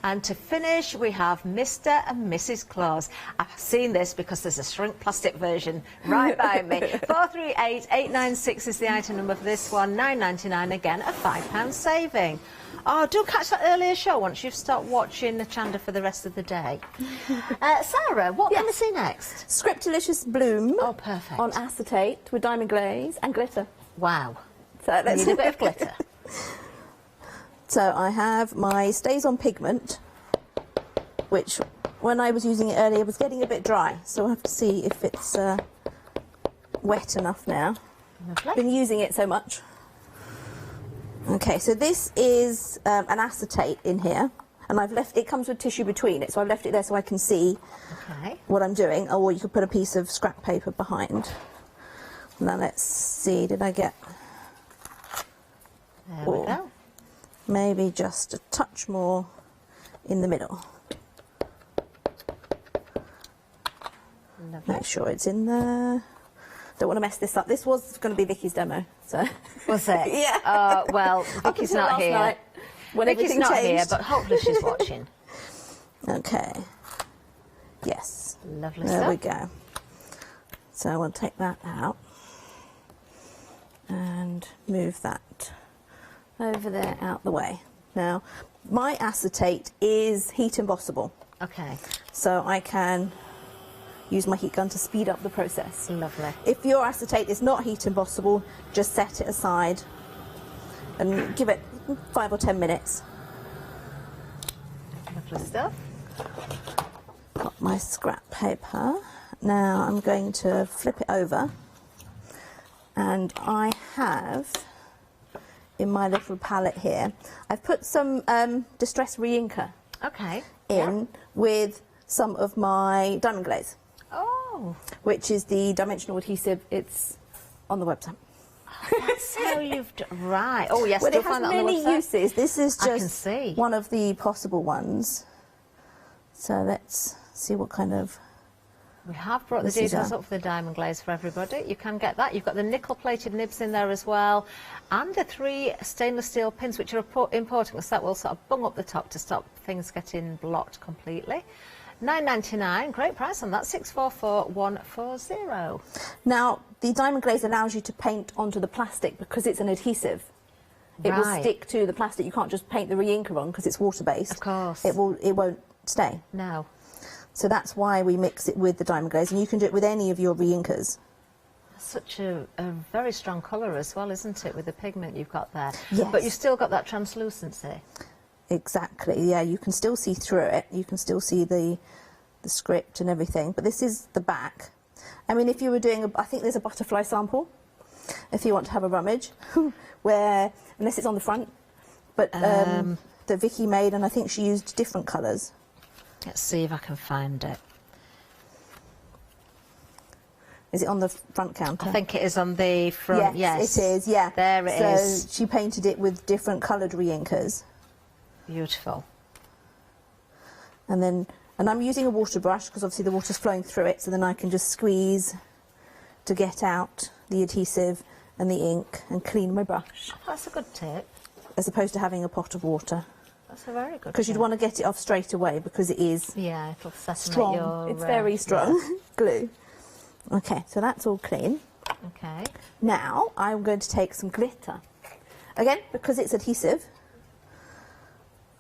And to finish, we have Mr. and Mrs. Claus. I've seen this because there's a shrink plastic version right by me. 438896 is the item number for this one. £9.99 again, a £5 saving. Oh, do catch that earlier show once you've stopped watching Hochanda for the rest of the day. Sarah, what can we see next? Scriptalicious Bloom. Oh, perfect. On acetate with diamond glaze and glitter. Wow. So let's need a bit of glitter. So I have my Stays On pigment, which when I was using it earlier was getting a bit dry. So I'll have to see if it's wet enough now. Lovely. Been using it so much. Okay, so this is an acetate in here, and I've left it comes with tissue between it, so I've left it there so I can see what I'm doing. Or you could put a piece of scrap paper behind. Now let's see, did I get? There we go. Maybe just a touch more in the middle. Lovely. Make sure it's in there. Don't want to mess this up. This was going to be Vicky's demo, so. Was it? Yeah. Well, Vicky's not here. Night, when Vicky's everything not changed. here, but hopefully she's watching. Okay. Yes. Lovely there stuff. we go. So we'll take that out and move that over there out the way. Now, my acetate is heat embossable. Okay. So I can use my heat gun to speed up the process. Lovely. If your acetate is not heat embossable, just set it aside and give it 5 or 10 minutes. Lovely stuff. Got my scrap paper. Now I'm going to flip it over, and I have in my little palette here, I've put some distress re-inker in with some of my diamond glaze. Oh. Which is the dimensional adhesive. It's on the website. That's how you've done. Right. Oh, yes. Well, you'll it has find that on the many website. uses. This is I can just see. one of the possible ones. So let's see what kind of. We have brought the This is details a- up for the diamond glaze for everybody. You can get that. You've got the nickel-plated nibs in there as well, and the 3 stainless steel pins, which are important because that will sort of bung up the top to stop things getting blocked completely. £9.99, great price on that, 644140. Now, the diamond glaze allows you to paint onto the plastic because it's an adhesive. It will Right. stick to the plastic. You can't just paint the re-inker on because it's water-based. Of course. It won't stay. No. So that's why we mix it with the diamond glaze, and you can do it with any of your re-inkers. Such a very strong colour as well, isn't it, with the pigment you've got there? Yes. But you've still got that translucency. Exactly, yeah, you can still see through it. You can still see the script and everything. But this is the back. I mean, if you were doing, I think there's a butterfly sample, if you want to have a rummage, where, unless it's on the front, but that Vicky made, and I think she used different colours. Let's see if I can find it. Is it on the front counter? I think it is on the front, yes. It is, yeah. There it is. So she painted it with different coloured re-inkers. Beautiful. And I'm using a water brush because obviously the water's flowing through it, so then I can just squeeze to get out the adhesive and the ink and clean my brush. That's a good tip. As opposed to having a pot of water. That's a very good Because you'd tip. want to get it off straight away because it is Yeah, it'll settle strong. your... It's very strong glue. Okay, so that's all clean. Okay. Now I'm going to take some glitter. Again, because it's adhesive,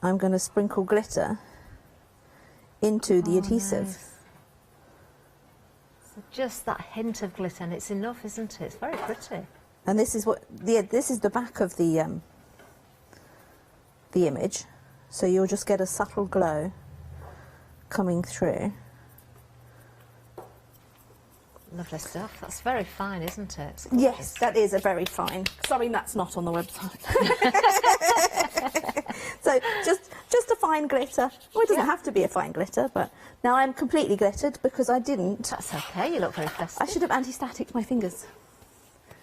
I'm going to sprinkle glitter into the adhesive. Nice. So just that hint of glitter, and it's enough, isn't it? It's very pretty. And this is this is the back of the image, so you'll just get a subtle glow coming through. Lovely stuff. That's very fine, isn't it? It's Yes, that is a very fine. Sorry, that's not on the website. So just a fine glitter. Well, it doesn't have to be a fine glitter, but now I'm completely glittered because I didn't. That's okay. You look very festive. I should have anti-staticked my fingers.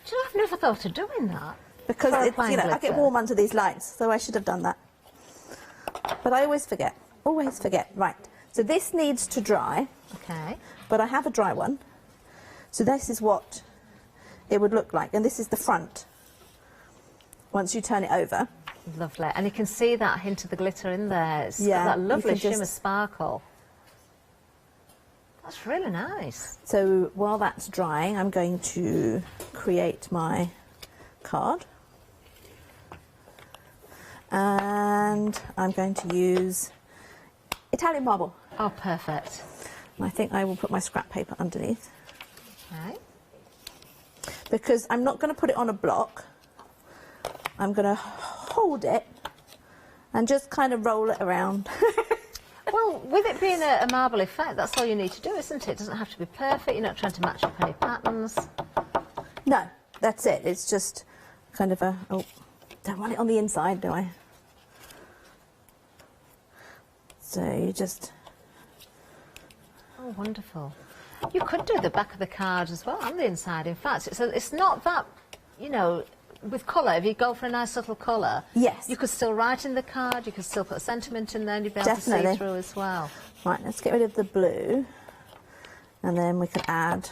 Do you know, I've never thought of doing that. Because For it's, applying I get glitter. warm under these lights, so I should have done that. But I always forget. Always forget. Right. So this needs to dry. Okay. But I have a dry one. So this is what it would look like, and this is the front. Once you turn it over, Lovely. And you can see that hint of the glitter in there. It's Yeah, got that lovely you can shimmer just- sparkle. That's really nice. So while that's drying, I'm going to create my card. And I'm going to use Italian marble. Oh, perfect. And I think I will put my scrap paper underneath. Okay. Because I'm not going to put it on a block. I'm going to hold it and just kind of roll it around. Well, with it being a marble effect, that's all you need to do, isn't it? It doesn't have to be perfect. You're not trying to match up any patterns. No, that's it. It's just kind of a... Oh, don't want it on the inside, do I? So you just... Oh, wonderful. You could do the back of the card as well and the inside. In fact, it's not that, you know, with colour, if you go for a nice subtle colour, yes, you could still write in the card, you could still put a sentiment in there, and you'd be able to see through as well. Right, let's get rid of the blue, and then we can add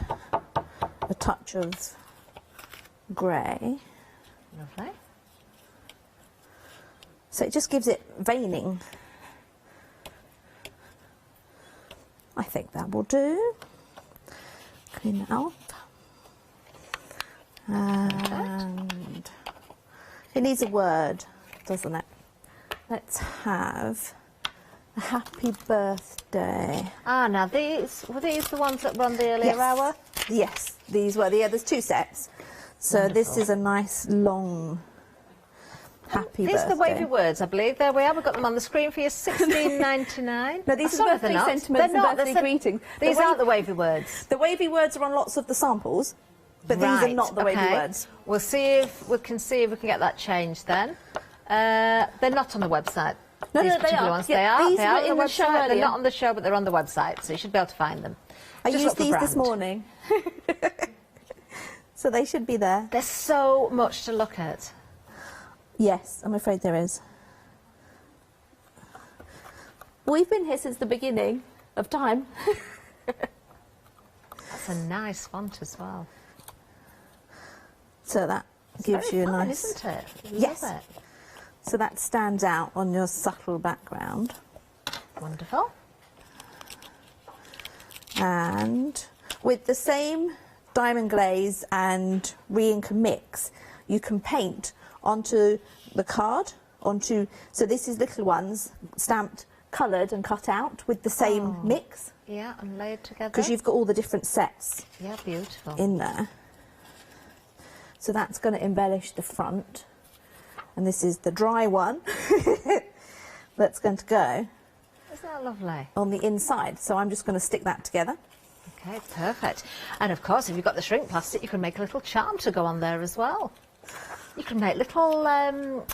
a touch of grey. Lovely. So it just gives it veining. I think that will do. Clean that off. And it needs a word, doesn't it? Let's have a happy birthday. Ah, now were these the ones that were on the earlier hour? Yes, these were. Yeah, there's two sets. So Wonderful. This is a nice long happy These birthday. are the wavy words, I believe. There we are. We've got them on the screen for you. £16.99. No, these are birthday sentiments and birthday greetings. These aren't the wavy words. The wavy words are on lots of the samples, but these are not the wavy words. We'll see if we can get that changed then. They're not on the website. No, these no, they particular are. ones. Yeah, they these are were on in the the show website. They're earlier. not on the show, but they're on the website, so you should be able to find them. I Just used look for these this brand. morning. So they should be there. There's so much to look at. Yes, I'm afraid there is. We've been here since the beginning of time. That's a nice font as well. So that It's gives very you a fun, nice... isn't it? Yes. Love it. So that stands out on your subtle background. Wonderful. And with the same diamond glaze and re-ink mix, you can paint onto the card, so this is little ones stamped, coloured and cut out with the same mix. Yeah, and layered together. Because you've got all the different sets Yeah, beautiful. in there. So that's going to embellish the front. And this is the dry one that's going to go Isn't that lovely? on the inside. So I'm just going to stick that together. Okay, perfect. And of course, if you've got the shrink plastic, you can make a little charm to go on there as well. You can make little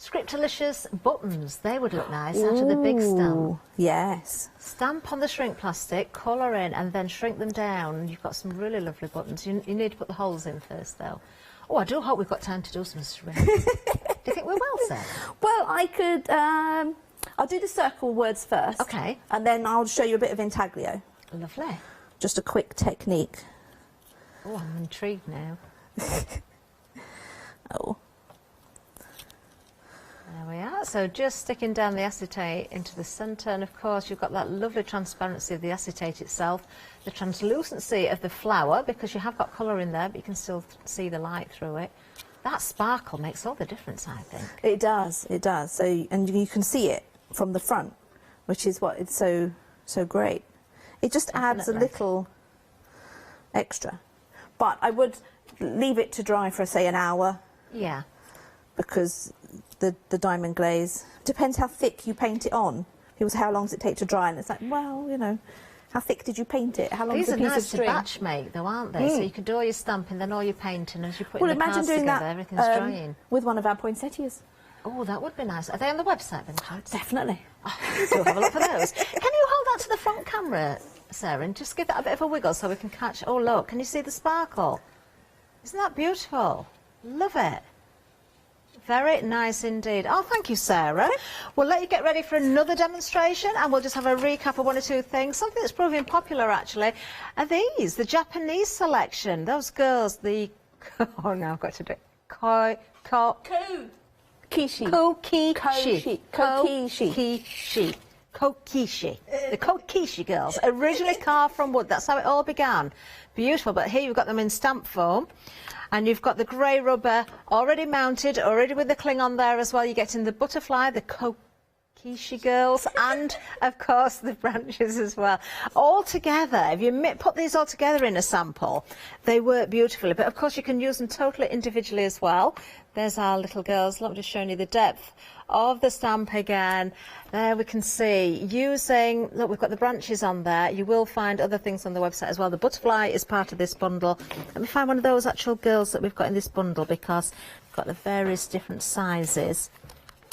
Scriptalicious buttons. They would look nice out of the big stamp. Ooh, yes. Stamp on the shrink plastic, colour in, and then shrink them down. And you've got some really lovely buttons. You need to put the holes in first, though. Oh, I do hope we've got time to do some shrink. Do you think we will, Sarah? Well, I could... I'll do the circle words first. Okay. And then I'll show you a bit of intaglio. Lovely. Just a quick technique. Oh, I'm intrigued now. Oh. There we are. So just sticking down the acetate into the centre, and of course you've got that lovely transparency of the acetate itself, the translucency of the flower, because you have got colour in there, but you can still see the light through it. That sparkle makes all the difference, I think. It does, it does. So, and you can see it from the front, which is what it's so great. It just adds a little extra. But I would leave it to dry for, say, an hour. Yeah. Because the diamond glaze depends how thick you paint it on. People say, how long does it take to dry? And it's like, well, you know, how thick did you paint it? How long These is a are piece nice of string? to batch make, though, aren't they? So you could do all your stamping, then all your painting as you put Well, in the imagine cards doing together. that Everything's drying. with one of our poinsettias. Oh, that would be nice. Are they on the website, then, Chad? Definitely. Oh, do have a look for those. Can you hold that to the front camera, Sarah, and just give that a bit of a wiggle so we can catch... Oh, look, can you see the sparkle? Isn't that beautiful? Love it. Very nice indeed. Oh, thank you, Sarah. We'll let you get ready for another demonstration, and we'll just have a recap of one or two things. Something that's proving popular, actually, are these, the Japanese selection. Those girls, the... Oh, no, I've got to do it. Kokishi. Kokishi. The Kokishi girls, originally carved from wood. That's how it all began. Beautiful, but here you've got them in stamp form. And you've got the grey rubber already mounted, already with the cling on there as well. You're getting the butterfly, the Kokishi girls, and, of course, the branches as well. All together, if you put these all together in a sample, they work beautifully. But, of course, you can use them totally individually as well. There's our little girls. Let me just show you the depth of the stamp again. There we can see using, look, we've got the branches on there. You will find other things on the website as well. The butterfly is part of this bundle. Let me find one of those actual girls that we've got in this bundle, because we've got the various different sizes.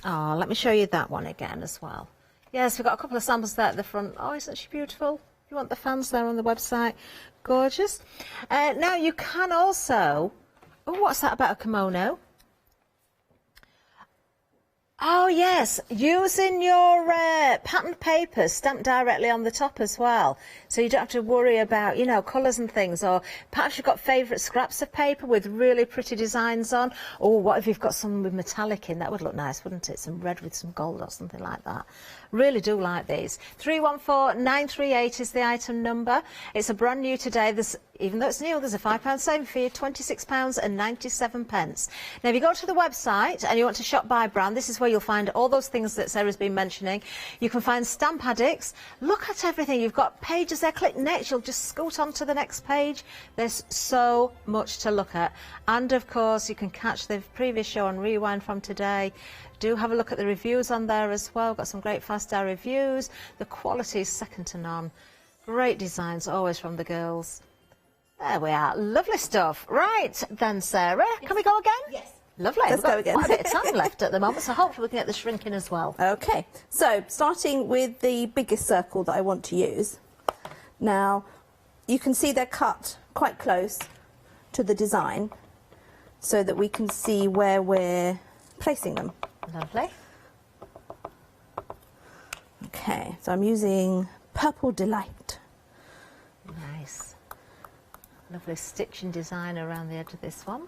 Oh, let me show you that one again as well. Yes, we've got a couple of samples there at the front. Oh, isn't she beautiful? You want the fans there on the website. Gorgeous. Now you can also, oh, what's that about a kimono? Oh yes, using your patterned papers stamped directly on the top as well, so you don't have to worry about, you know, colours and things. Or perhaps you've got favourite scraps of paper with really pretty designs on. Or what if you've got some with metallic in? That would look nice, wouldn't it? Some red with some gold or something like that. Really do like these. 314938 is the item number. It's a brand new today. Even though it's new, there's a £5 saving for you, £26.97. Now, if you go to the website and you want to shop by brand, this is where you'll find all those things that Sarah's been mentioning. You can find stamp addicts. Look at everything. You've got pages there. Click next. You'll just scoot on to the next page. There's so much to look at. And, of course, you can catch the previous show on Rewind from today. Do have a look at the reviews on there as well. Got some great 5-star reviews. The quality is second to none. Great designs, always from the girls. There we are. Lovely stuff. Right, then, Sarah, can we go again? Yes. Lovely. Let's go again. Quite a bit of time left at the moment, so hopefully we can get the shrinking as well. Okay, so starting with the biggest circle that I want to use. Now, you can see they're cut quite close to the design so that we can see where we're placing them. Lovely. Okay, so I'm using Purple Delight. Nice. Lovely stitching design around the edge of this one.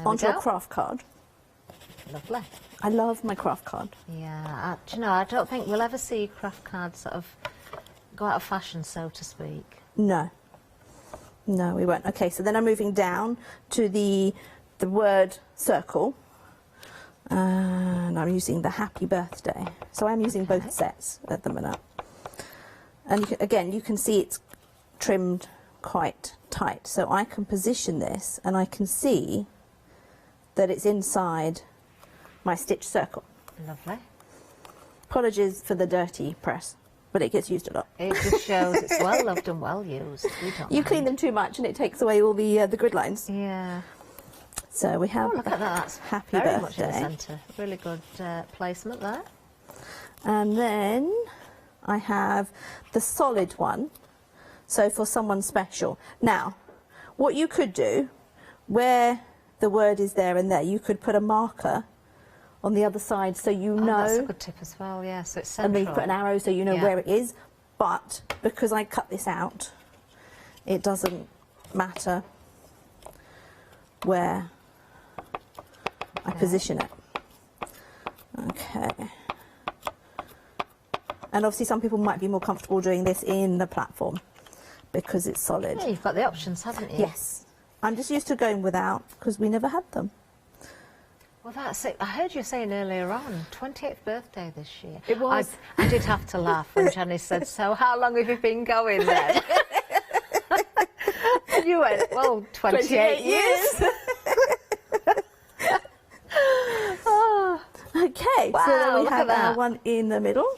Onto a craft card. Lovely. I love my craft card. Yeah, do you know, I don't think we'll ever see craft cards sort of go out of fashion, so to speak. No. No, we won't. Okay, so then I'm moving down to the word circle. And I'm using the happy birthday. So I'm using both sets at the minute. And again, you can see it's trimmed quite tight. So I can position this and I can see that it's inside my stitch circle. Lovely. Apologies for the dirty press, but it gets used a lot. It just shows it's well loved and well used. You clean them too much and it takes away all the grid lines. Yeah. So we have look at that. That's happy very birthday. much in the centre. Really good placement there. And then I have the solid one, so for someone special. Now, what you could do, where the word is there and there, you could put a marker on the other side so you know. That's a good tip as well, yeah, so it's central. And then you put an arrow so you know where it is. But because I cut this out, it doesn't matter where I position it. Okay. And obviously some people might be more comfortable doing this in the platform because it's solid. Yeah, you've got the options, haven't you? Yes. I'm just used to going without because we never had them. Well, that's it. I heard you saying earlier on, 28th birthday this year. It was. I did have to laugh when Janice said, so how long have you been going then? And you went, well, 28 years. Oh. Okay, wow, so then we look have at that. our one in the middle.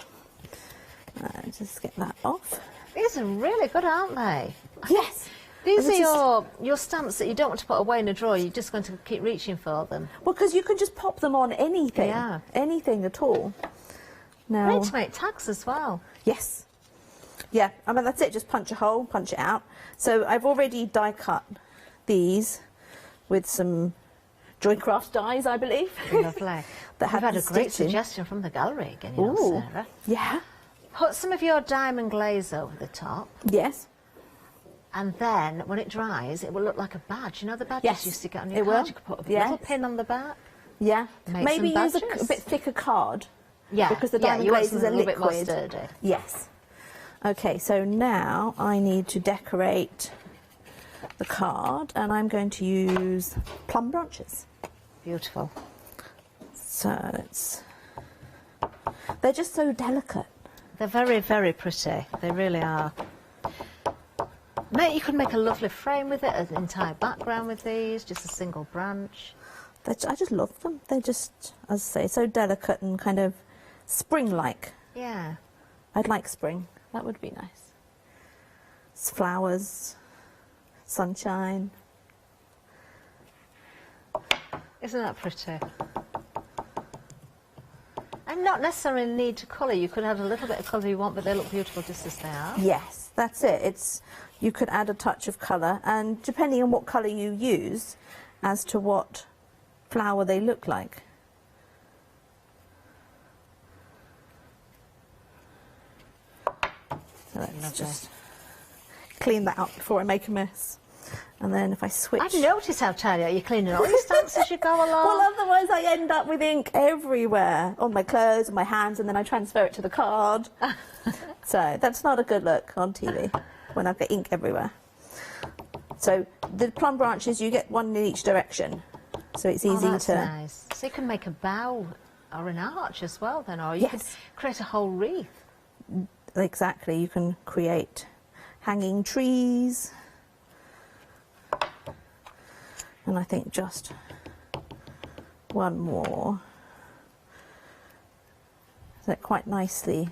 Just get that off. These are really good, aren't they? Yes. These are your stamps that you don't want to put away in a drawer. You're just going to keep reaching for them. Well, because you can just pop them on anything. Yeah. Anything at all. Now, Great to make tags as well. Yes. Yeah, I mean, that's it. Just punch a hole, punch it out. So I've already die cut these with some Joycraft dies, I believe. Lovely. That We've had a great stitching. suggestion from the gallery again, Ooh. Sarah. Yeah. Put some of your diamond glaze over the top. Yes. And then, when it dries, it will look like a badge. You know the badges Yes, you used to get on your it card? will. You could put a Yes. little pin on the back. Yeah. Make Maybe some use a badges. bit thicker card. Yeah, Because the yeah, diamond you want glazes are something a liquid. little bit more sturdy. Yes. Okay, so now I need to decorate the card, and I'm going to use plum branches. Beautiful. So they're just so delicate. They're very, very pretty. They really are. Mate, you could make a lovely frame with it, an entire background with these, just a single branch. I just love them. They're just, as I say, so delicate and kind of spring-like. Yeah. I'd like spring. That would be nice. It's flowers, sunshine. Isn't that pretty? And not necessarily need to colour. You could add a little bit of colour you want, but they look beautiful just as they are. Yes, that's it. You could add a touch of colour, and depending on what colour you use, as to what flower they look like. So let's just clean that up before I make a mess. And then if I switch... I've noticed how tidy you're cleaning all your stamps as you go along. Well, otherwise I end up with ink everywhere, on my clothes, on my hands, and then I transfer it to the card. So that's not a good look on TV, when I've got ink everywhere. So the plum branches, you get one in each direction. So it's easy that's to... nice. So you can make a bow or an arch as well then, or you could create a whole wreath. Exactly, you can create hanging trees. And I think just one more. That quite nicely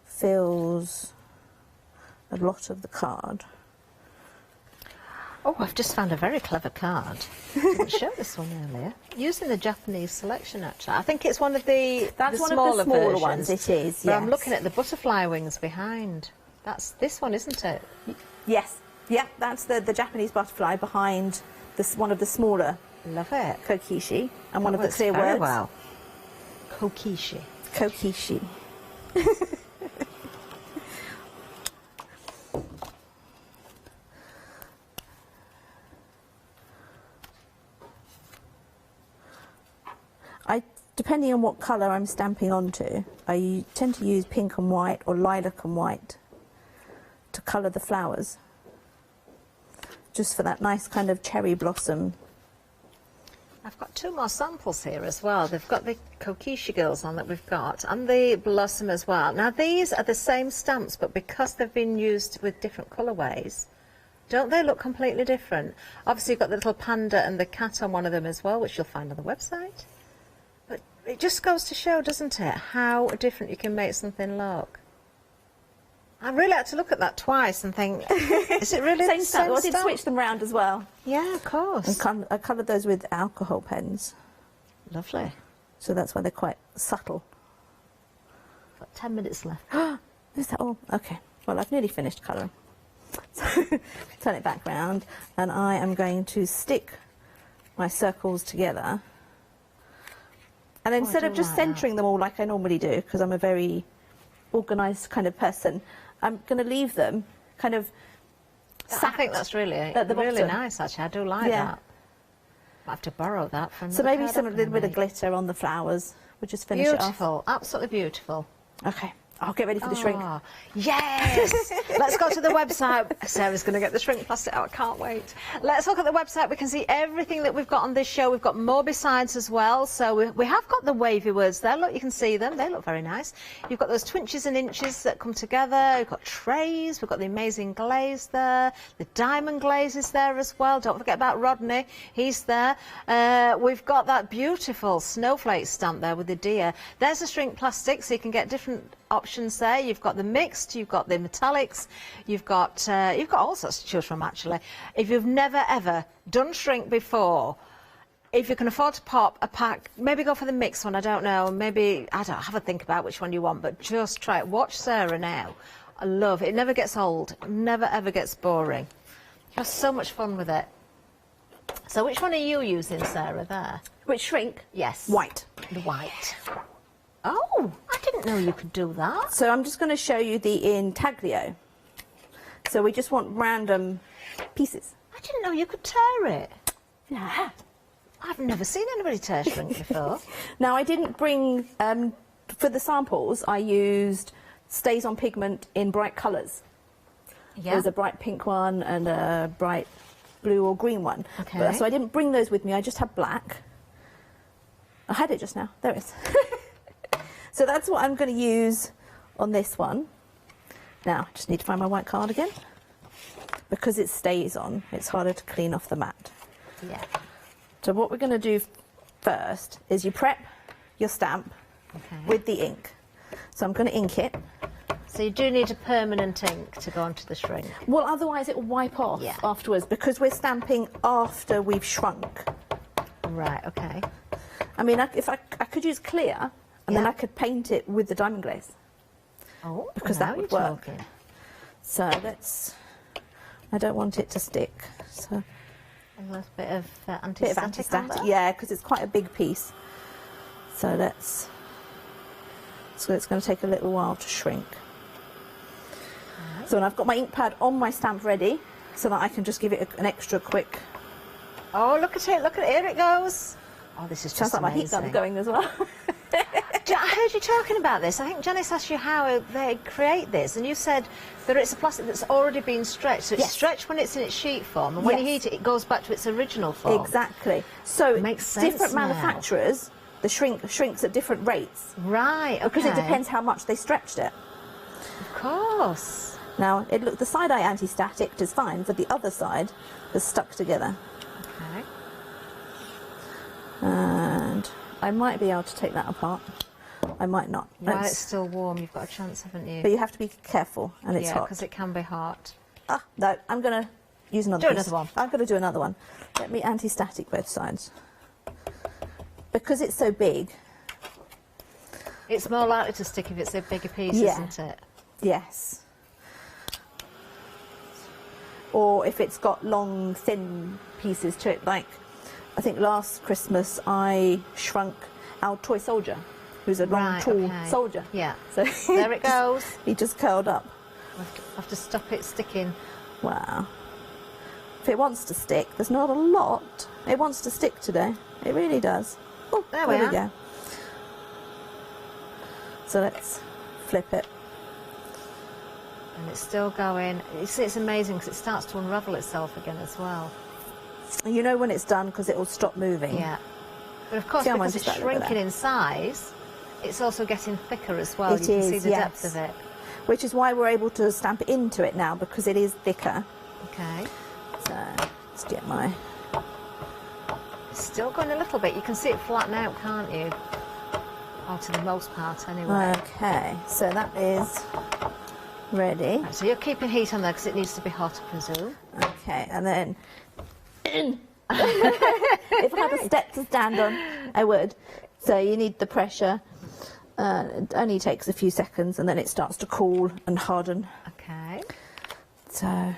fills a lot of the card. Oh, I've just found a very clever card. I didn't show this one earlier. Using the Japanese selection, actually. I think it's one of the That's one smaller of the smaller versions. ones, it is, But I'm yes. looking at the butterfly wings behind. That's this one, isn't it? Yes, yeah, that's the Japanese butterfly behind this one of the smaller. Love it. Kokishi, and one of the works clear very words. well. Kokishi. Kokishi. Depending on what colour I'm stamping onto, I tend to use pink and white or lilac and white to colour the flowers, just for that nice kind of cherry blossom. I've got two more samples here as well. They've got the Kokishi girls on that we've got, and the blossom as well. Now these are the same stamps, but because they've been used with different colourways, don't they look completely different? Obviously you've got the little panda and the cat on one of them as well, which you'll find on the website. But it just goes to show, doesn't it, how different you can make something look. I really had to look at that twice and think, is it really Same the stamp. same I did stamp? switch them round as well. Yeah, of course. And I coloured those with alcohol pens. Lovely. So that's why they're quite subtle. Got 10 minutes left. Is that all? Okay. Well, I've nearly finished colouring. So turn it back round, and I am going to stick my circles together. And instead of just centering them all like I normally do, because I'm a very organised kind of person, I'm going to leave them kind of I think that's really nice, actually. I do like that. I have to borrow that from. So maybe a little bit of glitter on the flowers. We'll just finish it off. Beautiful, absolutely beautiful. Okay, I'll get ready for the shrink. Yes! Let's go to the website. Sarah's going to get the shrink plastic out. I can't wait. Let's look at the website. We can see everything that we've got on this show. We've got more besides as well. So we have got the wavy words there. Look, you can see them. They look very nice. You've got those twinches and inches that come together. We've got trays. We've got the amazing glaze there. The diamond glaze is there as well. Don't forget about Rodney. He's there. We've got that beautiful snowflake stamp there with the deer. There's the shrink plastic, so you can get different options there. You've got the mixed, you've got the metallics, you've got all sorts to choose from, actually. If you've never ever done shrink before, if you can afford to pop a pack, maybe go for the mixed one. I don't know, maybe have a think about which one you want, but just try it. Watch Sarah now. I love it. It never gets old, never ever gets boring. You have so much fun with it. So which one are you using, Sarah, there? Which shrink? Yes. White. The white. Oh, I didn't know you could do that. So I'm just going to show you the intaglio. So we just want random pieces. I didn't know you could tear it. Yeah. I've never seen anybody tear shrink before. Now, I didn't bring, for the samples, I used Stays on pigment in bright colours. Yeah. There's a bright pink one and a bright blue or green one. Okay. So I didn't bring those with me, I just had black. I had it just now, there it is. So that's what I'm going to use on this one. Now, I just need to find my white card again. Because it stays on, it's harder to clean off the mat. Yeah. So what we're going to do first is you prep your stamp with the ink. So I'm going to ink it. So you do need a permanent ink to go onto the shrink. Well, otherwise it will wipe off afterwards because we're stamping after we've shrunk. Right, okay. I mean, I could use clear and then I could paint it with the diamond glaze. Oh, because now that would you're work. talking. So let's... I don't want it to stick. So a little bit of anti-static. Bit of anti-static, yeah, because it's quite a big piece. So let's... So it's going to take a little while to shrink. So when I've got my ink pad on my stamp ready, so that I can just give it an extra quick... Oh, look at it, look at it, here it goes. Oh, this is Sounds just like my heat gun's going as well. I heard you talking about this. I think Janice asked you how they create this, and you said that it's a plastic that's already been stretched. So it's stretched when it's in its sheet form, and when you heat it, it goes back to its original form. Exactly. So it makes sense different now. manufacturers, the shrinks at different rates. Right, okay. Because it depends how much they stretched it. Of course. Now, the side-eye anti-static is fine, but the other side is stuck together. Okay. And I might be able to take that apart. I might not. While it's still warm, you've got a chance, haven't you? But you have to be careful, and it's hot. because it can be hot. Ah, no, I'm going to use another Do piece. another one. I'm going to do another one. Let me anti-static both sides. Because it's so big. It's more likely to stick if it's a bigger piece, isn't it? Yes. Or if it's got long, thin pieces to it, like I think last Christmas I shrunk our toy soldier, who's a long, tall soldier. Yeah. So there it goes. He just curled up. Have to stop it sticking. Wow. If it wants to stick, there's not a lot. It wants to stick today. It really does. Oh, there we go. So let's flip it. And it's still going. It's amazing because it starts to unravel itself again as well. You know when it's done because it will stop moving. Yeah. But of course, because it's shrinking in size, it's also getting thicker as well. You can see the depth of it. Which is why we're able to stamp into it now, because it is thicker. Okay. So let's get my... It's still going a little bit. You can see it flatten out, can't you? Or to the most part, anyway. Okay, so that is ready. Right, so you're keeping heat on there because it needs to be hot, I presume. Okay, and then... if I had a step to stand on, I would. So you need the pressure. It only takes a few seconds, and then it starts to cool and harden. Okay. So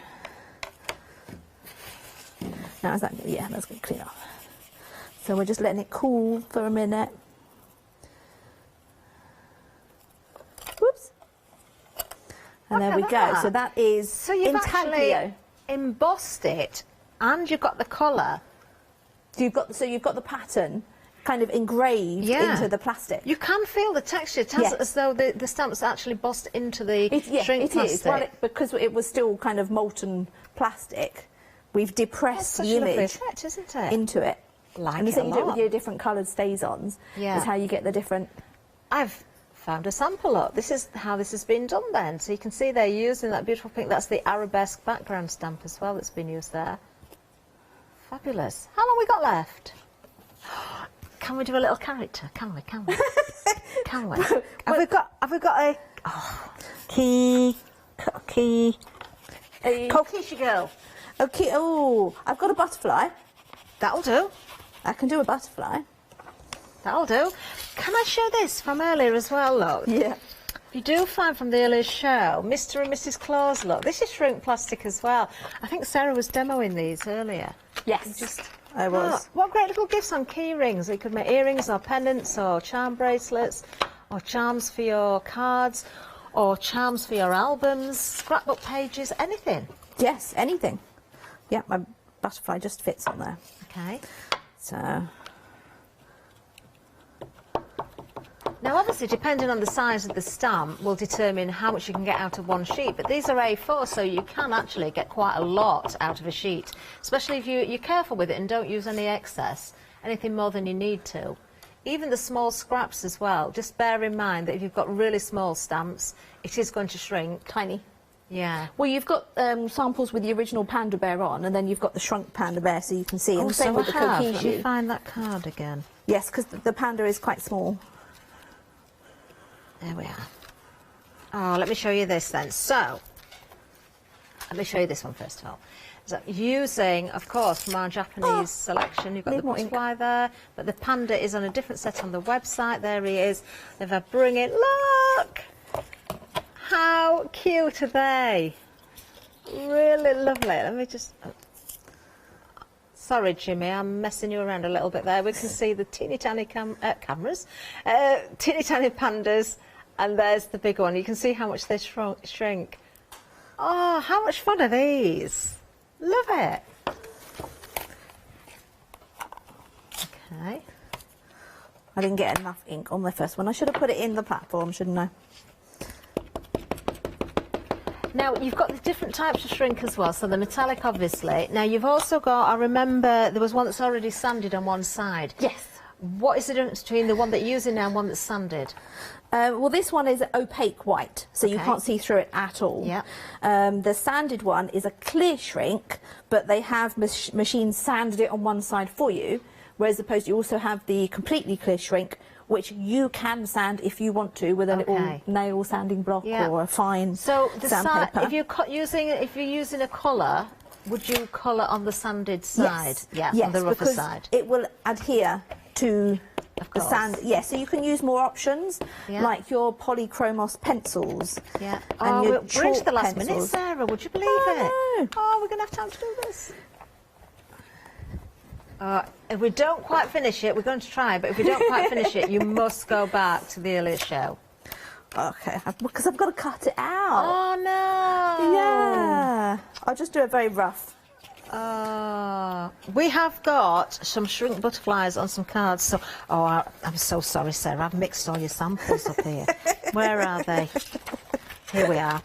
now is that? Yeah, that's going to clean off. So we're just letting it cool for a minute. Whoops. And there we go. So that is so you've actually embossed it, and you've got the colour. You've got the pattern kind of engraved into the plastic. You can feel the texture. It has as though the stamp's actually bossed into the shrink plastic. Is. Well, because it was still kind of molten plastic, we've depressed the image effect, isn't it? into it. Like and the it thing a you do it lot. with your different coloured stays-ons is how you get the different... I've found a sample up. This is how this has been done then. So you can see they're using that beautiful pink. That's the arabesque background stamp as well that's been used there. Fabulous. How long we got left? Can we do a little character? Can we? Can we? Can we? Have we got a key? Coquisha girl. Okay. Oh, I've got a butterfly. That'll do. I can do a butterfly. That'll do. Can I show this from earlier as well, look? Yeah. You do find from the earlier show, Mr. and Mrs. Claus, look. This is shrink plastic as well. I think Sarah was demoing these earlier. Yes, I was. What great little gifts on key rings. You could make earrings or pendants or charm bracelets or charms for your cards. or charms for your albums, scrapbook pages, anything? Yes, anything. Yeah, my butterfly just fits on there. Okay. So... Now, obviously, depending on the size of the stamp will determine how much you can get out of one sheet, but these are A4, so you can actually get quite a lot out of a sheet, especially if you're careful with it and don't use any excess, anything more than you need to. Even the small scraps as well, just bear in mind that if you've got really small stamps, it is going to shrink. Tiny. Yeah. Well, you've got samples with the original Panda Bear on, and then you've got the shrunk Panda Bear, so you can see. Oh, And same so with the Let Kokiju. me find that card again. Yes, because the Panda is quite small. There we are. Oh, let me show you this then. So, let me show you this one first of all. So, using, of course, from our Japanese selection, you've got the butterfly there, but the panda is on a different set on the website. There he is. If I bring it, look! How cute are they? Really lovely. Let me just... Sorry, Jimmy, I'm messing you around a little bit there. We can see the teeny tiny cameras, teeny tiny pandas, and there's the big one. You can see how much they shrink. Oh, how much fun are these? Love it. Okay. I didn't get enough ink on the first one. I should have put it in the platform, shouldn't I? Now, you've got the different types of shrink as well, so the metallic, obviously. Now, you've also got, I remember there was one that's already sanded on one side. Yes. What is the difference between the one that you're using now and one that's sanded? Well, this one is opaque white, so you can't see through it at all. Yeah. The sanded one is a clear shrink, but they have machines sanded it on one side for you, whereas opposed you also have the completely clear shrink, which you can sand if you want to with a little nail sanding block or a fine sandpaper. If you're using a colour, would you colour on the sanded side? Yes. Yeah, on the rougher because side. it will adhere to the sand. Yeah, so you can use more options, like your polychromos pencils. Yeah. And your we're into chalk the last pencils. minute, Sarah. Would you believe it? Oh, we're going to have time to do this. If we don't quite finish it, we're going to try, but if we don't quite finish it, you must go back to the earlier show. Okay, because I've got to cut it out. Oh, no. Yeah. I'll just do it very rough. We have got some shrink butterflies on some cards, so... Oh, I'm so sorry, Sarah. I've mixed all your samples up here. Where are they? Here we are.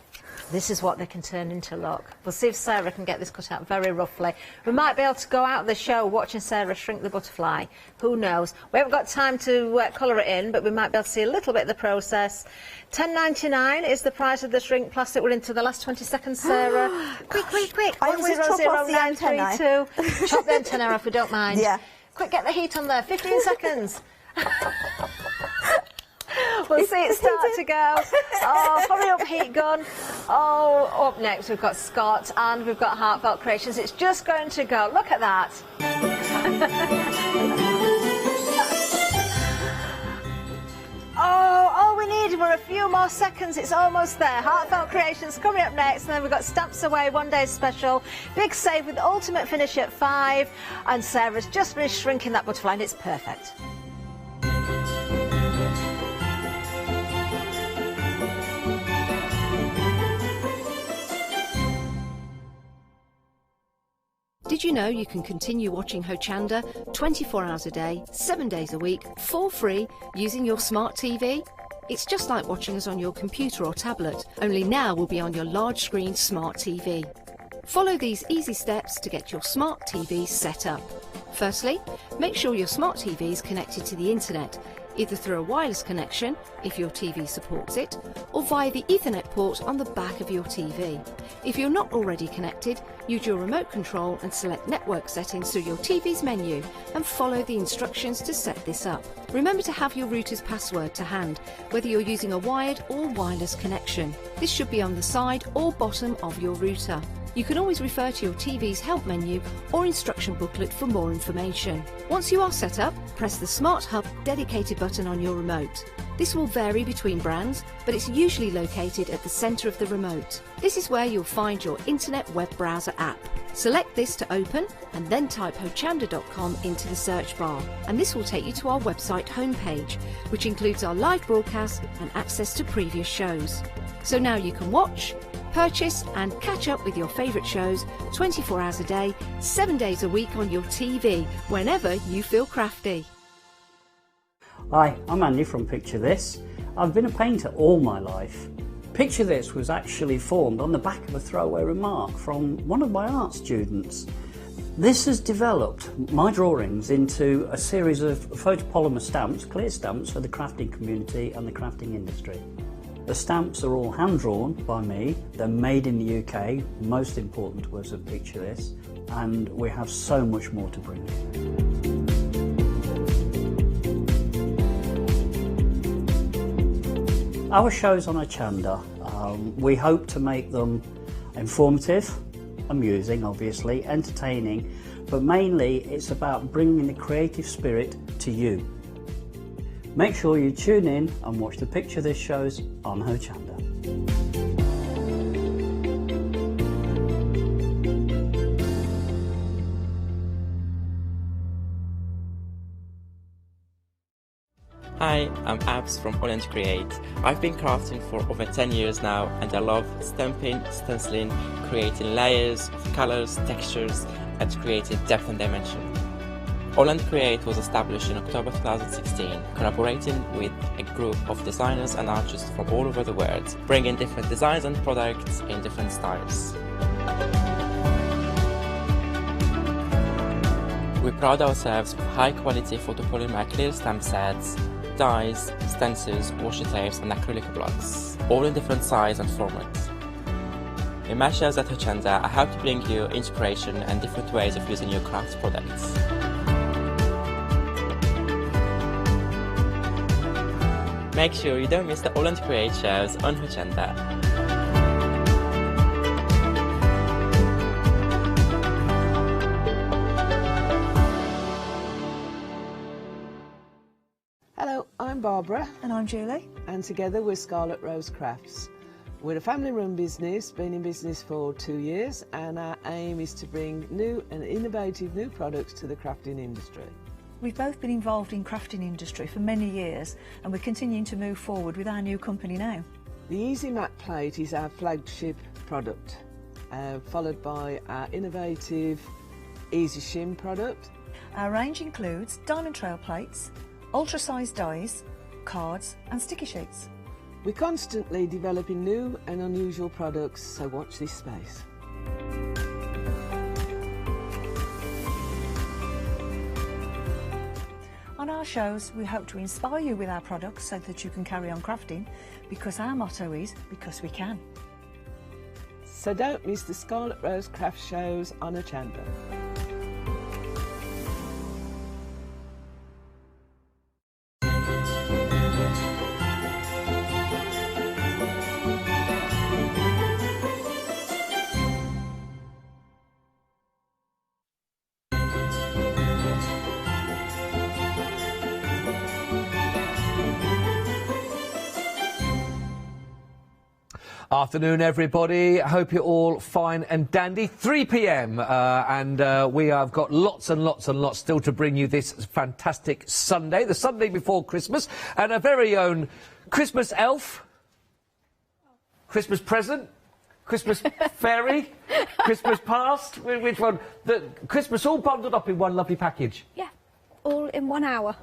This is what they can turn into, look. We'll see if Sarah can get this cut out very roughly. We might be able to go out of the show watching Sarah shrink the butterfly. Who knows? We haven't got time to colour it in, but we might be able to see a little bit of the process. £10.99 is the price of the shrink plastic. We're into the last 20 seconds, Sarah. Quick, quick, quick. I always chop off the antennae. 100932. Chop the antenna off, we don't mind. Yeah. Quick, get the heat on there. 15 seconds. We'll see it start to go. Oh, hurry up, heat gun. Oh, up next we've got Scott and we've got Heartfelt Creations. It's just going to go. Look at that. Oh, all we needed were a few more seconds. It's almost there. Heartfelt Creations coming up next. And then we've got Stamps Away, one day special. Big save with ultimate finish at 5. And Sarah's just finished shrinking that butterfly and it's perfect. Did you know you can continue watching Hochanda 24 hours a day, 7 days a week, for free, using your smart TV? It's just like watching us on your computer or tablet, only now we'll be on your large screen smart TV. Follow these easy steps to get your smart TV set up. Firstly, make sure your smart TV is connected to the internet, either through a wireless connection, if your TV supports it, or via the Ethernet port on the back of your TV. If you're not already connected, use your remote control and select network settings through your TV's menu and follow the instructions to set this up. Remember to have your router's password to hand, whether you're using a wired or wireless connection. This should be on the side or bottom of your router. You can always refer to your TV's help menu or instruction booklet for more information. Once you are set up, press the Smart Hub dedicated button on your remote. This will vary between brands, but it's usually located at the centre of the remote. This is where you'll find your Internet web browser app. Select this to open and then type hochanda.com into the search bar, and this will take you to our website homepage, which includes our live broadcast and access to previous shows. So now you can watch, purchase and catch up with your favourite shows 24 hours a day, 7 days a week on your TV, whenever you feel crafty. Hi, I'm Andy from Picture This. I've been a painter all my life. Picture This was actually formed on the back of a throwaway remark from one of my art students. This has developed my drawings into a series of photopolymer stamps, clear stamps for the crafting community and the crafting industry. The stamps are all hand-drawn by me, they're made in the UK, most important to us at Picture This, and we have so much more to bring you. Our shows on Hochanda, we hope to make them informative, amusing obviously, entertaining, but mainly it's about bringing the creative spirit to you. Make sure you tune in and watch the Picture This shows on Hochanda. Hi, I'm Abs from Holland Create. I've been crafting for over 10 years now, and I love stamping, stenciling, creating layers, colours, textures and creating depth and dimension. Holland Create was established in October 2016, collaborating with a group of designers and artists from all over the world, bringing different designs and products in different styles. We pride ourselves with high quality photopolymer clear stamp sets, dyes, stencils, washi tapes and acrylic blocks, all in different size and formats. In my shows at Hochanda, I hope to bring you inspiration and different ways of using your craft products. Make sure you don't miss the Holland Create shows on Hochanda. Hello, I'm Barbara. And I'm Julie. And together we're Scarlet Rose Crafts. We're a family-run business, been in business for 2 years, and our aim is to bring new and innovative new products to the crafting industry. We've both been involved in crafting industry for many years, and we're continuing to move forward with our new company now. The Easy Matte Plate is our flagship product, followed by our innovative Easy Shim product. Our range includes diamond trail plates, ultra-sized dies, cards and sticky sheets. We're constantly developing new and unusual products, so watch this space. On our shows, we hope to inspire you with our products so that you can carry on crafting, because our motto is, because we can. So don't miss the Scarlet Rose Craft shows on Hochanda. Afternoon, everybody. I hope you're all fine and dandy. 3 p.m. and we have got lots and lots and lots still to bring you this fantastic Sunday, the Sunday before Christmas, and our very own Christmas elf, Christmas present, Christmas fairy, Christmas past. Which one? The Christmas all bundled up in one lovely package. Yeah. All in 1 hour.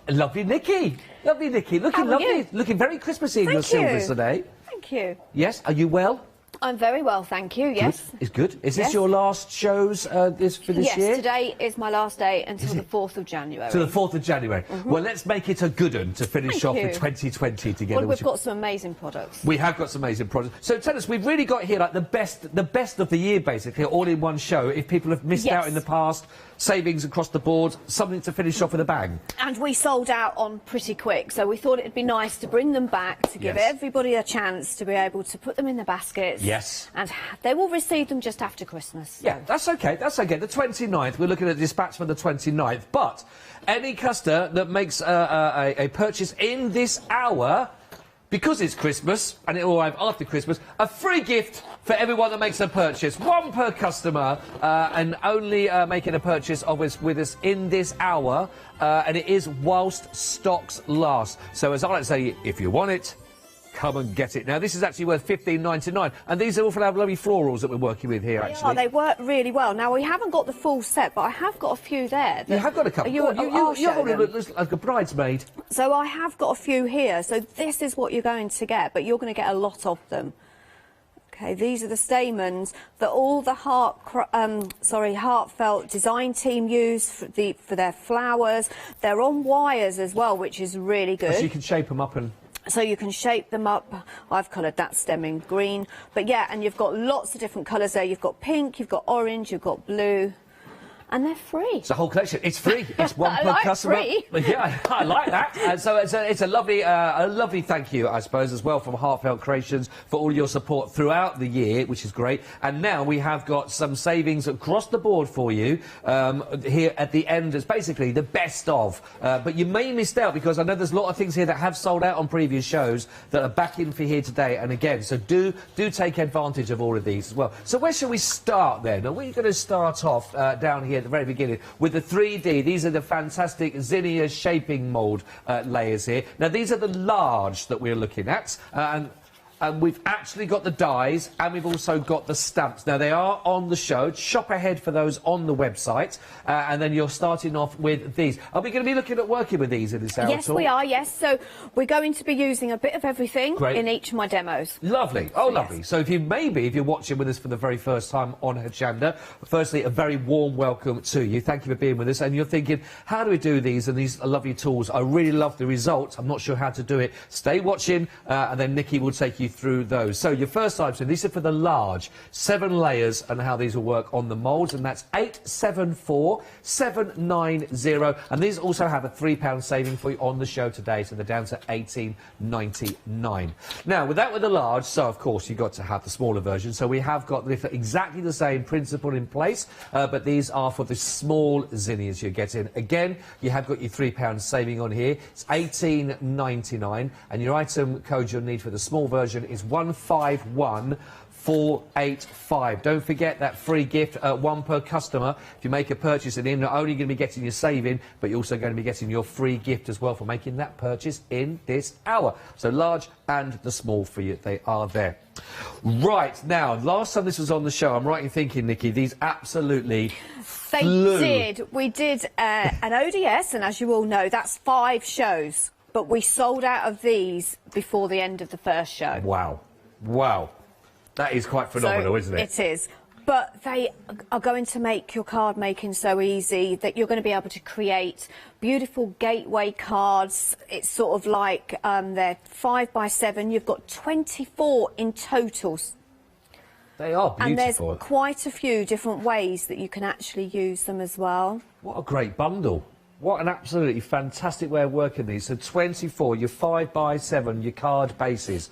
Lovely Nikki. Lovely Nikki. Looking How are lovely. you? Looking very Christmassy in your silvers today. Thank you. Yes, are you well? I'm very well, thank you, yes. Good. Is good. Is this Yes. your last shows for this yes, year? today is my last day until the 4th of January. To the 4th of January. Well, let's make it a good one to finish Thank off you. the 2020 together. Well, which we've got some amazing products. we have got some amazing products. So tell us, we've really got here like the best of the year, basically, all in one show. If people have missed out in the past, savings across the board, something to finish off with a bang. And we sold out on pretty quick, so we thought it'd be nice to bring them back, to give Yes. everybody a chance to be able to put them in the baskets. Yes. And they will receive them just after Christmas. Yeah, that's okay, that's okay. The 29th, we're looking at dispatch for the 29th, but any customer that makes a purchase in this hour, because it's Christmas, and it will arrive after Christmas, a free gift for everyone that makes a purchase. One per customer, and only making a purchase of us with us in this hour, and it is whilst stocks last. So as I like to say, if you want it, come and get it. Now, this is actually worth $15.99, and these are all for our lovely florals that we're working with here, actually. They work really well. Now, we haven't got the full set, but I have got a few there. You have got a couple. You're like a bridesmaid. So I have got a few here. So this is what you're going to get, but you're going to get a lot of them. Okay, these are the stamens that all the Heartfelt design team use for their flowers. They're on wires as well, which is really good. So you can shape them up and... So you can shape them up. I've coloured that stem in green. But yeah, and you've got lots of different colours there. You've got pink, you've got orange, you've got blue. And they're free. It's a whole collection. It's free. It's one per customer. Free. Yeah, I like that. So it's a lovely thank you, I suppose, as well from Heartfelt Creations for all your support throughout the year, which is great. And now we have got some savings across the board for you here at the end as basically the best of. But you may have missed out because I know there's a lot of things here that have sold out on previous shows that are back in for here today and again. So do take advantage of all of these as well. So where shall we start then? Are we going to start off down here at the very beginning with the 3D. These are the fantastic zinnia shaping mould layers here. Now, these are the large that we're looking at, and we've actually got the dies and we've also got the stamps. Now, they are on the show. Shop ahead for those on the website. And then you're starting off with these. Are we going to be looking at working with these in this hour? Yes, we are, yes. So we're going to be using a bit of everything in each of my demos. Lovely. Oh, lovely. So if you're watching with us for the very first time on Hochanda, firstly, a very warm welcome to you. Thank you for being with us. And you're thinking, how do we do these? And these are lovely tools. I really love the results. I'm not sure how to do it. Stay watching, and then Nikki will take you through those. So your first item, these are for the large, 7 layers, and how these will work on the moulds, and that's 874790, and these also have a £3 saving for you on the show today, so they're down to $18.99. Now, with the large, so of course you've got to have the smaller version, so we have got exactly the same principle in place, but these are for the small zinnias you're getting. Again, you have got your £3 saving on here. It's $18.99, and your item code you'll need for the small version is 151485. Don't forget that free gift, one per customer. If you make a purchase, and you're not only going to be getting your saving, but you're also going to be getting your free gift as well for making that purchase in this hour. So large and the small for you, they are there. Right, now, last time this was on the show, I'm right in thinking, Nikki, these absolutely flew. We did an ODS, and as you all know, that's 5 shows. But we sold out of these before the end of the first show. Wow. Wow. That is quite phenomenal, isn't it? It is. But they are going to make your card making so easy that you're going to be able to create beautiful gateway cards. It's sort of like they're 5 by 7. You've got 24 in total. They are beautiful. And there's quite a few different ways that you can actually use them as well. What a great bundle. What an absolutely fantastic way of working these. So 24, your 5 by 7, your card bases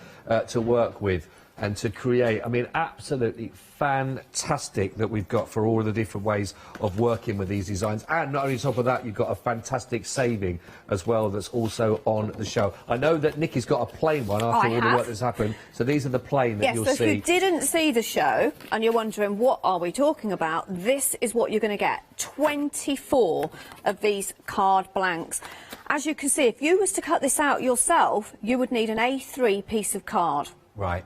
to work with and to create. I mean, absolutely fantastic that we've got for all of the different ways of working with these designs. And not only on top of that, you've got a fantastic saving as well that's also on the show. I know that Nikki's got a plain one after all the work that's happened. So these are the plain that you'll see. Yes, so if you didn't see the show and you're wondering what are we talking about, this is what you're going to get. 24 of these card blanks. As you can see, if you was to cut this out yourself, you would need an A3 piece of card. Right.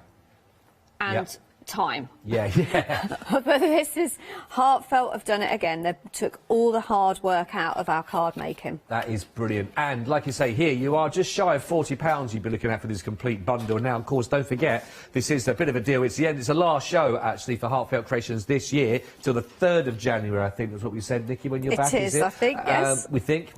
And time. Yeah. But this is Heartfelt have done it again. They took all the hard work out of our card making. That is brilliant. And like you say, here you are just shy of £40 you'd be looking at for this complete bundle. Now, of course, don't forget, this is a bit of a deal. It's the end. It's the last show, actually, for Heartfelt Creations this year, till the 3rd of January, I think that's what we said, Nikki, when you're back. It is, I think, yes. We think.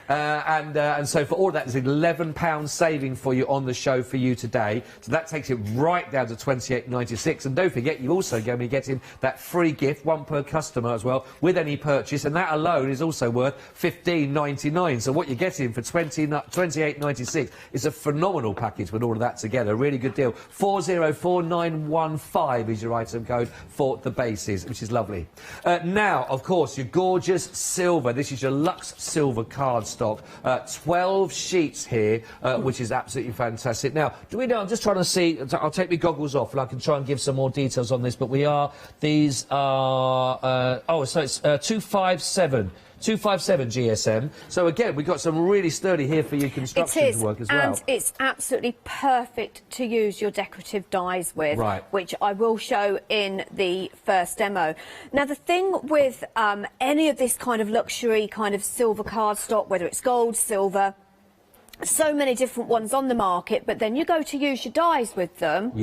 And so for all of that, there's £11 saving for you on the show for you today. So that takes it right down to $28.96. And don't forget, you're also going to be getting that free gift, one per customer as well, with any purchase, and that alone is also worth $15.99. So what you're getting for $28.96 is a phenomenal package with all of that together. A really good deal. 404915 is your item code for the bases, which is lovely. Now, of course, your gorgeous silver. This is your Lux Silver cardstock. 12 sheets here, which is absolutely fantastic. Now, do we know? I'm just trying to see. I'll take my goggles off and I can try and give some more more details on this, but these are, so it's 257 GSM. So again, we've got some really sturdy here for your construction work as well. And it's absolutely perfect to use your decorative dies with, right, which I will show in the first demo. Now, the thing with any of this kind of luxury kind of silver cardstock, whether it's gold, silver, so many different ones on the market, but then you go to use your dies with them,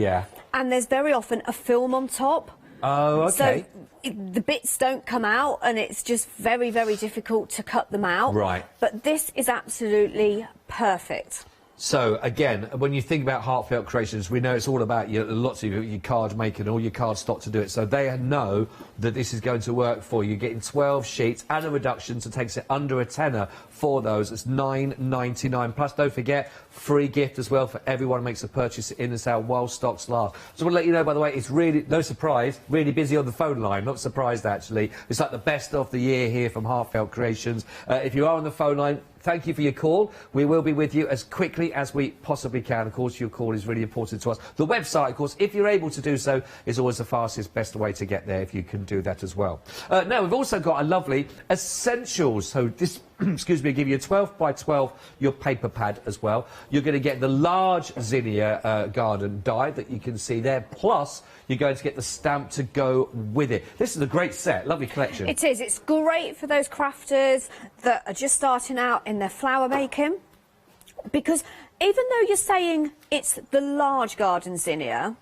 and there's very often a film on top. Oh, okay. So the bits don't come out, and it's just very, very difficult to cut them out. Right. But this is absolutely perfect. So, again, when you think about Heartfelt Creations, we know it's all about lots of your card making, all your card stock to do it. So they know that this is going to work for you. Getting 12 sheets and a reduction, so it takes it under a tenner for those. It's £9.99. Plus, don't forget, free gift as well for everyone who makes a purchase in the sale while stocks last. So I want to let you know, by the way, it's really, no surprise, really busy on the phone line. Not surprised, actually. It's like the best of the year here from Heartfelt Creations. If you are on the phone line, thank you for your call. We will be with you as quickly as we possibly can. Of course, your call is really important to us. The website, of course, if you're able to do so, is always the fastest, best way to get there if you can do that as well. Now, we've also got a lovely essentials. So this, excuse me, give you a 12 by 12 your paper pad as well. You're going to get the large zinnia garden die that you can see there. Plus, you're going to get the stamp to go with it. This is a great set, lovely collection. It is. It's great for those crafters that are just starting out in their flower making, because even though you're saying it's the large garden zinnia,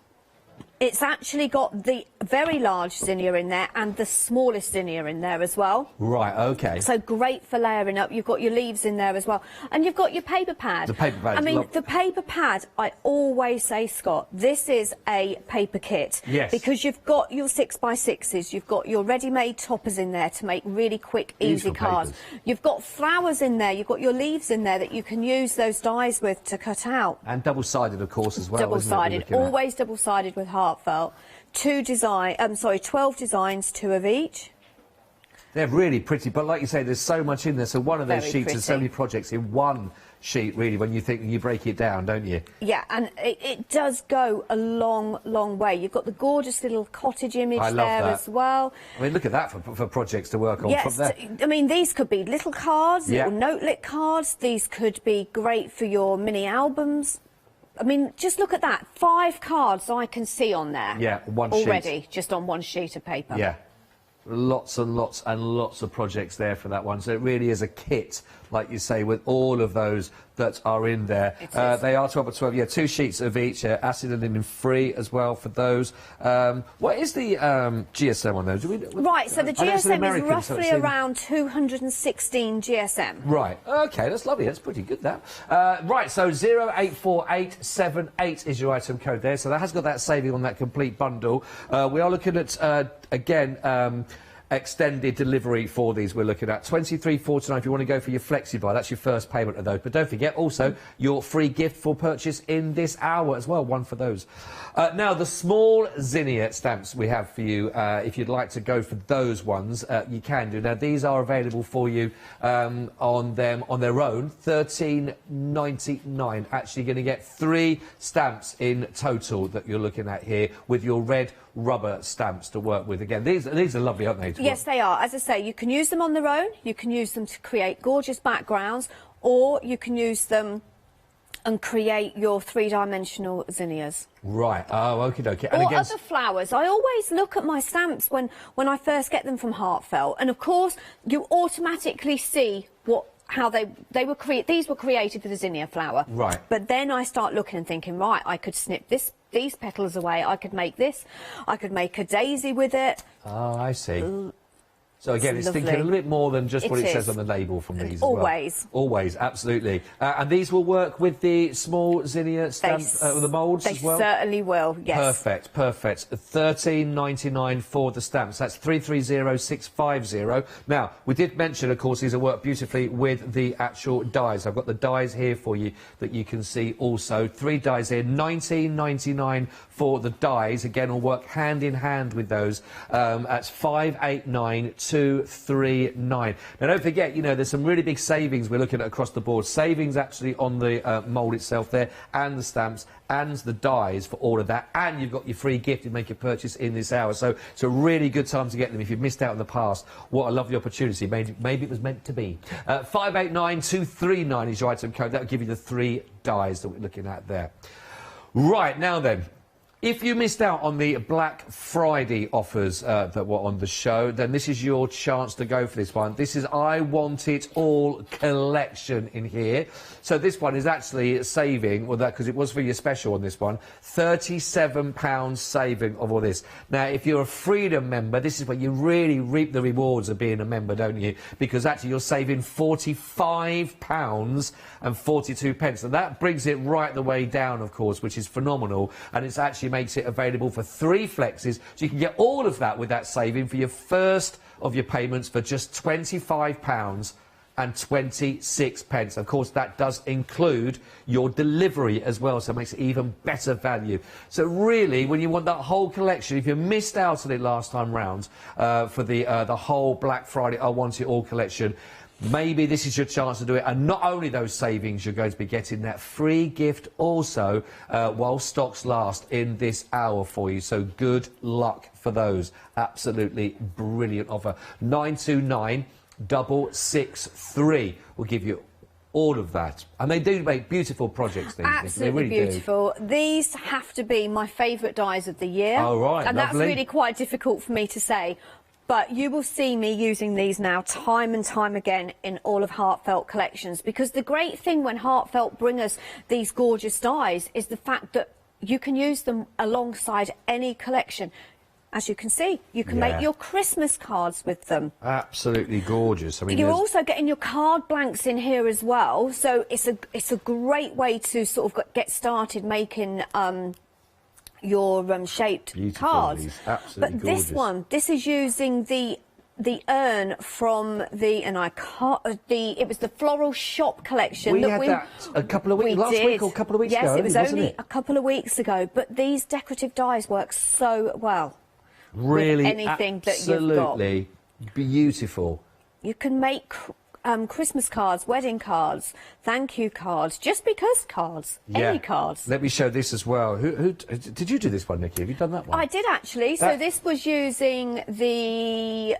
it's actually got the very large zinnia in there and the smallest zinnia in there as well. Right, OK. So great for layering up. You've got your leaves in there as well. And you've got your paper pad. The paper pad. I mean, the paper pad, I always say, Scott, this is a paper kit. Yes. Because you've got your 6x6s, you've got your ready-made toppers in there to make really quick, easy cards. You've got flowers in there, you've got your leaves in there that you can use those dies with to cut out. And double-sided, of course, as well. Double-sided, always double-sided with Heartfelt. 12 designs, 2 of each. They're really pretty, but like you say, there's so much in there. So one of those Very sheets pretty. is so many projects in one sheet, really, when you think you break it down, don't you? Yeah, and it does go a long, long way. You've got the gorgeous little cottage image there as well. I mean, look at that for projects to work on. Yes, from there. I mean, these could be little cards, little note-lit cards. These could be great for your mini albums. I mean, just look at that. 5 cards I can see on there. Yeah, one sheet. Already, just on one sheet of paper. Yeah. Lots and lots and lots of projects there for that one. So it really is a kit, like you say, with all of those that are in there. They are 12 by 12, yeah, 2 sheets of each, acid and linen free as well for those. What is the GSM on those? Right, so the GSM is roughly around 216 GSM. Right, OK, that's lovely. That's pretty good, that. Right, so 0848878 is your item code there. So that has got that saving on that complete bundle. We are looking at, again, extended delivery for these. We're looking at £23.49 if you want to go for your flexi buy. That's your first payment of those. But don't forget also your free gift for purchase in this hour as well, one for those. Now the small zinnia stamps we have for you, if you'd like to go for those ones, you can do. Now these are available for you on their own, £13.99. Actually going to get 3 stamps in total that you're looking at here with your red rubber stamps to work with. Again, these are lovely, aren't they? Yes, they are. As I say, you can use them on their own, you can use them to create gorgeous backgrounds, or you can use them and create your 3-dimensional zinnias. Right. Oh, okie dokie. And or other flowers. I always look at my stamps when I first get them from Heartfelt, and of course you automatically see how they were these were created for the zinnia flower. Right. But then I start looking and thinking, right, I could snip these petals away, I could make this, I could make a daisy with it. Oh, I see. So again, it's lovely. thinking a little bit more than just what it says on the label from these. Always. As well. Always, absolutely. And these will work with the small zinnia stamp, the moulds as well? They certainly will, yes. Perfect, perfect. £13.99 for the stamps. That's 330650. Now, we did mention, of course, these will work beautifully with the actual dies. I've got the dies here for you that you can see also. 3 dies here, £19.99 for the dies. Again, will work hand in hand with those. That's 5892. 9239. Now, don't forget, you know, there's some really big savings we're looking at across the board. Savings actually on the mould itself there, and the stamps, and the dies for all of that. And you've got your free gift to make your purchase in this hour. So it's a really good time to get them. If you've missed out in the past, what a lovely opportunity. Maybe it was meant to be. 589239 is your item code. That'll give you the 3 dies that we're looking at there. Right, now then. If you missed out on the Black Friday offers that were on the show, then this is your chance to go for this one. This is I Want It All collection in here. So this one is actually saving, well, that because it was for your special on this one, £37 saving of all this. Now, if you're a Freedom member, this is where you really reap the rewards of being a member, don't you? Because actually you're saving £45.42. And that brings it right the way down, of course, which is phenomenal. And it's actually makes it available for 3 flexes, so you can get all of that with that saving for your first of your payments for just £25.26. Of course, that does include your delivery as well, so it makes it even better value. So really, when you want that whole collection, if you missed out on it last time round for the whole Black Friday I Want It All collection, maybe this is your chance to do it. And not only those savings, you're going to be getting that free gift also while stocks last in this hour for you. So good luck for those. Absolutely brilliant offer. 929663 will give you all of that. And they do make beautiful projects, these. Absolutely they really beautiful. Do. These have to be my favourite dies of the year. Oh, right, and lovely. That's really quite difficult for me to say. But you will see me using these now time and time again in all of Heartfelt collections, because the great thing when Heartfelt bring us these gorgeous dies is the fact that you can use them alongside any collection. As you can see, you can make your Christmas cards with them. Absolutely gorgeous. I mean, you're also getting your card blanks in here as well, so it's a great way to sort of get started making your shaped beautiful cards. Absolutely but gorgeous. This one, this is using the urn from the, and I can't, it was the floral shop collection. We that had that a couple of weeks, last week or a couple of weeks ago. Yes, it was only it? a couple of weeks ago, but these decorative dies work so well. Really, with anything that you've got. absolutely beautiful. You can make Christmas cards, wedding cards, thank you cards, just because cards, any cards. Let me show this as well. Who did you do this one, Nikki? Have you done that one? I did actually. So this was using the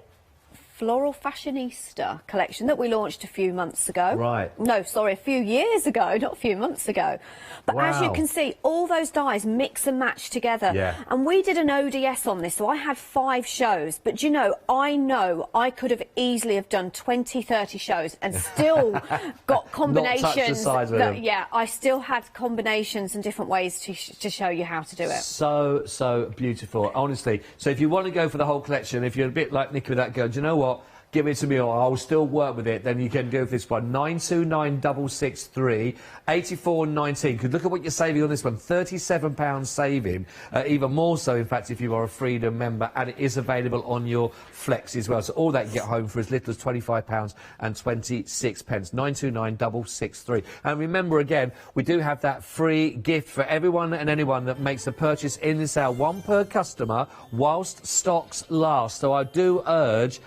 Floral Fashionista collection that we launched a few months ago. Right. No, sorry, a few years ago, not a few months ago. But as you can see, all those dies mix and match together. Yeah. And we did an ODS on this, so I had 5 shows. But you know I could have easily have done 20, 30 shows and still got combinations. Not touch the size of them. Yeah, I still had combinations and different ways to show you how to do it. So beautiful, honestly. So if you want to go for the whole collection, if you're a bit like Nikki with that girl, do you know what? Give it to me or I'll still work with it, then you can go for this one. 929663, 8419. Because look at what you're saving on this one. £37 saving. Even more so, in fact, if you are a Freedom member. And it is available on your Flex as well. So all that you get home for as little as £25.26. 929663. And remember, again, we do have that free gift for everyone and anyone that makes a purchase in this hour. 1 per customer whilst stocks last. So I do urge,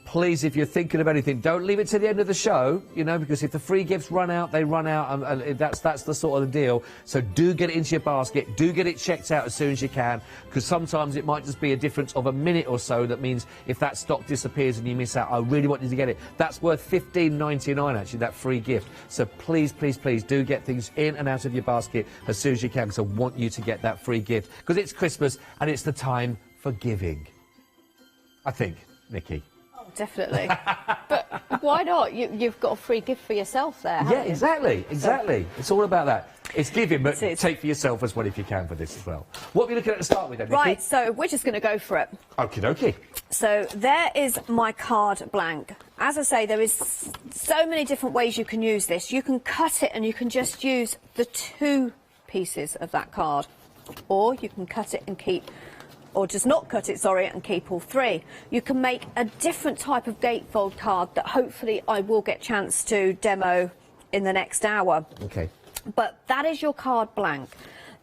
please, if you're thinking of anything, don't leave it to the end of the show, you know, because if the free gifts run out, they run out, and that's the sort of the deal. So do get it into your basket, do get it checked out as soon as you can, because sometimes it might just be a difference of a minute or so. That means if that stock disappears and you miss out, I really want you to get it. That's worth $15.99 actually, that free gift. So please, please, please do get things in and out of your basket as soon as you can, because I want you to get that free gift, because it's Christmas and it's the time for giving. I think, Nikki. Definitely. But why not? You've got a free gift for yourself there, haven't you? Exactly. It's all about that. It's giving, but take for yourself as well if you can for this as well. What are we looking at to start with then, Nikki? Right, so we're just going to go for it. Okie dokie. So there is my card blank. As I say, there is so many different ways you can use this. You can cut it and you can just use the 2 pieces of that card. Or you can cut it and keep... or just not cut it, sorry, and keep all 3. You can make a different type of gatefold card that hopefully I will get a chance to demo in the next hour. Okay. But that is your card blank.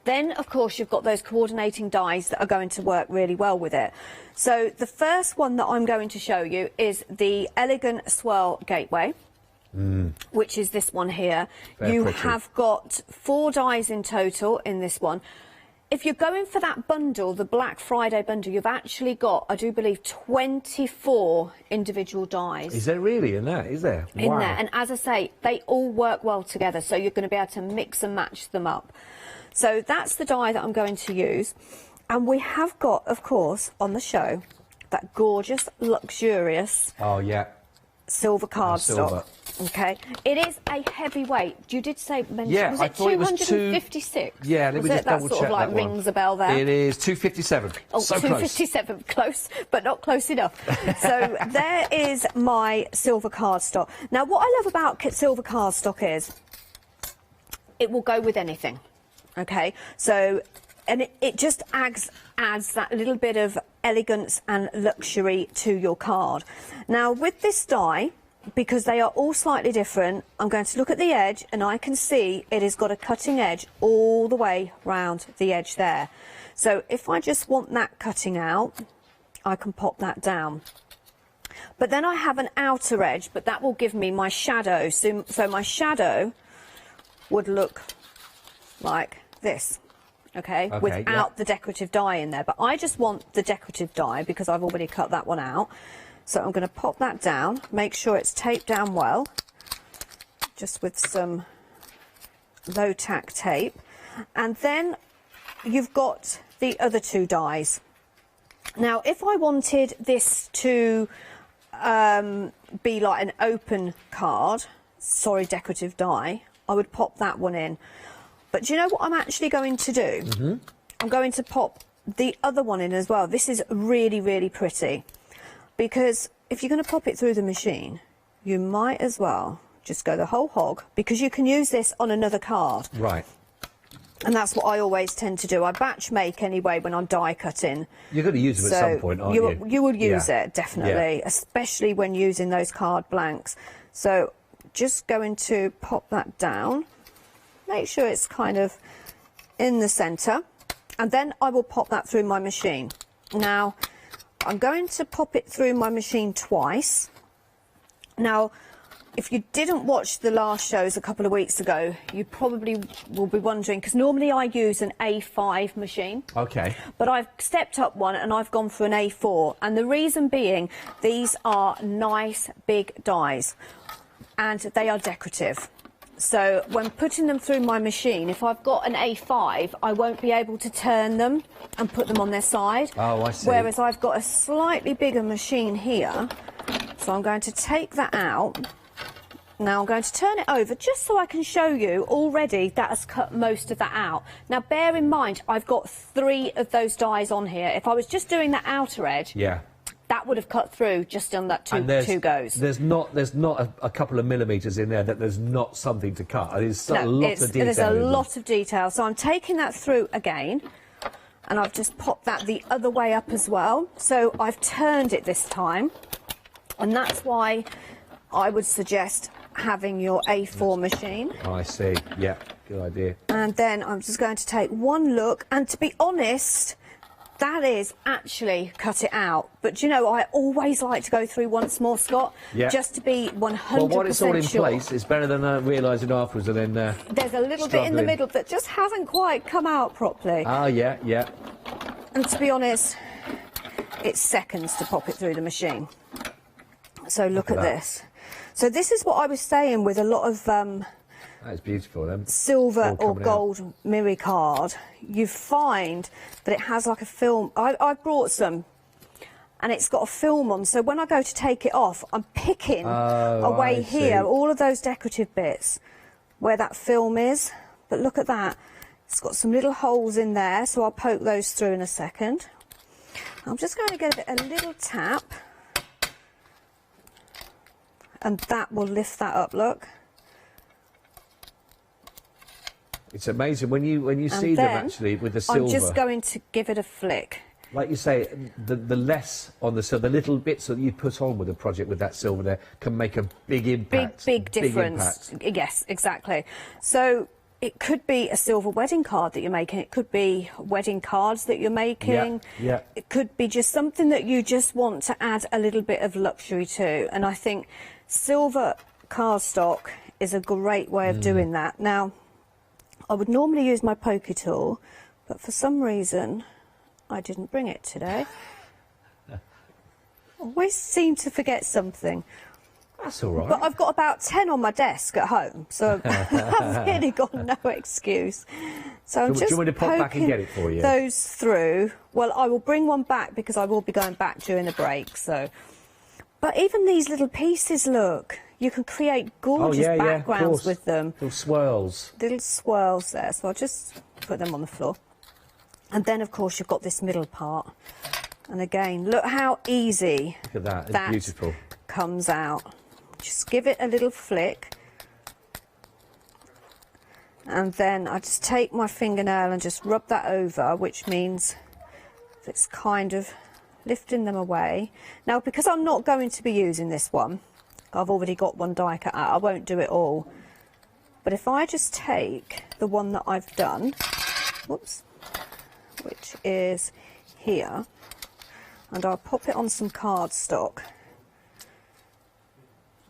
Then, of course, you've got those coordinating dies that are going to work really well with it. So the first one that I'm going to show you is the Elegant Swirl Gateway, which is this one here. You have got 4 dies in total in this one. If you're going for that bundle, the Black Friday bundle, you've actually got, I do believe, 24 individual dies. Is there really in that? Is there? In Wow. there. And as I say, they all work well together, so you're going to be able to mix and match them up. So that's the die that I'm going to use. And we have got, of course, on the show, that gorgeous, luxurious Oh, yeah. silver cardstock. Silver. Okay, it is a heavy weight. You did say, Yeah, was I it thought it was 256? Yeah, let me just that double sort check of like that one. rings a bell there. It is 257. Oh, so 257, close, but not close enough. So there is my silver cardstock. Now, what I love about silver cardstock is it will go with anything. Okay, so and it just adds that little bit of elegance and luxury to your card. Now, with this die, because they are all slightly different, I'm going to look at the edge and I can see it has got a cutting edge all the way round the edge there. So if I just want that cutting out, I can pop that down. But then I have an outer edge, but that will give me my shadow. So my shadow would look like this. Okay, without the decorative die in there. But I just want the decorative die because I've already cut that one out. So I'm going to pop that down, make sure it's taped down well, just with some low tack tape. And then you've got the other 2 dies. Now, if I wanted this to be like an open card, decorative die, I would pop that one in. But do you know what I'm actually going to do? I'm going to pop the other one in as well. This is really, really pretty. Because if you're going to pop it through the machine, you might as well just go the whole hog, because you can use this on another card. Right. And that's what I always tend to do. I batch make anyway when I'm die cutting. You're going to use them at some point, aren't you? You will use it, definitely, especially when using those card blanks. So just going to pop that down. Make sure it's kind of in the centre. And then I will pop that through my machine. Now, I'm going to pop it through my machine twice. Now, if you didn't watch the last shows a couple of weeks ago, you probably will be wondering, because normally I use an A5 machine. Okay. But I've stepped up one and I've gone for an A4. And the reason being, these are nice big dies and they are decorative. So when putting them through my machine, if I've got an A5, I won't be able to turn them and put them on their side. Oh, I see. Whereas I've got a slightly bigger machine here. So I'm going to take that out. Now I'm going to turn it over just so I can show you already that has cut most of that out. Now bear in mind, I've got 3 of those dies on here. If I was just doing that outer edge, that would have cut through just on that two goes. There's not a couple of millimetres in there that there's not something to cut. There's a lot of detail. There's a lot of detail. So I'm taking that through again, and I've just popped that the other way up as well. So I've turned it this time, and that's why I would suggest having your A4 machine. Oh, I see. Yeah, good idea. And then I'm just going to take one look, and to be honest, that is actually cut it out. But do you know, I always like to go through once more, Scott, just to be 100% sure. Well, when it's all in place, it's better than realising afterwards and then there's a little bit in the middle that just hasn't quite come out properly. Ah, yeah. And to be honest, it's seconds to pop it through the machine. So look at this. So this is what I was saying with a lot of that is beautiful, then. Silver or gold mirror card. You find that it has like a film. I brought some, and it's got a film on. So when I go to take it off, I'm picking away here, all of those decorative bits where that film is. But look at that. It's got some little holes in there, so I'll poke those through in a second. I'm just going to give it a little tap, and that will lift that up, look. It's amazing when you see them actually with the silver. I'm just going to give it a flick. Like you say, the less on the silver, the little bits that you put on with a project with that silver there can make a big impact. Big difference. Yes, exactly. So it could be a silver wedding card that you're making. It could be wedding cards that you're making. Yeah. It could be just something that you just want to add a little bit of luxury to. And I think silver cardstock is a great way of doing that. Now, I would normally use my poker tool, but for some reason, I didn't bring it today. Always seem to forget something. That's all right. But I've got about 10 on my desk at home, so I've really got no excuse. So I'm do just you want me to pop back and get it for you? those through. Well, I will bring one back because I will be going back during the break. So, but even these little pieces, look, you can create gorgeous backgrounds with them. Little swirls. Little swirls there. So I'll just put them on the floor. And then, of course, you've got this middle part. And again, look how easy Look at that. It's beautiful. Comes out. Just give it a little flick. And then I just take my fingernail and just rub that over, which means it's kind of lifting them away. Now, because I'm not going to be using this one, I've already got one die cut out. I won't do it all. But if I just take the one that I've done, whoops, which is here, and I'll pop it on some cardstock.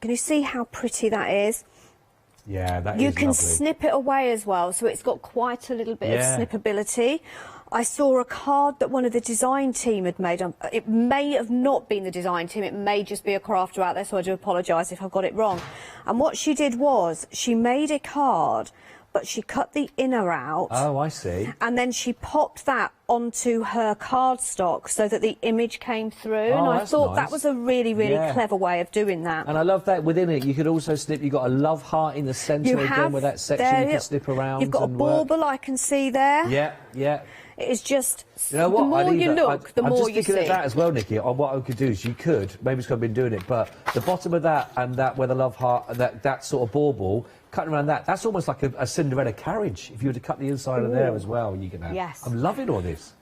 Can you see how pretty that is? Yeah, that You is can lovely. snip it away as well, so it's got quite a little bit of snippability. I saw a card that one of the design team had made. It may have not been the design team, it may just be a crafter out there, so I do apologise if I've got it wrong. And what she did was, she made a card, but she cut the inner out. Oh, I see. And then she popped that onto her cardstock so that the image came through. Oh, and I that's thought nice. that was a really, really Yeah. clever way of doing that. And I love that within it, you could also snip, you've got a love heart in the centre again with that section there, you can snip around. You've got a and work. bauble I can see there. Yeah, yeah. It is just, You know what? the more you look, the I'm more just you thinking see. of that as well, Nikki. On what I could do is you could, maybe it's because I've been doing it, but the bottom of that and that where the love heart, that sort of bauble, cutting around that, that's almost like a Cinderella carriage. If you were to cut the inside of there as well, you can have. Yes. I'm loving all this.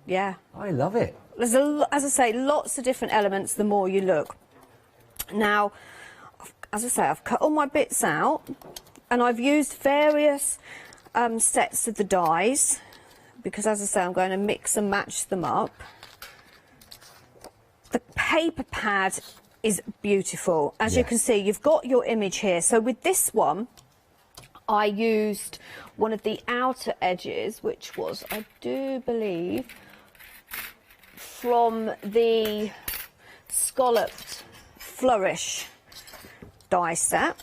Yeah. I love it. There's, as I say, lots of different elements the more you look. Now, as I say, I've cut all my bits out and I've used various sets of the dies because, as I say, I'm going to mix and match them up. The paper pad is beautiful. As you can see, you've got your image here. So with this one, I used one of the outer edges, which was, I do believe, from the scalloped flourish die set.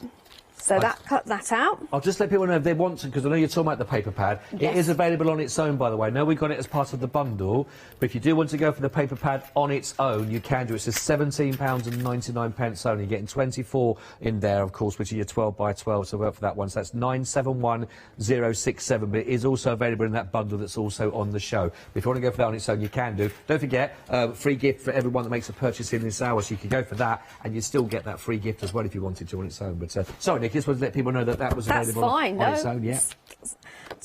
So that cut that out. I'll just let people know if they want to, because I know you're talking about the paper pad. Yes. It is available on its own, by the way. I know we got it as part of the bundle, but if you do want to go for the paper pad on its own, you can do. It's just £17.99 only. You're getting 24 in there, of course, which are your 12 by 12, so work for that one. So that's 971067, but it is also available in that bundle that's also on the show. But if you want to go for that on its own, you can do. Don't forget, free gift for everyone that makes a purchase in this hour, so you can go for that, and you still get that free gift as well if you wanted to on its own. But sorry, Nick, just wanted to let people know that that was available on its own. Yeah.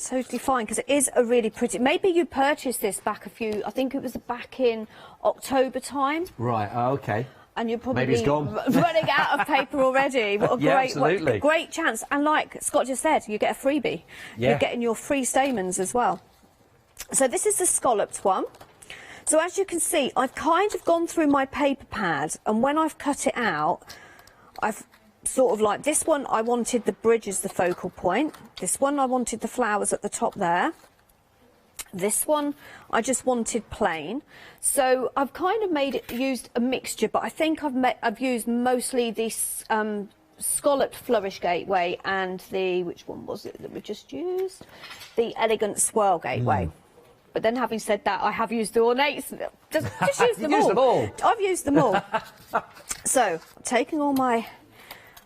Totally fine, because it is a really pretty. Maybe you purchased this back I think it was back in October time. Right. Oh, okay. And you're probably Maybe it's gone. running out of paper already. What a Yeah, great, absolutely. what a great chance. And like Scott just said, you get a freebie. Yeah. You're getting your free stamens as well. So this is the scalloped one. So as you can see, I've kind of gone through my paper pad, and when I've cut it out, I've sort of like this one, I wanted the bridge as the focal point. This one, I wanted the flowers at the top there. This one, I just wanted plain. So I've kind of used a mixture, but I think I've used mostly this scalloped flourish gateway and the, which one was it that we just used? The elegant swirl gateway. But then, having said that, I have used the ornates. Just use them all. Used them all. I've used them all. So, I'm taking all my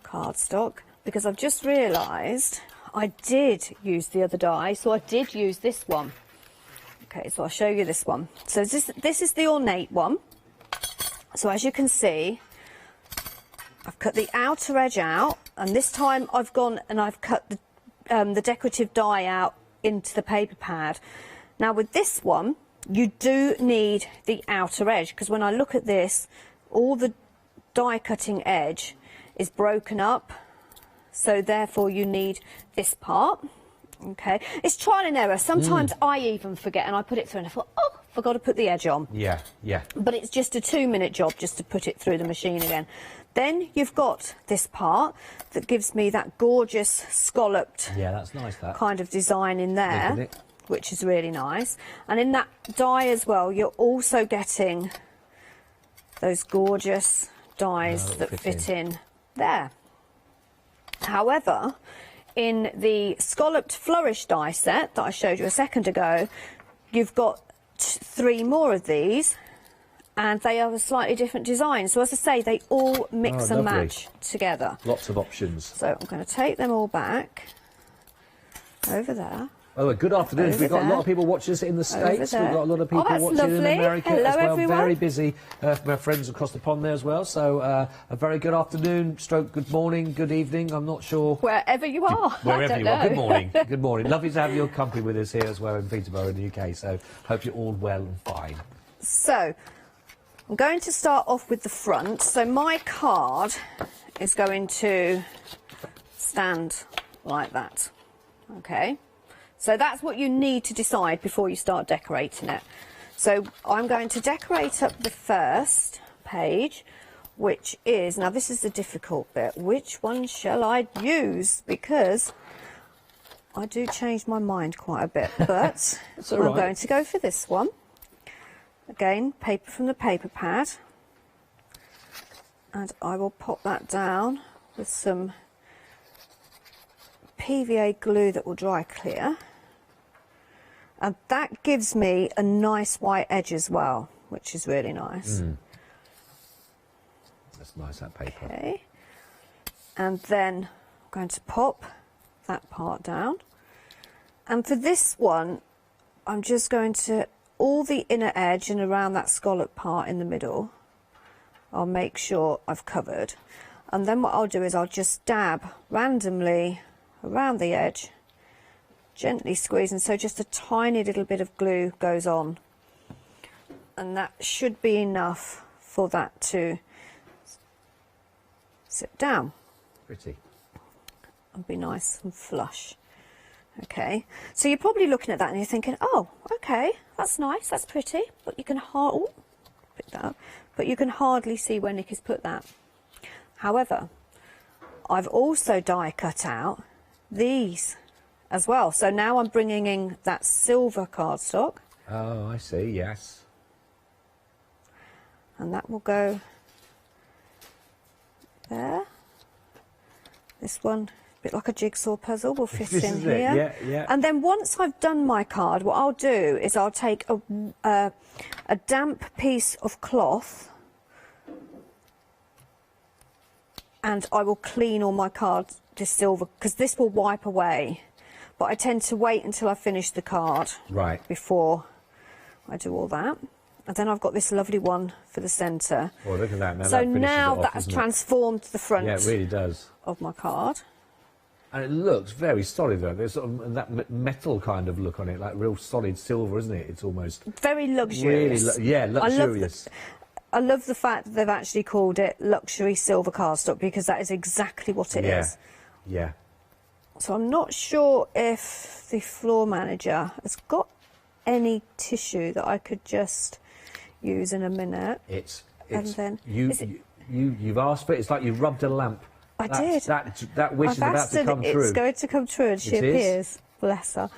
cardstock, because I've just realised I did use the other die, so I did use this one. Okay, so I'll show you this one. So this is the ornate one. So as you can see, I've cut the outer edge out, and this time I've gone and I've cut the decorative die out into the paper pad. Now with this one, you do need the outer edge, because when I look at this, all the die cutting edge is broken up. so therefore you need this part. Okay, it's trial and error. Sometimes I even forget and I put it through and I thought, oh, forgot to put the edge on. Yeah, yeah. But it's just a 2-minute job just to put it through the machine again. Then you've got this part that gives me that gorgeous scalloped that's nice, that kind of design in there, which is really nice. And in that die as well, you're also getting those gorgeous dies that fit in there. However, in the scalloped flourish die set that I showed you a second ago, you've got 3 more of these, and they are a slightly different design. So as I say, they all mix and match together. Lots of options. So I'm going to take them all back over there. Oh, good afternoon. We've got a lot of people watching us in the States. We've got a lot of people watching in America as well. Everyone. Very busy from our friends across the pond there as well. So a very good afternoon, stroke good morning, good evening. I'm not sure. Wherever you are. Wherever you are. Good morning. Good morning. Lovely to have your company with us here as well in Peterborough in the UK. So hope you're all well and fine. So I'm going to start off with the front. So my card is going to stand like that. Okay. So that's what you need to decide before you start decorating it. So I'm going to decorate up the first page, which is, now this is the difficult bit, which one shall I use? Because I do change my mind quite a bit, but I'm going to go for this one. Again, paper from the paper pad. And I will pop that down with some PVA glue that will dry clear. And that gives me a nice white edge as well, which is really nice. That's nice, that paper. Okay. And then I'm going to pop that part down. And for this one, I'm just going to, all the inner edge and around that scallop part in the middle, I'll make sure I've covered. And then what I'll do is I'll just dab randomly around the edge, gently squeezing, so just a tiny little bit of glue goes on, and that should be enough for that to sit down. Pretty. And be nice and flush. Okay, so you're probably looking at that and you're thinking, oh, okay, that's nice, that's pretty, but you can hardly see where Nick has put that. However, I've also die cut out these as well. So now I'm bringing in that silver cardstock. Oh, I see, yes. And that will go there. This one, a bit like a jigsaw puzzle, will fit in here. Yeah, yeah. And then once I've done my card, what I'll do is I'll take a damp piece of cloth and I will clean all my cards, this silver, because this will wipe away. But I tend to wait until I finish the card before I do all that. And then I've got this lovely one for the centre. Oh, look at that. Now so that now off, that has transformed the front it really does. of my card. And it looks very solid, though. There's sort of that metal kind of look on it, like real solid silver, isn't it? It's almost... very luxurious. Really, luxurious. I love the fact that they've actually called it luxury silver cardstock, because that is exactly what it is. Yeah. So I'm not sure if the floor manager has got any tissue that I could just use in a minute. You've asked for it. It's like you've rubbed a lamp. I did. That wish is about to come true. It's going to come true, and she appears. Bless her.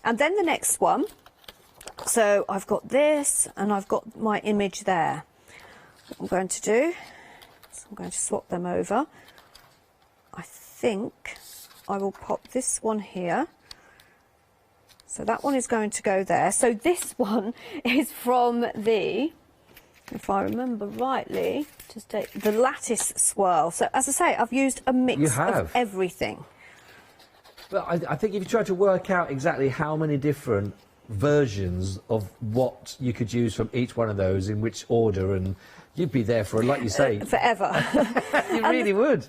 And then the next one. So I've got this, and I've got my image there. What I'm going to do is I'm going to swap them over. I think I will pop this one here. So that one is going to go there. So this one is from the, if I remember rightly, just take the lattice swirl. So as I say, I've used a mix of everything. But I think if you try to work out exactly how many different versions of what you could use from each one of those in which order, and you'd be there for, like you say... forever. You really would.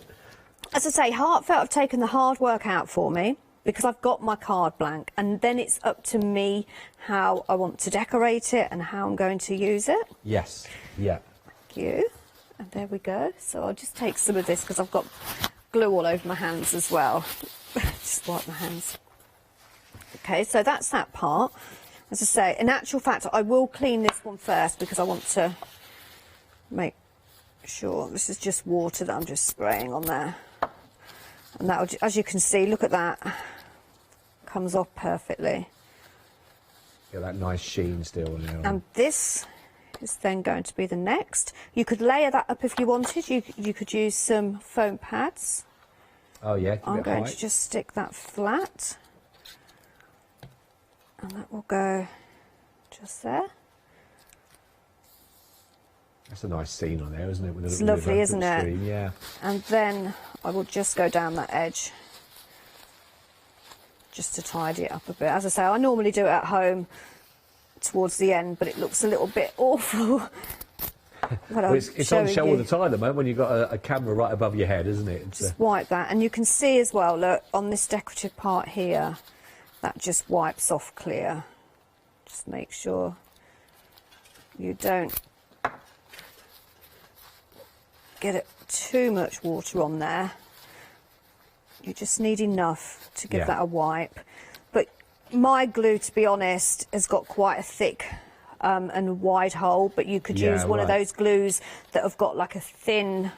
As I say, Heartfelt have taken the hard work out for me, because I've got my card blank, and then it's up to me how I want to decorate it and how I'm going to use it. Yes, yeah. Thank you. And there we go. So I'll just take some of this, because I've got glue all over my hands as well. Just wipe my hands. Okay, so that's that part. As I say, in actual fact, I will clean this one first because I want to make sure. This is just water that I'm just spraying on there. And that, as you can see, look at that. Comes off perfectly. Get that nice sheen still now. And this is then going to be the next. You could layer that up if you wanted. You could use some foam pads. Oh yeah, I'm going to just stick that flat. And that will go just there. That's a nice scene on there, isn't it? With It's lovely, isn't it? Screen, yeah. And then I will just go down that edge just to tidy it up a bit. As I say, I normally do it at home towards the end, but it looks a little bit awful. Well, it's on show all the time at the moment when you've got a camera right above your head, isn't it? Just wipe that. And you can see as well, look, on this decorative part here, that just wipes off clear. Just make sure you don't get it too much water on there. You just need enough to give that a wipe. But my glue, to be honest, has got quite a thick and wide hole, but you could use one of those glues that have got like a thin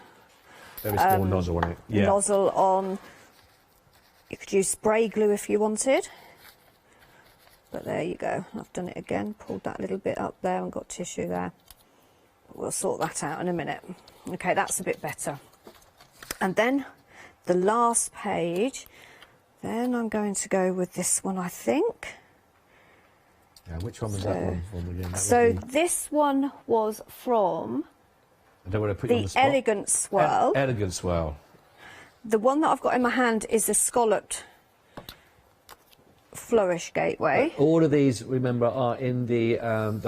very small nozzle on it. Yeah. Nozzle on. You could use spray glue if you wanted. But there you go. I've done it again. Pulled that little bit up there and got tissue there. But we'll sort that out in a minute. Okay, that's a bit better. And then the last page, then I'm going to go with this one, I think. Yeah, which one was that one from again? So this one was from I don't want to put you on the spot. Elegant Swirl. Elegant Swirl. The one that I've got in my hand is the scalloped Flourish Gateway. All of these, remember, are in the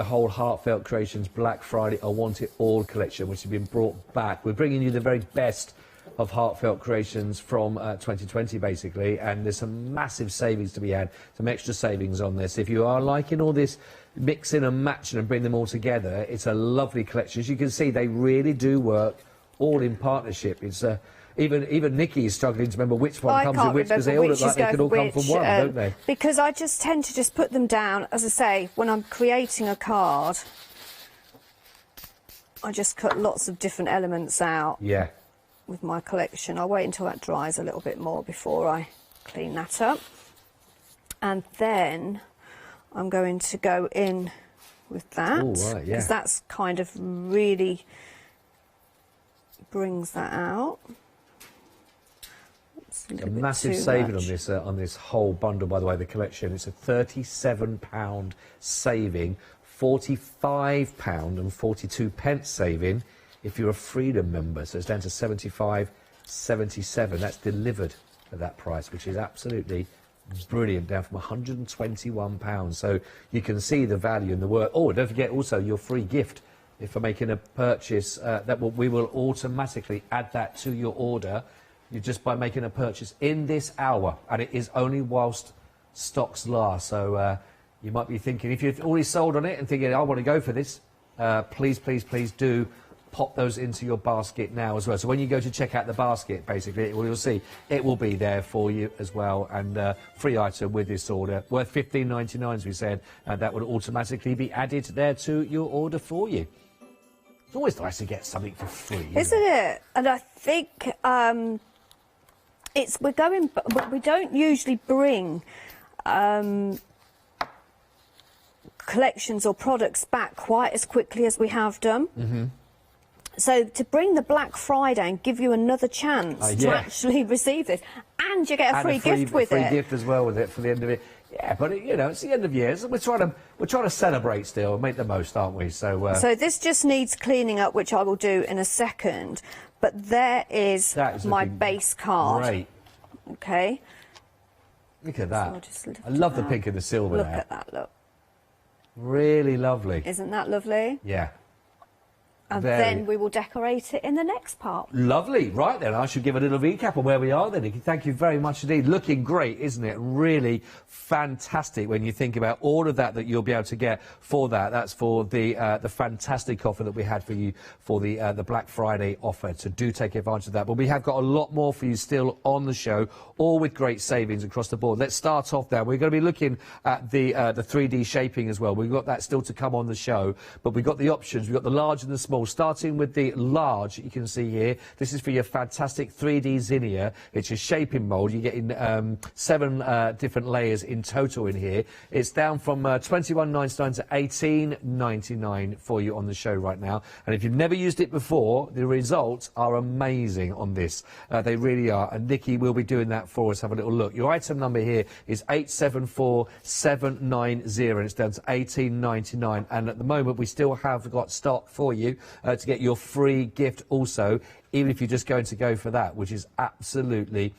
whole Heartfelt Creations Black Friday I Want It All collection, which has been brought back. We're bringing you the very best of Heartfelt Creations from 2020, basically, and there's some massive savings to be had, some extra savings on this. If you are liking all this mixing and matching and bring them all together, it's a lovely collection. As you can see, they really do work all in partnership. It's even Nikki is struggling to remember which one comes in which, because they all look like they could all come from one, don't they? Because I just tend to just put them down, as I say, when I'm creating a card, I just cut lots of different elements out. Yeah. With my collection. I'll wait until that dries a little bit more before I clean that up. And then I'm going to go in with that. Oh, right, yeah. Because that's kind of really brings that out. A massive saving on this whole bundle, by the way, the collection. It's a £37 saving, £45 and 42 pence saving if you're a Freedom member. So it's down to 75.77. That's delivered at that price, which is absolutely brilliant, down from £121. So you can see the value and the work. Oh, don't forget also your free gift. If you're making a purchase, we will automatically add that to your order. You just by making a purchase in this hour, and it is only whilst stocks last. So you might be thinking, if you've already sold on it and thinking, I want to go for this, please, please, please do pop those into your basket now as well. So when you go to check out the basket, basically, you'll see it will be there for you as well, and free item with this order, worth $15.99, as we said, and that would automatically be added there to your order for you. It's always nice to get something for free, isn't it? And I think we don't usually bring collections or products back quite as quickly as we have done. Mm-hmm. So to bring the Black Friday and give you another chance to actually receive this, and you get a free gift with it. A free gift as well with it for the end of it. Yeah, but it's the end of year. So we're trying to celebrate still and make the most, aren't we? So this just needs cleaning up, which I will do in a second. But there is my base card. Great. Okay. Look at that. So I love the pink and the silver. Look at that. Look. Really lovely. Isn't that lovely? Yeah. And then we will decorate it in the next part. Lovely. Right then, I should give a little recap on where we are then, Nikki. Thank you very much indeed. Looking great, isn't it? Really fantastic when you think about all of that you'll be able to get for that. That's for the fantastic offer that we had for you for the Black Friday offer. So do take advantage of that. But we have got a lot more for you still on the show, all with great savings across the board. Let's start off there. We're going to be looking at the 3D shaping as well. We've got that still to come on the show, but we've got the options. We've got the large and the small. Starting with the large, you can see here, this is for your fantastic 3D zinnia. It's your shaping mould. You're getting 7 different layers in total in here. It's down from $21.99 to $18.99 for you on the show right now. And if you've never used it before, the results are amazing on this. They really are. And Nikki will be doing that for us. Have a little look. Your item number here is 874790, and it's down to $18.99. And at the moment, we still have got stock for you to get your free gift also, even if you're just going to go for that, which is absolutely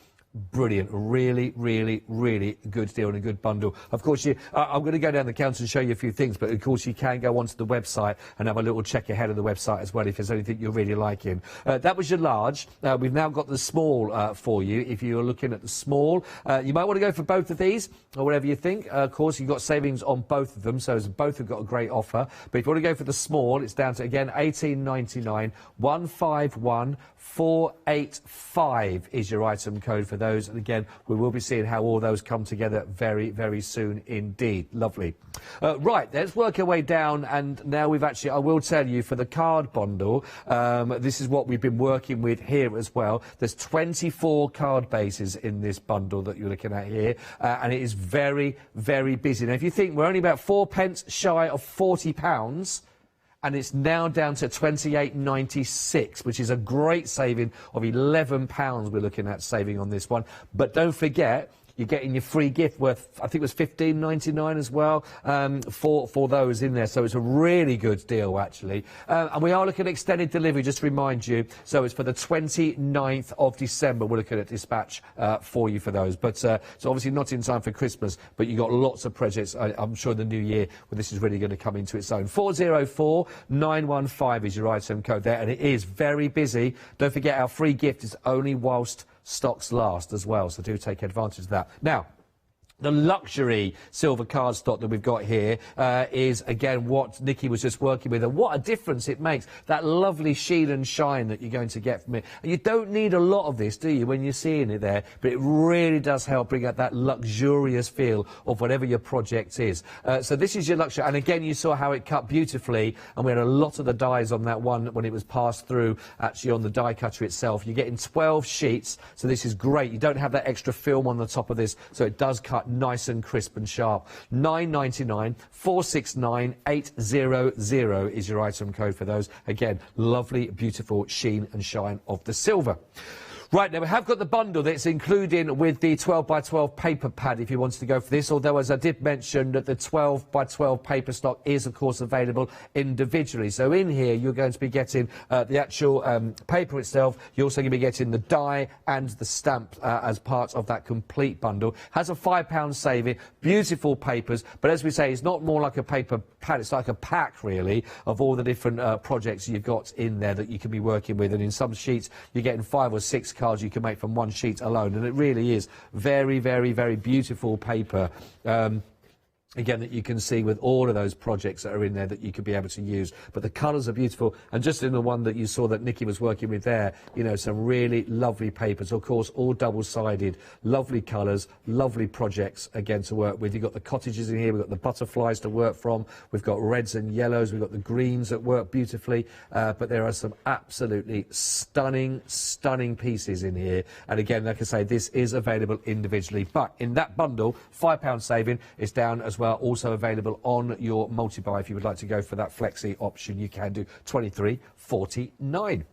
brilliant. Really, really, really good deal and a good bundle. Of course, I'm going to go down the counter and show you a few things, but of course you can go onto the website and have a little check ahead of the website as well if there's anything you're really liking. That was your large. We've now got the small for you. If you're looking at the small, you might want to go for both of these or whatever you think. Of course, you've got savings on both of them, so both have got a great offer. But if you want to go for the small, it's down to, again, $18.99, 151485 is your item code for those. And again, we will be seeing how all those come together very, very soon indeed. Lovely. Right, let's work our way down. And now we've actually, I will tell you, for the card bundle, this is what we've been working with here as well. There's 24 card bases in this bundle that you're looking at here. And it is very, very busy. Now, if you think we're only about 4 pence shy of £40, and it's now down to $28.96, which is a great saving of £11 we're looking at saving on this one. But don't forget, you're getting your free gift worth, I think it was $15.99 as well, for those in there. So it's a really good deal, actually. And we are looking at extended delivery, just to remind you. So it's for the 29th of December. We're looking at dispatch for you for those. But so obviously not in time for Christmas, but you've got lots of projects, I'm sure, in the new year where this is really going to come into its own. 404915 is your item code there, and it is very busy. Don't forget, our free gift is only whilst stocks last as well, so do take advantage of that. Now, the luxury silver card stock that we've got here is, again, what Nikki was just working with, and what a difference it makes. That lovely sheen and shine that you're going to get from it. And you don't need a lot of this, do you, when you're seeing it there? But it really does help bring out that luxurious feel of whatever your project is. So this is your luxury. And again, you saw how it cut beautifully, and we had a lot of the dies on that one when it was passed through, actually, on the die cutter itself. You're getting 12 sheets, so this is great. You don't have that extra film on the top of this, so it does cut nice and crisp and sharp. $9.99, 469 800 is your item code for those. Again, lovely, beautiful sheen and shine of the silver. Right, now we have got the bundle that's including with the 12x12 paper pad if you wanted to go for this, although as I did mention that the 12x12 paper stock is of course available individually. So in here you're going to be getting the actual paper itself. You're also going to be getting the die and the stamp as part of that complete bundle. Has a £5 saving, beautiful papers, but as we say, it's not more like a paper pad, it's like a pack really of all the different projects you've got in there that you can be working with. And in some sheets you're getting 5 or 6 cards you can make from one sheet alone, and it really is very, very, very beautiful paper. Again, that you can see with all of those projects that are in there that you could be able to use. But the colours are beautiful. And just in the one that you saw that Nikki was working with there, you know, some really lovely papers. Of course, all double-sided, lovely colours, lovely projects, again, to work with. You've got the cottages in here. We've got the butterflies to work from. We've got reds and yellows. We've got the greens that work beautifully. But there are some absolutely stunning, stunning pieces in here. And again, like I say, this is available individually. But in that bundle, £5 saving is down as well. Also available on your multi-buy if you would like to go for that flexi option. You can do $23.49.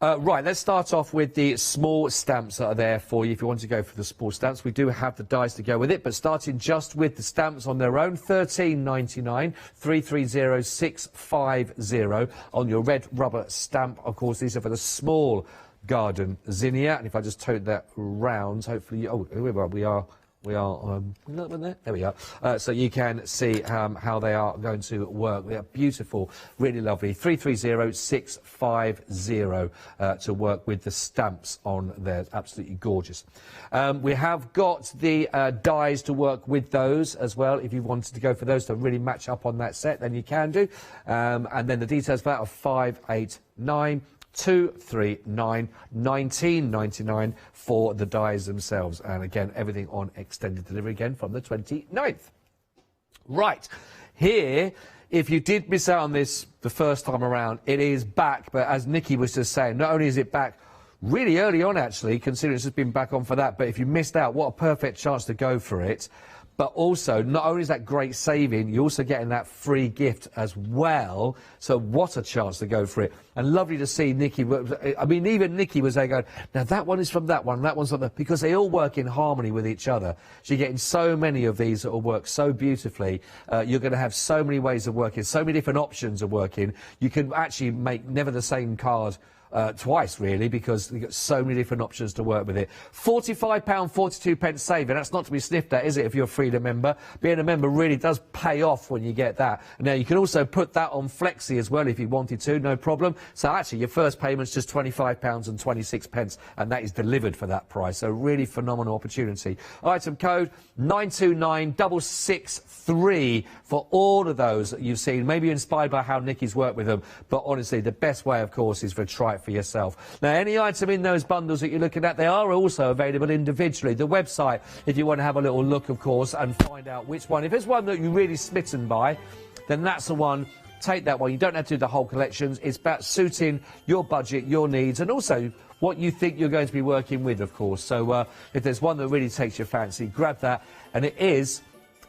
Right, let's start off with the small stamps that are there for you. If you want to go for the small stamps, we do have the dies to go with it, but starting just with the stamps on their own, $13.99, 330650 on your red rubber stamp. Of course, these are for the small garden zinnia, and if I just tote that round, hopefully, oh, we are We are, there we are. So you can see how they are going to work. They are beautiful, really lovely. 330650 to work with the stamps on there. Absolutely gorgeous. We have got the dies to work with those as well. If you wanted to go for those to really match up on that set, then you can do. And then the details for that are 589. 239 1999 for the dies themselves, and again everything on extended delivery again from the 29th. Right, here, if you did miss out on this the first time around, it is back, but as Nikki was just saying, not only is it back really early on actually, considering it's just been back on for that, but if you missed out, what a perfect chance to go for it. But also, not only is that great saving, you're also getting that free gift as well. So what a chance to go for it. And lovely to see Nikki. I mean, even Nikki was there going, now that one is from that one, that one's from that, because they all work in harmony with each other. So you're getting so many of these that will work so beautifully. You're going to have so many ways of working, so many different options of working. You can actually make never the same card twice, really, because you've got so many different options to work with it. £45.42 saving. That's not to be sniffed at, is it, if you're a Freedom member? Being a member really does pay off when you get that. Now, you can also put that on Flexi as well if you wanted to, no problem. So, actually, your first payment's just £25.26, and that is delivered for that price. So, really phenomenal opportunity. Item code 929663 for all of those that you've seen. Maybe you're inspired by how Nikki's worked with them, but honestly, the best way, of course, is to try it for yourself. Now, any item in those bundles that you're looking at, they are also available individually. The website, if you want to have a little look, of course, and find out which one. If it's one that you're really smitten by, then that's the one. Take that one. You don't have to do the whole collections. It's about suiting your budget, your needs, and also what you think you're going to be working with, of course. So if there's one that really takes your fancy, grab that. And it is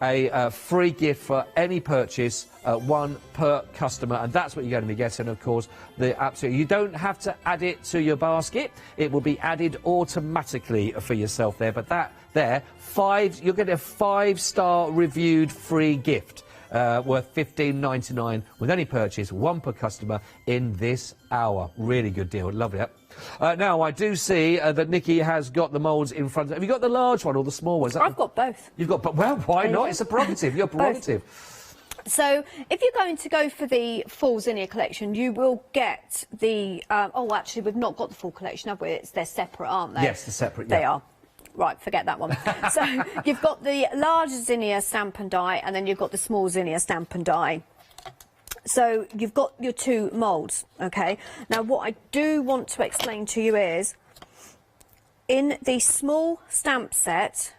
a free gift for any purchase, one per customer, and that's what you're going to be getting, of course. You don't have to add it to your basket. It will be added automatically for yourself there. But you're getting a 5-star reviewed free gift worth $15.99 with any purchase, one per customer in this hour. Really good deal. Lovely that. Now, I do see that Nikki has got the moulds in front of her. Have you got the large one or the small one? I've got both. You've got, well, why not? It's a prerogative. Your prerogative. So, if you're going to go for the full zinnia collection, you will get the... oh, actually, we've not got the full collection, have we? They're separate, aren't they? Yes, they're separate, yeah. They are. Right, forget that one. So, you've got the large zinnia stamp and die, and then you've got the small zinnia stamp and die. So you've got your two moulds, okay? Now, what I do want to explain to you is, in the small stamp set,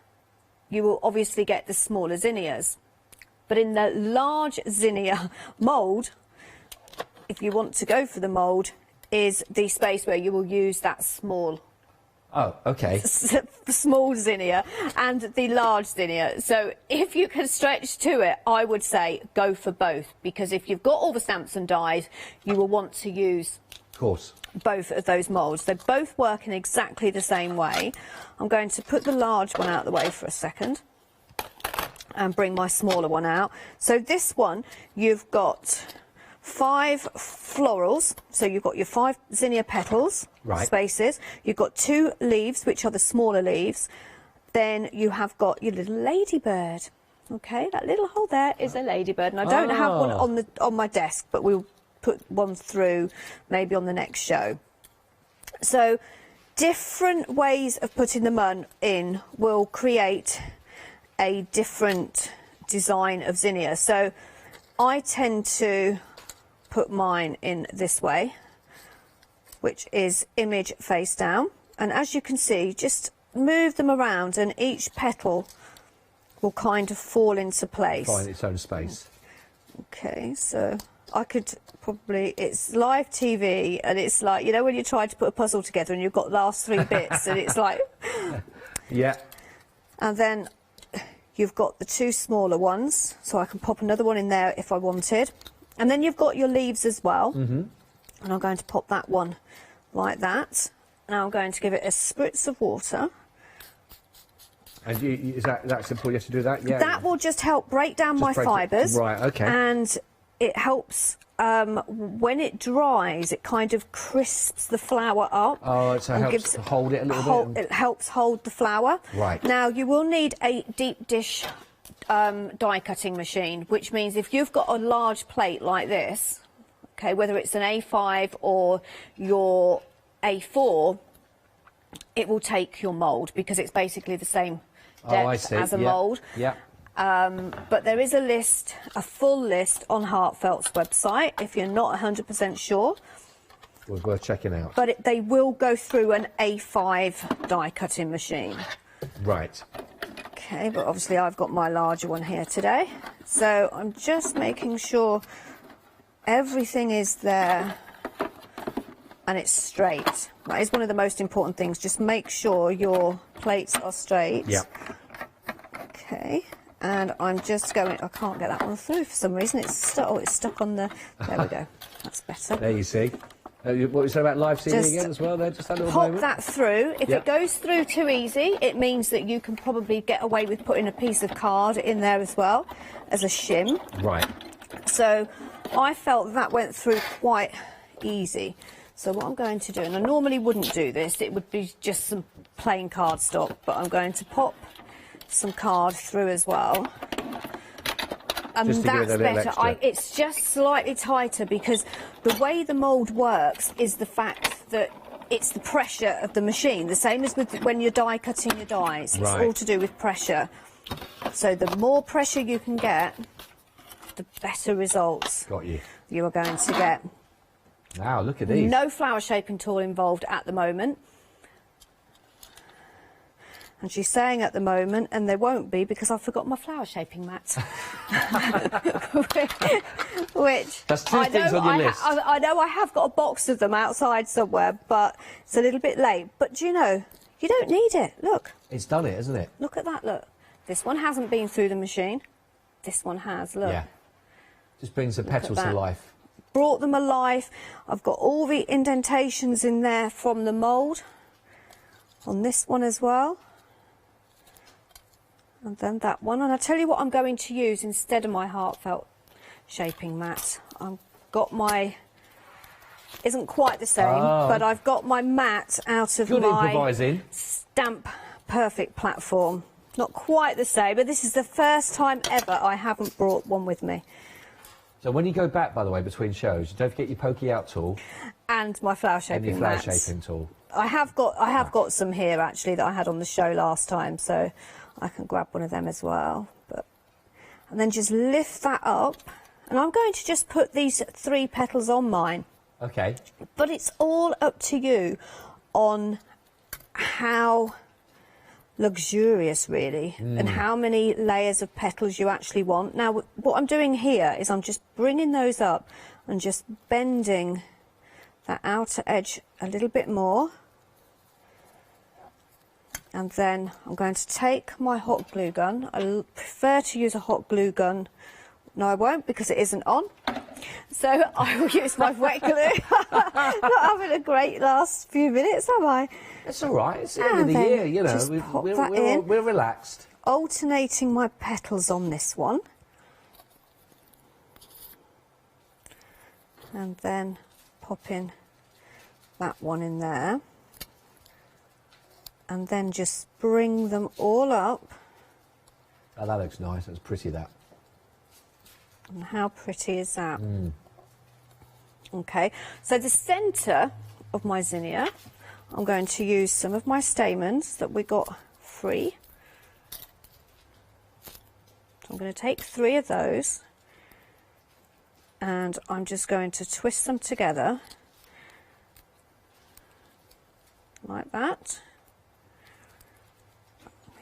you will obviously get the smaller zinnias. But in the large zinnia mould, if you want to go for the mould, is the space where you will use that small. Oh, okay. Small zinnia and the large zinnia. So if you can stretch to it, I would say go for both, because if you've got all the stamps and dies, you will want to use, of course, both of those moulds. They both work in exactly the same way. I'm going to put the large one out of the way for a second and bring my smaller one out. So this one, you've got 5 florals, so you've got your 5 zinnia petals, spaces, you've got 2 leaves, which are the smaller leaves, then you have got your little ladybird. Okay, that little hole there is a ladybird, and I don't have one on my desk, but we'll put one through maybe on the next show. So different ways of putting the mun in will create a different design of zinnia. So I tend to put mine in this way, which is image face down, and as you can see, just move them around and each petal will kind of fall into place. Find its own space. Okay, so I could probably, it's live TV, and it's like, you know, when you try to put a puzzle together and you've got the last 3 bits and it's like... Yeah. And then you've got the 2 smaller ones, so I can pop another one in there if I wanted. And then you've got your leaves as well. And I'm going to pop that one like that. Now I'm going to give it a spritz of water. And is that simple? You have to do that? Yeah. That will just help break down my fibres. Right, okay. And it helps when it dries, it kind of crisps the flour up. Oh, so it helps hold it a little bit? It helps hold the flour. Right. Now, you will need a deep dish die cutting machine, which means if you've got a large plate like this, okay, whether it's an A5 or your A4, it will take your mould because it's basically the same depth as a mould. Yeah. But there is a full list on Heartfelt's website if you're not 100% sure. It was worth checking out. But they will go through an A5 die cutting machine. Right. Okay, but obviously I've got my larger one here today. So I'm just making sure everything is there and it's straight. That is one of the most important things. Just make sure your plates are straight. Yeah. Okay. And I'm just going... I can't get that one through for some reason. It's stuck on the... There we go. That's better. There you see. What you said about live CD again as well there? Just that little moment. Pop that through. If it goes through too easy, it means that you can probably get away with putting a piece of card in there as well as a shim. Right. So I felt that went through quite easy. So what I'm going to do, and I normally wouldn't do this, it would be just some plain cardstock, but I'm going to pop some card through as well. And that's better. It's just slightly tighter because the way the mould works is the fact that it's the pressure of the machine, the same as with when you're die cutting your dies. It's all to do with pressure. So the more pressure you can get, the better results you are going to get. Wow, look at these. No flower shaping tool involved at the moment. And she's saying at the moment, and there won't be because I forgot my flower shaping mat. Which that's two things on your list. I know I have got a box of them outside somewhere, but it's a little bit late. But do you know, you don't need it. Look. It's done it, isn't it? Look at that, look. This one hasn't been through the machine. This one has, look. Yeah. Just brings the petals to life. Brought them alive. I've got all the indentations in there from the mould on this one as well. And then that one. And I'll tell you what I'm going to use instead of my Heartfelt shaping mat. I've got my... Isn't quite the same, but I've got my mat out of my Stamp Perfect platform. Not quite the same, but this is the first time ever I haven't brought one with me. So when you go back, by the way, between shows, don't forget your pokey out tool. And my flower shaping and your flower mats. shaping tool. I have got some here, actually, that I had on the show last time, so I can grab one of them as well. And then just lift that up. And I'm going to just put these 3 petals on mine. Okay. But it's all up to you on how luxurious, really, and how many layers of petals you actually want. Now, what I'm doing here is I'm just bringing those up and just bending that outer edge a little bit more. And then I'm going to take my hot glue gun. I prefer to use a hot glue gun. No, I won't, because it isn't on. So I will use my wet glue. Not having a great last few minutes, am I? It's all right. It's the end of the year, you know. We're relaxed. Alternating my petals on this one. And then popping that one in there. And then just bring them all up. Oh, that looks nice. That's pretty, that. And how pretty is that? Okay, so the centre of my zinnia, I'm going to use some of my stamens that we got free. So I'm going to take 3 of those and I'm just going to twist them together like that.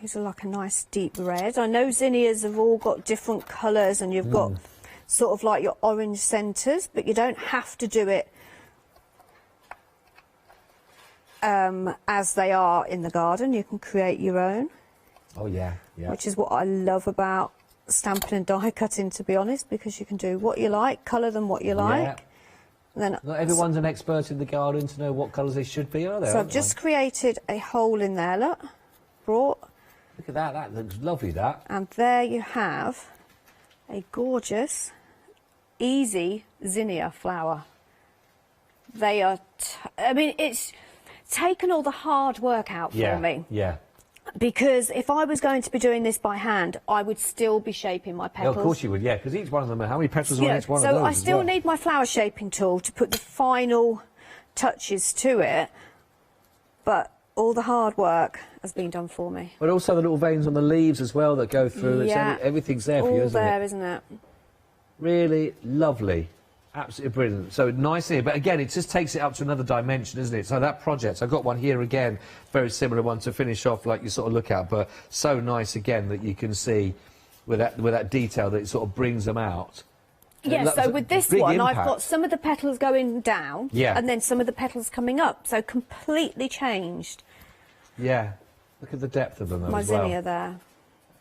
These are like a nice deep red. I know zinnias have all got different colours and you've got sort of like your orange centres, but you don't have to do it as they are in the garden. You can create your own. Oh, yeah, yeah. Which is what I love about stamping and die cutting, to be honest, because you can do what you like, colour them what you like. Then not everyone's an expert in the garden to know what colours they should be, are they? So I've just created a hole in there, look. Look at that, that looks lovely, that. And there you have a gorgeous easy zinnia flower. They are, I mean, it's taken all the hard work out for me. Yeah. Because if I was going to be doing this by hand, I would still be shaping my petals. Yeah, of course you would, yeah, because each one of them, how many petals are on each one of those? So I still need my flower shaping tool to put the final touches to it, but all the hard work has been done for me. But also the little veins on the leaves as well that go through. Yeah. Everything's there for you, isn't it? All there, isn't it? Really lovely. Absolutely brilliant. So nice here, but again, it just takes it up to another dimension, isn't it? So that project, I've got one here again, very similar one to finish off, like you sort of look at, but so nice again that you can see with that detail that it sort of brings them out. Yeah, so with this one, I've got some of the petals going down, and then some of the petals coming up, so completely changed. Yeah, look at the depth of them My as well. zinnia there.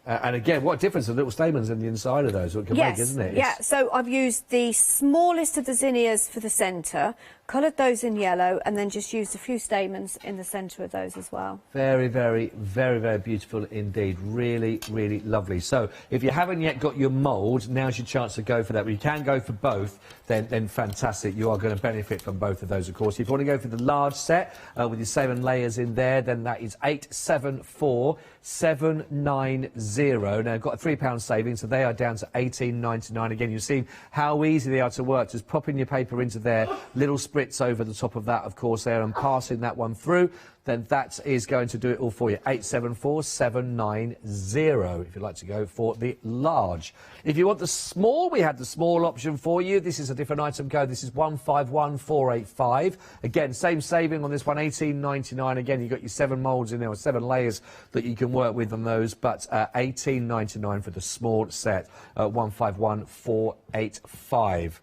And again, what difference the little stamens in the inside of those can make, isn't it? Yeah, so I've used the smallest of the zinnias for the centre, coloured those in yellow, and then just used a few stamens in the centre of those as well. Very, very, very, very beautiful indeed. Really, really lovely. So if you haven't yet got your mould, now's your chance to go for that. But you can go for both, then fantastic. You are going to benefit from both of those, of course. If you want to go for the large set with your 7 layers in there, then that is 874790. Now, I've got a £3 savings, so they are down to £18.99. Again, you've seen how easy they are to work. Just popping your paper into there, little spritz over the top of that, of course, there, and passing that one through. Then that is going to do it all for you. 874790 if you'd like to go for the large. If you want the small, we had the small option for you. This is a different item code. This is 151485. Again, same saving on this one, £18.99. Again, you've got your 7 moulds in there, or 7 layers that you can work with on those, but £18.99 for the small set, 151485.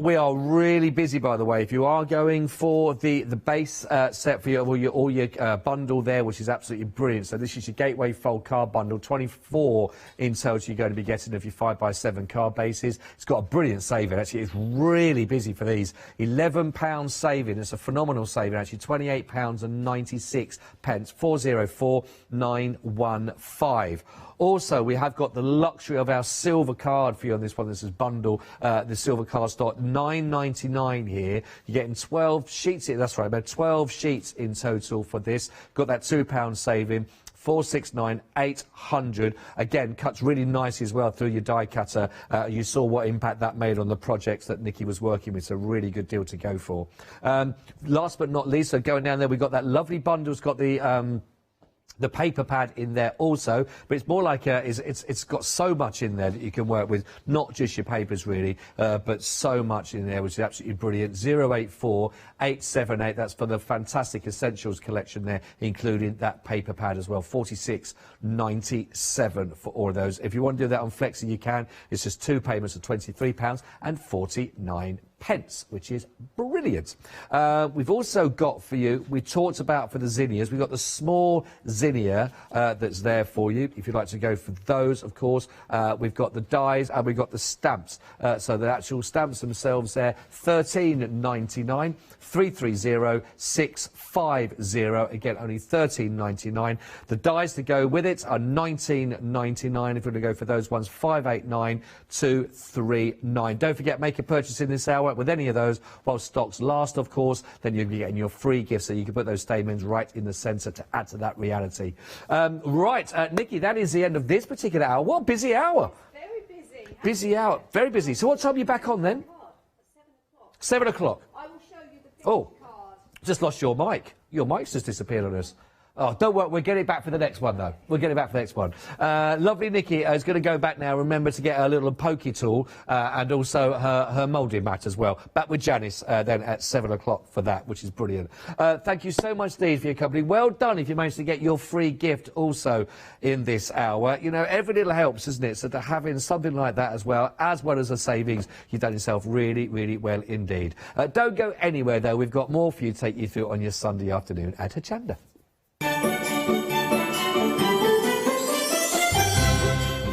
We are really busy, by the way. If you are going for the base set for all your bundle there, which is absolutely brilliant. So this is your Gateway Fold card bundle, 24 in total you're going to be getting of your 5x7 card bases. It's got a brilliant saving, actually. It's really busy for these. £11 saving. It's a phenomenal saving, actually. £28.96. 404915. Also, we have got the luxury of our silver card for you on this one. This is bundle, the silver card stock, £9.99 here. You're getting 12 sheets here. That's right, about 12 sheets in total for this. Got that £2 saving. 469,800. Again, cuts really nice as well through your die cutter. You saw what impact that made on the projects that Nikki was working with. It's a really good deal to go for. Last but not least, so going down there, we've got that lovely bundle. It's got the paper pad in there also, but it's more like it's got so much in there that you can work with, not just your papers really, but so much in there, which is absolutely brilliant. 084878, that's for the fantastic Essentials collection there, including that paper pad as well. 46.97 for all of those. If you want to do that on Flexi, you can. It's just 2 payments of £23.49. Which is brilliant. We've also got for you, we talked about for the zinnias, we've got the small zinnia that's there for you, if you'd like to go for those, of course. We've got the dies and we've got the stamps. So the actual stamps themselves there, £13.99, 330650. Again, only £13.99. The dies to go with it are £19.99. If you're going to go for those ones, £589,239. Don't forget, make a purchase in this hour with any of those while stocks last, of course. Then you'll be getting your free gift, so you can put those stamens right in the centre to add to that reality. Right, Nikki, that is the end of this particular hour. What a busy hour. Very busy. Busy hour, very busy. So what time are you back on then? 7 o'clock. I will show you the Oh, just lost your mic. Your mic's just disappeared on us. Oh, don't worry, we'll get it back for the next one, though. We'll get it back for the next one. Lovely Nikki is going to go back now. Remember to get her little pokey tool and also her moulding mat as well. Back with Janice then at 7 o'clock for that, which is brilliant. Thank you so much, Steve, for your company. Well done if you managed to get your free gift also in this hour. You know, every little helps, isn't it? So to having something like that as well as the savings, you've done yourself really, really well indeed. Don't go anywhere, though. We've got more for you to take you through on your Sunday afternoon at Hochanda.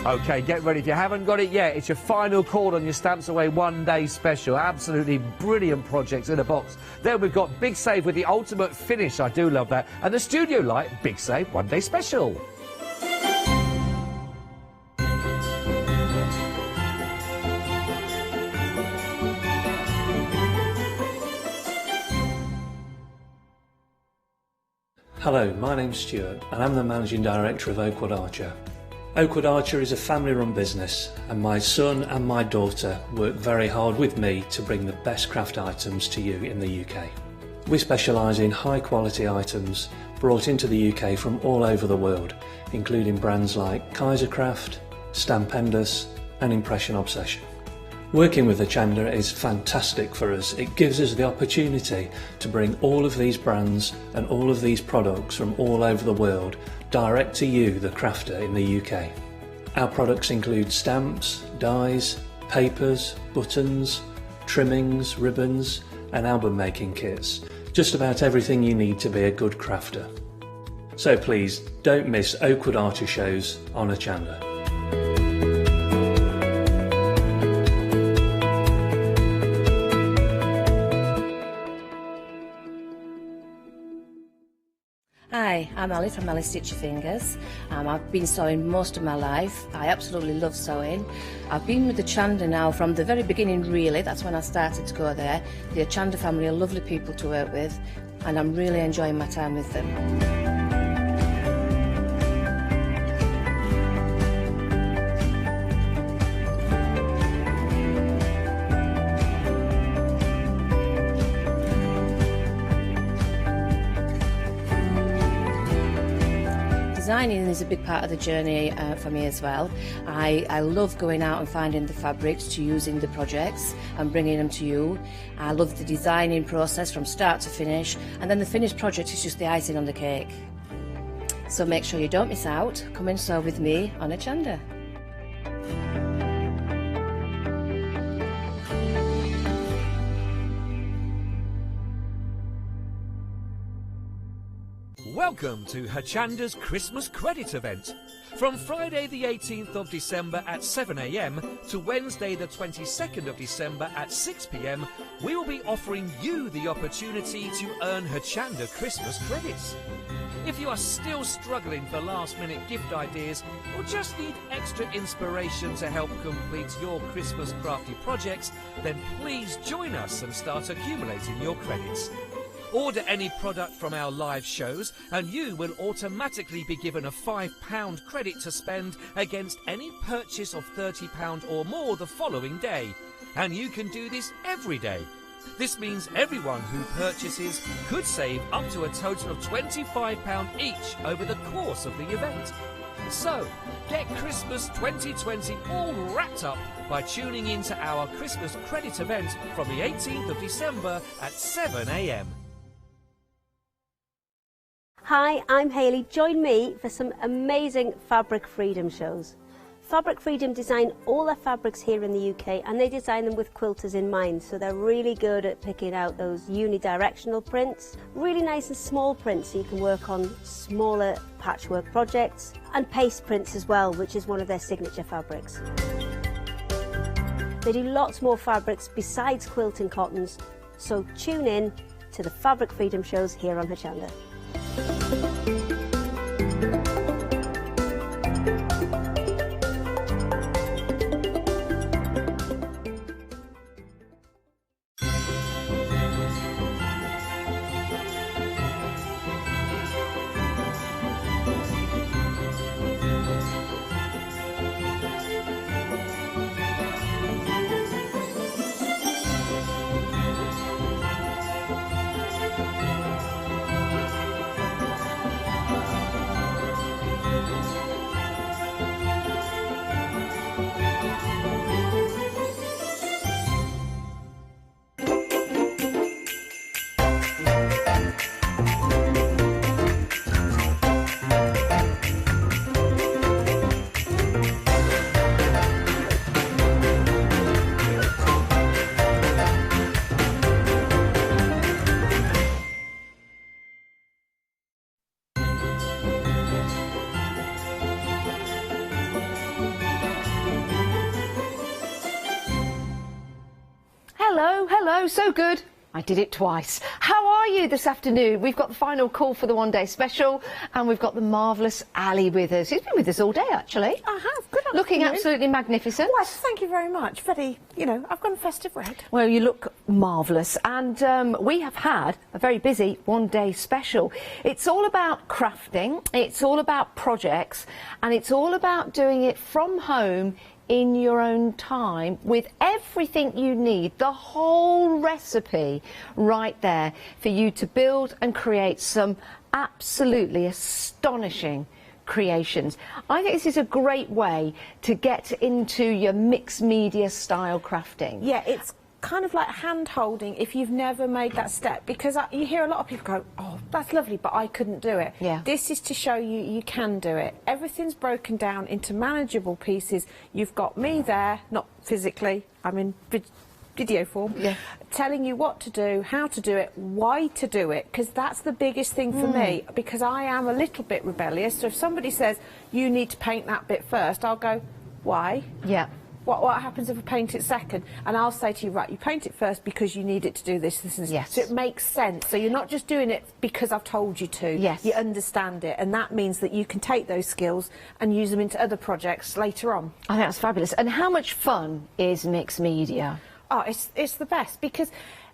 OK, get ready. If you haven't got it yet, it's your final call on your Stamps Away one-day special. Absolutely brilliant projects in a box. Then we've got Big Save with the ultimate finish. I do love that. And the Studio Light Big Save one-day special. Hello, my name's Stuart and I'm the Managing Director of Oakwood Archer. Oakwood Archer is a family-run business and my son and my daughter work very hard with me to bring the best craft items to you in the UK. We specialise in high-quality items brought into the UK from all over the world, including brands like Kaisercraft, Stampendous and Impression Obsession. Working with Hochanda is fantastic for us. It gives us the opportunity to bring all of these brands and all of these products from all over the world direct to you, the crafter in the UK. Our products include stamps, dies, papers, buttons, trimmings, ribbons and album making kits. Just about everything you need to be a good crafter. So please don't miss Oakwood Archer shows on Hochanda. Hi, I'm Ali from Ali Stitch Your Fingers. I've been sewing most of my life. I absolutely love sewing. I've been with the Hochanda now from the very beginning really, that's when I started to go there. The Hochanda family are lovely people to work with and I'm really enjoying my time with them. Designing is a big part of the journey for me as well. I love going out and finding the fabrics to use in the projects and bringing them to you. I love the designing process from start to finish, and then the finished project is just the icing on the cake. So make sure you don't miss out. Come and sew with me on Hochanda. Welcome to Hochanda's Christmas Credit event. From Friday the 18th of December at 7 AM to Wednesday the 22nd of December at 6 PM, we will be offering you the opportunity to earn Hochanda Christmas credits. If you are still struggling for last-minute gift ideas or just need extra inspiration to help complete your Christmas crafty projects, then please join us and start accumulating your credits. Order any product from our live shows and you will automatically be given a £5 credit to spend against any purchase of £30 or more the following day. And you can do this every day. This means everyone who purchases could save up to a total of £25 each over the course of the event. So, get Christmas 2020 all wrapped up by tuning in to our Christmas credit event from the 18th of December at 7 AM. Hi, I'm Hayley. Join me for some amazing Fabric Freedom shows. Fabric Freedom design all their fabrics here in the UK and they design them with quilters in mind, so they're really good at picking out those unidirectional prints, really nice and small prints so you can work on smaller patchwork projects, and paste prints as well, which is one of their signature fabrics. They do lots more fabrics besides quilting cottons, so tune in to the Fabric Freedom shows here on Hochanda. Hello, so good. I did it twice. How are you this afternoon? We've got the final call for the one-day special, and we've got the marvellous Ali with us. She's been with us all day, actually. I have. Good afternoon. Looking absolutely magnificent. Well, thank you very much. Very, you know, I've gone festive red. Well, you look marvellous, and we have had a very busy one-day special. It's all about crafting, it's all about projects, and it's all about doing it from home in your own time with everything you need, the whole recipe right there for you to build and create some absolutely astonishing creations. I think this is a great way to get into your mixed media style crafting. Yeah, it's kind of like hand holding if you've never made that step, because you hear a lot of people go, oh, that's lovely, but I couldn't do it. Yeah. This is to show you you can do it. Everything's broken down into manageable pieces. You've got me there, not physically, I'm in video form, telling you what to do, how to do it, why to do it, because that's the biggest thing for me, because I am a little bit rebellious. So if somebody says you need to paint that bit first, I'll go, why? Yeah. What happens if I paint it second? And I'll say to you, right, you paint it first because you need it to do this, this, and this. Yes. So it makes sense. So you're not just doing it because I've told you to. Yes. You understand it, and that means that you can take those skills and use them into other projects later on. I think that's fabulous. And how much fun is mixed media? Oh, it's the best, because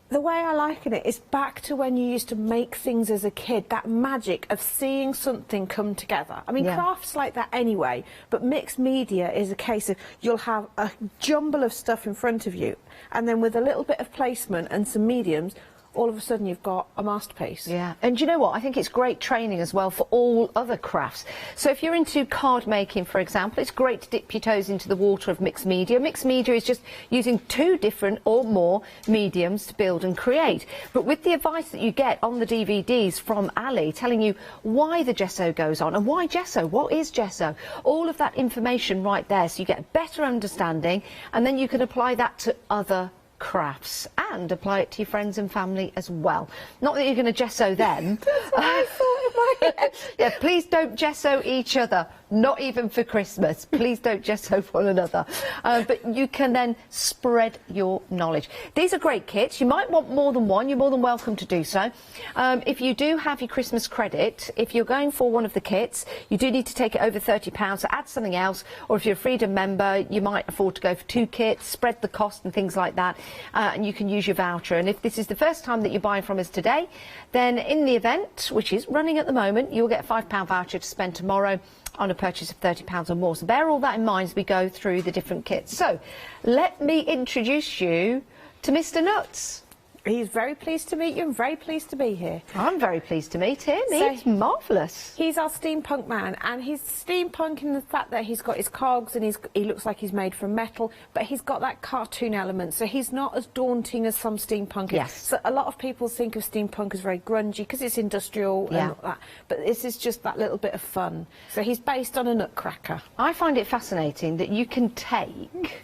the way I liken it is back to when you used to make things as a kid, that magic of seeing something come together. I mean, crafts like that anyway, but mixed media is a case of you'll have a jumble of stuff in front of you, and then with a little bit of placement and some mediums, all of a sudden you've got a masterpiece. Yeah, and you know what? I think it's great training as well for all other crafts. So if you're into card making, for example, it's great to dip your toes into the water of mixed media. Mixed media is just using 2 different or more mediums to build and create. But with the advice that you get on the DVDs from Ali, telling you why the gesso goes on and why gesso, what is gesso, all of that information right there, so you get a better understanding, and then you can apply that to other crafts and apply it to your friends and family as well. Not that you're going to gesso them. That's what I thought in my head. Yeah, please don't gesso each other, not even for Christmas. Please don't gesso one another. But you can then spread your knowledge. These are great kits. You might want more than one. You're more than welcome to do so. If you do have your Christmas credit, if you're going for one of the kits, you do need to take it over £30, so add something else. Or if you're a Freedom member, you might afford to go for 2 kits, spread the cost and things like that. And you can use your voucher. And if this is the first time that you're buying from us today, then in the event, which is running at the moment, you'll get a £5 voucher to spend tomorrow on a purchase of £30 or more. So bear all that in mind as we go through the different kits. So let me introduce you to Mr. Nuts. He's very pleased to meet you and very pleased to be here. I'm very pleased to meet him. So He's marvellous. He's our steampunk man, and he's steampunk in the fact that he's got his cogs and he looks like he's made from metal, but he's got that cartoon element, so he's not as daunting as some steampunk. Yes. So a lot of people think of steampunk as very grungy because it's industrial and all that, but this is just that little bit of fun. So he's based on a nutcracker. I find it fascinating that you can take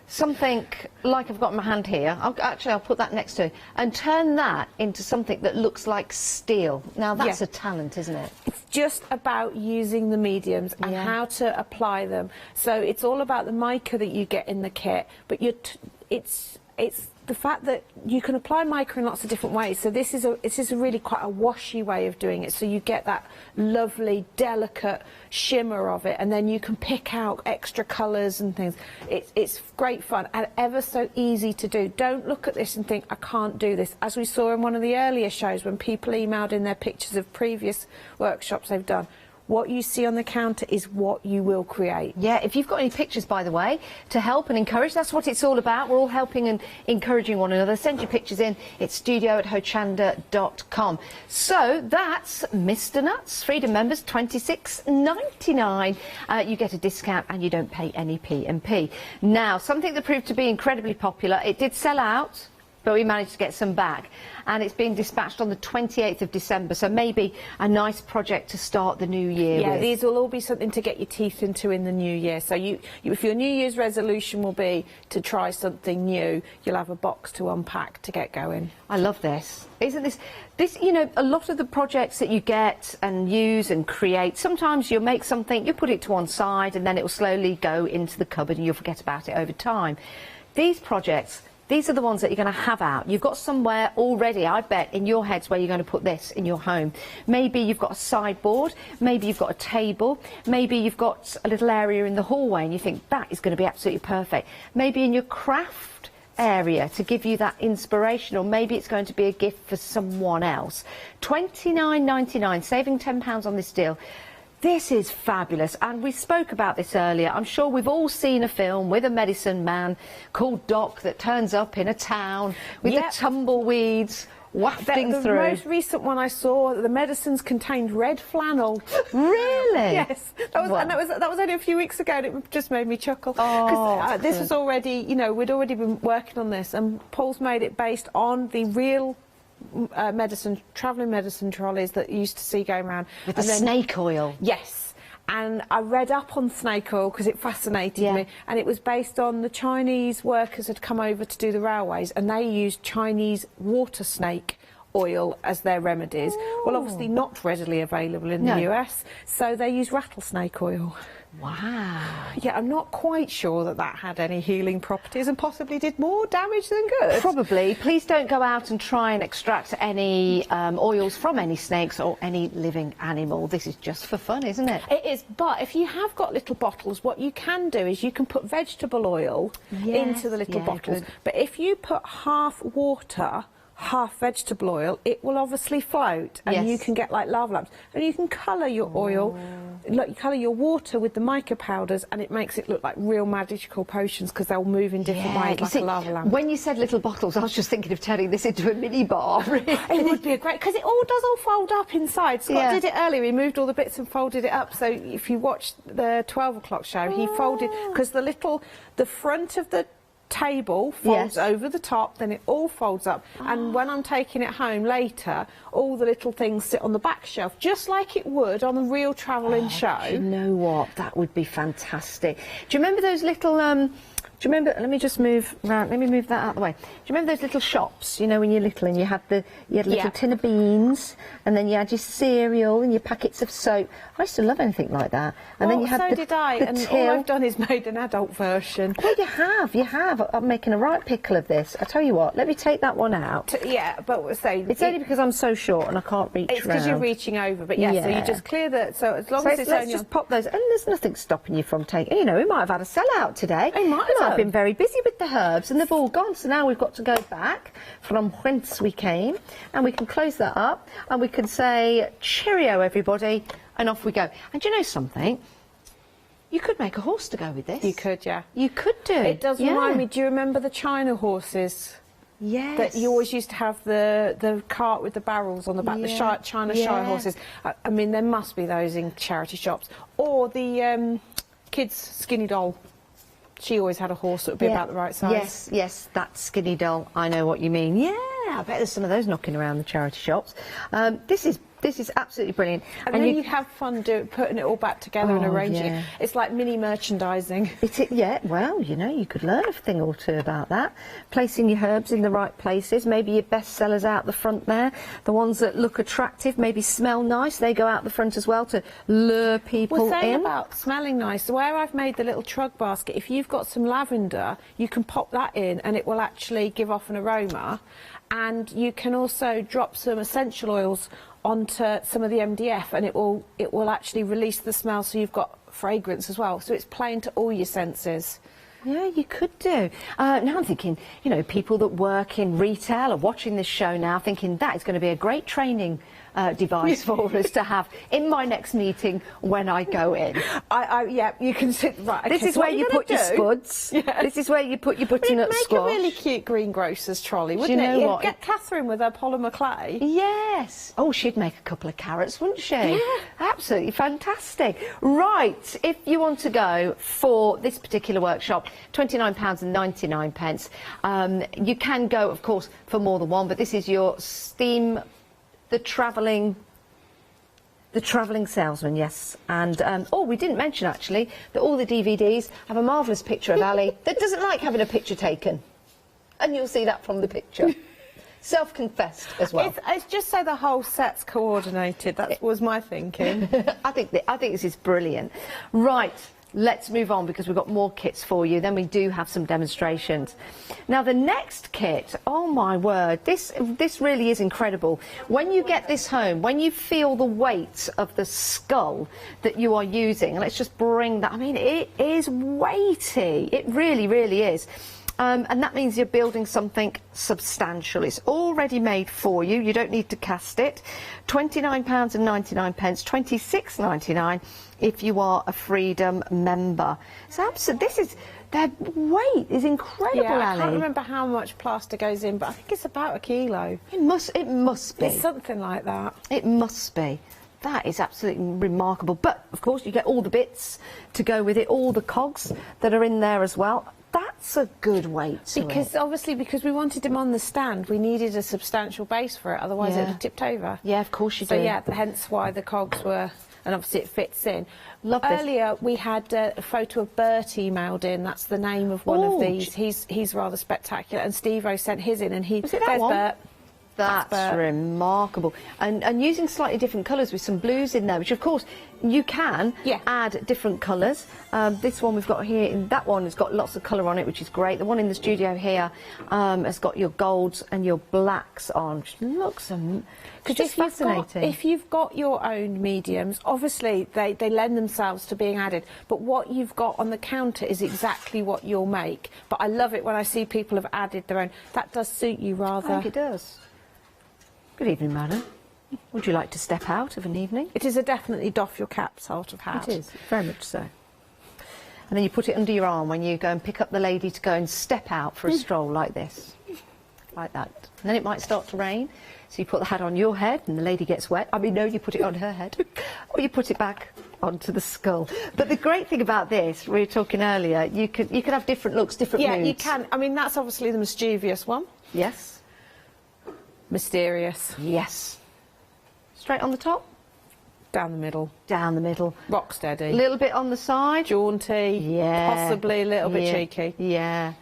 something like I've got in my hand here, I'll put that next to it, and turn that into something that looks like steel. Now that's a talent, isn't it? It's just about using the mediums and how to apply them. So it's all about the mica that you get in the kit, but it's the fact that you can apply mica in lots of different ways. So this is a really quite a washy way of doing it. So you get that lovely, delicate shimmer of it, and then you can pick out extra colours and things. It's great fun and ever so easy to do. Don't look at this and think, I can't do this. As we saw in one of the earlier shows when people emailed in their pictures of previous workshops they've done, what you see on the counter is what you will create. Yeah, if you've got any pictures, by the way, to help and encourage, that's what it's all about. We're all helping and encouraging one another. Send your pictures in. It's studio@hochanda.com. So that's Mr. Nuts. Freedom members, $26.99. You get a discount and you don't pay any P&P. Now, something that proved to be incredibly popular, it did sell out, but we managed to get some back, and it's being dispatched on the 28th of December, so maybe a nice project to start the new year with. These will all be something to get your teeth into in the new year. So if your New Year's resolution will be to try something new, you'll have a box to unpack to get going. I love this. Isn't this, you know, a lot of the projects that you get and use and create, sometimes you'll make something, you put it to one side, and then it will slowly go into the cupboard and you'll forget about it over time. These projects, These are the ones that you're going to have out. You've got somewhere already, I bet, in your heads where you're going to put this in your home. Maybe you've got a sideboard, maybe you've got a table, maybe you've got a little area in the hallway and you think that is going to be absolutely perfect. Maybe in your craft area to give you that inspiration, or maybe it's going to be a gift for someone else. £29.99, saving £10 on this deal. This is fabulous, and we spoke about this earlier. I'm sure we've all seen a film with a medicine man called Doc that turns up in a town with the tumbleweeds wafting the through. The most recent one I saw, the medicines contained red flannel. Really? Yes. That was only a few weeks ago, and it just made me chuckle. Because this was already, you know, we'd already been working on this, and Paul's made it based on the real travelling medicine trolleys that you used to see going around. With the snake oil. Yes. And I read up on snake oil because it fascinated me, and it was based on the Chinese workers had come over to do the railways, and they used Chinese water snake oil as their remedies. Well, obviously not readily available in the US, so they use rattlesnake oil. Wow. Yeah, I'm not quite sure that that had any healing properties and possibly did more damage than good. Probably. Please don't go out and try and extract any oils from any snakes or any living animal. This is just for fun, isn't it? It is, but if you have got little bottles, what you can do is you can put vegetable oil into the little bottles. Good. But if you put half water, half vegetable oil, it will obviously float, and you can get like lava lamps. And you can colour your oil, you colour your water with the mica powders, and it makes it look like real magical potions because they'll move in different ways, like a lava lamp. When you said little bottles, I was just thinking of turning this into a mini bar. It would be a great, because it all does fold up inside. Scott did it earlier, he moved all the bits and folded it up. So if you watch the 12 o'clock show, he folded, because the front of the table folds over the top, then it all folds up, and when I'm taking it home later, all the little things sit on the back shelf just like it would on a real travelling show. You know what, that would be fantastic. Do you remember those little do you remember, let me just move round, let me move that out of the way. Do you remember those little shops, you know, when you're little and you had a little tin of beans, and then you had your cereal and your packets of soap? I used to love anything like that. And then you had did I, and all I've done is made an adult version. Well, you have. I'm making a right pickle of this. I tell you what, let me take that one out. But it's only because I'm so short and I can't reach It's because you're reaching over, but so you just clear that, so as long as it's let's only just pop those, and there's nothing stopping you from taking, you know, we might have had a sellout today. We might have. I've been very busy with the herbs and they've all gone, so now we've got to go back from whence we came, and we can close that up and we can say cheerio everybody, and off we go. And do you know something? You could make a horse to go with this. You could, yeah. You could do. It does remind me, do you remember the China horses? Yes. That you always used to have the cart with the barrels on the back, the China Shire horses. I mean, there must be those in charity shops. Or the kids' skinny doll. She always had a horse that would be about the right size. Yes, that skinny doll. I know what you mean. Yeah, I bet there's some of those knocking around the charity shops. This is absolutely brilliant. And then you have fun putting it all back together and arranging it. It's like mini merchandising. Well, you know, you could learn a thing or two about that. Placing your herbs in the right places. Maybe your best sellers out the front there. The ones that look attractive, maybe smell nice, they go out the front as well to lure people in. Well, saying about smelling nice, where I've made the little trug basket, if you've got some lavender, you can pop that in and it will actually give off an aroma. And you can also drop some essential oils onto some of the MDF, and it will actually release the smell, so you've got fragrance as well. So it's playing to all your senses. Yeah, you could do. Now I'm thinking, you know, people that work in retail are watching this show now thinking that is going to be a great training device for us to have in my next meeting when I go in. You can sit right. This is where you put your spuds. This is where you put your butternut squash. Make a really cute greengrocer's trolley, wouldn't it? You know what? Get Catherine with her polymer clay. Yes. Oh, she'd make a couple of carrots, wouldn't she? Yeah. Absolutely fantastic. Right, if you want to go for this particular workshop, £29.99. You can go, of course, for more than one, but this is your steam. The travelling salesman, yes. And, we didn't mention, actually, that all the DVDs have a marvellous picture of Ali that doesn't like having a picture taken. And you'll see that from the picture. Self-confessed as well. It's just so the whole set's coordinated. That was my thinking. I think this is brilliant. Right, Let's move on because we've got more kits for you. Then we do have some demonstrations. Now the next kit, oh my word, this really is incredible. When you get this home, when you feel the weight of the skull that you are using, and let's just bring that, I mean, it is weighty. It really, really is. And that means you're building something substantial. It's already made for you. You don't need to cast it. £29.99, £26.99 if you are a Freedom member. So their weight is incredible, Yeah, I Ali. can't remember how much plaster goes in, but I think it's about 1 kilo. It must be. It's something like that. It must be. That is absolutely remarkable. But, of course, you get all the bits to go with it, all the cogs that are in there as well. That's a good weight to it. Obviously, because we wanted him on the stand, we needed a substantial base for it, otherwise it would have tipped over. Yeah, of course you do. So, yeah, hence why the cogs were... And obviously it fits in. Love this. Earlier we had a photo of Bert emailed in. That's the name of one of these. He's rather spectacular. And Steve-O sent his in, and Was it that one? Bert. That's remarkable. And using slightly different colours with some blues in there, which of course you can add different colours. This one we've got here, that one has got lots of colour on it, which is great. The one in the studio here has got your golds and your blacks on, which looks just fascinating. If you've got your own mediums, obviously they lend themselves to being added, but what you've got on the counter is exactly what you'll make. But I love it when I see people have added their own. That does suit you rather. I think it does. Good evening, madam. Would you like to step out of an evening? It is a definitely doff your cap sort of hat. It is, very much so. And then you put it under your arm when you go and pick up the lady to go and step out for a stroll like this. Like that. And then it might start to rain, so you put the hat on your head and the lady gets wet. I mean, no, you put it on her head. Or you put it back onto the skull. But the great thing about this, we were talking earlier, you could have different looks, different moods. Yeah, you can. I mean, that's obviously the mischievous one. Yes. Mysterious. Yes. Straight on the top? Down the middle. Down the middle. Rock steady. A little bit on the side? Jaunty. Yeah. Possibly a little bit cheeky. Yeah.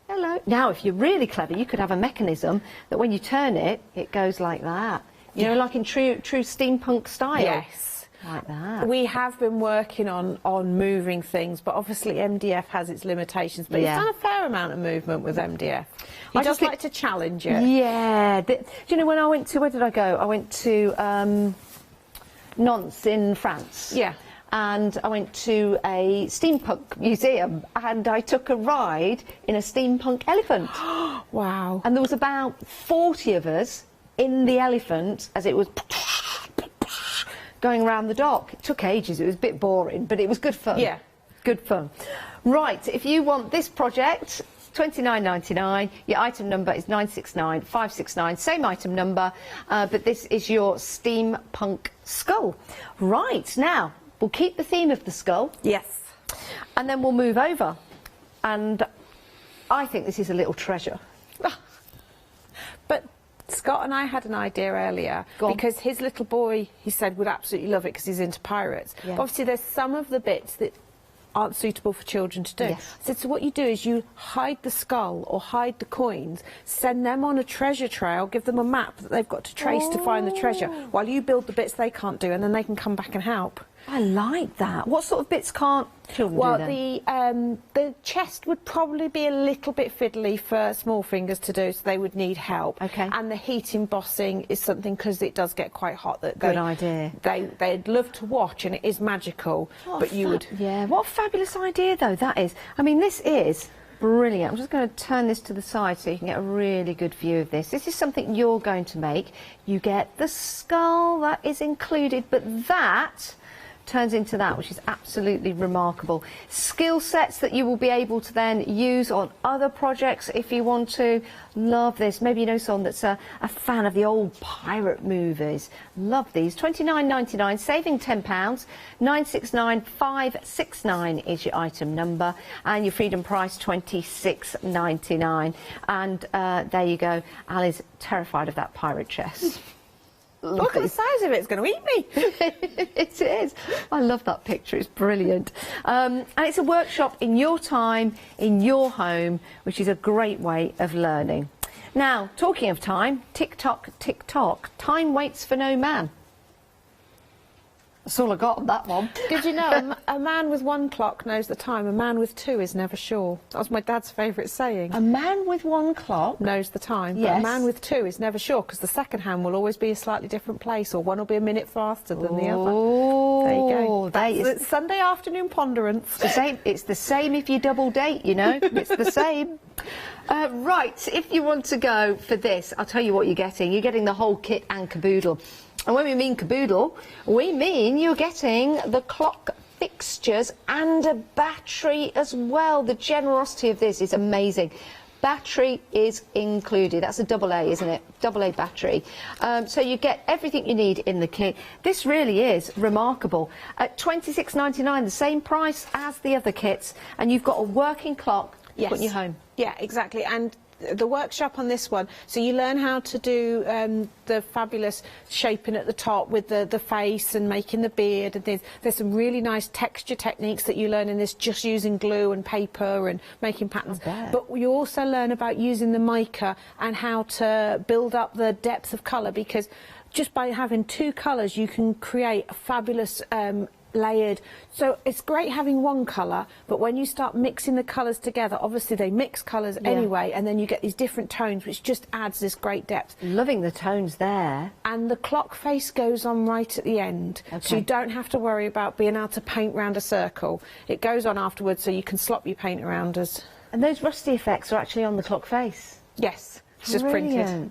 Hello. Now, if you're really clever, you could have a mechanism that when you turn it, it goes like that. You know, like in true steampunk style. Yes. Like that. We have been working on moving things, but obviously MDF has its limitations. But he's done a fair amount of movement with MDF. He does like to challenge it. Yeah. Do you know, when I went to, where did I go? I went to Nantes in France. Yeah. And I went to a steampunk museum and I took a ride in a steampunk elephant. Wow. And there was about 40 of us in the elephant as it was going around the dock. It took ages, it was a bit boring, but it was good fun. Yeah. Good fun. Right, if you want this project, £29.99, your item number is 969569, same item number, but this is your steampunk skull. Right, now, we'll keep the theme of the skull. Yes. And then we'll move over. And I think this is a little treasure. But Scott and I had an idea earlier, because his little boy, he said, would absolutely love it because he's into pirates. Yeah. But obviously, there's some of the bits that aren't suitable for children to do. Yes. I said, so what you do is you hide the skull or hide the coins, send them on a treasure trail, give them a map that they've got to trace to find the treasure, while you build the bits they can't do, and then they can come back and help. I like that. What sort of bits can't children do then? Well, the chest would probably be a little bit fiddly for small fingers to do, so they would need help. Okay. And the heat embossing is something, because it does get quite hot. That Good idea. They'd love to watch, and it is magical. But you would. Yeah. What a fabulous idea, though that is. I mean, this is brilliant. I'm just going to turn this to the side so you can get a really good view of this. This is something you're going to make. You get the skull that is included, but that turns into that, which is absolutely remarkable. Skill sets that you will be able to then use on other projects if you want to. Love this. Maybe you know someone that's a fan of the old pirate movies. Love these. £29.99, saving £10. 969569 is your item number, and your freedom price £26.99. And there you go. Ali's terrified of that pirate chest. Look at the size of it, it's going to eat me. It is. I love that picture, it's brilliant. And it's a workshop in your time, in your home, which is a great way of learning. Now, talking of time, tick-tock, tick-tock, time waits for no man. That's all I got on that one. Did you know a man with one clock knows the time, a man with two is never sure? That was my dad's favourite saying. A man with one clock knows the time, yes. but a man with two is never sure, because the second hand will always be a slightly different place, or one will be a minute faster than the other. There you go. That's Sunday afternoon ponderance. It's the same if you double date, you know. It's the same. Right, if you want to go for this, I'll tell you what you're getting. You're getting the whole kit and caboodle. And when we mean caboodle, we mean you're getting the clock fixtures and a battery as well. The generosity of this is amazing. Battery is included. That's a AA, isn't it? AA battery. So you get everything you need in the kit. This really is remarkable. At $26.99, the same price as the other kits, and you've got a working clock to put in your home. Yeah, exactly. And the workshop on this one, so you learn how to do the fabulous shaping at the top with the face and making the beard and things. There's some really nice texture techniques that you learn in this, just using glue and paper and making patterns. But you also learn about using the mica and how to build up the depth of colour, because just by having two colours you can create a fabulous layered. So it's great having one colour, but when you start mixing the colours together, obviously they mix colours anyway, and then you get these different tones, which just adds this great depth. Loving the tones there. And the clock face goes on right at the end, so you don't have to worry about being able to paint round a circle. It goes on afterwards, so you can slop your paint around us. And those rusty effects are actually on the clock face? Yes, it's just printed.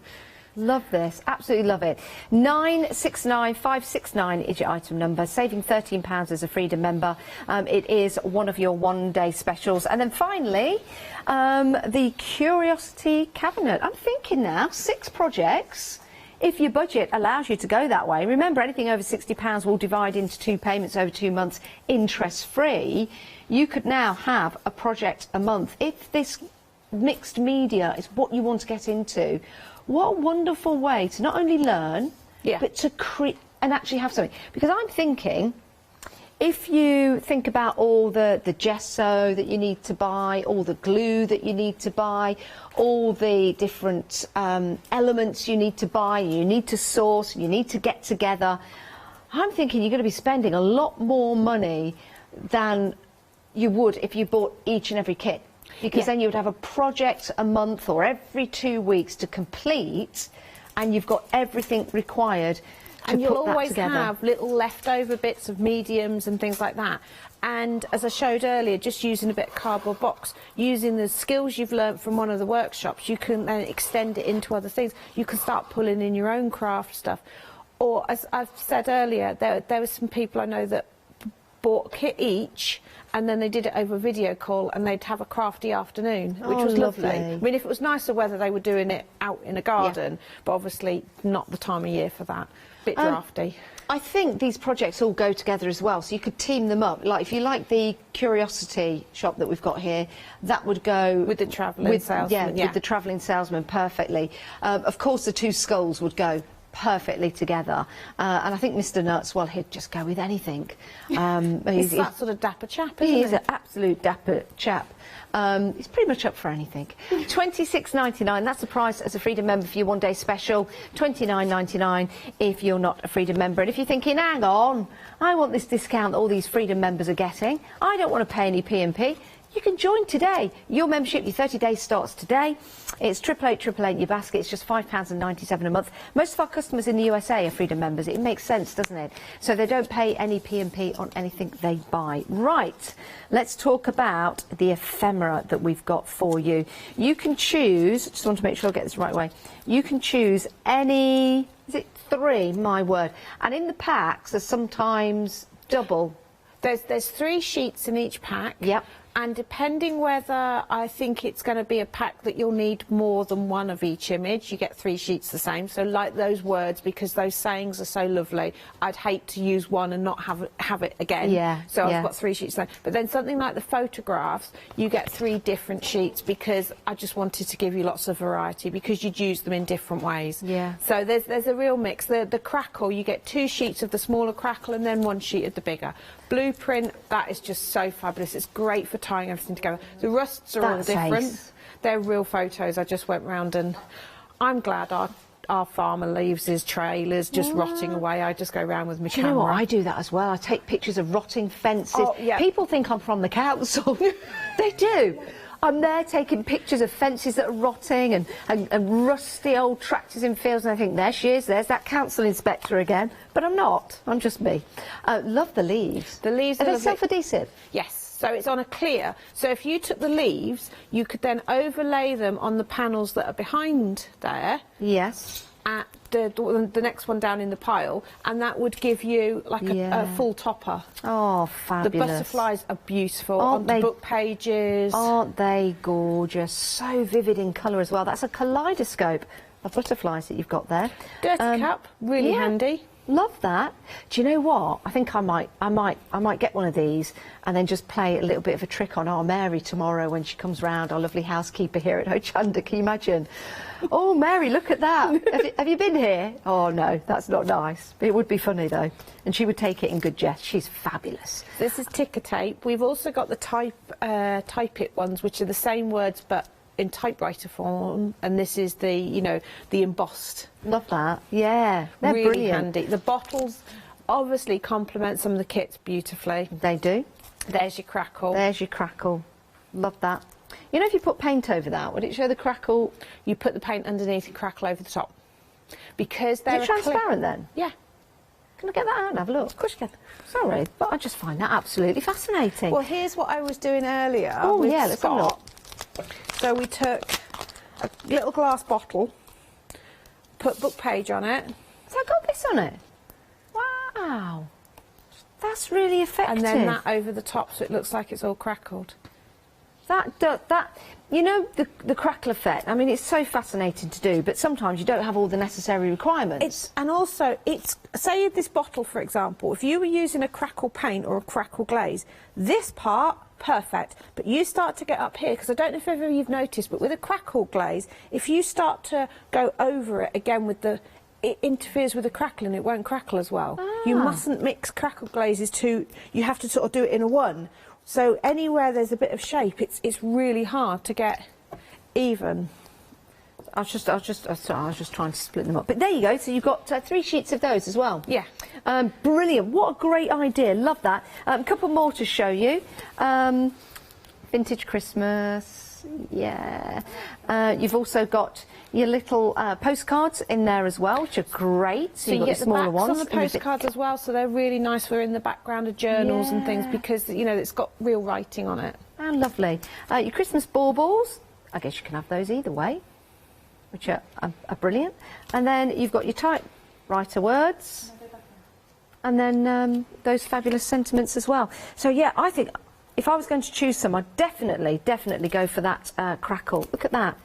Love this, absolutely love it. 969569 is your item number, saving £13 as a Freedom member. It is one of your one-day specials. And then finally, the Curiosity Cabinet. I'm thinking now, 6 projects. If your budget allows you to go that way, remember anything over £60 will divide into 2 payments over 2 months, interest-free. You could now have a project a month. If this mixed media is what you want to get into, what a wonderful way to not only learn, but to create and actually have something. Because I'm thinking, if you think about all the gesso that you need to buy, all the glue that you need to buy, all the different elements you need to buy, you need to source, you need to get together, I'm thinking you're going to be spending a lot more money than you would if you bought each and every kit. Because then you would have a project a month or every 2 weeks to complete, and you've got everything required to and you'll put that always together. have little leftover bits of mediums and things like that. And as I showed earlier, just using a bit of cardboard box, using the skills you've learnt from one of the workshops, you can then extend it into other things. You can start pulling in your own craft stuff. Or, as I've said earlier, there were some people I know that bought a kit each, and then they did it over video call, and they'd have a crafty afternoon, which was lovely. I mean, if it was nicer weather, they were doing it out in a garden, but obviously not the time of year for that. Bit drafty. I think these projects all go together as well, so you could team them up. Like, if you like the Curiosity shop that we've got here, that would go with the travelling salesman. With the travelling salesman perfectly. Of course, the 2 skulls would go perfectly together, and I think Mr. Nuts, well, he'd just go with anything. He's that sort of dapper chap, isn't he? He is an absolute dapper chap. He's pretty much up for anything. $26.99, that's the price as a Freedom member for your one-day special. $29.99 if you're not a Freedom member. And if you're thinking, hang on, I want this discount that all these Freedom members are getting, I don't want to pay any P&P, you can join today. Your membership, your 30 days starts today. It's 88888 your basket. It's just £5.97 a month. Most of our customers in the USA are Freedom members. It makes sense, doesn't it? So they don't pay any P&P on anything they buy. Right, let's talk about the ephemera that we've got for you. You can choose, just want to make sure I get this the right way, you can choose any, is it 3? My word. And in the packs, there's sometimes double. There's 3 sheets in each pack. Yep. And depending whether I think it's going to be a pack that you'll need more than one of each image, you get 3 sheets the same. So like those words, because those sayings are so lovely, I'd hate to use one and not have it again. Yeah. So I've got 3 sheets. But then something like the photographs, you get 3 different sheets, because I just wanted to give you lots of variety, because you'd use them in different ways. Yeah. So there's a real mix. The crackle, you get 2 sheets of the smaller crackle and then 1 sheet of the bigger. Blueprint, that is just so fabulous. It's great for tying everything together. The rusts are all different. They're real photos. I just went round, and I'm glad I our farmer leaves his trailers just rotting away. I just go around with my Do you know camera. what? I do that as well. I take pictures of rotting fences. Oh, yeah. People think I'm from the council. They do. I'm there taking pictures of fences that are rotting and rusty old tractors in fields, and I think, there she is, there's that council inspector again. But I'm not. I'm just me. Love the leaves. The leaves are are they lovely. self-adhesive? Yes. So it's on a clear. So if you took the leaves, you could then overlay them on the panels that are behind there. Yes. At the next one down in the pile, and that would give you like a full topper. Oh, fabulous. The butterflies are beautiful Aren't on they? the book pages. Aren't they gorgeous? So vivid in colour as well. That's a kaleidoscope of butterflies that you've got there. Dirty cup, really handy. Love that. Do you know what? I think I might get one of these and then just play a little bit of a trick on our Mary tomorrow when she comes round, our lovely housekeeper here at Hochanda. Can you imagine? Oh, Mary, look at that. have you been here? Oh, no, that's not nice. It would be funny, though. And she would take it in good jest. She's fabulous. This is ticker tape. We've also got the type it ones, which are the same words but in typewriter form, and this is the, you know, the embossed. Love that. Yeah, they're really brilliant. handy. The bottles obviously complement some of the kits beautifully. They do. There's your crackle. There's your crackle. Love that. You know, if you put paint over that, would it show the crackle? You put the paint underneath and crackle over the top. Because they're Is it transparent then? Yeah. Can I get that out and have a look? Of course you can. Sorry, but I just find that absolutely fascinating. Well, here's what I was doing earlier. Oh, with yeah, let's have a look. So we took a little glass bottle, put book page on it. Has that got this on it? Wow. That's really effective. And then that over the top so it looks like it's all crackled. That you know, the crackle effect, I mean, it's so fascinating to do, but sometimes you don't have all the necessary requirements. And also, say this bottle, for example, if you were using a crackle paint or a crackle glaze, this part, perfect. But you start to get up here, because I don't know if ever you've noticed, but with a crackle glaze, if you start to go over it again with it interferes with the crackling, it won't crackle as well. You mustn't mix crackle glazes you have to sort of do it in a one. So anywhere there's a bit of shape, it's really hard to get even. I was just trying to split them up. But there you go. So you've got 3 sheets of those as well. Yeah. Brilliant. What a great idea. Love that. A couple more to show you. Vintage Christmas. Yeah. You've also got your little postcards in there as well, which are great. So you got get the smaller ones on the postcards as well, so they're really nice for in the background of journals and things, because, you know, it's got real writing on it. Oh, lovely. Your Christmas baubles. I guess you can have those either way, which are brilliant. And then you've got your typewriter words, and then those fabulous sentiments as well. So yeah, I think if I was going to choose some, I'd definitely go for that crackle. Look at that.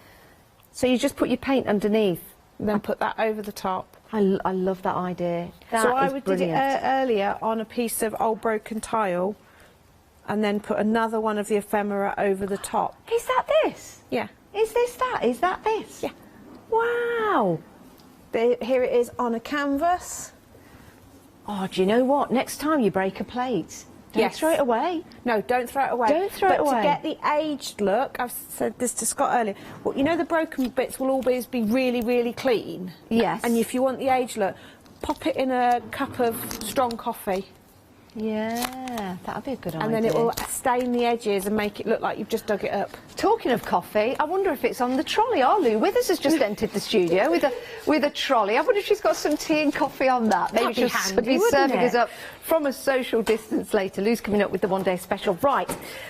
So you just put your paint underneath, and then put that over the top. I love that idea. So I did it earlier on a piece of old broken tile, and then put another one of the ephemera over the top. Is that this? Yeah. Is this that? Is that this? Yeah. Wow. Here it is on a canvas. Oh, do you know what? Next time you break a plate, don't throw it away. No, don't throw it away. Don't throw it away. But to get the aged look, I've said this to Scott earlier, well, you know the broken bits will always be really, really clean? Yes. And if you want the aged look, pop it in a cup of strong coffee. Yeah, that'd be a good idea. And then it will stain the edges and make it look like you've just dug it up. Talking of coffee, I wonder if it's on the trolley. Our Lou Withers has just entered the studio with a trolley. I wonder if she's got some tea and coffee on that. Maybe she'll be serving us up from a social distance later. Lou's coming up with the one-day special. Right,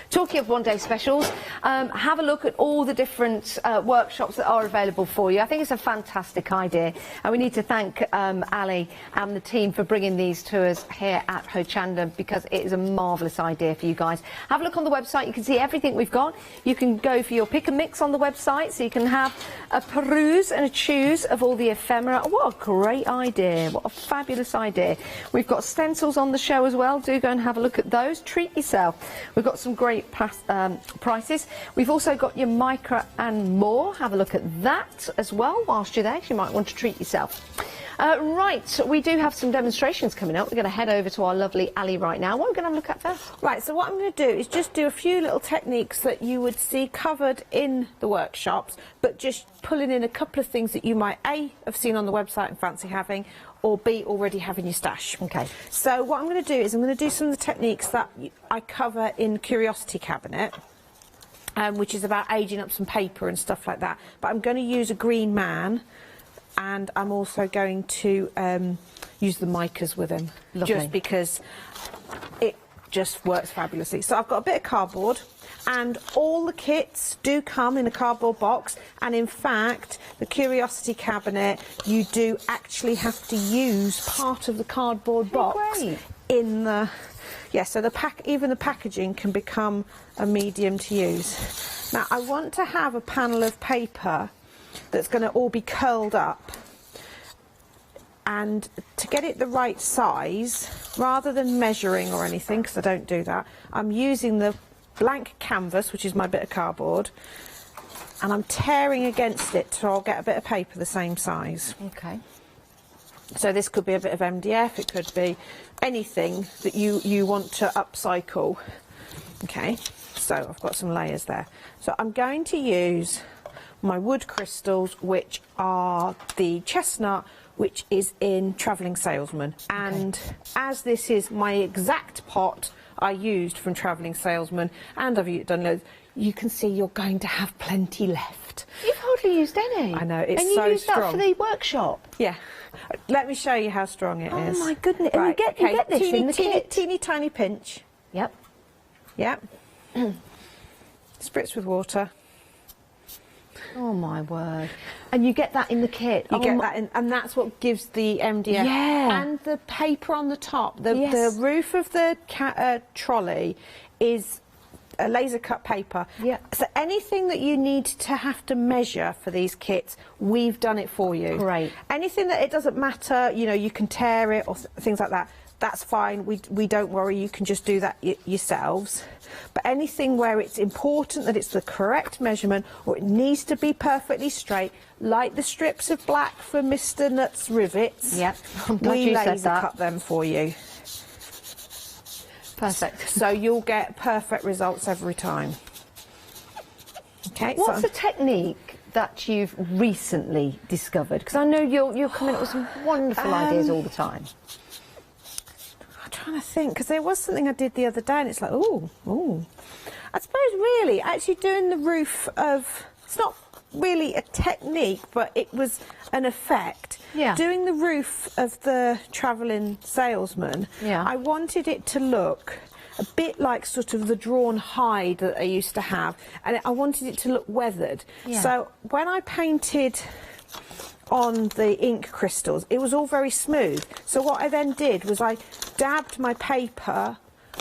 talking of one-day specials, have a look at all the different workshops that are available for you. I think it's a fantastic idea, and we need to thank Ali and the team for bringing these to us here at Hochanda, because it is a marvellous idea for you guys. Have a look on the website. You can see everything we've got. You can go for your pick and mix on the website, so you can have a peruse and a choose of all the ephemera. What a great idea. What a fabulous idea. We've got stencils on the show as well. Do go and have a look at those. Treat yourself. We've got some great prices. We've also got your micro and more. Have a look at that as well whilst you're there, 'cause you might want to treat yourself. Right, we do have some demonstrations coming up. We're going to head over to our lovely Ali right now. What are we going to look at first? Right, so what I'm going to do is just do a few little techniques that you would see covered in the workshops, but just pulling in a couple of things that you might A, have seen on the website and fancy having, or B, already have in your stash. Okay. So what I'm going to do is I'm going to do some of the techniques that I cover in Curiosity Cabinet, which is about aging up some paper and stuff like that. But I'm going to use a green man, and I'm also going to use the micas with him. Lovely. Just because it just works fabulously. So I've got a bit of cardboard, and all the kits do come in a cardboard box, and in fact the Curiosity Cabinet, you do actually have to use part of the cardboard box in the... Yeah, so even the packaging can become a medium to use. Now, I want to have a panel of paper that's going to all be curled up. And to get it the right size, rather than measuring or anything, because I don't do that, I'm using the blank canvas, which is my bit of cardboard, and I'm tearing against it so I'll get a bit of paper the same size. Okay. So this could be a bit of MDF, it could be anything that you want to upcycle. Okay, so I've got some layers there. So I'm going to use my wood crystals, which are the chestnut, which is in Travelling Salesman. And as this is my exact pot I used from Travelling Salesman, and I've done loads, you can see you're going to have plenty left. You've hardly used any. I know, it's so strong. And you used that for the workshop? Yeah. Let me show you how strong it is. Oh my goodness. Right, And you get this in the kit? Teeny tiny pinch. Yep. Yep. Spritz with water. Oh my word. And you get that in the kit? You get that in, and that's what gives the MDF. Yeah. And the paper on the top. The roof of the trolley is a laser cut paper. Yeah. So anything that you need to have to measure for these kits, we've done it for you. Great. Anything that it doesn't matter, you know, you can tear it or things like that, that's fine. We don't worry, you can just do that yourselves. But anything where it's important that it's the correct measurement, or it needs to be perfectly straight, like the strips of black for Mr. Nutt's rivets, yep. we laser cut them for you. Perfect. So you'll get perfect results every time. Okay. What's the technique that you've recently discovered? Because I know you're coming up with some wonderful ideas all the time. I'm trying to think, because there was something I did the other day, and it's like, ooh. I suppose really, actually doing the roof of, it's not really a technique, but it was an effect. Yeah. Doing the roof of the Travelling Salesman, I wanted it to look a bit like sort of the drawn hide that I used to have, and I wanted it to look weathered. Yeah. So when I painted on the ink crystals, it was all very smooth. So what I then did was I dabbed my paper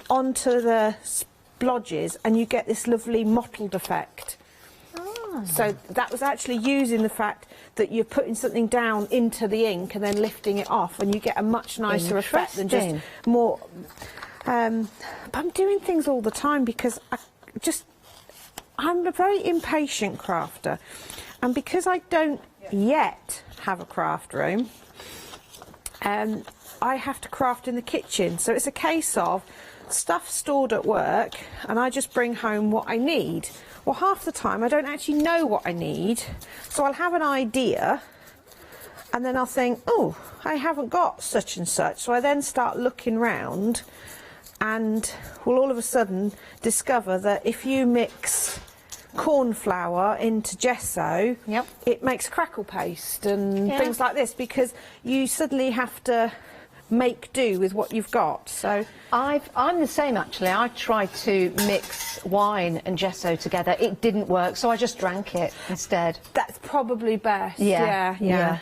onto the splodges, and you get this lovely mottled effect. So that was actually using the fact that you're putting something down into the ink and then lifting it off, and you get a much nicer effect than just more. But I'm doing things all the time because I'm a very impatient crafter, and because I don't yet have a craft room, I have to craft in the kitchen. So it's a case of stuff stored at work, and I just bring home what I need. Well, half the time I don't actually know what I need, so I'll have an idea, and then I'll think, oh, I haven't got such and such. So I then start looking round, and will all of a sudden discover that if you mix corn flour into gesso, it makes crackle paste and things like this, because you suddenly have to make do with what you've got. So I'm the same actually. I tried to mix wine and gesso together. It didn't work, so I just drank it instead. That's probably best. Yeah.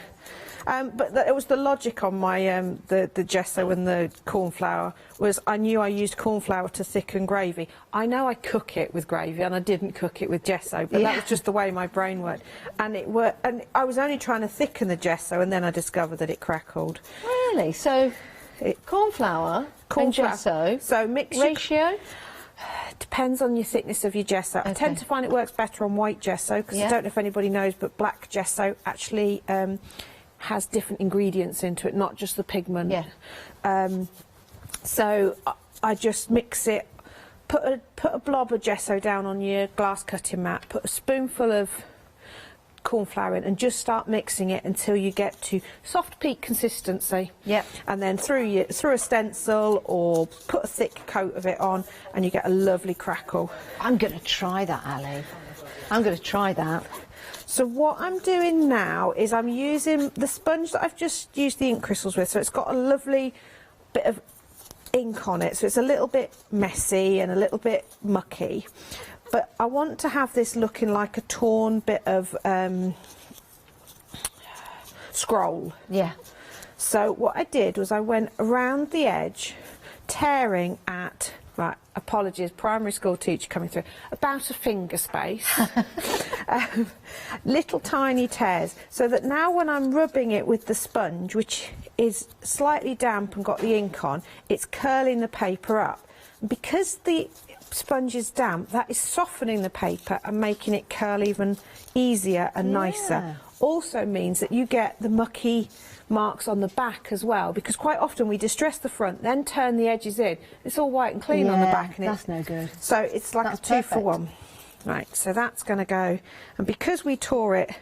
But it was the logic on my the gesso and the corn flour was I knew I used corn flour to thicken gravy. I know I cook it with gravy, and I didn't cook it with gesso, but that was just the way my brain worked. And it worked. And I was only trying to thicken the gesso, and then I discovered that it crackled. Really? So corn flour and gesso. So mix ratio. Depends on your thickness of your gesso. I tend to find it works better on white gesso, because I don't know if anybody knows, but black gesso actually has different ingredients into it, not just the pigment. So I just mix it, put a blob of gesso down on your glass cutting mat, put a spoonful of corn flour in, and just start mixing it until you get to soft peak consistency. And then through a stencil or put a thick coat of it on, and you get a lovely crackle. I'm going to try that, Ali. I'm going to try that. So what I'm doing now is I'm using the sponge that I've just used the ink crystals with, so it's got a lovely bit of ink on it, so it's a little bit messy and a little bit mucky. But I want to have this looking like a torn bit of scroll. So what I did was I went around the edge, tearing at, right, apologies, primary school teacher coming through, about a finger space. Little tiny tears, so that now when I'm rubbing it with the sponge, which is slightly damp and got the ink on, it's curling the paper up. Because the sponge is damp, that is softening the paper and making it curl even easier and nicer. Also means that you get the mucky marks on the back as well, because quite often we distress the front, then turn the edges in, it's all white and clean on the back, and that's no good. So it's like a 2 for 1. Right, so that's going to go, and because we tore it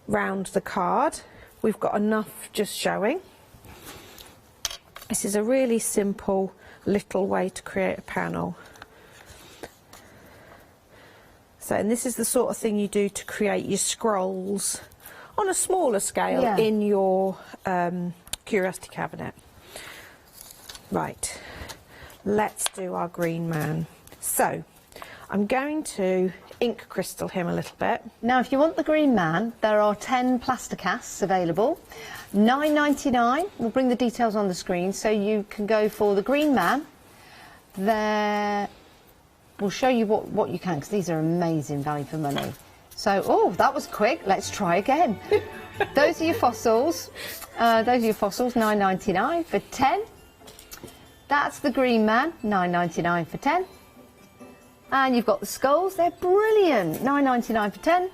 round the card, we've got enough just showing. This is a really simple little way to create a panel. So, and this is the sort of thing you do to create your scrolls on a smaller scale in your curiosity cabinet. Right, let's do our green man. So, I'm going to ink crystal him a little bit. Now, if you want the green man, there are 10 plaster casts available. £9.99. We'll bring the details on the screen, so you can go for the green man. There, we'll show you what you can, because these are amazing value for money. So, oh, that was quick. Let's try again. Those are your fossils. £9.99 for 10. That's the green man, £9.99 for 10. And you've got the skulls, they're brilliant, £9.99 for 10.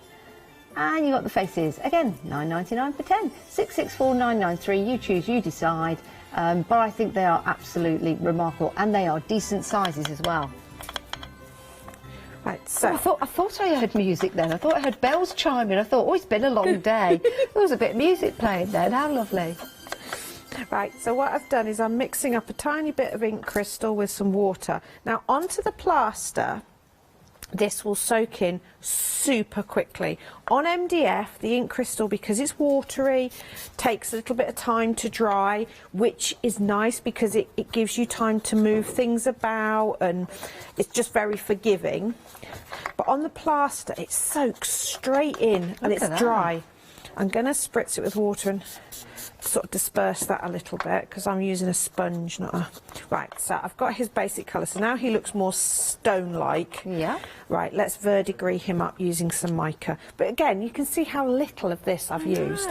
And you've got the faces, again, £9.99 for 10. 664993, you choose, you decide. But I think they are absolutely remarkable, and they are decent sizes as well. Right, so I thought I heard music then. I thought I heard bells chiming. I thought, oh, it's been a long day. There was a bit of music playing then. How lovely. Right, so what I've done is I'm mixing up a tiny bit of ink crystal with some water. Now, onto the plaster, this will soak in super quickly. On MDF, the ink crystal, because it's watery, takes a little bit of time to dry, which is nice because it gives you time to move things about, and it's just very forgiving. But on the plaster, it soaks straight in and it's dry. I'm going to spritz it with water and sort of disperse that a little bit, because I'm using a sponge, not a... Right, so I've got his basic colour, so now he looks more stone-like. Yeah. Right, let's verdigris him up using some mica. But again, you can see how little of this I've used.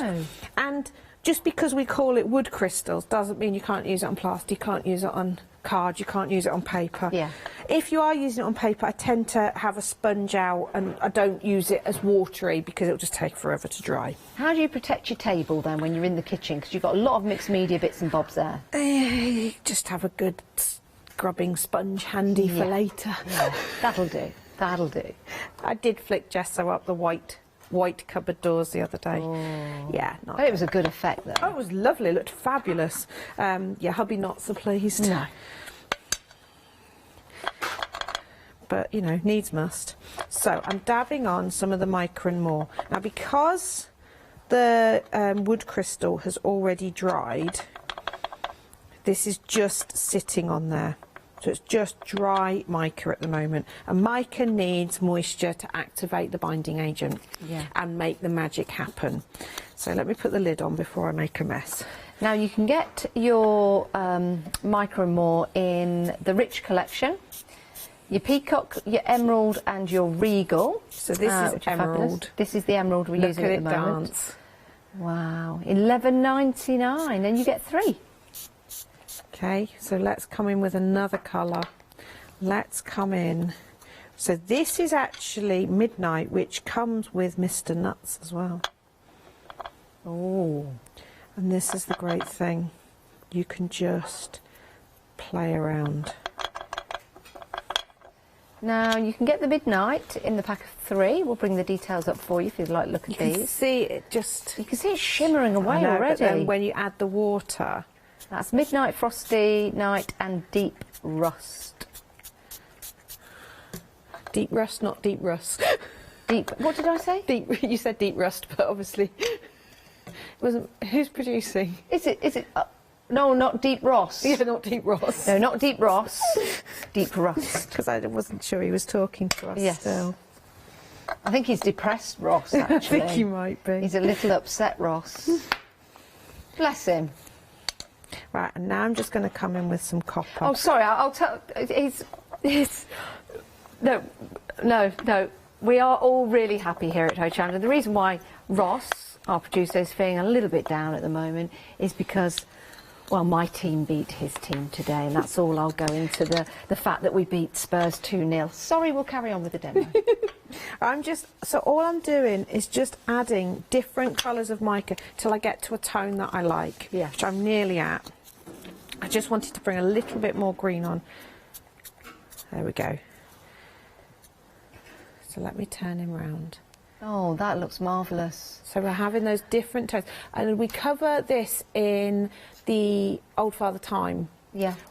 And just because we call it wood crystals doesn't mean you can't use it on plaster, you can't use it on card, you can't use it on paper. If you are using it on paper, I tend to have a sponge out, and I don't use it as watery because it'll just take forever to dry. How do you protect your table then when you're in the kitchen? Because you've got a lot of mixed media bits and bobs there. Just have a good scrubbing sponge handy for later. That'll do, that'll do. I did flick gesso up the white cupboard doors the other day. But it was a good effect though. Oh, it was lovely, it looked fabulous. Yeah, hubby not so pleased. No. But, you know, needs must. So I'm dabbing on some of the mica and more. Now, because the wood crystal has already dried, this is just sitting on there. So it's just dry mica at the moment. And mica needs moisture to activate the binding agent and make the magic happen. So let me put the lid on before I make a mess. Now you can get your mica and more in the Rich collection. Your peacock, your emerald and your regal. So this is emerald. This is the emerald we're using at the moment. Dance. Wow, £11.99 and you get 3. Okay, so let's come in with another colour. Let's come in. So this is actually Midnight, which comes with Mr. Nuts as well. Oh. And this is the great thing. You can just play around. Now, you can get the Midnight in the pack of 3. We'll bring the details up for you if you'd like to look at these. You can see it just... You can see it shimmering away already. But then when you add the water... That's Midnight, Frosty Night and Deep Rust. Deep Rust, not Deep Rust. Deep... What did I say? Deep... You said Deep Rust, but obviously... It wasn't... Who's producing? Is it... no, not Deep Ross. Yeah, not Deep Ross. No, not Deep Ross. Deep Rust. Because I wasn't sure he was talking to us still. I think he's depressed, Ross, actually. I think he might be. He's a little upset, Ross. Bless him. Right, and now I'm just going to come in with some copper. Oh, sorry, I'll tell... He's... No. We are all really happy here at Hochanda. The reason why Ross, our producer, is feeling a little bit down at the moment is because... Well, my team beat his team today, and that's all I'll go into the fact that we beat Spurs 2-0. Sorry, we'll carry on with the demo. So all I'm doing is just adding different colours of mica till I get to a tone that I like, which I'm nearly at. I just wanted to bring a little bit more green on. There we go. So let me turn him round. Oh, that looks marvellous. So we're having those different tones. And we cover this in the Old Father Time,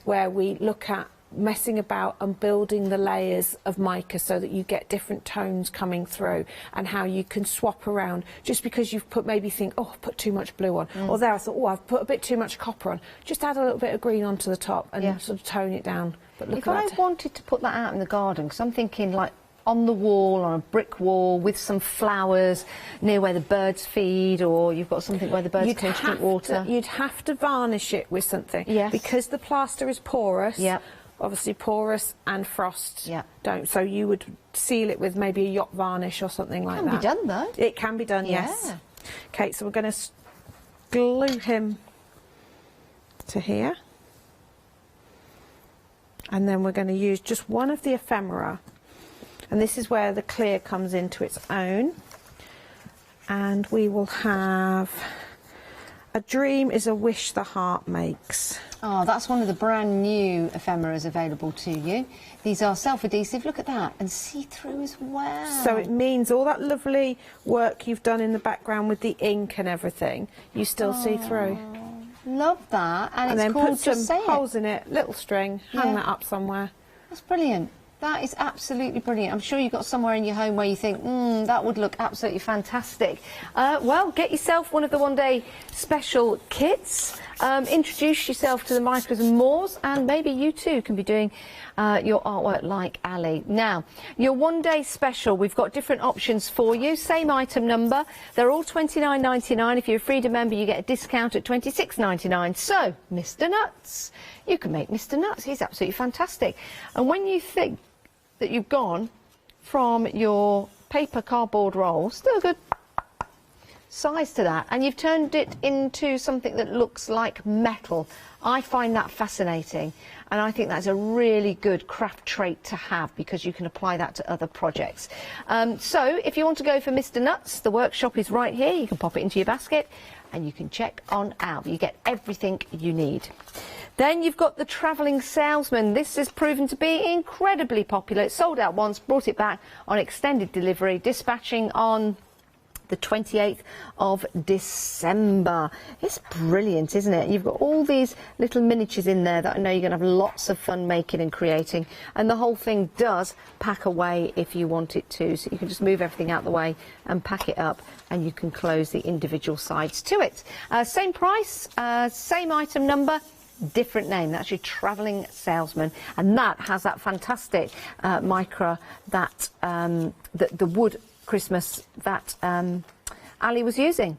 where we look at messing about and building the layers of mica so that you get different tones coming through, and how you can swap around. Just because you've put, maybe think, oh, I've put too much blue on, or there I thought, oh, I've put a bit too much copper on. Just add a little bit of green onto the top and sort of tone it down. But look if at I that. wanted to put that out in the garden, because I'm thinking like on the wall, on a brick wall, with some flowers near where the birds feed, or you've got something where the birds can drink water. You'd have to varnish it with something. Yes. Because the plaster is porous. Yep. Obviously porous and frost don't. So you would seal it with maybe a yacht varnish or something like that. It can be done though. It can be done, yes. Okay, so we're going to glue him to here. And then we're going to use just one of the ephemera. And this is where the clear comes into its own. And we will have A Dream is a Wish the Heart Makes. Oh, that's one of the brand new ephemeras available to you. These are self-adhesive, look at that, and see-through as well. So it means all that lovely work you've done in the background with the ink and everything, you still see through. Love that. And it's then called put some Just Say It. holes in it, little string, hang that up somewhere. That's brilliant. That is absolutely brilliant. I'm sure you've got somewhere in your home where you think, that would look absolutely fantastic. Well, get yourself one of the one-day special kits. Introduce yourself to the Micas and Moors, and maybe you too can be doing your artwork like Ali. Now, your one-day special, we've got different options for you. Same item number. They're all $29.99. If you're a Freedom member, you get a discount at $26.99. So, Mr. Nuts. You can make Mr. Nuts. He's absolutely fantastic. And when you think that you've gone from your paper cardboard roll, still good size to that, and you've turned it into something that looks like metal, I find that fascinating, and I think that's a really good craft trait to have, because you can apply that to other projects. So if you want to go for Mr. Nuts, the workshop is right here. You can pop it into your basket and you can check on out. You get everything you need. Then you've got the Travelling Salesman. This has proven to be incredibly popular. It sold out once, brought it back on extended delivery, dispatching on the 28th of December. It's brilliant, isn't it? You've got all these little miniatures in there that I know you're going to have lots of fun making and creating. And the whole thing does pack away if you want it to. So you can just move everything out the way and pack it up, and you can close the individual sides to it. Same price, same item number, different name. That's your Travelling Salesman, and that has that fantastic micra that the wood Christmas that Ali was using.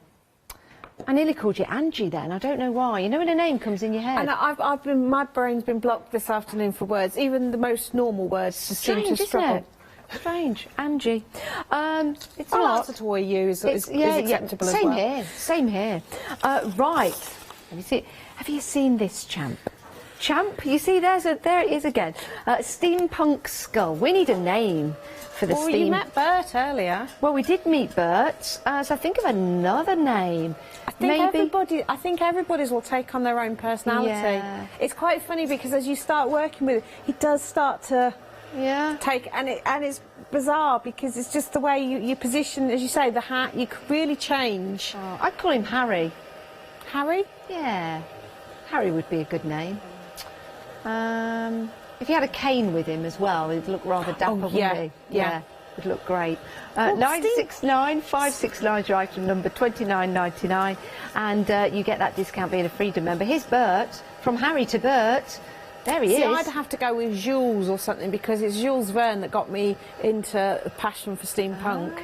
I nearly called you Angie then. I don't know why. You know when a name comes in your head. And my brain's been blocked this afternoon for words. Even the most normal words just seem to struggle. Strange, Angie. It's I'll not. answer to what you use is acceptable as well. Same here. Same here. Right. Have you seen this champ? Champ, you see, there it is again. Steampunk skull. We need a name for the you met Bert earlier. Well, we did meet Bert, so think of another name. I I think everybody's will take on their own personality. Yeah. It's quite funny because as you start working with it, he does start to take, and it's bizarre because it's just the way you position, as you say, the hat. You could really change. Oh, I'd call him Harry. Harry? Yeah, Harry would be a good name. If he had a cane with him as well, he'd look rather dapper, wouldn't he? Yeah. Would look great. 969 569 is your item number, $29.99, and you get that discount being a Freedom member. Here's Bert, from Harry to Bert. There he is. I'd have to go with Jules or something because it's Jules Verne that got me into a passion for steampunk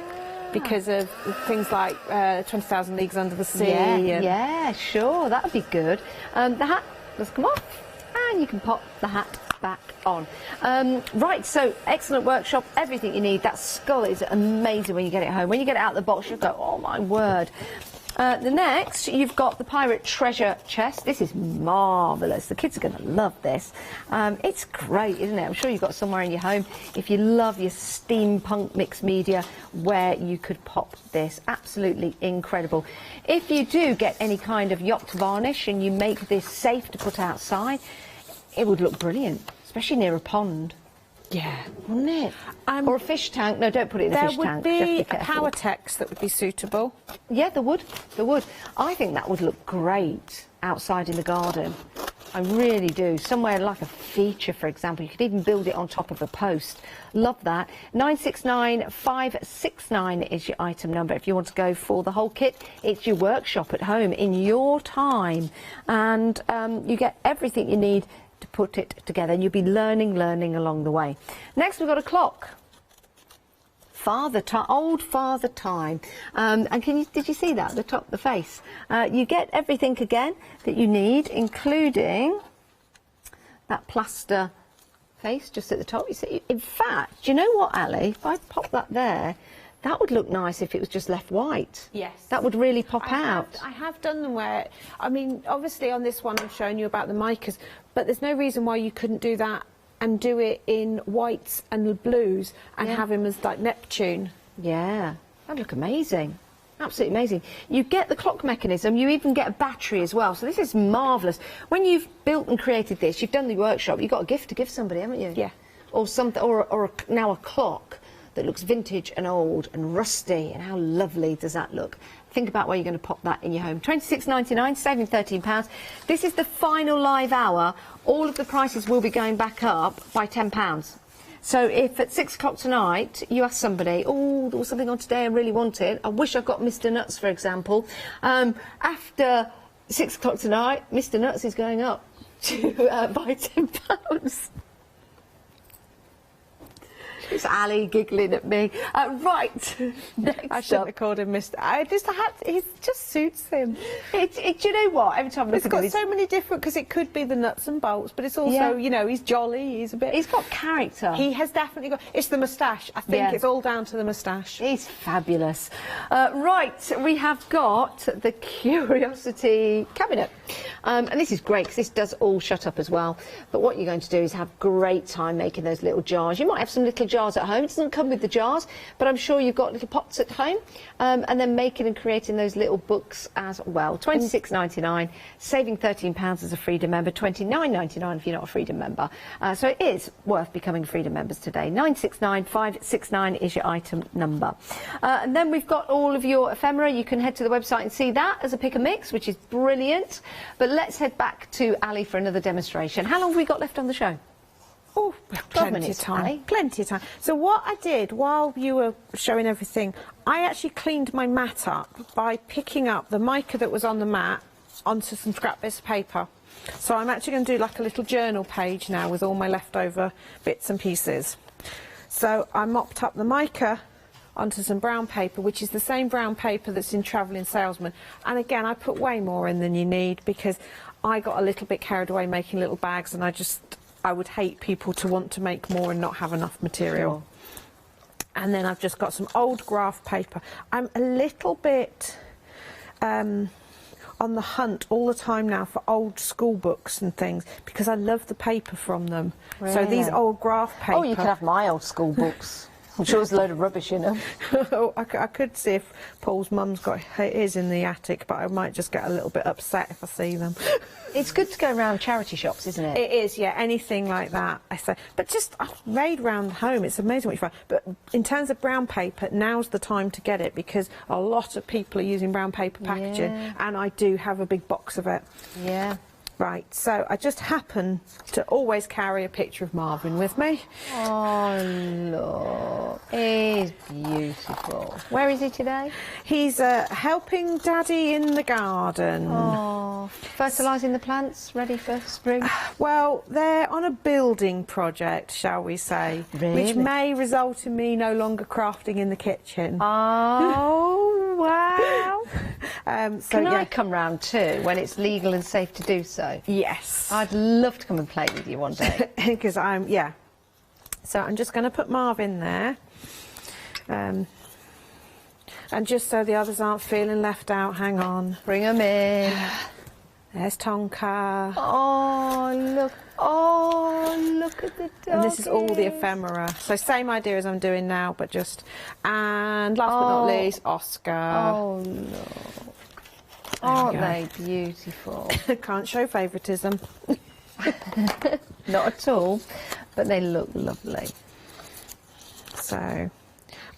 because of things like 20,000 Leagues Under the Sea. Yeah, sure, that would be good. The hat does come off, and you can pop the hat back on. Right, so excellent workshop, everything you need. That skull is amazing when you get it home. When you get it out of the box, you'll go, oh my word. The next, you've got the Pirate Treasure Chest. This is marvellous. The kids are going to love this. It's great, isn't it? I'm sure you've got somewhere in your home, if you love your steampunk mixed media, where you could pop this. Absolutely incredible. If you do get any kind of yacht varnish and you make this safe to put outside, it would look brilliant, especially near a pond. Yeah. Wouldn't it? Or a fish tank. No, don't put it in a fish tank. There would be a power text that would be suitable. Yeah, there would. There would. I think that would look great outside in the garden. I really do. Somewhere like a feature, for example. You could even build it on top of a post. Love that. 969 569 is your item number. If you want to go for the whole kit, it's your workshop at home in your time. And you get everything you need to put it together, and you'll be learning along the way. Next, we've got a clock. Old Father Time. And did you see that at the top, the face? You get everything again that you need, including that plaster face just at the top. You see, in fact, do you know what, Ali? If I pop that there, that would look nice if it was just left white. Yes. That would really pop out. I have done them where, I mean, obviously on this one I'm showing you about the micas, but there's no reason why you couldn't do that and do it in whites and blues and have him as like Neptune. Yeah, that'd look amazing. Absolutely amazing. You get the clock mechanism, you even get a battery as well, so this is marvellous. When you've built and created this, you've done the workshop, you've got a gift to give somebody, haven't you? Yeah. Or something, now a clock that looks vintage and old and rusty, and how lovely does that look? Think about where you're going to pop that in your home. £26.99, saving £13. This is the final live hour. All of the prices will be going back up by £10. So if at 6 o'clock tonight you ask somebody, oh, there was something on today I really wanted, I wish I'd got Mr. Nuts, for example, after 6 o'clock tonight, Mr. Nuts is going up to by £10. It's Ali giggling at me. Right. Next I shouldn't have called him Mr. It just suits him. Do you know what? Every time I look at it, it's got so many different, because it could be the nuts and bolts, but it's also, you know, he's jolly, he's a bit... He's got character. He has definitely got... It's the moustache. I think it's all down to the moustache. He's fabulous. Right, we have got the Curiosity Cabinet. And this is great, because this does all shut up as well. But what you're going to do is have great time making those little jars. You might have some little jars at home. It doesn't come with the jars, but I'm sure you've got little pots at home, and then making and creating those little books as well. £26.99, saving £13 as a Freedom member, £29.99 if you're not a Freedom member. So it is worth becoming Freedom members today. 969 569 is your item number. And then we've got all of your ephemera. You can head to the website and see that as a pick and mix, which is brilliant. But let's head back to Ali for another demonstration. How long have we got left on the show? Oh, plenty of time. Plenty of time. So what I did while you were showing everything, I actually cleaned my mat up by picking up the mica that was on the mat onto some scrap bits of paper. So I'm actually going to do like a little journal page now with all my leftover bits and pieces. So I mopped up the mica onto some brown paper, which is the same brown paper that's in Travelling Salesman. And again, I put way more in than you need because I got a little bit carried away making little bags, and I would hate people to want to make more and not have enough material. Sure. And then I've just got some old graph paper. I'm a little bit on the hunt all the time now for old school books and things, because I love the paper from them. Really? So these old graph paper... Oh, you can have my old school books. I'm sure there's a load of rubbish in them. I could see if Paul's mum's got his in the attic, but I might just get a little bit upset if I see them. It's good to go around charity shops, isn't it? It is, yeah, anything like that, I say. But just raid round home, it's amazing what you find. But in terms of brown paper, now's the time to get it because a lot of people are using brown paper packaging, and I do have a big box of it. Yeah. Right, so I just happen to always carry a picture of Marvin with me. Oh, look. He's beautiful. Where is he today? He's helping Daddy in the garden. Oh, fertilising the plants, ready for spring? Well, they're on a building project, shall we say, which may result in me no longer crafting in the kitchen. Oh, wow. So, Can I come round too, when it's legal and safe to do so? Yes. I'd love to come and play with you one day. Because So I'm just going to put Marv in there. And just so the others aren't feeling left out, hang on. Bring them in. There's Tonka. Oh, look. Oh, look at the dog. And this is all the ephemera. So same idea as I'm doing now, but just... And last but not least, Oscar. Oh, no. Aren't they beautiful? Can't show favouritism. Not at all, but they look lovely. So,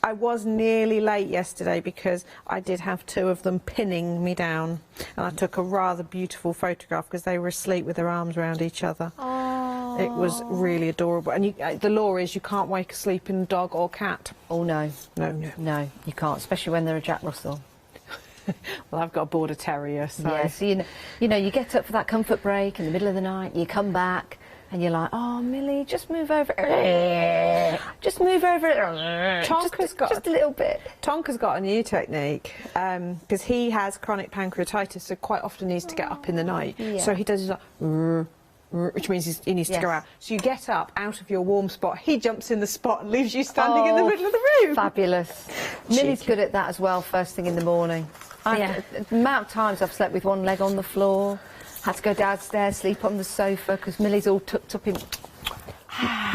I was nearly late yesterday because I did have two of them pinning me down. And I took a rather beautiful photograph because they were asleep with their arms around each other. Oh. It was really adorable. And the law is you can't wake a sleeping dog or cat. Oh, no. No. No, you can't, especially when they're a Jack Russell. Well, I've got a border terrier, so... Yeah, so you know, you get up for that comfort break in the middle of the night, you come back, and you're like, oh, Millie, just move over. Just move over. Just a little bit. Tonka's got a new technique, because he has chronic pancreatitis, so quite often needs to get up in the night. Yeah. So he does his like... which means he needs to go out. So you get up out of your warm spot, he jumps in the spot and leaves you standing in the middle of the room. Fabulous. Millie's good at that as well, first thing in the morning. The amount of times I've slept with one leg on the floor, had to go downstairs, sleep on the sofa, because Millie's all tucked up in...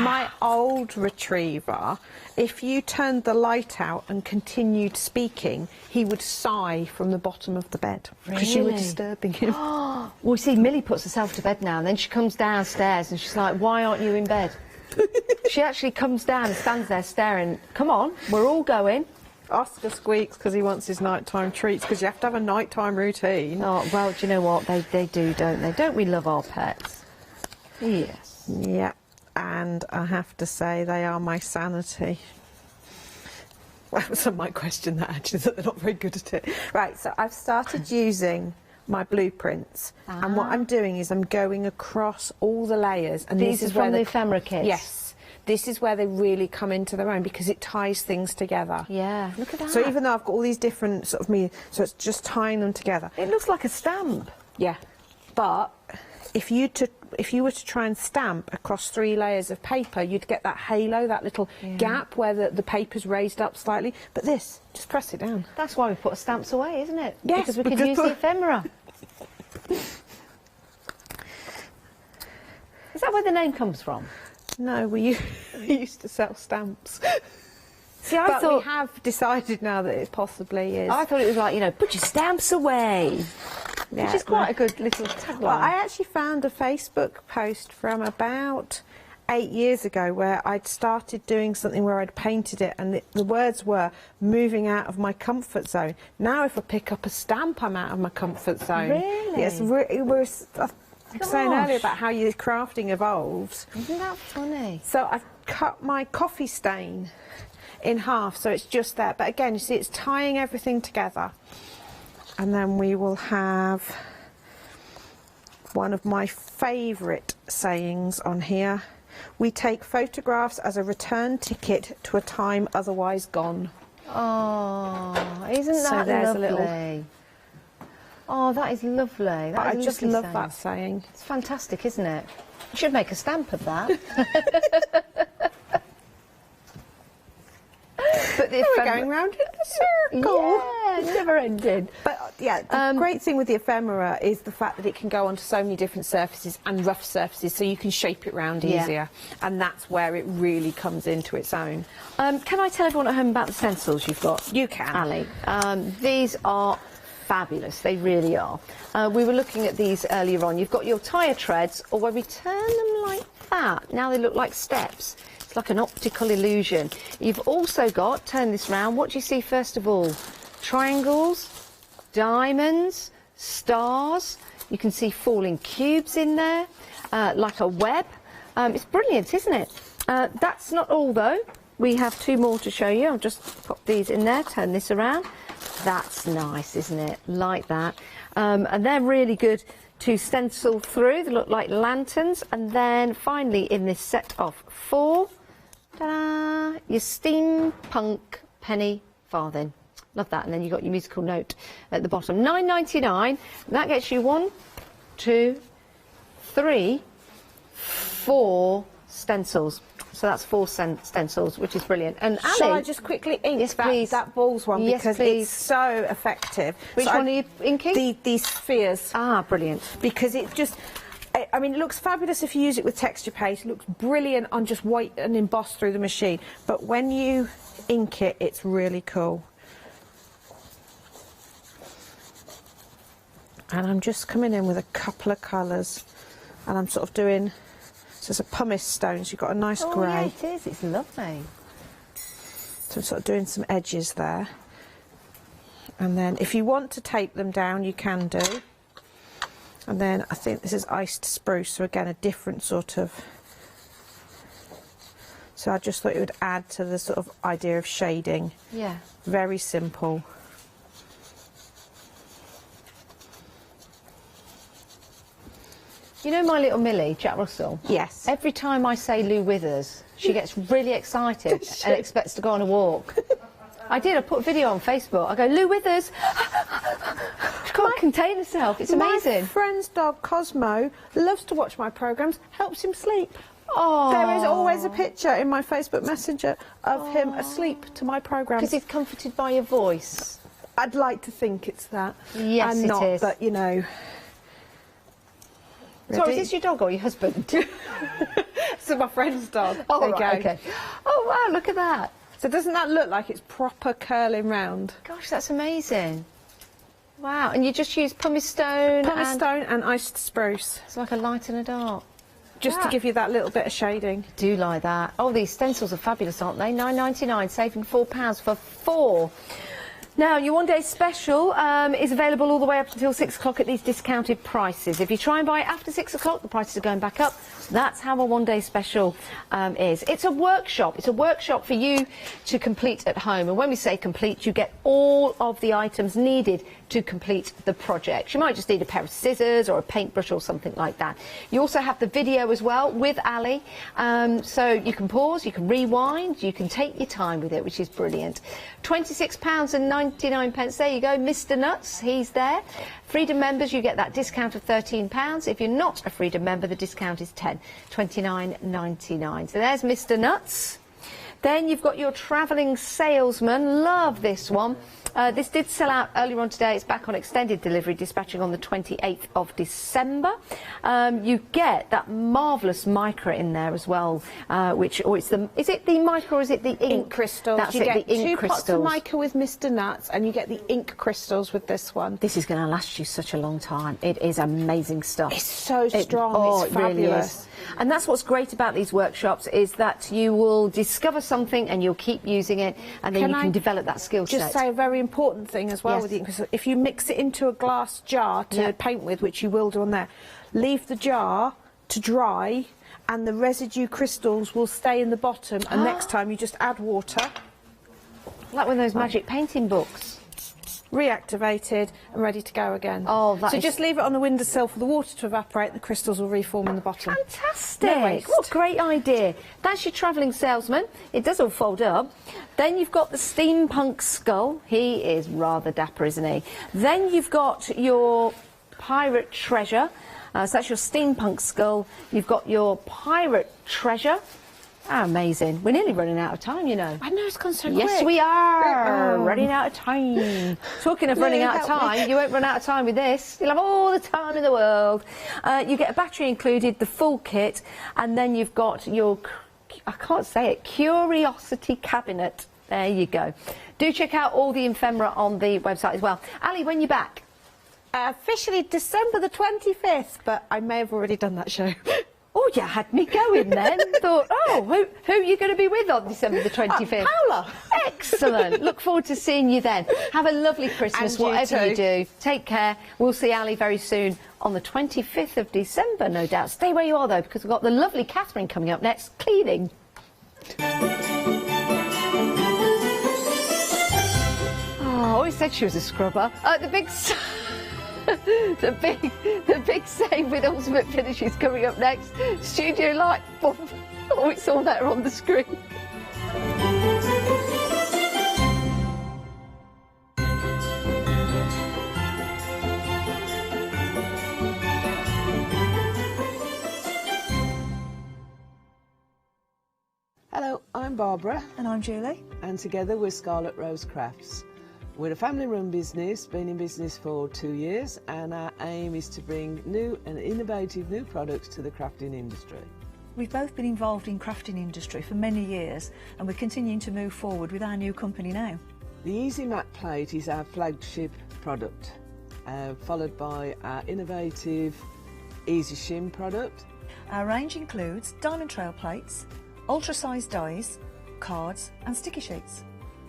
My old retriever, if you turned the light out and continued speaking, he would sigh from the bottom of the bed. Because you were disturbing him. Well, see, Millie puts herself to bed now, and then she comes downstairs and she's like, why aren't you in bed? She actually comes down and stands there staring. Come on, we're all going. Oscar squeaks because he wants his nighttime treats, because you have to have a nighttime routine. Oh, well, do you know what? They do, don't they? Don't we love our pets? Yes. Yeah. And I have to say they are my sanity. Well, that was my question, that actually, that they're not very good at it. Right, so I've started using my blueprints, and what I'm doing is I'm going across all the layers. And These are from the ephemera kits? Yes. This is where they really come into their own, because it ties things together. Yeah, look at that. So even though I've got all these different sort of so it's just tying them together. It looks like a stamp. Yeah, but if you were to try and stamp across 3 layers of paper, you'd get that halo, that little gap where the paper's raised up slightly. But this, just press it down. That's why we put stamps away, isn't it? Yes, because we could use the ephemera. Is that where the name comes from? No, we used to sell stamps. See, but we have decided now that it possibly is. I thought it was like, you know, put your stamps away. Yeah, which is quite a good little tagline. Well, I actually found a Facebook post from about 8 years ago where I'd started doing something where I'd painted it, and the words were moving out of my comfort zone. Now if I pick up a stamp, I'm out of my comfort zone. Really? Yes, I'm saying earlier about how your crafting evolves. Isn't that funny? So I've cut my coffee stain in half, so it's just there. But again, you see, it's tying everything together. And then we will have one of my favourite sayings on here. We take photographs as a return ticket to a time otherwise gone. Oh, isn't that so there's lovely? A little... Oh, that is lovely. I just love that saying. It's fantastic, isn't it? You should make a stamp of that. But we're going round in the circle. Yeah, never ended. But Yeah, the great thing with the ephemera is the fact that it can go onto so many different surfaces and rough surfaces, so you can shape it round easier, and that's where it really comes into its own. Can I tell everyone at home about the stencils you've got? You can. Ali. These are fabulous, they really are. We were looking at these earlier on. You've got your tyre treads, or where we turn them like that. Now they look like steps. It's like an optical illusion. You've also got, turn this round, what do you see first of all? Triangles, diamonds, stars. You can see falling cubes in there, like a web. It's brilliant, isn't it? That's not all though. We have two more to show you. I'll just pop these in there, turn this around. That's nice, isn't it? Like that. And they're really good to stencil through. They look like lanterns. And then finally in this set of 4, ta-da, your steampunk penny farthing. Love that. And then you've got your musical note at the bottom. £9.99. That gets you 1, 2, 3, 4 stencils. So that's 4 stencils, which is brilliant. And Ali, shall I just quickly ink that balls one, because it's so effective. Which one are you inking? These spheres. Ah, brilliant. Because it just, I mean, it looks fabulous if you use it with texture paste. It looks brilliant on just white and embossed through the machine. But when you ink it, it's really cool. And I'm just coming in with a couple of colours, and I'm sort of doing. So it's a pumice stone, so you've got a nice grey. Oh, yeah, it is. It's lovely. So I'm sort of doing some edges there. And then if you want to tape them down, you can do. And then I think this is iced spruce, so again, a different sort of... So I just thought it would add to the sort of idea of shading. Yeah. Very simple. You know my little Millie, Jack Russell? Yes. Every time I say Lou Withers, she gets really excited and expects to go on a walk. I put a video on Facebook. I go, Lou Withers! She can't contain herself. It's amazing. My friend's dog, Cosmo, loves to watch my programmes, helps him sleep. Oh. There is always a picture in my Facebook Messenger of him asleep to my programmes. Because he's comforted by your voice. I'd like to think it's that. Yes, and it not, is. But, you know... Sorry, is this your dog or your husband? So my friend's dog. Oh, there right, you go. okay. Oh, wow, look at that. So doesn't that look like it's proper curling round? Gosh, that's amazing. Wow, and you just use pumice stone? Pumice stone and iced spruce. It's like a light and a dark. Just to give you that little bit of shading. I do like that. Oh, these stencils are fabulous, aren't they? £9.99, saving £4 for 4. Now, your one-day special is available all the way up until 6 o'clock at these discounted prices. If you try and buy it after 6 o'clock, the prices are going back up. That's how a one-day special is. It's a workshop. It's a workshop for you to complete at home. And when we say complete, you get all of the items needed to complete the project. You might just need a pair of scissors or a paintbrush or something like that. You also have the video as well with Ali. So you can pause, you can rewind, you can take your time with it, which is brilliant. £26.99. There you go, Mr. Nuts, he's there. Freedom members, you get that discount of £13. If you're not a Freedom member, the discount is £29.99. So there's Mr. Nuts. Then you've got your travelling salesman. Love this one. This did sell out earlier on today. It's back on extended delivery, dispatching on the 28th of December. You get that marvellous mica in there as well, which, or it's the, is it the mica or is it the ink? Crystals. That's you it, get the ink two crystals. pots of mica with Mr. Nuts, and you get the ink crystals with this one. This is going to last you such a long time. It is amazing stuff. It's so strong. It's fabulous. Really is. And that's what's great about these workshops, is that you will discover something and you'll keep using it, and then you can develop that skill set. Just say a very important thing as well Yes. with the ink crystal. If you mix it into a glass jar to paint with, which you will do on there, leave the jar to dry, and the residue crystals will stay in the bottom, and next time you just add water. Like one of those magic painting books. Reactivated and ready to go again. Oh, that so is... just leave it on the windowsill for the water to evaporate, the crystals will reform in the bottom. Fantastic! No waste. What a great idea. That's your travelling salesman. It does all fold up. Then you've got the steampunk skull. He is rather dapper, isn't he? Then you've got your pirate treasure. So that's your steampunk skull. You've got your pirate treasure. How amazing. We're nearly running out of time, you know. I know, it's gone so quick. Yes, we are. Running out of time. Talking of running out of time, you won't run out of time with this. You'll have all the time in the world. You get a battery included, the full kit, and then you've got your, I can't say it, curiosity cabinet. There you go. Do check out all the ephemera on the website as well. Ali, when you back? Officially December the 25th, but I may have already done that show. Oh, you had me going then. Thought, oh, who are you going to be with on December the 25th? Paula. Excellent. Look forward to seeing you then. Have a lovely Christmas, And you whatever you too. do. Take care. We'll see Ali very soon on the 25th of December, no doubt. Stay where you are, though, because we've got the lovely Catherine coming up next, cleaning. Oh, I always said she was a scrubber. The big save with Ultimate Finishes coming up next. Studio light. Oh, it's all there on the screen. Hello, I'm Barbara. And I'm Julie. And together we're Scarlet Rose Crafts. We're a family-run business, been in business for 2 years, and our aim is to bring new and innovative new products to the crafting industry. We've both been involved in crafting industry for many years, and we're continuing to move forward with our new company now. The Easy Matte Plate is our flagship product, followed by our innovative Easy Shim product. Our range includes diamond trail plates, ultra-sized dies, cards and sticky sheets.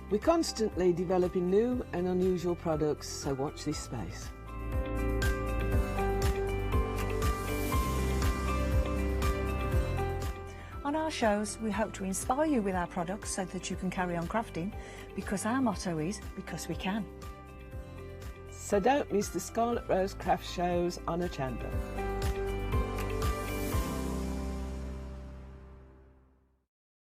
We're constantly developing new and unusual products, so watch this space. On our shows, we hope to inspire you with our products so that you can carry on crafting, because our motto is, because we can. So don't miss the Scarlet Rose Craft shows on Hochanda.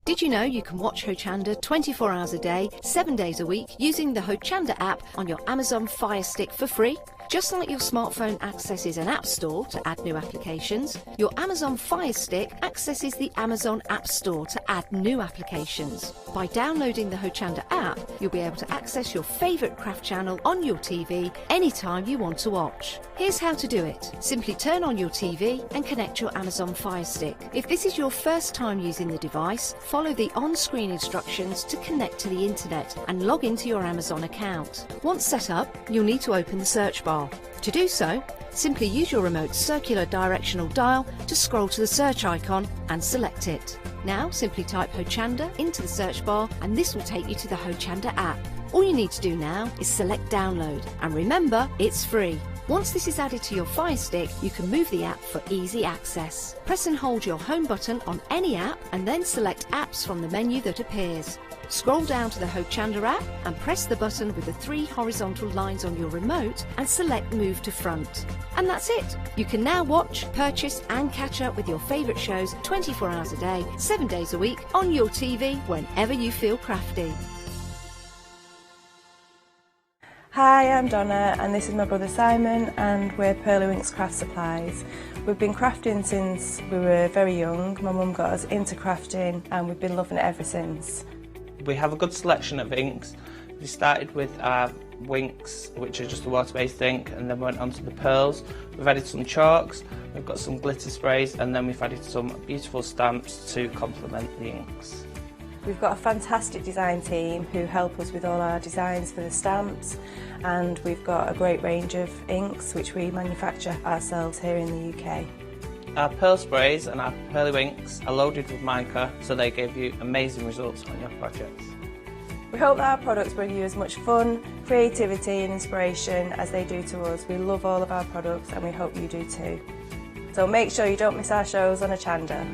Did you know you can watch Hochanda 24 hours a day, 7 days a week using the Hochanda app on your Amazon Fire Stick for free? Just like your smartphone accesses an app store to add new applications, your Amazon Fire Stick accesses the Amazon App Store to add new applications. By downloading the Hochanda app, you'll be able to access your favourite craft channel on your TV anytime you want to watch. Here's how to do it. Simply turn on your TV and connect your Amazon Fire Stick. If this is your first time using the device, follow the on-screen instructions to connect to the internet and log into your Amazon account. Once set up, you'll need to open the search bar. To do so, simply use your remote's circular directional dial to scroll to the search icon and select it. Now simply type Hochanda into the search bar and this will take you to the Hochanda app. All you need to do now is select download, and remember, it's free. Once this is added to your Fire Stick, you can move the app for easy access. Press and hold your home button on any app and then select apps from the menu that appears. Scroll down to the Hochanda app and press the button with the 3 horizontal lines on your remote and select Move to Front. And that's it! You can now watch, purchase and catch up with your favourite shows 24 hours a day, 7 days a week on your TV whenever you feel crafty. Hi, I'm Donna and this is my brother Simon and we're Pearly Winks Craft Supplies. We've been crafting since we were very young. My mum got us into crafting and we've been loving it ever since. We have a good selection of inks. We started with our Winks, which are just a water-based ink, and then went on to the pearls. We've added some chalks, we've got some glitter sprays, and then we've added some beautiful stamps to complement the inks. We've got a fantastic design team who help us with all our designs for the stamps, and we've got a great range of inks which we manufacture ourselves here in the UK. Our pearl sprays and our Pearly Winks are loaded with mica, so they give you amazing results on your projects. We hope that our products bring you as much fun, creativity and inspiration as they do to us. We love all of our products and we hope you do too. So make sure you don't miss our shows on Hochanda.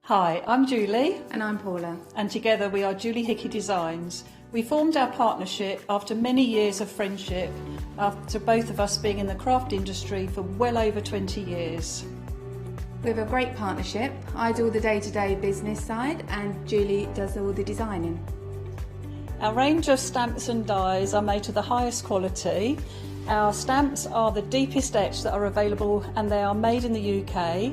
Hi, I'm Julie. And I'm Paula. And together we are Julie Hickey Designs. We formed our partnership after many years of friendship, after both of us being in the craft industry for well over 20 years. We have a great partnership. I do all the day-to-day business side and Julie does all the designing. Our range of stamps and dies are made to the highest quality Our stamps are the deepest etch that are available, and they are made in the UK,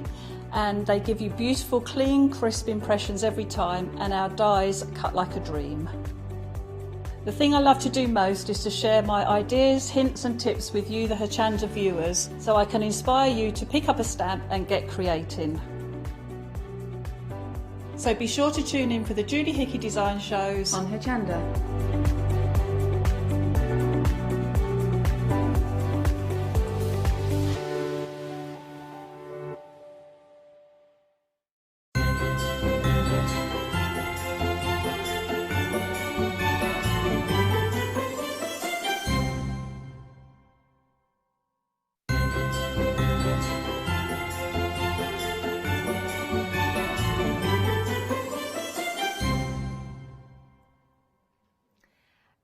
and they give you beautiful, clean, crisp impressions every time, and our dies cut like a dream. The thing I love to do most is to share my ideas, hints and tips with you, the Hochanda viewers, so I can inspire you to pick up a stamp and get creating. So be sure to tune in for the Julie Hickey design shows on Hochanda.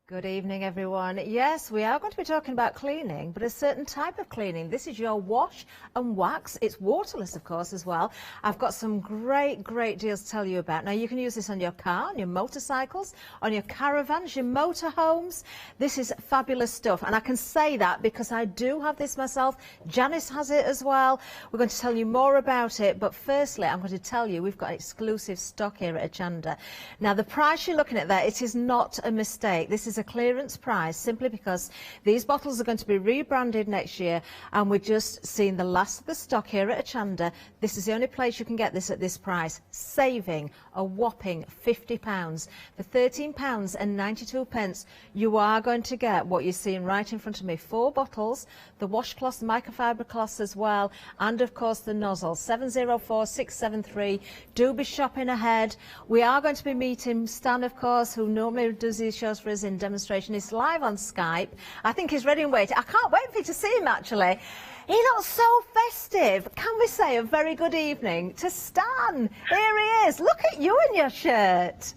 Good evening, everyone. Yes, we are going to be talking about cleaning, but a certain type of cleaning. This is your wash and wax. It's waterless, of course, as well. I've got some great deals to tell you about. Now, you can use this on your car, on your motorcycles, on your caravans, your motorhomes. This is fabulous stuff, and I can say that because I do have this myself. Janice has it as well. We're going to tell you more about it, but firstly, I'm going to tell you we've got exclusive stock here at Hochanda. Now, the price you're looking at there, it is not a mistake. This is a clearance price simply because these bottles are going to be rebranded next year, and we're just seeing the last of the stock here at Hochanda. This is the only place you can get this at this price, saving a whopping £50. For £13.92 you are going to get what you're seeing right in front of me, 4 bottles, the washcloths, the microfiber cloths as well, and of course the nozzle. 704673. Do be shopping ahead. We are going to be meeting Stan, of course, who normally does these shows for us in demonstration. He's live on Skype. I think he's ready and waiting. I can't wait for you to see him, actually. He looks so festive. Can we say a very good evening to Stan? Here he is. Look at you in your shirt.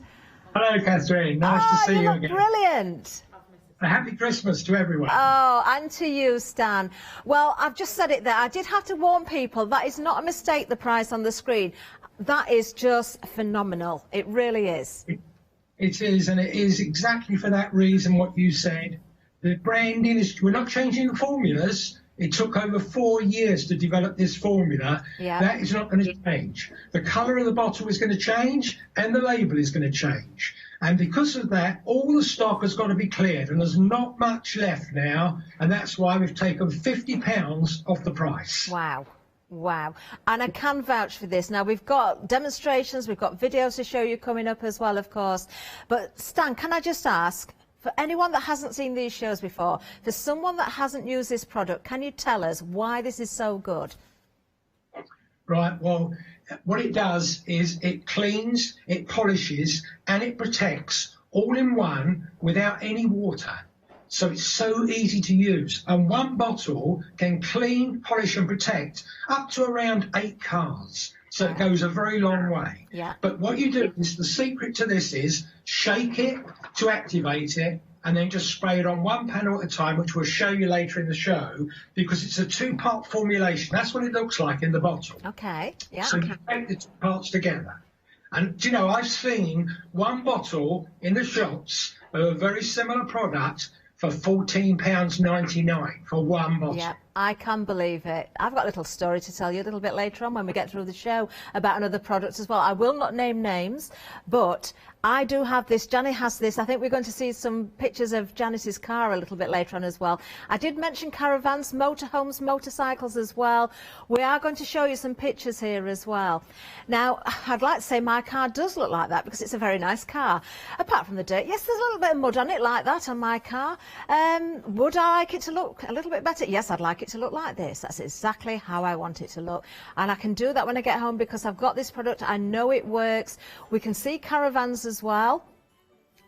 Hello, Catherine. Nice to see you again. Brilliant. A happy Christmas to everyone. Oh, and to you, Stan. Well, I've just said it there. I did have to warn people, that is not a mistake, the price on the screen. That is just phenomenal. It really is. It is, and it is exactly for that reason what you said. The branding is, we're not changing the formulas. It took over 4 years to develop this formula. Yeah. That is not going to change. The colour of the bottle is going to change, and the label is going to change. And because of that, all the stock has got to be cleared, and there's not much left now, and that's why we've taken £50 off the price. Wow. Wow. And I can vouch for this. Now, we've got demonstrations, we've got videos to show you coming up as well, of course. But, Stan, can I just ask, for anyone that hasn't seen these shows before, for someone that hasn't used this product, can you tell us why this is so good? Right, well, what it does is it cleans, it polishes, and it protects all in one without any water. So it's so easy to use. And one bottle can clean, polish and protect up to around 8 cars. So it goes a very long way. Yeah. But what you do is, the secret to this is shake it to activate it, and then just spray it on one panel at a time, which we'll show you later in the show, because it's a 2-part formulation. That's what it looks like in the bottle. Okay. Yeah. So you take the 2 parts together. And, do you know, I've seen one bottle in the shops of a very similar product for £14.99 for one bottle. Yeah, I can believe it. I've got a little story to tell you a little bit later on when we get through the show about another product as well. I will not name names, but I do have this. Janice has this. I think we're going to see some pictures of Janice's car a little bit later on as well. I did mention caravans, motorhomes, motorcycles as well. We are going to show you some pictures here as well. Now, I'd like to say my car does look like that because it's a very nice car. Apart from the dirt, yes, there's a little bit of mud on it like that on my car. Would I like it to look a little bit better? Yes, I'd like it to look like this. That's exactly how I want it to look. And I can do that when I get home because I've got this product. I know it works. We can see caravans as well.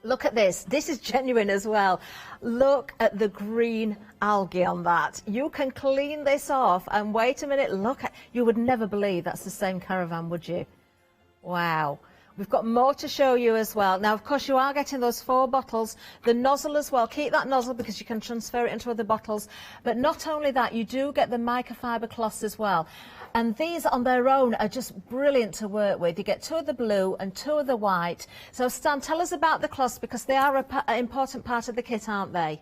Look at this. This is genuine as well. Look at the green algae on that. You can clean this off and wait a minute. Look at, you would never believe that's the same caravan, would you? Wow. We've got more to show you as well. Now, of course, you are getting those 4 bottles. The nozzle as well. Keep that nozzle because you can transfer it into other bottles. But not only that, you do get the microfiber cloths as well. And these on their own are just brilliant to work with. You get 2 of the blue and 2 of the white. So, Stan, tell us about the cloths because they are an important part of the kit, aren't they?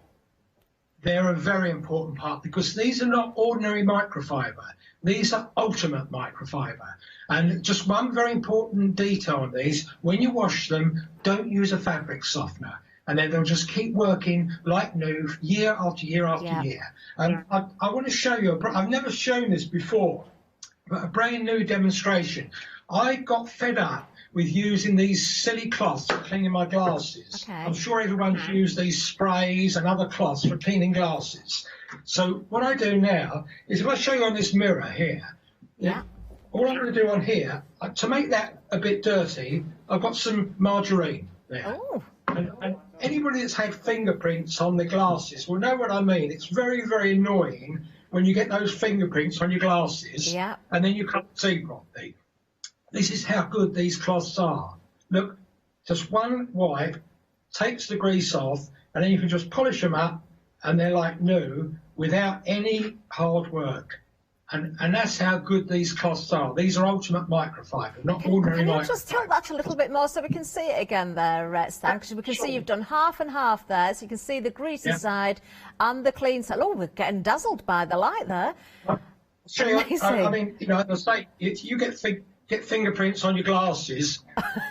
They're a very important part because these are not ordinary microfiber. These are ultimate microfiber. And just one very important detail on these, when you wash them, don't use a fabric softener. And then they'll just keep working like new year after year after year. And I want to show you, I've never shown this before, but a brand new demonstration. I got fed up with using these silly cloths for cleaning my glasses. I'm sure everyone's used these sprays and other cloths for cleaning glasses. So what I do now is if I show you on this mirror here, all I'm going to do on here, to make that a bit dirty, I've got some margarine there. And anybody that's had fingerprints on the glasses will know what I mean. It's very, very annoying when you get those fingerprints on your glasses and then you can't see properly. This is how good these cloths are. Look, just one wipe takes the grease off, and then you can just polish them up, and they're like new without any hard work. And that's how good these cloths are. These are ultimate microfiber, not ordinary microfiber. Can you just tilt that a little bit more so we can see it again there, Stan? Because we can see you've done half and half there, so you can see the greasy side and the clean side. Oh, we're getting dazzled by the light there. I mean, you know, as I say, if you get fingerprints on your glasses,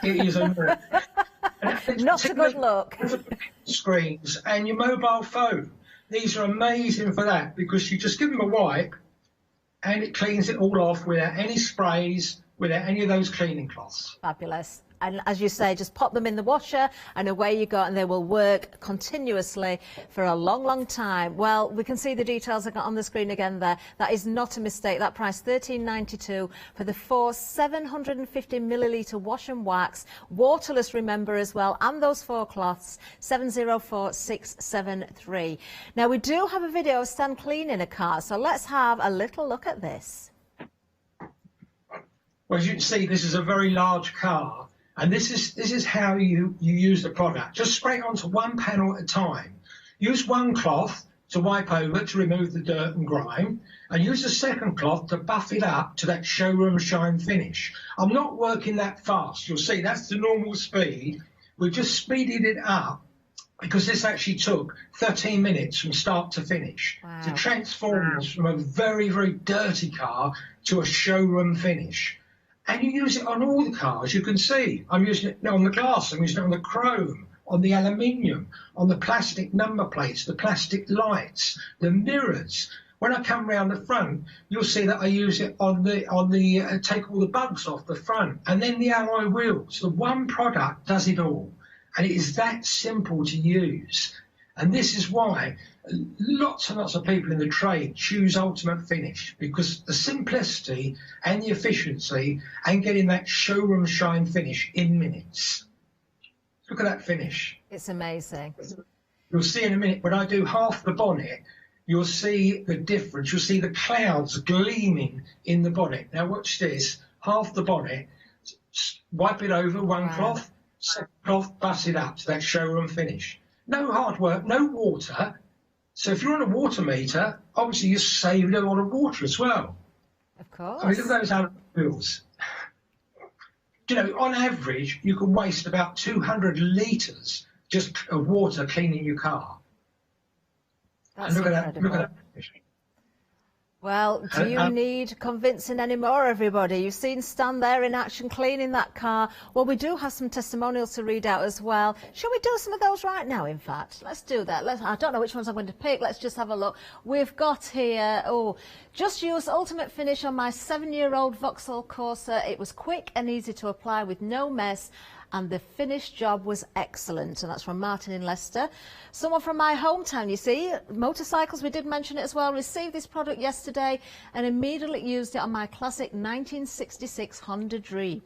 it is a not a good look. Screens and your mobile phone. These are amazing for that because you just give them a wipe and it cleans it all off without any sprays, without any of those cleaning cloths. Fabulous. And as you say, just pop them in the washer and away you go, and they will work continuously for a long, long time. Well, we can see the details on the screen again there. That is not a mistake. That price, $13.92 for the 4 750 millilitre wash and wax. Waterless, remember, as well. And those 4 cloths, 704673. Now, we do have a video of Stan cleaning a car, so let's have a little look at this. Well, as you can see, this is a very large car. And this is how you use the product. Just spray it onto one panel at a time. Use one cloth to wipe over to remove the dirt and grime, and use the second cloth to buff it up to that showroom shine finish. I'm not working that fast. You'll see that's the normal speed. We've just speeded it up because this actually took 13 minutes from start to finish to transform this from a very, very dirty car to a showroom finish. And you use it on all the cars, you can see. I'm using it on the glass, I'm using it on the chrome, on the aluminium, on the plastic number plates, the plastic lights, the mirrors. When I come round the front, you'll see that I use it on the take all the bugs off the front. And then the alloy wheels. The one product does it all. And it is that simple to use. And this is why lots and lots of people in the trade choose Ultimate Finish, because the simplicity and the efficiency and getting that showroom shine finish in minutes. Look at that finish. It's amazing. You'll see in a minute, when I do half the bonnet, you'll see the difference. You'll see the clouds gleaming in the bonnet. Now watch this, half the bonnet, wipe it over, one cloth, second cloth, buff it up to that showroom finish. No hard work, no water. So if you're on a water meter, obviously you're saving a lot of water as well. Of course. I mean, look at those alloy wheels. You know, on average, you can waste about 200 litres just of water cleaning your car. That's and look incredible. at that. Look at that. Well, do you need convincing anymore, everybody? You've seen Stan there in action cleaning that car. Well, we do have some testimonials to read out as well. Shall we do some of those right now, in fact? Let's do that. I don't know which ones I'm going to pick. Let's just have a look. We've got here, just used Ultimate Finish on my 7-year-old Vauxhall Corsa. It was quick and easy to apply with no mess, and the finish job was excellent. And that's from Martin in Leicester. Someone from my hometown, you see, motorcycles, we did mention it as well, received this product yesterday and immediately used it on my classic 1966 Honda Dream.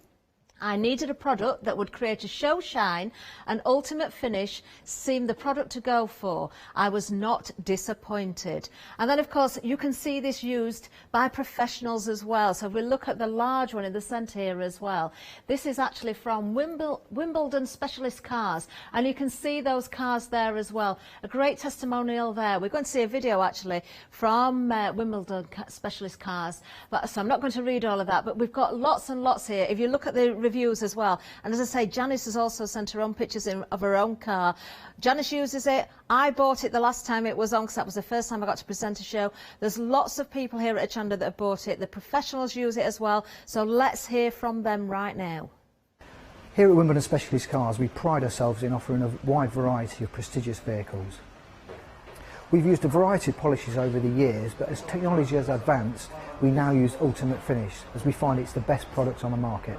I needed a product that would create a show shine, and Ultimate Finish seemed the product to go for. I was not disappointed. And then, of course, you can see this used by professionals as well. So we'll look at the large one in the centre here as well. This is actually from Wimbledon Specialist Cars, and you can see those cars there as well. A great testimonial there. We're going to see a video, actually, from Wimbledon Specialist Cars. So I'm not going to read all of that, but we've got lots and lots here. If you look at the reviews as well. And as I say, Janice has also sent her own pictures of her own car. Janice uses it. I bought it the last time it was on because that was the first time I got to present a show. There's lots of people here at Hochanda that have bought it. The professionals use it as well. So let's hear from them right now. Here at Wimbledon Specialist Cars, we pride ourselves in offering a wide variety of prestigious vehicles. We've used a variety of polishes over the years, but as technology has advanced, we now use Ultimate Finish, as we find it's the best product on the market.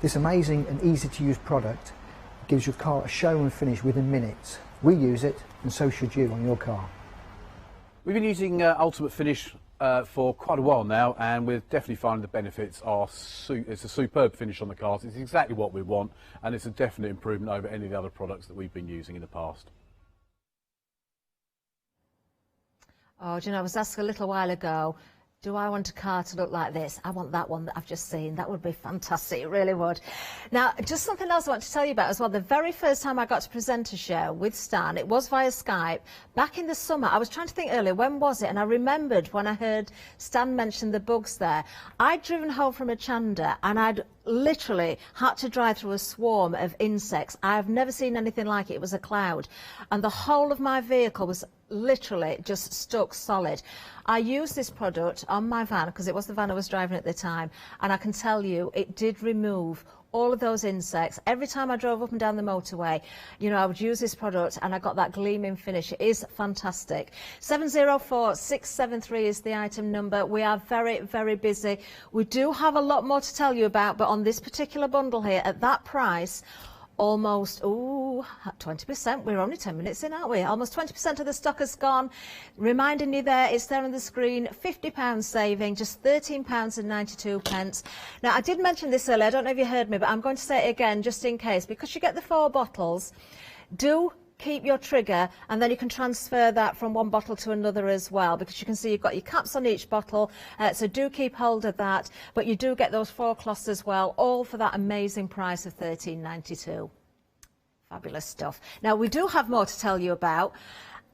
This amazing and easy to use product gives your car a showroom finish within minutes. We use it, and so should you on your car. We've been using Ultimate Finish for quite a while now, and we're definitely finding the benefits are it's a superb finish on the cars. It's exactly what we want, and it's a definite improvement over any of the other products that we've been using in the past. Oh, do you know, I was asked a little while ago, do I want a car to look like this? I want that one that I've just seen. That would be fantastic, it really would. Now, just something else I want to tell you about as well. The very first time I got to present a show with Stan, it was via Skype, back in the summer. I was trying to think earlier, when was it? And I remembered when I heard Stan mention the bugs there. I'd driven home from Hochanda and I'd literally had to drive through a swarm of insects. I've never seen anything like it. It was a cloud. And the whole of my vehicle was literally just stuck solid. I used this product on my van because it was the van I was driving at the time, and I can tell you it did remove all of those insects. Every time I drove up and down the motorway, you know, I would use this product and I got that gleaming finish. It is fantastic. 704-673 is the item number. We are very, very busy. We do have a lot more to tell you about, but on this particular bundle here, at that price, almost 20%. We're only 10 minutes in, aren't we? Almost 20% of the stock has gone. Reminding you there, it's there on the screen, £50 saving, just £13.92. Now, I did mention this earlier, I don't know if you heard me, but I'm going to say it again just in case. Because you get the 4 bottles, do keep your trigger, and then you can transfer that from one bottle to another as well, because you can see you've got your caps on each bottle, so do keep hold of that. But you do get those 4 cloths as well, all for that amazing price of £13.92. Fabulous stuff. Now, we do have more to tell you about.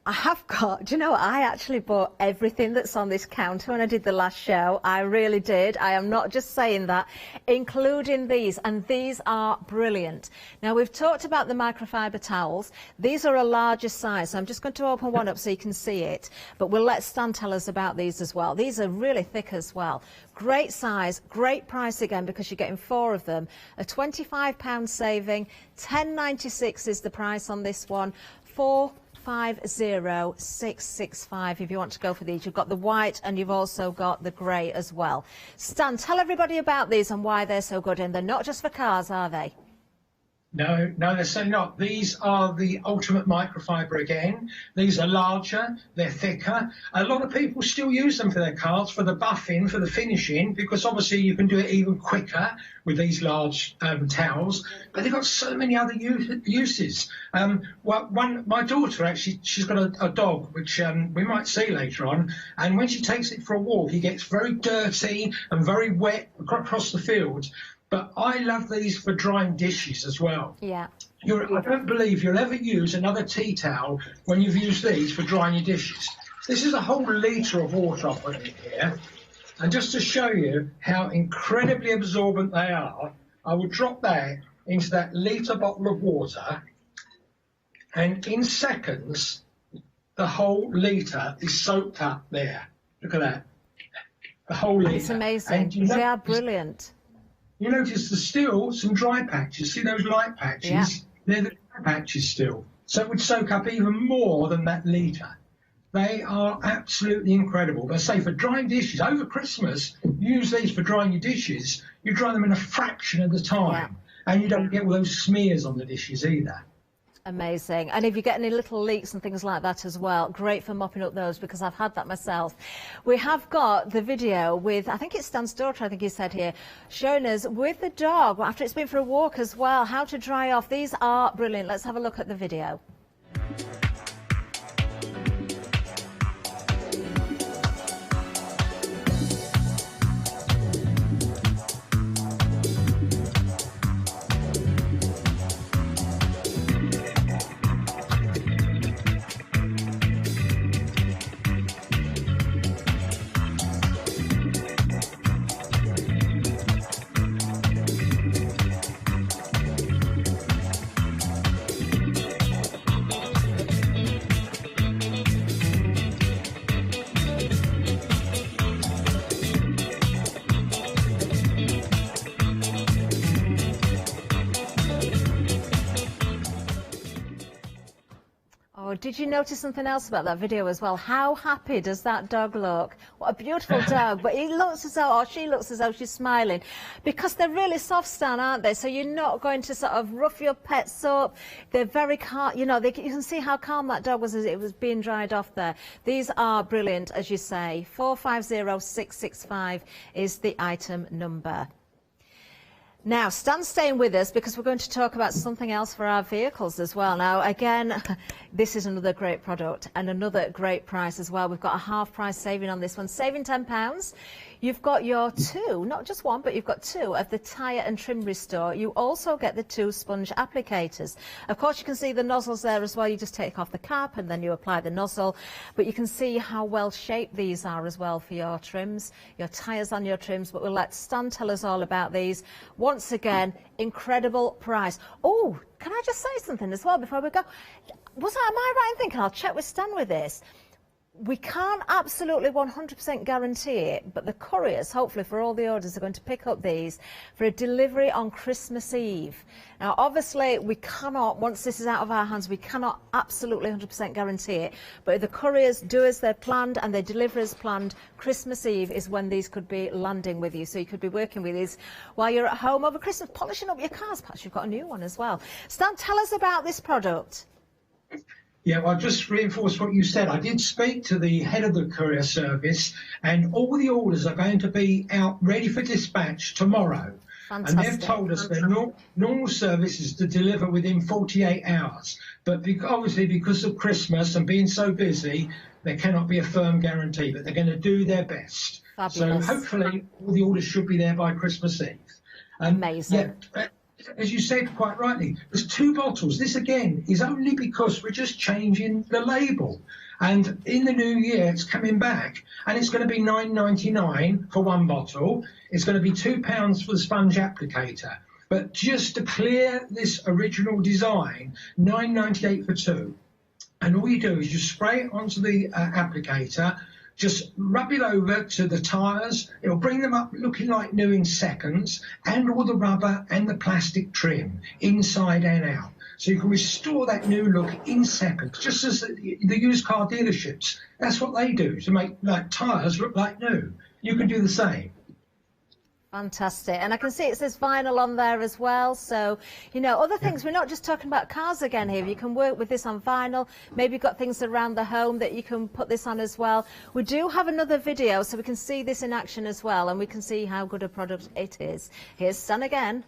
I have got, do you know, I actually bought everything that's on this counter when I did the last show. I really did. I am not just saying that, including these, and these are brilliant. Now, we've talked about the microfiber towels. These are a larger size, so I'm just going to open one up so you can see it, but we'll let Stan tell us about these as well. These are really thick as well. Great size, great price again, because you're getting 4 of them. A £25 saving, £10.96 is the price on this one. 450-665 if you want to go for these. You've got the white and you've also got the grey as well. Stan, tell everybody about these and why they're so good, and they're not just for cars, are they? No, they're certainly not. These are the ultimate microfiber again. These are larger, they're thicker. A lot of people still use them for their cars, for the buffing, for the finishing, because obviously you can do it even quicker with these large towels. But they've got so many other uses. My daughter, actually, she's got a dog, which we might see later on. And when she takes it for a walk, he gets very dirty and very wet across the field. But I love these for drying dishes as well. Yeah. I don't believe you'll ever use another tea towel when you've used these for drying your dishes. This is a whole litre of water I put in here. And just to show you how incredibly absorbent they are, I will drop that into that litre bottle of water. And in seconds, the whole litre is soaked up there. Look at that. The whole litre. It's amazing. They are brilliant. You notice there's still some dry patches. See those light patches? Yeah. They're the dry patches still. So it would soak up even more than that litre. They are absolutely incredible. But say for drying dishes, over Christmas, use these for drying your dishes. You dry them in a fraction of the time. Yeah. And you don't get all those smears on the dishes either. Amazing. And if you get any little leaks and things like that as well, great for mopping up those, because I've had that myself. We have got the video with, I think it's Stan's daughter, I think he said here, showing us with the dog, after it's been for a walk as well, how to dry off. These are brilliant. Let's have a look at the video. did you notice something else about that video as well? How happy does that dog look? What a beautiful dog. But he looks as though, or she looks as though she's smiling. Because they're really soft, Stan, aren't they? So you're not going to sort of rough your pets up. They're very calm. You know, you can see how calm that dog was as it was being dried off there. These are brilliant, as you say. 450665 is the item number. Now, Stan's staying with us because we're going to talk about something else for our vehicles as well. Now, again, this is another great product and another great price as well. We've got a half price saving on this one, saving £10. You've got your two, not just one, but you've got two of the tyre and trim restore. You also get the 2 sponge applicators. Of course, you can see the nozzles there as well. You just take off the cap and then you apply the nozzle. But you can see how well shaped these are as well for your trims, your tyres on your trims. But we'll let Stan tell us all about these. Once again, incredible price. Oh, can I just say something as well before we go? Am I right in thinking, I'll check with Stan with this, we can't absolutely 100% guarantee it, but the couriers, hopefully for all the orders, are going to pick up these for a delivery on Christmas Eve. Now, obviously, we cannot, once this is out of our hands, we cannot absolutely 100% guarantee it, but if the couriers do as they're planned and they deliver as planned, Christmas Eve is when these could be landing with you. So you could be working with these while you're at home over Christmas, polishing up your cars. Perhaps you've got a new one as well. Stan, tell us about this product. Yeah, well, I'll just reinforce what you said. I did speak to the head of the courier service, and all the orders are going to be out ready for dispatch tomorrow. Fantastic. And they've told us their normal service is to deliver within 48 hours. But obviously, because of Christmas and being so busy, there cannot be a firm guarantee, but they're going to do their best. Fabulous. So hopefully, all the orders should be there by Christmas Eve. Amazing. Yeah, as you said quite rightly, there's 2 bottles. This, again, is only because we're just changing the label. And in the new year, it's coming back. And it's going to be $9.99 for 1 bottle. It's going to be £2 for the sponge applicator. But just to clear this original design, $9.98 for 2. And all you do is you spray it onto the applicator, just rub it over to the tyres. It'll bring them up looking like new in seconds, and all the rubber and the plastic trim inside and out. So you can restore that new look in seconds, just as the used car dealerships. That's what they do to make like tyres look like new. You can do the same. Fantastic. And I can see it says vinyl on there as well. So, you know, other things, we're not just talking about cars again here. You can work with this on vinyl. Maybe you've got things around the home that you can put this on as well. We do have another video so we can see this in action as well, and we can see how good a product it is. Here's Stan again.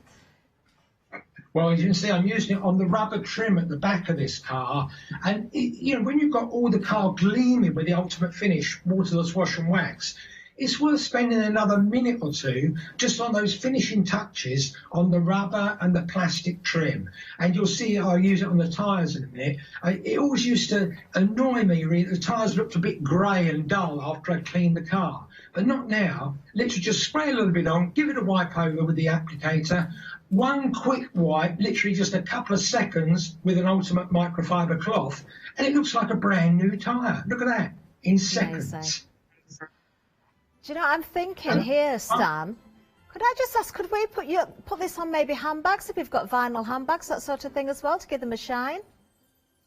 Well, as you can see, I'm using it on the rubber trim at the back of this car. And, you know, when you've got all the car gleaming with the ultimate finish, waterless wash and wax, it's worth spending another minute or two just on those finishing touches on the rubber and the plastic trim. And you'll see I'll use it on the tyres in a minute. It always used to annoy me, really. The tyres looked a bit grey and dull after I cleaned the car. But not now. Literally just spray a little bit on, give it a wipe over with the applicator. 1 quick wipe, literally just a couple of seconds with an ultimate microfiber cloth, and it looks like a brand new tyre. Look at that, in seconds. Amazing. Do you know, I'm thinking here, Stan, could I just ask, could we put this on maybe handbags, if we've got vinyl handbags, that sort of thing as well, to give them a shine?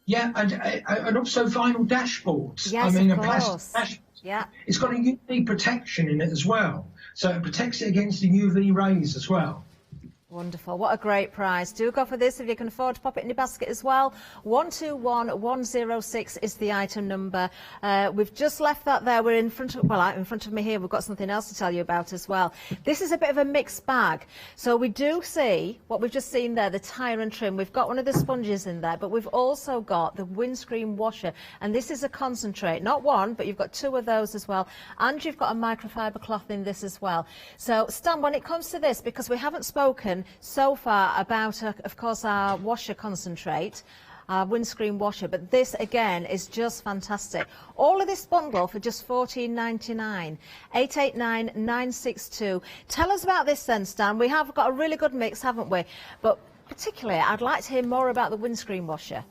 Yeah, and also vinyl dashboards. Yes, I mean, of a course. plastic dashboard. Yeah. It's got a UV protection in it as well, so it protects it against the UV rays as well. Wonderful. What a great price. Do go for this if you can afford to pop it in your basket as well. 121106 is the item number. We've just left that there. We're in front of, well, in front of me here, we've got something else to tell you about as well. This is a bit of a mixed bag. So we do see what we've just seen there, the tyre and trim. We've got one of the sponges in there, but we've also got the windscreen washer. And this is a concentrate, not one, but you've got 2 of those as well. And you've got a microfiber cloth in this as well. So Stan, when it comes to this, because we haven't spoken so far about, of course, our washer concentrate, our windscreen washer, but this again is just fantastic. All of this bundle for just $14.99, 889962. Tell us about this then, Stan. We have got a really good mix, haven't we? But particularly, I'd like to hear more about the windscreen washer.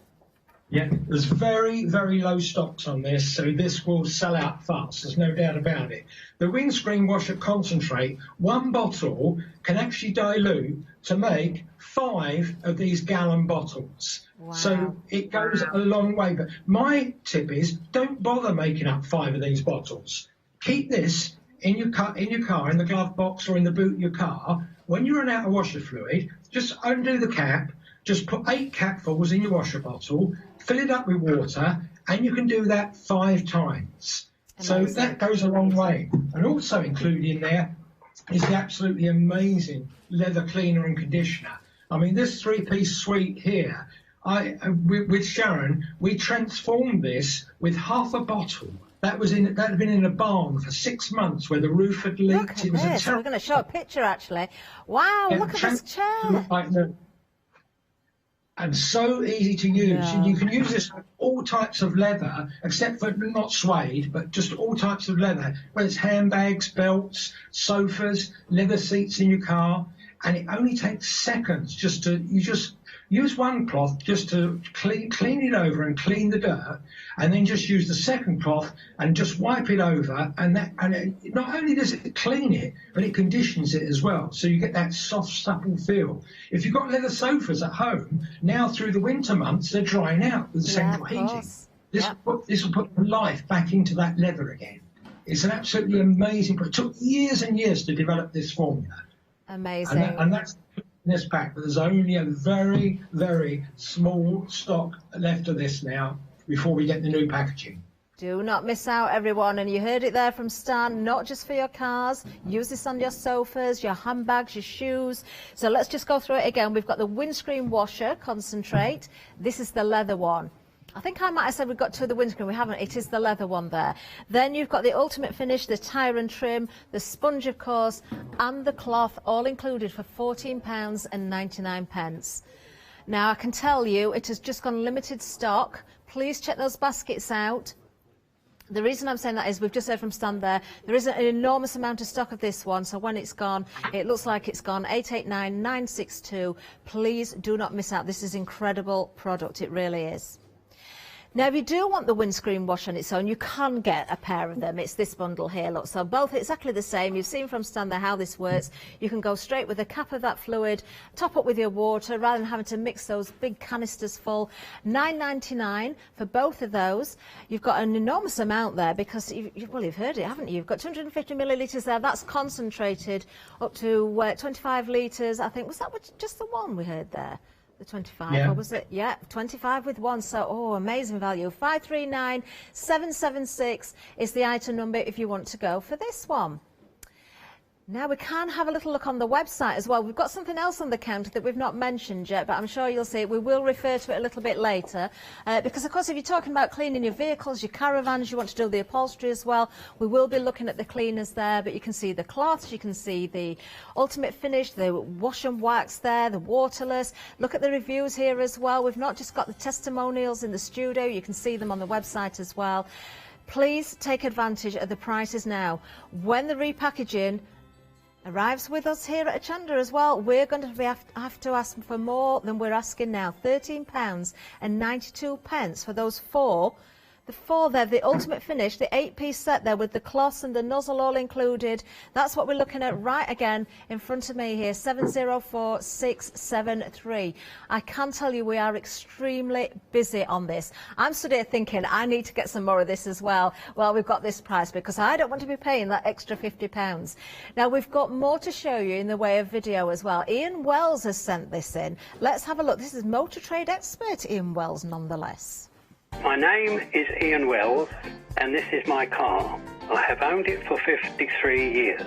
Yeah, there's very, very low stocks on this, so this will sell out fast, there's no doubt about it. The windscreen washer concentrate, one bottle can actually dilute to make 5 of these gallon bottles. Wow. So it goes a long way. But my tip is, don't bother making up 5 of these bottles. Keep this in your car, in the glove box or in the boot of your car. When you run out of washer fluid, just undo the cap, just put 8 capfuls in your washer bottle, fill it up with water, and you can do that 5 times. Amazing. So that goes a long way. And also included in there is the absolutely amazing leather cleaner and conditioner. I mean, this 3-piece suite here, with Sharon, we transformed this with half a bottle. That had been in a barn for 6 months where the roof had leaked. Look at this. We're going to show a picture, actually. Wow, look at this chair. And so easy to use. Yeah. And you can use this with all types of leather, except for not suede, but just all types of leather, whether it's handbags, belts, sofas, leather seats in your car. And it only takes seconds you just use one cloth just to clean it over and clean the dirt, and then just use the second cloth and just wipe it over, and not only does it clean it, but it conditions it as well, so you get that soft, supple feel. If you've got leather sofas at home, now through the winter months, they're drying out with the central heating. This will put life back into that leather again. It's an absolutely amazing, but it took years and years to develop this formula. Amazing. And that's in this pack, but there's only a very, very small stock left of this now before we get the new packaging. Do not miss out, everyone. And you heard it there from Stan, not just for your cars. Use this on your sofas, your handbags, your shoes. So let's just go through it again. We've got the windscreen washer concentrate. This is the leather one. I think I might have said we've got 2 of the windscreen. We haven't. It is the leather one there. Then you've got the ultimate finish, the tire and trim, the sponge, of course, and the cloth, all included for £14.99. Now, I can tell you it has just gone limited stock. Please check those baskets out. The reason I'm saying that is we've just heard from Stan there isn't an enormous amount of stock of this one, so when it's gone, it looks like it's gone. 889962. Please do not miss out. This is incredible product. It really is. Now, if you do want the windscreen wash on its own, you can get a pair of them. It's this bundle here, look. So both exactly the same. You've seen from Stan there how this works. You can go straight with a cap of that fluid, top up with your water, rather than having to mix those big canisters full. £9.99 for both of those. You've got an enormous amount there because, you've heard it, haven't you? You've got 250 millilitres there. That's concentrated up to 25 litres. I think, was that just the one we heard there? The 25, yeah. Or was it? Yeah, 25 with one. So, amazing value. 539776 is the item number if you want to go for this one. Now we can have a little look on the website as well. We've got something else on the counter that we've not mentioned yet, but I'm sure you'll see it. We will refer to it a little bit later because, of course, if you're talking about cleaning your vehicles, your caravans, you want to do the upholstery as well, we will be looking at the cleaners there, but you can see the cloths, you can see the ultimate finish, the wash and wax there, the waterless. Look at the reviews here as well. We've not just got the testimonials in the studio, you can see them on the website as well. Please take advantage of the prices now. When the repackaging arrives with us here at Hochanda as well, we're going to have to ask for more than we're asking now. £13.92 for those 4. The 4 there, the ultimate finish, the 8-piece set there with the cloths and the nozzle all included. That's what we're looking at right again in front of me here, 704673. I can tell you we are extremely busy on this. I'm stood here thinking I need to get some more of this as well. Well, we've got this price because I don't want to be paying that extra £50. Now, we've got more to show you in the way of video as well. Ian Wells has sent this in. Let's have a look. This is motor trade expert Ian Wells, nonetheless. My name is Ian Wells, and this is my car. I have owned it for 53 years.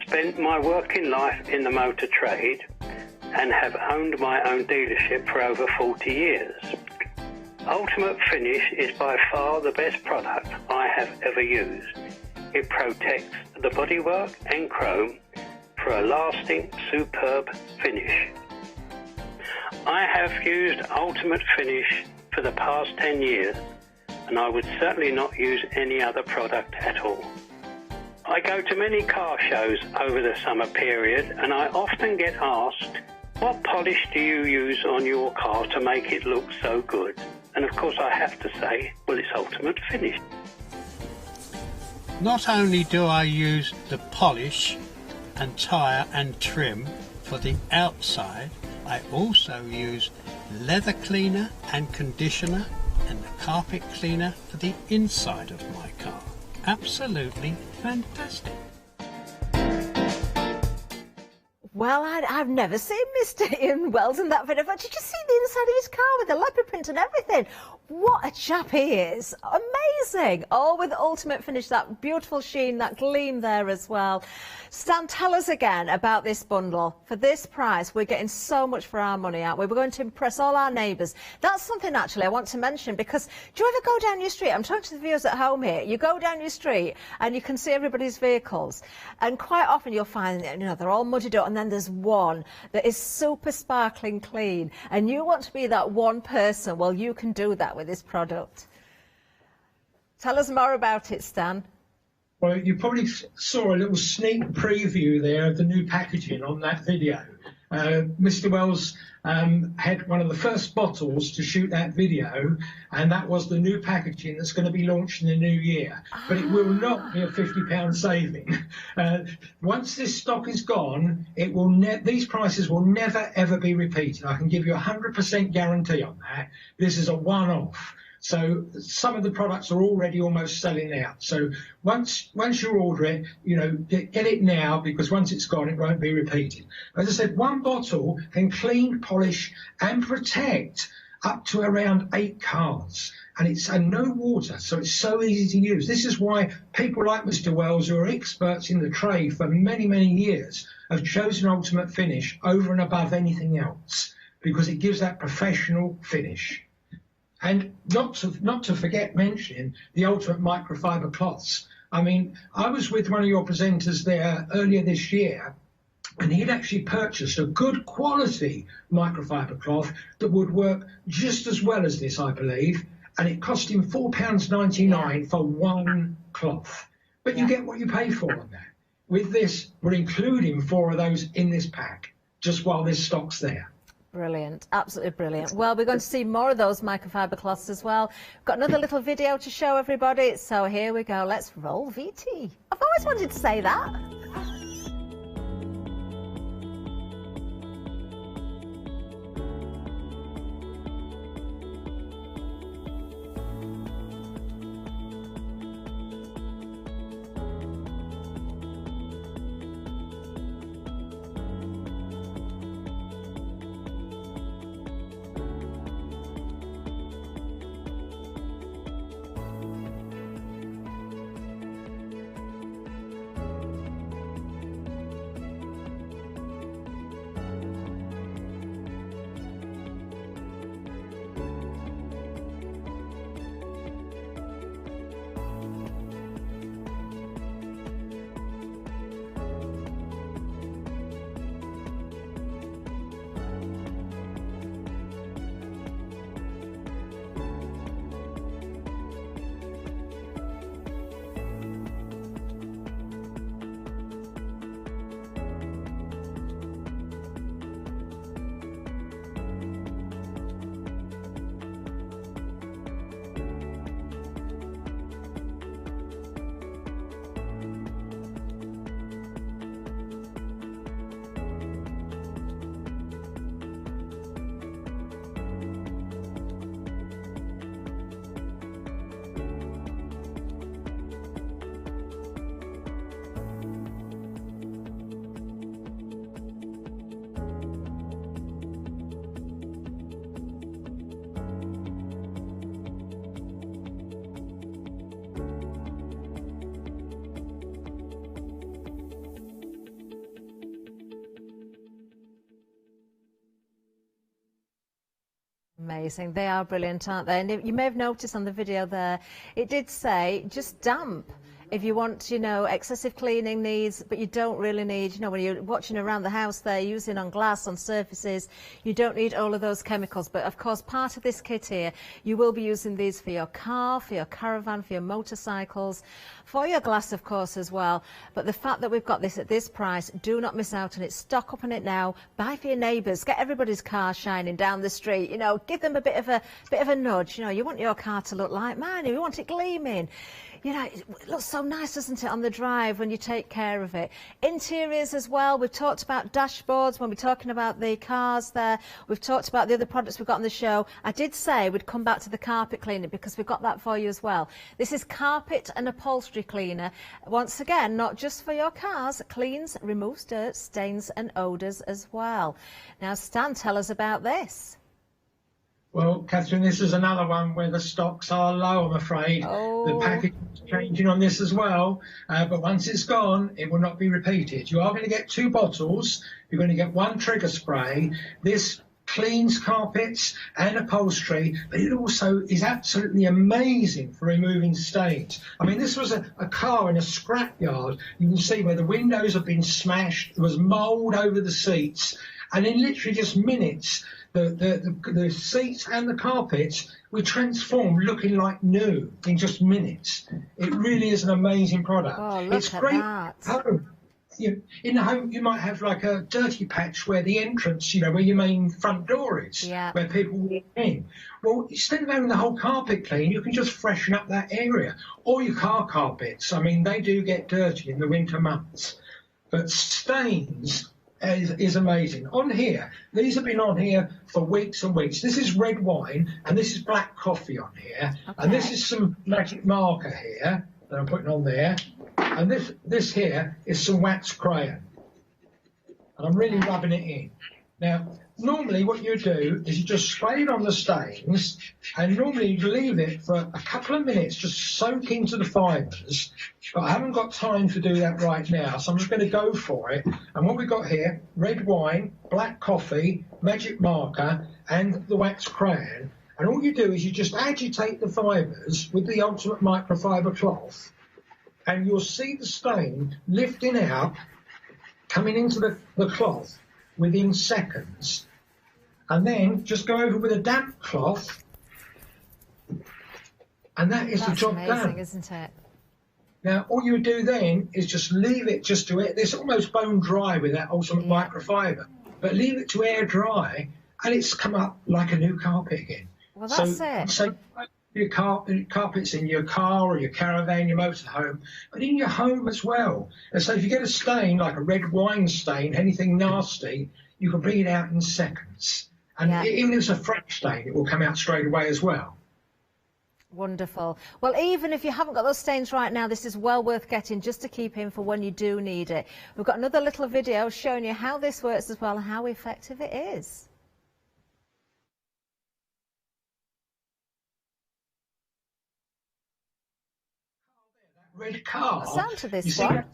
Spent my working life in the motor trade and have owned my own dealership for over 40 years. Ultimate Finish is by far the best product I have ever used. It protects the bodywork and chrome for a lasting, superb finish. I have used Ultimate Finish for the past 10 years, and I would certainly not use any other product at all. I go to many car shows over the summer period, and I often get asked, what polish do you use on your car to make it look so good? And of course I have to say, well, it's ultimate finish. Not only do I use the polish and tire and trim for the outside, I also use leather cleaner and conditioner and the carpet cleaner for the inside of my car. Absolutely fantastic. Well, I've never seen Mr. Ian Wells in that video. Did you see the inside of his car with the leopard print and everything? What a chap he is. Amazing. All with ultimate finish, that beautiful sheen, that gleam there as well. Stan, tell us again about this bundle. For this price, we're getting so much for our money, aren't we? We're going to impress all our neighbours. That's something, actually, I want to mention, because do you ever go down your street? I'm talking to the viewers at home here. You go down your street and you can see everybody's vehicles. And quite often you'll find, you know, they're all muddied up, and then there's one that is super sparkling clean. And you want to be that one person. Well, you can do that with this product. Tell us more about it, Stan. Well, you probably saw a little sneak preview there of the new packaging on that video. Mr. Wells had one of the first bottles to shoot that video, and that was the new packaging that's going to be launched in the new year. But it will not be a £50 saving. Once this stock is gone, it will these prices will never ever be repeated. I can give you 100% guarantee on that. This is a one-off. So some of the products are already almost selling out. So once you order it, you know, get it now, because once it's gone, it won't be repeated. As I said, one bottle can clean, polish and protect up to around 8 cars. And no water, so it's so easy to use. This is why people like Mr. Wells, who are experts in the trade for many, many years, have chosen Ultimate Finish over and above anything else, because it gives that professional finish. And not to forget mentioning the ultimate microfiber cloths. I mean, I was with one of your presenters there earlier this year, and he'd actually purchased a good quality microfiber cloth that would work just as well as this, I believe, and it cost him £4.99 for one cloth. But you get what you pay for on that. With this, we're including 4 of those in this pack, just while this stock's there. Brilliant, absolutely brilliant. Well, we're going to see more of those microfiber cloths as well. We've got another little video to show everybody, so here we go. Let's roll VT. I've always wanted to say that. Amazing. They are brilliant, aren't they? And you may have noticed on the video there, it did say just damp If you want, you know, excessive cleaning needs, but you don't really need, you know, when you're watching around the house there, using on glass, on surfaces, you don't need all of those chemicals. But of course, part of this kit here, you will be using these for your car, for your caravan, for your motorcycles, for your glass, of course, as well. But the fact that we've got this at this price, do not miss out on it. Stock up on it now. Buy for your neighbours. Get everybody's car shining down the street. You know, give them a bit of a nudge. You know, you want your car to look like mine. You want it gleaming. You know, it looks so nice, doesn't it, on the drive when you take care of it. Interiors as well. We've talked about dashboards when we're talking about the cars there. We've talked about the other products we've got on the show. I did say we'd come back to the carpet cleaner because we've got that for you as well. This is carpet and upholstery cleaner. Once again, not just for your cars. Cleans, removes dirt, stains and odours as well. Now, Stan, tell us about this. Well, Catherine, this is another one where the stocks are low, I'm afraid. The package is changing on this as well, but once it's gone, it will not be repeated. You are going to get 2 bottles. You're going to get 1 trigger spray. This cleans carpets and upholstery, but it also is absolutely amazing for removing stains. I mean, this was a car in a scrapyard. You can see where the windows have been smashed. There was mould over the seats, and in literally just minutes, the seats and the carpets were transformed, looking like new in just minutes. It really is an amazing product. Oh, look it's at great that. at home. In the home, you might have like a dirty patch where the entrance, you know, where your main front door is, where people walk in. Well, instead of having the whole carpet clean, you can just freshen up that area. Or your car carpets. I mean, they do get dirty in the winter months. But stains is amazing. On here, these have been on here for weeks and weeks. This is red wine and this is black coffee on here. Okay. And this is some magic marker here that I'm putting on there. And this here is some wax crayon. And I'm really rubbing it in. Now, normally what you do is you just spray it on the stains, and normally you leave it for a couple of minutes just soak into the fibres, but I haven't got time to do that right now, so I'm just going to go for it. And what we've got here, red wine, black coffee, magic marker and the wax crayon, and all you do is you just agitate the fibres with the ultimate microfiber cloth, and you'll see the stain lifting out, coming into the cloth within seconds. And then just go over with a damp cloth, and that is the job amazing, done. Isn't it? Now, all you do then is just leave it just to it. It's almost bone dry with that ultimate microfiber, but leave it to air dry, and it's come up like a new carpet again. Well, that's it. So your carpets in your car or your caravan, your motorhome, but in your home as well. And so if you get a stain, like a red wine stain, anything nasty, you can bring it out in seconds. And even if it's a fresh stain, it will come out straight away as well. Wonderful. Well, even if you haven't got those stains right now, this is well worth getting just to keep in for when you do need it. We've got another little video showing you how this works as well and how effective it is. Red car. What's down to this one?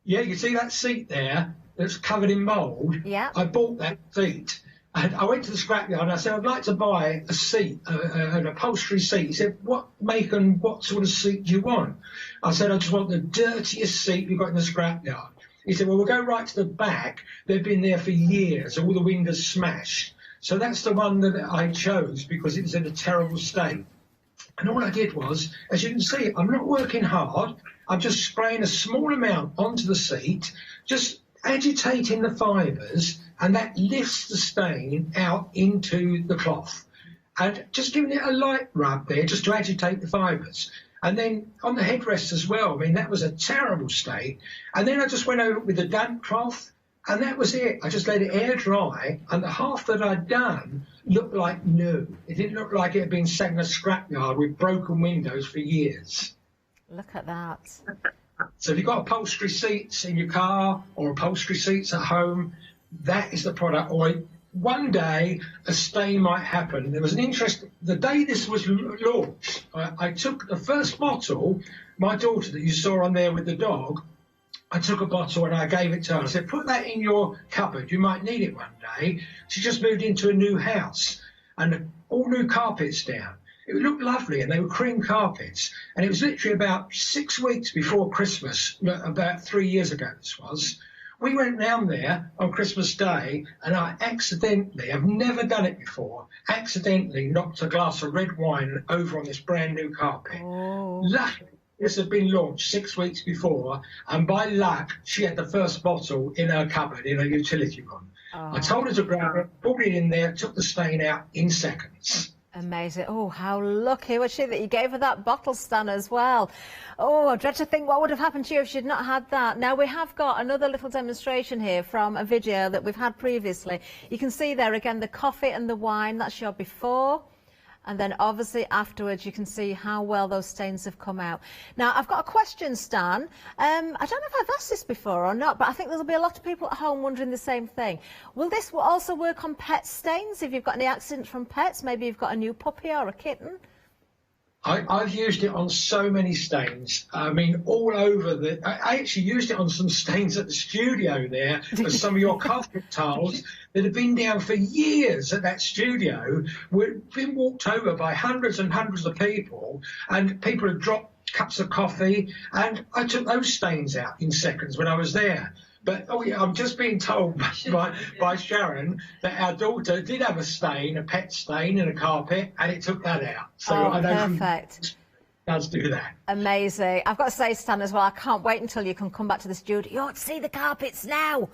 You see that seat there that's covered in mould? Yeah. I bought that seat. And I went to the scrapyard and I said, I'd like to buy a seat, an upholstery seat. He said, what make and what sort of seat do you want? I said, I just want the dirtiest seat we've got in the scrapyard. He said, well, we'll go right to the back. They've been there for years, all the windows smashed. So that's the one that I chose because it was in a terrible state. And all I did was, as you can see, I'm not working hard. I'm just spraying a small amount onto the seat, just agitating the fibres, and that lifts the stain out into the cloth. And just giving it a light rub there, just to agitate the fibres. And then on the headrest as well, I mean, that was a terrible state. And then I just went over it with a damp cloth, and that was it. I just let it air dry, and the half that I'd done looked like new. It didn't look like it had been sat in a scrapyard with broken windows for years. Look at that. So if you've got upholstery seats in your car or upholstery seats at home, that is the product. Or one day a stain might happen. There was an interest, the day this was launched, I took the first bottle, my daughter that you saw on there with the dog, I took a bottle and I gave it to her. I said, put that in your cupboard. You might need it one day. She just moved into a new house and all new carpets down. It looked lovely, and they were cream carpets. And it was literally about 6 weeks before Christmas, about 3 years ago this was. We went round there on Christmas Day, and I accidentally, I've never done it before, accidentally knocked a glass of red wine over on this brand new carpet. Luckily, this had been launched 6 weeks before, and by luck, she had the first bottle in her cupboard, in her utility room. I told her to grab it, put it in there, took the stain out in seconds. Amazing. Oh, how lucky was she that you gave her that bottle, Stan, as well. Oh, I dread to think what would have happened to you if she'd not had that. Now, we have got another little demonstration here from a video that we've had previously. You can see there again the coffee and the wine. That's your before. And then obviously afterwards you can see how well those stains have come out. Now, I've got a question, Stan. I don't know if I've asked this before or not, but I think there'll be a lot of people at home wondering the same thing. Will this also work on pet stains? If you've got any accidents from pets, maybe you've got a new puppy or a kitten? I've used it on so many stains. I mean, all over I actually used it on some stains at the studio there for some of your carpet tiles that have been down for years at that studio. We've been walked over by hundreds and hundreds of people, and people had dropped cups of coffee, and I took those stains out in seconds when I was there. But, oh yeah, I'm just being told by Sharon that our daughter did have a stain, a pet stain in a carpet, and it took that out. So I know perfect. Does do that. Amazing. I've got to say, Stan, as well, I can't wait until you can come back to the studio. You ought to see the carpets now.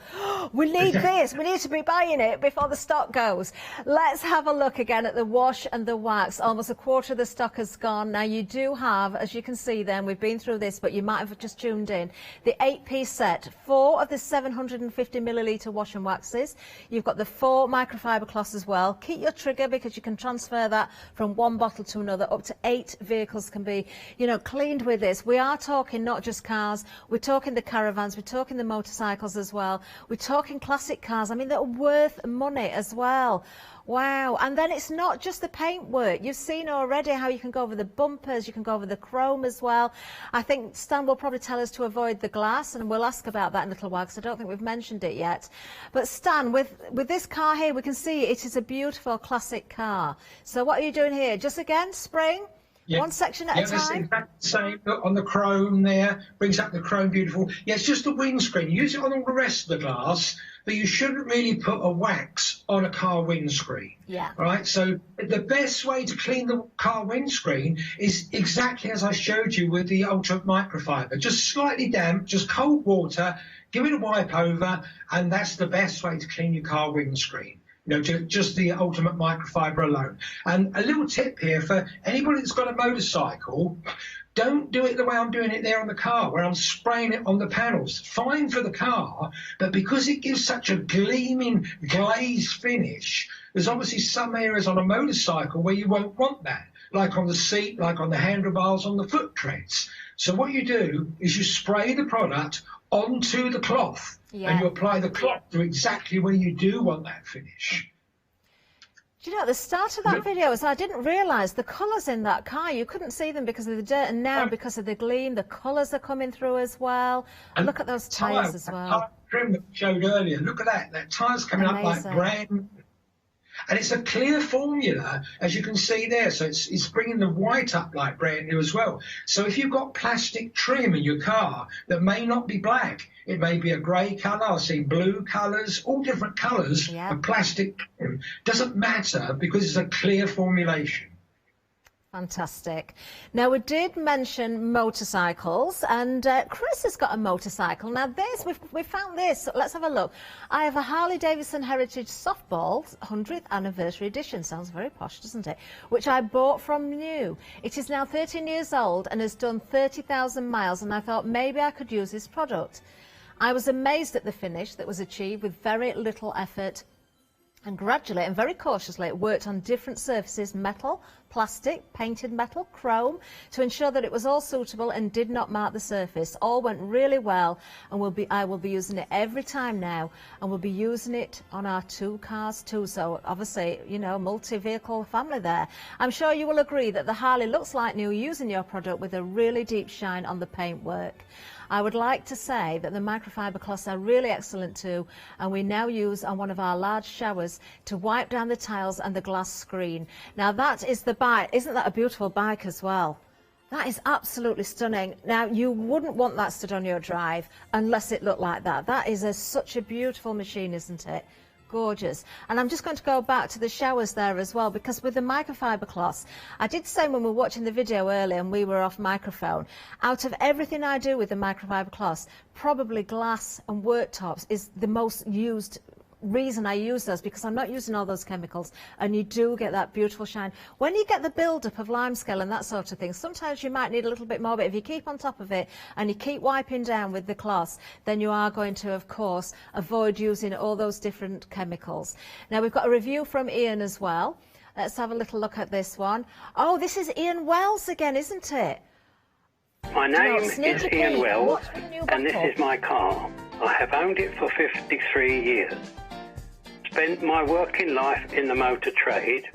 We need this. We need to be buying it before the stock goes. Let's have a look again at the wash and the wax. Almost a quarter of the stock has gone. Now, you do have, as you can see then, we've been through this, but you might have just tuned in, the 8-piece set, 4 of the 750 millilitre wash and waxes. You've got the 4 microfiber cloths as well. Keep your trigger because you can transfer that from one bottle to another. Up to 8 vehicles can be, you know, cleaned with this. We are talking not just cars, we're talking the caravans, we're talking the motorcycles as well, we're talking classic cars. I mean, they're worth money as well. Wow. And then it's not just the paint work. You've seen already how you can go over the bumpers, you can go over the chrome as well. I think Stan will probably tell us to avoid the glass, and we'll ask about that in a little while because I don't think we've mentioned it yet. But Stan, with this car here, we can see it is a beautiful classic car. So what are you doing here? Just again, spraying? Yeah. One section at a time? Exactly the same. Look on the chrome there, brings up the chrome beautiful. Yeah, it's just the windscreen. Use it on all the rest of the glass, but you shouldn't really put a wax on a car windscreen. Yeah. Right? So the best way to clean the car windscreen is exactly as I showed you with the ultra microfiber. Just slightly damp, just cold water, give it a wipe over, and that's the best way to clean your car windscreen. You know, just the ultimate microfiber alone. And a little tip here for anybody that's got a motorcycle, don't do it the way I'm doing it there on the car, where I'm spraying it on the panels. Fine for the car, but because it gives such a gleaming, glazed finish, there's obviously some areas on a motorcycle where you won't want that, like on the seat, like on the handlebars, on the foot treads. So what you do is you spray the product onto the cloth. Yeah. And you apply the cloth to exactly where you do want that finish. Do you know, at the start of that video, I didn't realise the colours in that car. You couldn't see them because of the dirt, and now because of the gleam, the colours are coming through as well. And look at those tyres as well. Tire trim that we showed earlier, look at that. That tyre's coming up like brand. And it's a clear formula, as you can see there. So it's bringing the white up like brand new as well. So if you've got plastic trim in your car that may not be black, it may be a grey colour, I've seen blue colours, all different colours of plastic trim. Doesn't matter because it's a clear formulation. Fantastic. Now, we did mention motorcycles, and Chris has got a motorcycle. Now, this, we found this. So let's have a look. I have a Harley-Davidson Heritage Softball 100th Anniversary Edition. Sounds very posh, doesn't it? Which I bought from new. It is now 13 years old and has done 30,000 miles, and I thought maybe I could use this product. I was amazed at the finish that was achieved with very little effort. And gradually and very cautiously it worked on different surfaces, metal, plastic, painted metal, chrome, to ensure that it was all suitable and did not mark the surface. All went really well, and I will be using it every time now, and we'll be using it on our 2 cars too. So obviously, you know, multi-vehicle family there. I'm sure you will agree that the Harley looks like new using your product with a really deep shine on the paintwork. I would like to say that the microfiber cloths are really excellent too, and we now use on one of our large showers to wipe down the tiles and the glass screen. Now that is the bike. Isn't that a beautiful bike as well? That is absolutely stunning. Now, you wouldn't want that stood on your drive unless it looked like that. That is such a beautiful machine, isn't it? Gorgeous. And I'm just going to go back to the showers there as well, because with the microfiber cloths, I did say when we were watching the video earlier and we were off microphone, out of everything I do with the microfiber cloths, probably glass and worktops is the most used reason I use those, because I'm not using all those chemicals, and you do get that beautiful shine. When you get the build-up of limescale and that sort of thing, sometimes you might need a little bit more, but if you keep on top of it and you keep wiping down with the cloths, then you are going to, of course, avoid using all those different chemicals. Now, we've got a review from Ian as well. Let's have a little look at this one. Oh, this is Ian Wells again, isn't it? My name is Ian Wells, and this is my car. I have owned it for 53 years. Spent my working life in the motor trade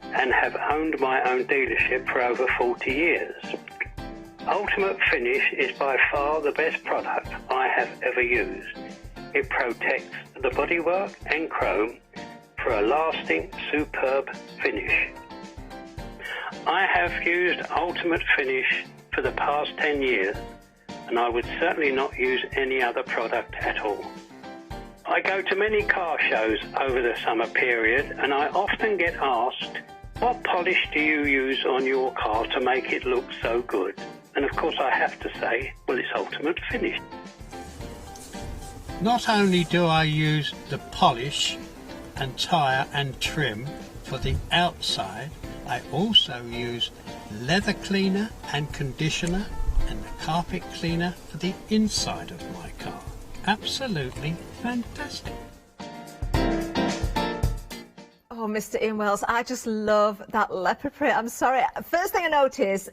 and have owned my own dealership for over 40 years. Ultimate Finish is by far the best product I have ever used. It protects the bodywork and chrome for a lasting, superb finish. I have used Ultimate Finish for the past 10 years, and I would certainly not use any other product at all. I go to many car shows over the summer period, and I often get asked, what polish do you use on your car to make it look so good? And of course I have to say, well, it's Ultimate Finish. Not only do I use the polish and tyre and trim for the outside, I also use leather cleaner and conditioner and the carpet cleaner for the inside of my car. Absolutely fantastic. Oh, Mr. Ian Wells, I just love that leopard print. I'm sorry. First thing I noticed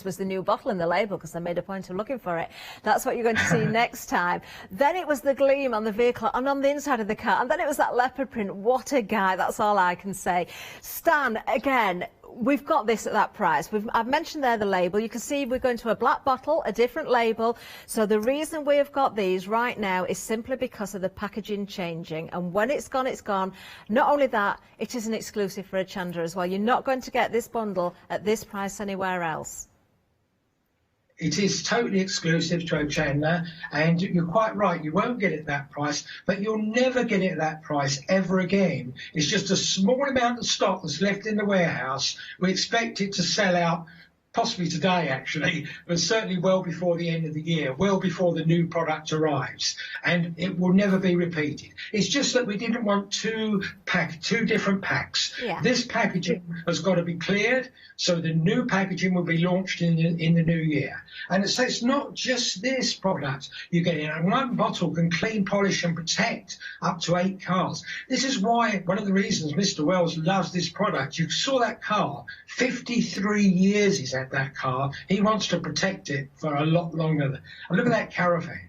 was the new bottle in the label, because I made a point of looking for it. That's what you're going to see next time. Then it was the gleam on the vehicle and on the inside of the car. And then it was that leopard print. What a guy. That's all I can say. Stan, again, we've got this at that price. I've mentioned there the label. You can see we're going to a black bottle, a different label. So the reason we have got these right now is simply because of the packaging changing. And when it's gone, it's gone. Not only that, it is an exclusive for Hochanda as well. You're not going to get this bundle at this price anywhere else. It is totally exclusive to Hochanda, and you're quite right, you won't get it at that price, but you'll never get it at that price ever again. It's just a small amount of stock that's left in the warehouse. We expect it to sell out possibly today, actually, but certainly well before the end of the year, well before the new product arrives, and it will never be repeated. It's just that we didn't want two different packs. Yeah. This packaging has got to be cleared, so the new packaging will be launched in the new year. And it's not just this product. You get in, and one bottle can clean, polish and protect up to 8 cars. This is why, one of the reasons Mr. Wells loves this product. You saw that car, 53 years he's had that car. He wants to protect it for a lot longer. And look at that caravan.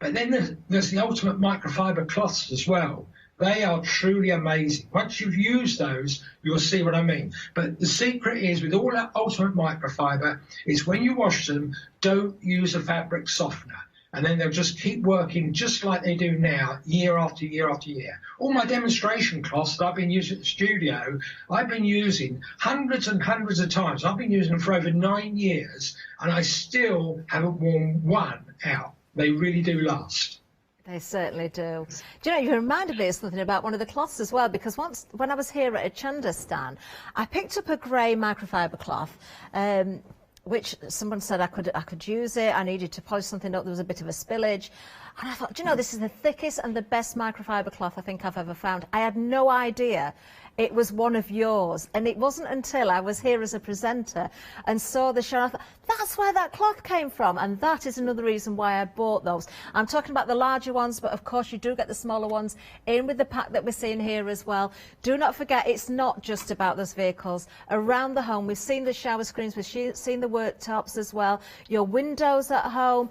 But then there's the Ultimate Microfiber cloths as well. They are truly amazing. Once you've used those, you'll see what I mean. But the secret is, with all that Ultimate Microfiber, is when you wash them, don't use a fabric softener. And then they'll just keep working just like they do now, year after year after year. All my demonstration cloths that I've been using at the studio, I've been using hundreds and hundreds of times. I've been using them for over 9 years, and I still haven't worn one out. They really do last. They certainly do. Do you know, you reminded me of something about one of the cloths as well, because once, when I was here at Hochanda, Stan, I picked up a grey microfiber cloth, which someone said I could use it. I needed to polish something up. There was a bit of a spillage. And I thought, do you know, this is the thickest and the best microfiber cloth I think I've ever found. I had no idea it was one of yours. And it wasn't until I was here as a presenter and saw the show, I thought, that's where that cloth came from. And that is another reason why I bought those. I'm talking about the larger ones, but of course you do get the smaller ones in with the pack that we're seeing here as well. Do not forget, it's not just about those vehicles. Around the home, we've seen the shower screens, we've seen the worktops as well, your windows at home.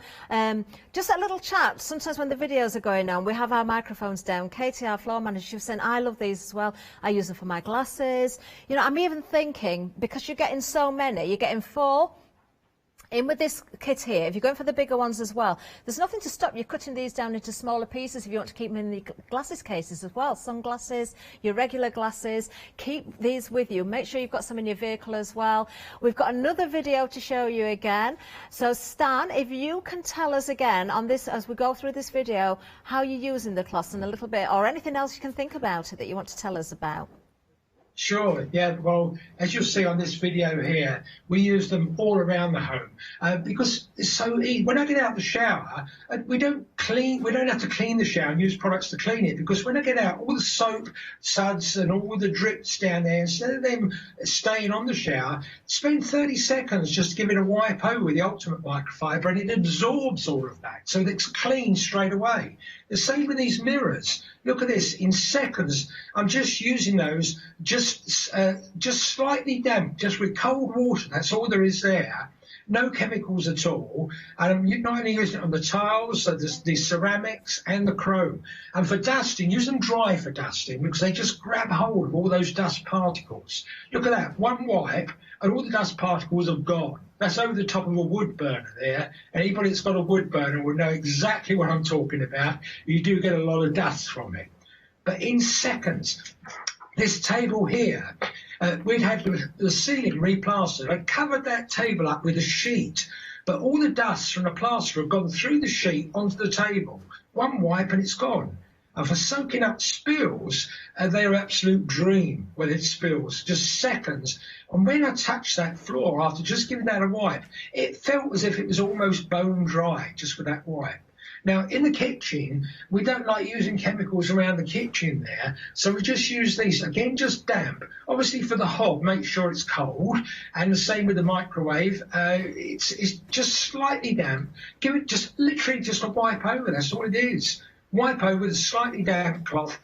Just a little chat. Sometimes when the videos are going on, we have our microphones down. Katie, our floor manager, she was saying, I love these as well. I use them for my glasses. You know, I'm even thinking, because you're getting so many, you're getting 4 In with this kit here, if you're going for the bigger ones as well, there's nothing to stop you cutting these down into smaller pieces if you want to keep them in the glasses cases as well. Sunglasses, your regular glasses, keep these with you. Make sure you've got some in your vehicle as well. We've got another video to show you again. So Stan, if you can tell us again on this, as we go through this video, how you're using the cloths and a little bit, or anything else you can think about it that you want to tell us about. Sure, yeah, well, as you'll see on this video here, we use them all around the home because it's so easy. When I get out of the shower, we don't have to clean the shower and use products to clean it, because when I get out, all the soap suds and all the drips down there, instead of them staying on the shower, spend 30 seconds just giving a wipe over with the Ultimate Microfiber, and it absorbs all of that, so it's clean straight away. The same with these mirrors. Look at this, in seconds, I'm just using those, just slightly damp, just with cold water, that's all there is there. No chemicals at all. And I'm not only using it on the tiles, so the ceramics and the chrome. And for dusting, use them dry for dusting, because they just grab hold of all those dust particles. Look at that, one wipe, and all the dust particles have gone. That's over the top of a wood burner there. Anybody that's got a wood burner will know exactly what I'm talking about. You do get a lot of dust from it. But in seconds, this table here, we'd had the ceiling replastered. I covered that table up with a sheet, but all the dust from the plaster have gone through the sheet onto the table. One wipe and it's gone. And for soaking up spills, they're an absolute dream when it spills, just seconds. And when I touched that floor after just giving that a wipe, it felt as if it was almost bone dry just with that wipe. Now, in the kitchen, we don't like using chemicals around the kitchen there, so we just use these, again, just damp. Obviously, for the hob, make sure it's cold, and the same with the microwave. It's just slightly damp. Give it just literally just a wipe over, that's all it is. Wipe over with a slightly damp cloth.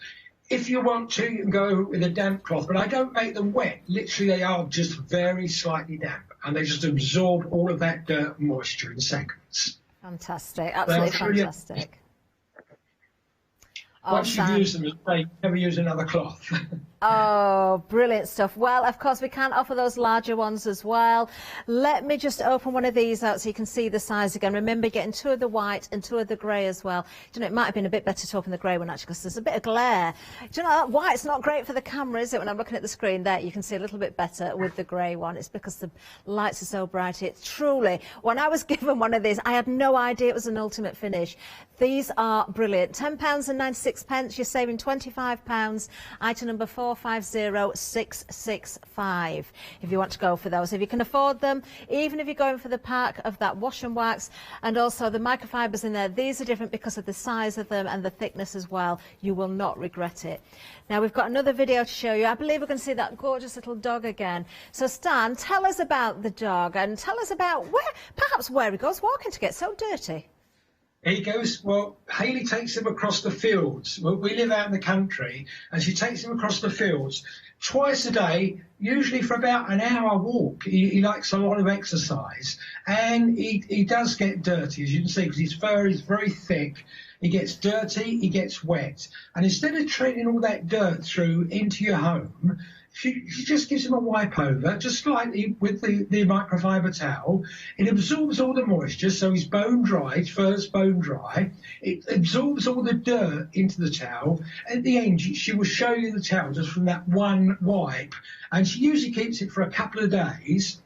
If you want to, you can go with a damp cloth, but I don't make them wet. Literally, they are just very slightly damp, and they just absorb all of that dirt and moisture in seconds. Fantastic, absolutely fantastic. Once you've used them, never use another cloth. Oh, brilliant stuff. Well, of course, we can offer those larger ones as well. Let me just open one of these out so you can see the size again. Remember, getting 2 of the white and 2 of the grey as well. Do you know, it might have been a bit better to open the grey one, actually, because there's a bit of glare. Do you know, that white's not great for the camera, is it? When I'm looking at the screen there, you can see a little bit better with the grey one. It's because the lights are so bright. It's truly, when I was given one of these, I had no idea it was an ultimate finish. These are brilliant. £10.96, you're saving £25. Item number 450665 if you want to go for those. If you can afford them, even if you're going for the pack of that wash and wax, and also the microfibers in there, these are different because of the size of them and the thickness as well. You will not regret it. Now we've got another video to show you. I believe we're going to see that gorgeous little dog again. So Stan, tell us about the dog and tell us about perhaps where he goes walking to get so dirty. He goes, well, Hayley takes him across the fields. Well, we live out in the country, and she takes him across the fields twice a day, usually for about an hour walk. He likes a lot of exercise, and he does get dirty, as you can see, because his fur is very thick. He gets dirty, he gets wet. And instead of treading all that dirt through into your home, she just gives him a wipe over, just slightly with the microfiber towel. It absorbs all the moisture, so he's bone dry, his fur's bone dry. It absorbs all the dirt into the towel. At the end, she will show you the towel just from that one wipe, and she usually keeps it for a couple of days.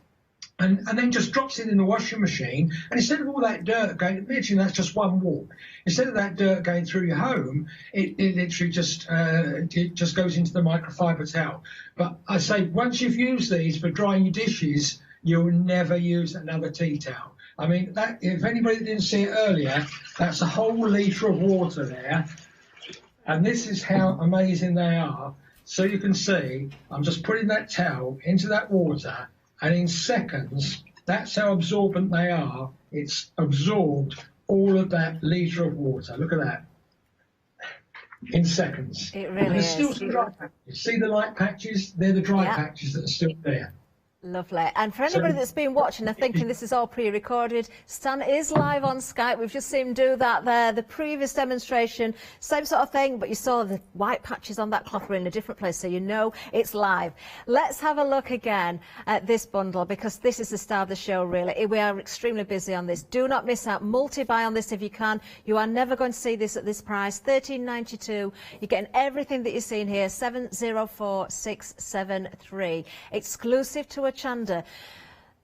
And then just drops it in the washing machine, and instead of all that dirt going, imagine that's just one walk. Instead of that dirt going through your home, it literally just goes into the microfiber towel. But I say, once you've used these for drying your dishes, you'll never use another tea towel. I mean, that, if anybody didn't see it earlier, that's a whole litre of water there, and this is how amazing they are. So you can see, I'm just putting that towel into that water, and in seconds, that's how absorbent they are. It's absorbed all of that litre of water. Look at that. In seconds. It really is. Still some dry patches. See the light patches? They're the dry patches that are still there. Lovely. And for anybody that's been watching and thinking this is all pre-recorded, Stan is live on Skype. We've just seen him do that there. The previous demonstration, same sort of thing, but you saw the white patches on that cloth were in a different place, so you know it's live. Let's have a look again at this bundle, because this is the star of the show, really. We are extremely busy on this. Do not miss out. Multi-buy on this if you can. You are never going to see this at this price. $13.92. You're getting everything that you're seeing here. 704673. Exclusive to Hochanda.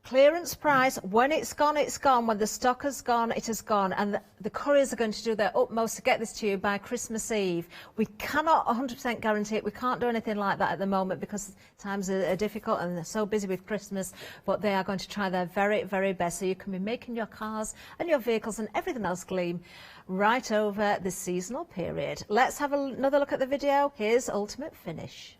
Clearance price. When it's gone, it's gone. When the stock has gone, it has gone. And the couriers are going to do their utmost to get this to you by Christmas Eve. We cannot 100% guarantee it. We can't do anything like that at the moment because times are difficult and they're so busy with Christmas. But they are going to try their very, very best so you can be making your cars and your vehicles and everything else gleam right over the seasonal period. Let's have another look at the video. Here's Ultimate Finish.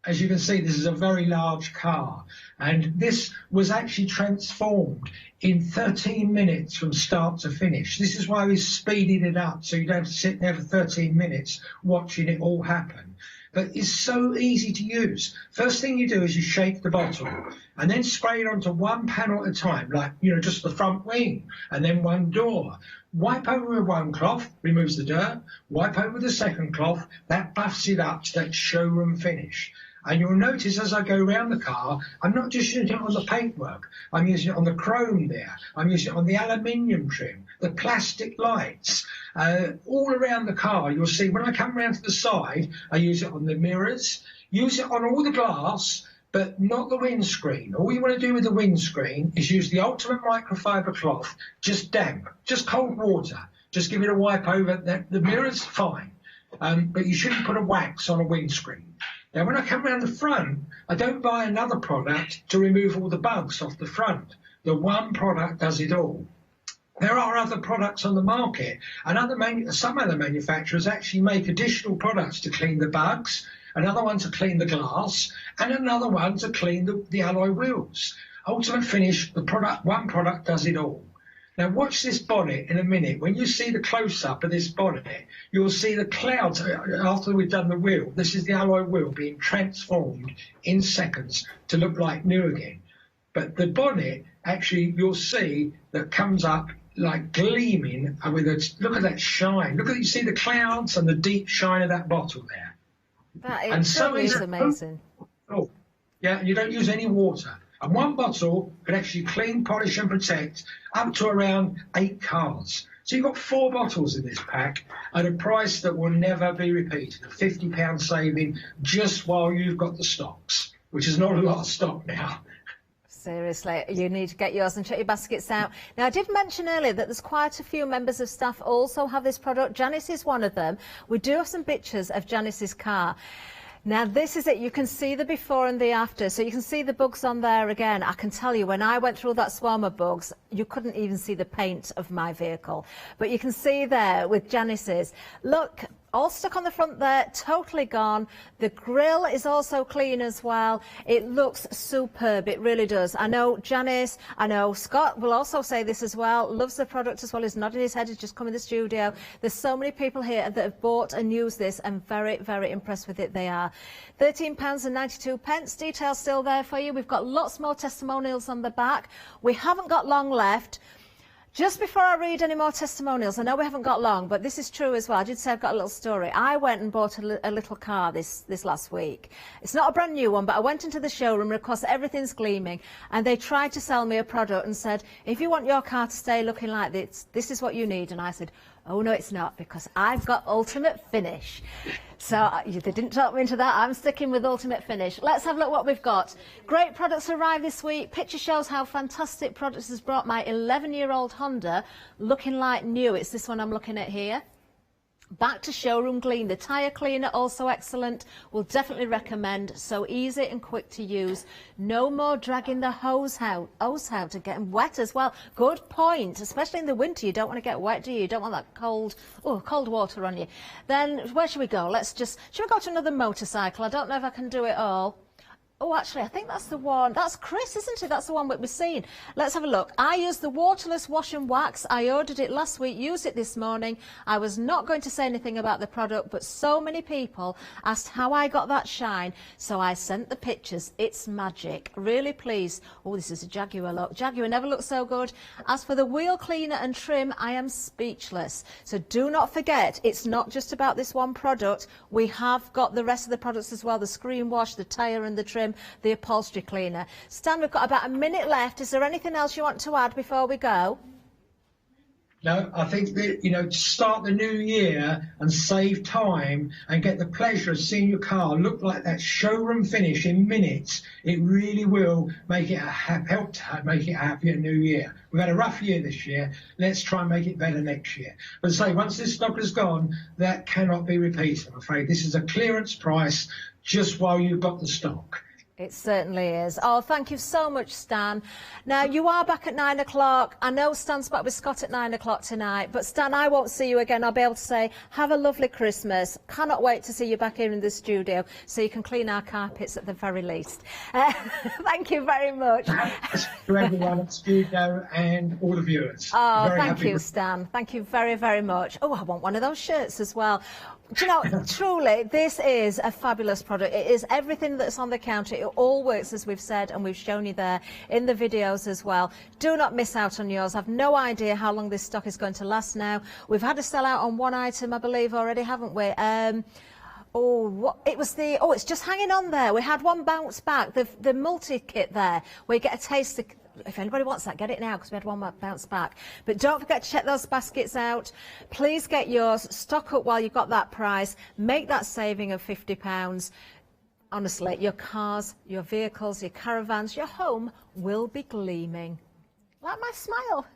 As you can see, this is a very large car, and this was actually transformed in 13 minutes from start to finish. This is why we speeded it up, so you don't have to sit there for 13 minutes watching it all happen. But it's so easy to use. First thing you do is you shake the bottle and then spray it onto one panel at a time, like, you know, just the front wing, and then one door. Wipe over with one cloth, removes the dirt. Wipe over with the second cloth, that buffs it up to that showroom finish. And you'll notice as I go around the car, I'm not just using it on the paintwork. I'm using it on the chrome there. I'm using it on the aluminium trim, the plastic lights. All around the car, you'll see when I come around to the side, I use it on the mirrors, use it on all the glass, but not the windscreen. All you want to do with the windscreen is use the Ultimate Microfiber cloth, just damp, just cold water. Just give it a wipe over. The mirror's fine, but you shouldn't put a wax on a windscreen. Now, when I come around the front, I don't buy another product to remove all the bugs off the front. The one product does it all. There are other products on the market, and some other manufacturers actually make additional products to clean the bugs, another one to clean the glass, and another one to clean the alloy wheels. Ultimate Finish, one product does it all. Now watch this bonnet in a minute. When you see the close-up of this bonnet, you'll see the clouds after we've done the wheel. This is the alloy wheel being transformed in seconds to look like new again. But the bonnet, actually, you'll see that comes up like gleaming with look at that shine. Look at you see the clouds and the deep shine of that bottle there. That is amazing. Oh, yeah, and you don't use any water. And one bottle can actually clean, polish and protect up to around 8 cars. So you've got 4 bottles in this pack at a price that will never be repeated, a £50 saving just while you've got the stocks, which is not a lot of stock now. Seriously, you need to get yours and check your baskets out. Now, I did mention earlier that there's quite a few members of staff also have this product. Janice is one of them. We do have some pictures of Janice's car. Now, this is it. You can see the before and the after. So you can see the bugs on there again. I can tell you, when I went through that swarm of bugs, you couldn't even see the paint of my vehicle. But you can see there with Janice's. Look, all stuck on the front there, totally gone. The grille is also clean as well. It looks superb, it really does. I know Janice, I know Scott will also say this as well, loves the product as well. He's nodding his head, he's just come in the studio. There's so many people here that have bought and used this and very, very impressed with it they are. £13.92. Details still there for you. We've got lots more testimonials on the back. We haven't got long left. Just before I read any more testimonials, I know we haven't got long, but this is true as well. I did say I've got a little story. I went and bought a little car this last week. It's not a brand new one, but I went into the showroom and of course everything's gleaming, and they tried to sell me a product and said, if you want your car to stay looking like this is what you need. And I said, oh no, it's not, because I've got Ultimate Finish. So they didn't talk me into that. I'm sticking with Ultimate Finish. Let's have a look what we've got. Great products arrived this week. Picture shows how fantastic products has brought my 11-year-old Honda looking like new. It's this one I'm looking at here. Back to showroom clean. The tyre cleaner also excellent. We'll definitely recommend. So easy and quick to use. No more dragging the hose out and getting wet as well. Good point. Especially in the winter, you don't want to get wet, do you? You don't want that cold water on you. Then where should we go? Should we go to another motorcycle? I don't know if I can do it all. Oh, actually, I think that's the one. That's Chris, isn't it? That's the one that we're seeing. Let's have a look. I use the waterless wash and wax. I ordered it last week, used it this morning. I was not going to say anything about the product, but so many people asked how I got that shine, so I sent the pictures. It's magic. Really pleased. Oh, this is a Jaguar look. Jaguar never looked so good. As for the wheel cleaner and trim, I am speechless. So do not forget, it's not just about this one product. We have got the rest of the products as well, the screen wash, the tyre and the trim, the upholstery cleaner. Stan, we've got about a minute left. Is there anything else you want to add before we go? No, I think that, you know, to start the new year and save time and get the pleasure of seeing your car look like that showroom finish in minutes, it really will make it help to make it a happier new year. We've had a rough year this year. Let's try and make it better next year. But say, once this stock has gone, that cannot be repeated, I'm afraid. This is a clearance price just while you've got the stock. It certainly is. Oh, thank you so much, Stan. Now, you are back at 9 o'clock. I know Stan's back with Scott at 9 o'clock tonight, but Stan, I won't see you again. I'll be able to say, have a lovely Christmas. Cannot wait to see you back here in the studio so you can clean our carpets at the very least. Thank you very much. To everyone at the studio and all the viewers. Oh, thank you, Stan. Thank you very, very much. Oh, I want one of those shirts as well. Do you know, truly, this is a fabulous product. It is everything that's on the counter. It all works, as we've said, and we've shown you there in the videos as well. Do not miss out on yours. I've no idea how long this stock is going to last now. We've had a sellout on one item, I believe, already, haven't we? It's just hanging on there. We had one bounce back, the multi-kit there, where you get a taste of... If anybody wants that, get it now, because we had one bounce back. But don't forget to check those baskets out. Please get yours. Stock up while you've got that price. Make that saving of £50. Honestly, your cars, your vehicles, your caravans, your home will be gleaming. Like my smile.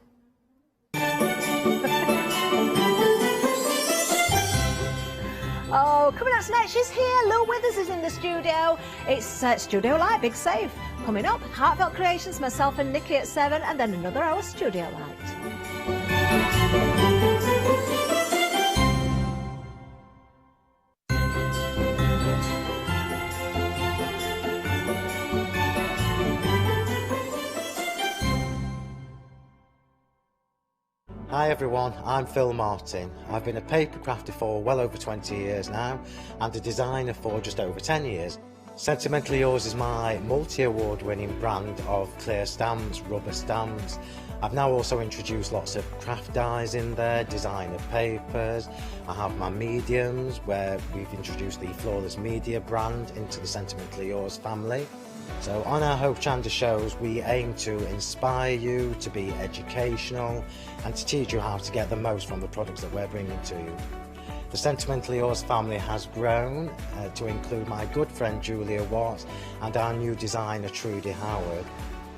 Oh, coming up next, she's here. Lou Withers is in the studio. It's Studio Light, big save. Coming up, Heartfelt Creations, myself and Nikki at 7, and then another hour Studio Light. Hi everyone, I'm Phil Martin. I've been a paper crafter for well over 20 years now and a designer for just over 10 years. Sentimentally Yours is my multi-award winning brand of clear stamps, rubber stamps. I've now also introduced lots of craft dyes in there, designer papers. I have my mediums where we've introduced the Flawless Media brand into the Sentimentally Yours family. So on our Hochanda shows we aim to inspire you, to be educational and to teach you how to get the most from the products that we're bringing to you. The Sentimentally Yours family has grown to include my good friend Julia Watts and our new designer Trudy Howard.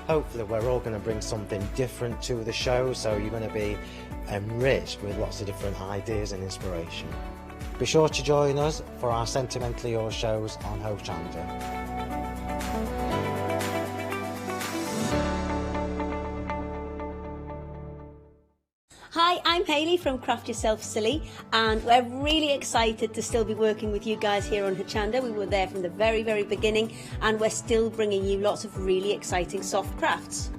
Hopefully we're all going to bring something different to the show, so you're going to be enriched with lots of different ideas and inspiration. Be sure to join us for our Sentimentally Yours shows on Hochanda. Hi, I'm Hayley from Craft Yourself Silly, and we're really excited to still be working with you guys here on Hochanda. We were there from the very, very beginning, and we're still bringing you lots of really exciting soft crafts.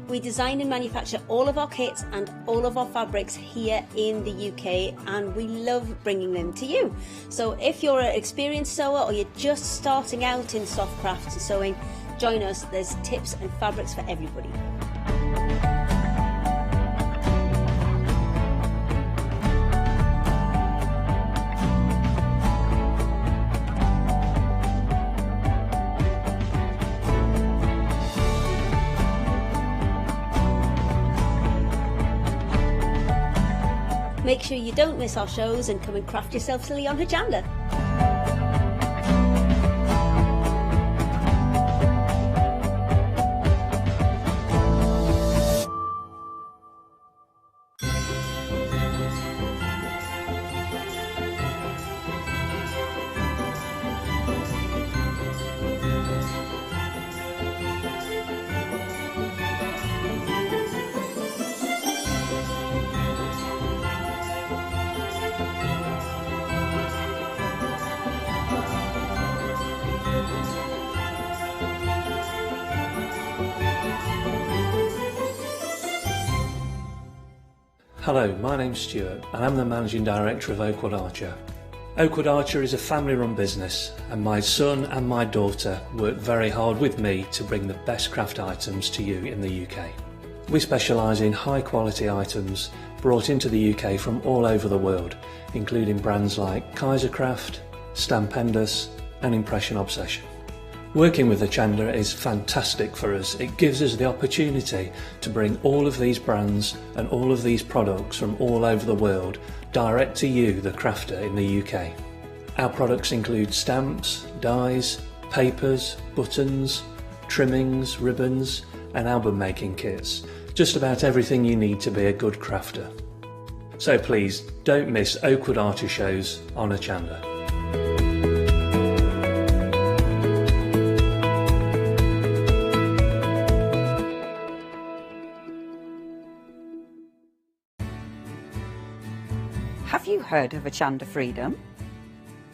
We design and manufacture all of our kits and all of our fabrics here in the UK, and we love bringing them to you. So if you're an experienced sewer or you're just starting out in soft crafts and sewing, join us. There's tips and fabrics for everybody. Make sure you don't miss our shows and come and craft yourself silly on Hochanda. Hello, my name's Stuart and I'm the Managing Director of Oakwood Archer. Oakwood Archer is a family-run business and my son and my daughter work very hard with me to bring the best craft items to you in the UK. We specialise in high-quality items brought into the UK from all over the world, including brands like Kaisercraft, Stampendous and Impression Obsession. Working with Hochanda is fantastic for us. It gives us the opportunity to bring all of these brands and all of these products from all over the world direct to you, the crafter in the UK. Our products include stamps, dies, papers, buttons, trimmings, ribbons and album making kits. Just about everything you need to be a good crafter. So please don't miss Oakwood Archer shows on Hochanda. Have you heard of Hochanda Freedom?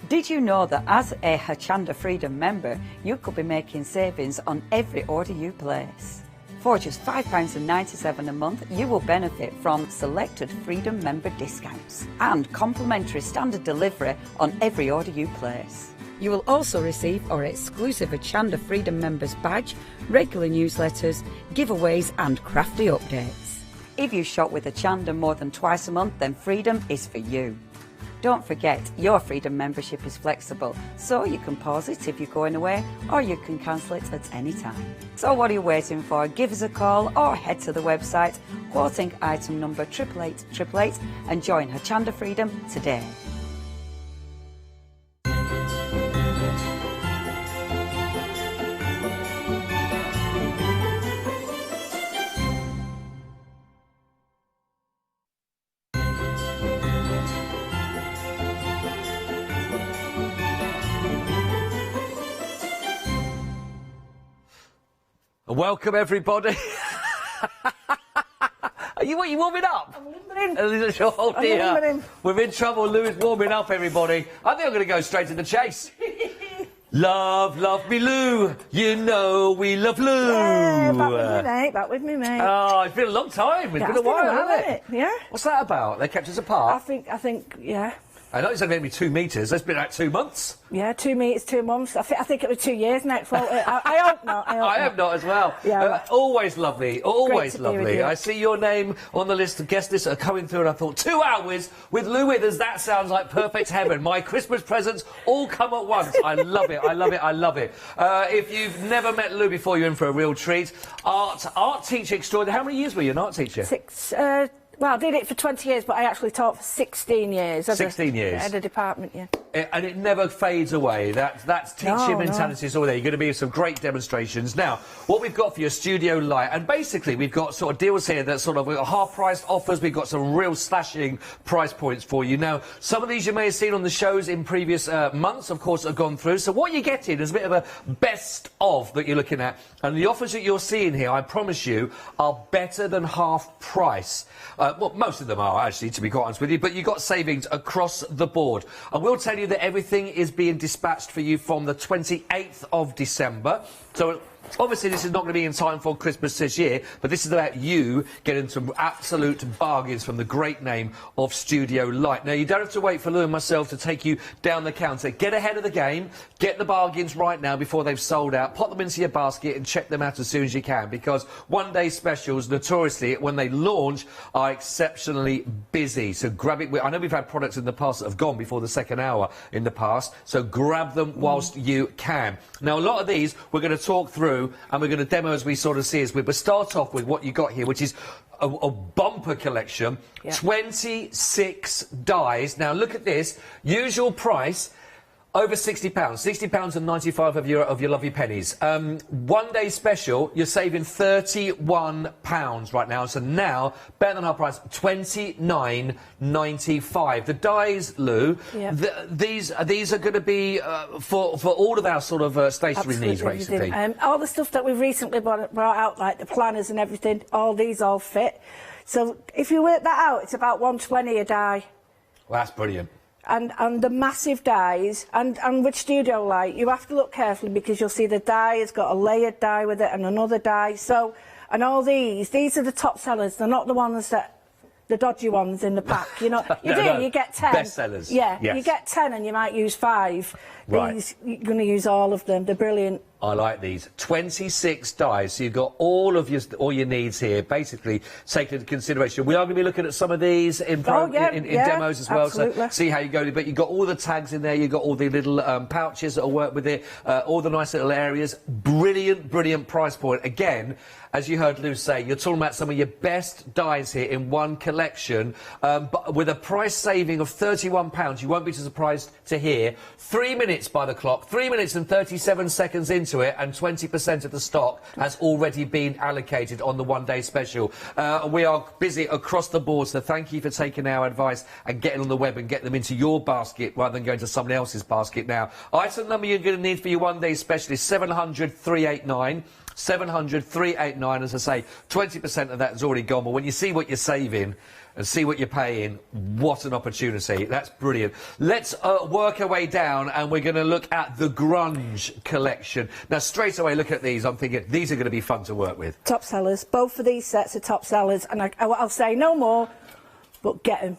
Did you know that as a Hochanda Freedom member, you could be making savings on every order you place? For just £5.97 a month, you will benefit from selected Freedom member discounts and complimentary standard delivery on every order you place. You will also receive our exclusive Hochanda Freedom members badge, regular newsletters, giveaways and crafty updates. If you shop with Hochanda more than twice a month, then Freedom is for you. Don't forget, your Freedom membership is flexible, so you can pause it if you're going away, or you can cancel it at any time. So what are you waiting for? Give us a call or head to the website, quoting item number 88888 and join Hochanda Freedom today. Welcome, everybody. Are you warming up? I'm limbering. Oh dear. We're in trouble. Lou is warming up, everybody. I think I'm going to go straight to the chase. Love, love me, Lou. You know we love Lou. Yeah, back with me, mate. Back with me, mate. Oh, it's been a long time. It's been a while, hasn't it? Yeah. What's that about? They kept us apart? I think, yeah. I know it's only going to be 2 metres. That's been like 2 months. Yeah, 2 metres, 2 months. I think it was 2 years next. Well, I hope not. I hope not as well. Yeah. Always lovely. Always Great to be with lovely. you. I see your name on the list of guest lists that are coming through, and I thought 2 hours with Lou Withers. That sounds like perfect heaven. My Christmas presents all come at once. I love it. I love it. I love it. If you've never met Lou before, you're in for a real treat. Art teacher extraordinary. How many years were you an art teacher? 6. Well, I did it for 20 years, but I actually taught for 16 years. 16 years? Head of department, yeah. And it never fades away. That's teaching mentality is all there. You're going to be some great demonstrations. Now, what we've got for your studio light, and basically we've got sort of deals here that sort of half-priced offers. We've got some real slashing price points for you. Now, some of these you may have seen on the shows in previous months, of course, have gone through. So what you're getting is a bit of a best of that you're looking at. And the offers that you're seeing here, I promise you, are better than half price. Well, most of them are, actually, to be quite honest with you, but you've got savings across the board. I will tell you that everything is being dispatched for you from the 28th of December. So obviously this is not going to be in time for Christmas this year, but this is about you getting some absolute bargains from the great name of Studio Light. Now, you don't have to wait for Lou and myself to take you down the counter. Get ahead of the game, get the bargains right now before they've sold out, pop them into your basket and check them out as soon as you can, because one-day specials, notoriously, when they launch, are exceptionally busy. So grab it. I know we've had products in the past that have gone before the second hour in the past, so grab them whilst you can. Now, a lot of these we're going to talk through and we're going to demo as we sort of see as we'll start off with what you got here, which is a bumper collection, 26 dies. Now look at this, usual price over £60, £60 and 95 of your lovely pennies. One day special, you're saving £31 right now. So now, better than our price, £29.95. The dies, Lou, these are going to be for all of our sort of stationery needs, basically. All the stuff that we've recently brought out, like the planners and everything, all these all fit. So if you work that out, it's about £120 a die. Well, that's brilliant. And the massive dies, and with Studio Light, you have to look carefully because you'll see the die has got a layered die with it and another die. So, and all these are the top sellers. They're not the ones that the dodgy ones in the pack. You know, you you get 10. Bestsellers. Yeah, yes. you get 10 and you might use 5. Right. These, you're going to use all of them. They're brilliant. I like these. 26 dies, so you've got all your needs here, basically taken into consideration. We are going to be looking at some of these in demos as well, absolutely. so see how you go. But you've got all the tags in there, you've got all the little pouches that will work with it, all the nice little areas. Brilliant, brilliant price point. Again, as you heard Lou say, you're talking about some of your best dies here in one collection, but with a price saving of £31, you won't be too surprised to hear 3 minutes by the clock, 3 minutes and 37 seconds into it, and 20% of the stock has already been allocated on the one-day special. We are busy across the board, so thank you for taking our advice and getting on the web and getting them into your basket rather than going to someone else's basket now. Item number you're going to need for your one-day special is 700 389. 700 389, as I say, 20% of that has already gone. But when you see what you're saving and see what you're paying, what an opportunity. That's brilliant. Let's work our way down, and we're going to look at the grunge collection. Now, straight away, look at these. I'm thinking these are going to be fun to work with. Top sellers. Both of these sets are top sellers, and I'll say no more, but get them.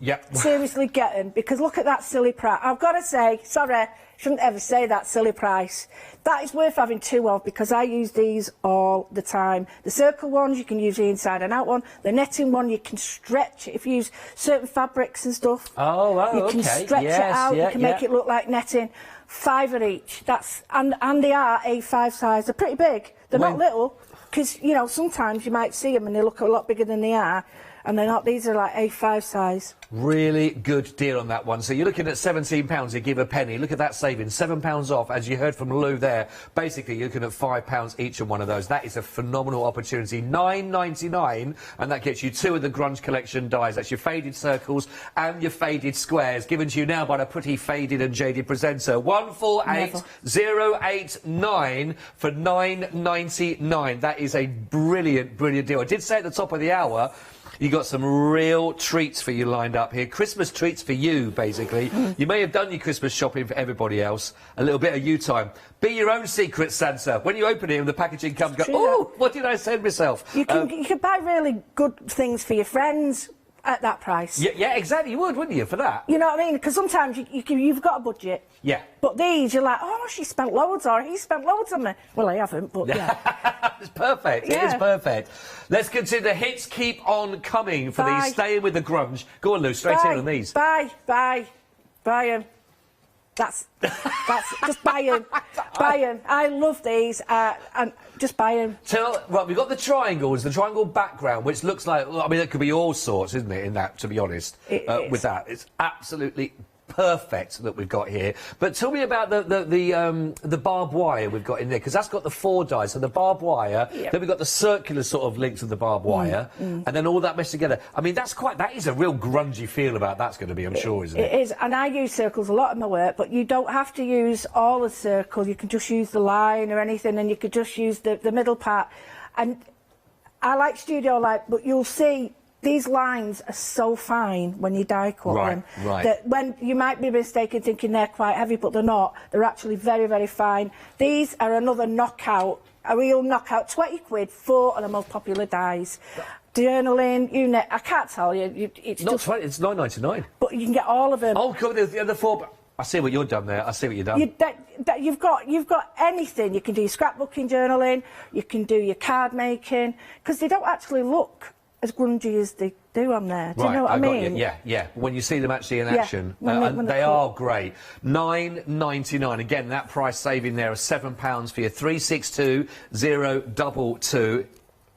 Yep. Seriously, get them, because look at that silly price. I've got to say, sorry, shouldn't ever say that silly price. That is worth having 2 of, because I use these all the time. The circle ones, you can use the inside and out one. The netting one, you can stretch if you use certain fabrics and stuff. Oh, wow, you can stretch it out, you can make it look like netting. £5 each. That's and they are A5 size. They're pretty big. They're not little, because, you know, sometimes you might see them and they look a lot bigger than they are. And they're not. These are like A5 size. Really good deal on that one. So you're looking at £17, you give a penny. Look at that saving, £7 off, as you heard from Lou there. Basically, you're looking at £5 each on one of those. That is a phenomenal opportunity. $9.99, and that gets you 2 of the Grunge Collection dies. That's your faded circles and your faded squares, given to you now by the pretty faded and jaded presenter. 148089 for $9.99. That is a brilliant, brilliant deal. I did say at the top of the hour, you got some real treats for you lined up here. Christmas treats for you, basically. You may have done your Christmas shopping for everybody else. A little bit of you time. Be your own secret Santa. When you open it and the packaging comes, go, oh, what did I send myself? You can buy really good things for your friends at that price. Yeah, exactly. You would, wouldn't you, for that? You know what I mean? Because sometimes you've got a budget. Yeah. But these, you're like, oh, she spent loads, or he spent loads on me. Well, I haven't, but yeah. It's perfect. Yeah. It is perfect. Let's consider the hits keep on coming for these. Staying with the grunge. Go on, Lou, straight in on these. Buy them. That's just buy them. Buy them. I love these, and just buy them. Right, we've got the triangles, the triangle background, which looks like, I mean, it could be all sorts, isn't it, in that, to be honest, with that. It's absolutely perfect that we've got here. But tell me about the barbed wire we've got in there, because that's got the 4 dies. So the barbed wire, then we've got the circular sort of links of the barbed wire, and then all that meshed together. I mean, that is a real grungy feel about that's going to be, I'm sure, isn't it? It is, and I use circles a lot in my work, but you don't have to use all the circle. You can just use the line or anything, and you could just use the middle part. And I like studio light, but you'll see these lines are so fine when you die cut them. That when you might be mistaken thinking they're quite heavy, but they're not. They're actually very, very fine. These are another knockout, a real knockout. 20 quid, 4 of the most popular dies. Journaling, I can't tell you. It's not 20, it's $9.99. But you can get all of them. Oh, God, the other 4. I see what you've done there. I see what you've done. You've got anything. You can do your scrapbooking, journaling. You can do your card making, because they don't actually look as grungy as they do on there. Do you know what I mean? Yeah. When you see them actually in action, and they are great. $9.99. Again, that price saving there is £7 for your 362022.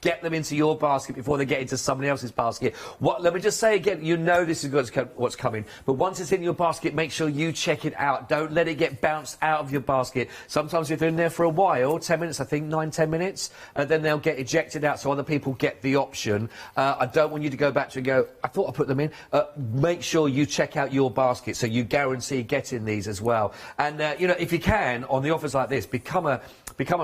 Get them into your basket before they get into somebody else's basket. Let me just say again, you know this is what's coming, but once it's in your basket, make sure you check it out. Don't let it get bounced out of your basket. Sometimes if they're in there for a while, 10 minutes, I think, 9-10 minutes, then they'll get ejected out, so other people get the option. I don't want you to go back to and go, I thought I put them in. Make sure you check out your basket, so you guarantee getting these as well. And, if you can, on the offers like this, become a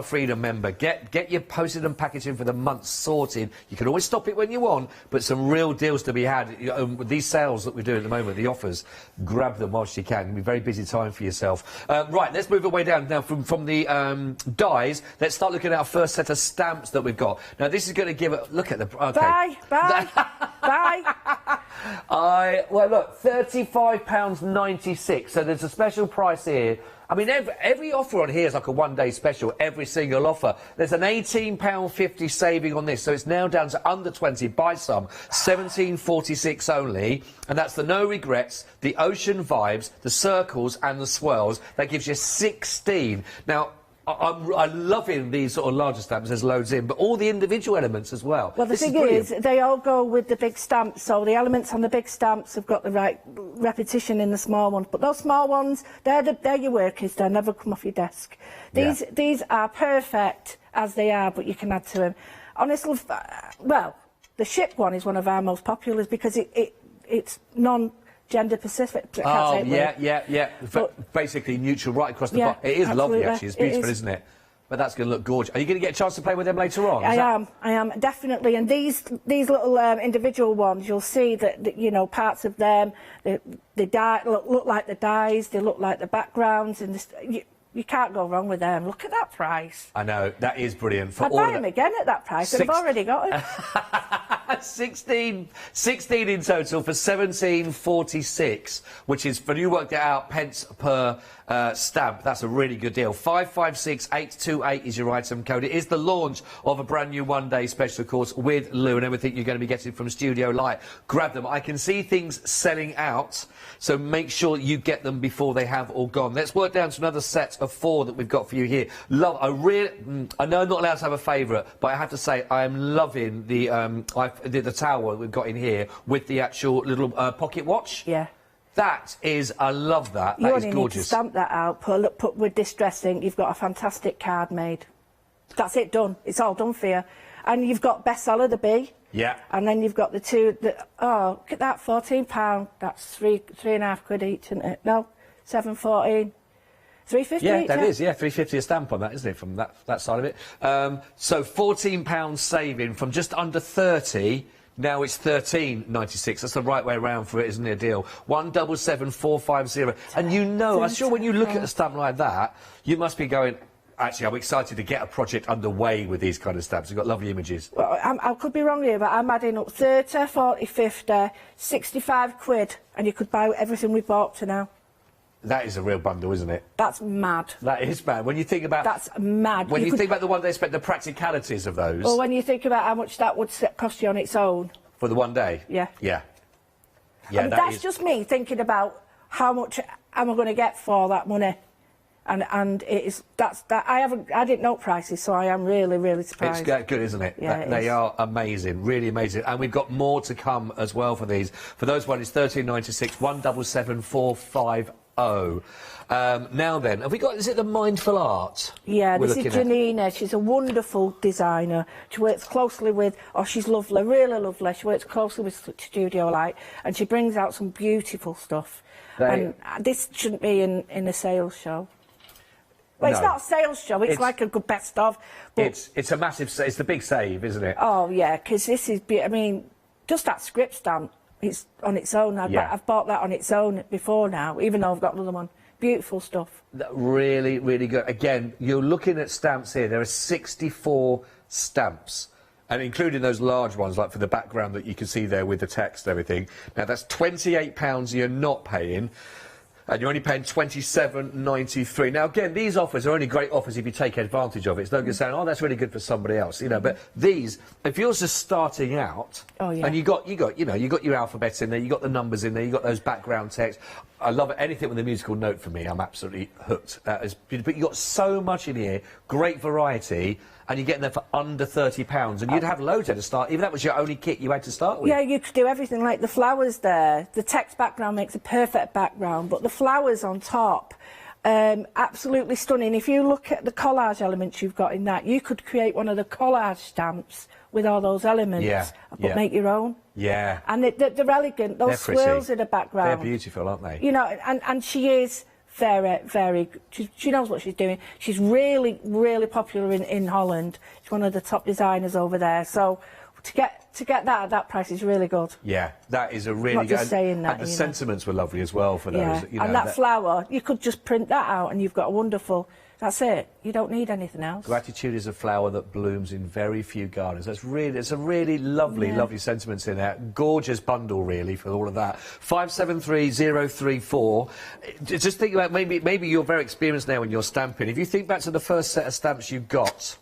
Freedom member. Get your posted and packaging for the month sorted. You can always stop it when you want, but some real deals to be had. With these sales that we're doing at the moment, the offers, grab them whilst you can. It'll be a very busy time for yourself. Right, let's move our way down now from the dies. Let's start looking at our first set of stamps that we've got. Now, this is going to give a look at the... Okay. Bye. Well, look, £35.96. So there's a special price here. I mean, every offer on here is like a one-day special, every single offer. There's an £18.50 saving on this, so it's now down to under 20. Buy some, £17.46 only, and that's the no regrets, the ocean vibes, the circles and the swirls. That gives you 16. Now, I'm loving these sort of larger stamps, there's loads in, but all the individual elements as well. Well, the thing is, they all go with the big stamps, so the elements on the big stamps have got the right repetition in the small ones, but those small ones, they're your workers, they'll never come off your desk. These are perfect as they are, but you can add to them. Honestly, well, the ship one is one of our most populars because it's gender specific. Oh, yeah. Basically neutral right across the bottom. It is lovely, actually. It's beautiful, isn't it? But that's going to look gorgeous. Are you going to get a chance to play with them later on? I am, definitely. And these little individual ones, you'll see that you know, parts of them, they look like the dies, they look like the backgrounds, and you can't go wrong with them. Look at that price. I know, that is brilliant. I'd buy them again at that price, and I've already got them. 16 in total for £17.46, which is, when you worked it out, pence per stamp. That's a really good deal. 556828 is your item code. It is the launch of a brand new one-day special, of course, with Lou and everything you're going to be getting from Studio Light. Grab them. I can see things selling out, so make sure you get them before they have all gone. Let's work down to another set of 4 that we've got for you here. I know I'm not allowed to have a favourite, but I have to say I am loving the towel we've got in here with the actual little pocket watch. Yeah. That is, I love that. You That only is need gorgeous. to stamp that out, put with distressing, you've got a fantastic card made. That's it, done. It's all done for you. And you've got bestseller, the B. Yeah. And then you've got the two, oh, look at that, £14. That's £3.50 each, isn't it? No, £7.14. £3.50 Yeah, each, that is, yeah, £3.50 a stamp on that, isn't it, from that side of it. So £14 saving from just under 30. Now it's £13.96. That's the right way around for it, isn't it, a deal? 177450. And you know, I'm sure when you look at a stamp like that, you must be going, actually, I'm excited to get a project underway with these kind of stamps. You've got lovely images. Well, I could be wrong here, but I'm adding up 30, 40, 50, £65, and you could buy everything we bought to now. That is a real bundle, isn't it? That's mad. That is mad. When you think about... That's mad. When you think about the one day spent, the practicalities of those... Or when you think about how much that would cost you on its own. For the one day? Yeah. Yeah. Yeah, I mean, that's just me thinking about how much am I going to get for that money. And it is, I didn't know prices, so I am really, really surprised. It's good, isn't it? Yeah, They are amazing, really amazing. And we've got more to come as well for these. For those one, it's £13.96, 177450. Now then, have we got, is it the Mindful Art? Yeah, this is Janina. She's a wonderful designer. She works closely with, she's lovely, really lovely. She works closely with Studio Light, and she brings out some beautiful stuff. And this shouldn't be in a sales show. Well, it's not a sales show, it's like a good best of. But it's a massive, it's the big save, isn't it? Oh, yeah, because this is, I mean, just that script stamp, it's on its own. I've bought that on its own before now, even though I've got another one. Beautiful stuff. Really, really good. Again, you're looking at stamps here. There are 64 stamps, and including those large ones, like for the background that you can see there with the text and everything. Now, that's £28 you're not paying. And you're only paying £27.93. Now, again, these offers are only great offers if you take advantage of it. It's no good saying, oh, that's really good for somebody else, you know. But these, if you're just starting out, and you got your alphabets in there, you got the numbers in there, you got those background text. I love it. Anything with a musical note for me, I'm absolutely hooked. But you got so much in here, great variety. And you're getting them for under £30, and you'd have loads there to start. Even that was your only kit you had to start with. Yeah, you could do everything, like the flowers there. The text background makes a perfect background, but the flowers on top, absolutely stunning. If you look at the collage elements you've got in that, you could create one of the collage stamps with all those elements, but make your own. Yeah. And they're elegant. Those swirls in the background. They're beautiful, aren't they? You know, and she is very, very... She knows what she's doing. She's really, really popular in Holland. She's one of the top designers over there. So to get that at that price is really good. Yeah, that is a really Not good... just saying that, and the sentiments were lovely as well for those. Yeah, You know, and that flower, you could just print that out and you've got a wonderful That's it. You don't need anything else. Gratitude is a flower that blooms in very few gardens. That's really, it's a really lovely, lovely sentiments in there. Gorgeous bundle, really, for all of that. 573034. Just think about maybe you're very experienced now in your stamping. If you think back to the first set of stamps you got.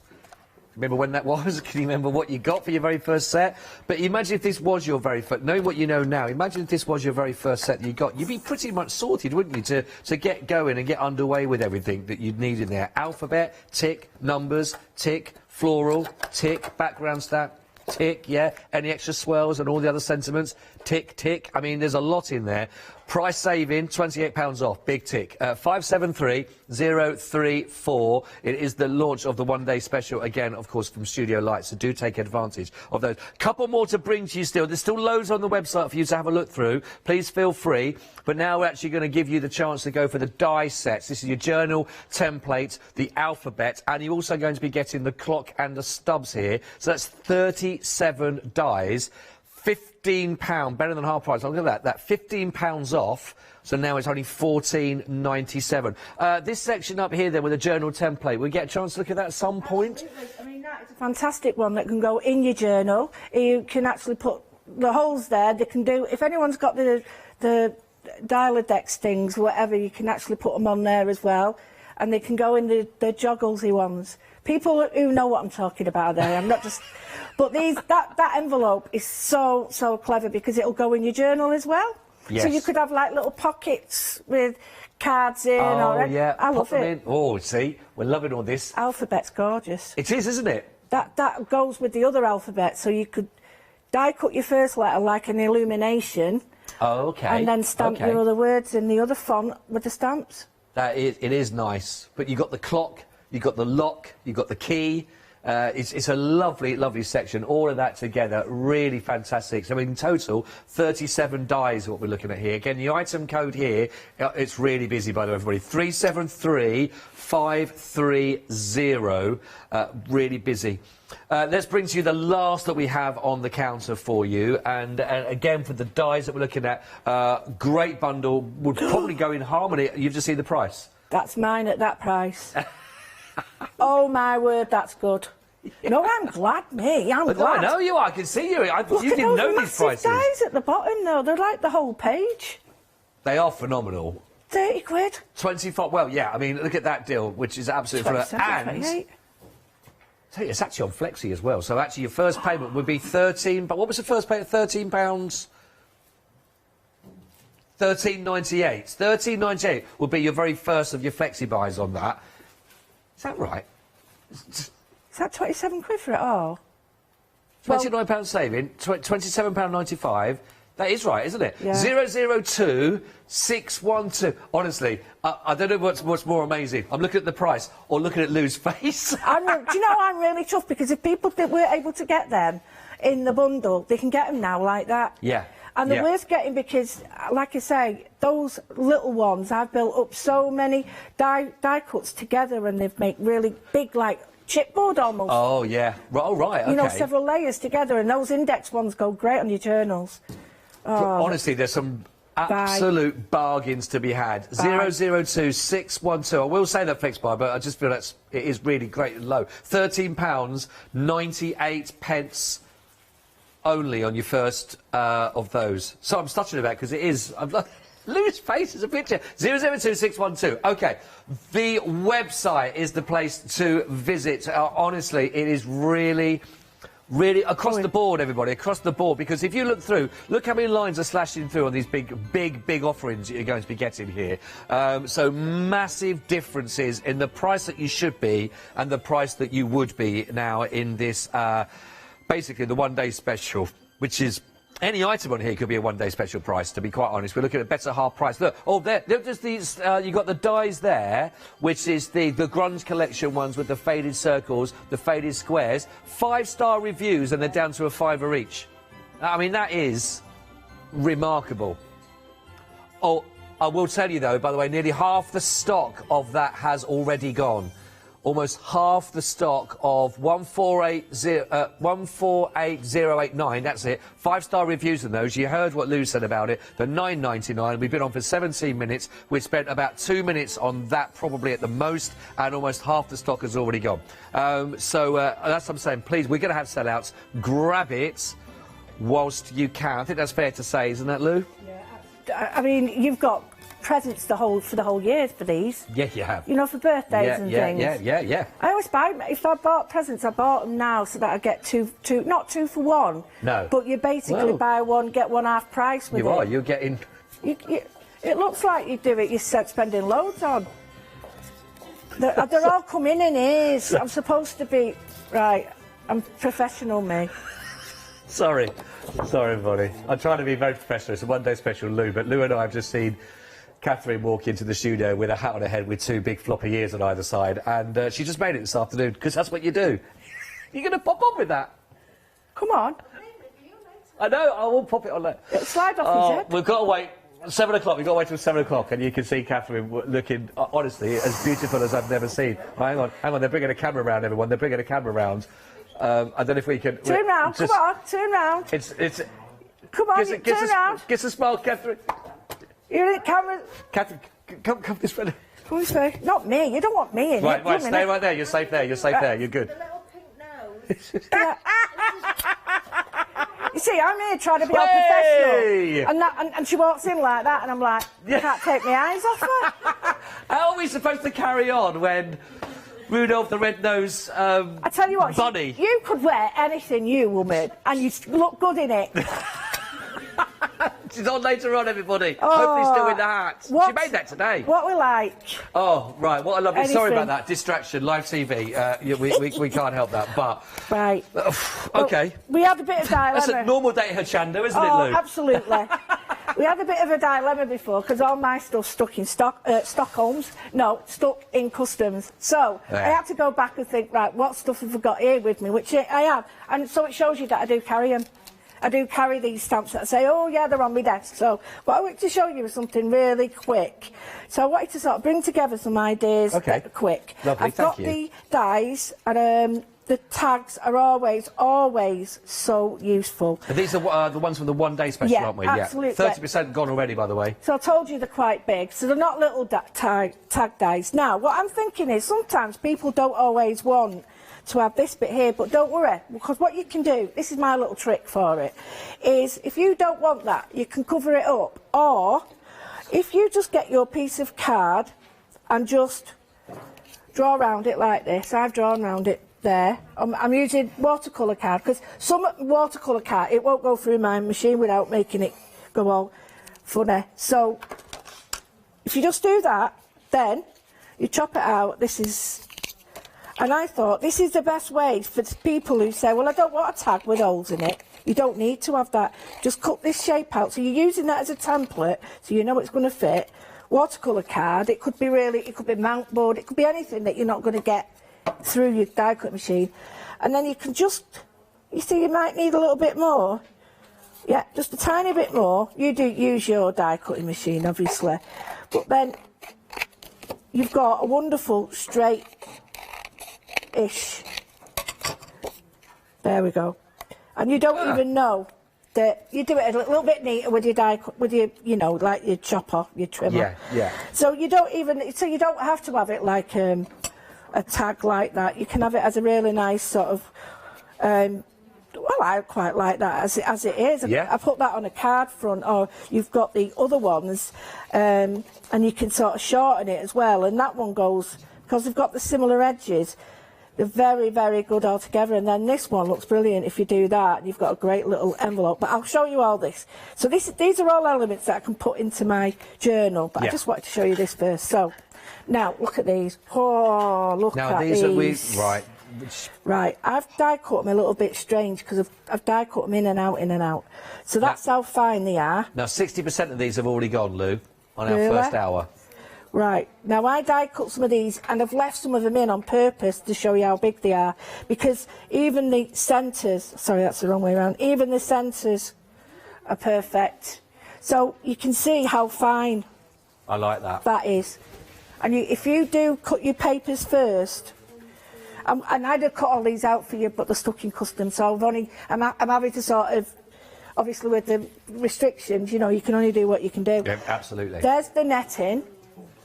Remember when that was? Can you remember what you got for your very first set? But imagine if this was your very first... Knowing what you know now, imagine if this was your very first set that you got. You'd be pretty much sorted, wouldn't you, to get going and get underway with everything that you'd need in there. Alphabet, tick. Numbers, tick. Floral, tick. Background stamp, tick, yeah. Any extra swirls and all the other sentiments, tick, tick. I mean, there's a lot in there. Price saving, £28 off, big tick. 573034. It is the launch of the one-day special, again, of course, from Studio Lights, so do take advantage of those. Couple more to bring to you still. There's still loads on the website for you to have a look through. Please feel free. But now we're actually going to give you the chance to go for the die sets. This is your journal template, the alphabet, and you're also going to be getting the clock and the stubs here. So that's 37 dies. £15, better than half price. Look at that. That £15 off. So now it's only £14.97. This section up here, then, with a journal template, we get a chance to look at that at some point. I mean, that is a fantastic one that can go in your journal. You can actually put the holes there. They can do, if anyone's got the Dialodex things, whatever, you can actually put them on there as well. And they can go in the jogglesy ones. People who know what I'm talking about there. I'm not just... But that envelope is so clever because it'll go in your journal as well. Yes. So you could have like little pockets with cards in. Oh, yeah. I love it. In. Oh, see, we're loving all this. Alphabet's gorgeous. It is, isn't it? That goes with the other alphabet, so you could die cut your first letter like an illumination. Oh, OK. And then stamp your other words in the other font with the stamps. It is nice. But you've got the clock, you've got the lock, you've got the key. It's a lovely, lovely section. All of that together, really fantastic. So in total, 37 dies what we're looking at here. Again, the item code here, it's really busy, by the way, everybody. 373530. Really busy. Let's bring to you the last that we have on the counter for you. And again, for the dies that we're looking at, great bundle. Would probably go in harmony. You've just seen the price. That's mine at that price. Oh, my word, that's good. No, I'm glad, me. I'm glad. I know you are. I can see you. You didn't know these prices. Look at those massive dies at the bottom, though. They're like the whole page. They are phenomenal. 30 quid. 25. Well, yeah. I mean, look at that deal, which is absolutely phenomenal. And 28. Tell you, it's actually on Flexi as well. So actually, your first payment would be 13. But what was the first payment? £13. £13.98. £13.98 would be your very first of your Flexi buys on that. Is that right? Is that 27 quid for it all? £29 saving, £27.95. That is right, isn't it? Yeah. 002612. Honestly, I don't know what's more amazing. I'm looking at the price or looking at Lou's face. Do you know, I'm really tough because if people weren't able to get them in the bundle, they can get them now like that. Yeah. And they're worth getting because, like I say, those little ones, I've built up so many die cuts together and they've made really big, like, chipboard almost. Oh, yeah. Oh, right, OK. You know, several layers together, and those index ones go great on your journals. Oh, honestly, there's some absolute bargains to be had. 002612. I will say that fixed buy, but I just feel it is really great and low. £13.98 only on your first of those. So I'm stuttering about because it is. Lou's face is a picture. 002612. OK. The website is the place to visit. Honestly, it is really across the board, everybody, across the board. Because if you look through, look how many lines are slashing through on these big offerings that you're going to be getting here. So massive differences in the price that you should be and the price that you would be now in this. Basically, the one-day special, which is any item on here could be a one-day special price, to be quite honest. We're looking at better half price. Look, there's these, you've got the dies there, which is the Grunge Collection ones with the faded circles, the faded squares. 5-star reviews, and they're down to £5 each. I mean, that is remarkable. Oh, I will tell you, though, by the way, nearly half the stock of that has already gone. almost half the stock of 148089. That's it. 5-star reviews on those. You heard what Lou said about it. The $9.99. We've been on for 17 minutes. We spent about 2 minutes on that, probably at the most, and almost half the stock has already gone. So that's what I'm saying. Please, we're going to have sellouts. Grab it whilst you can. I think that's fair to say, isn't that, Lou? Yeah. I mean, you've got presents for the whole year for these. Yeah, you have. You know, for birthdays and things. Yeah. I always buy, if I bought presents, I bought them now so that I get two, not 2 for 1. No. But you basically buy one, get one half price with it. You're getting... It looks like you do it, you're spending loads on. They're all coming in ears. I'm supposed to be... Right, I'm professional, me. Sorry, everybody. I'm trying to be very professional. It's a one-day special, Lou, but Lou and I have just seen Catherine walk into the studio with a hat on her head with 2 big floppy ears on either side, and she just made it this afternoon, because that's what you do. You're going to pop on with that. Come on. I know, I will pop it on there. It'll slide off his head. We've got to wait. 7 o'clock, we've got to wait till 7 o'clock, and you can see Catherine looking, honestly, as beautiful as I've never seen. Oh, hang on, they're bringing a camera round, everyone. They're bringing a camera round. I don't know if we can... Turn round, come on, turn round. It's... Come on, turn round. Give us a smile, Catherine. You're in the camera. Catherine, come this way. Come this way. Not me, you don't want me in it. Right, stay right there, you're safe there, you're good. The little pink nose. You see, I'm here trying to be all professional. And she walks in like that, and I'm like, I can't take my eyes off her. How are we supposed to carry on when Rudolph the Red-Nosed I tell you what, bunny... You could wear anything, you woman, and you'd look good in it. She's on later on, everybody. Oh, hopefully still in the hat. She made that today. What we like. Oh, right, what a lovely... Sorry about that. Distraction, live TV. We can't help that, but... Right. OK. Well, we had a bit of dilemma. That's a normal day at Hochanda, isn't it, Lou? Oh, absolutely. We had a bit of a dilemma before, because all my stuff's stuck in Stockholm's. No, stuck in customs. So, I had to go back and think, right, what stuff have I got here with me, which I have. And so it shows you that I do carry them. I do carry these stamps that say, oh yeah, they're on my desk. So what I wanted to show you is something really quick. So I wanted to sort of bring together some ideas quick. Lovely, I've got the dies, and the tags are always so useful. And these are the ones from the one-day special, aren't we? Absolutely. 30% gone already, by the way. So I told you they're quite big, so they're not little tag dies. Now, what I'm thinking is sometimes people don't always want to have this bit here, but don't worry, because what you can do, this is my little trick for it, is if you don't want that, you can cover it up, or if you just get your piece of card and just draw around it like this. I've drawn around it there. I'm using watercolour card, because some watercolour card, it won't go through my machine without making it go all funny. So if you just do that, then you chop it out. This is... And I thought, this is the best way for people who say, well, I don't want a tag with holes in it. You don't need to have that. Just cut this shape out. So you're using that as a template, so you know it's going to fit. Watercolour card, it could be mount board, it could be anything that you're not going to get through your die cut machine. And then you can just, you see, you might need a little bit more. Yeah, just a tiny bit more. You do use your die cutting machine, obviously. But then you've got a wonderful straight ish. There we go. And you don't even know that you do it a little bit neater with your you know, like your chopper, your trimmer. Yeah. So you don't have to have it like a tag like that. You can have it as a really nice sort of well, I quite like that as it is. I put that on a card front, or you've got the other ones, and you can sort of shorten it as well. And that one goes, because they've got the similar edges, they're very, very good all together. And then this one looks brilliant if you do that. You've got a great little envelope. But I'll show you all this. So these are all elements that I can put into my journal. But I just wanted to show you this first. So now look at these. Oh, look at these. Now these are right. Right, I've die cut them a little bit strange because I've die cut them in and out. So that's how fine they are. Now 60% of these have already gone, Lou, on our first hour. Right, now I die cut some of these and I've left some of them in on purpose to show you how big they are, because even the centres, sorry that's the wrong way around, even the centres are perfect. So you can see how fine I like that. That is. And if you do cut your papers first, And I'd have cut all these out for you, but they're stuck in custom, so I'm having to sort of, obviously with the restrictions, you know, you can only do what you can do. Yeah, absolutely. There's the netting,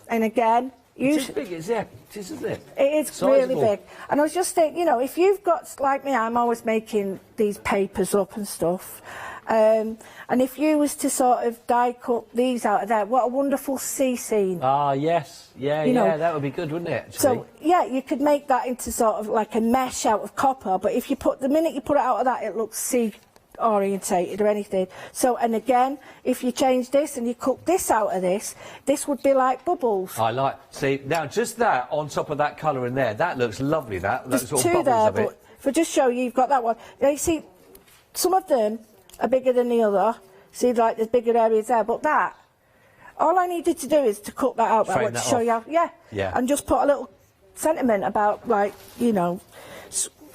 and again, It's big, isn't it? It is Sizable. really big. And I was just thinking, you know, if you've got, like me, I'm always making these papers up and stuff. And if you was to sort of die cut these out of there, what a wonderful sea scene. Ah, yes. Yeah, You know, that would be good, wouldn't it, actually? So, yeah, you could make that into sort of like a mesh out of copper, but if you put, the minute you put it out of that, it looks sea orientated or anything. So, and again, if you change this and you cut this out of this would be like bubbles. I like, see, now just that on top of that colour in there, that looks lovely, that. There's Those two sort of there, bubbles of but if I just show you, you've got that one. Now, you see, some of them are bigger than the other. See, like, there's bigger areas there, but that, all I needed to do is to cut that out, but I want to show you how, Yeah. and just put a little sentiment about, like, you know,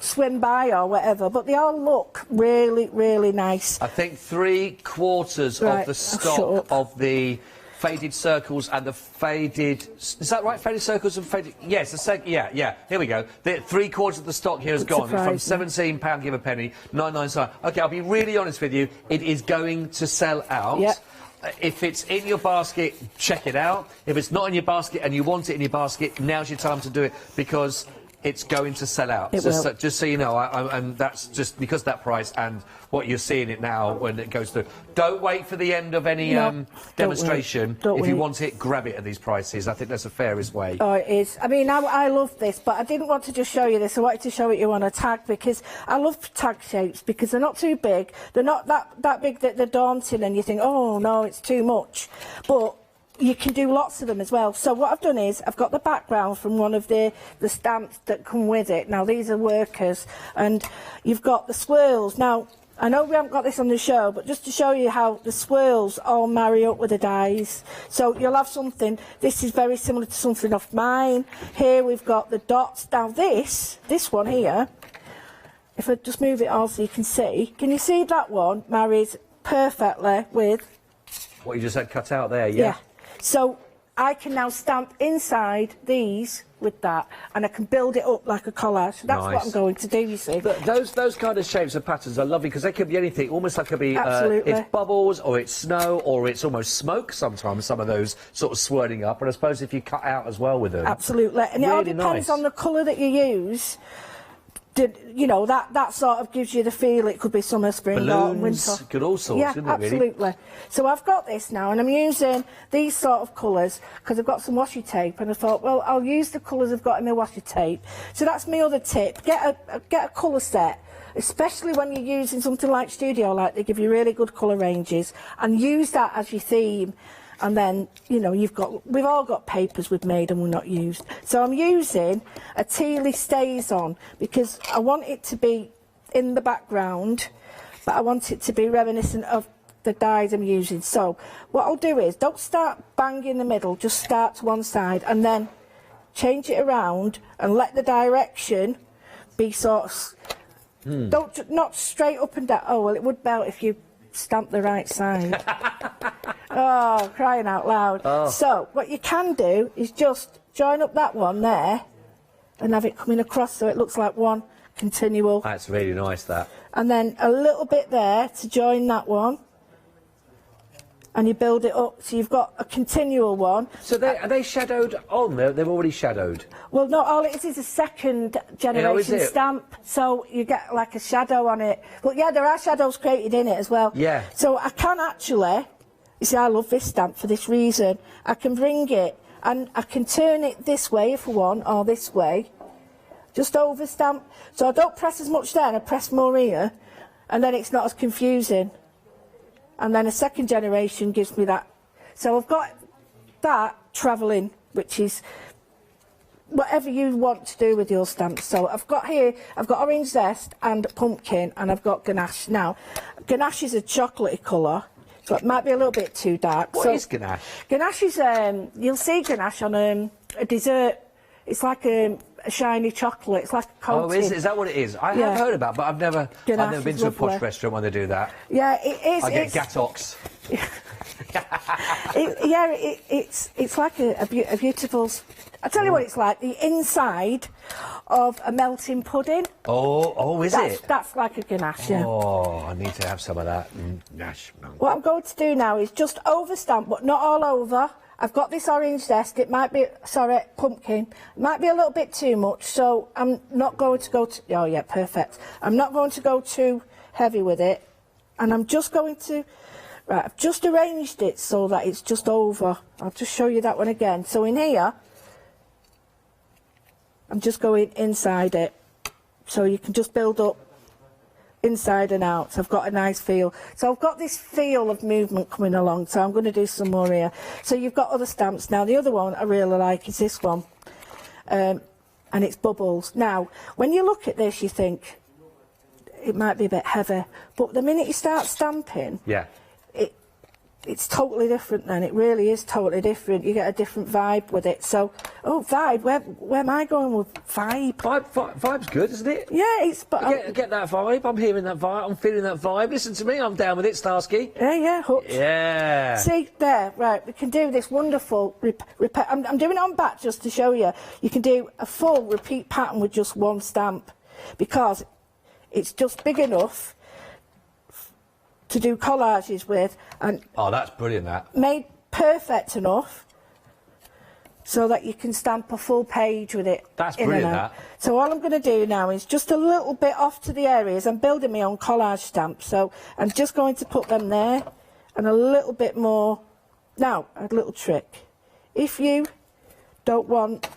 swim by or whatever, but they all look really, really nice. I think 3/4 Right, of the I'll shut stock up. of the faded circles and the faded... Is that right? Faded circles and faded... Yes, yeah, here we go. The 3/4 of the stock here has gone. It's from £17, give a penny, 99 OK, I'll be really honest with you. It is going to sell out. Yeah. If it's in your basket, check it out. If it's not in your basket and you want it in your basket, now's your time to do it, because it's going to sell out. It will. Just so you know, and that's just because of that price and what you're seeing it now when it goes through. Don't wait for the end of any demonstration. Don't if you wait. want it, grab it at these prices. I think that's the fairest way. Oh, it is. I mean, I love this, but I didn't want to just show you this. I wanted to show it you on a tag, because I love tag shapes, because they're not too big. They're not that big that they're daunting and you think, oh, no, it's too much. But you can do lots of them as well. So what I've done is I've got the background from one of the stamps that come with it. Now, these are workers, and you've got the swirls. Now, I know we haven't got this on the show, but just to show you how the swirls all marry up with the dies. So you'll have something, this is very similar to something off mine. Here we've got the dots. Now this one here, if I just move it all so you can you see that one marries perfectly with... What you just had cut out there, Yeah. So I can now stamp inside these with that, and I can build it up like a collage. That's what I'm going to do, you see. But those kind of shapes and patterns are lovely, because they could be anything. Almost like it could be Absolutely. it's bubbles, or it's snow, or it's almost smoke sometimes, some of those sort of swirling up. And I suppose if you cut out as well with them. Absolutely. And it all really depends nice. on the colour that you use. You know, that sort of gives you the feel it could be summer, spring, autumn, Balloons, winter. good all sorts, Yeah, couldn't it, really? absolutely. So I've got this now, and I'm using these sort of colours because I've got some washi tape, and I thought, well, I'll use the colours I've got in my washi tape. So that's my other tip. Get a colour set, especially when you're using something like Studio Light. They give you really good colour ranges, and use that as your theme. And then, you know, we've all got papers we've made and we're not used. So I'm using a tealy stays on, because I want it to be in the background, but I want it to be reminiscent of the dyes I'm using. So what I'll do is, don't start bang in the middle, just start to one side and then change it around and let the direction be sort of... Not straight up and down. Oh, well, it would melt if you stamp the right side. Oh, crying out loud. Oh. So what you can do is just join up that one there and have it coming across so it looks like one continual. That's really nice, that. And then a little bit there to join that one. And you build it up so you've got a continual one. So are they shadowed on? They've already shadowed? Well, no, all it is a second generation stamp, so you get like a shadow on it. But yeah, there are shadows created in it as well. Yeah. So I can actually, you see, I love this stamp for this reason. I can bring it and I can turn it this way if I want, or this way. Just over stamp. So I don't press as much there, and I press more here, and then it's not as confusing. And then a second generation gives me that. So I've got that travelling, which is whatever you want to do with your stamps. So I've got orange zest and pumpkin, and I've got ganache. Now, ganache is a chocolatey colour, so it might be a little bit too dark. What is ganache? Ganache is, you'll see ganache on a dessert. It's like a shiny chocolate. It's like a coating. Oh, is that what it is? I have heard about it, but I've never been to a posh lovely. restaurant when they do that. Yeah, it is. I get gattox. It's like a beautiful... I tell you what it's like. The inside of a melting pudding. Oh, is it? That's like a ganache, yeah. Oh, I need to have some of that. Ganache. What I'm going to do now is just over stamp, but not all over. I've got this orange zest. It might be, sorry, pumpkin. It might be a little bit too much, so I'm not going to go to... Oh, yeah, perfect. I'm not going to go too heavy with it. And I'm just going to... Right, I've just arranged it so that it's just over. I'll just show you that one again. So in here, I'm just going inside it. So you can just build up inside and out. So I've got a nice feel. So I've got this feel of movement coming along. So I'm going to do some more here. So you've got other stamps. Now the other one I really like is this one. And it's bubbles. Now, when you look at this, you think it might be a bit heavy. But the minute you start stamping... Yeah. It's totally different then. It really is totally different. You get a different vibe with it. So, vibe. Where am I going with vibe? Vibe's good, isn't it? Yeah, it's... But I get that vibe. I'm hearing that vibe. I'm feeling that vibe. Listen to me. I'm down with it, Starsky. Yeah, hooked. Yeah. See, there. Right, we can do this wonderful... I'm doing it on back just to show you. You can do a full repeat pattern with just one stamp because it's just big enough to do collages with, and that's brilliant, that. Made perfect enough so that you can stamp a full page with it. That's brilliant, that. So all I'm going to do now is just a little bit off to the areas. I'm building my own collage stamp, so I'm just going to put them there and a little bit more. Now, a little trick. If you don't want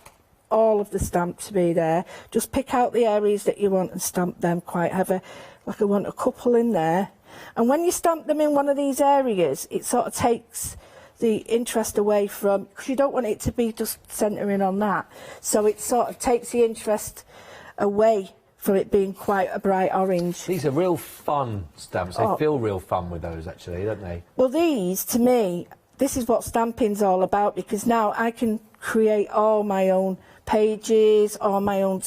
all of the stamp to be there, just pick out the areas that you want and stamp them quite heavy. Like I want a couple in there. And when you stamp them in one of these areas, it sort of takes the interest away from, because you don't want it to be just centering on that. So it sort of takes the interest away from it being quite a bright orange. These are real fun stamps. They feel real fun with those, actually, don't they? Well, these, to me, this is what stamping's all about, because now I can create all my own pages, all my own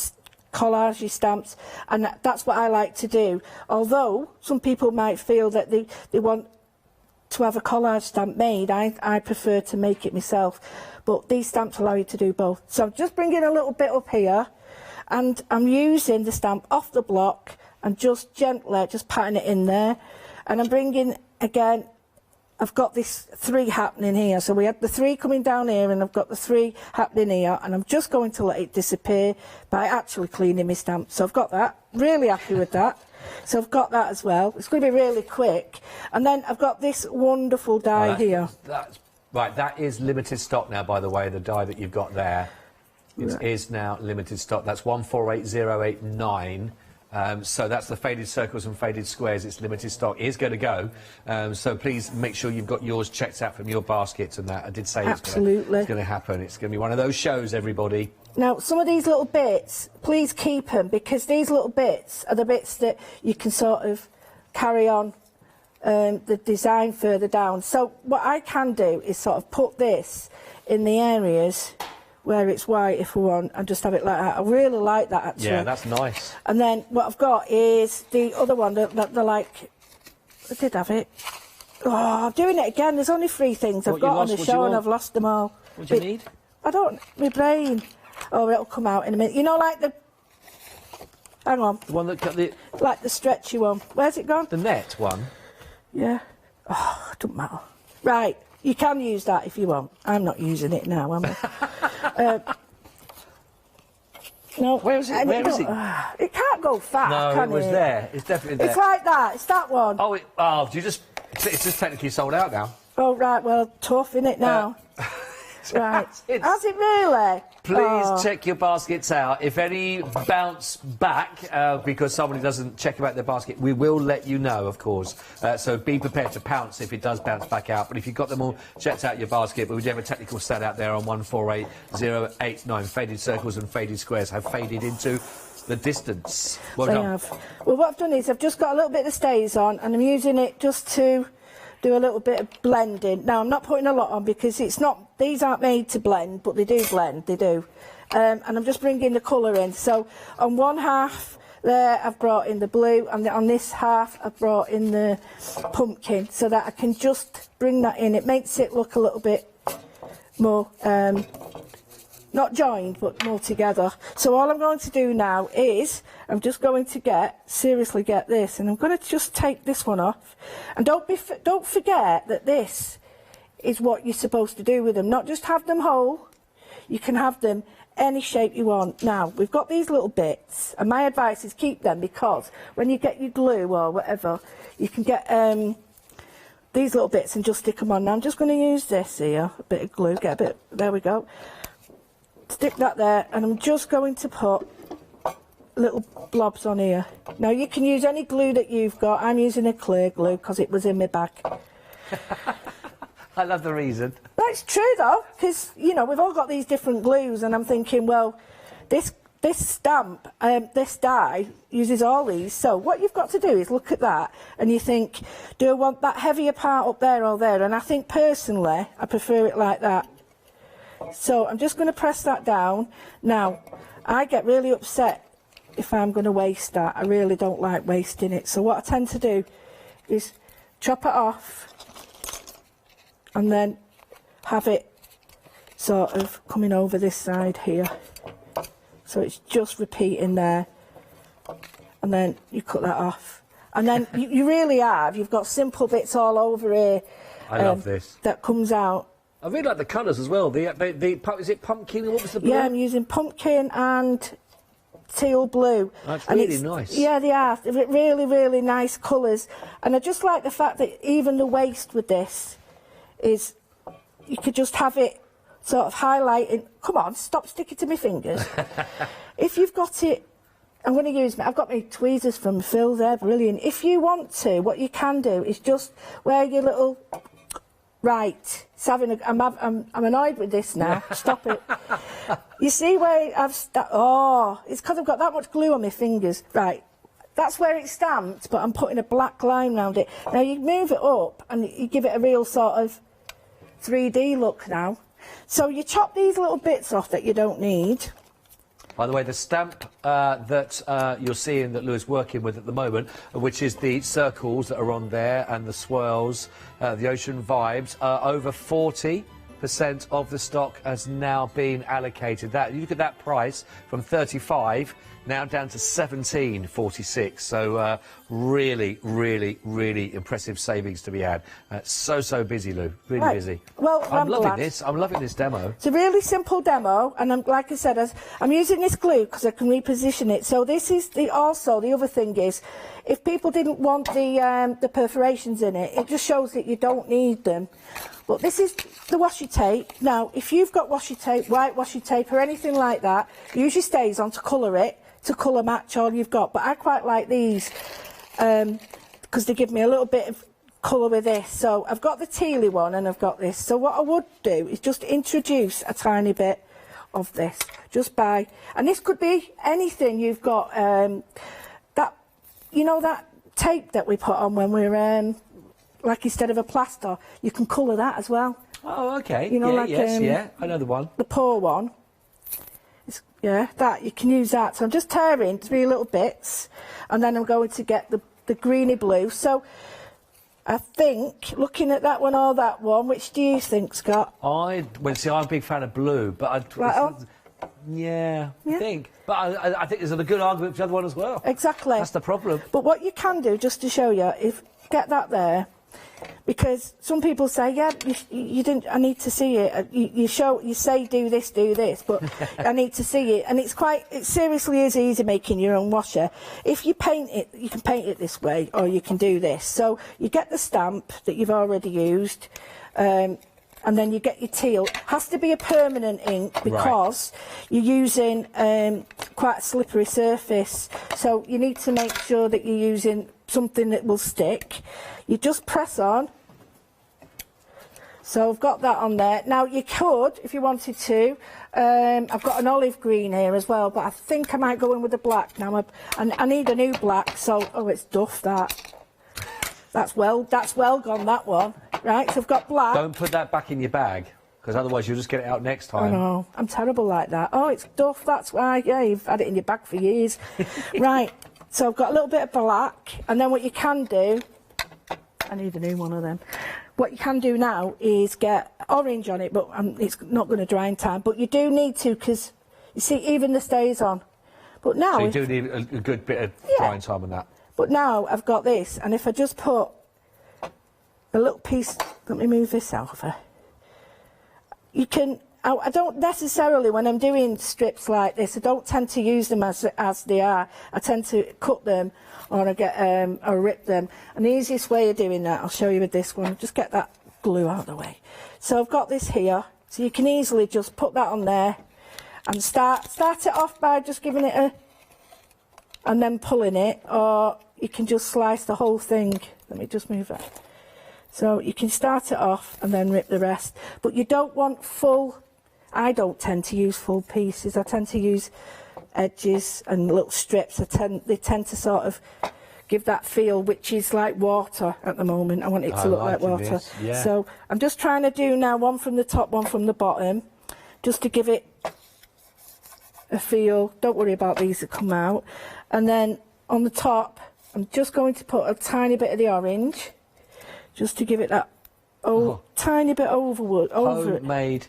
collage stamps, and that's what I like to do. Although some people might feel that they want to have a collage stamp made, I prefer to make it myself. But these stamps allow you to do both. So I'm just bringing a little bit up here, and I'm using the stamp off the block and just gently just patting it in there. And I'm bringing, again, I've got this 3 happening here. So we had the 3 coming down here, and I've got the 3 happening here, and I'm just going to let it disappear by actually cleaning my stamp. So I've got that. Really happy with that. So I've got that as well. It's going to be really quick. And then I've got this wonderful die here. Right, that is limited stock now, by the way, the die that you've got there. It is now limited stock. That's 148089. So that's the faded circles and faded squares. It's limited stock. It is going to go. So please make sure you've got yours checked out from your baskets and that. I did say it's going to happen. It's going to be one of those shows, everybody. Now, some of these little bits, please keep them, because these little bits are the bits that you can sort of carry on the design further down. So what I can do is sort of put this in the areas where it's white if we want, and just have it like that. I really like that, actually. Yeah, that's nice. And then what I've got is the other one that they're like... I did have it. Oh, I'm doing it again. There's only 3 things I've got on the show, and I've lost them all. What do you need? I don't... My brain. Oh, it'll come out in a minute. You know, like the... Hang on. The one that cut the... Like the stretchy one. Where's it gone? The net one? Yeah. Oh, it doesn't matter. Right. You can use that if you want. I'm not using it now, am I? No. Where is it? Where is it? It can't go fast, No, can it was there. It's definitely there. It's like that. It's that one. Oh, it's just technically sold out now. Oh, right. Well, tough, innit, now? Right. Has it really? Please check your baskets out. If any bounce back because somebody doesn't check about their basket, we will let you know, of course. So be prepared to pounce if it does bounce back out. But if you've got them all checked out your basket, but we do have a technical stat out there on 148089. Faded circles and faded squares have faded into the distance. Well done. Have. Well, what I've done is I've just got a little bit of stays on, and I'm using it just to do a little bit of blending. Now, I'm not putting a lot on because it's not, these aren't made to blend, but they do blend, they do. And I'm just bringing the colour in. So on one half there, I've brought in the blue, and on this half, I've brought in the pumpkin, so that I can just bring that in. It makes it look a little bit more not joined, but more together. So all I'm going to do now is, I'm just going to seriously get this, and I'm going to just take this one off. And don't forget that this is what you're supposed to do with them, not just have them whole. You can have them any shape you want. Now, we've got these little bits, and my advice is keep them, because when you get your glue or whatever, you can get these little bits and just stick them on. Now, I'm just going to use this here, a bit of glue, get a bit, there we go. Stick that there, and I'm just going to put little blobs on here. Now, you can use any glue that you've got. I'm using a clear glue because it was in my bag. I love the reason. That's true, though, because, you know, we've all got these different glues, and I'm thinking, well, this stamp, this die uses all these. So what you've got to do is look at that, and you think, do I want that heavier part up there or there? And I think, personally, I prefer it like that. So I'm just going to press that down. Now, I get really upset if I'm going to waste that. I really don't like wasting it. So what I tend to do is chop it off, and then have it sort of coming over this side here. So it's just repeating there. And then you cut that off. And then you really you've got simple bits all over here. I love this. That comes out. I really like the colours as well. Is it pumpkin? What was the blue? Yeah, I'm using pumpkin and teal blue. That's really nice. Yeah, they are. They're really, really nice colours. And I just like the fact that even the waist with this is, you could just have it sort of highlighting. Come on, stop sticking to my fingers. If you've got it, I'm going to use I've got my tweezers from Phil there, brilliant. If you want to, what you can do is just wear your little, right, it's having a, I'm annoyed with this now, stop it. You see where it's because I've got that much glue on my fingers, right. That's where it's stamped, but I'm putting a black line around it. Now you move it up and you give it a real sort of 3D look now. So you chop these little bits off that you don't need. By the way, the stamp that you're seeing that Lou's working with at the moment, which is the circles that are on there and the swirls, the ocean vibes, over 40% of the stock has now been allocated. You look at that price from 35 now down to 17.46. So really, really, really impressive savings to be had. So busy, Lou. Really busy. Well, I'm loving this. I'm loving this demo. It's a really simple demo, and like I said, I'm using this glue because I can reposition it. So this is also the other thing is, if people didn't want the perforations in it, it just shows that you don't need them. But this is the washi tape. Now, if you've got washi tape, white washi tape or anything like that, it usually stays on to colour it, to colour match all you've got. But I quite like these because they give me a little bit of colour with this. So I've got the tealy one and I've got this. So what I would do is just introduce a tiny bit of this, just by, and this could be anything you've got, that, you know, that tape that we put on when we're, like instead of a plaster, you can colour that as well. Oh, okay. You know, yeah, like, yes, yeah, I know the one. The paw one. Yeah, that, you can use that. So I'm just tearing 3 little bits, and then I'm going to get the greeny blue. So I think, looking at that one or that one, which do you think, Scott? See, I'm a big fan of blue, but I think. But I think there's a good argument for the other one as well. Exactly. That's the problem. But what you can do, just to show you, is get that there. Because some people say, yeah, you didn't. I need to see it. You say do this, but I need to see it. And it seriously is easy making your own washer. If you paint it, you can paint it this way, or you can do this. So you get the stamp that you've already used, and then you get your teal. It has to be a permanent ink because you're using quite a slippery surface. So you need to make sure that you're using something that will stick. You just press on. So I've got that on there. Now you could, if you wanted to, I've got an olive green here as well, but I think I might go in with the black now. I need a new black, so, it's duff that. That's well gone, that one. Right, so I've got black. Don't put that back in your bag, because otherwise you'll just get it out next time. I know, I'm terrible like that. Oh, it's duff, that's why, yeah, you've had it in your bag for years. Right, so I've got a little bit of black, and then what you can do, I need a new one of them. what you can do now is get orange on it, but it's not going to dry in time. But you do need to, because you see, even the stays on. But now, so you do need a good bit of drying time on that. But now I've got this, and if I just put a little piece, let me move this out of her. You can. I don't necessarily, when I'm doing strips like this, I don't tend to use them as they are. I tend to cut them, or or rip them. And the easiest way of doing that, I'll show you with this one. Just get that glue out of the way. So I've got this here, so you can easily just put that on there, and start it off by just giving it a, and then pulling it, or you can just slice the whole thing. Let me just move that. So you can start it off and then rip the rest, but you don't want full. I don't tend to use full pieces. I tend to use edges and little strips. They tend to sort of give that feel, which is like water at the moment. I want it to look like water. Yeah. So I'm just trying to do now one from the top, one from the bottom, just to give it a feel. Don't worry about these that come out. And then on the top, I'm just going to put a tiny bit of the orange, just to give it that tiny bit over it. Homemade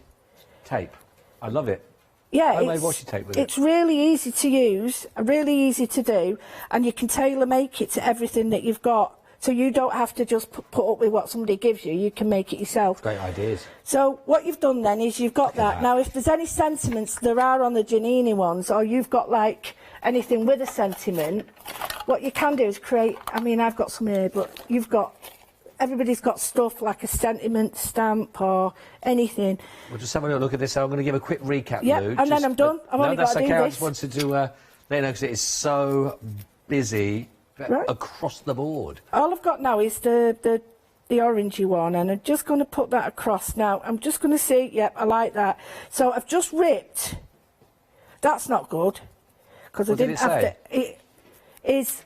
tape. I love it. Yeah, homemade washi tape with it. It's really easy to use, really easy to do, and you can tailor make it to everything that you've got. So you don't have to just put up with what somebody gives you. You can make it yourself. Great ideas. So what you've done then is you've got that. Now, if there's any sentiments there are on the Giannini ones, or you've got like anything with a sentiment, what you can do is create. I mean, I've got some here, but everybody's got stuff like a sentiment stamp or anything. We'll just have a little look at this. So I'm going to give a quick recap, Yeah, Lou. and then I'm done. I've only got to do this. I just wanted to let you know, because it is so busy across the board. All I've got now is the orangey one, and I'm just going to put that across now. I'm just going to see, yep, I like that. So I've just ripped. That's not good, because I didn't have to. It is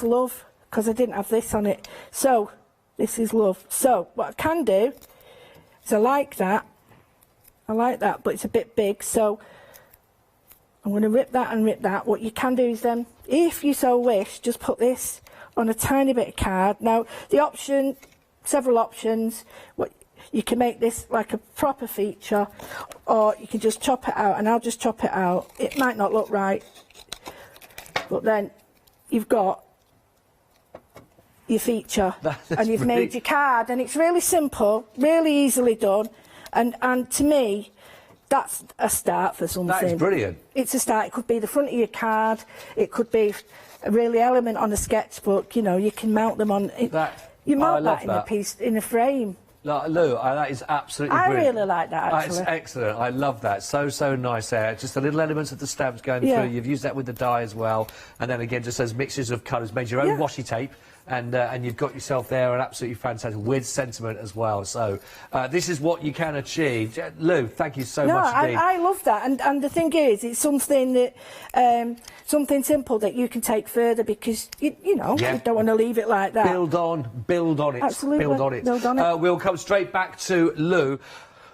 love. Because I didn't have this on it. So, this is love. So, what I can do is I like that, but it's a bit big, so I'm going to rip that and rip that. What you can do is then, if you so wish, just put this on a tiny bit of card. Now, the option, several options, you can make this like a proper feature, or you can just chop it out, and I'll just chop it out. It might not look right, but then you've got your feature, and you've made your card, and it's really simple, really easily done, and to me, that's a start for something. That is brilliant. It's a start. It could be the front of your card, it could be a really element on a sketchbook. You know, you can mount them on. You mount that in a piece, in a frame. Lou, that is absolutely brilliant. I really like that, actually. That's excellent. I love that. So nice there. Just the little elements of the stamps going through. You've used that with the dye as well. And then again, just those mixtures of colours. Made your own washi tape. And you've got yourself there an absolutely fantastic, with sentiment as well. So this is what you can achieve. Lou, thank you so much indeed. I love that. And the thing is, it's something that, something simple that you can take further, because, you know, you don't want to leave it like that. Build on it. Absolutely. Build on it. We'll come straight back to Lou.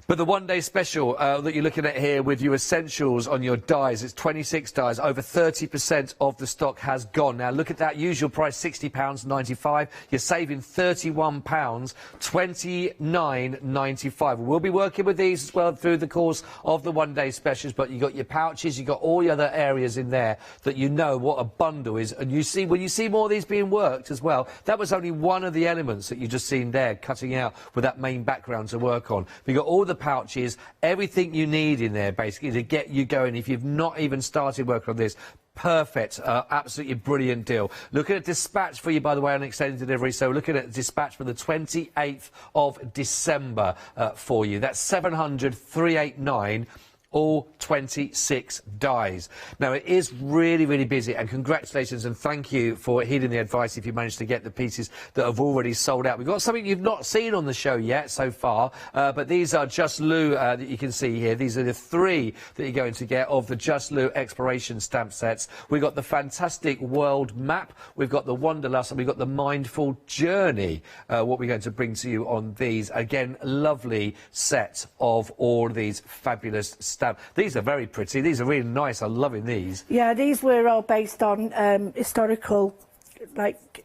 But the one-day special that you're looking at here with your essentials on your dyes, it's 26 dyes. Over 30% of the stock has gone. Now, look at that. Usual price, £60.95. You're saving £31, £29.95. We'll be working with these as well through the course of the one-day specials, but you've got your pouches, you've got all the other areas in there that you know what a bundle is. And you see, when you see more of these being worked as well, that was only one of the elements that you just seen there, cutting out with that main background to work on. You've got all the pouches, everything you need in there basically to get you going. If you've not even started working on this, perfect, absolutely brilliant deal. Look at a dispatch for you, by the way, on extended delivery. So look at a dispatch for the 28th of December for you. That's 700,389. All 26 dies. Now, it is really, really busy, and congratulations and thank you for heeding the advice if you managed to get the pieces that have already sold out. We've got something you've not seen on the show yet so far, but these are Just Lou that you can see here. These are the 3 that you're going to get of the Just Lou Exploration stamp sets. We've got the fantastic world map, we've got the Wanderlust, and we've got the Mindful Journey, what we're going to bring to you on these. Again, lovely set of all these fabulous stamps. These are very pretty. These are really nice. I'm loving these. Yeah, these were all based on historical, like,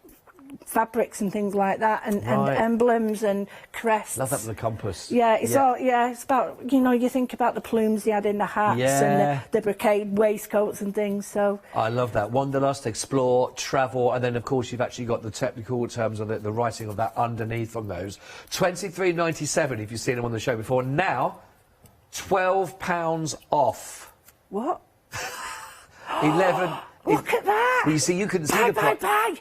fabrics and things like that, and emblems and crests. Love that with the compass. Yeah, it's it's about, you know, you think about the plumes they had in the hats and the brocade waistcoats and things, so... I love that. Wanderlust, explore, travel, and then, of course, you've actually got the technical terms of the writing of that underneath on those. £23.97 if you've seen them on the show before. Now, £12 off. What? 11... Look at that! You see, you couldn't see the price.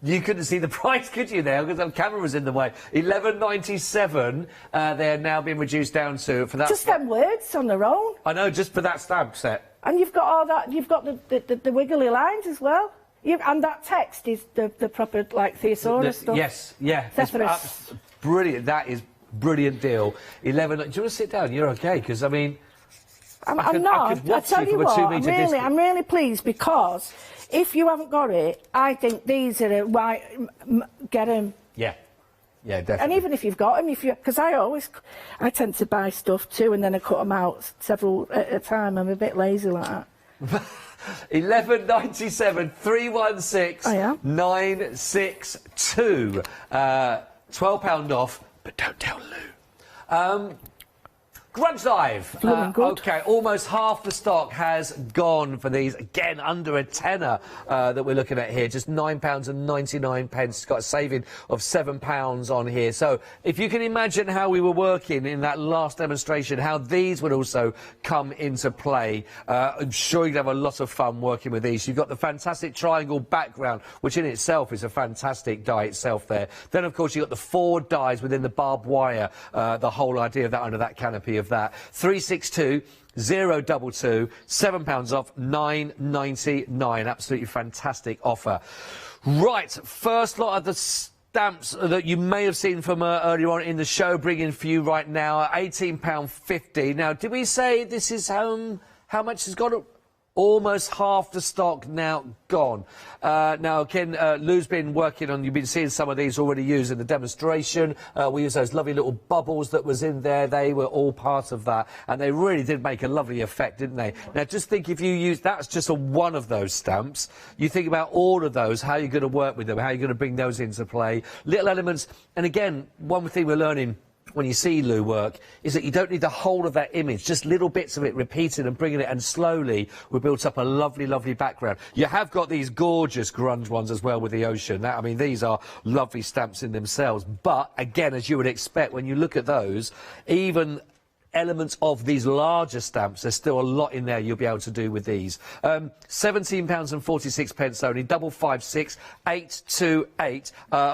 You couldn't see the price, could you, there? Because the camera was in the way. $11.97. They're now being reduced down to, for that... Just them words on their own. I know, just for that stamp set. And you've got all that, you've got the wiggly lines as well. And that text is the proper, like, thesaurus stuff. Yes, yeah. It's brilliant. That is brilliant deal. 11... Do you want to sit down? You're OK, because, I mean... I'm not. I tell you what, I'm really pleased, because if you haven't got it, I think these are get them. Yeah, yeah, definitely. And even if you've got them, because I tend to buy stuff too, and then I cut them out several at a time. I'm a bit lazy like that. 11.97 316 962. £12 off, but don't tell Lou. Grudge Dive. OK, almost half the stock has gone for these. Again, under a tenner that we're looking at here. Just £9.99. It's got a saving of £7 on here. So if you can imagine how we were working in that last demonstration, how these would also come into play, I'm sure you'd have a lot of fun working with these. You've got the fantastic triangle background, which in itself is a fantastic die itself there. Then, of course, you've got the 4 dies within the barbed wire, the whole idea of that under that canopy of that. 362 022, £7 off, £9.99. Absolutely fantastic offer. Right, first lot of the stamps that you may have seen from earlier on in the show, bringing for you right now, £18.50. Now, did we say this is how much has gone up? Almost half the stock now gone. Now, again, Lou's been working on, you've been seeing some of these already used in the demonstration. We used those lovely little bubbles that was in there. They were all part of that. And they really did make a lovely effect, didn't they? Now, just think if you use, that's just one of those stamps. You think about all of those, how you're going to work with them, how you're going to bring those into play. Little elements. And again, one thing we're learning when you see Lou work is that you don't need the whole of that image, just little bits of it repeated and bringing it, and slowly we built up a lovely, lovely background. You have got these gorgeous grunge ones as well with the ocean. I mean, these are lovely stamps in themselves. But, again, as you would expect, when you look at those, even elements of these larger stamps, there's still a lot in there you'll be able to do with these. £17.46 only, 556 828.